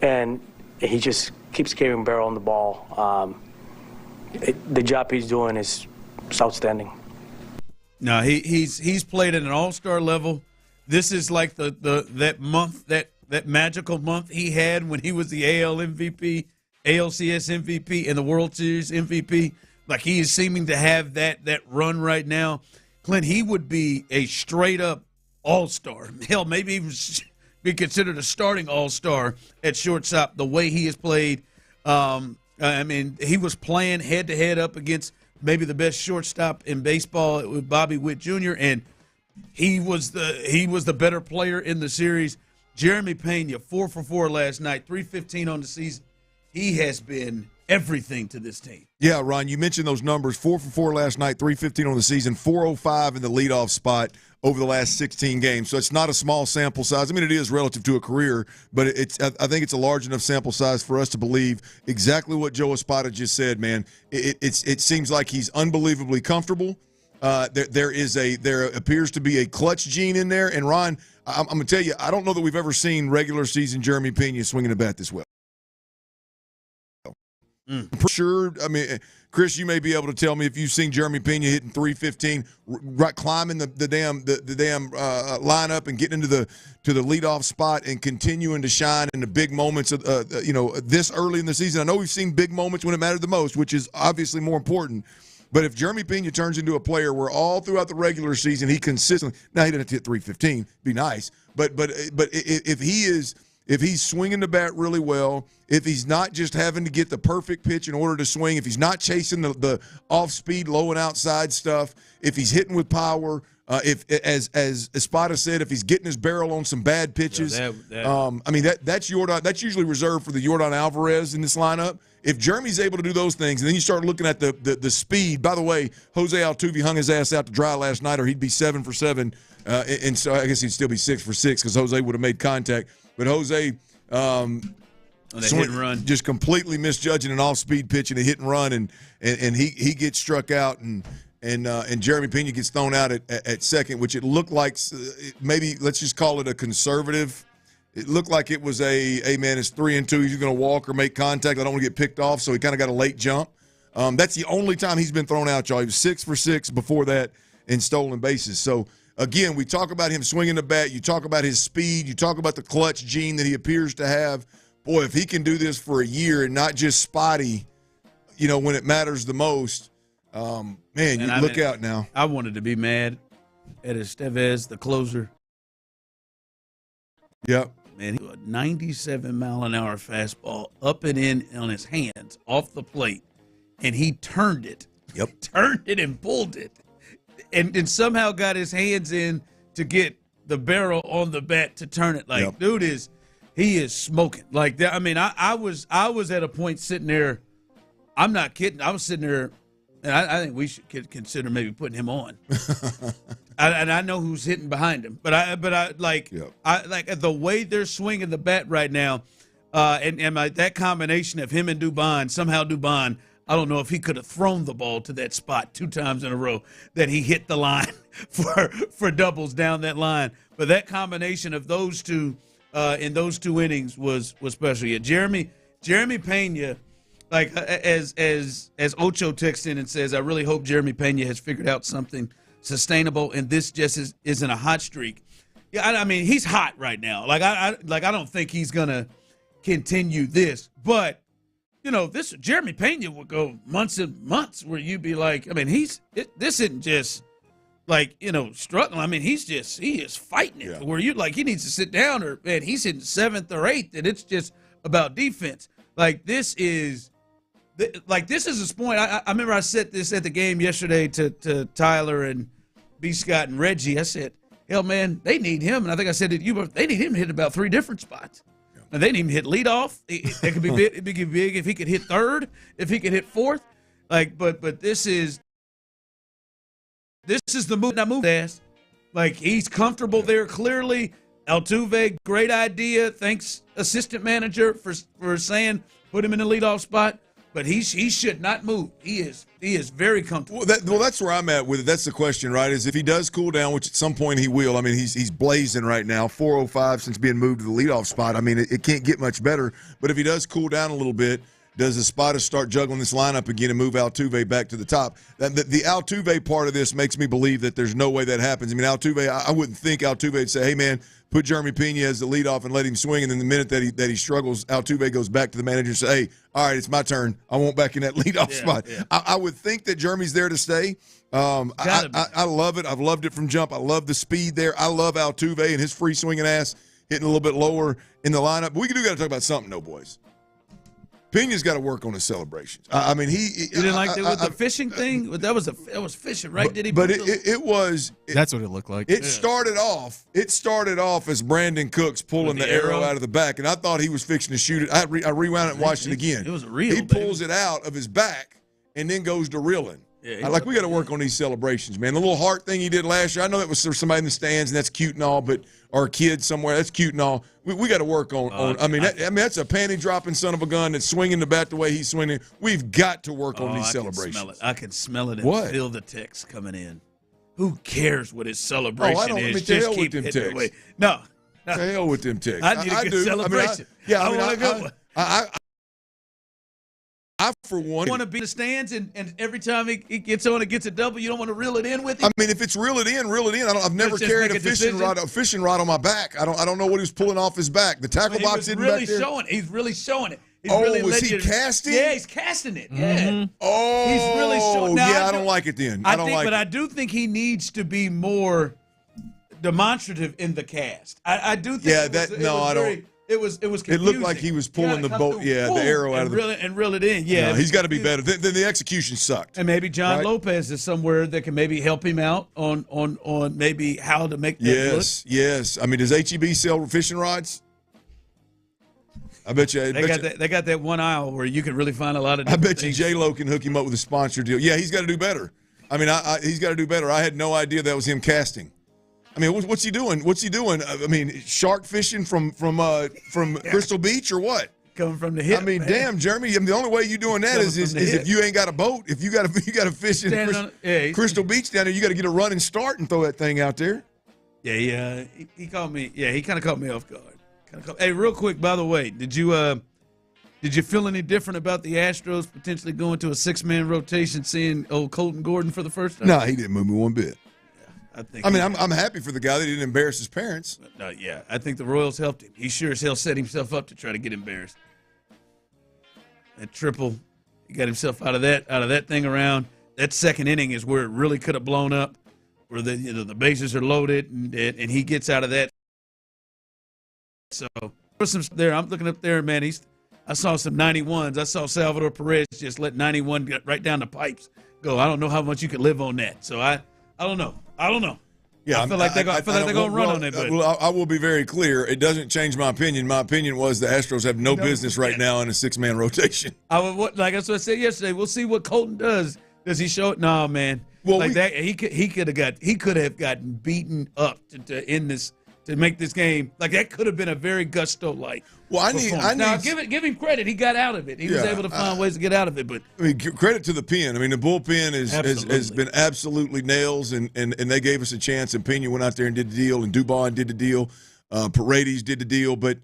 And he just keeps carrying barrel on the ball. The job he's doing is outstanding. No, he's played at an all-star level. This is like that month, that magical month he had when he was the AL MVP, ALCS MVP, and the World Series MVP. Like, he is seeming to have that run right now. Clint, he would be a straight-up all-star. Hell, maybe even be considered a starting all-star at shortstop the way he has played. I mean, he was playing head-to-head up against maybe the best shortstop in baseball with Bobby Witt Jr., and he was the better player in the series. Jeremy Pena, 4 for 4 last night, 315 on the season. He has been everything to this team. Yeah, Ron, you mentioned those numbers. 4 for 4 last night, 315 on the season, 405 in the leadoff spot over the last 16 games. So it's not a small sample size. I mean, it is relative to a career, but I think it's a large enough sample size for us to believe exactly what Joe Espada just said, man. It seems like he's unbelievably comfortable. There appears to be a clutch gene in there. And, Ron, I'm going to tell you, I don't know that we've ever seen regular season Jeremy Pena swinging a bat this well. Sure. I mean, Chris, you may be able to tell me if you've seen Jeremy Pena hitting 315, right, climbing the damn lineup and getting into the leadoff spot and continuing to shine in the big moments of this early in the season. I know we've seen big moments when it mattered the most, which is obviously more important. But if Jeremy Pena turns into a player where all throughout the regular season he consistently, now he doesn't have to hit 315, be nice, but if he's swinging the bat really well, if he's not just having to get the perfect pitch in order to swing, if he's not chasing the off-speed, low and outside stuff, if he's hitting with power, if as Espada said, if he's getting his barrel on some bad pitches, that's usually reserved for the Yordan Alvarez in this lineup. If Jeremy's able to do those things, and then you start looking at the speed. By the way, Jose Altuve hung his ass out to dry last night, or he'd be 7 for 7, and so I guess he'd still be 6 for 6 because Jose would have made contact. But Jose hit and run, just completely misjudging an off-speed pitch and a hit and run, and he gets struck out, and Jeremy Pena gets thrown out at second, which it looked like maybe let's just call it a conservative. It looked like it was man, it's 3-2. He's going to walk or make contact. I don't want to get picked off, so he kind of got a late jump. That's the only time he's been thrown out, y'all. He was 6 for 6 before that in stolen bases. So. Again, we talk about him swinging the bat. You talk about his speed. You talk about the clutch gene that he appears to have. Boy, if he can do this for a year and not just spotty, when it matters the most, look out now. I wanted to be mad at Estevez, the closer. Yep. man. He threw a 97-mile-an-hour fastball up and in on his hands off the plate, and he turned it. Yep. Turned it and pulled it, and somehow got his hands in to get the barrel on the bat to turn it. Like, dude he is smoking. Like that. I mean, I was at a point sitting there. I'm not kidding. I was sitting there, and I think we should consider maybe putting him on. And I know who's hitting behind him, but I like the way they're swinging the bat right now, and that combination of him and Dubon. Somehow Dubon, I don't know if he could have thrown the ball to that spot 2 times in a row that he hit the line for doubles down that line. But that combination of those two in those 2 innings was special. Yeah, Jeremy Pena, like as Ocho texts in and says, I really hope Jeremy Pena has figured out something sustainable, and this just isn't a hot streak. Yeah, I mean, he's hot right now. Like I don't think he's gonna continue this, but this Jeremy Pena would go months and months where you'd be like, I mean, this isn't just like struggling. I mean, he is fighting it where you like he needs to sit down, or man, he's in 7th or 8th, and it's just about defense. Like this is a sport. I remember I said this at the game yesterday to Tyler and B. Scott and Reggie. I said, hell, man, they need him. And I think I said to you, they need him to hit about 3 different spots. Yeah. And they need him to hit leadoff. It could be big. It'd be big if he could hit 3rd, if he could hit 4th. Like, but this is the move. Not move fast. Like he's comfortable there. Clearly, Altuve, great idea. Thanks, assistant manager, for saying put him in the leadoff spot. But he should not move. He is very comfortable. Well, that's where I'm at with it. That's the question, right? Is if he does cool down, which at some point he will. I mean, he's blazing right now, 405 since being moved to the leadoff spot. I mean, it can't get much better. But if he does cool down a little bit, does Espada start juggling this lineup again and move Altuve back to the top? The Altuve part of this makes me believe that there's no way that happens. I mean, Altuve, I wouldn't think Altuve would say, hey, man, put Jeremy Pena as the leadoff and let him swing, and then the minute that he struggles, Altuve goes back to the manager and say, hey, all right, it's my turn. I want back in that leadoff spot. Yeah. I would think that Jeremy's there to stay. I love it. I've loved it from jump. I love the speed there. I love Altuve and his free swinging ass hitting a little bit lower in the lineup. But we got to talk about something, though, boys. Pena's got to work on his celebrations. I mean, you didn't like the fishing thing. That was fishing, right? Did he? But it was. That's what it looked like. It started off. It started off as Brandon Cooks pulling the arrow out of the back, and I thought he was fixing to shoot it. I rewound it and watched it again. It was real. He pulls it out of his back and then goes to reeling. Yeah, we got to work on these celebrations, man. The little heart thing he did last year, I know that was somebody in the stands, and that's cute and all, but or a kid somewhere, that's cute and all. We got to work on. That's a panty dropping son of a gun that's swinging the bat the way he's swinging. We've got to work on these celebrations. I can smell it and feel the text coming in. Who cares what his celebration is? Just keep hitting it away. No. To hell with them texts. I need a good celebration. I want a good one. I for one, want to be in the stands, and every time he gets on and gets a double, you don't want to reel it in with him. I mean, if it's reel it in. I've never carried a fishing rod on my back. I don't know what he was pulling off his back. The tackle box isn't really back there. He's really showing it. He's was he casting? Yeah, he's casting it. Yeah. Mm-hmm. Oh, he's really showing. Now, I don't like it then. I do think he needs to be more demonstrative in the cast. I do think. Yeah, I don't. It was confusing. It looked like he was pulling the arrow out of and reel it in. Yeah, he's got to be better. Then the execution sucked. And maybe John Lopez is somewhere that can maybe help him out on maybe how to make that look. Yes. I mean, does HEB sell fishing rods? I bet you they got that one aisle where you can really find a lot of. I bet you J-Lo can hook him up with a sponsor deal. Yeah, he's got to do better. I mean, he's got to do better. I had no idea that was him casting. I mean, what's he doing? I mean, shark fishing from Crystal Beach or what? Coming from the hip. I mean, damn, Jeremy. The only way you doing that is if you ain't got a boat. If you got to fish in Crystal Beach down there, you got to get a running start and throw that thing out there. Yeah. He called me. Yeah, he kind of caught me off guard. Hey, real quick, by the way, did you feel any different about the Astros potentially going to a 6-man rotation, seeing old Colton Gordon for the first time? No, he didn't move me one bit. I'm happy for the guy that he didn't embarrass his parents. I think the Royals helped him. He sure as hell set himself up to try to get embarrassed. That triple, he got himself out of that thing around. That second inning is where it really could have blown up, where the bases are loaded and he gets out of that So there's some there. I'm looking up there, man. I saw some 91s. I saw Salvador Perez just let 91 get right down the pipes go. I don't know how much you can live on that. So I don't know. Yeah, I feel like they're going to run on it. But I will be very clear. It doesn't change my opinion. My opinion was the Astros have no business right now in a 6-man rotation. Like that's what I said yesterday. We'll see what Colton does. Does he show it? No, man. Well, that he could have gotten beaten up to end this, to make this game. Like that could have been a very gusto-like. Well, I need give him credit. He got out of it. He was able to find ways to get out of it. But I mean, credit to the pen. I mean, the bullpen has been absolutely nails, and they gave us a chance. And Pena went out there and did the deal, and Dubon did the deal. Paredes did the deal. But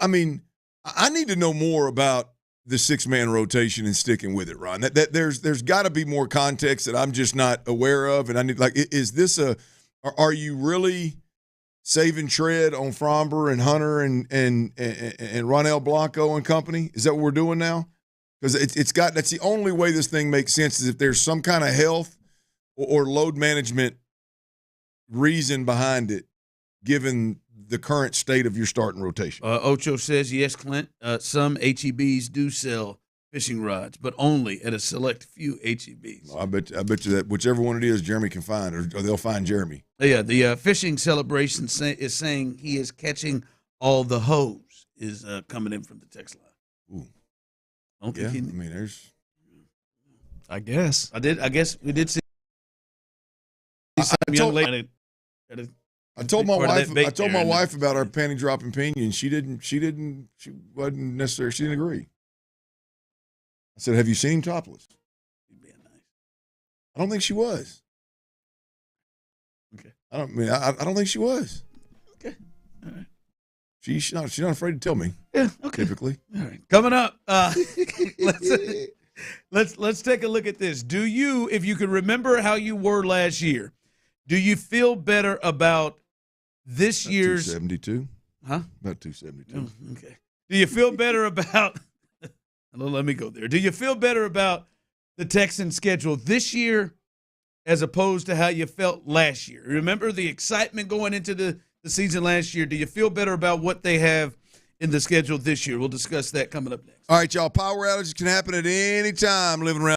I mean, I need to know more about the 6-man rotation and sticking with it, Ron. That there's got to be more context that I'm just not aware of, and I need is this are you really saving tread on Fromber and Hunter and Ronel Blanco and company? Is that what we're doing now? Because that's the only way this thing makes sense is if there's some kind of health or load management reason behind it, given the current state of your starting rotation. Ocho says, yes, Clint, some HEBs do sell fishing rods, but only at a select few HEBs. Well, I bet you that whichever one it is, Jeremy can find, or they'll find Jeremy. Yeah, the fishing celebration is saying he is catching all the hoes is coming in from the text line. Ooh. I don't think I mean, there's. I guess. I guess we did see some young lady. I told my wife about our panty dropping Pena, and she wasn't necessarily, she didn't agree. I said, have you seen him topless? I don't think she was. Okay. I don't think she was. Okay. All right. She's not afraid to tell me. Yeah. Okay. Typically. All right. Coming up, let's take a look at this. Do you, if you can remember how you were last year, do you feel better about this year's 272? Huh? About 272. Oh, okay. Do you feel better about? Let me go there. Do you feel better about the Texans' schedule this year as opposed to how you felt last year? Remember the excitement going into the season last year. Do you feel better about what they have in the schedule this year? We'll discuss that coming up next. All right, y'all. Power outages can happen at any time living around.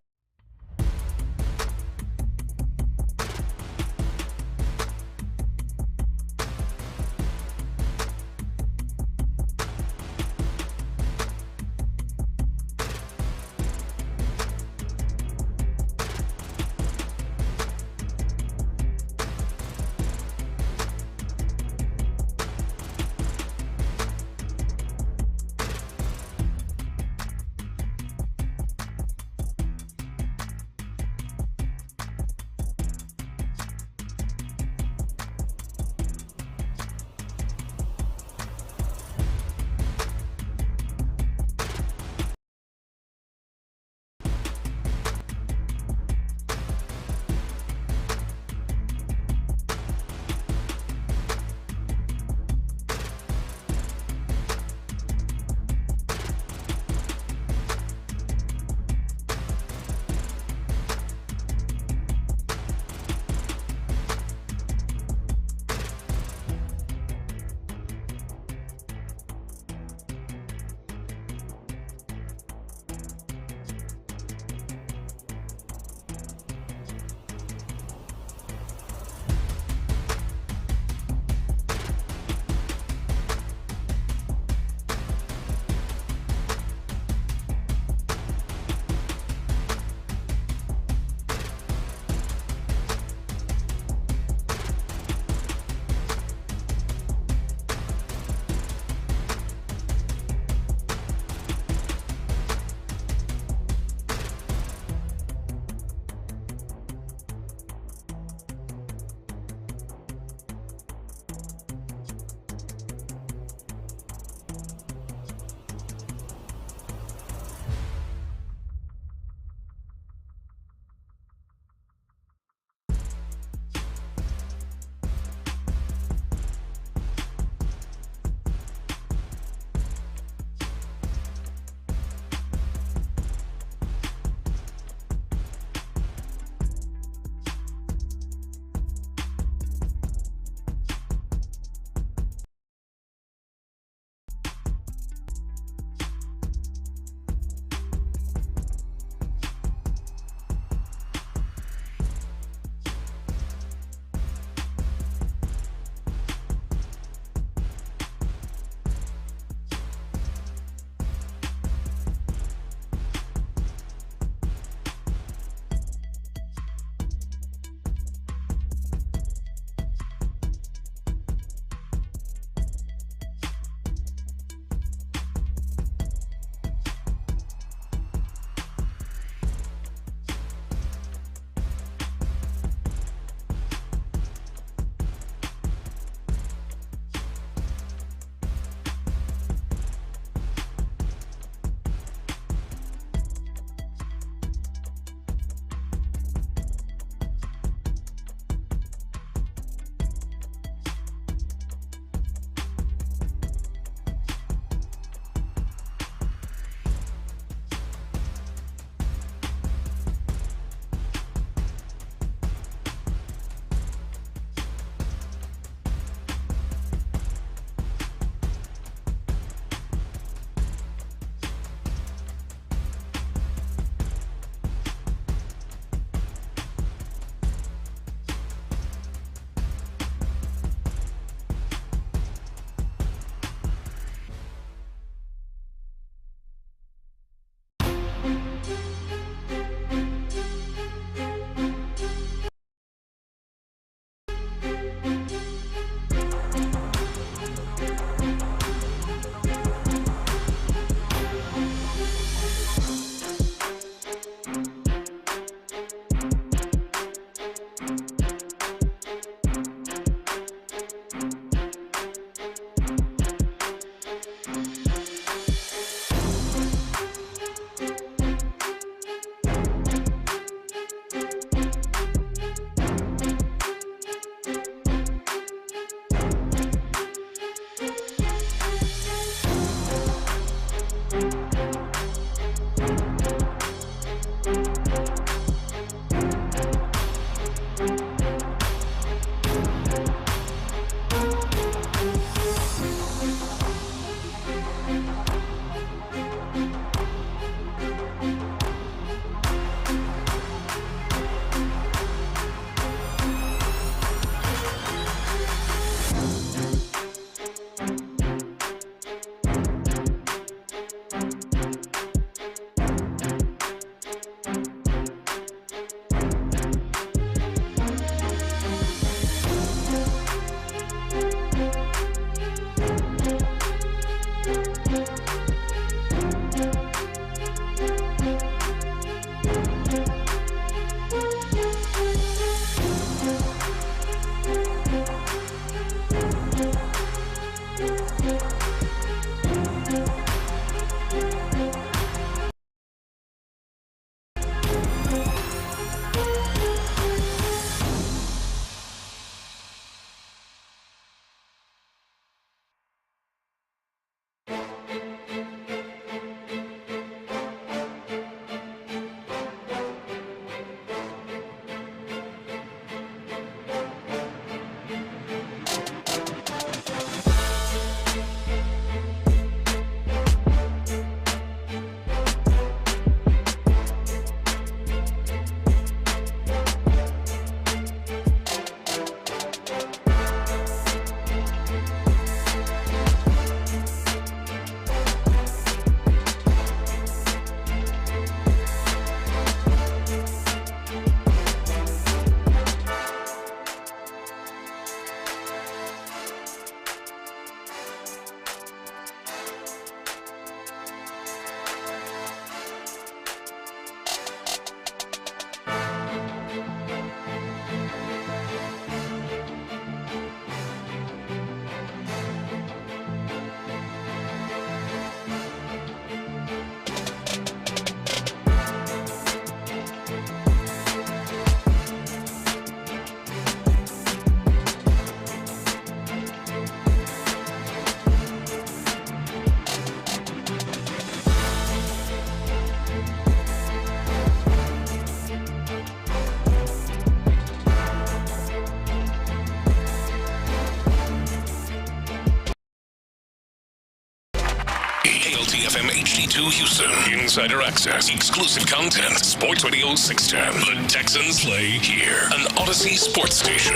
Odyssey FM HD2 Houston. Insider access, exclusive content. Sports Radio 610. The Texans play here. An Odyssey sports station.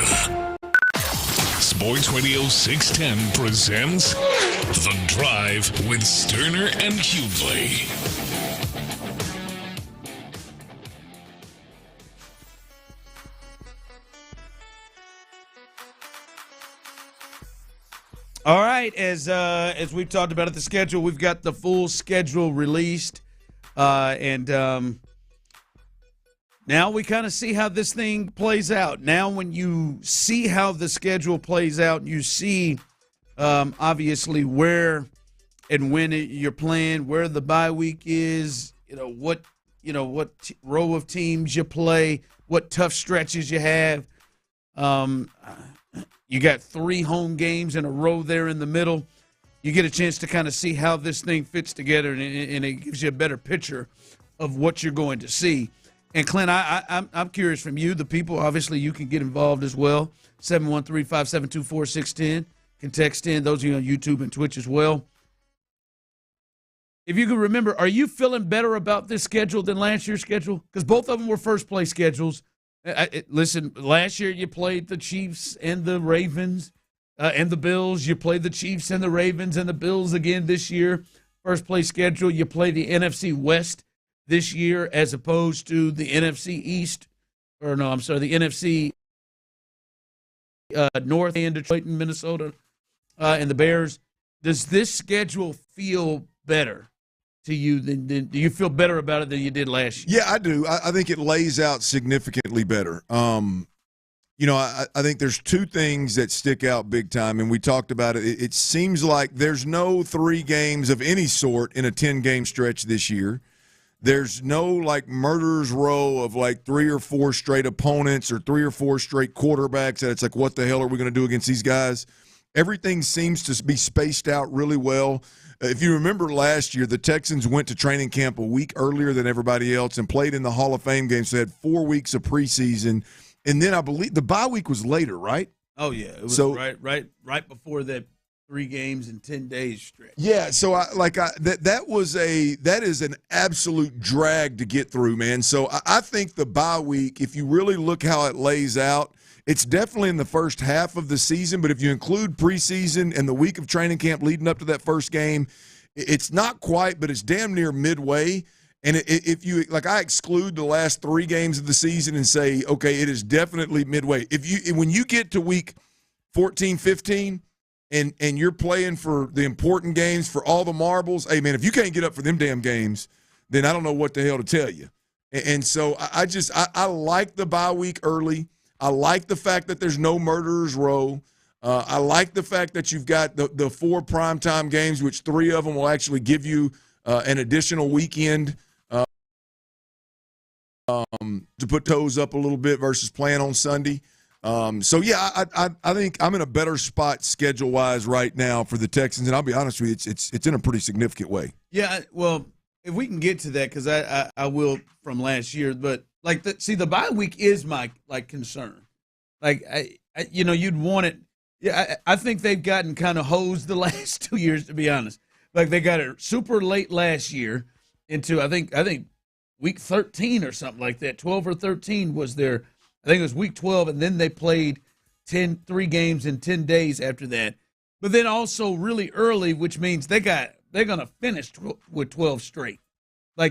Sports Radio 610 presents The Drive with Stoerner and Hughley. All right, as we've talked about at the schedule, we've got the full schedule released, and now we kind of see how this thing plays out. Now, when you see how the schedule plays out, you see obviously where and when you're playing, where the bye week is, what row of teams you play, what tough stretches you have. You got 3 home games in a row there in the middle. You get a chance to kind of see how this thing fits together, and it gives you a better picture of what you're going to see. And, Clint, I'm curious from you, the people, obviously you can get involved as well. 713-572-4610. Can text in, those of you on YouTube and Twitch as well. If you can remember, are you feeling better about this schedule than last year's schedule? Because both of them were first-place schedules. Listen, last year you played the Chiefs and the Ravens and the Bills. You played the Chiefs and the Ravens and the Bills again this year. First place schedule. You play the NFC West this year as opposed to the NFC East. The NFC North and Detroit and Minnesota and the Bears. Does this schedule feel better to you do you feel better about it than you did last year? Yeah, I do. I think it lays out significantly better. I think there's 2 things that stick out big time, and we talked about it. It seems like there's no 3 games of any sort in a 10-game stretch this year. There's no, murderer's row of, 3 or 4 straight opponents or 3 or 4 straight quarterbacks that it's like, what the hell are we going to do against these guys? Everything seems to be spaced out really well. If you remember last year, the Texans went to training camp a week earlier than everybody else and played in the Hall of Fame game, so they had 4 weeks of preseason. And then I believe the bye week was later, right? Oh, yeah. It was right before that 3 games in 10 days stretch. Yeah, so that is an absolute drag to get through, man. So I think the bye week, if you really look how it lays out, it's definitely in the first half of the season, but if you include preseason and the week of training camp leading up to that first game, it's not quite, but it's damn near midway. And if you I exclude the last 3 games of the season and say, okay, it is definitely midway. When you get to week 14, 15, and you're playing for the important games, for all the marbles, hey, man, if you can't get up for them damn games, then I don't know what the hell to tell you. And so I like the bye week early. I like the fact that there's no murderer's row. I like the fact that you've got the 4 primetime games, which 3 of them will actually give you an additional weekend to put toes up a little bit versus playing on Sunday. I think I'm in a better spot schedule-wise right now for the Texans, and I'll be honest with you, it's in a pretty significant way. Yeah, well, if we can get to that, because I will from last year, but the bye week is my concern. You'd want it. Yeah, I think they've gotten kind of hosed the last 2 years, to be honest. They got it super late last year into I think week 13 or something like that. 12 or 13 was their. I think it was week 12, and then they played 3 games in 10 days after that. But then also really early, which means they're going to finish with 12 straight.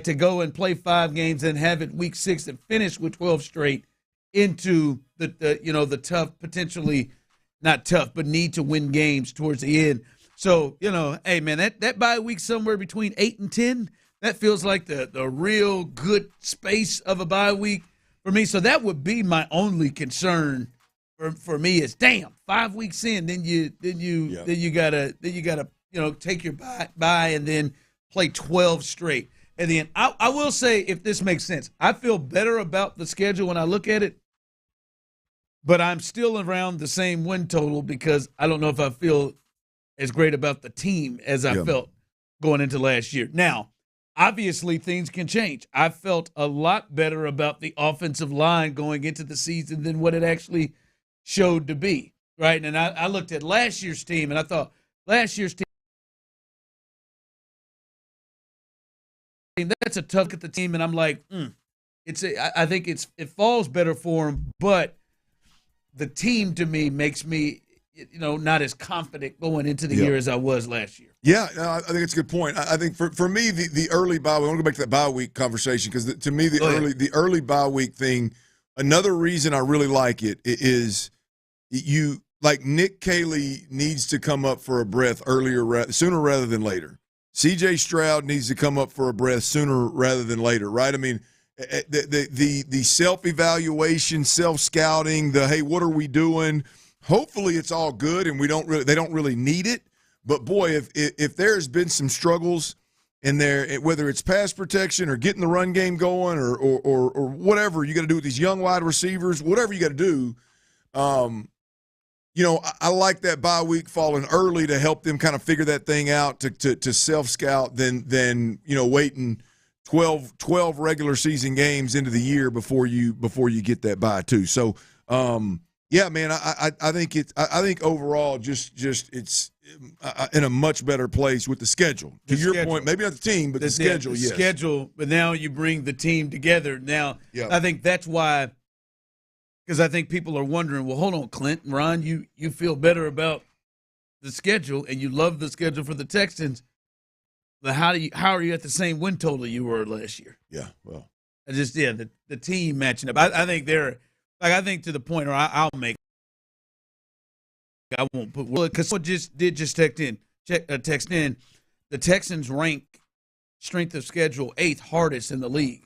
To go and play 5 games and have it week 6 and finish with 12 straight into the tough, potentially not tough, but need to win games towards the end. So, hey, man, that bye week somewhere between 8 and 10, that feels like the real good space of a bye week for me. So that would be my only concern for me is, damn, 5 weeks in, then you gotta take your bye and then play 12 straight. And then I will say, if this makes sense, I feel better about the schedule when I look at it, but I'm still around the same win total because I don't know if I feel as great about the team as I felt going into last year. Now, obviously, things can change. I felt a lot better about the offensive line going into the season than what it actually showed to be, right? And I looked at last year's team, and I thought last year's team that's a tough at the team, and I'm like, I think it falls better for him, but the team to me makes me, not as confident going into the year as I was last year. Yeah, I think it's a good point. I think for me, the early bye week, I want to go back to that bye week conversation because to me, the early bye week thing, another reason I really like it is Nick Caley needs to come up for a breath sooner rather than later. C.J. Stroud needs to come up for a breath sooner rather than later, right? I mean, the self-evaluation, self-scouting, hey, what are we doing? Hopefully it's all good and they don't really need it. But boy, if there's been some struggles in there, whether it's pass protection or getting the run game going or whatever you got to do with these young wide receivers, whatever you got to do, I like that bye week falling early to help them kind of figure that thing out to self-scout than waiting 12 regular season games into the year before you get that bye too. So yeah, man, I think overall just it's in a much better place with the schedule. To your point, maybe not the team, but the schedule. Yes, schedule. But now you bring the team together. Now I think that's why. Because I think people are wondering, well, hold on, Clint and Ron, you feel better about the schedule and you love the schedule for the Texans. But how are you at the same win total you were last year? Yeah, well, the team matching up. I think I think to the point where I won't put because someone just text in the Texans rank strength of schedule 8th hardest in the league.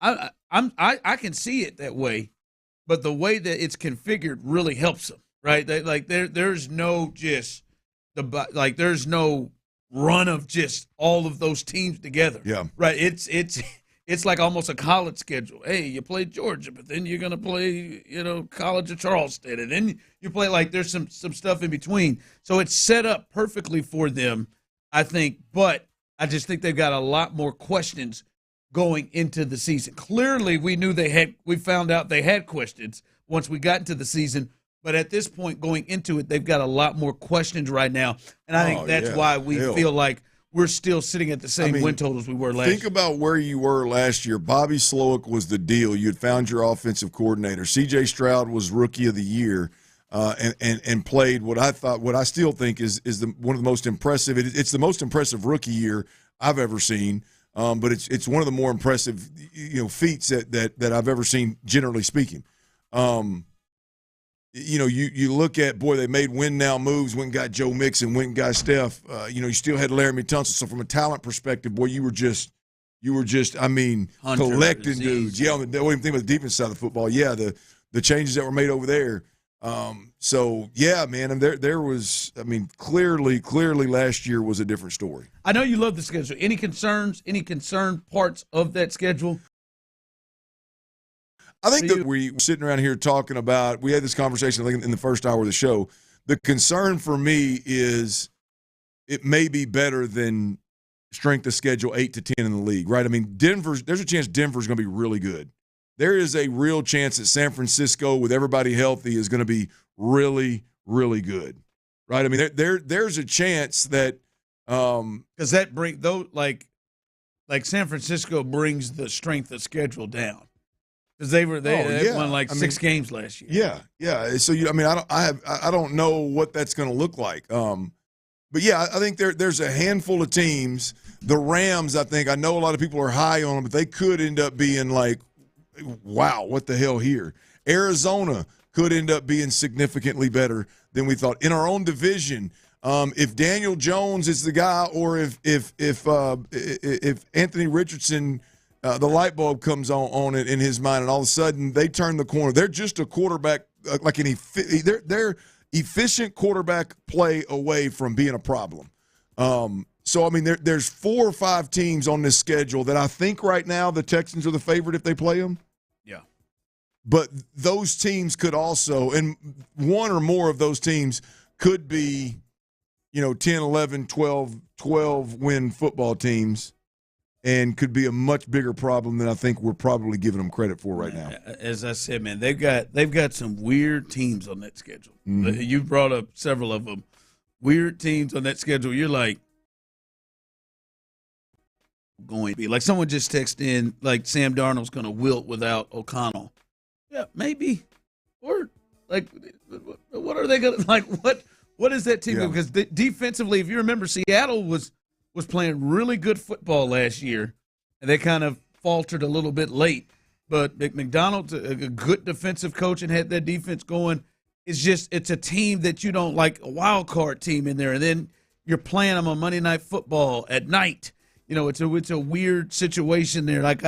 I can see it that way. But the way that it's configured really helps them, right? There's no there's no run of just all of those teams together. Yeah, right. It's like almost a college schedule. Hey, you play Georgia, but then you're gonna play College of Charleston, and then you play there's some stuff in between. So it's set up perfectly for them, I think. But I just think they've got a lot more questions going into the season. Clearly, we found out they had questions once we got into the season, but at this point going into it, they've got a lot more questions right now, and I think that's why we feel like we're still sitting at the same win totals we were last year. Think about where you were last year. Bobby Slowick was the deal. You had found your offensive coordinator. C.J. Stroud was Rookie of the Year and played what I still think is one of the most impressive. It's the most impressive rookie year I've ever seen. But it's one of the more impressive, feats that I've ever seen, generally speaking. You look at, boy, they made win now moves, went and got Joe Mixon, went and got Steph. You still had Laramie Tunsil. So from a talent perspective, boy, you were just Hunter, collecting dudes. Yeah, don't even think about the defense side of the football. Yeah, the changes that were made over there. So yeah, man, and there was, clearly last year was a different story. I know you love the schedule. Any concerns? Any concerned parts of that schedule? I think that we were sitting around here talking about. We had this conversation, I think, in the first hour of the show. The concern for me is it may be better than strength of schedule 8 to 10 in the league, right? There's a chance Denver's going to be really good. There is a real chance that San Francisco, with everybody healthy, is going to be really, really good, right? There's a chance that because that bring those like San Francisco brings the strength of schedule down because they won 6 games last year. Yeah. So I don't know what that's going to look like. But yeah, I think there's a handful of teams. The Rams, I know a lot of people are high on them, but they could end up being wow, what the hell here? Arizona could end up being significantly better than we thought. In our own division, if Daniel Jones is the guy, or if Anthony Richardson, the light bulb comes on in his mind, and all of a sudden they turn the corner. They're just a quarterback, they're efficient quarterback play away from being a problem. So, there's 4 or 5 teams on this schedule that I think right now the Texans are the favorite if they play them. Yeah. But those teams could also, and one or more of those teams could be, 10, 11, 12 win football teams, and could be a much bigger problem than I think we're probably giving them credit for right now. As I said, man, they've got some weird teams on that schedule. Mm-hmm. You brought up several of them. Weird teams on that schedule. You're like, going to be. Like someone just texted in, like Sam Darnold's going to wilt without O'Connell. Yeah, maybe. Or like, what are they going to like? What is that team? Yeah. Because defensively, if you remember, Seattle was playing really good football last year, and they kind of faltered a little bit late. But McDonald's a good defensive coach and had that defense going. It's a team that you don't like, a wild card team in there, and then you're playing them on Monday Night Football at night. You know, it's a weird situation there. Like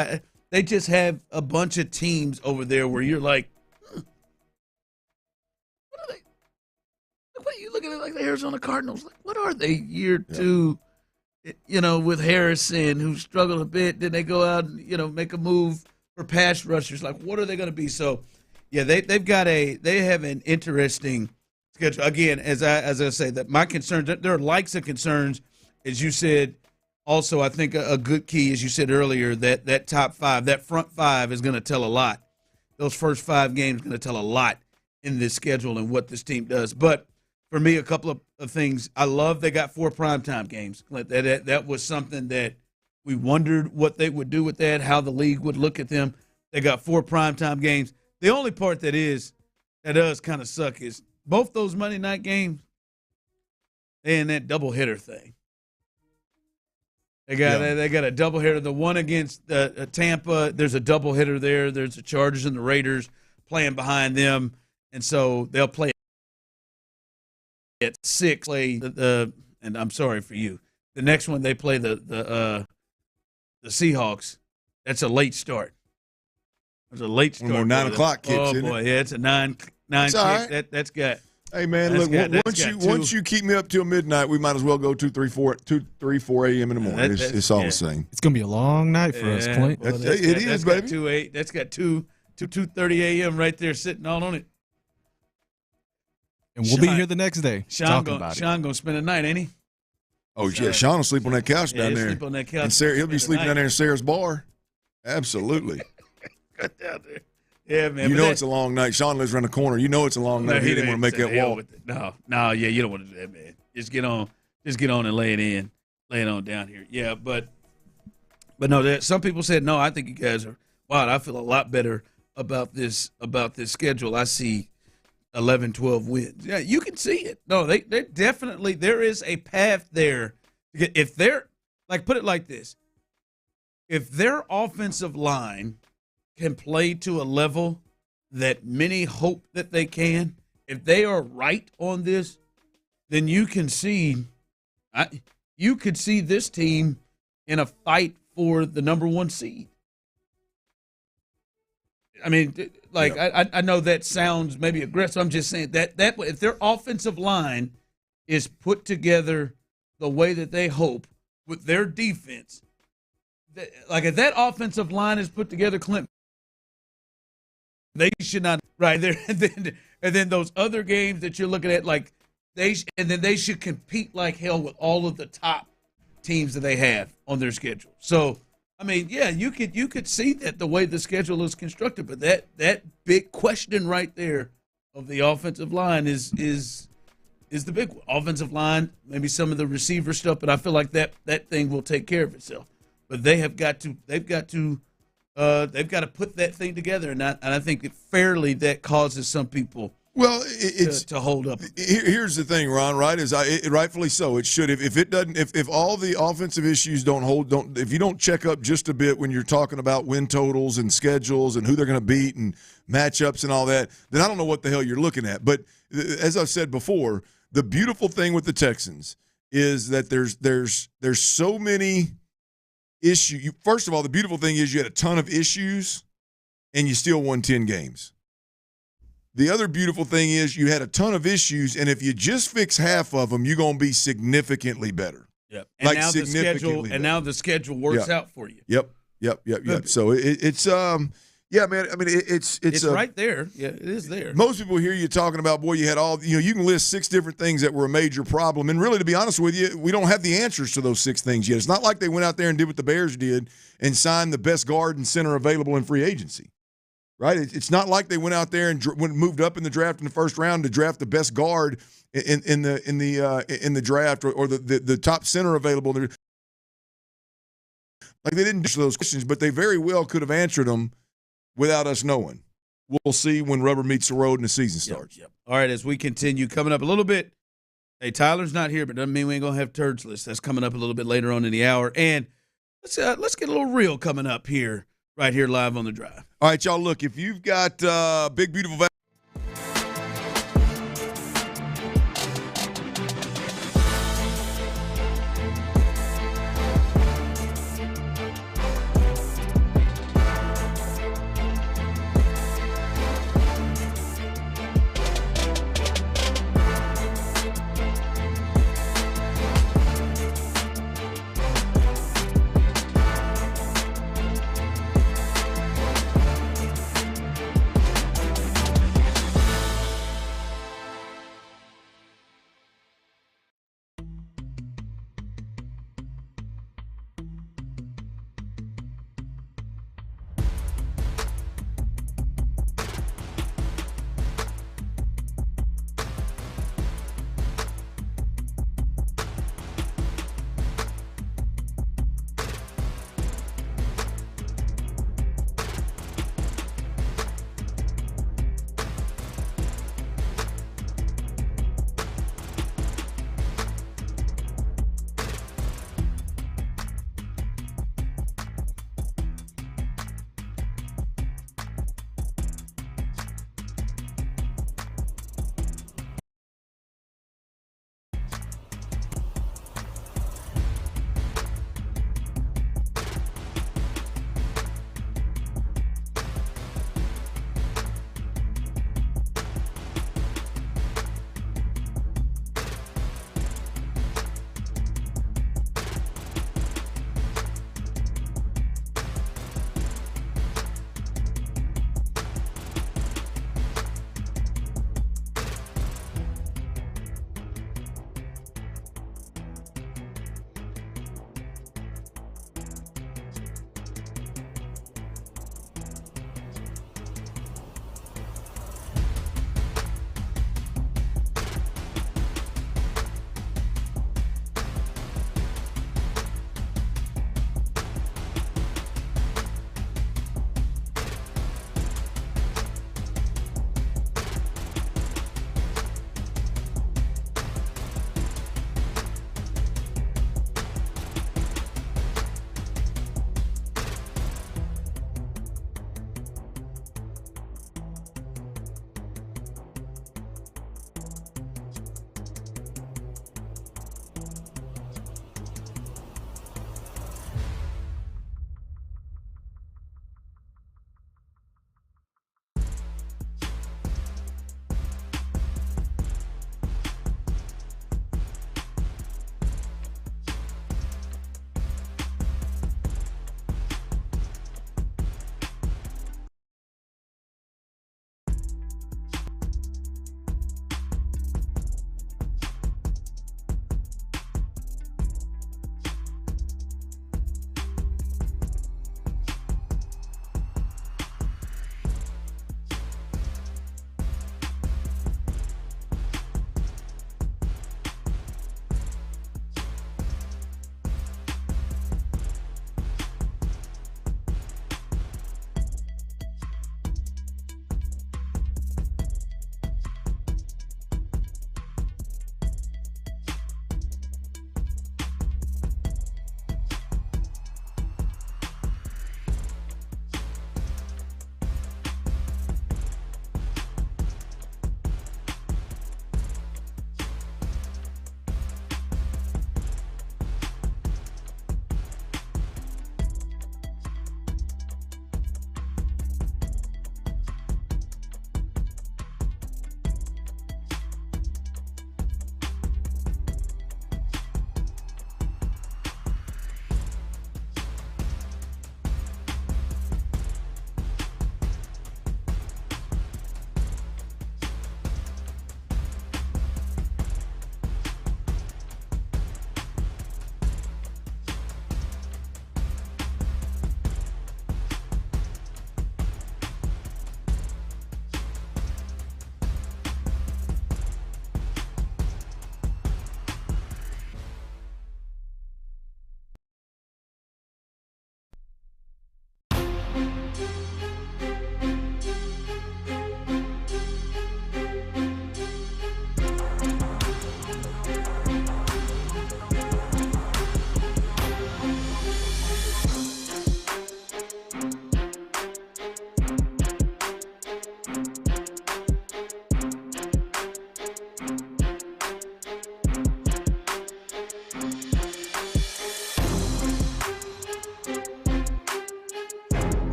they just have a bunch of teams over there where you're like, what are they? What are you looking at like the Arizona Cardinals? Like, what are they year two? You know, with Harrison who struggled a bit, then they go out and make a move for pass rushers. Like, what are they going to be? So, yeah, they have an interesting schedule. Again, as I say, that my concerns, there are likes and concerns, as you said. Also, I think a good key, as you said earlier, that top five, that front five is going to tell a lot. Those first 5 games are going to tell a lot in this schedule and what this team does. But for me, a couple of things. I love they got 4 primetime games. That was something that we wondered what they would do with that, how the league would look at them. They got 4 primetime games. The only part that does kind of suck is both those Monday night games and that doubleheader thing. They got a doubleheader. The one against Tampa, there's a doubleheader there. There's the Chargers and the Raiders playing behind them, and so they'll play at 6. And I'm sorry for you. The next one they play the Seahawks. That's a late start. It's a late start. One more 9 o'clock kicks. Oh boy, yeah, it's a 9 kick. Right. That's got. Hey man, look. Once you keep me up till midnight, we might as well go 2, 3, 4 a.m. in the morning. It's all the same. It's gonna be a long night for us, Clint. Well, it is, baby. 2-8. That's got 2:30 a.m. right there sitting all on it. And we'll be here the next day. Sean gonna spend the night, ain't he? Oh yeah, Sean will sleep on that couch down there. Sleep on that couch. And Sarah, he'll be sleeping down there in Sarah's bar. Absolutely. Cut down there. Yeah, man. You know it's a long night. Sean lives around the corner. You know it's a long night. He didn't want to make that walk. No, yeah, you don't want to do that, man. Just get on and lay it on down here. Yeah, but no, some people said no. I think you guys are. Wow, I feel a lot better about this schedule. I see 11, 12 wins. Yeah, you can see it. No, they definitely, there is a path there. If they're, like, put it like this. If their offensive line can play to a level that many hope that they can, if they are right on this, then you can see, you could see this team in a fight for the number 1 seed. I mean, like, yeah. I know that sounds maybe aggressive. I'm just saying that if their offensive line is put together the way that they hope with their defense, like if that offensive line is put together, Clint, they should not right there. And then those other games that you're looking at, like they should compete like hell with all of the top teams that they have on their schedule. So. I mean, yeah, you could see that the way the schedule is constructed, but that big question right there of the offensive line is the big one. Offensive line, maybe some of the receiver stuff, but I feel like that thing will take care of itself. But they've got to put that thing together, and I think fairly that causes some people. Well, it's to hold up. Here's the thing, Ron. Right? Rightfully so. It should. If it doesn't, if all the offensive issues if you don't check up just a bit when you're talking about win totals and schedules and who they're going to beat and matchups and all that, then I don't know what the hell you're looking at. But as I've said before, the beautiful thing with the Texans is that there's so many issues. First of all, the beautiful thing is you had a ton of issues, and you still won 10 games. The other beautiful thing is you had a ton of issues, and if you just fix half of them, you're going to be significantly better. Yep. And now the schedule works out for you. Yep. So it's yeah, man. I mean, it's right there. Yeah, it is there. Most people hear you talking about, boy, you had you can list 6 different things that were a major problem, and really, to be honest with you, we don't have the answers to those 6 things yet. It's not like they went out there and did what the Bears did and signed the best guard and center available in free agency. Right, it's not like they went out there and moved up in the draft in the first round to draft the best guard in the draft or the top center available. Like, they didn't answer those questions, but they very well could have answered them without us knowing. We'll see when rubber meets the road and the season starts. Yep. All right, as we continue, coming up a little bit. Hey, Tyler's not here, but doesn't mean we ain't going to have Turds list. That's coming up a little bit later on in the hour. And let's get a little real coming up here, right here live on The Drive. All right, y'all, look, if you've got big, beautiful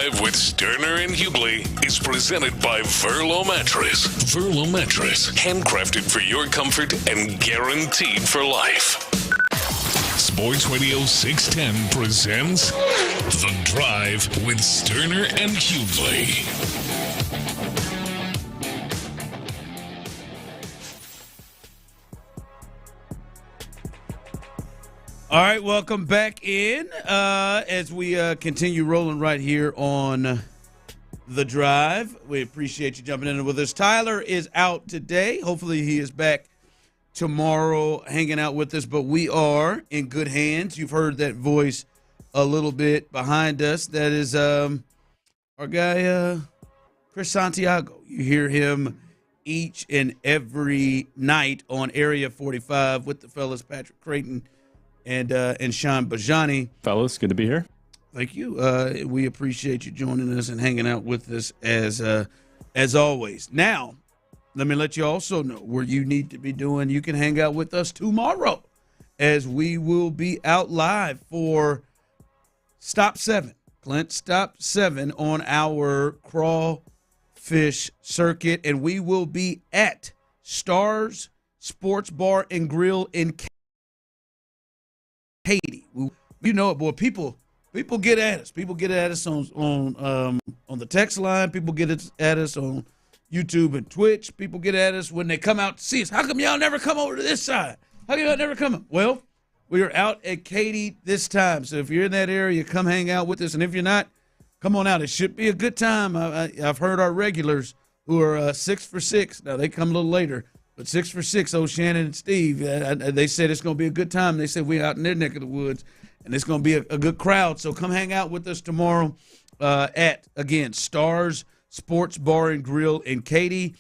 Drive with Stoerner and Hughley is presented by Verlo Mattress. Verlo Mattress, handcrafted for your comfort and guaranteed for life. Sports Radio 610 presents The Drive with Stoerner and Hughley. All right, welcome back in as we continue rolling right here on The Drive. We appreciate you jumping in with us. Tyler is out today. Hopefully he is back tomorrow hanging out with us, but we are in good hands. You've heard that voice a little bit behind us. That is our guy, Chris Santiago. You hear him each and every night on Area 45 with the fellas Patrick Creighton and Sean Bijani. Fellas, good to be here. Thank you. We appreciate you joining us and hanging out with us as always. Now, let me let you also know where you need to be doing. You can hang out with us tomorrow as we will be out live for Stop 7. Clint, Stop 7 on our crawfish circuit, and we will be at Stars Sports Bar and Grill in Katy. You know it, boy. People get at us. People get at us on the text line. People get at us on YouTube and Twitch. People get at us when they come out to see us. How come y'all never come over to this side? How come y'all never come? Well, we are out at Katy this time. So if you're in that area, come hang out with us. And if you're not, come on out. It should be a good time. I've heard our regulars who are 6 for 6. Now, they come a little later. But 6 for 6, old Shannon and Steve, they said it's going to be a good time. They said we're out in their neck of the woods, and it's going to be a good crowd. So come hang out with us tomorrow at, again, Stars Sports Bar and Grill in Katy.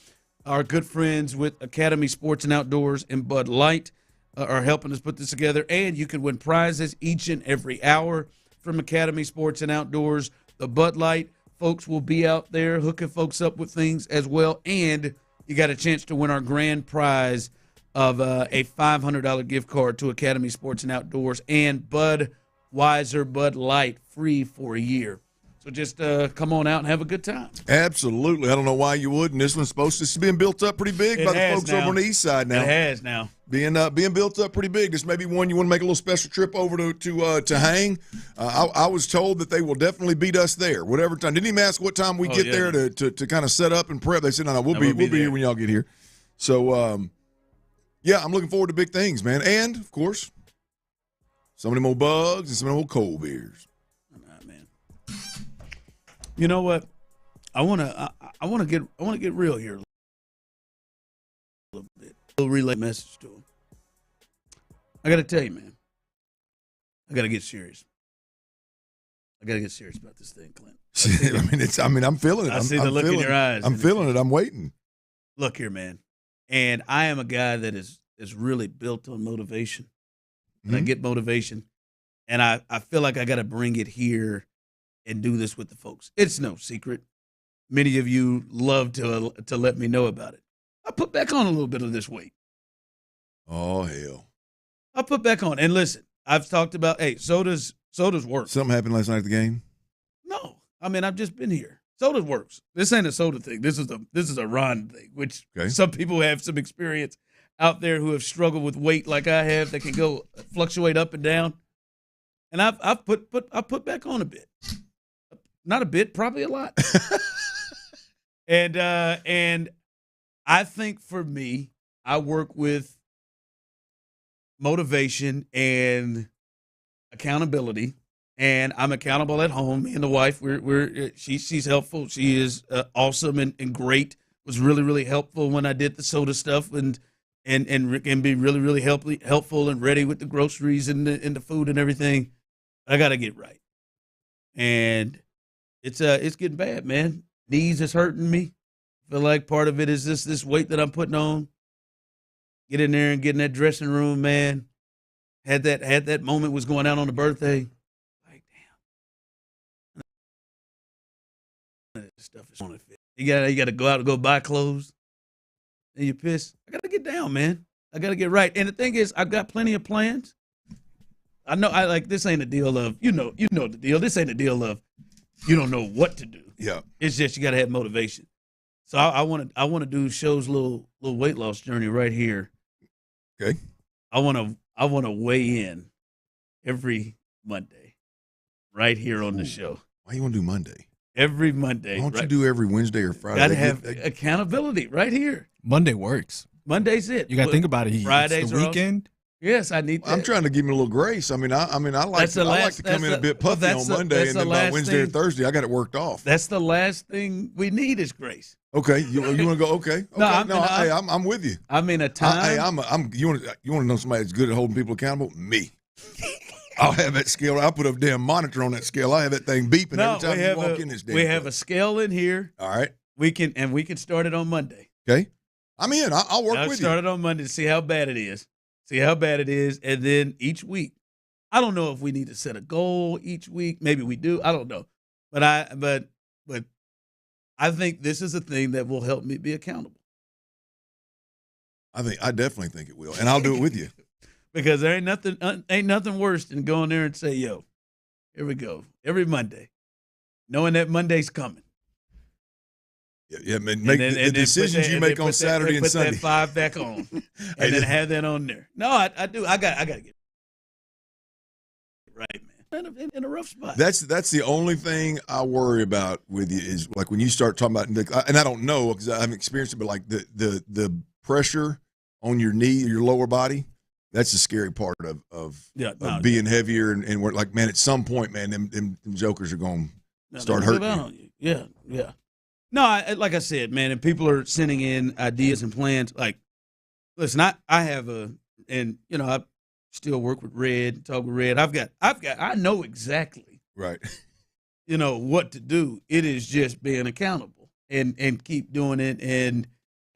Our good friends with Academy Sports and Outdoors and Bud Light are helping us put this together. And you can win prizes each and every hour from Academy Sports and Outdoors. The Bud Light folks will be out there hooking folks up with things as well. And you got a chance to win our grand prize of a $500 gift card to Academy Sports and Outdoors and Budweiser Bud Light free for a year. So just come on out and have a good time. Absolutely. I don't know why you wouldn't. This one's supposed to be built up pretty big by the folks over on the east side now. It has now. Being built up pretty big. This may be one you want to make a little special trip over to hang. I was told that they will definitely beat us there, whatever time. Didn't even ask what time we get there to kind of set up and prep. They said, no, we'll be here when y'all get here. So, yeah, I'm looking forward to big things, man. And, of course, some of them old bugs and some of them old cold beers. You know what? I want to get real here a little bit. A little relay message to him. I got to tell you, man. I got to get serious. I got to get serious about this thing, Clint. I'm feeling it. I see the look in your eyes. I'm feeling it. I'm waiting. Look here, man. And I am a guy that is really built on motivation. And I get motivation. And I feel like I got to bring it here and do this with the folks. It's no secret. Many of you love to let me know about it. I put back on a little bit of this weight. Oh, hell. I put back on. And listen, I've talked about, sodas work. Something happened last night at the game? No. I mean, I've just been here. Sodas works. This ain't a soda thing. This is a Ron thing, which some people have some experience out there who have struggled with weight like I have that can go fluctuate up and down. And I've put back on a bit. Not a bit, probably a lot. And I think for me, I work with motivation and accountability, and I'm accountable at home. Me and the wife, she's helpful. She is awesome and great. Was really, really helpful when I did the soda stuff and be really, really helpful and ready with the groceries and the food and everything. I got to get right. And it's getting bad, man. Knees is hurting me. Feel like part of it is this weight that I'm putting on. Get in there and get in that dressing room, man. Had that moment was going out on the birthday. Like, damn. This stuff is on the fit. You gotta go out and go buy clothes. And you're pissed. I gotta get down, man. I gotta get right. And the thing is, I've got plenty of plans. I know this ain't a deal of, you know the deal. This ain't a deal of you don't know what to do. Yeah. It's just you got to have motivation. So I want to do Show's little weight loss journey right here. Okay. I want to weigh in every Monday, right here on the show. Why you want to do Monday? Every Monday. Why don't you do every Wednesday or Friday? Got to have accountability right here. Monday works. Monday's it. You got to think about it. Fridays it's the weekend. Yes, I need that. I'm trying to give me a little grace. I like to come in a bit puffy on Monday, and then by Wednesday or Thursday, I got it worked off. That's the last thing we need is grace. Okay, you want to go? Okay, I'm with you. I mean, a time. You want to know somebody that's good at holding people accountable? Me. I'll have that scale. I'll put a damn monitor on that scale. I have that thing beeping every time you walk in this damn We have a scale in here. All right. We can start it on Monday. Okay. I'm in. I'll work with you. Start it on Monday to see how bad it is. And then each week, I don't know if we need to set a goal each week. Maybe we do. I don't know. But I think this is a thing that will help me be accountable. I definitely think it will, and I'll do it with you. Because there ain't nothing worse than going there and say, "Yo, here we go." Every Monday, knowing that Monday's coming. Yeah, the decisions you make on Saturday and Sunday. Put that 5 back on, and then have that on there. No, I do. I got to get right, man. In a rough spot. That's the only thing I worry about with you is like when you start talking about, and I don't know because I haven't experienced it, but like the pressure on your knee, your lower body. That's the scary part of being heavier and we're like, man, at some point, man, them jokers are going to start hurting you. Yeah. No, like I said, man, and people are sending in ideas and plans. Like, listen, I have I still work with Red, talk with Red. I know exactly, right, what to do. It is just being accountable and keep doing it. And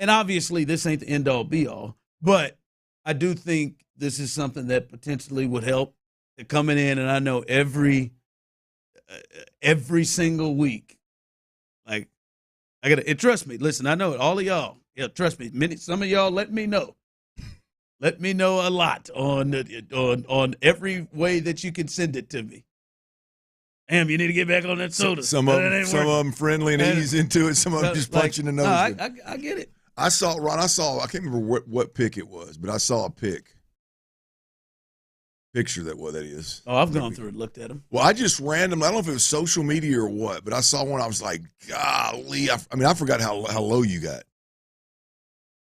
obviously, this ain't the end all be all, but I do think this is something that potentially would help. They're coming in, and I know every single week, like. I gotta trust me. Listen, I know it. All of y'all, trust me. Some of y'all let me know. Let me know a lot on every way that you can send it to me. Damn, you need to get back on that soda. Some of them friendly and ease into it. Some of them just punching the nose. No, I get it. I can't remember what pick it was, but I saw a picture that is. Oh, I've gone through and looked at them. Well, I just randomly, I don't know if it was social media or what, but I saw one. I was like, golly. I forgot how low you got.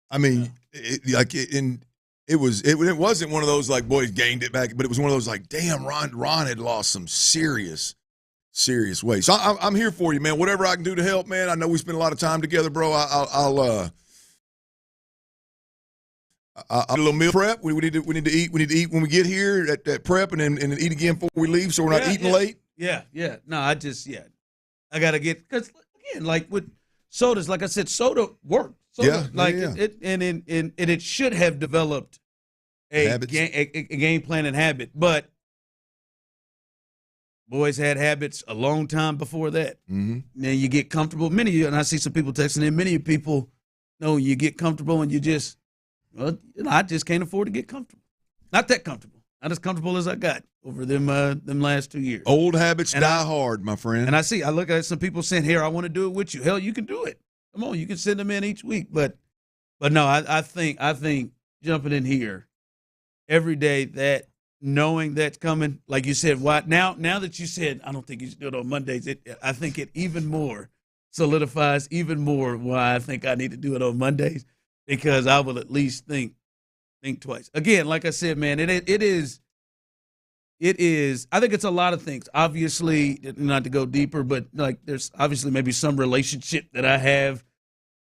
I mean, it wasn't one of those like, boys gained it back, but it was one of those like, damn, Ron had lost some serious weight. So I'm here for you, man. Whatever I can do to help, man. I know we spend a lot of time together, bro. I'll a little meal prep. We need to eat. We need to eat when we get here at prep, and then eat again before we leave, so we're not eating late. Yeah. No, I gotta get because again, like with sodas, like I said, soda works. It should have developed a game plan and habit, but boys had habits a long time before that. Mm-hmm. Then you get comfortable. Many of you, and I see some people texting in. Many people know you get comfortable and you just. Well, I just can't afford to get comfortable. Not that comfortable. Not as comfortable as I got over them last 2 years. Old habits die hard, my friend. And I look at some people saying, "Here, I want to do it with you." Hell, you can do it. Come on, you can send them in each week. But no, I think jumping in here every day, that knowing that's coming, like you said, why now that you said I don't think you should do it on Mondays, I think it even more solidifies even more why I think I need to do it on Mondays. Because I will at least think twice. Again, like I said, man, it is. I think it's a lot of things. Obviously, not to go deeper, but like there's obviously maybe some relationship that I have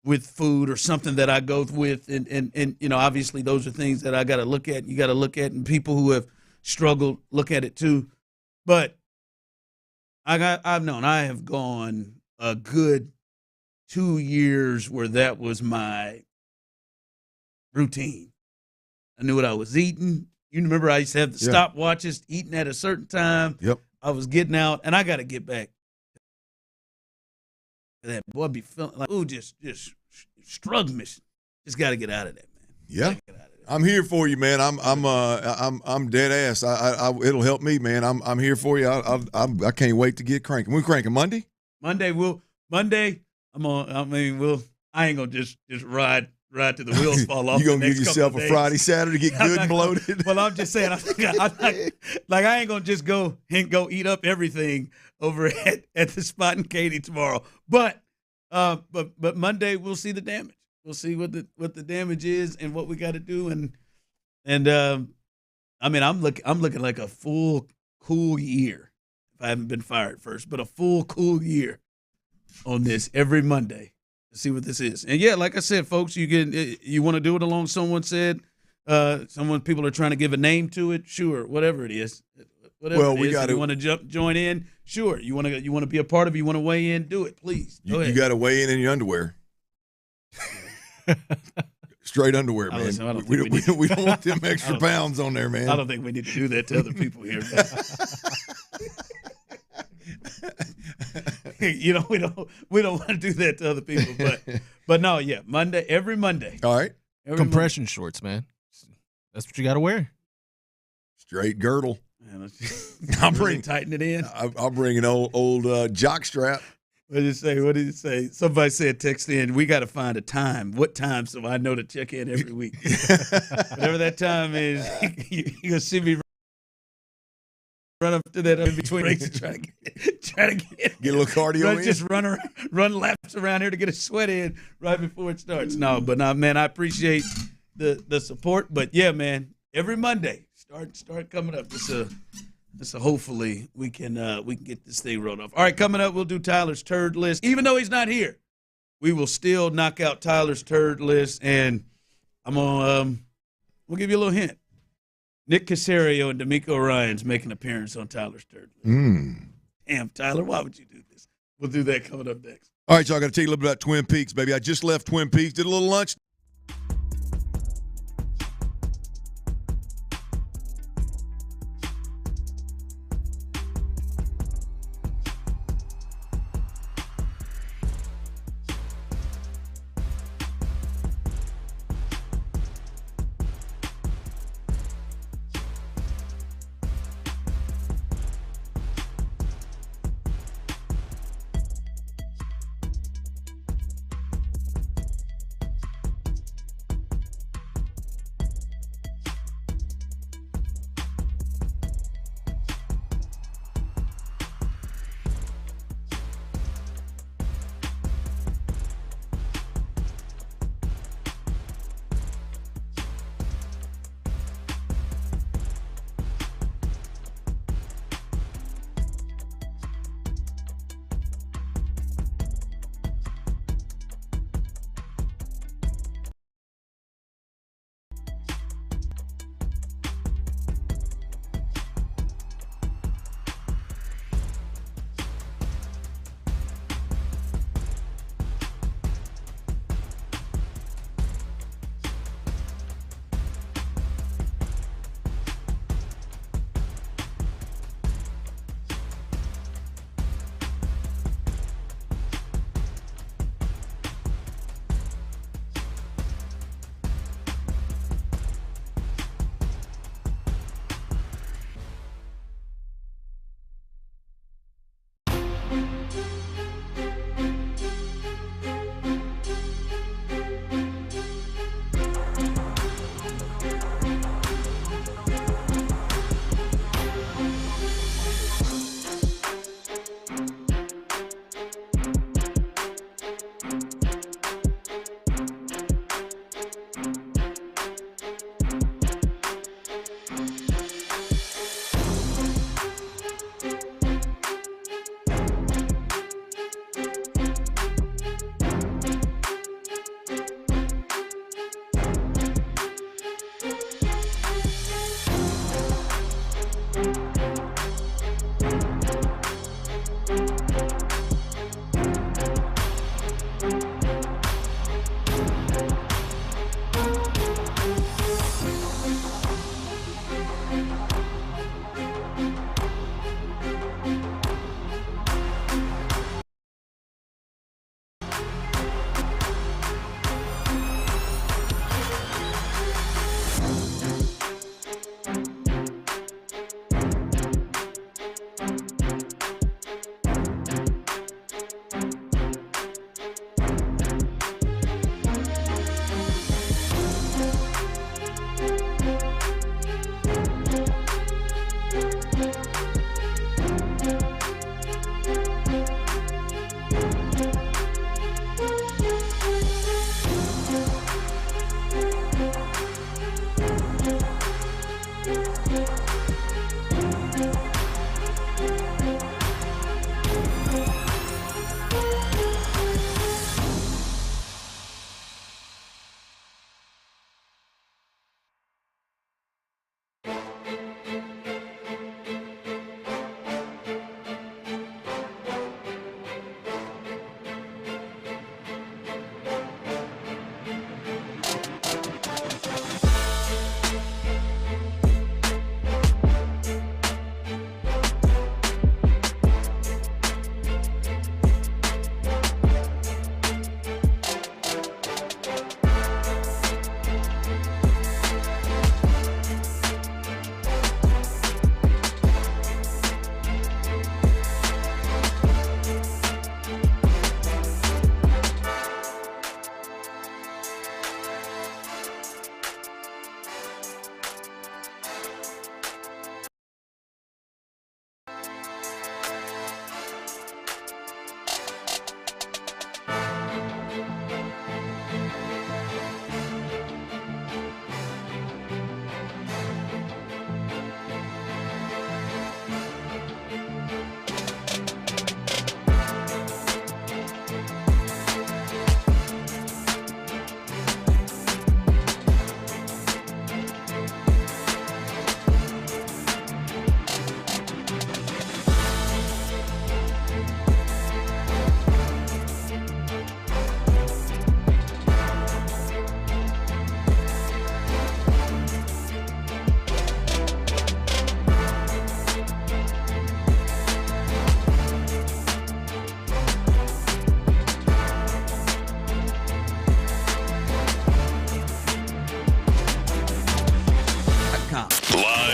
with food or something that I go with, and obviously those are things that I got to look at. You got to look at, and people who have struggled look at it too. But I have gone a good 2 years where that was my routine. I knew what I was eating. You remember I used to have the stopwatches, eating at a certain time. Yep. I was getting out, and I got to get back. That boy be feeling like, just struggling. Just got to get out of that, man. Yeah. I'm here for you, man. I'm dead ass. It'll help me, man. I'm here for you. I can't wait to get cranking. We cranking Monday? Monday, I ain't gonna just ride to the wheels fall off. You gonna give yourself a Friday, Saturday, get good and bloated? Well, I'm just saying, I ain't gonna just go eat up everything over at the spot in Katy tomorrow. But Monday we'll see the damage. We'll see what the damage is and what we got to do. And I mean, I'm looking like a full cool year if I haven't been fired first, but a full cool year on this every Monday to see what this is. And yeah, like I said, folks, you want to do it along someone said, people are trying to give a name to it. Sure, whatever it is. Whatever it is, you want to join in? Sure. You want to be a part of it? You want to weigh in? Do it, please. You got to weigh in your underwear. Straight underwear, man. Listen, we don't want them extra pounds on there, man. I don't think we need to do that to other people here. We don't want to do that to other people, but no, yeah, Monday, every Monday. All right. Compression shorts, man. That's what you got to wear. Straight girdle. I'll tighten it in. I'll bring an old jock strap. What did it say? Somebody said, text in, we got to find a time. What time so I know to check in every week? Whatever that time is, you're going to see me run up to that in between breaks and try to get a little cardio in. Just run laps around here to get a sweat in right before it starts. No, man, I appreciate the support. But, yeah, man, every Monday, start coming up. So hopefully we can get this thing rolled off. All right, coming up, we'll do Tyler's turd list. Even though he's not here, we will still knock out Tyler's turd list, and we'll give you a little hint. Nick Caserio and D'Amico Ryans make an appearance on Tyler's turd list. Damn, Tyler, why would you do this? We'll do that coming up next. All right, so I got to tell you a little bit about Twin Peaks, baby. I just left Twin Peaks, did a little lunch.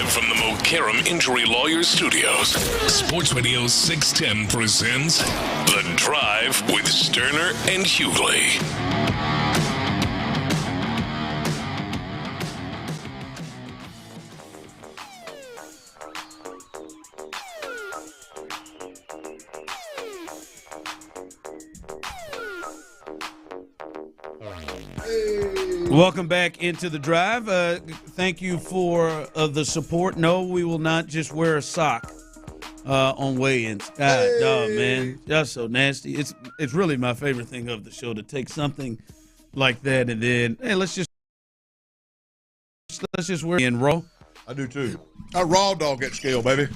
From the Mokaram Injury Lawyers Studios, Sports Radio 610 presents The Drive with Stoerner and Hughley. Welcome back into the drive. Thank you for the support. No, we will not just wear a sock on weigh-ins. God, dog, man, that's so nasty. It's really my favorite thing of the show to take something like that and then hey, let's just wear it in raw. I do too. I raw dog that scale, baby.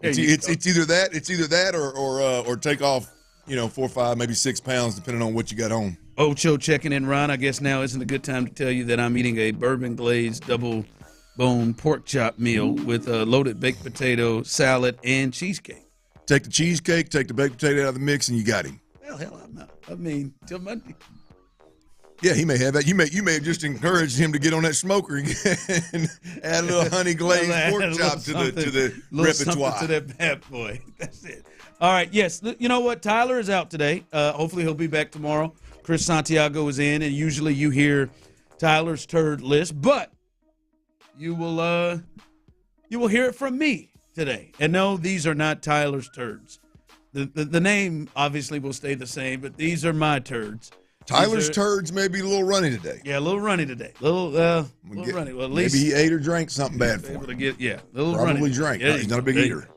It's either that or take off. 4 or 5, maybe 6 pounds, depending on what you got on. Ocho checking in, Ron. I guess now isn't a good time to tell you that I'm eating a bourbon-glazed double-bone pork chop meal with a loaded baked potato, salad, and cheesecake. Take the cheesecake, take the baked potato out of the mix, and you got him. Hell, I'm not. I mean, till Monday. Yeah, he may have that. You may have just encouraged him to get on that smoker and add a little honey glazed pork chop to the repertoire. To that bad boy. That's it. All right, yes. You know what? Tyler is out today. Hopefully he'll be back tomorrow. Chris Santiago is in, and usually you hear Tyler's turd list, but you will hear it from me today. And no, these are not Tyler's turds. The name obviously will stay the same, but these are my turds. Tyler's turds may be a little runny today. Yeah, a little runny today. Little runny. Well, at least maybe he ate or drank something bad for him. A little Probably runny. drank. Yeah, he's not a big eater.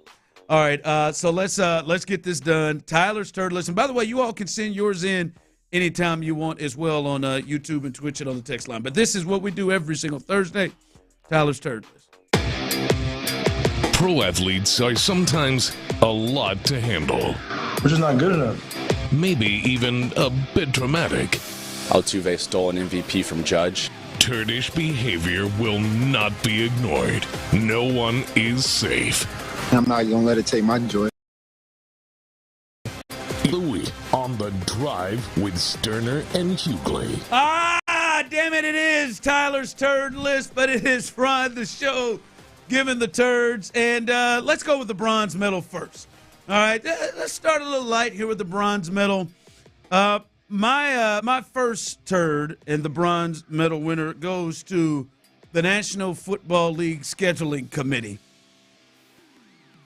All right, so let's get this done. Tyler's turd list. And by the way, you all can send yours in anytime you want as well on YouTube and Twitch and on the text line. But this is what we do every single Thursday. Tyler's turd list. Pro athletes are sometimes a lot to handle. We're just not good enough. Maybe even a bit dramatic. Altuve stole an MVP from Judge. Turdish behavior will not be ignored. No one is safe. I'm not going to let it take my joy. Louis on The Drive with Stoerner and Hughley. Damn it, it is Tyler's turd list, but it is Rod the show giving the turds. And let's go with the bronze medal first. All right, let's start a little light here with the bronze medal. My first turd and the bronze medal winner goes to the National Football League Scheduling Committee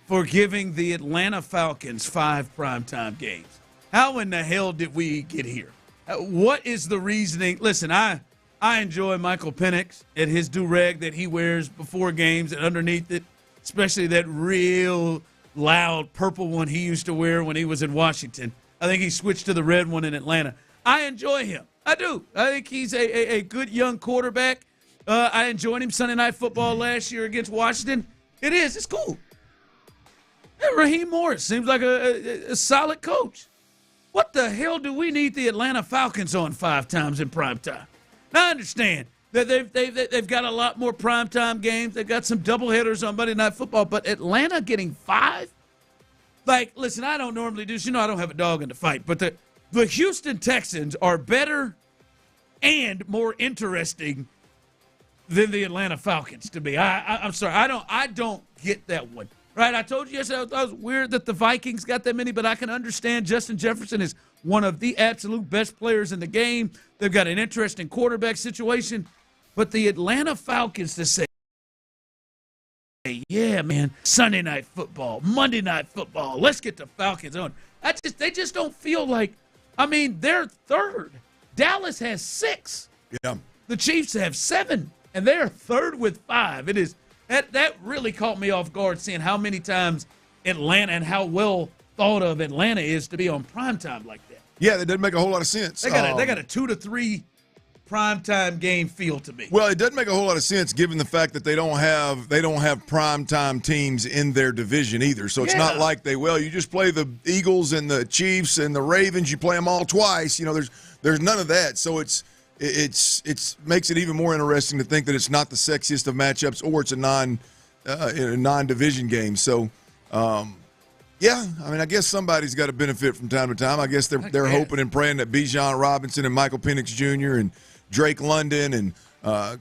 for giving the Atlanta Falcons 5 primetime games. How in the hell did we get here? What is the reasoning? Listen, I I enjoy Michael Penix and his do-rag that he wears before games, and underneath it, especially that real loud purple one he used to wear when he was in Washington. I think he switched to the red one in Atlanta. I enjoy him. I do. I think he's a good young quarterback. I enjoyed him Sunday Night Football last year against Washington. It is. It's cool. And Raheem Morris seems like a solid coach. What the hell do we need the Atlanta Falcons on 5 times in prime time? Now, I understand that they've got a lot more primetime games. They've got some doubleheaders on Monday Night Football, but Atlanta getting 5? Like, listen, I don't normally do this. You know I don't have a dog in the fight, but the Houston Texans are better and more interesting than the Atlanta Falcons to me. I'm sorry. I don't get that one. Right? I told you yesterday I thought it was weird that the Vikings got that many, but I can understand Justin Jefferson is one of the absolute best players in the game. They've got an interesting quarterback situation. But the Atlanta Falcons to say, yeah, man, Sunday Night Football, Monday Night Football, let's get the Falcons on. They just don't feel like, I mean, they're third. Dallas has 6. Yeah. The Chiefs have 7, and they're third with 5. It is that really caught me off guard, seeing how many times Atlanta and how well thought of Atlanta is to be on primetime like that. Yeah, that doesn't make a whole lot of sense. They got a 2 to 3 primetime game feel to me. Well, it doesn't make a whole lot of sense given the fact that they don't have primetime teams in their division either. So it's not like you just play the Eagles and the Chiefs and the Ravens, you play them all twice. You know, there's none of that. So it makes it even more interesting to think that it's not the sexiest of matchups, or it's a non-division game. So, yeah, I mean, I guess somebody's got to benefit from time to time. I guess they're hoping and praying that Bijan Robinson and Michael Penix Jr. and Drake London and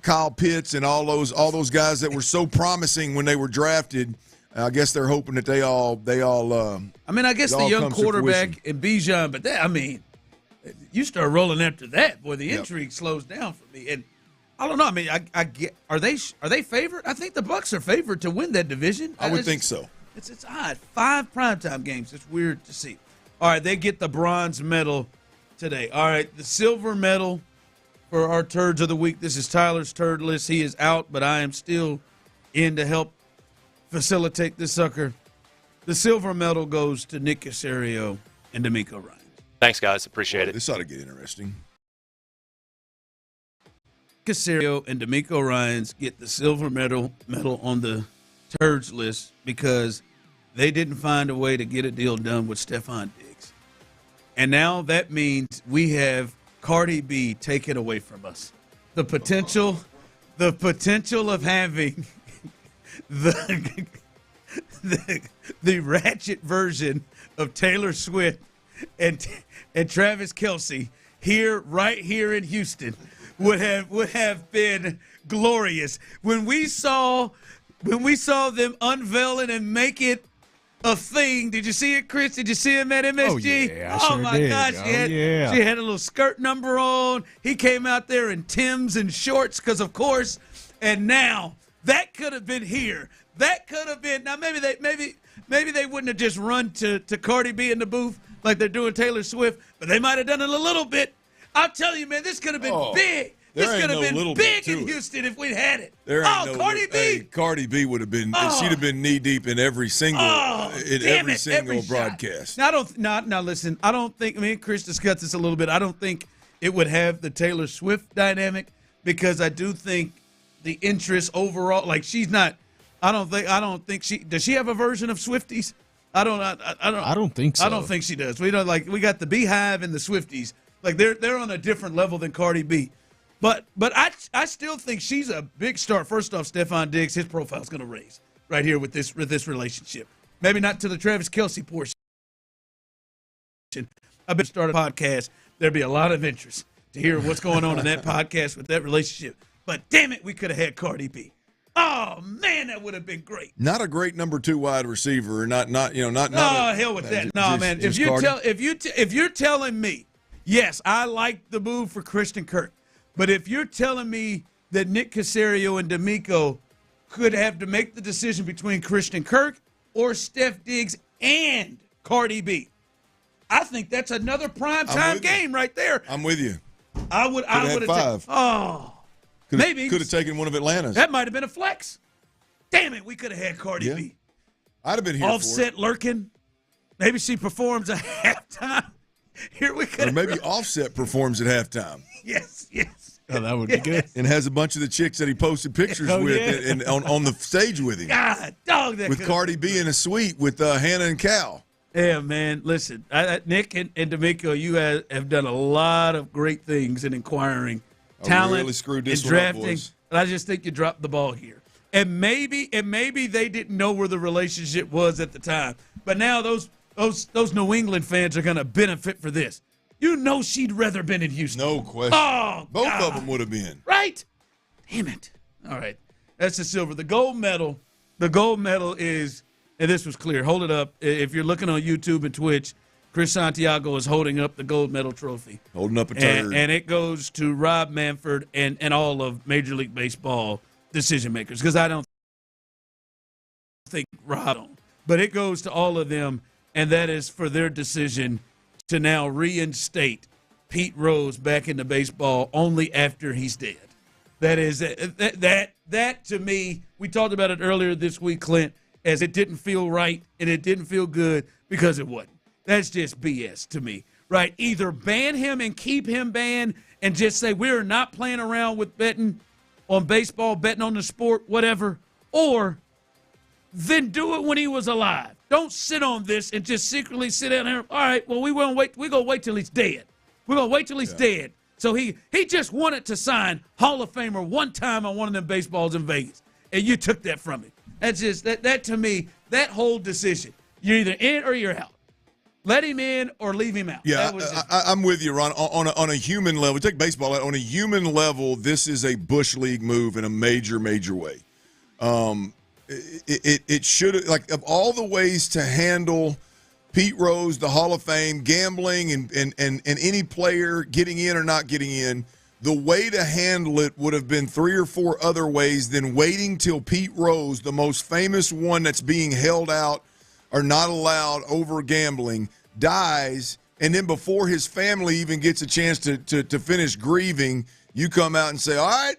Kyle Pitts and all those guys that were so promising when they were drafted. I guess they're hoping that they all. I mean, I guess the young quarterback and Bijan, but you start rolling after that, boy, the intrigue slows down for me. And I don't know. I mean, I get. Are they favored? I think the Bucs are favored to win that division. I would think so. It's odd. 5 primetime games. It's weird to see. All right, they get the bronze medal today. All right, the silver medal for our turds of the week. This is Tyler's turd list. He is out, but I am still in to help facilitate this sucker. The silver medal goes to Nick Caserio and D'Amico Ryan. Thanks, guys. Appreciate it. This ought to get interesting. Caserio and D'Amico Ryans get the silver medal on the turds list because they didn't find a way to get a deal done with Stephon Diggs. And now that means we have Cardi B taken away from us. The potential of having the ratchet version of Taylor Swift and Travis Kelce right here in Houston would have been glorious. When we saw them unveil it and make it a thing. Did you see it, Chris? Did you see him at MSG? Oh, yeah, I sure my did. gosh. She had a little skirt number on. He came out there in Timbs and shorts because, of course, and now that could have been here. That could have been. Now, maybe they wouldn't have just run to Cardi B in the booth like they're doing Taylor Swift, but they might have done it a little bit. I'll tell you, man, this could have been big. This could have been big in Houston if we'd had it. Cardi B. Hey, Cardi B would have been. She'd have been knee deep in every single broadcast. Now listen. I don't think. Me and Chris discussed this a little bit. I don't think it would have the Taylor Swift dynamic because I do think the interest overall. Like she's not. I don't think she does. She have a version of Swifties. I don't think so. I don't think she does. We got the Beehive and the Swifties. Like they're on a different level than Cardi B. But I still think she's a big star. First off, Stephon Diggs, his profile's going to raise right here with this relationship. Maybe not to the Travis Kelce portion. I've been starting a podcast. There'd be a lot of interest to hear what's going on in that podcast with that relationship. But damn it, we could have had Cardi B. Oh man, that would have been great. Not a great number 2 wide receiver. Not. Oh, hell with that. No, man. If you're telling me, yes, I like the move for Christian Kirk. But if you're telling me that Nick Caserio and D'Amico could have to make the decision between Christian Kirk or Steph Diggs and Cardi B, I think that's another primetime game right there. I'm with you. I would have 5. Maybe could have taken one of Atlanta's. That might have been a flex. Damn it, we could have had Cardi B. I'd have been here Offset lurking. Maybe she performs at halftime. Here we could. Or maybe Offset performs at halftime. Yes. Oh, that would be good. And has a bunch of the chicks that he posted pictures with and on the stage with him. God, dog, that with Cardi B in a suite with Hannah and Cal. Yeah, man. Listen, Nick and D'Amico, you have done a lot of great things in acquiring talent really screwed this and one up, drafting. boys. But I just think you dropped the ball here. And maybe they didn't know where the relationship was at the time. But now those New England fans are going to benefit for this. You know she'd rather been in Houston. No question. Oh, both God. of them would have been. Right? Damn it. All right. That's the silver. The gold medal is, and this was clear. Hold it up. If you're looking on YouTube and Twitch, Chris Santiago is holding up the gold medal trophy. Holding up a turd. And it goes to Rob Manfred and all of Major League Baseball decision makers, because I don't think Rob don't. But it goes to all of them, and that is for their decision to now reinstate Pete Rose back into baseball only after he's dead. That is that to me, we talked about it earlier this week, Clint, as it didn't feel right and it didn't feel good because it wasn't. That's just BS to me, right? Either ban him and keep him banned and just say we're not playing around with betting on baseball, betting on the sport, whatever, or then do it when he was alive. Don't sit on this and just secretly sit down here. All right, well, we're going to wait till he's dead. We're going to wait till he's dead. So he just wanted to sign Hall of Famer one time on one of them baseballs in Vegas, and you took that from him. That's just that to me, that whole decision. You're either in or you're out. Let him in or leave him out. Yeah, I'm with you, Ron. On a human level, take baseball. On a human level, this is a Bush League move in a major, major way. It should, like, of all the ways to handle Pete Rose, the Hall of Fame, gambling, and any player getting in or not getting in, the way to handle it would have been 3 or 4 other ways than waiting till Pete Rose, the most famous one that's being held out or not allowed over gambling, dies, and then before his family even gets a chance to finish grieving, you come out and say, all right,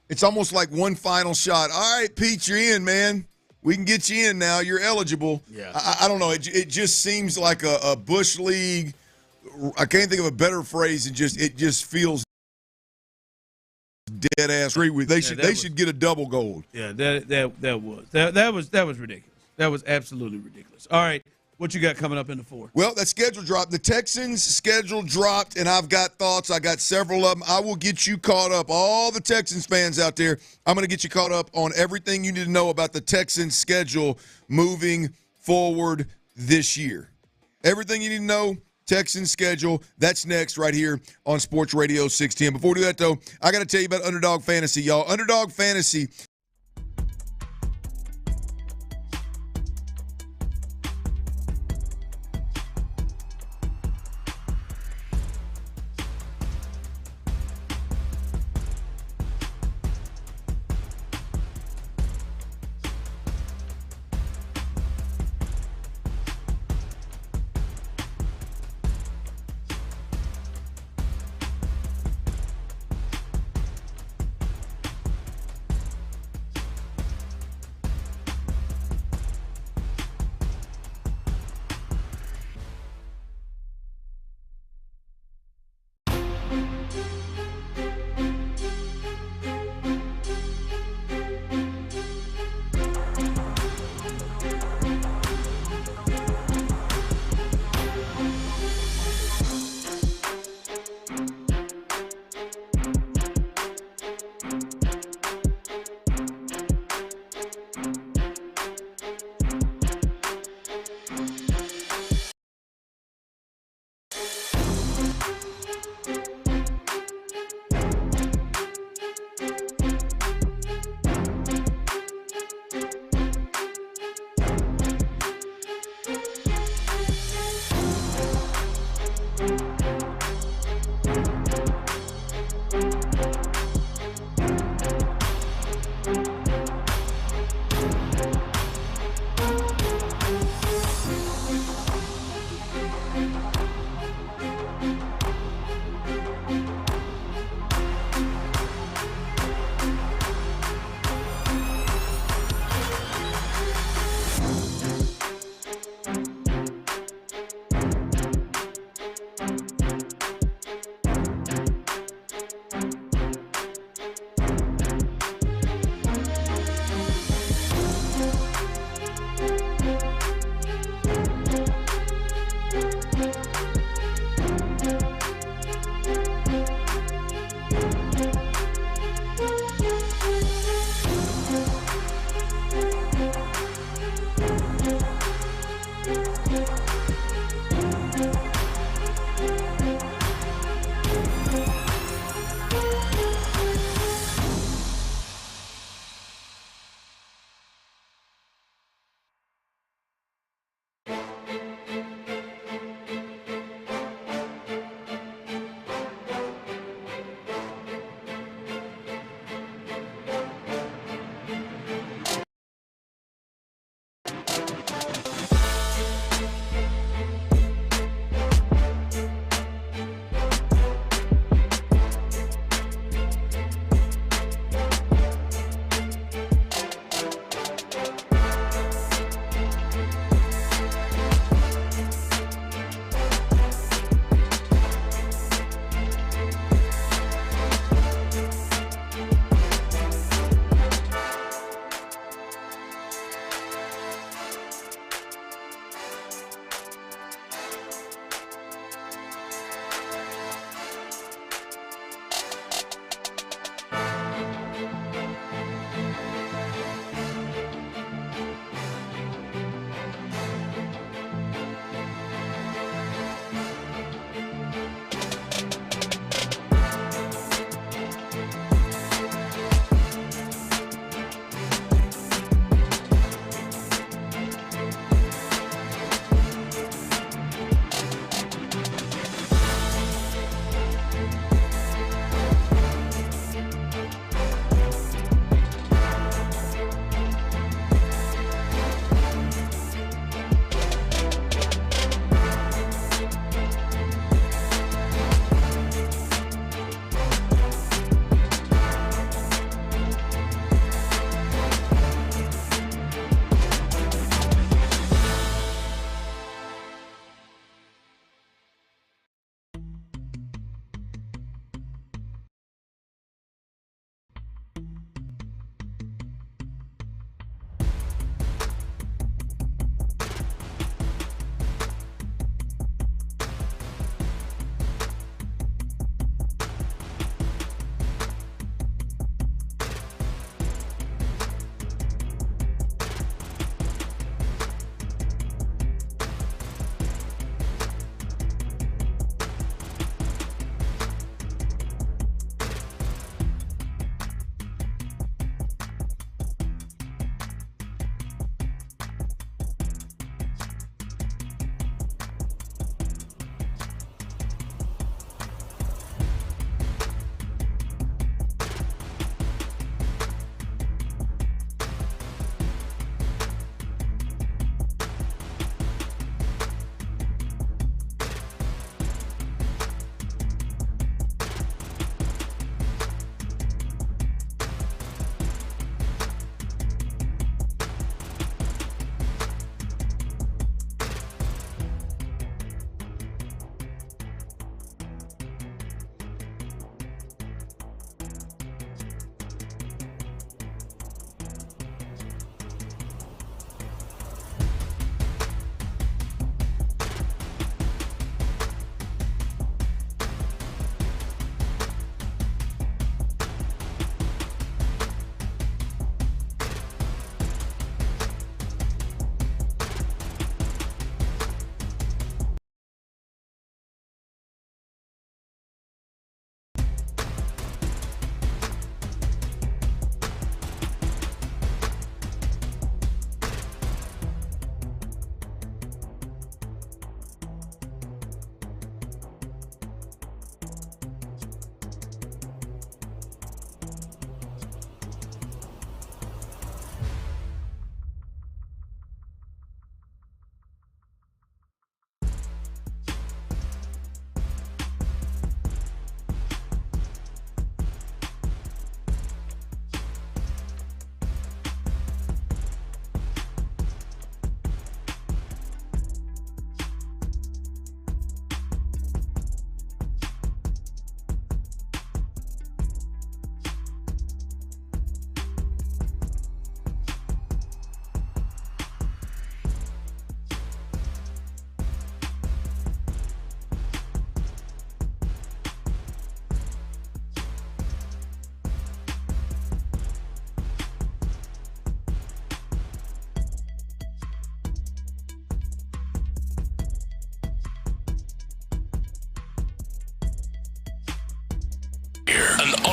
it's almost like one final shot. All right, Pete, you're in, man. We can get you in now. You're eligible. Yeah. I don't know. It just seems like a Bush League. I can't think of a better phrase. It just feels dead ass. They should get a double gold. Yeah, that was ridiculous. That was absolutely ridiculous. All right, what you got coming up in the 4? Well, that schedule dropped. The Texans' schedule dropped, and I've got thoughts. I got several of them. I will get you caught up. All the Texans fans out there, I'm going to get you caught up on everything you need to know about the Texans' schedule moving forward this year. Everything you need to know, Texans' schedule, that's next right here on Sports Radio 610. Before we do that, though, I got to tell you about Underdog Fantasy, y'all. Underdog Fantasy.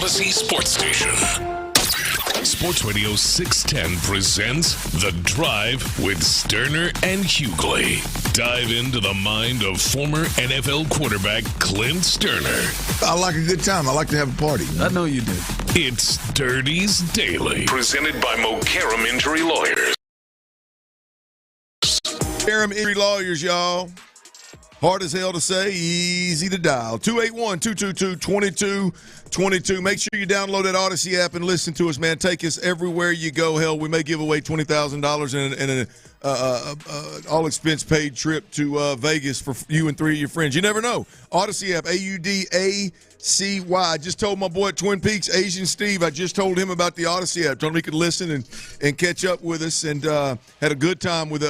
Odyssey Sports Station. Sports Radio 610 presents The Drive with Stoerner and Hughley. Dive into the mind of former NFL quarterback Clint Stoerner. I like a good time. I like to have a party. I know you do. It's Dirty's Daily, presented by Mokaram Injury Lawyers. Mokaram Injury Lawyers, y'all. Hard as hell to say, easy to dial. 281-222-2222. Make sure you download that Odyssey app and listen to us, man. Take us everywhere you go. Hell, we may give away $20,000 and an all-expense-paid trip to Vegas for you and 3 of your friends. You never know. Odyssey app, AUDACY. I just told my boy at Twin Peaks, Asian Steve, I just told him about the Odyssey app. Told him he could listen and catch up with us, and had a good time with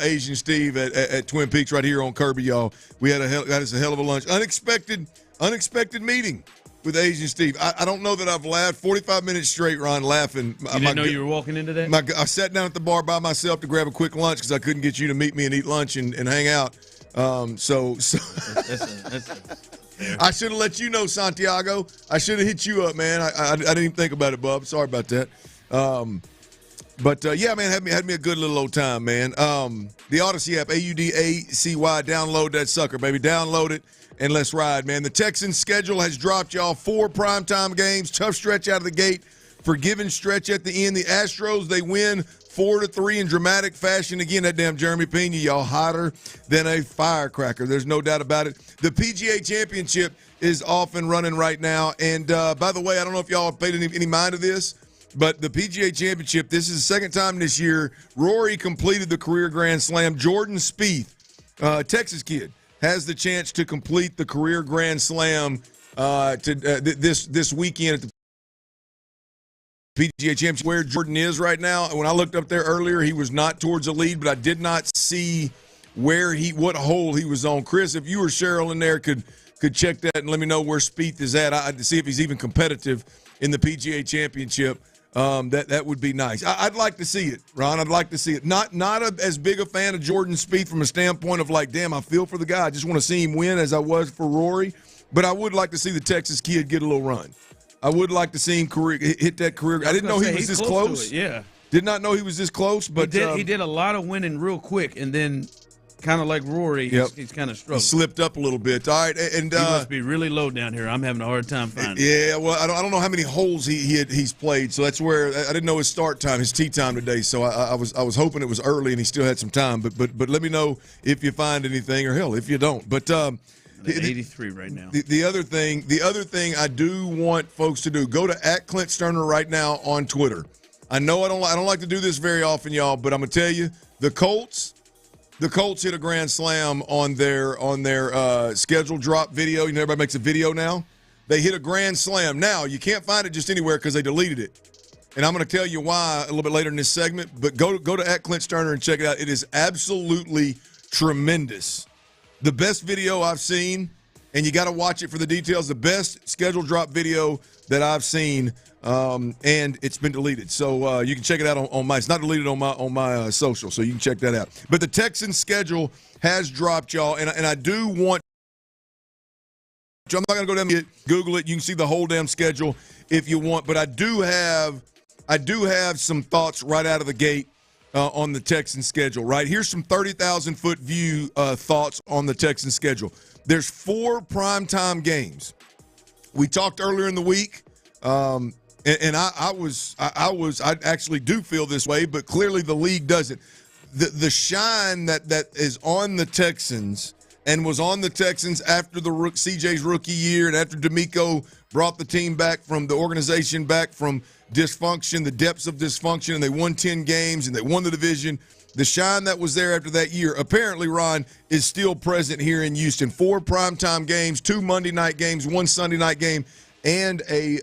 Asian Steve at Twin Peaks right here on Kirby, y'all. We had us a hell of a lunch. Unexpected meeting with Asian Steve. I don't know that I've laughed 45 minutes straight, Ron, laughing. You didn't know you were walking into that? I sat down at the bar by myself to grab a quick lunch because I couldn't get you to meet me and eat lunch and hang out. I should have let you know, Santiago. I should have hit you up, man. I didn't even think about it, bub. Sorry about that. Yeah, man, had me a good little old time, man. The Odyssey app, AUDACY. Download that sucker, baby. Download it. And let's ride, man. The Texans' schedule has dropped, y'all. 4 primetime games. Tough stretch out of the gate. Forgiving stretch at the end. The Astros, they win 4-3 in dramatic fashion. Again, that damn Jeremy Pena, y'all, hotter than a firecracker. There's no doubt about it. The PGA Championship is off and running right now. And, by the way, I don't know if y'all have paid any mind to this, but the PGA Championship, this is the second time this year, Rory completed the career Grand Slam. Jordan Spieth, Texas kid, has the chance to complete the career Grand Slam this weekend at the PGA Championship. Where Jordan is right now, when I looked up there earlier, he was not towards the lead, but I did not see what hole he was on. Chris, if you or Cheryl in there could check that and let me know where Spieth is at. I'd see if he's even competitive in the PGA Championship. That would be nice. I'd like to see it, Ron. I'd like to see it. Not as big a fan of Jordan Spieth from a standpoint of like, damn, I feel for the guy. I just want to see him win as I was for Rory. But I would like to see the Texas kid get a little run. I would like to see him hit that career. I didn't know he was this close. Yeah. Did not know he was this close. But he did a lot of winning real quick, and then kind of like Rory, he's kind of struggled. He slipped up a little bit. All right, and he must be really low down here. I'm having a hard time finding. Yeah, well, I don't know how many holes he's played, so that's where I didn't know his start time, his tee time today. So I was hoping it was early and he still had some time. But let me know if you find anything, or hell, if you don't. But 83 right now. The other thing I do want folks to do, go to @Clint Stoerner right now on Twitter. I know I don't like to do this very often, y'all, but I'm gonna tell you, the Colts hit a grand slam on their schedule drop video. You know, everybody makes a video now. They hit a grand slam. Now, you can't find it just anywhere because they deleted it. And I'm going to tell you why a little bit later in this segment. But go to @Clint Stoerner and check it out. It is absolutely tremendous. The best video I've seen, and you got to watch it for the details, the best schedule drop video that I've seen, and it's been deleted. So you can check it out on my – it's not deleted on my social, so you can check that out. But the Texans schedule has dropped, y'all, and I do want – I'm not going to go down and Google it. You can see the whole damn schedule if you want. But I do have some thoughts right out of the gate on the Texans schedule, right? Here's some 30,000-foot view thoughts on the Texans schedule. There's 4 primetime games. We talked earlier in the week, and I actually do feel this way, but clearly the league doesn't. The shine that is on the Texans and was on the Texans after CJ's rookie year and after D'Amico brought the team back from the organization back from dysfunction, the depths of dysfunction, and they won 10 games and they won the division. The shine that was there after that year, apparently, Ron, is still present here in Houston. 4 primetime games, 2 Monday night games, 1 Sunday night game, and a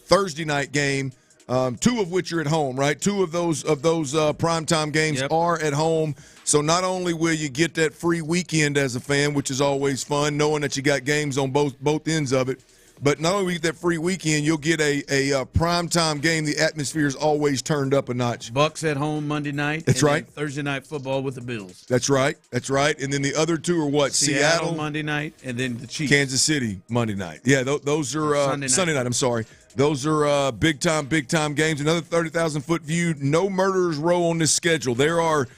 Thursday night game, 2 of which are at home, right? 2 of those primetime games are at home. So not only will you get that free weekend as a fan, which is always fun, knowing that you got games on both ends of it, But not only will you get that free weekend, you'll get a primetime game. The atmosphere is always turned up a notch. Bucks at home Monday night. That's right. Thursday night football with the Bills. That's right. And then the other two are what? Seattle Monday night, and then the Chiefs. Kansas City Monday night. Yeah, those are Sunday night. I'm sorry. Those are big time games. Another 30,000-foot view. No murderers row on this schedule. There are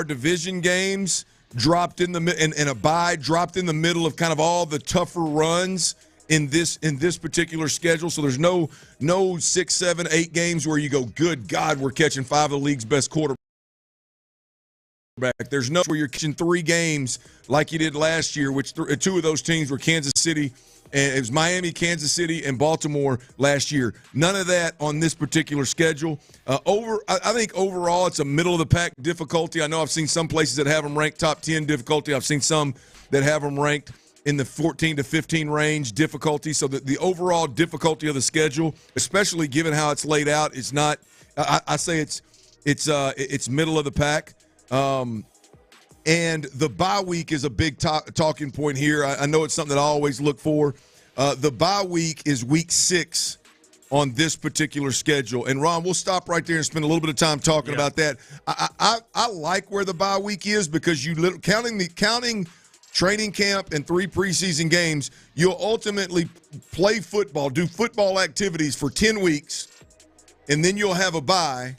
division games dropped in and a bye dropped in the middle of kind of all the tougher runs in this particular schedule. So there's no 6, 7, 8 games where you go, good God, we're catching 5 of the league's best quarterbacks. There's no where you're catching 3 games like you did last year, which 2 of those teams were Kansas City. And it was Miami, Kansas City, and Baltimore last year. None of that on this particular schedule. I think overall it's a middle-of-the-pack difficulty. I know I've seen some places that have them ranked top 10 difficulty. I've seen some that have them ranked in the 14 to 15 range difficulty. So the overall difficulty of the schedule, especially given how it's laid out, is not. I say it's middle of the pack. And the bye week is a big talking point here. I know it's something that I always look for. The bye week is week 6 on this particular schedule. And, Ron, we'll stop right there and spend a little bit of time talking about that. I like where the bye week is because counting training camp and 3 preseason games, you'll ultimately play football, do football activities for 10 weeks, and then you'll have a bye.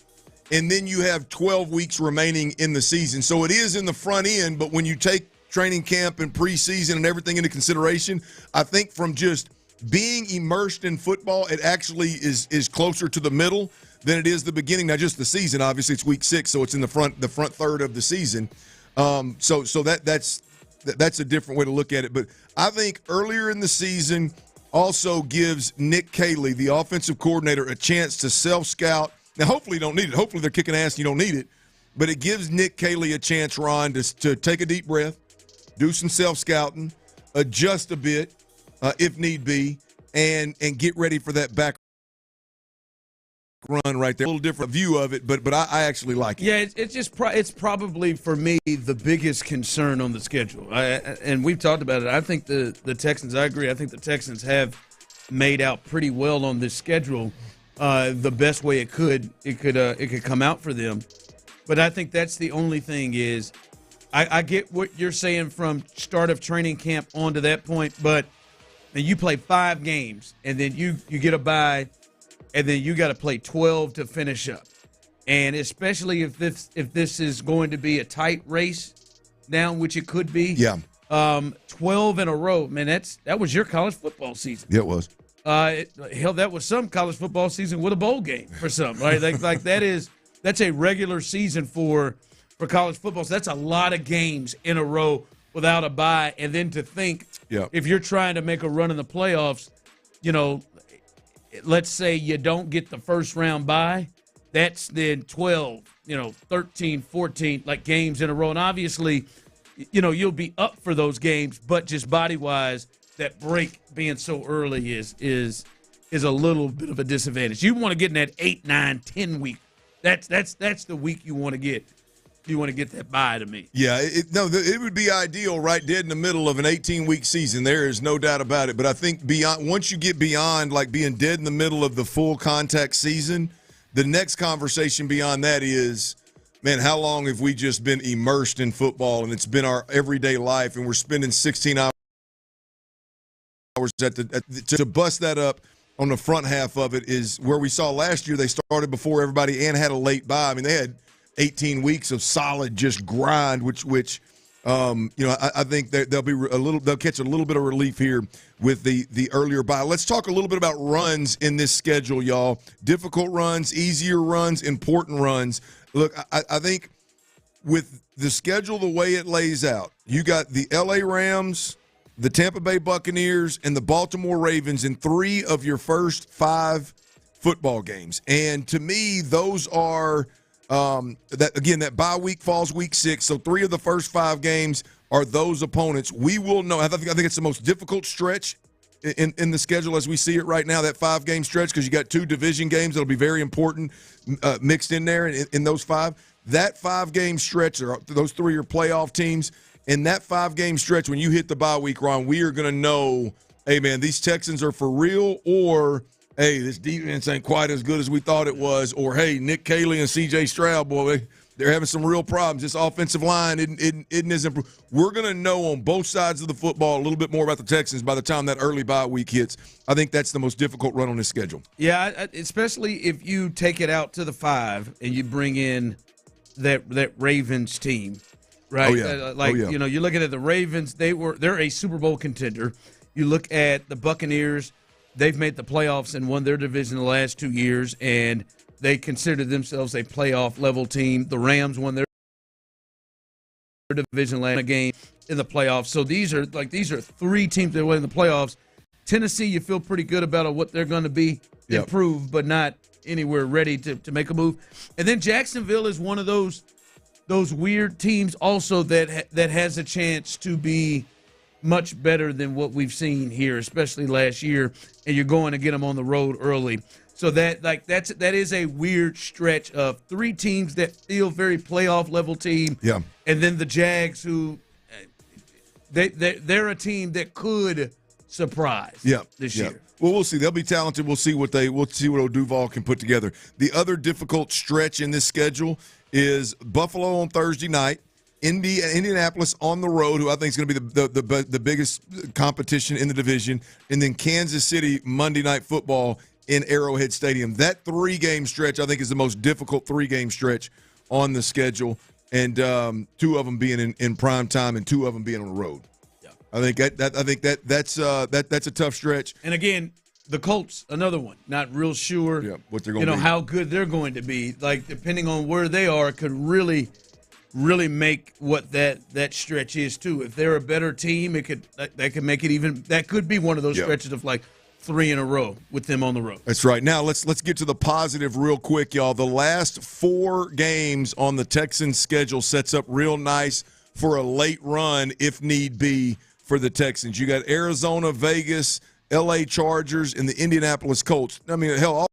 And then you have 12 weeks remaining in the season. So it is in the front end, but when you take training camp and preseason and everything into consideration, I think from just being immersed in football, it actually is closer to the middle than it is the beginning. Now, just the season, obviously, it's week 6, so it's in the front third of the season. So that's a different way to look at it. But I think earlier in the season also gives Nick Caley, the offensive coordinator, a chance to self-scout. Now, hopefully you don't need it. Hopefully they're kicking ass and you don't need it. But it gives Nick Caley a chance, Ron, to take a deep breath, do some self-scouting, adjust a bit if need be, and get ready for that back run right there. A little different view of it, but I actually like it. Yeah, it's probably, for me, the biggest concern on the schedule. And we've talked about it. I think the Texans, I agree, I think the Texans have made out pretty well on this schedule. The best way it could come out for them, but I think that's the only thing is, I get what you're saying from start of training camp on to that point, but then you play 5 games and then you get a bye, and then you got to play 12 to finish up, and especially if this is going to be a tight race down, which it could be. Yeah. 12 in a row, man. That was your college football season. Yeah, it was. Hell, that was some college football season with a bowl game for some, right? like that's a regular season for college football. So that's a lot of games in a row without a bye. And then to think, if you're trying to make a run in the playoffs, let's say you don't get the first round bye, that's then 12, 13, 14 games in a row. And obviously, you'll be up for those games, but just body-wise, that break being so early is a little bit of a disadvantage. You want to get in that 8, 9, 10 week. That's the week you want to get. You want to get that bye to me. Yeah, it would be ideal right dead in the middle of an 18-week season. There is no doubt about it. But I think once you get beyond being dead in the middle of the full contact season, the next conversation beyond that is, man, how long have we just been immersed in football and it's been our everyday life and we're spending 16 hours to bust that up on the front half of it is where we saw last year. They started before everybody and had a late bye. I mean, they had 18 weeks of solid just grind, which I think they'll catch a little bit of relief here with the earlier bye. Let's talk a little bit about runs in this schedule, y'all. Difficult runs, easier runs, important runs. Look, I think with the schedule the way it lays out, you got the L.A. Rams, the Tampa Bay Buccaneers, and the Baltimore Ravens in 3 of your first 5 football games. And to me, those are that bye week falls week 6. So 3 of the first 5 games are those opponents. We will know. I think it's the most difficult stretch in the schedule as we see it right now, that 5-game stretch, because you got 2 division games that'll be very important mixed in there in those 5. That 5-game stretch, those 3 are playoff teams. In that 5-game stretch, when you hit the bye week, Ron, we are going to know hey, man, these Texans are for real, or, hey, this defense ain't quite as good as we thought it was, or, hey, Nick Caley and C.J. Stroud, boy, they're having some real problems. This offensive line isn't as improved. We're going to know on both sides of the football a little bit more about the Texans by the time that early bye week hits. I think that's the most difficult run on this schedule. Yeah, especially if you take it out to the 5 and you bring in that Ravens team, right? Oh, yeah. You're looking at the Ravens. They're a Super Bowl contender. You look at the Buccaneers. They've made the playoffs and won their division the last 2 years, and they consider themselves a playoff-level team. The Rams won their division last game in the playoffs. So these are 3 teams that were in the playoffs. Tennessee, you feel pretty good about what they're going to be, improved, but not anywhere ready to make a move. And then Jacksonville is one of those weird teams also that has a chance to be much better than what we've seen here, especially last year, and you're going to get them on the road early. So that is a weird stretch of 3 teams that feel very playoff level team. Yeah. And then the Jags, who they're a team that could surprise this year. Well, we'll see. They'll be talented. We'll see what Duval can put together. The other difficult stretch in this schedule is Buffalo on Thursday night, Indianapolis on the road, who I think is going to be the biggest competition in the division, and then Kansas City Monday Night Football in Arrowhead Stadium. That 3-game stretch, I think, is the most difficult 3-game stretch on the schedule, and 2 of them being in prime time and 2 of them being on the road. Yeah, I think that's a tough stretch. And again, the Colts, another one, not real sure. Yeah, what they're going to be. How good they're going to be. Like, depending on where they are, could really make what that stretch is too. If they're a better team, that could make it even. That could be one of those stretches of like 3 in a row with them on the road. That's right. Now let's get to the positive real quick, y'all. The last 4 games on the Texans schedule sets up real nice for a late run if need be for the Texans. You got Arizona, Vegas, L.A. Chargers, and the Indianapolis Colts. I mean, hell,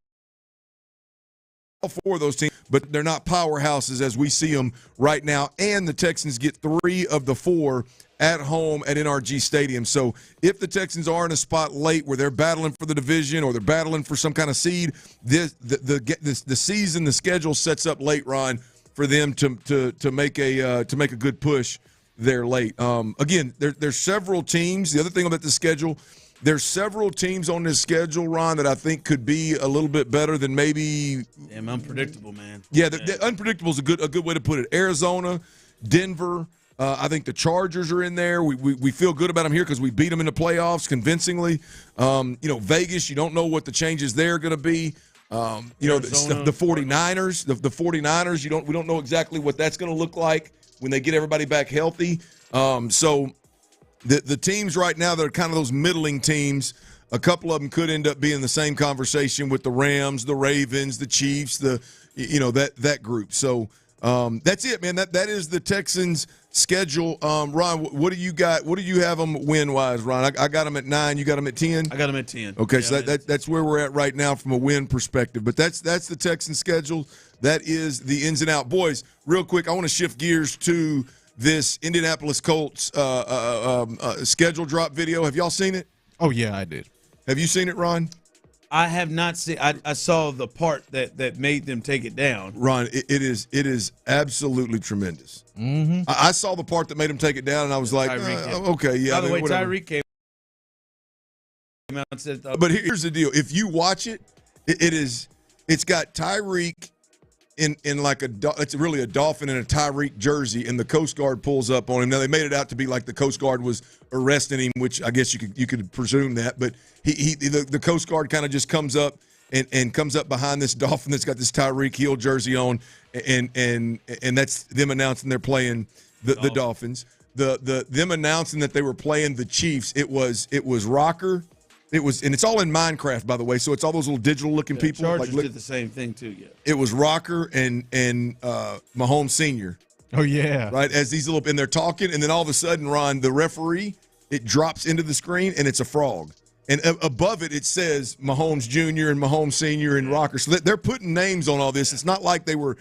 all 4 of those teams, but they're not powerhouses as we see them right now. And the Texans get 3 of the 4 at home at NRG Stadium. So if the Texans are in a spot late where they're battling for the division or they're battling for some kind of seed, the season, the schedule sets up late, Ron, for them to make a good push there late. Again, there's several teams. The other thing about the schedule, there's several teams on this schedule, Ron, that I think could be a little bit better than maybe. Damn, unpredictable, man. Yeah, the unpredictable is a good way to put it. Arizona, Denver. I think the Chargers are in there. We feel good about them here because we beat them in the playoffs convincingly. Vegas, you don't know what the changes there are going to be. The 49ers, the 49ers, we don't know exactly what that's going to look like when they get everybody back healthy. So the teams right now that are kind of those middling teams, a couple of them could end up being the same conversation with the Rams, the Ravens, the Chiefs, that group. So that's it, man. That is the Texans' schedule. Ron, what do you got? What do you have them win-wise, Ron? I got them at 9. You got them at 10? I got them at 10. Okay, so that's where we're at right now from a win perspective. But that's the Texans' schedule. That is the ins and out. Boys, real quick, I want to shift gears to this Indianapolis Colts schedule drop video. Have y'all seen it? Oh, yeah, I did. Have you seen it, Ron? I have not seen. I saw the part that made them take it down. Ron, it is absolutely tremendous. Mm-hmm. I saw the part that made him take it down, and I was like, okay, yeah. By the way, whatever. Tyreek came out and said, but here's the deal: if you watch it, it's got Tyreek in like it's really a dolphin in a Tyreek jersey, and the Coast Guard pulls up on him. Now they made it out to be like the Coast Guard was arresting him, which I guess you could presume that, but the Coast Guard kind of just comes up and comes up behind this dolphin that's got this Tyreek Hill jersey on, and that's them announcing they're playing the Dolphins. Them announcing that they were playing the Chiefs. It was Rocker. It was, and it's all in Minecraft, by the way. So it's all those little digital-looking people. Chargers did the same thing too. Yeah. It was Rocker and Mahomes Sr. Oh yeah. Right, as these little, and they're talking, and then all of a sudden, Ron, the referee, it drops into the screen, and it's a frog, and above it, it says Mahomes Jr. and Mahomes Sr. and Rocker. So they're putting names on all this. It's not like they were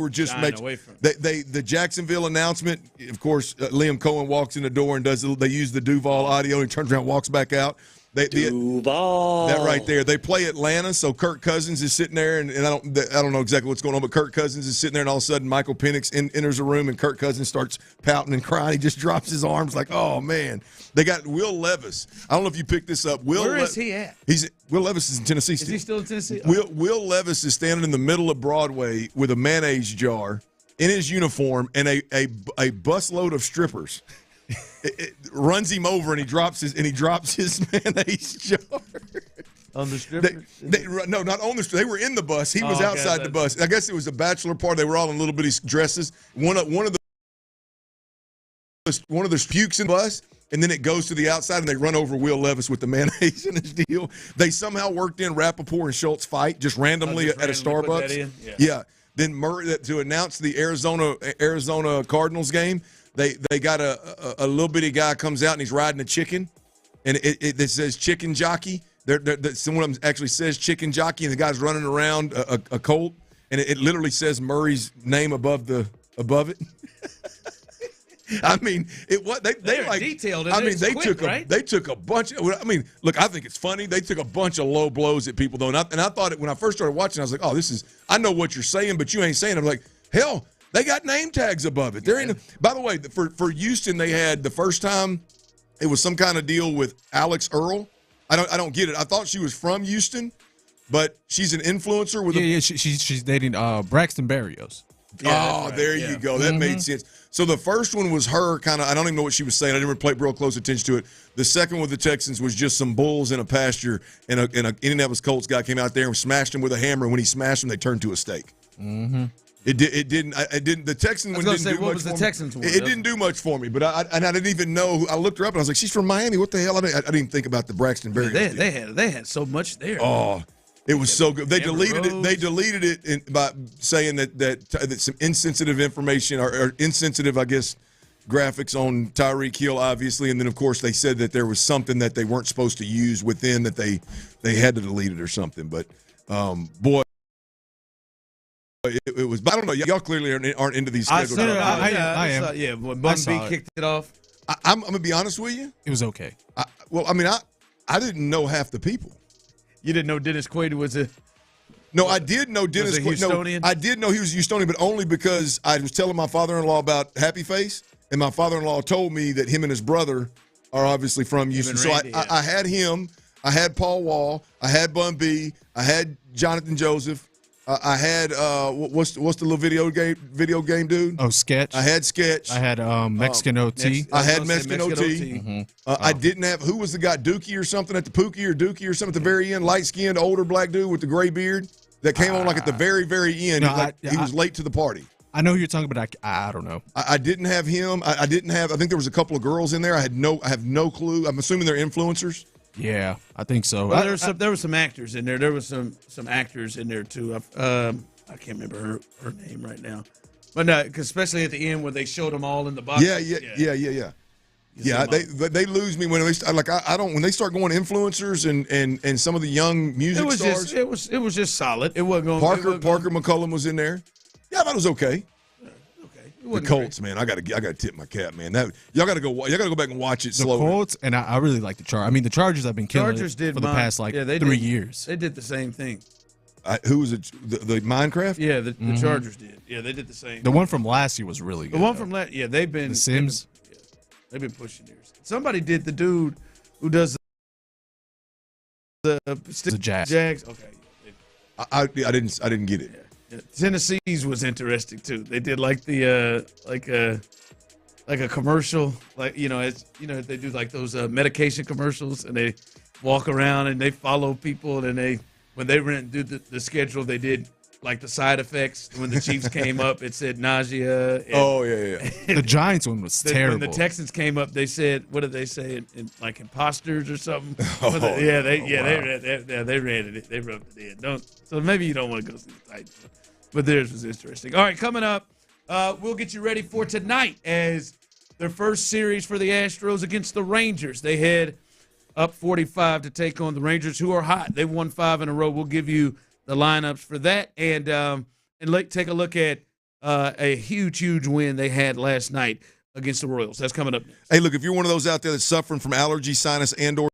just making. The Jacksonville announcement. Of course, Liam Cohen walks in the door and they use the Duval audio, and he turns around, and walks back out. Duval. That right there. They play Atlanta, so Kirk Cousins is sitting there, and I don't know exactly what's going on, but Kirk Cousins is sitting there, and all of a sudden Michael Penix enters the room, and Kirk Cousins starts pouting and crying. He just drops his arms like, oh, man. They got Will Levis. I don't know if you picked this up. Where is he at? Will Levis is in Tennessee still. Is he still in Tennessee? Will Levis is standing in the middle of Broadway with a mayonnaise jar in his uniform and a busload of strippers. It runs him over and he drops his mayonnaise jar on the strippers. No, not on the strippers. They were in the bus. He was outside the bus. I guess it was a bachelor party. They were all in little bitty dresses. One of the pukes in the bus, and then it goes to the outside and they run over Will Levis with the mayonnaise in his deal. They somehow worked in Rappaport and Schultz fight just randomly at a Starbucks. Yeah. Then Murray to announce the Arizona Cardinals game. They got a little bitty guy comes out and he's riding a chicken, and it says chicken jockey. Someone of them actually says chicken jockey, and the guy's running around a colt, and it literally says Murray's name above it. I mean, they like detailed. I mean, they took a bunch. I mean, look, I think it's funny. They took a bunch of low blows at people though, and I thought when I first started watching, I was like, oh, I know what you're saying, but you ain't saying it. I'm like, hell. They got name tags above it. By the way, for Houston, they had the first time it was some kind of deal with Alex Earl. I don't get it. I thought she was from Houston, but she's an influencer with she's dating Braxton Berrios. Yeah, there you go. That made sense. So the first one was her kind of. I don't even know what she was saying. I didn't pay real close attention to it. The second one with the Texans was just some bulls in a pasture, and a Indianapolis Colts guy came out there and smashed him with a hammer. And when he smashed him, they turned to a steak. Mm-hmm. It didn't. The Texans one didn't do much. What was the Texans one? It didn't do much for me, but I didn't even know. I looked her up and I was like, she's from Miami. What the hell? I didn't even think about the Braxton Berrios. They had so much there. Oh, it was so good. They deleted it. They deleted it by saying that some insensitive information or insensitive, I guess, graphics on Tyreek Hill, obviously, and then of course they said that there was something that they weren't supposed to use within that they had to delete it or something. But boy. It was. I don't know. Y'all clearly aren't into these schedules. I am. Yeah, when Bun B kicked it off. I'm gonna be honest with you. It was okay. I didn't know half the people. You didn't know Dennis Quaid was a. No, I did know Dennis Quaid. No, I did know he was a Houstonian, but only because I was telling my father-in-law about Happy Face, and my father-in-law told me that him and his brother are obviously from Houston. So I had him. I had Paul Wall. I had Bun B. I had Jonathan Joseph. I had what's the little video game dude? Oh, Sketch. I had Sketch. I had Mexican OT. I had Mexican OT. Mm-hmm. I didn't have who was the guy Dookie or something at the Pookie or Dookie or something at the very end, light skinned older black dude with the gray beard that came on like at the very end. He was late to the party. I know who you're talking about. I don't know. I didn't have him. I didn't have. I think there was a couple of girls in there. I have no clue. I'm assuming they're influencers. Yeah, I think so. Well, there were some actors in there. There was some actors in there too. I can't remember her name right now, but no, cause especially at the end where they showed them all in the box. Yeah. They lose me when they I don't when they start going influencers and some of the young music stars. It was just solid. It wasn't going. Parker McCullum was in there. Yeah, I thought it was okay. The Colts, man, I gotta tip my cap, man. Y'all gotta go back and watch it slower. The Colts, and I really like the Chargers. I mean, the Chargers have been killing it for the past 3 years. They did the same thing. Who was it? The Minecraft? Yeah, the Chargers did. Yeah, they did the same. The one from last year was really good. The one from last, yeah, they've been The Sims. They've been pushing theirs. Somebody did the dude who does the Jags. Okay. I didn't get it. Yeah. Tennessee's was interesting too. They did like the like a commercial, like they do like those medication commercials, and they walk around and they follow people, and when they do the schedule, they did like the side effects. When the Chiefs came up, it said nausea. And, the Giants one was terrible. When the Texans came up, they said, what did they say? Like imposters or something. Wow. They ran it. They rubbed it in. So maybe you don't want to go see the Titans. But theirs was interesting. All right, coming up, we'll get you ready for tonight as their first series for the Astros against the Rangers. They head up 45 to take on the Rangers, who are hot. They've won 5 in a row. We'll give you the lineups for that, and take a look at a huge win they had last night against the Royals. That's coming up next. Hey, look, if you're one of those out there that's suffering from allergy, sinus, and/or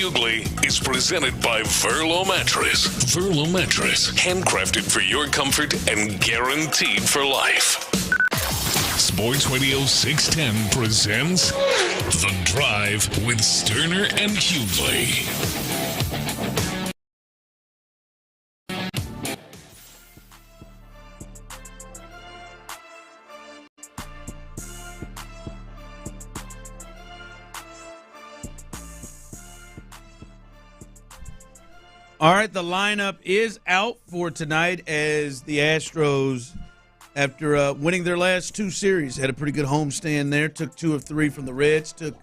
Hughley is presented by Verlo Mattress. Verlo Mattress, handcrafted for your comfort and guaranteed for life. Sports Radio 610 presents The Drive with Stoerner and Hughley. All right, the lineup is out for tonight as the Astros, after winning their last two series, had a pretty good homestand there. Took 2 of 3 from the Reds, took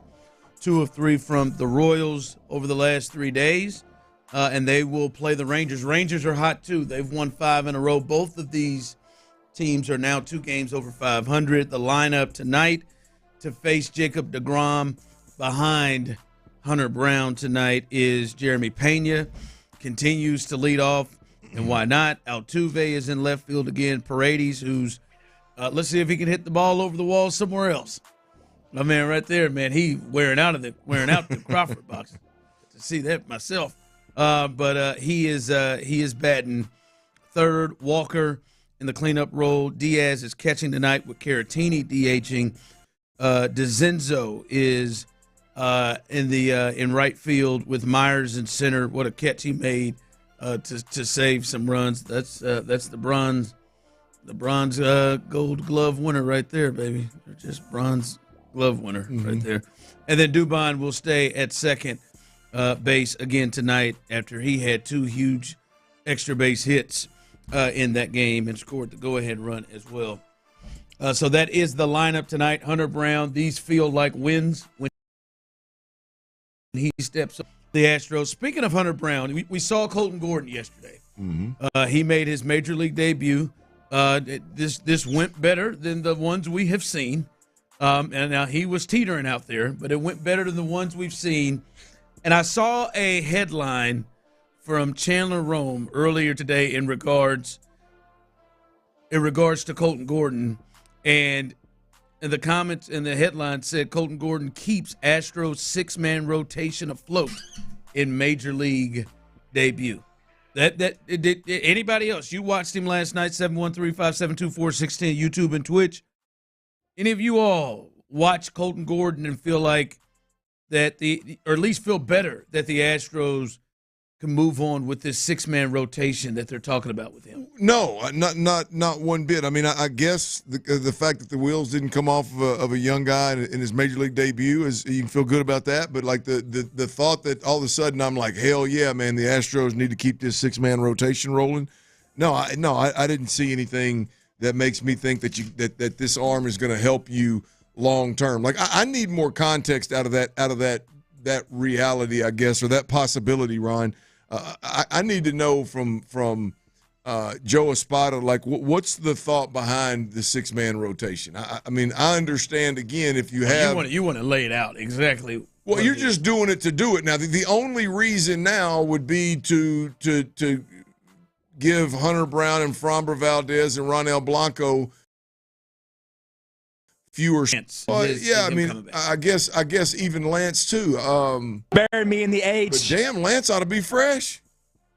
2 of 3 from the Royals over the last 3 days, and they will play the Rangers. Rangers are hot, too. They've won 5 in a row. Both of these teams are now 2 games over 500. The lineup tonight to face Jacob deGrom behind Hunter Brown tonight is Jeremy Pena. Continues to lead off, and why not? Altuve is in left field again. Paredes, who's let's see if he can hit the ball over the wall somewhere else. My man right there, man, he wearing out the Crawford box. To see that myself, but he is batting third. Walker in the cleanup role. Diaz is catching tonight with Caratini DHing. DeZenzo is in right field with Myers in center. What a catch he made to save some runs. That's the bronze Gold Glove winner right there, baby. Just bronze glove winner right there. And then Dubon will stay at second base again tonight after he had 2 huge extra base hits in that game and scored the go-ahead run as well. So that is the lineup tonight. Hunter Brown, these feel like wins when he steps up the Astros. Speaking of Hunter Brown, we saw Colton Gordon yesterday. He made his major league debut. This went better than the ones we have seen. And now he was teetering out there, but it went better than the ones we've seen. And I saw a headline from Chandler Rome earlier today in regards to Colton Gordon, and the comments in the headline said Colton Gordon keeps Astros 6-man rotation afloat in Major League debut. Did anybody else? You watched him last night, 713-572-4610, YouTube and Twitch. Any of you all watch Colton Gordon and feel like or at least feel better that the Astros can move on with this 6-man rotation that they're talking about with him? No, not one bit. I mean, I guess the fact that the wheels didn't come off of a young guy in his major league debut is you can feel good about that. But like the thought that all of a sudden I'm like, hell yeah, man, the Astros need to keep this 6-man rotation rolling. No, I didn't see anything that makes me think that this arm is going to help you long term. Like I need more context out of that reality, I guess, or that possibility, Ron. I need to know from Joe Espada, like, what's the thought behind the 6-man rotation? I mean, I understand, again, if you have – You want to lay it out exactly. Well, you're just doing it to do it. Now, the only reason now would be to give Hunter Brown and Framber Valdez and Ronel Blanco fewer chances. I mean, I guess even Lance too. Bury me in the age. But damn, Lance ought to be fresh.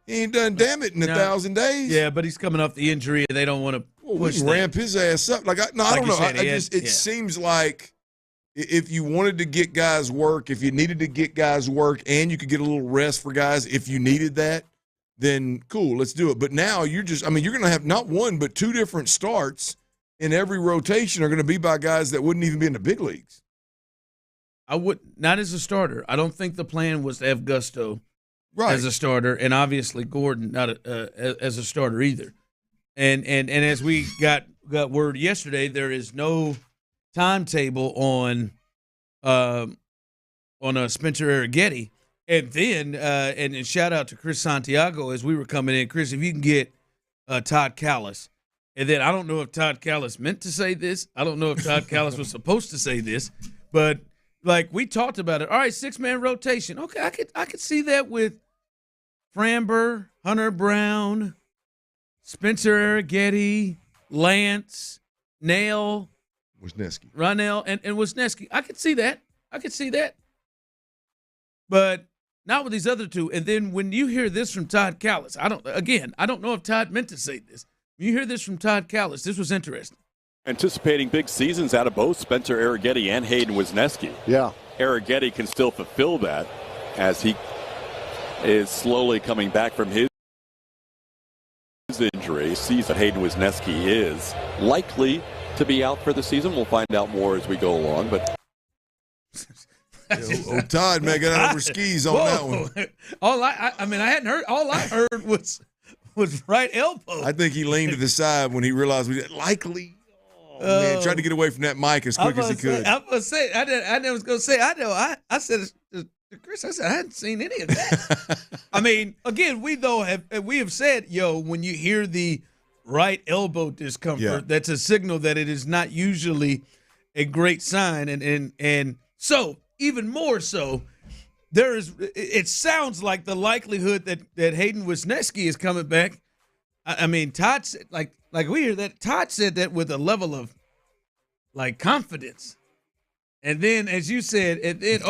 He ain't done damn it in 1,000 days. Yeah, but he's coming off the injury, and they don't want to we can ramp his ass up. I don't know. It seems like if you wanted to get guys work, if you needed to get guys work, and you could get a little rest for guys, if you needed that, then cool, let's do it. But now you're going to have not one but 2 different starts in every rotation are going to be by guys that wouldn't even be in the big leagues. Not as a starter. I don't think the plan was to have Gusto as a starter, and obviously Gordon not as a starter either. And as we got word yesterday, there is no timetable on Spencer Arrighetti. And then and shout out to Chris Santiago as we were coming in. Chris, if you can get Todd Callis. And then I don't know if Todd Callis meant to say this. I don't know if Todd Callis was supposed to say this. But, like, we talked about it. All right, 6-man rotation. Okay, I could see that with Framber, Hunter Brown, Spencer Arrighetti, Lance, Nail. Wisniewski. Ronell, and Wisniewski. I could see that. But Not with these other two. And then when you hear this from Todd Callis, I don't know if Todd meant to say this. When you hear this from Todd Callis, this was interesting. Anticipating big seasons out of both Spencer Arrighetti and Hayden Wisniewski. Yeah. Arrighetti can still fulfill that as he is slowly coming back from his injury. Sees that Hayden Wisniewski is likely to be out for the season. We'll find out more as we go along. But Todd may get out over skis on that one. I hadn't heard. All I heard was right elbow. I think he leaned to the side when he realized we likely. Oh, man, tried to get away from that mic as quick as he could. I was say I was going to say I said to Chris, I said I hadn't seen any of that. I mean, again, we have said, when you hear the right elbow discomfort, that's a signal that it is not usually a great sign, and so even more so, it sounds like the likelihood that Hayden Wisniewski is coming back. I mean, Todd said, like we hear that Todd said that with a level of confidence, and then as you said, and then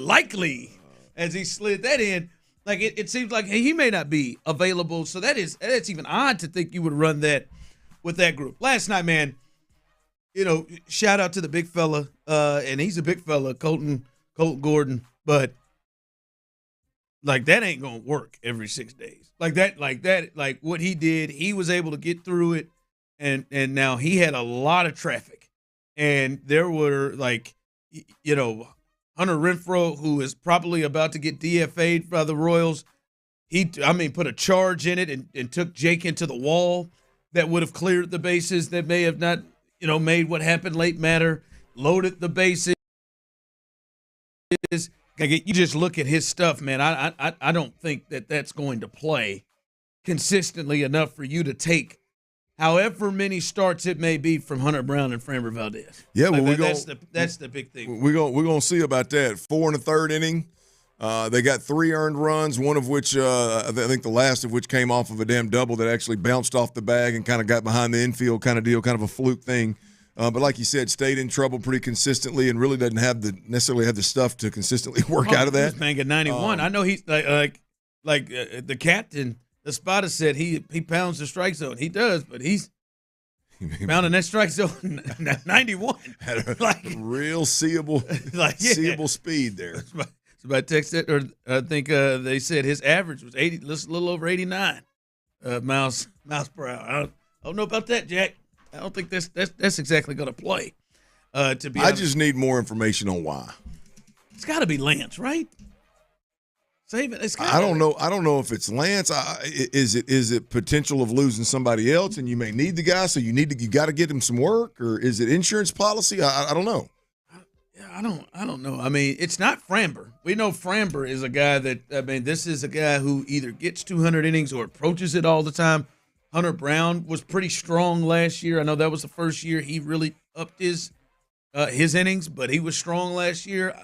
likely as he slid that in, it seems like he may not be available. So that's even odd to think you would run that with that group. Last night, man, shout out to the big fella, and he's a big fella, Colton Gordon, but that ain't gonna work every 6 days. Like what he did, he was able to get through it, and now he had a lot of traffic, and there were Hunter Renfroe, who is probably about to get DFA'd by the Royals. He put a charge in it and took Jake into the wall that would have cleared the bases that may have not, made what happened late matter, loaded the bases. You just look at his stuff, man. I don't think that's going to play consistently enough for you to take however many starts it may be from Hunter Brown and Framber Valdez. Yeah, well, that's the big thing. We're gonna see about that. 4 1/3 inning. They got 3 earned runs, one of which I think the last of which came off of a damn double that actually bounced off the bag and kind of got behind the infield kind of deal, kind of a fluke thing. But like you said, stayed in trouble pretty consistently and really doesn't necessarily have the stuff to consistently work out of that. This man got 91. I know he's like the captain. The spotter said he pounds the strike zone. He does, but he's pounding that strike zone 91. Had a real seeable speed there. Somebody texted, or I think they said his average was 80, a little over 89 miles per hour. I don't know about that, Jack. I don't think that's exactly going to play. To be honest. I just need more information on why. It's got to be Lance, right? Save it. I don't know. I don't know if it's Lance. Is it potential of losing somebody else, and you may need the guy, so you got to get him some work, or is it insurance policy? I don't know. I don't know. I mean, it's not Framber. We know Framber is a guy this is a guy who either gets 200 innings or approaches it all the time. Hunter Brown was pretty strong last year. I know that was the first year he really upped his innings, but he was strong last year.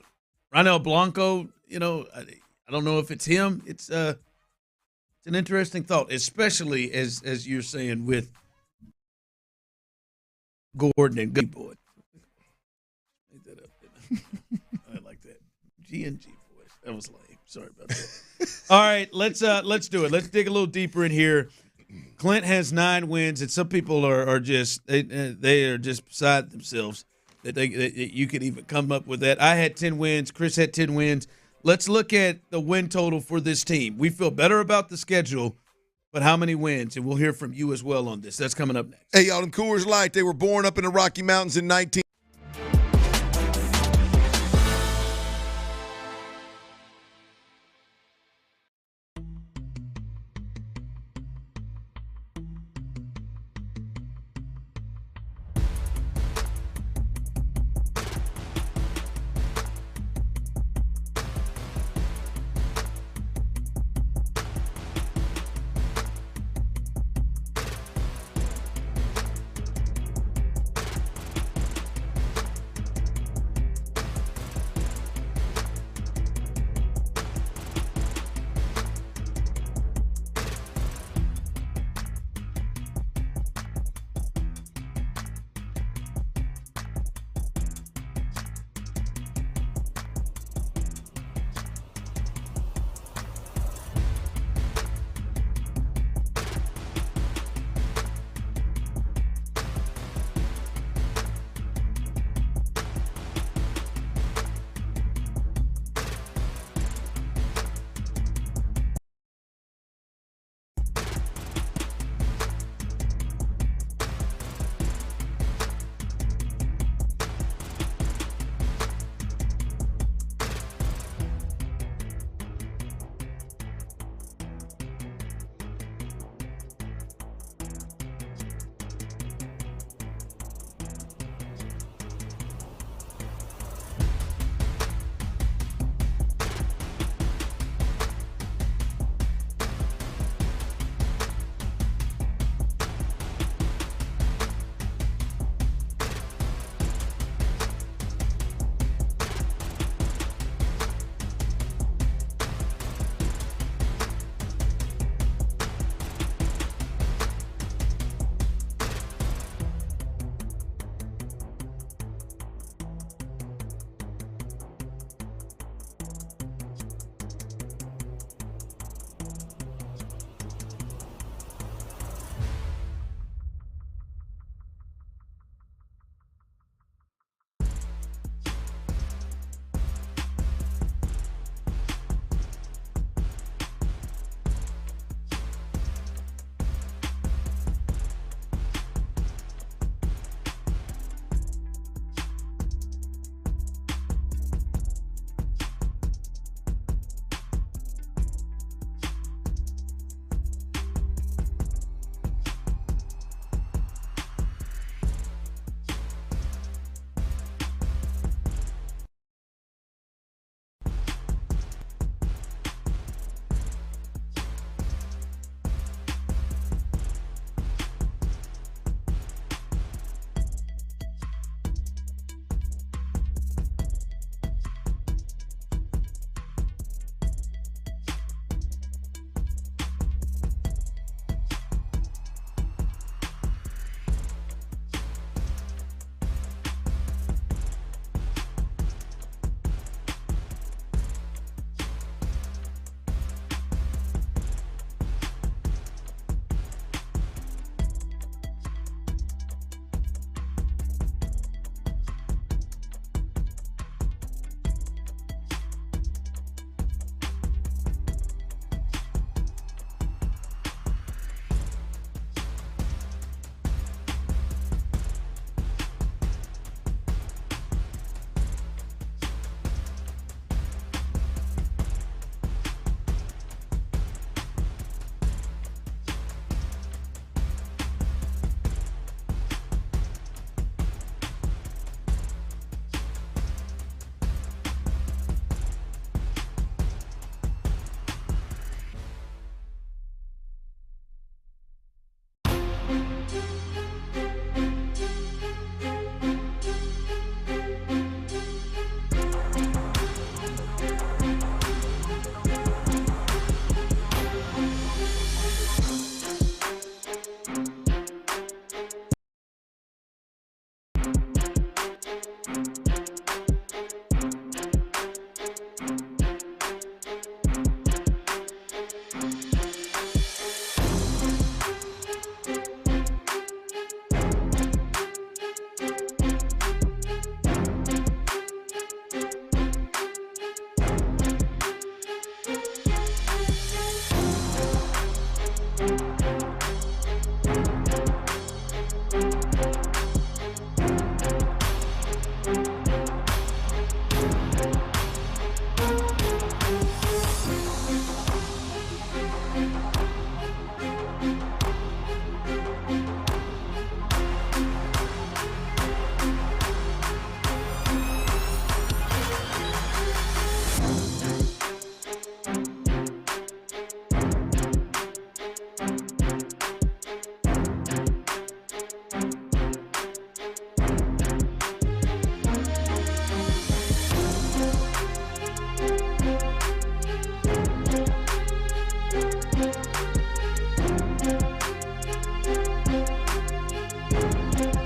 Ronel Blanco, I don't know if it's him. It's an interesting thought, especially as you're saying with Gordon and Good Boy. Made that up, didn't I? I like that. G&G voice. That was lame. Sorry about that. All right, let's do it. Let's dig a little deeper in here. Clint has 9 wins, and some people are just they are just beside themselves that you could even come up with that. I had 10 wins. Chris had 10 wins. Let's look at the win total for this team. We feel better about the schedule, but how many wins? And we'll hear from you as well on this. That's coming up next. Hey, y'all, them Coors Light, they were born up in the Rocky Mountains in 19.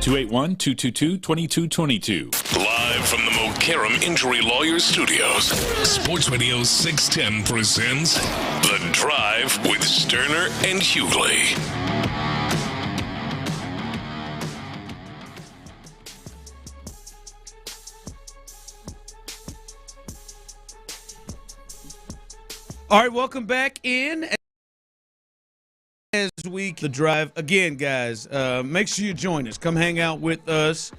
281-222-2222. Live from the Mokaram Injury Lawyers Studios, Sports Radio 610 presents The Drive with Stoerner and Hughley. All right, welcome back in as we The Drive. Again, guys, make sure you join us. Come hang out with us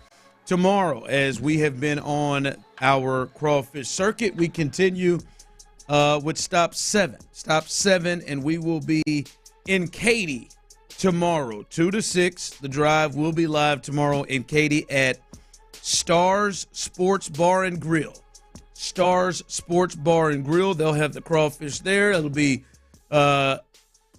tomorrow as we have been on our crawfish circuit. We continue with Stop 7. Stop 7, and we will be in Katy tomorrow, 2 to 6. The Drive will be live tomorrow in Katy at Stars Sports Bar and Grill. Stars Sports Bar and Grill. They'll have the crawfish there. It'll be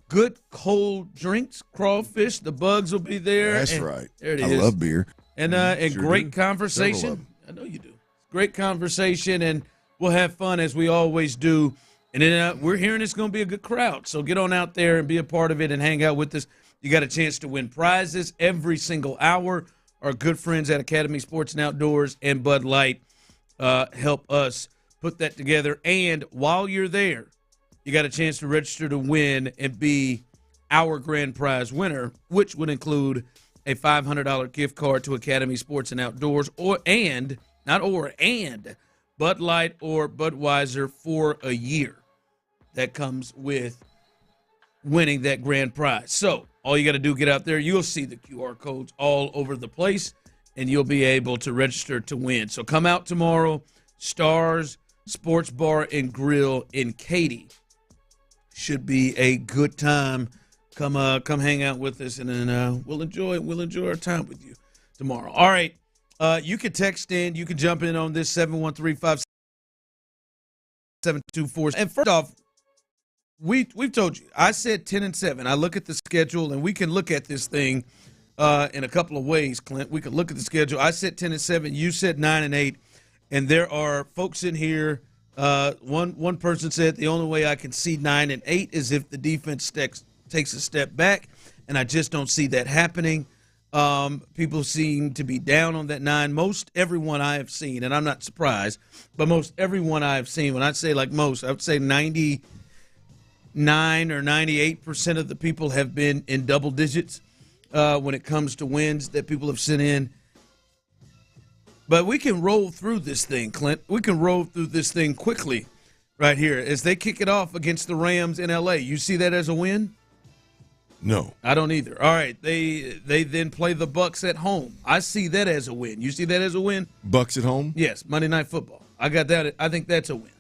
good cold drinks, crawfish. The bugs will be there. That's right. There it I is. love beer. And great conversation. I know you do. Great conversation, and we'll have fun as we always do. And then we're hearing it's going to be a good crowd. So get on out there and be a part of it and hang out with us. You got a chance to win prizes every single hour. Our good friends at Academy Sports and Outdoors and Bud Light help us put that together. And while you're there, you got a chance to register to win and be our grand prize winner, which would include a $500 gift card to Academy Sports and Outdoors and Bud Light or Budweiser for a year. That comes with winning that grand prize. So all you got to do, get out there. You'll see the QR codes all over the place, and you'll be able to register to win. So come out tomorrow, Stars Sports Bar and Grill in Katy. Should be a good time. Come hang out with us, and then we'll enjoy our time with you tomorrow. All right, you can text in. You can jump in on this 713-577-24. And first off, we've told you. I said 10-7. I look at the schedule, and we can look at this thing in a couple of ways, Clint. We could look at the schedule. I said 10-7. You said 9-8. And there are folks in here. One person said the only way I can see 9-8 is if the defense takes a step back, and I just don't see that happening. People seem to be down on that 9. Most everyone I have seen, and I'm not surprised, but most everyone I have seen, when I say like most, I would say 99 or 98% of the people have been in double digits when it comes to wins that people have sent in. But we can roll through this thing, Clint. We can roll through this thing quickly right here as they kick it off against the Rams in L.A. You see that as a win? No. I don't either. All right, they then play the Bucs at home. I see that as a win. You see that as a win? Bucs at home? Yes, Monday Night Football. I got that. I think that's a win.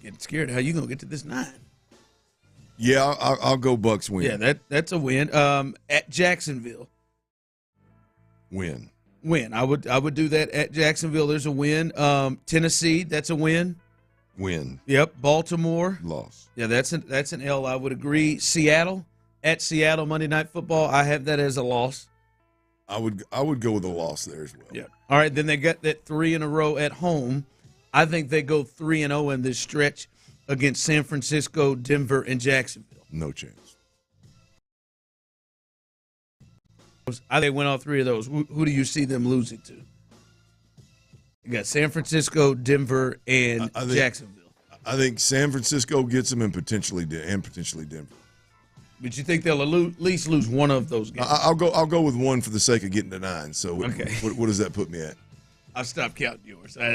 Getting scared. How you going to get to this 9? Yeah, I'll go Bucs win. Yeah, that's a win. At Jacksonville. Win. I would do that at Jacksonville. There's a win. Tennessee, that's a win. Win. Yep. Baltimore. Loss. Yeah, that's an L. I would agree. Seattle, at Seattle, Monday Night Football. I have that as a loss. I would go with a loss there as well. Yeah. All right, then they got that 3 in a row at home. I think they go 3-0 in this stretch against San Francisco, Denver, and Jacksonville. No chance. I think they win all 3 of those. Who do you see them losing to? You got San Francisco, Denver, and Jacksonville. I think San Francisco gets them and potentially Denver. But you think they'll at least lose one of those games? I'll go with 1 for the sake of getting to 9. So okay. What does that put me at? I'll stop counting yours. All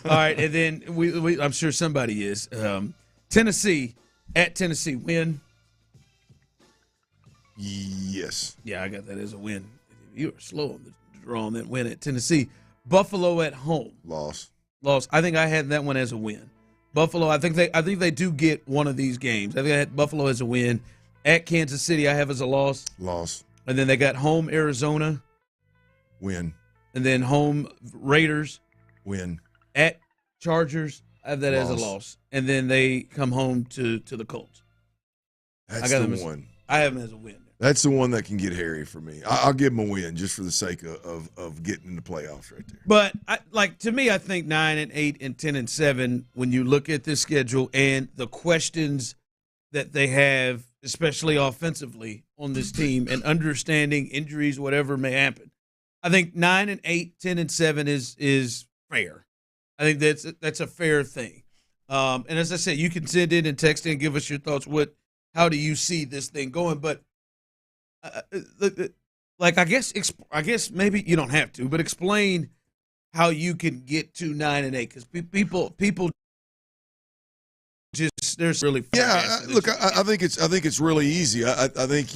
right, and then we I'm sure somebody is. Tennessee, at Tennessee, win. Yes. Yeah, I got that as a win. You were slow on the draw on that win at Tennessee. Buffalo at home. Loss. I think I had that one as a win. Buffalo, I think they do get one of these games. I think I had Buffalo as a win. At Kansas City, I have as a loss. Loss. And then they got home Arizona. Win. And then home Raiders. Win. At Chargers, I have that as a loss. And then they come home to the Colts. That's the one. I have them as a win. That's the one that can get hairy for me. I'll give them a win just for the sake of getting in the playoffs right there. But to me, I think 9-8 and 10-7. When you look at this schedule and the questions that they have especially offensively on this team, and understanding injuries, whatever may happen. I think 9-8, 10-7 is fair. I think that's a fair thing. And as I said, you can send in and text in and give us your thoughts. How do you see this thing going? But I guess maybe you don't have to, but explain how you can get to 9-8, because people just there's really look. I think it's really easy. I think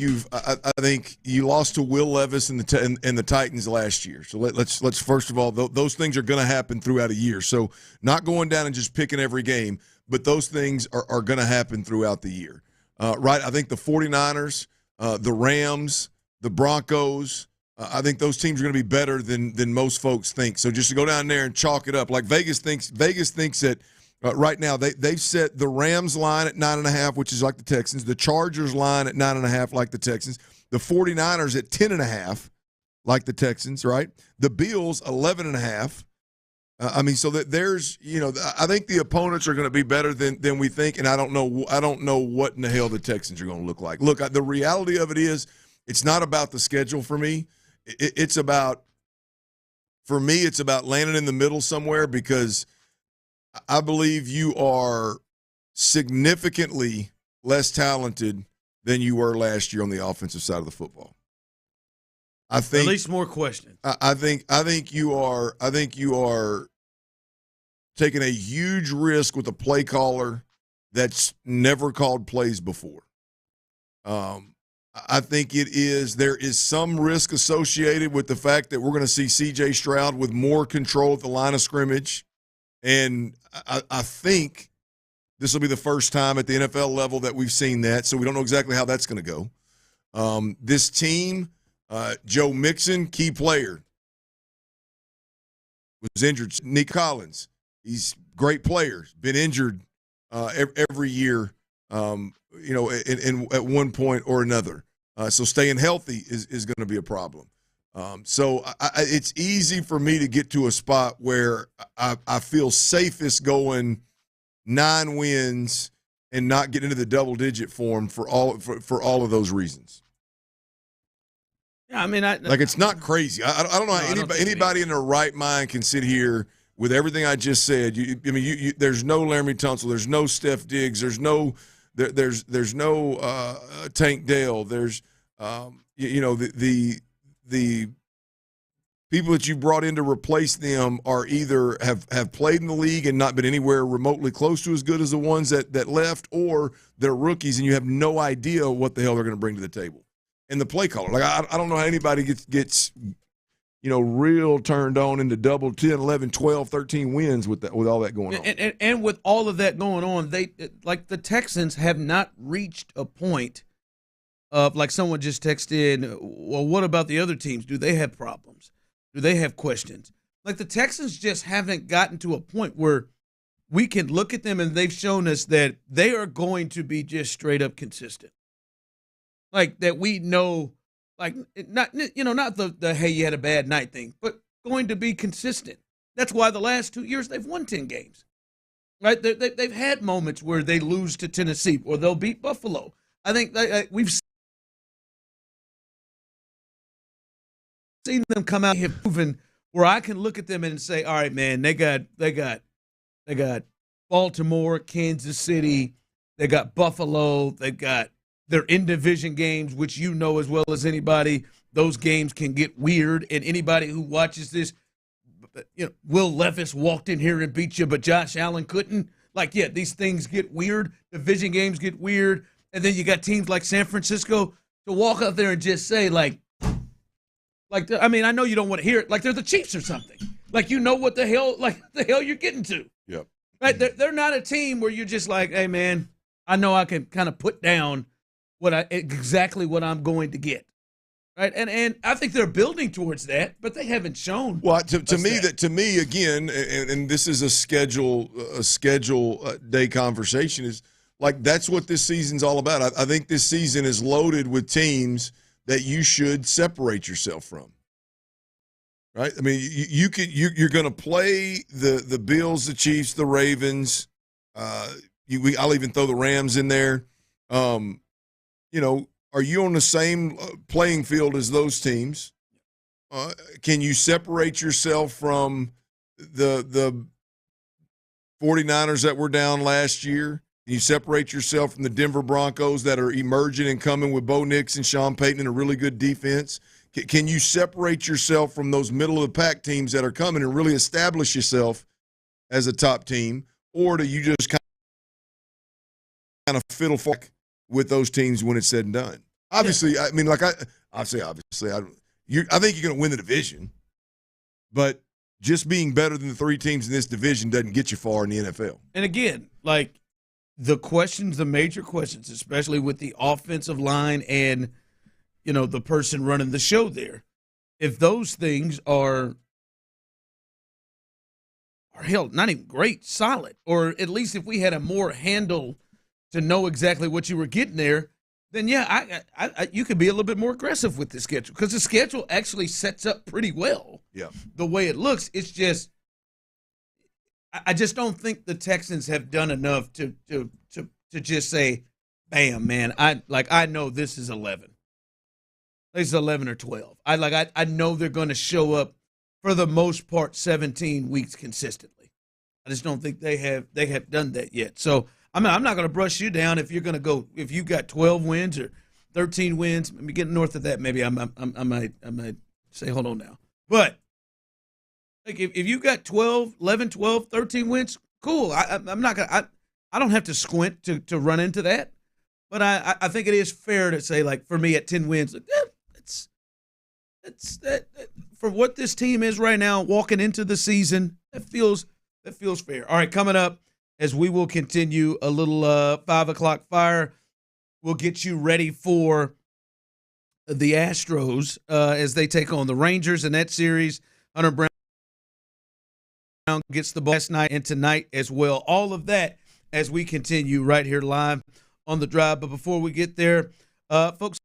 you lost to Will Levis and the Titans last year. So let's first of all, those things are going to happen throughout a year. So not going down and just picking every game, but those things are going to happen throughout the year. Right? I think the 49ers, the Rams, the Broncos. I think those teams are going to be better than most folks think. So just to go down there and chalk it up, like Vegas thinks that. Right now, they've set the Rams line at 9.5, which is like the Texans. The Chargers line at 9.5, like the Texans. The 49ers at 10.5, like the Texans, right? The Bills, 11.5. So that there's, I think the opponents are going to be better than we think, and I don't know what in the hell the Texans are going to look like. Look, the reality of it is, it's not about the schedule for me. It's about landing in the middle somewhere, because I believe you are significantly less talented than you were last year on the offensive side of the football. I think at least more questions. I think you are taking a huge risk with a play caller that's never called plays before. I think there is some risk associated with the fact that we're going to see C.J. Stroud with more control at the line of scrimmage. And I think this will be the first time at the NFL level that we've seen that, so we don't know exactly how that's going to go. This team, Joe Mixon, key player, was injured. Nick Collins, he's a great player, been injured every year, at one point or another. So staying healthy is going to be a problem. So it's easy for me to get to a spot where I feel safest going 9 wins and not get into the double-digit form for all of those reasons. Yeah, I mean, it's not crazy. I don't know how anybody in their right mind can sit here with everything I just said. There's no Laramie Tunsil, there's no Steph Diggs, there's no Tank Dell, there's the people that you brought in to replace them are either have played in the league and not been anywhere remotely close to as good as the ones that left, or they're rookies and you have no idea what the hell they're going to bring to the table. And the play caller, I don't know how anybody gets real turned on into double 10, 11, 12, 13 wins with all that going on. And with all of that going on, the Texans have not reached a point of, like someone just texted in, well, what about the other teams? Do they have problems? Do they have questions? Like, the Texans just haven't gotten to a point where we can look at them and they've shown us that they are going to be just straight up consistent. Like, that we know, like, not the hey, you had a bad night thing, but going to be consistent. That's why the last 2 years they've won 10 games. Right? They've had moments where they lose to Tennessee or they'll beat Buffalo. I think we've seen them come out here proven where I can look at them and say, all right, man, they got Baltimore, Kansas City, they got Buffalo, they got their in-division games, which you know as well as anybody, those games can get weird. And anybody who watches this, Will Levis walked in here and beat you, but Josh Allen couldn't. Like, yeah, these things get weird. Division games get weird. And then you got teams like San Francisco to walk out there and just say, I know you don't want to hear it, like they're the Chiefs or something. Like, what the hell you're getting to. Yep. Right? They're not a team where you're just like, hey, man, I know I can kind of put down exactly what I'm going to get. Right? And I think they're building towards that, but they haven't shown. Well, to me again, and this is a schedule day conversation, is like, that's what this season's all about. I think this season is loaded with teams that you should separate yourself from. Right? I mean, you're going to play the Bills, the Chiefs, the Ravens. I'll even throw the Rams in there. are you on the same playing field as those teams? Can you separate yourself from the 49ers that were down last year? Can you separate yourself from the Denver Broncos that are emerging and coming with Bo Nix and Sean Payton and a really good defense? Can you separate yourself from those middle-of-the-pack teams that are coming and really establish yourself as a top team? Or do you just kind of fiddle with those teams when it's said and done? Obviously, I mean, I think you're going to win the division. But just being better than the three teams in this division doesn't get you far in the NFL. And again, like the major questions, especially with the offensive line and, the person running the show there, if those things are hell, not even great, solid, or at least if we had a more handle to know exactly what you were getting there, then you could be a little bit more aggressive with the schedule, because the schedule actually sets up pretty well. Yeah, the way it looks, it's just I just don't think the Texans have done enough to just say, bam, man, I know this is 11. This is 11 or 12. I know they're going to show up for the most part 17 weeks consistently. I just don't think they have done that yet. So I'm not going to brush you down if you've got 12 wins or 13 wins. Maybe getting north of that, maybe I might say, hold on now. But like if you got 11, 12, 13 wins, cool. I'm not going to I don't have to squint to run into that. But I think it is fair to say, like, for me at 10 wins, it's that for what this team is right now, walking into the season, that feels fair. All right, coming up, as we will continue a little 5 o'clock fire, we'll get you ready for the Astros as they take on the Rangers in that series. Hunter Brown gets the ball last night and tonight as well. All of that as we continue right here live on The Drive. But before we get there, folks,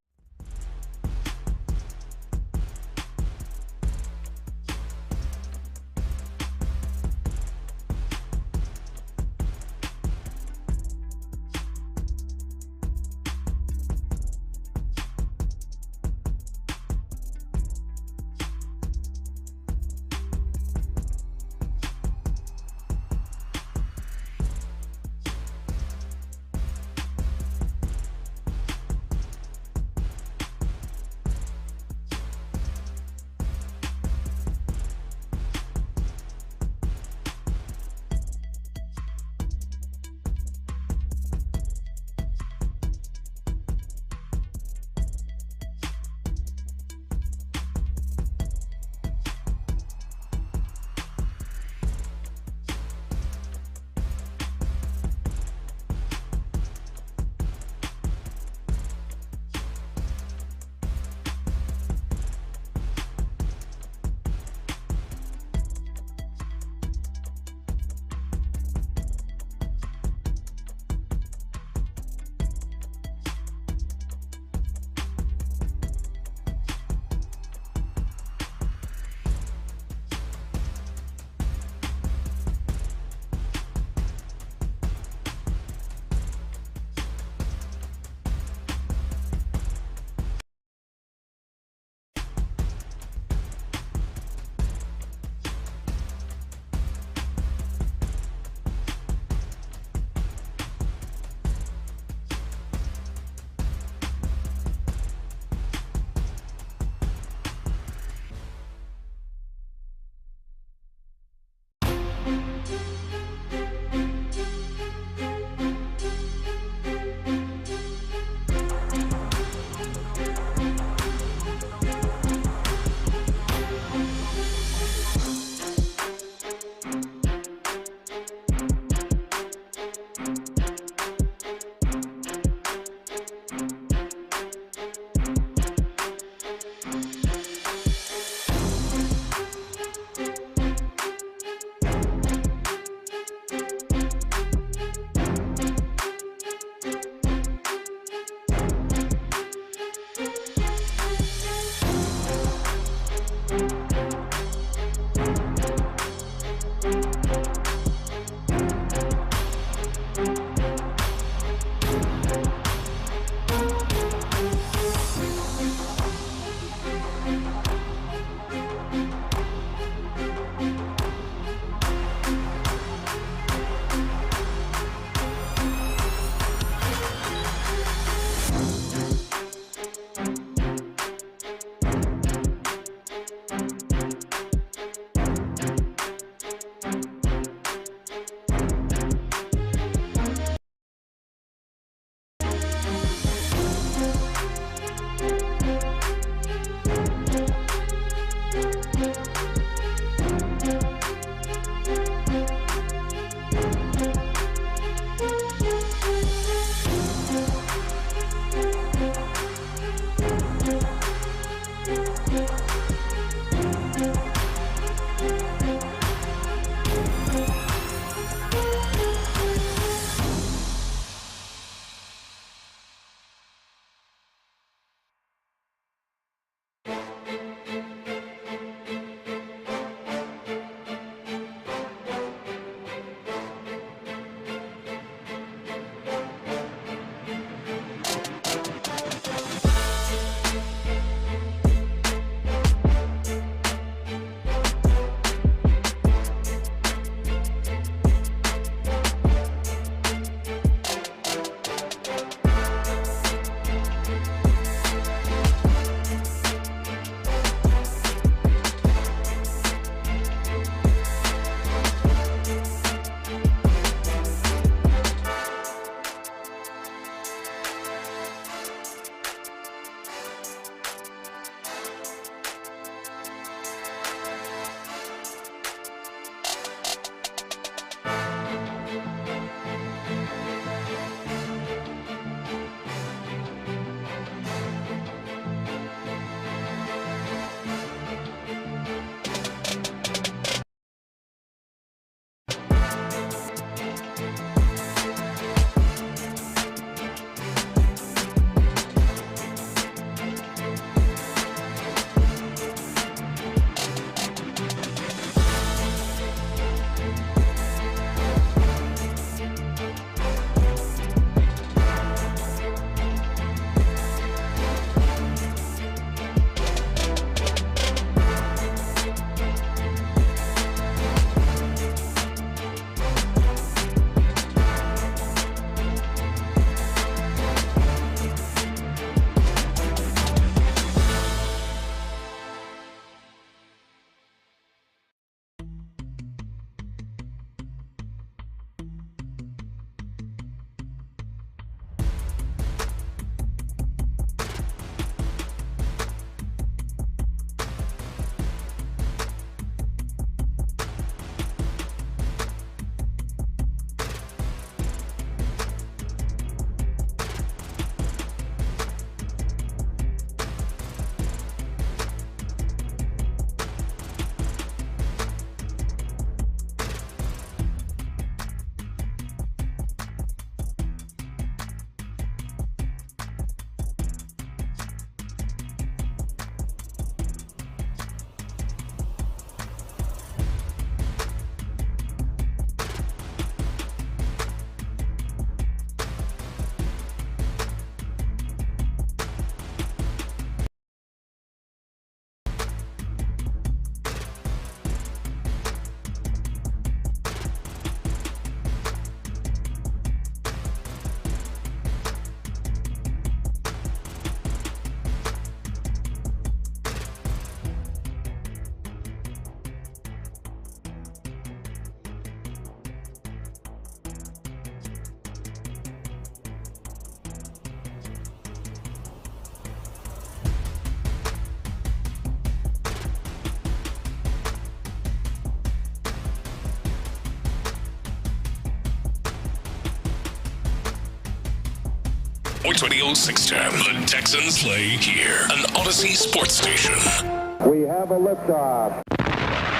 Sports Radio 610. The Texans play here. An Odyssey sports station. We have a liftoff.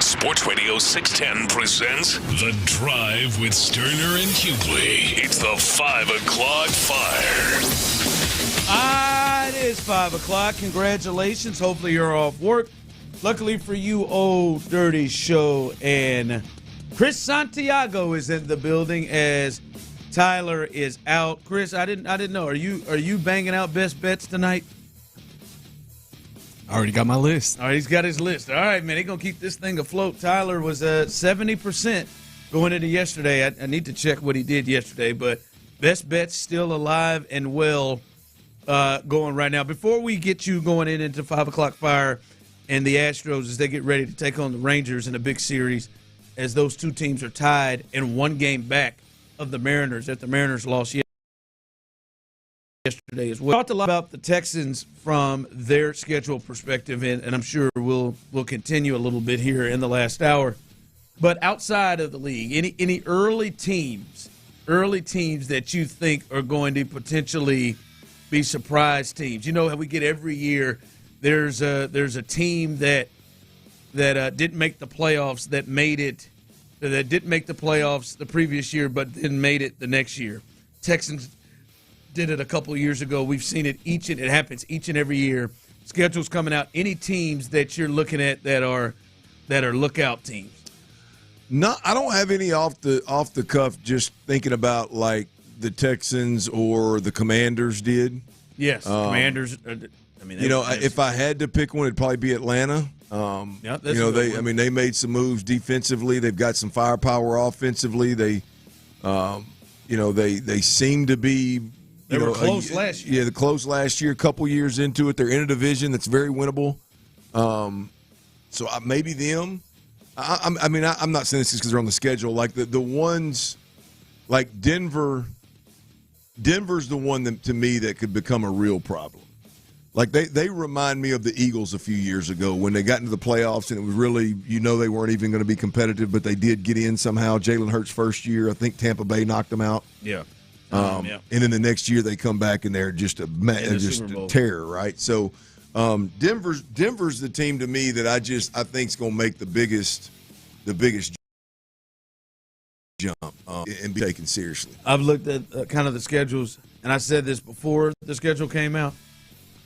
Sports Radio 610 presents The Drive with Stoerner and Hughley. It's the 5 o'clock fire. It is 5 o'clock. Congratulations. Hopefully you're off work. Luckily for you, Old Dirty Show and Chris Santiago is in the building as Tyler is out. Chris, I didn't know. Are you banging out best bets tonight? I already got my list. All right, he's got his list. All right, man, he's going to keep this thing afloat. Tyler was 70% going into yesterday. I need to check what he did yesterday, but best bets still alive and well going right now. Before we get you going into 5 o'clock fire and the Astros as they get ready to take on the Rangers in a big series, as those two teams are tied and one game back of the Mariners that the Mariners lost yesterday as well. We talked a lot about the Texans from their schedule perspective, and I'm sure we'll continue a little bit here in the last hour. But outside of the league, any early teams that you think are going to potentially be surprise teams? You know how we get every year. There's a team that didn't make the playoffs that didn't make the playoffs the previous year, but then made it the next year. Texans did it a couple of years ago. We've seen it it happens each and every year. Schedules coming out. Any teams that you're looking at that are lookout teams? No, I don't have any off the cuff. Just thinking about like the Texans or the Commanders did. Yes, Commanders. If I had to pick one, it'd probably be Atlanta. They made some moves defensively. They've got some firepower offensively. They seem to be. They were close last year. Yeah, the close last year. A couple years into it, they're in a division that's very winnable. So maybe them. I'm not saying this because they're on the schedule. Like the ones, like Denver. Denver's the one that, to me, that could become a real problem. Like they remind me of the Eagles a few years ago when they got into the playoffs and it was really, they weren't even going to be competitive, but they did get in somehow. Jalen Hurts' first year, I think Tampa Bay knocked them out. Yeah. And then the next year they come back and they're just a terror, right? So Denver's the team to me that I think is going to make the biggest jump and be taken seriously. I've looked at kind of the schedules, and I said this before the schedule came out.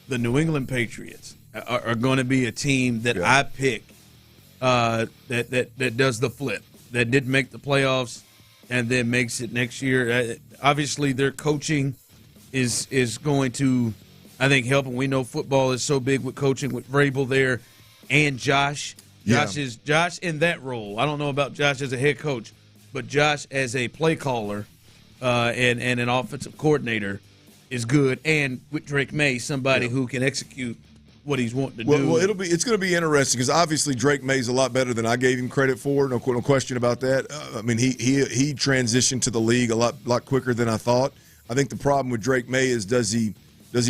The New Patriots are going to be a team that I pick that does the flip, that didn't make the playoffs and then makes it next year. Obviously, their coaching is going to, I think, help. And we know football is so big with coaching with Vrabel there and Josh. Josh in that role. I don't know about Josh as a head coach, but Josh as a play caller and an offensive coordinator is good, and with Drake May, somebody who can execute what he's wanting to do. Well, it's going to be interesting because obviously Drake May's a lot better than I gave him credit for. No question about that. He transitioned to the league a lot quicker than I thought. I think the problem with Drake May is does he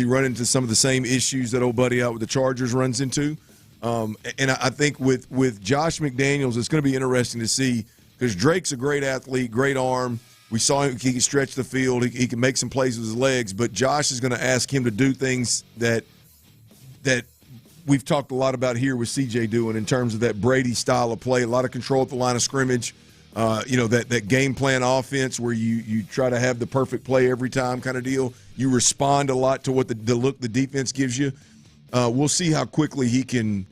run into some of the same issues that old buddy out with the Chargers runs into? And I think with Josh McDaniels, it's going to be interesting to see because Drake's a great athlete, great arm. We saw him; he can stretch the field. He can make some plays with his legs. But Josh is going to ask him to do things that we've talked a lot about here with CJ doing in terms of that Brady style of play. A lot of control at the line of scrimmage. That game plan offense where you try to have the perfect play every time kind of deal. You respond a lot to what the look the defense gives you. We'll see how quickly he can.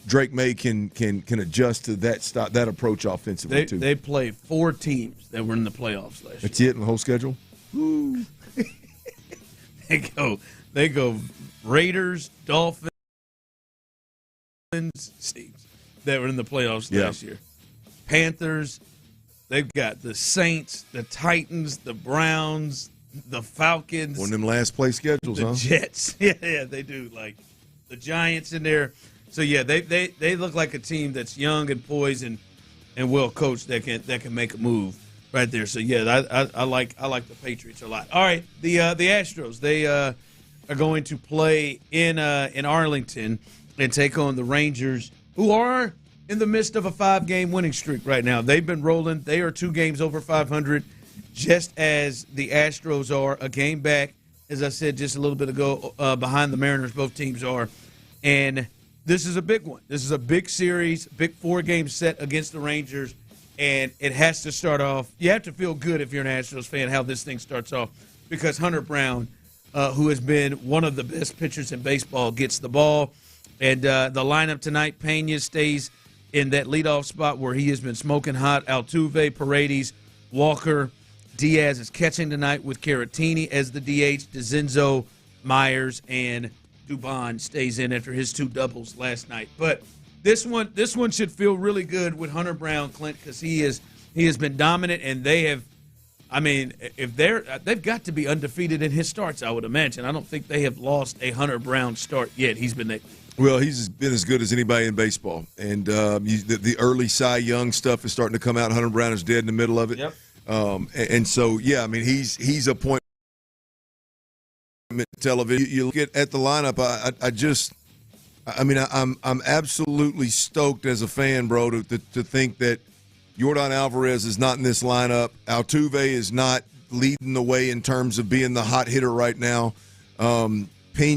Drake May can adjust to that approach offensively too. They play 4 teams that were in the playoffs last year. That's it in the whole schedule. They go Raiders, Dolphins, teams that were in the playoffs last year. Panthers. They've got the Saints, the Titans, the Browns, the Falcons. One of them last place schedules, the Jets. Yeah, they do. Like the Giants in there. So yeah, they look like a team that's young and poised and well coached that can make a move right there. So yeah, I like the Patriots a lot. All right, the Astros, they are going to play in Arlington and take on the Rangers, who are in the midst of a 5-game winning streak right now. They've been rolling. They are 2 games over 500, just as the Astros are, a game back as I said just a little bit ago, behind the Mariners. Both teams are. And this is a big one. This is a big series, big 4-game set against the Rangers, and it has to start off. You have to feel good if you're an Astros fan how this thing starts off, because Hunter Brown, who has been one of the best pitchers in baseball, gets the ball. And the lineup tonight, Pena stays in that leadoff spot where he has been smoking hot. Altuve, Paredes, Walker, Diaz is catching tonight with Caratini as the DH. DeCinzo, Myers, and Dubon stays in after his 2 doubles last night. But this one should feel really good with Hunter Brown, Clint, because he has been dominant, and they have. I mean, if they've got to be undefeated in his starts, I would imagine. I don't think they have lost a Hunter Brown start yet. He's been he's been as good as anybody in baseball, and the early Cy Young stuff is starting to come out. Hunter Brown is dead in the middle of it. Yep. And so, yeah, I mean, he's a point television. You look at the lineup. I'm absolutely stoked as a fan, bro, to think that Yordan Alvarez is not in this lineup. Altuve is not leading the way in terms of being the hot hitter right now. Pena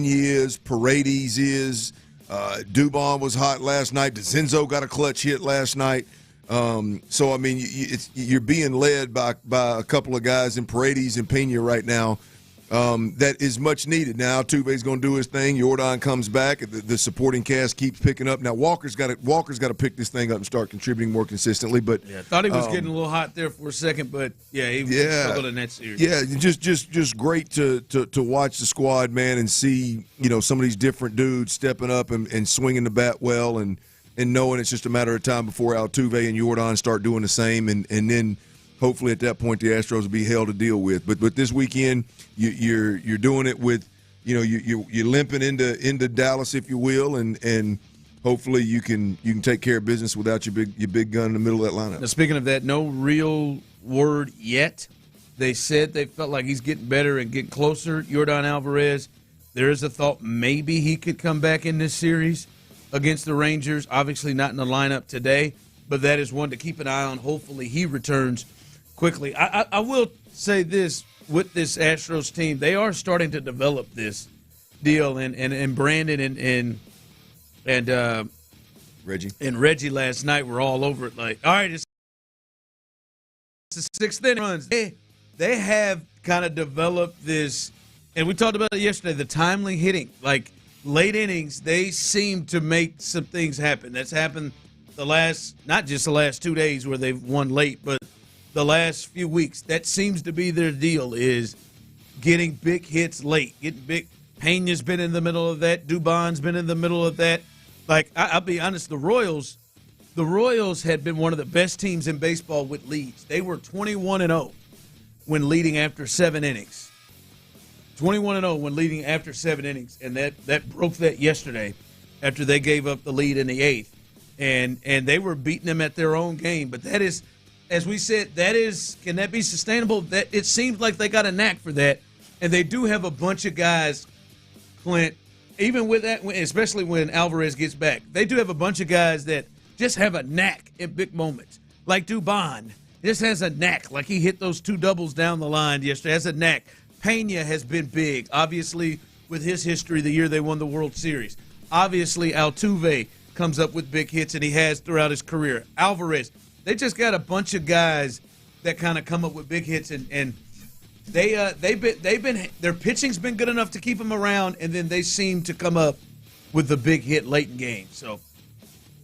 is, Paredes is, Dubon was hot last night. DeCinzo got a clutch hit last night. So, I mean, you're being led by a couple of guys in Paredes and Pena right now. That is much needed. Now Altuve's going to do his thing. Yordan comes back. The supporting cast keeps picking up. Now Walker's got to pick this thing up and start contributing more consistently. But I thought he was getting a little hot there for a second, but he struggled in that series. Yeah, just great to watch the squad, man, and see some of these different dudes stepping up and swinging the bat well, and knowing it's just a matter of time before Altuve and Yordan start doing the same, and then hopefully at that point the Astros will be hell to deal with. But this weekend you're doing it with you're limping into Dallas, if you will, and hopefully you can take care of business without your big gun in the middle of that lineup. Now, speaking of that, no real word yet. They said they felt like he's getting better and getting closer. Yordan Alvarez, there is a thought maybe he could come back in this series against the Rangers. Obviously not in the lineup today, but that is one to keep an eye on. Hopefully he returns quickly. I will say this, with this Astros team, they are starting to develop this deal, and Brandon and Reggie last night were all over it. Like, all right, it's the 6th inning runs. They have kind of developed this, and we talked about it yesterday, the timely hitting. Like, late innings, they seem to make some things happen. That's happened not just the last 2 days where they've won late, but the last few weeks. That seems to be their deal, is getting big hits late. Pena's been in the middle of that. Dubon's been in the middle of that. Like, I'll be honest, the Royals had been one of the best teams in baseball with leads. They were 21-0 when leading after 7 innings. 21-0 when leading after 7 innings, and that broke that yesterday after they gave up the lead in the 8th. And they were beating them at their own game. But that is, as we said, can that be sustainable? That it seems like they got a knack for that, and they do have a bunch of guys, Clint, even with that, especially when Alvarez gets back, they do have a bunch of guys that just have a knack in big moments. Like Dubon just has a knack. Like, he hit those 2 doubles down the line yesterday. Has a knack. Pena has been big, obviously, with his history the year they won the World Series. Obviously, Altuve comes up with big hits, and he has throughout his career. Alvarez, they just got a bunch of guys that kind of come up with big hits, and their pitching's been good enough to keep them around, and then they seem to come up with the big hit late in games. So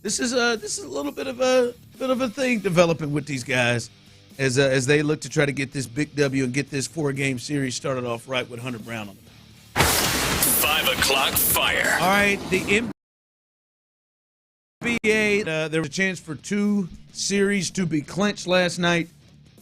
this is a little bit of a thing developing with these guys as they look to try to get this big W and get this 4-game series started off right with Hunter Brown on the mound. 5 o'clock fire. All right, the NBA, there was a chance for 2 series to be clinched last night.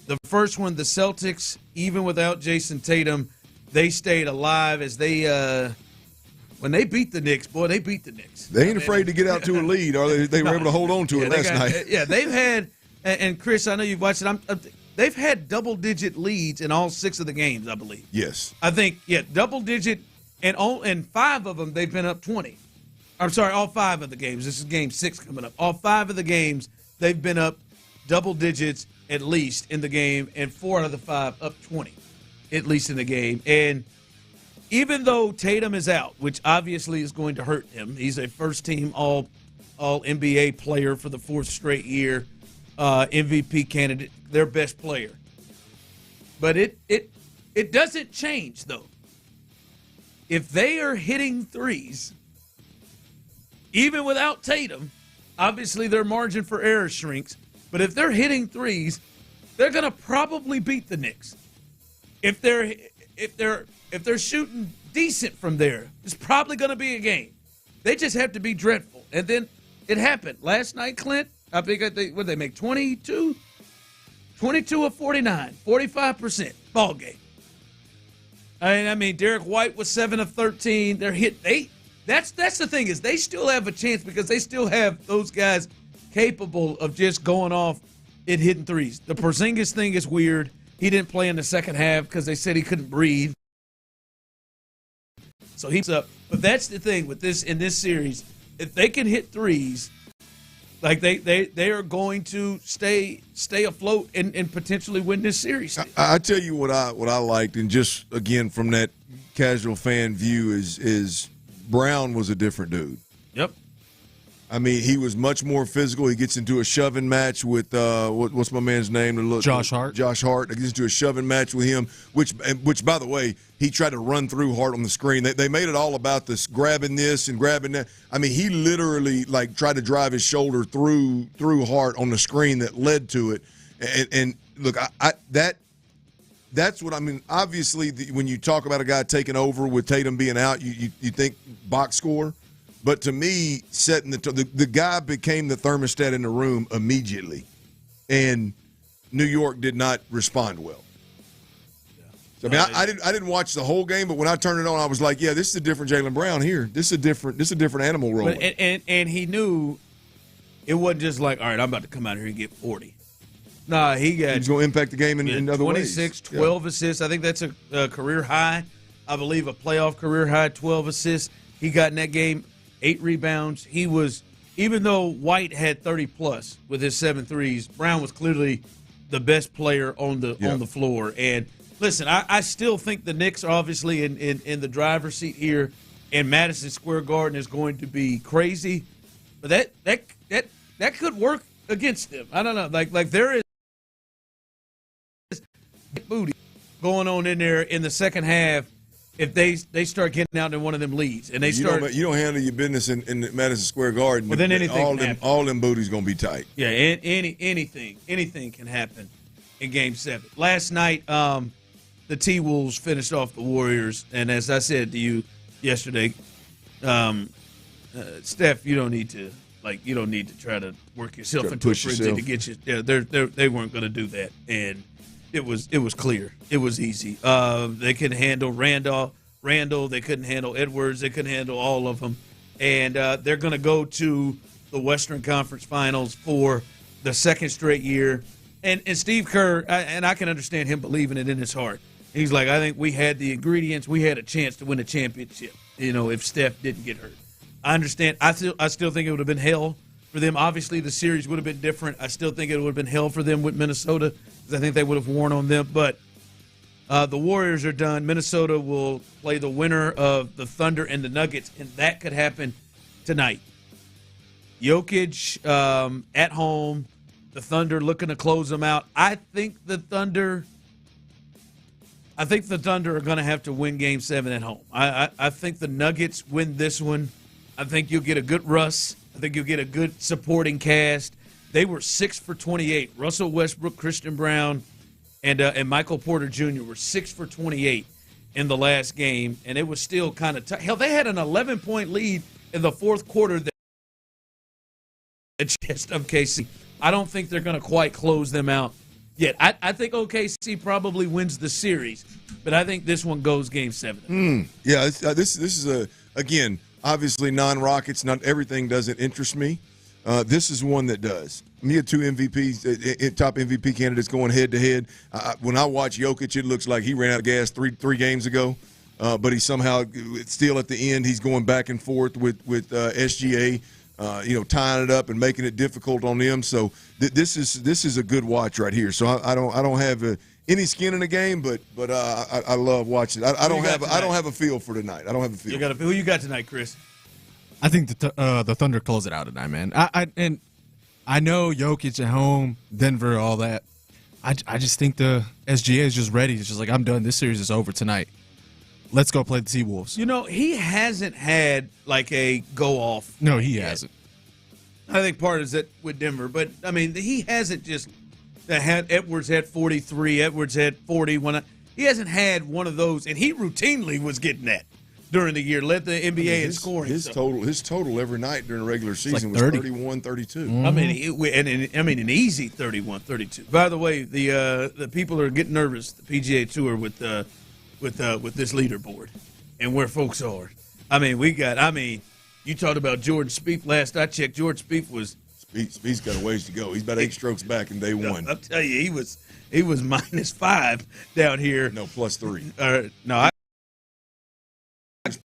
The first one, the Celtics, even without Jason Tatum, they stayed alive as when they beat the Knicks, boy, they beat the Knicks. They ain't afraid to get out to a lead, or they were able to hold on to it last night. Yeah, they've had, and Chris, I know you've watched it, they've had double-digit leads in all 6 of the games, I believe. Yes. I think, double-digit, and 5 of them they've been up 20. I'm sorry, all 5 of the games. This is game 6 coming up. All 5 of the games, they've been up double digits at least in the game, and 4 out of the 5 up 20, at least in the game. And even though Tatum is out, which obviously is going to hurt him, he's a first-team All-NBA player for the 4th straight year, MVP candidate, their best player. But it doesn't change, though. If they are hitting threes, even without Tatum, obviously their margin for error shrinks. But if they're hitting threes, they're going to probably beat the Knicks. If they're shooting decent from there, it's probably going to be a game. They just have to be dreadful. And then it happened last night, Clint. I think what they make 22 of 49, 45% ball game. I mean, Derek White was 7 of 13. They're hit 8. That's the thing is they still have a chance because they still have those guys capable of just going off and hitting threes. The Porzingis thing is weird. He didn't play in the second half because they said he couldn't breathe. So he's up. But that's the thing with this in this series. If they can hit threes, like they are going to stay afloat and potentially win this series. I tell you what I liked, and just again from that casual fan view is Brown was a different dude. Yep. I mean, he was much more physical. He gets into a shoving match with what's my man's name? Josh Hart. Josh Hart. He gets into a shoving match with him, which by the way, he tried to run through Hart on the screen. They made it all about grabbing this and grabbing that. I mean, he literally tried to drive his shoulder through Hart on the screen that led to it. And look, that's what I mean. Obviously, when you talk about a guy taking over with Tatum being out, you think box score. But to me, setting the guy became the thermostat in the room immediately, and New York did not respond well. So, I mean, I didn't watch the whole game, but when I turned it on, I was like, yeah, this is a different Jaylen Brown here. This is a different animal rolling. And he knew it wasn't just like, all right, I'm about to come out here and get 40. Nah, he's going to impact the game in other 26, ways. 12 assists. I think that's a career high. I believe a playoff career high, 12 assists. He got in that game. 8 rebounds. He was, even though White had 30-plus with his 7 threes, Brown was clearly the best player on the floor. And listen, I still think the Knicks are obviously in the driver's seat here, and Madison Square Garden is going to be crazy. But that could work against them. I don't know. Like there is booty going on in there in the second half. If they start getting out in one of them leads and you don't handle your business in Madison Square Garden, well, then anything all them booties gonna be tight. Yeah, anything can happen in Game 7. Last night, the T-Wolves finished off the Warriors, and as I said to you yesterday, Steph, you don't need to try to work yourself into a frenzy to get you. Yeah, they weren't going to do that, and it was clear. It was easy. They couldn't handle Randall. They couldn't handle Edwards. They couldn't handle all of them. And they're going to go to the Western Conference Finals for the second straight year. And Steve Kerr, I can understand him believing it in his heart. He's like, I think we had the ingredients. We had a chance to win a championship, if Steph didn't get hurt. I understand. I still think it would have been hell for them. Obviously, the series would have been different. I still think it would have been hell for them with Minnesota because I think they would have worn on them. But the Warriors are done. Minnesota will play the winner of the Thunder and the Nuggets, and that could happen tonight. Jokic at home, the Thunder looking to close them out. I think the Thunder are going to have to win Game 7 at home. I think the Nuggets win this one. I think you'll get a good Russ. I think you'll get a good supporting cast. They were 6 for 28. Russell Westbrook, Christian Brown, and Michael Porter Jr. were 6 for 28 in the last game, and it was still kind of tough. Hell, they had an 11-point lead in the fourth quarter at chest of KC. I don't think they're going to quite close them out yet. I think OKC probably wins the series, but I think this one goes Game 7. Yeah, this is again, obviously non-Rockets. Not everything doesn't interest me. This is one that does. Me had 2 MVPs, top MVP candidates going head-to-head. When I watch Jokic, it looks like he ran out of gas three games ago, but he somehow still at the end he's going back and forth with SGA. Tying it up and making it difficult on them. So this is a good watch right here. So I don't have any skin in the game, but I love watching. I don't have a feel for tonight. I don't have a feel. Who you got tonight, Chris? I think the Thunder close it out tonight, man. I know Jokic at home, Denver, all that. I just think the SGA is just ready. It's just like, I'm done. This series is over tonight. Let's go play the T-Wolves. You know, he hasn't had like a go-off. No, he hasn't. I think part is that with Denver. But, I mean, he hasn't just had Edwards had 43, Edwards had 40. He hasn't had one of those, and he routinely was getting that during the year, led the NBA in scoring. His total every night during the regular season was 31, 32. Mm-hmm. I mean, an easy 31, 32. By the way, the people are getting nervous, the PGA Tour, with this leaderboard and where folks are. I mean, you talked about Jordan Spieth last I checked. Jordan Spieth was Spieth's got a ways to go. He's about 8 strokes back in day one. I'll tell you, he was -5 down here. No, +3.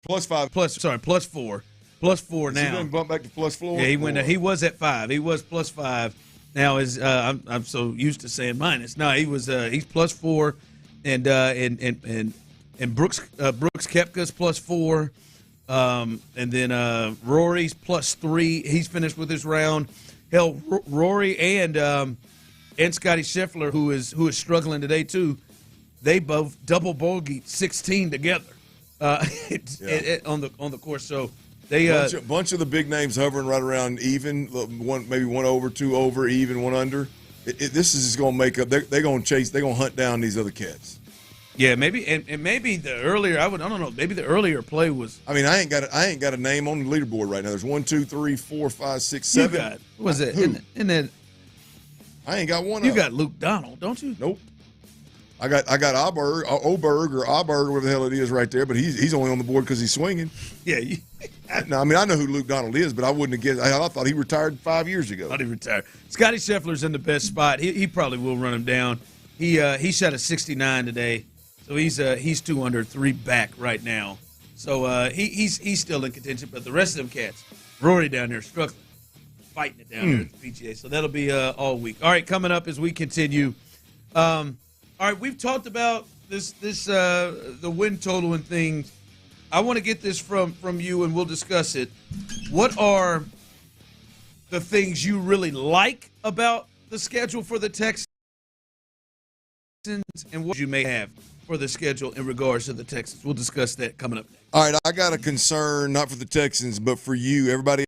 +5. +4. +4 now. He didn't bump back to +4. Yeah, he went. He was at 5. He was +5. Now I'm so used to saying minus. No, he's +4, and Brooks Koepka's +4, and then Rory's +3. He's finished with his round. Hell, Rory and Scottie Scheffler, who is struggling today too. They both double bogeyed 16 together. On the course, so they bunch of the big names hovering right around even, maybe 1 over, 2 over, even 1 under. This is going to make up. They're going to chase. They're going to hunt down these other cats. Yeah, maybe and maybe the earlier I don't know. Maybe the earlier play was. I mean, I ain't got a name on the leaderboard right now. There's 1, 2, 3, 4, 5, 6, 7. You got what was it? In that, I ain't got one. You got Luke Donald, don't you? Nope. I got Oberg or whatever the hell it is right there, but he's only on the board because he's swinging. Yeah. No, I mean, I know who Luke Donald is, but I wouldn't have guessed. I thought he retired 5 years ago. I thought he retired. Scottie Scheffler's in the best spot. He probably will run him down. He shot a 69 today, so he's 2 under, 3 back right now. So he's still in contention, but the rest of them cats, Rory down there struggling, fighting it down there at the PGA. So that'll be all week. All right, coming up as we continue. All right, we've talked about this the win total and things. I want to get this from you, and we'll discuss it. What are the things you really like about the schedule for the Texans, and what you may have for the schedule in regards to the Texans? We'll discuss that coming up next. All right, I got a concern, not for the Texans, but for you, everybody.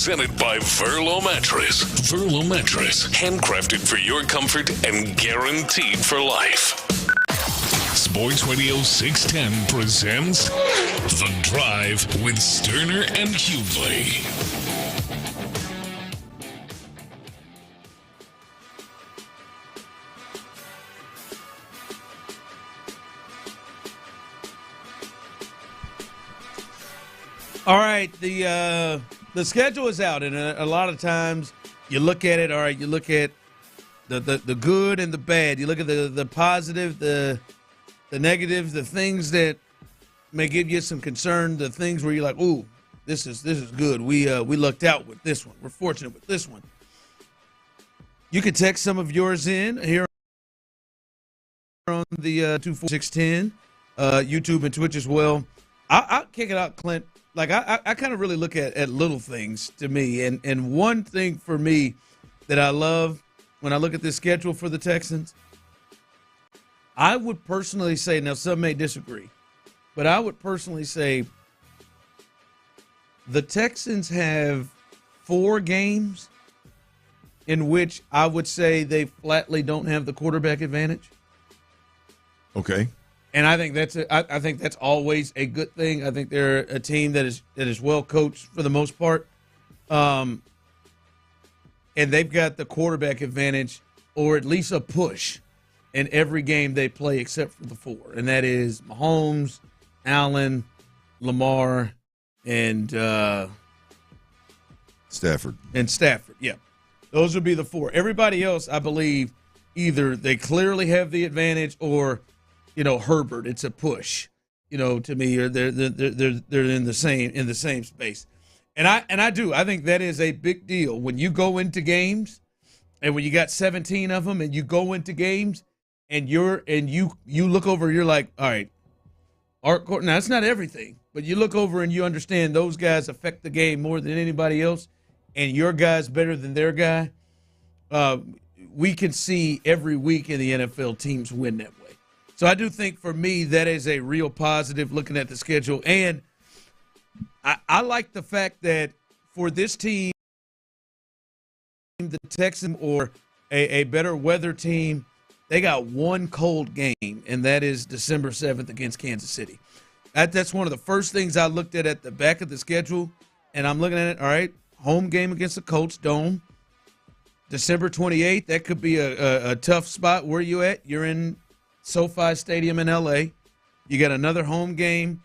presented by Verlo Mattress. Verlo Mattress, handcrafted for your comfort and guaranteed for life. Sports Radio 610 presents The Drive with Stoerner and Hughley. All right, the schedule is out, and a lot of times you look at it. All right, you look at the good and the bad. You look at the positive, the negatives, the things that may give you some concern, the things where you're like, "Ooh, this is good. We lucked out with this one. We're fortunate with this one." You can text some of yours in here on the 24610, YouTube and Twitch as well. I'll kick it out, Clint. Like, I kind of really look at little things to me. And one thing for me that I love when I look at this schedule for the Texans, I would personally say, now some may disagree, but I would personally say the Texans have 4 games in which I would say they flatly don't have the quarterback advantage. Okay. And I think that's always a good thing. I think they're a team that is well coached for the most part, and they've got the quarterback advantage, or at least a push, in every game they play except for the 4, and that is Mahomes, Allen, Lamar, and Stafford. Yeah, those would be the 4. Everybody else, I believe, either they clearly have the advantage or, Herbert, it's a push, to me, or they're in the same space. And I think that is a big deal when you go into games, and when you got 17 of them and you go into games and you look over, you're like, all right, now it's not everything, but you look over and you understand those guys affect the game more than anybody else, and your guy's better than their guy. We can see every week in the NFL teams win that way. So I do think for me that is a real positive looking at the schedule. And I like the fact that for this team, the Texans, or a better weather team, they got one cold game, and that is December 7th against Kansas City. That's one of the first things I looked at the back of the schedule, and I'm looking at it, all right, home game against the Colts, Dome. December 28th, that could be a tough spot. Where are you at? You're in SoFi Stadium in L.A. You got another home game.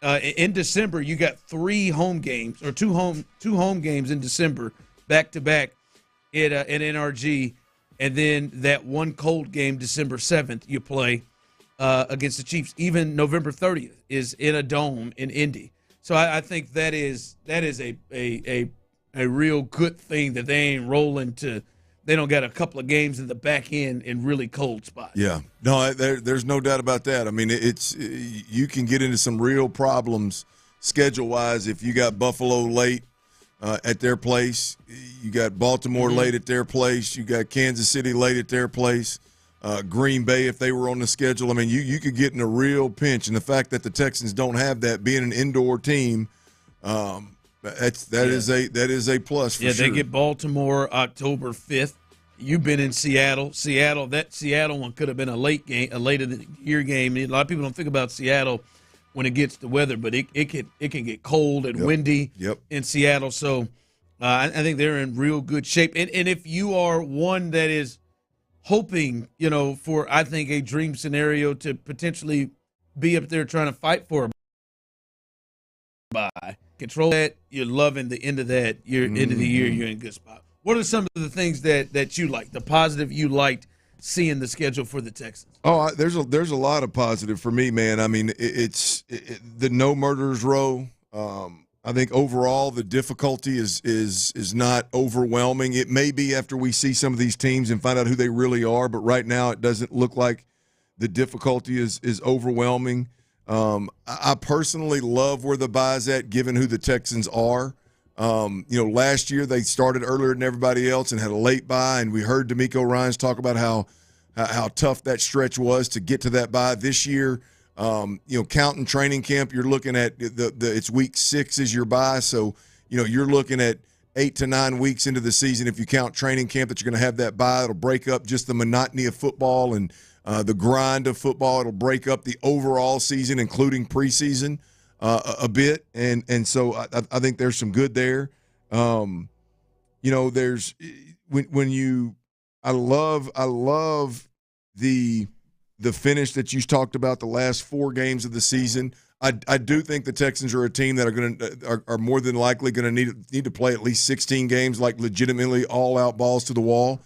In December, you got 3 home games, or two home games in December, back-to-back at NRG. And then that one cold game, December 7th, you play against the Chiefs. Even November 30th is in a dome in Indy. So I think that is a real good thing that they ain't rolling to. They don't got a couple of games in the back end in really cold spots. Yeah, no, there's no doubt about that. I mean, you can get into some real problems schedule-wise if you got Buffalo late at their place, you got Baltimore late at their place, you got Kansas City late at their place, Green Bay if they were on the schedule. I mean, you could get in a real pinch, and the fact that the Texans don't have that, being an indoor team, that is a plus for sure. Yeah, they get Baltimore October 5th. You've been in Seattle. That Seattle one could have been a late game, a later in the year game. A lot of people don't think about Seattle when it gets to weather, but it can get cold and windy in Seattle. So I think they're in real good shape. And if you are one that is hoping, for, I think, a dream scenario to potentially be up there trying to fight for a bye, control that, you're loving the end of that. You're end of the year, you're in a good spot. What are some of the things that you like, the positive you liked seeing the schedule for the Texans? Oh, there's a lot of positive for me, man. I mean, it's the no murders row. I think overall the difficulty is not overwhelming. It may be after we see some of these teams and find out who they really are, but right now it doesn't look like the difficulty is overwhelming. I personally love where the bye's at, given who the Texans are. Last year they started earlier than everybody else and had a late bye, and we heard DeMeco Ryans talk about how tough that stretch was to get to that bye. This year, counting training camp, you're looking at it's week 6 is your bye, so you're looking at 8 to 9 weeks into the season, if you count training camp, that you're going to have that bye. It'll break up just the monotony of football and the grind of football. It'll break up the overall season, including preseason, a bit. And so I think there's some good there. There's I love the finish that you talked about, the last 4 games of the season. I do think the Texans are a team that are more than likely going to need to play at least 16 games, like legitimately all out balls to the wall,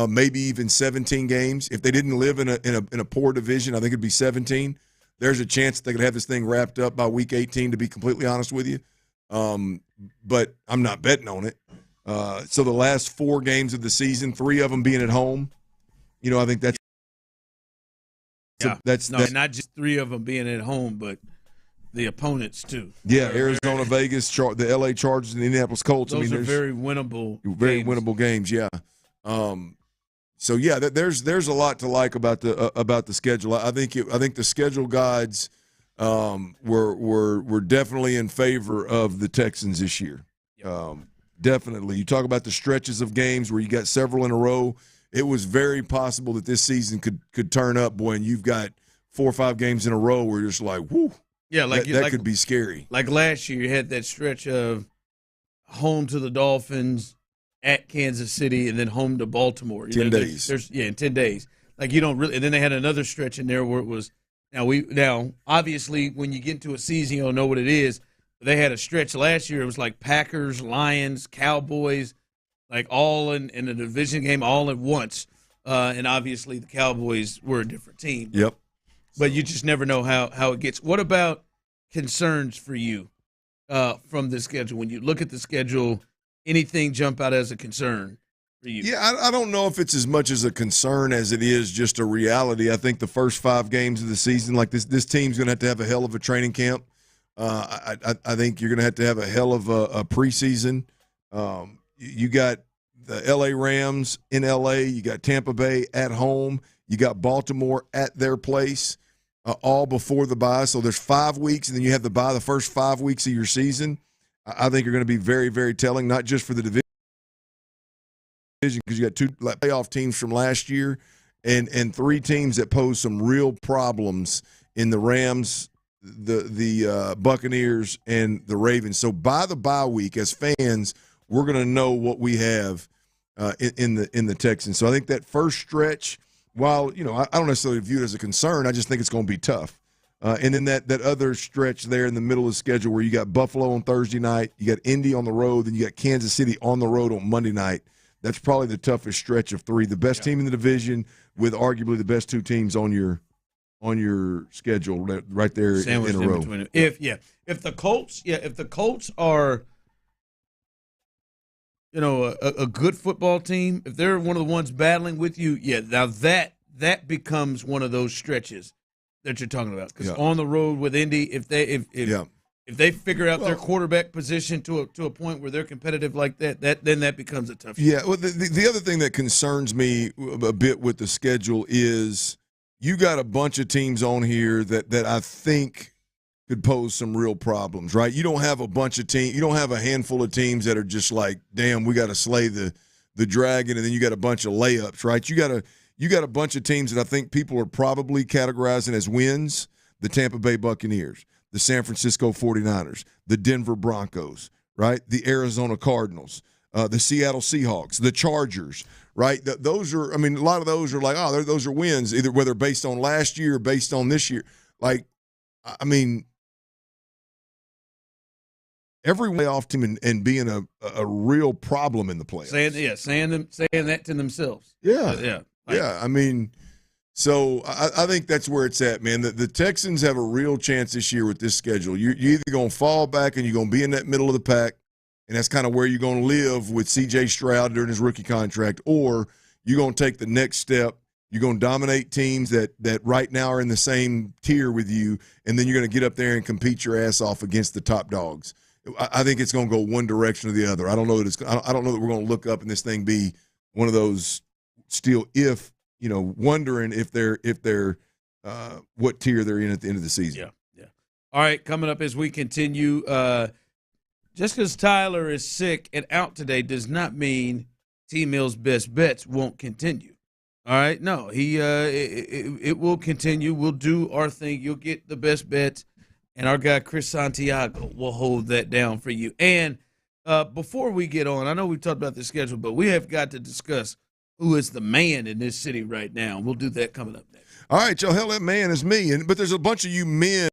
maybe even 17 games. If they didn't live in a poor division, I think it'd be 17. There's a chance that they could have this thing wrapped up by week 18, to be completely honest with you. But I'm not betting on it. So the last 4 games of the season, 3 of them being at home, I think that's not just 3 of them being at home, but the opponents too. Yeah, Arizona, Vegas, the L.A. Chargers, and the Indianapolis Colts. Those are very winnable games. Yeah. So yeah, there's a lot to like about the schedule. I think the schedule gods were definitely in favor of the Texans this year. Definitely. You talk about the stretches of games where you got several in a row. It was very possible that this season could turn up, boy, and you've got 4 or 5 games in a row where you're just like, whoo. Yeah, that could be scary. Like last year, you had that stretch of home to the Dolphins, at Kansas City, and then home to Baltimore. 10 days. In 10 days. Like you don't really, and then they had another stretch in there where it was. Now obviously when you get into a season, you don't know what it is. They had a stretch last year. It was like Packers, Lions, Cowboys, like all in a division game all at once. And obviously the Cowboys were a different team. Yep. But you just never know how it gets. What about concerns for you from the schedule? When you look at the schedule, anything jump out as a concern for you? Yeah, I don't know if it's as much as a concern as it is just a reality. I think the first 5 games of the season, like this team's going to have a hell of a training camp. I think you're going to have a hell of a preseason. You got the L.A. Rams in L.A., you got Tampa Bay at home, you got Baltimore at their place, all before the bye. So there's 5 weeks, and then you have the bye the first 5 weeks of your season. I think are going to be very, very telling, not just for the division, because you got 2 playoff teams from last year and 3 teams that pose some real problems in the Rams, the Buccaneers, and the Ravens. So by the bye week, as fans, we're going to know what we have in the Texans. So I think that first stretch, while I don't necessarily view it as a concern, I just think it's going to be tough. And then that other stretch there in the middle of the schedule where you got Buffalo on Thursday night, you got Indy on the road, then you got Kansas City on the road on Monday night. That's probably the toughest stretch of 3. The best team in the division with arguably the best 2 teams on your schedule right there in a row. If the Colts are a good football team, if they're one of the ones battling with you, now that becomes one of those stretches that you're talking about. Because on the road with Indy, if they figure out their quarterback position to a point where they're competitive like that, then that becomes a tough. Yeah. Well, the other thing that concerns me a bit with the schedule is you got a bunch of teams on here that I think could pose some real problems, right? You don't have a bunch of teams. You don't have a handful of teams that are just like, damn, we got to slay the dragon, and then you got a bunch of layups, right? You got a bunch of teams that I think people are probably categorizing as wins: the Tampa Bay Buccaneers, the San Francisco 49ers, the Denver Broncos, right? The Arizona Cardinals, the Seattle Seahawks, the Chargers, right? Those are, a lot of those are like, those are wins, either whether based on last year or based on this year. Like, every playoff team and being a real problem in the playoffs. Saying that to themselves. Yeah. So I think that's where it's at, man. The Texans have a real chance this year with this schedule. You're either going to fall back and you're going to be in that middle of the pack, and that's kind of where you're going to live with C.J. Stroud during his rookie contract, or you're going to take the next step. You're going to dominate teams that right now are in the same tier with you, and then you're going to get up there and compete your ass off against the top dogs. I think it's going to go one direction or the other. I don't know that I don't know that we're going to look up and this thing be one of those still wondering if they're what tier they're in at the end of the season. Yeah. All right, coming up as we continue, just because Tyler is sick and out today does not mean T-Mill's best bets won't continue. All right? No, it will continue. We'll do our thing. You'll get the best bets, and our guy Chris Santiago will hold that down for you. And before we get on, I know we've talked about the schedule, but we have got to discuss who is the man in this city right now. We'll do that coming up next. All right, y'all, hell, that man is me. But there's a bunch of you men.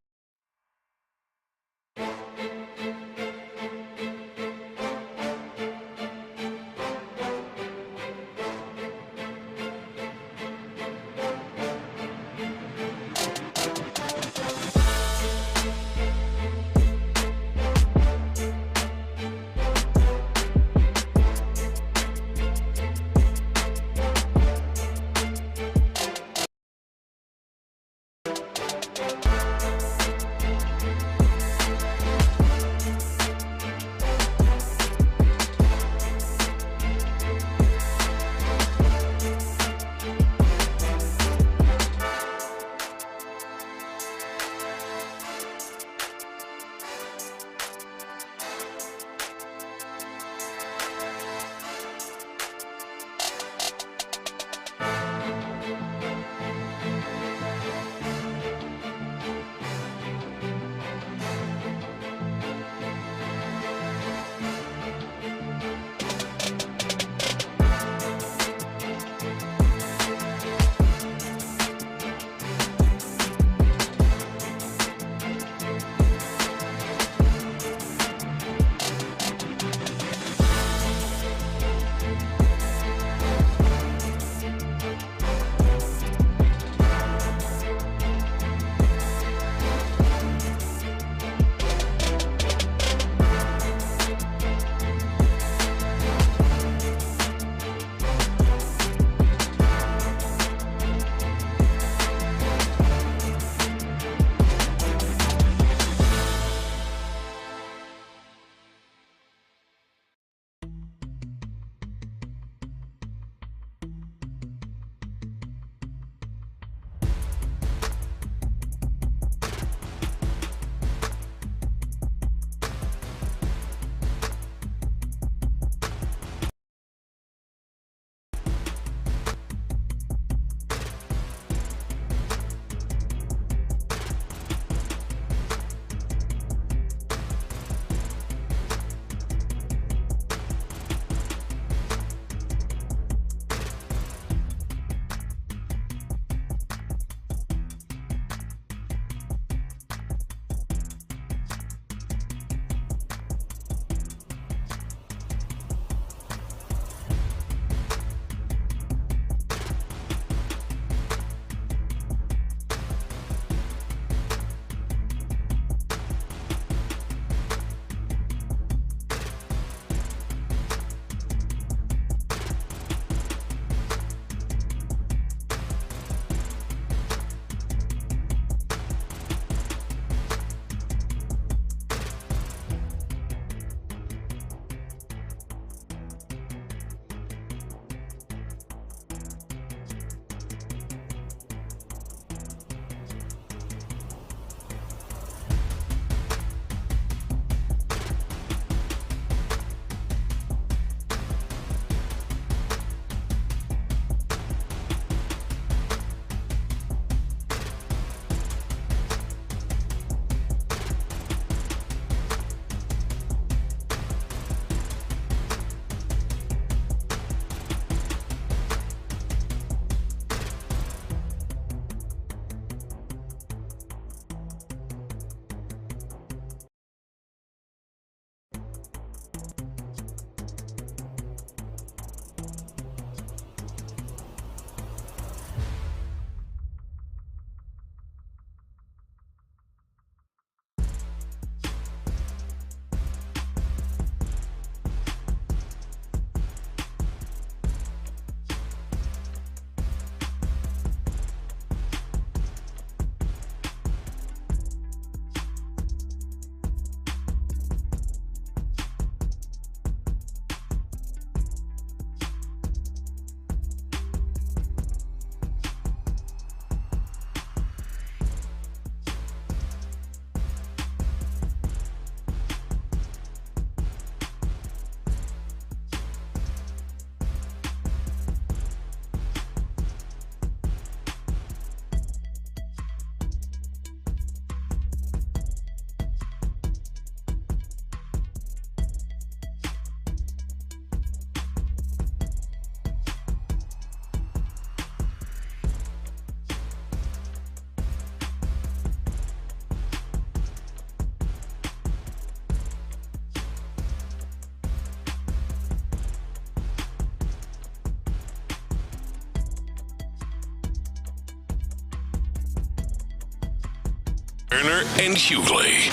Stoerner and Hughley.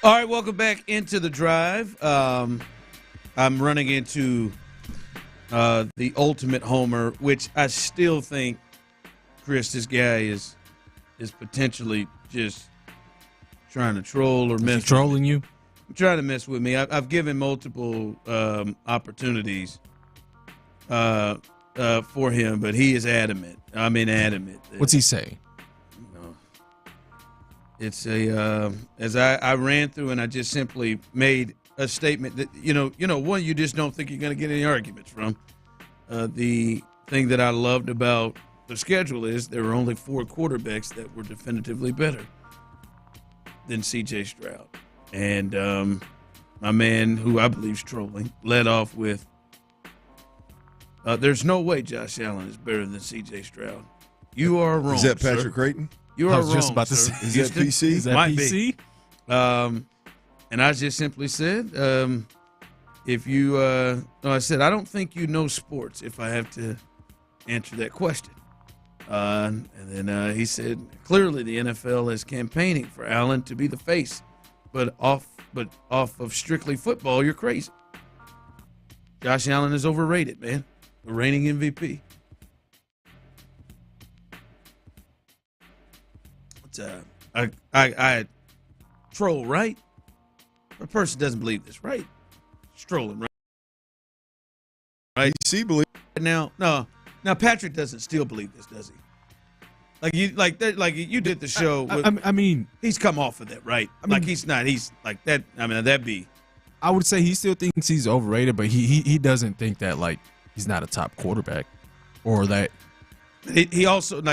All right, welcome back into the drive. I'm running into the ultimate homer, which I still think, Chris, this guy is potentially just trying to troll or mess. Trolling you? Trying to mess with me. I've given multiple opportunities for him, but he is adamant. I mean, adamant. What's he saying? It's as I ran through and I just simply made a statement that, one, you just don't think you're going to get any arguments from. The thing that I loved about the schedule is there were only 4 quarterbacks that were definitively better than C.J. Stroud. And my man, who I believe is trolling, led off with, there's no way Josh Allen is better than C.J. Stroud. You are wrong, Is that Patrick sir. Creighton? You are I was wrong, just about to sir. say, is that PC? Is that Might PC? be. And I just simply said, if you, I said, I don't think you know sports if I have to answer that question. And then he said, clearly the NFL is campaigning for Allen to be the face, but off of strictly football, you're crazy. Josh Allen is overrated, man. The reigning MVP. I troll, right? A person doesn't believe this, right? It's trolling, right? PC believe now. No, now Patrick doesn't still believe this, does he? Like you did the show. I mean, he's come off of that, right? I mean, like he's not. He's like that. I mean, that'd be. I would say he still thinks he's overrated, but he doesn't think that like he's not a top quarterback or that. He also hold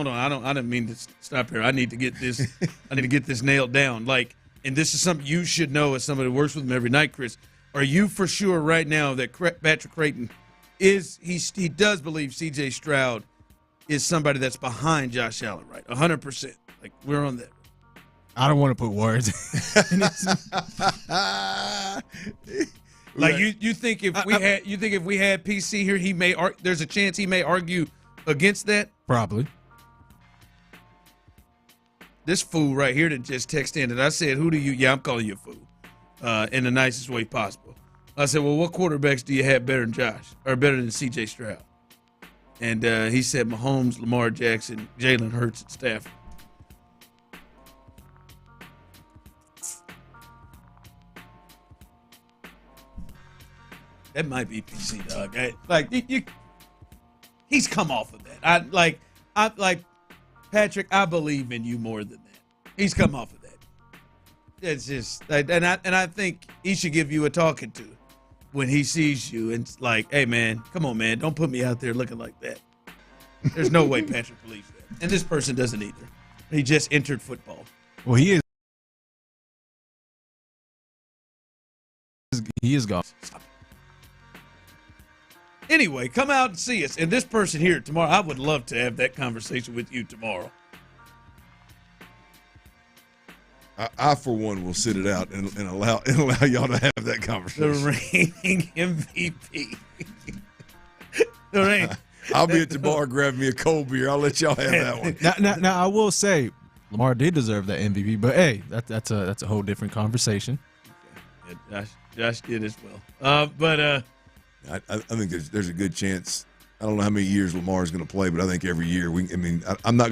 on. I didn't mean to stop here. I need to get this. I need to get this nailed down. Like, and this is something you should know as somebody who works with him every night, Chris. Are you for sure right now that Patrick Creighton he does believe C.J. Stroud is somebody that's behind Josh Allen, right? 100%. Like, we're on that. I don't want to put words in his Like, you think if we had PC here, there's a chance he may argue against that? Probably. This fool right here that just texted in and I said, who do you? Yeah, I'm calling you a fool in the nicest way possible. I said, well, what quarterbacks do you have better than Josh or better than C.J. Stroud? And he said Mahomes, Lamar Jackson, Jalen Hurts, and Stafford. That might be PC, dog. He's come off of that. I like Patrick. I believe in you more than that. He's come off of that. It's just, and I think he should give you a talking to when he sees you and it's like, hey man, come on man, don't put me out there looking like that. There's no way Patrick believes that, and this person doesn't either. He just entered football. Well, he is gone. Anyway, come out and see us. And this person here tomorrow, I would love to have that conversation with you tomorrow. I for one, will sit it out and allow y'all to have that conversation. The reigning MVP. I'll be at the bar grabbing me a cold beer. I'll let y'all have that one. Now I will say Lamar did deserve that MVP, but hey, that's a whole different conversation. Yeah, Josh did as well. I think there's a good chance. I don't know how many years Lamar is going to play, but I think every year I'm not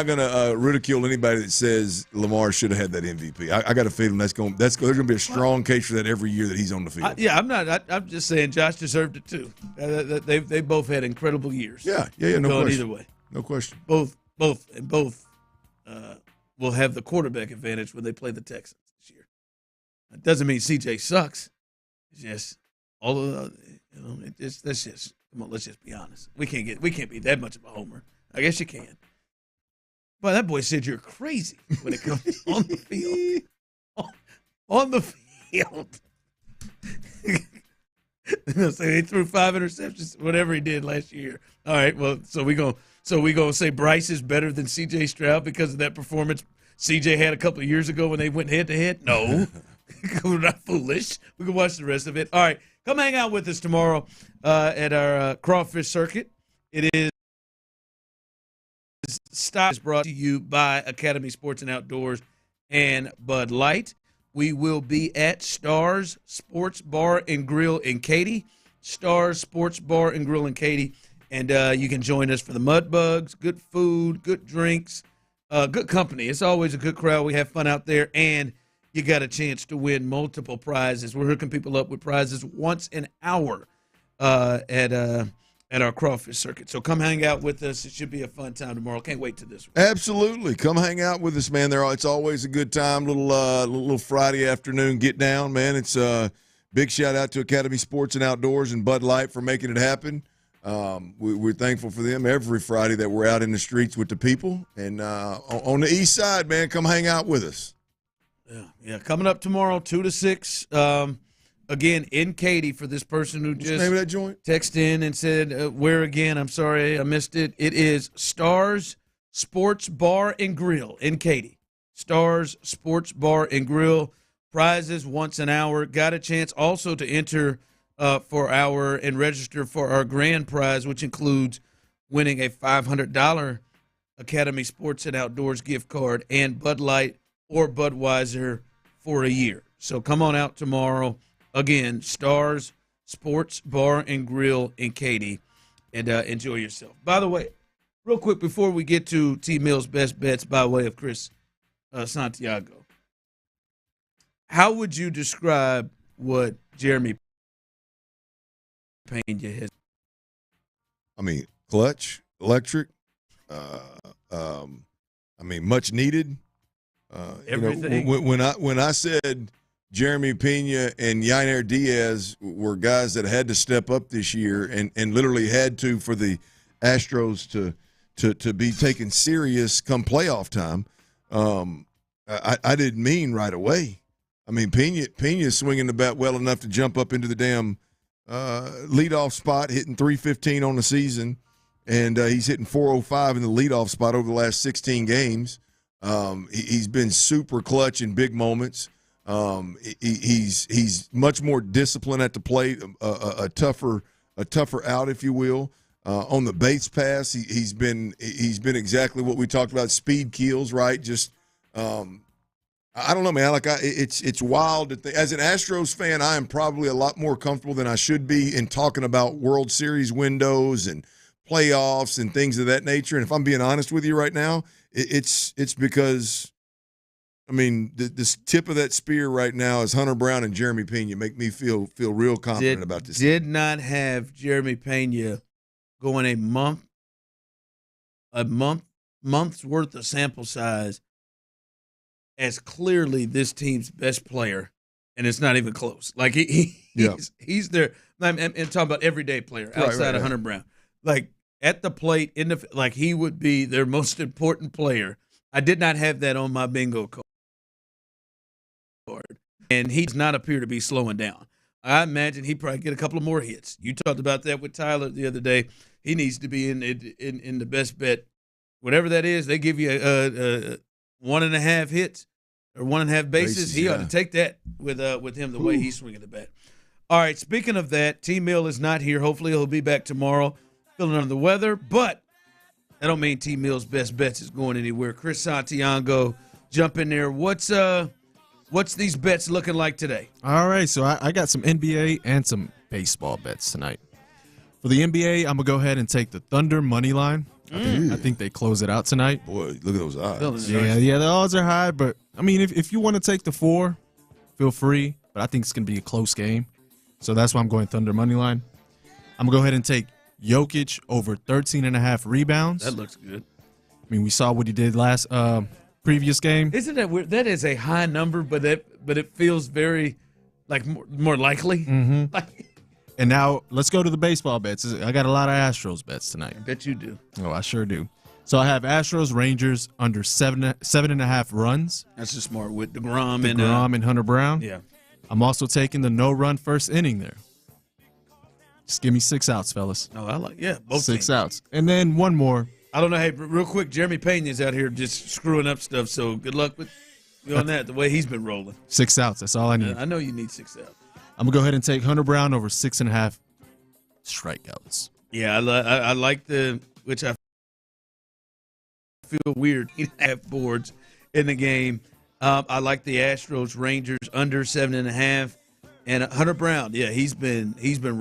going to ridicule anybody that says Lamar should have had that MVP. I got a feeling there's going to be a strong case for that every year that he's on the field. I'm just saying Josh deserved it too. They both had incredible years. Yeah, no question. Either way, no question. Both will have the quarterback advantage when they play the Texans this year. It doesn't mean CJ sucks. It's just all of let's just be honest. We can't be that much of a homer. I guess you can. But that boy said you're crazy when it comes on the field. On the field. So he threw 5 interceptions, whatever he did last year. All right, well, so we gonna say Bryce is better than C.J. Stroud because of that performance C.J. had a couple of years ago when they went head-to-head? No. We're not foolish. We can watch the rest of it. All right, come hang out with us tomorrow at our crawfish circuit. It is brought to you by Academy Sports and Outdoors and Bud Light. We will be at Stars Sports Bar and Grill in Katy. Stars Sports Bar and Grill in Katy. And you can join us for the Mud Bugs, good food, good drinks, good company. It's always a good crowd. We have fun out there, and you got a chance to win multiple prizes. We're hooking people up with prizes once an hour at our crawfish circuit. So come hang out with us. It should be a fun time tomorrow. Can't wait to this one. Absolutely. Come hang out with us, man. It's always a good time. Little Friday afternoon get down, man. It's a big shout out to Academy Sports and Outdoors and Bud Light for making it happen. We're thankful for them every Friday that we're out in the streets with the people. And on the east side, man, come hang out with us. Yeah. Coming up tomorrow, 2 to 6. Again, in Katy for this person who just name of that joint? Texted in and said, where again? I'm sorry, I missed it. It is Stars Sports Bar and Grill in Katy. Stars Sports Bar and Grill. Prizes once an hour. Got a chance also to enter for our and register for our grand prize, which includes winning a $500 Academy Sports and Outdoors gift card and Bud Light or Budweiser for a year. So come on out tomorrow. Again, Stars Sports Bar and Grill in Katy, and enjoy yourself. By the way, real quick before we get to T. Mill's best bets by way of Chris Santiago, how would you describe what Jeremy Pena has? I mean, clutch, electric. Much needed. Everything. When I said Jeremy Pena and Yainer Diaz were guys that had to step up this year and literally had to for the Astros to be taken serious come playoff time, I didn't mean right away. I mean, Pena's swinging the bat well enough to jump up into the damn leadoff spot, hitting .315 on the season, and he's hitting .405 in the leadoff spot over the last 16 games. He's been super clutch in big moments. He's much more disciplined at the plate, a tougher out, if you will. On the base pass, he's been exactly what we talked about. Speed kills, right? Just I don't know, man. It's wild to think. As an Astros fan, I am probably a lot more comfortable than I should be in talking about World Series windows and playoffs and things of that nature. And if I'm being honest with you right now, it's because. I mean, this tip of that spear right now is Hunter Brown and Jeremy Pena. Make me feel real confident about this. Did not have Jeremy Pena going a month's worth of sample size as clearly this team's best player, and it's not even close. Like he's their. I'm talking about everyday player outside of Hunter Brown. Like at the plate, he would be their most important player. I did not have that on my bingo card. And he does not appear to be slowing down. I imagine he probably get a couple of more hits. You talked about that with Tyler the other day. He needs to be in the best bet, whatever that is. They give you 1.5 hits or 1.5 bases. He ought to take that with him the way he's swinging the bat. All right. Speaking of that, T. Mill is not here. Hopefully he'll be back tomorrow, feeling under the weather. But that don't mean T. Mill's best bets is going anywhere. Chris Santiago, jump in there. What's these bets looking like today? All right, so I got some NBA and some baseball bets tonight. For the NBA, I'm going to go ahead and take the Thunder money line. I think they close it out tonight. Boy, look at those odds. Yeah, the odds are high, but, I mean, if you want to take the 4, feel free, but I think it's going to be a close game. So that's why I'm going Thunder money line. I'm going to go ahead and take Jokic over 13.5 rebounds. That looks good. I mean, we saw what he did previous game. Isn't that weird? That is a high number, but it feels very like more likely. Mm-hmm. And now let's go to the baseball bets. I got a lot of Astros bets tonight. I bet you do. Oh, I sure do. So I have Astros Rangers under 7.5 runs. That's just smart with DeGrom and Hunter Brown. Yeah. I'm also taking the no-run first inning there. Just give me 6 outs, fellas. Oh, I like both 6 teams. outs. And then one more. I don't know. Hey, real quick, Jeremy Payne is out here just screwing up stuff. So good luck with you on that. The way he's been rolling. 6 outs. That's all I need. I know you need 6 outs. I'm gonna go ahead and take Hunter Brown over 6.5 strikeouts. Yeah, I like which I feel weird. Half boards in the game. I like the Astros Rangers under 7.5, and Hunter Brown. Yeah, he's been rolling.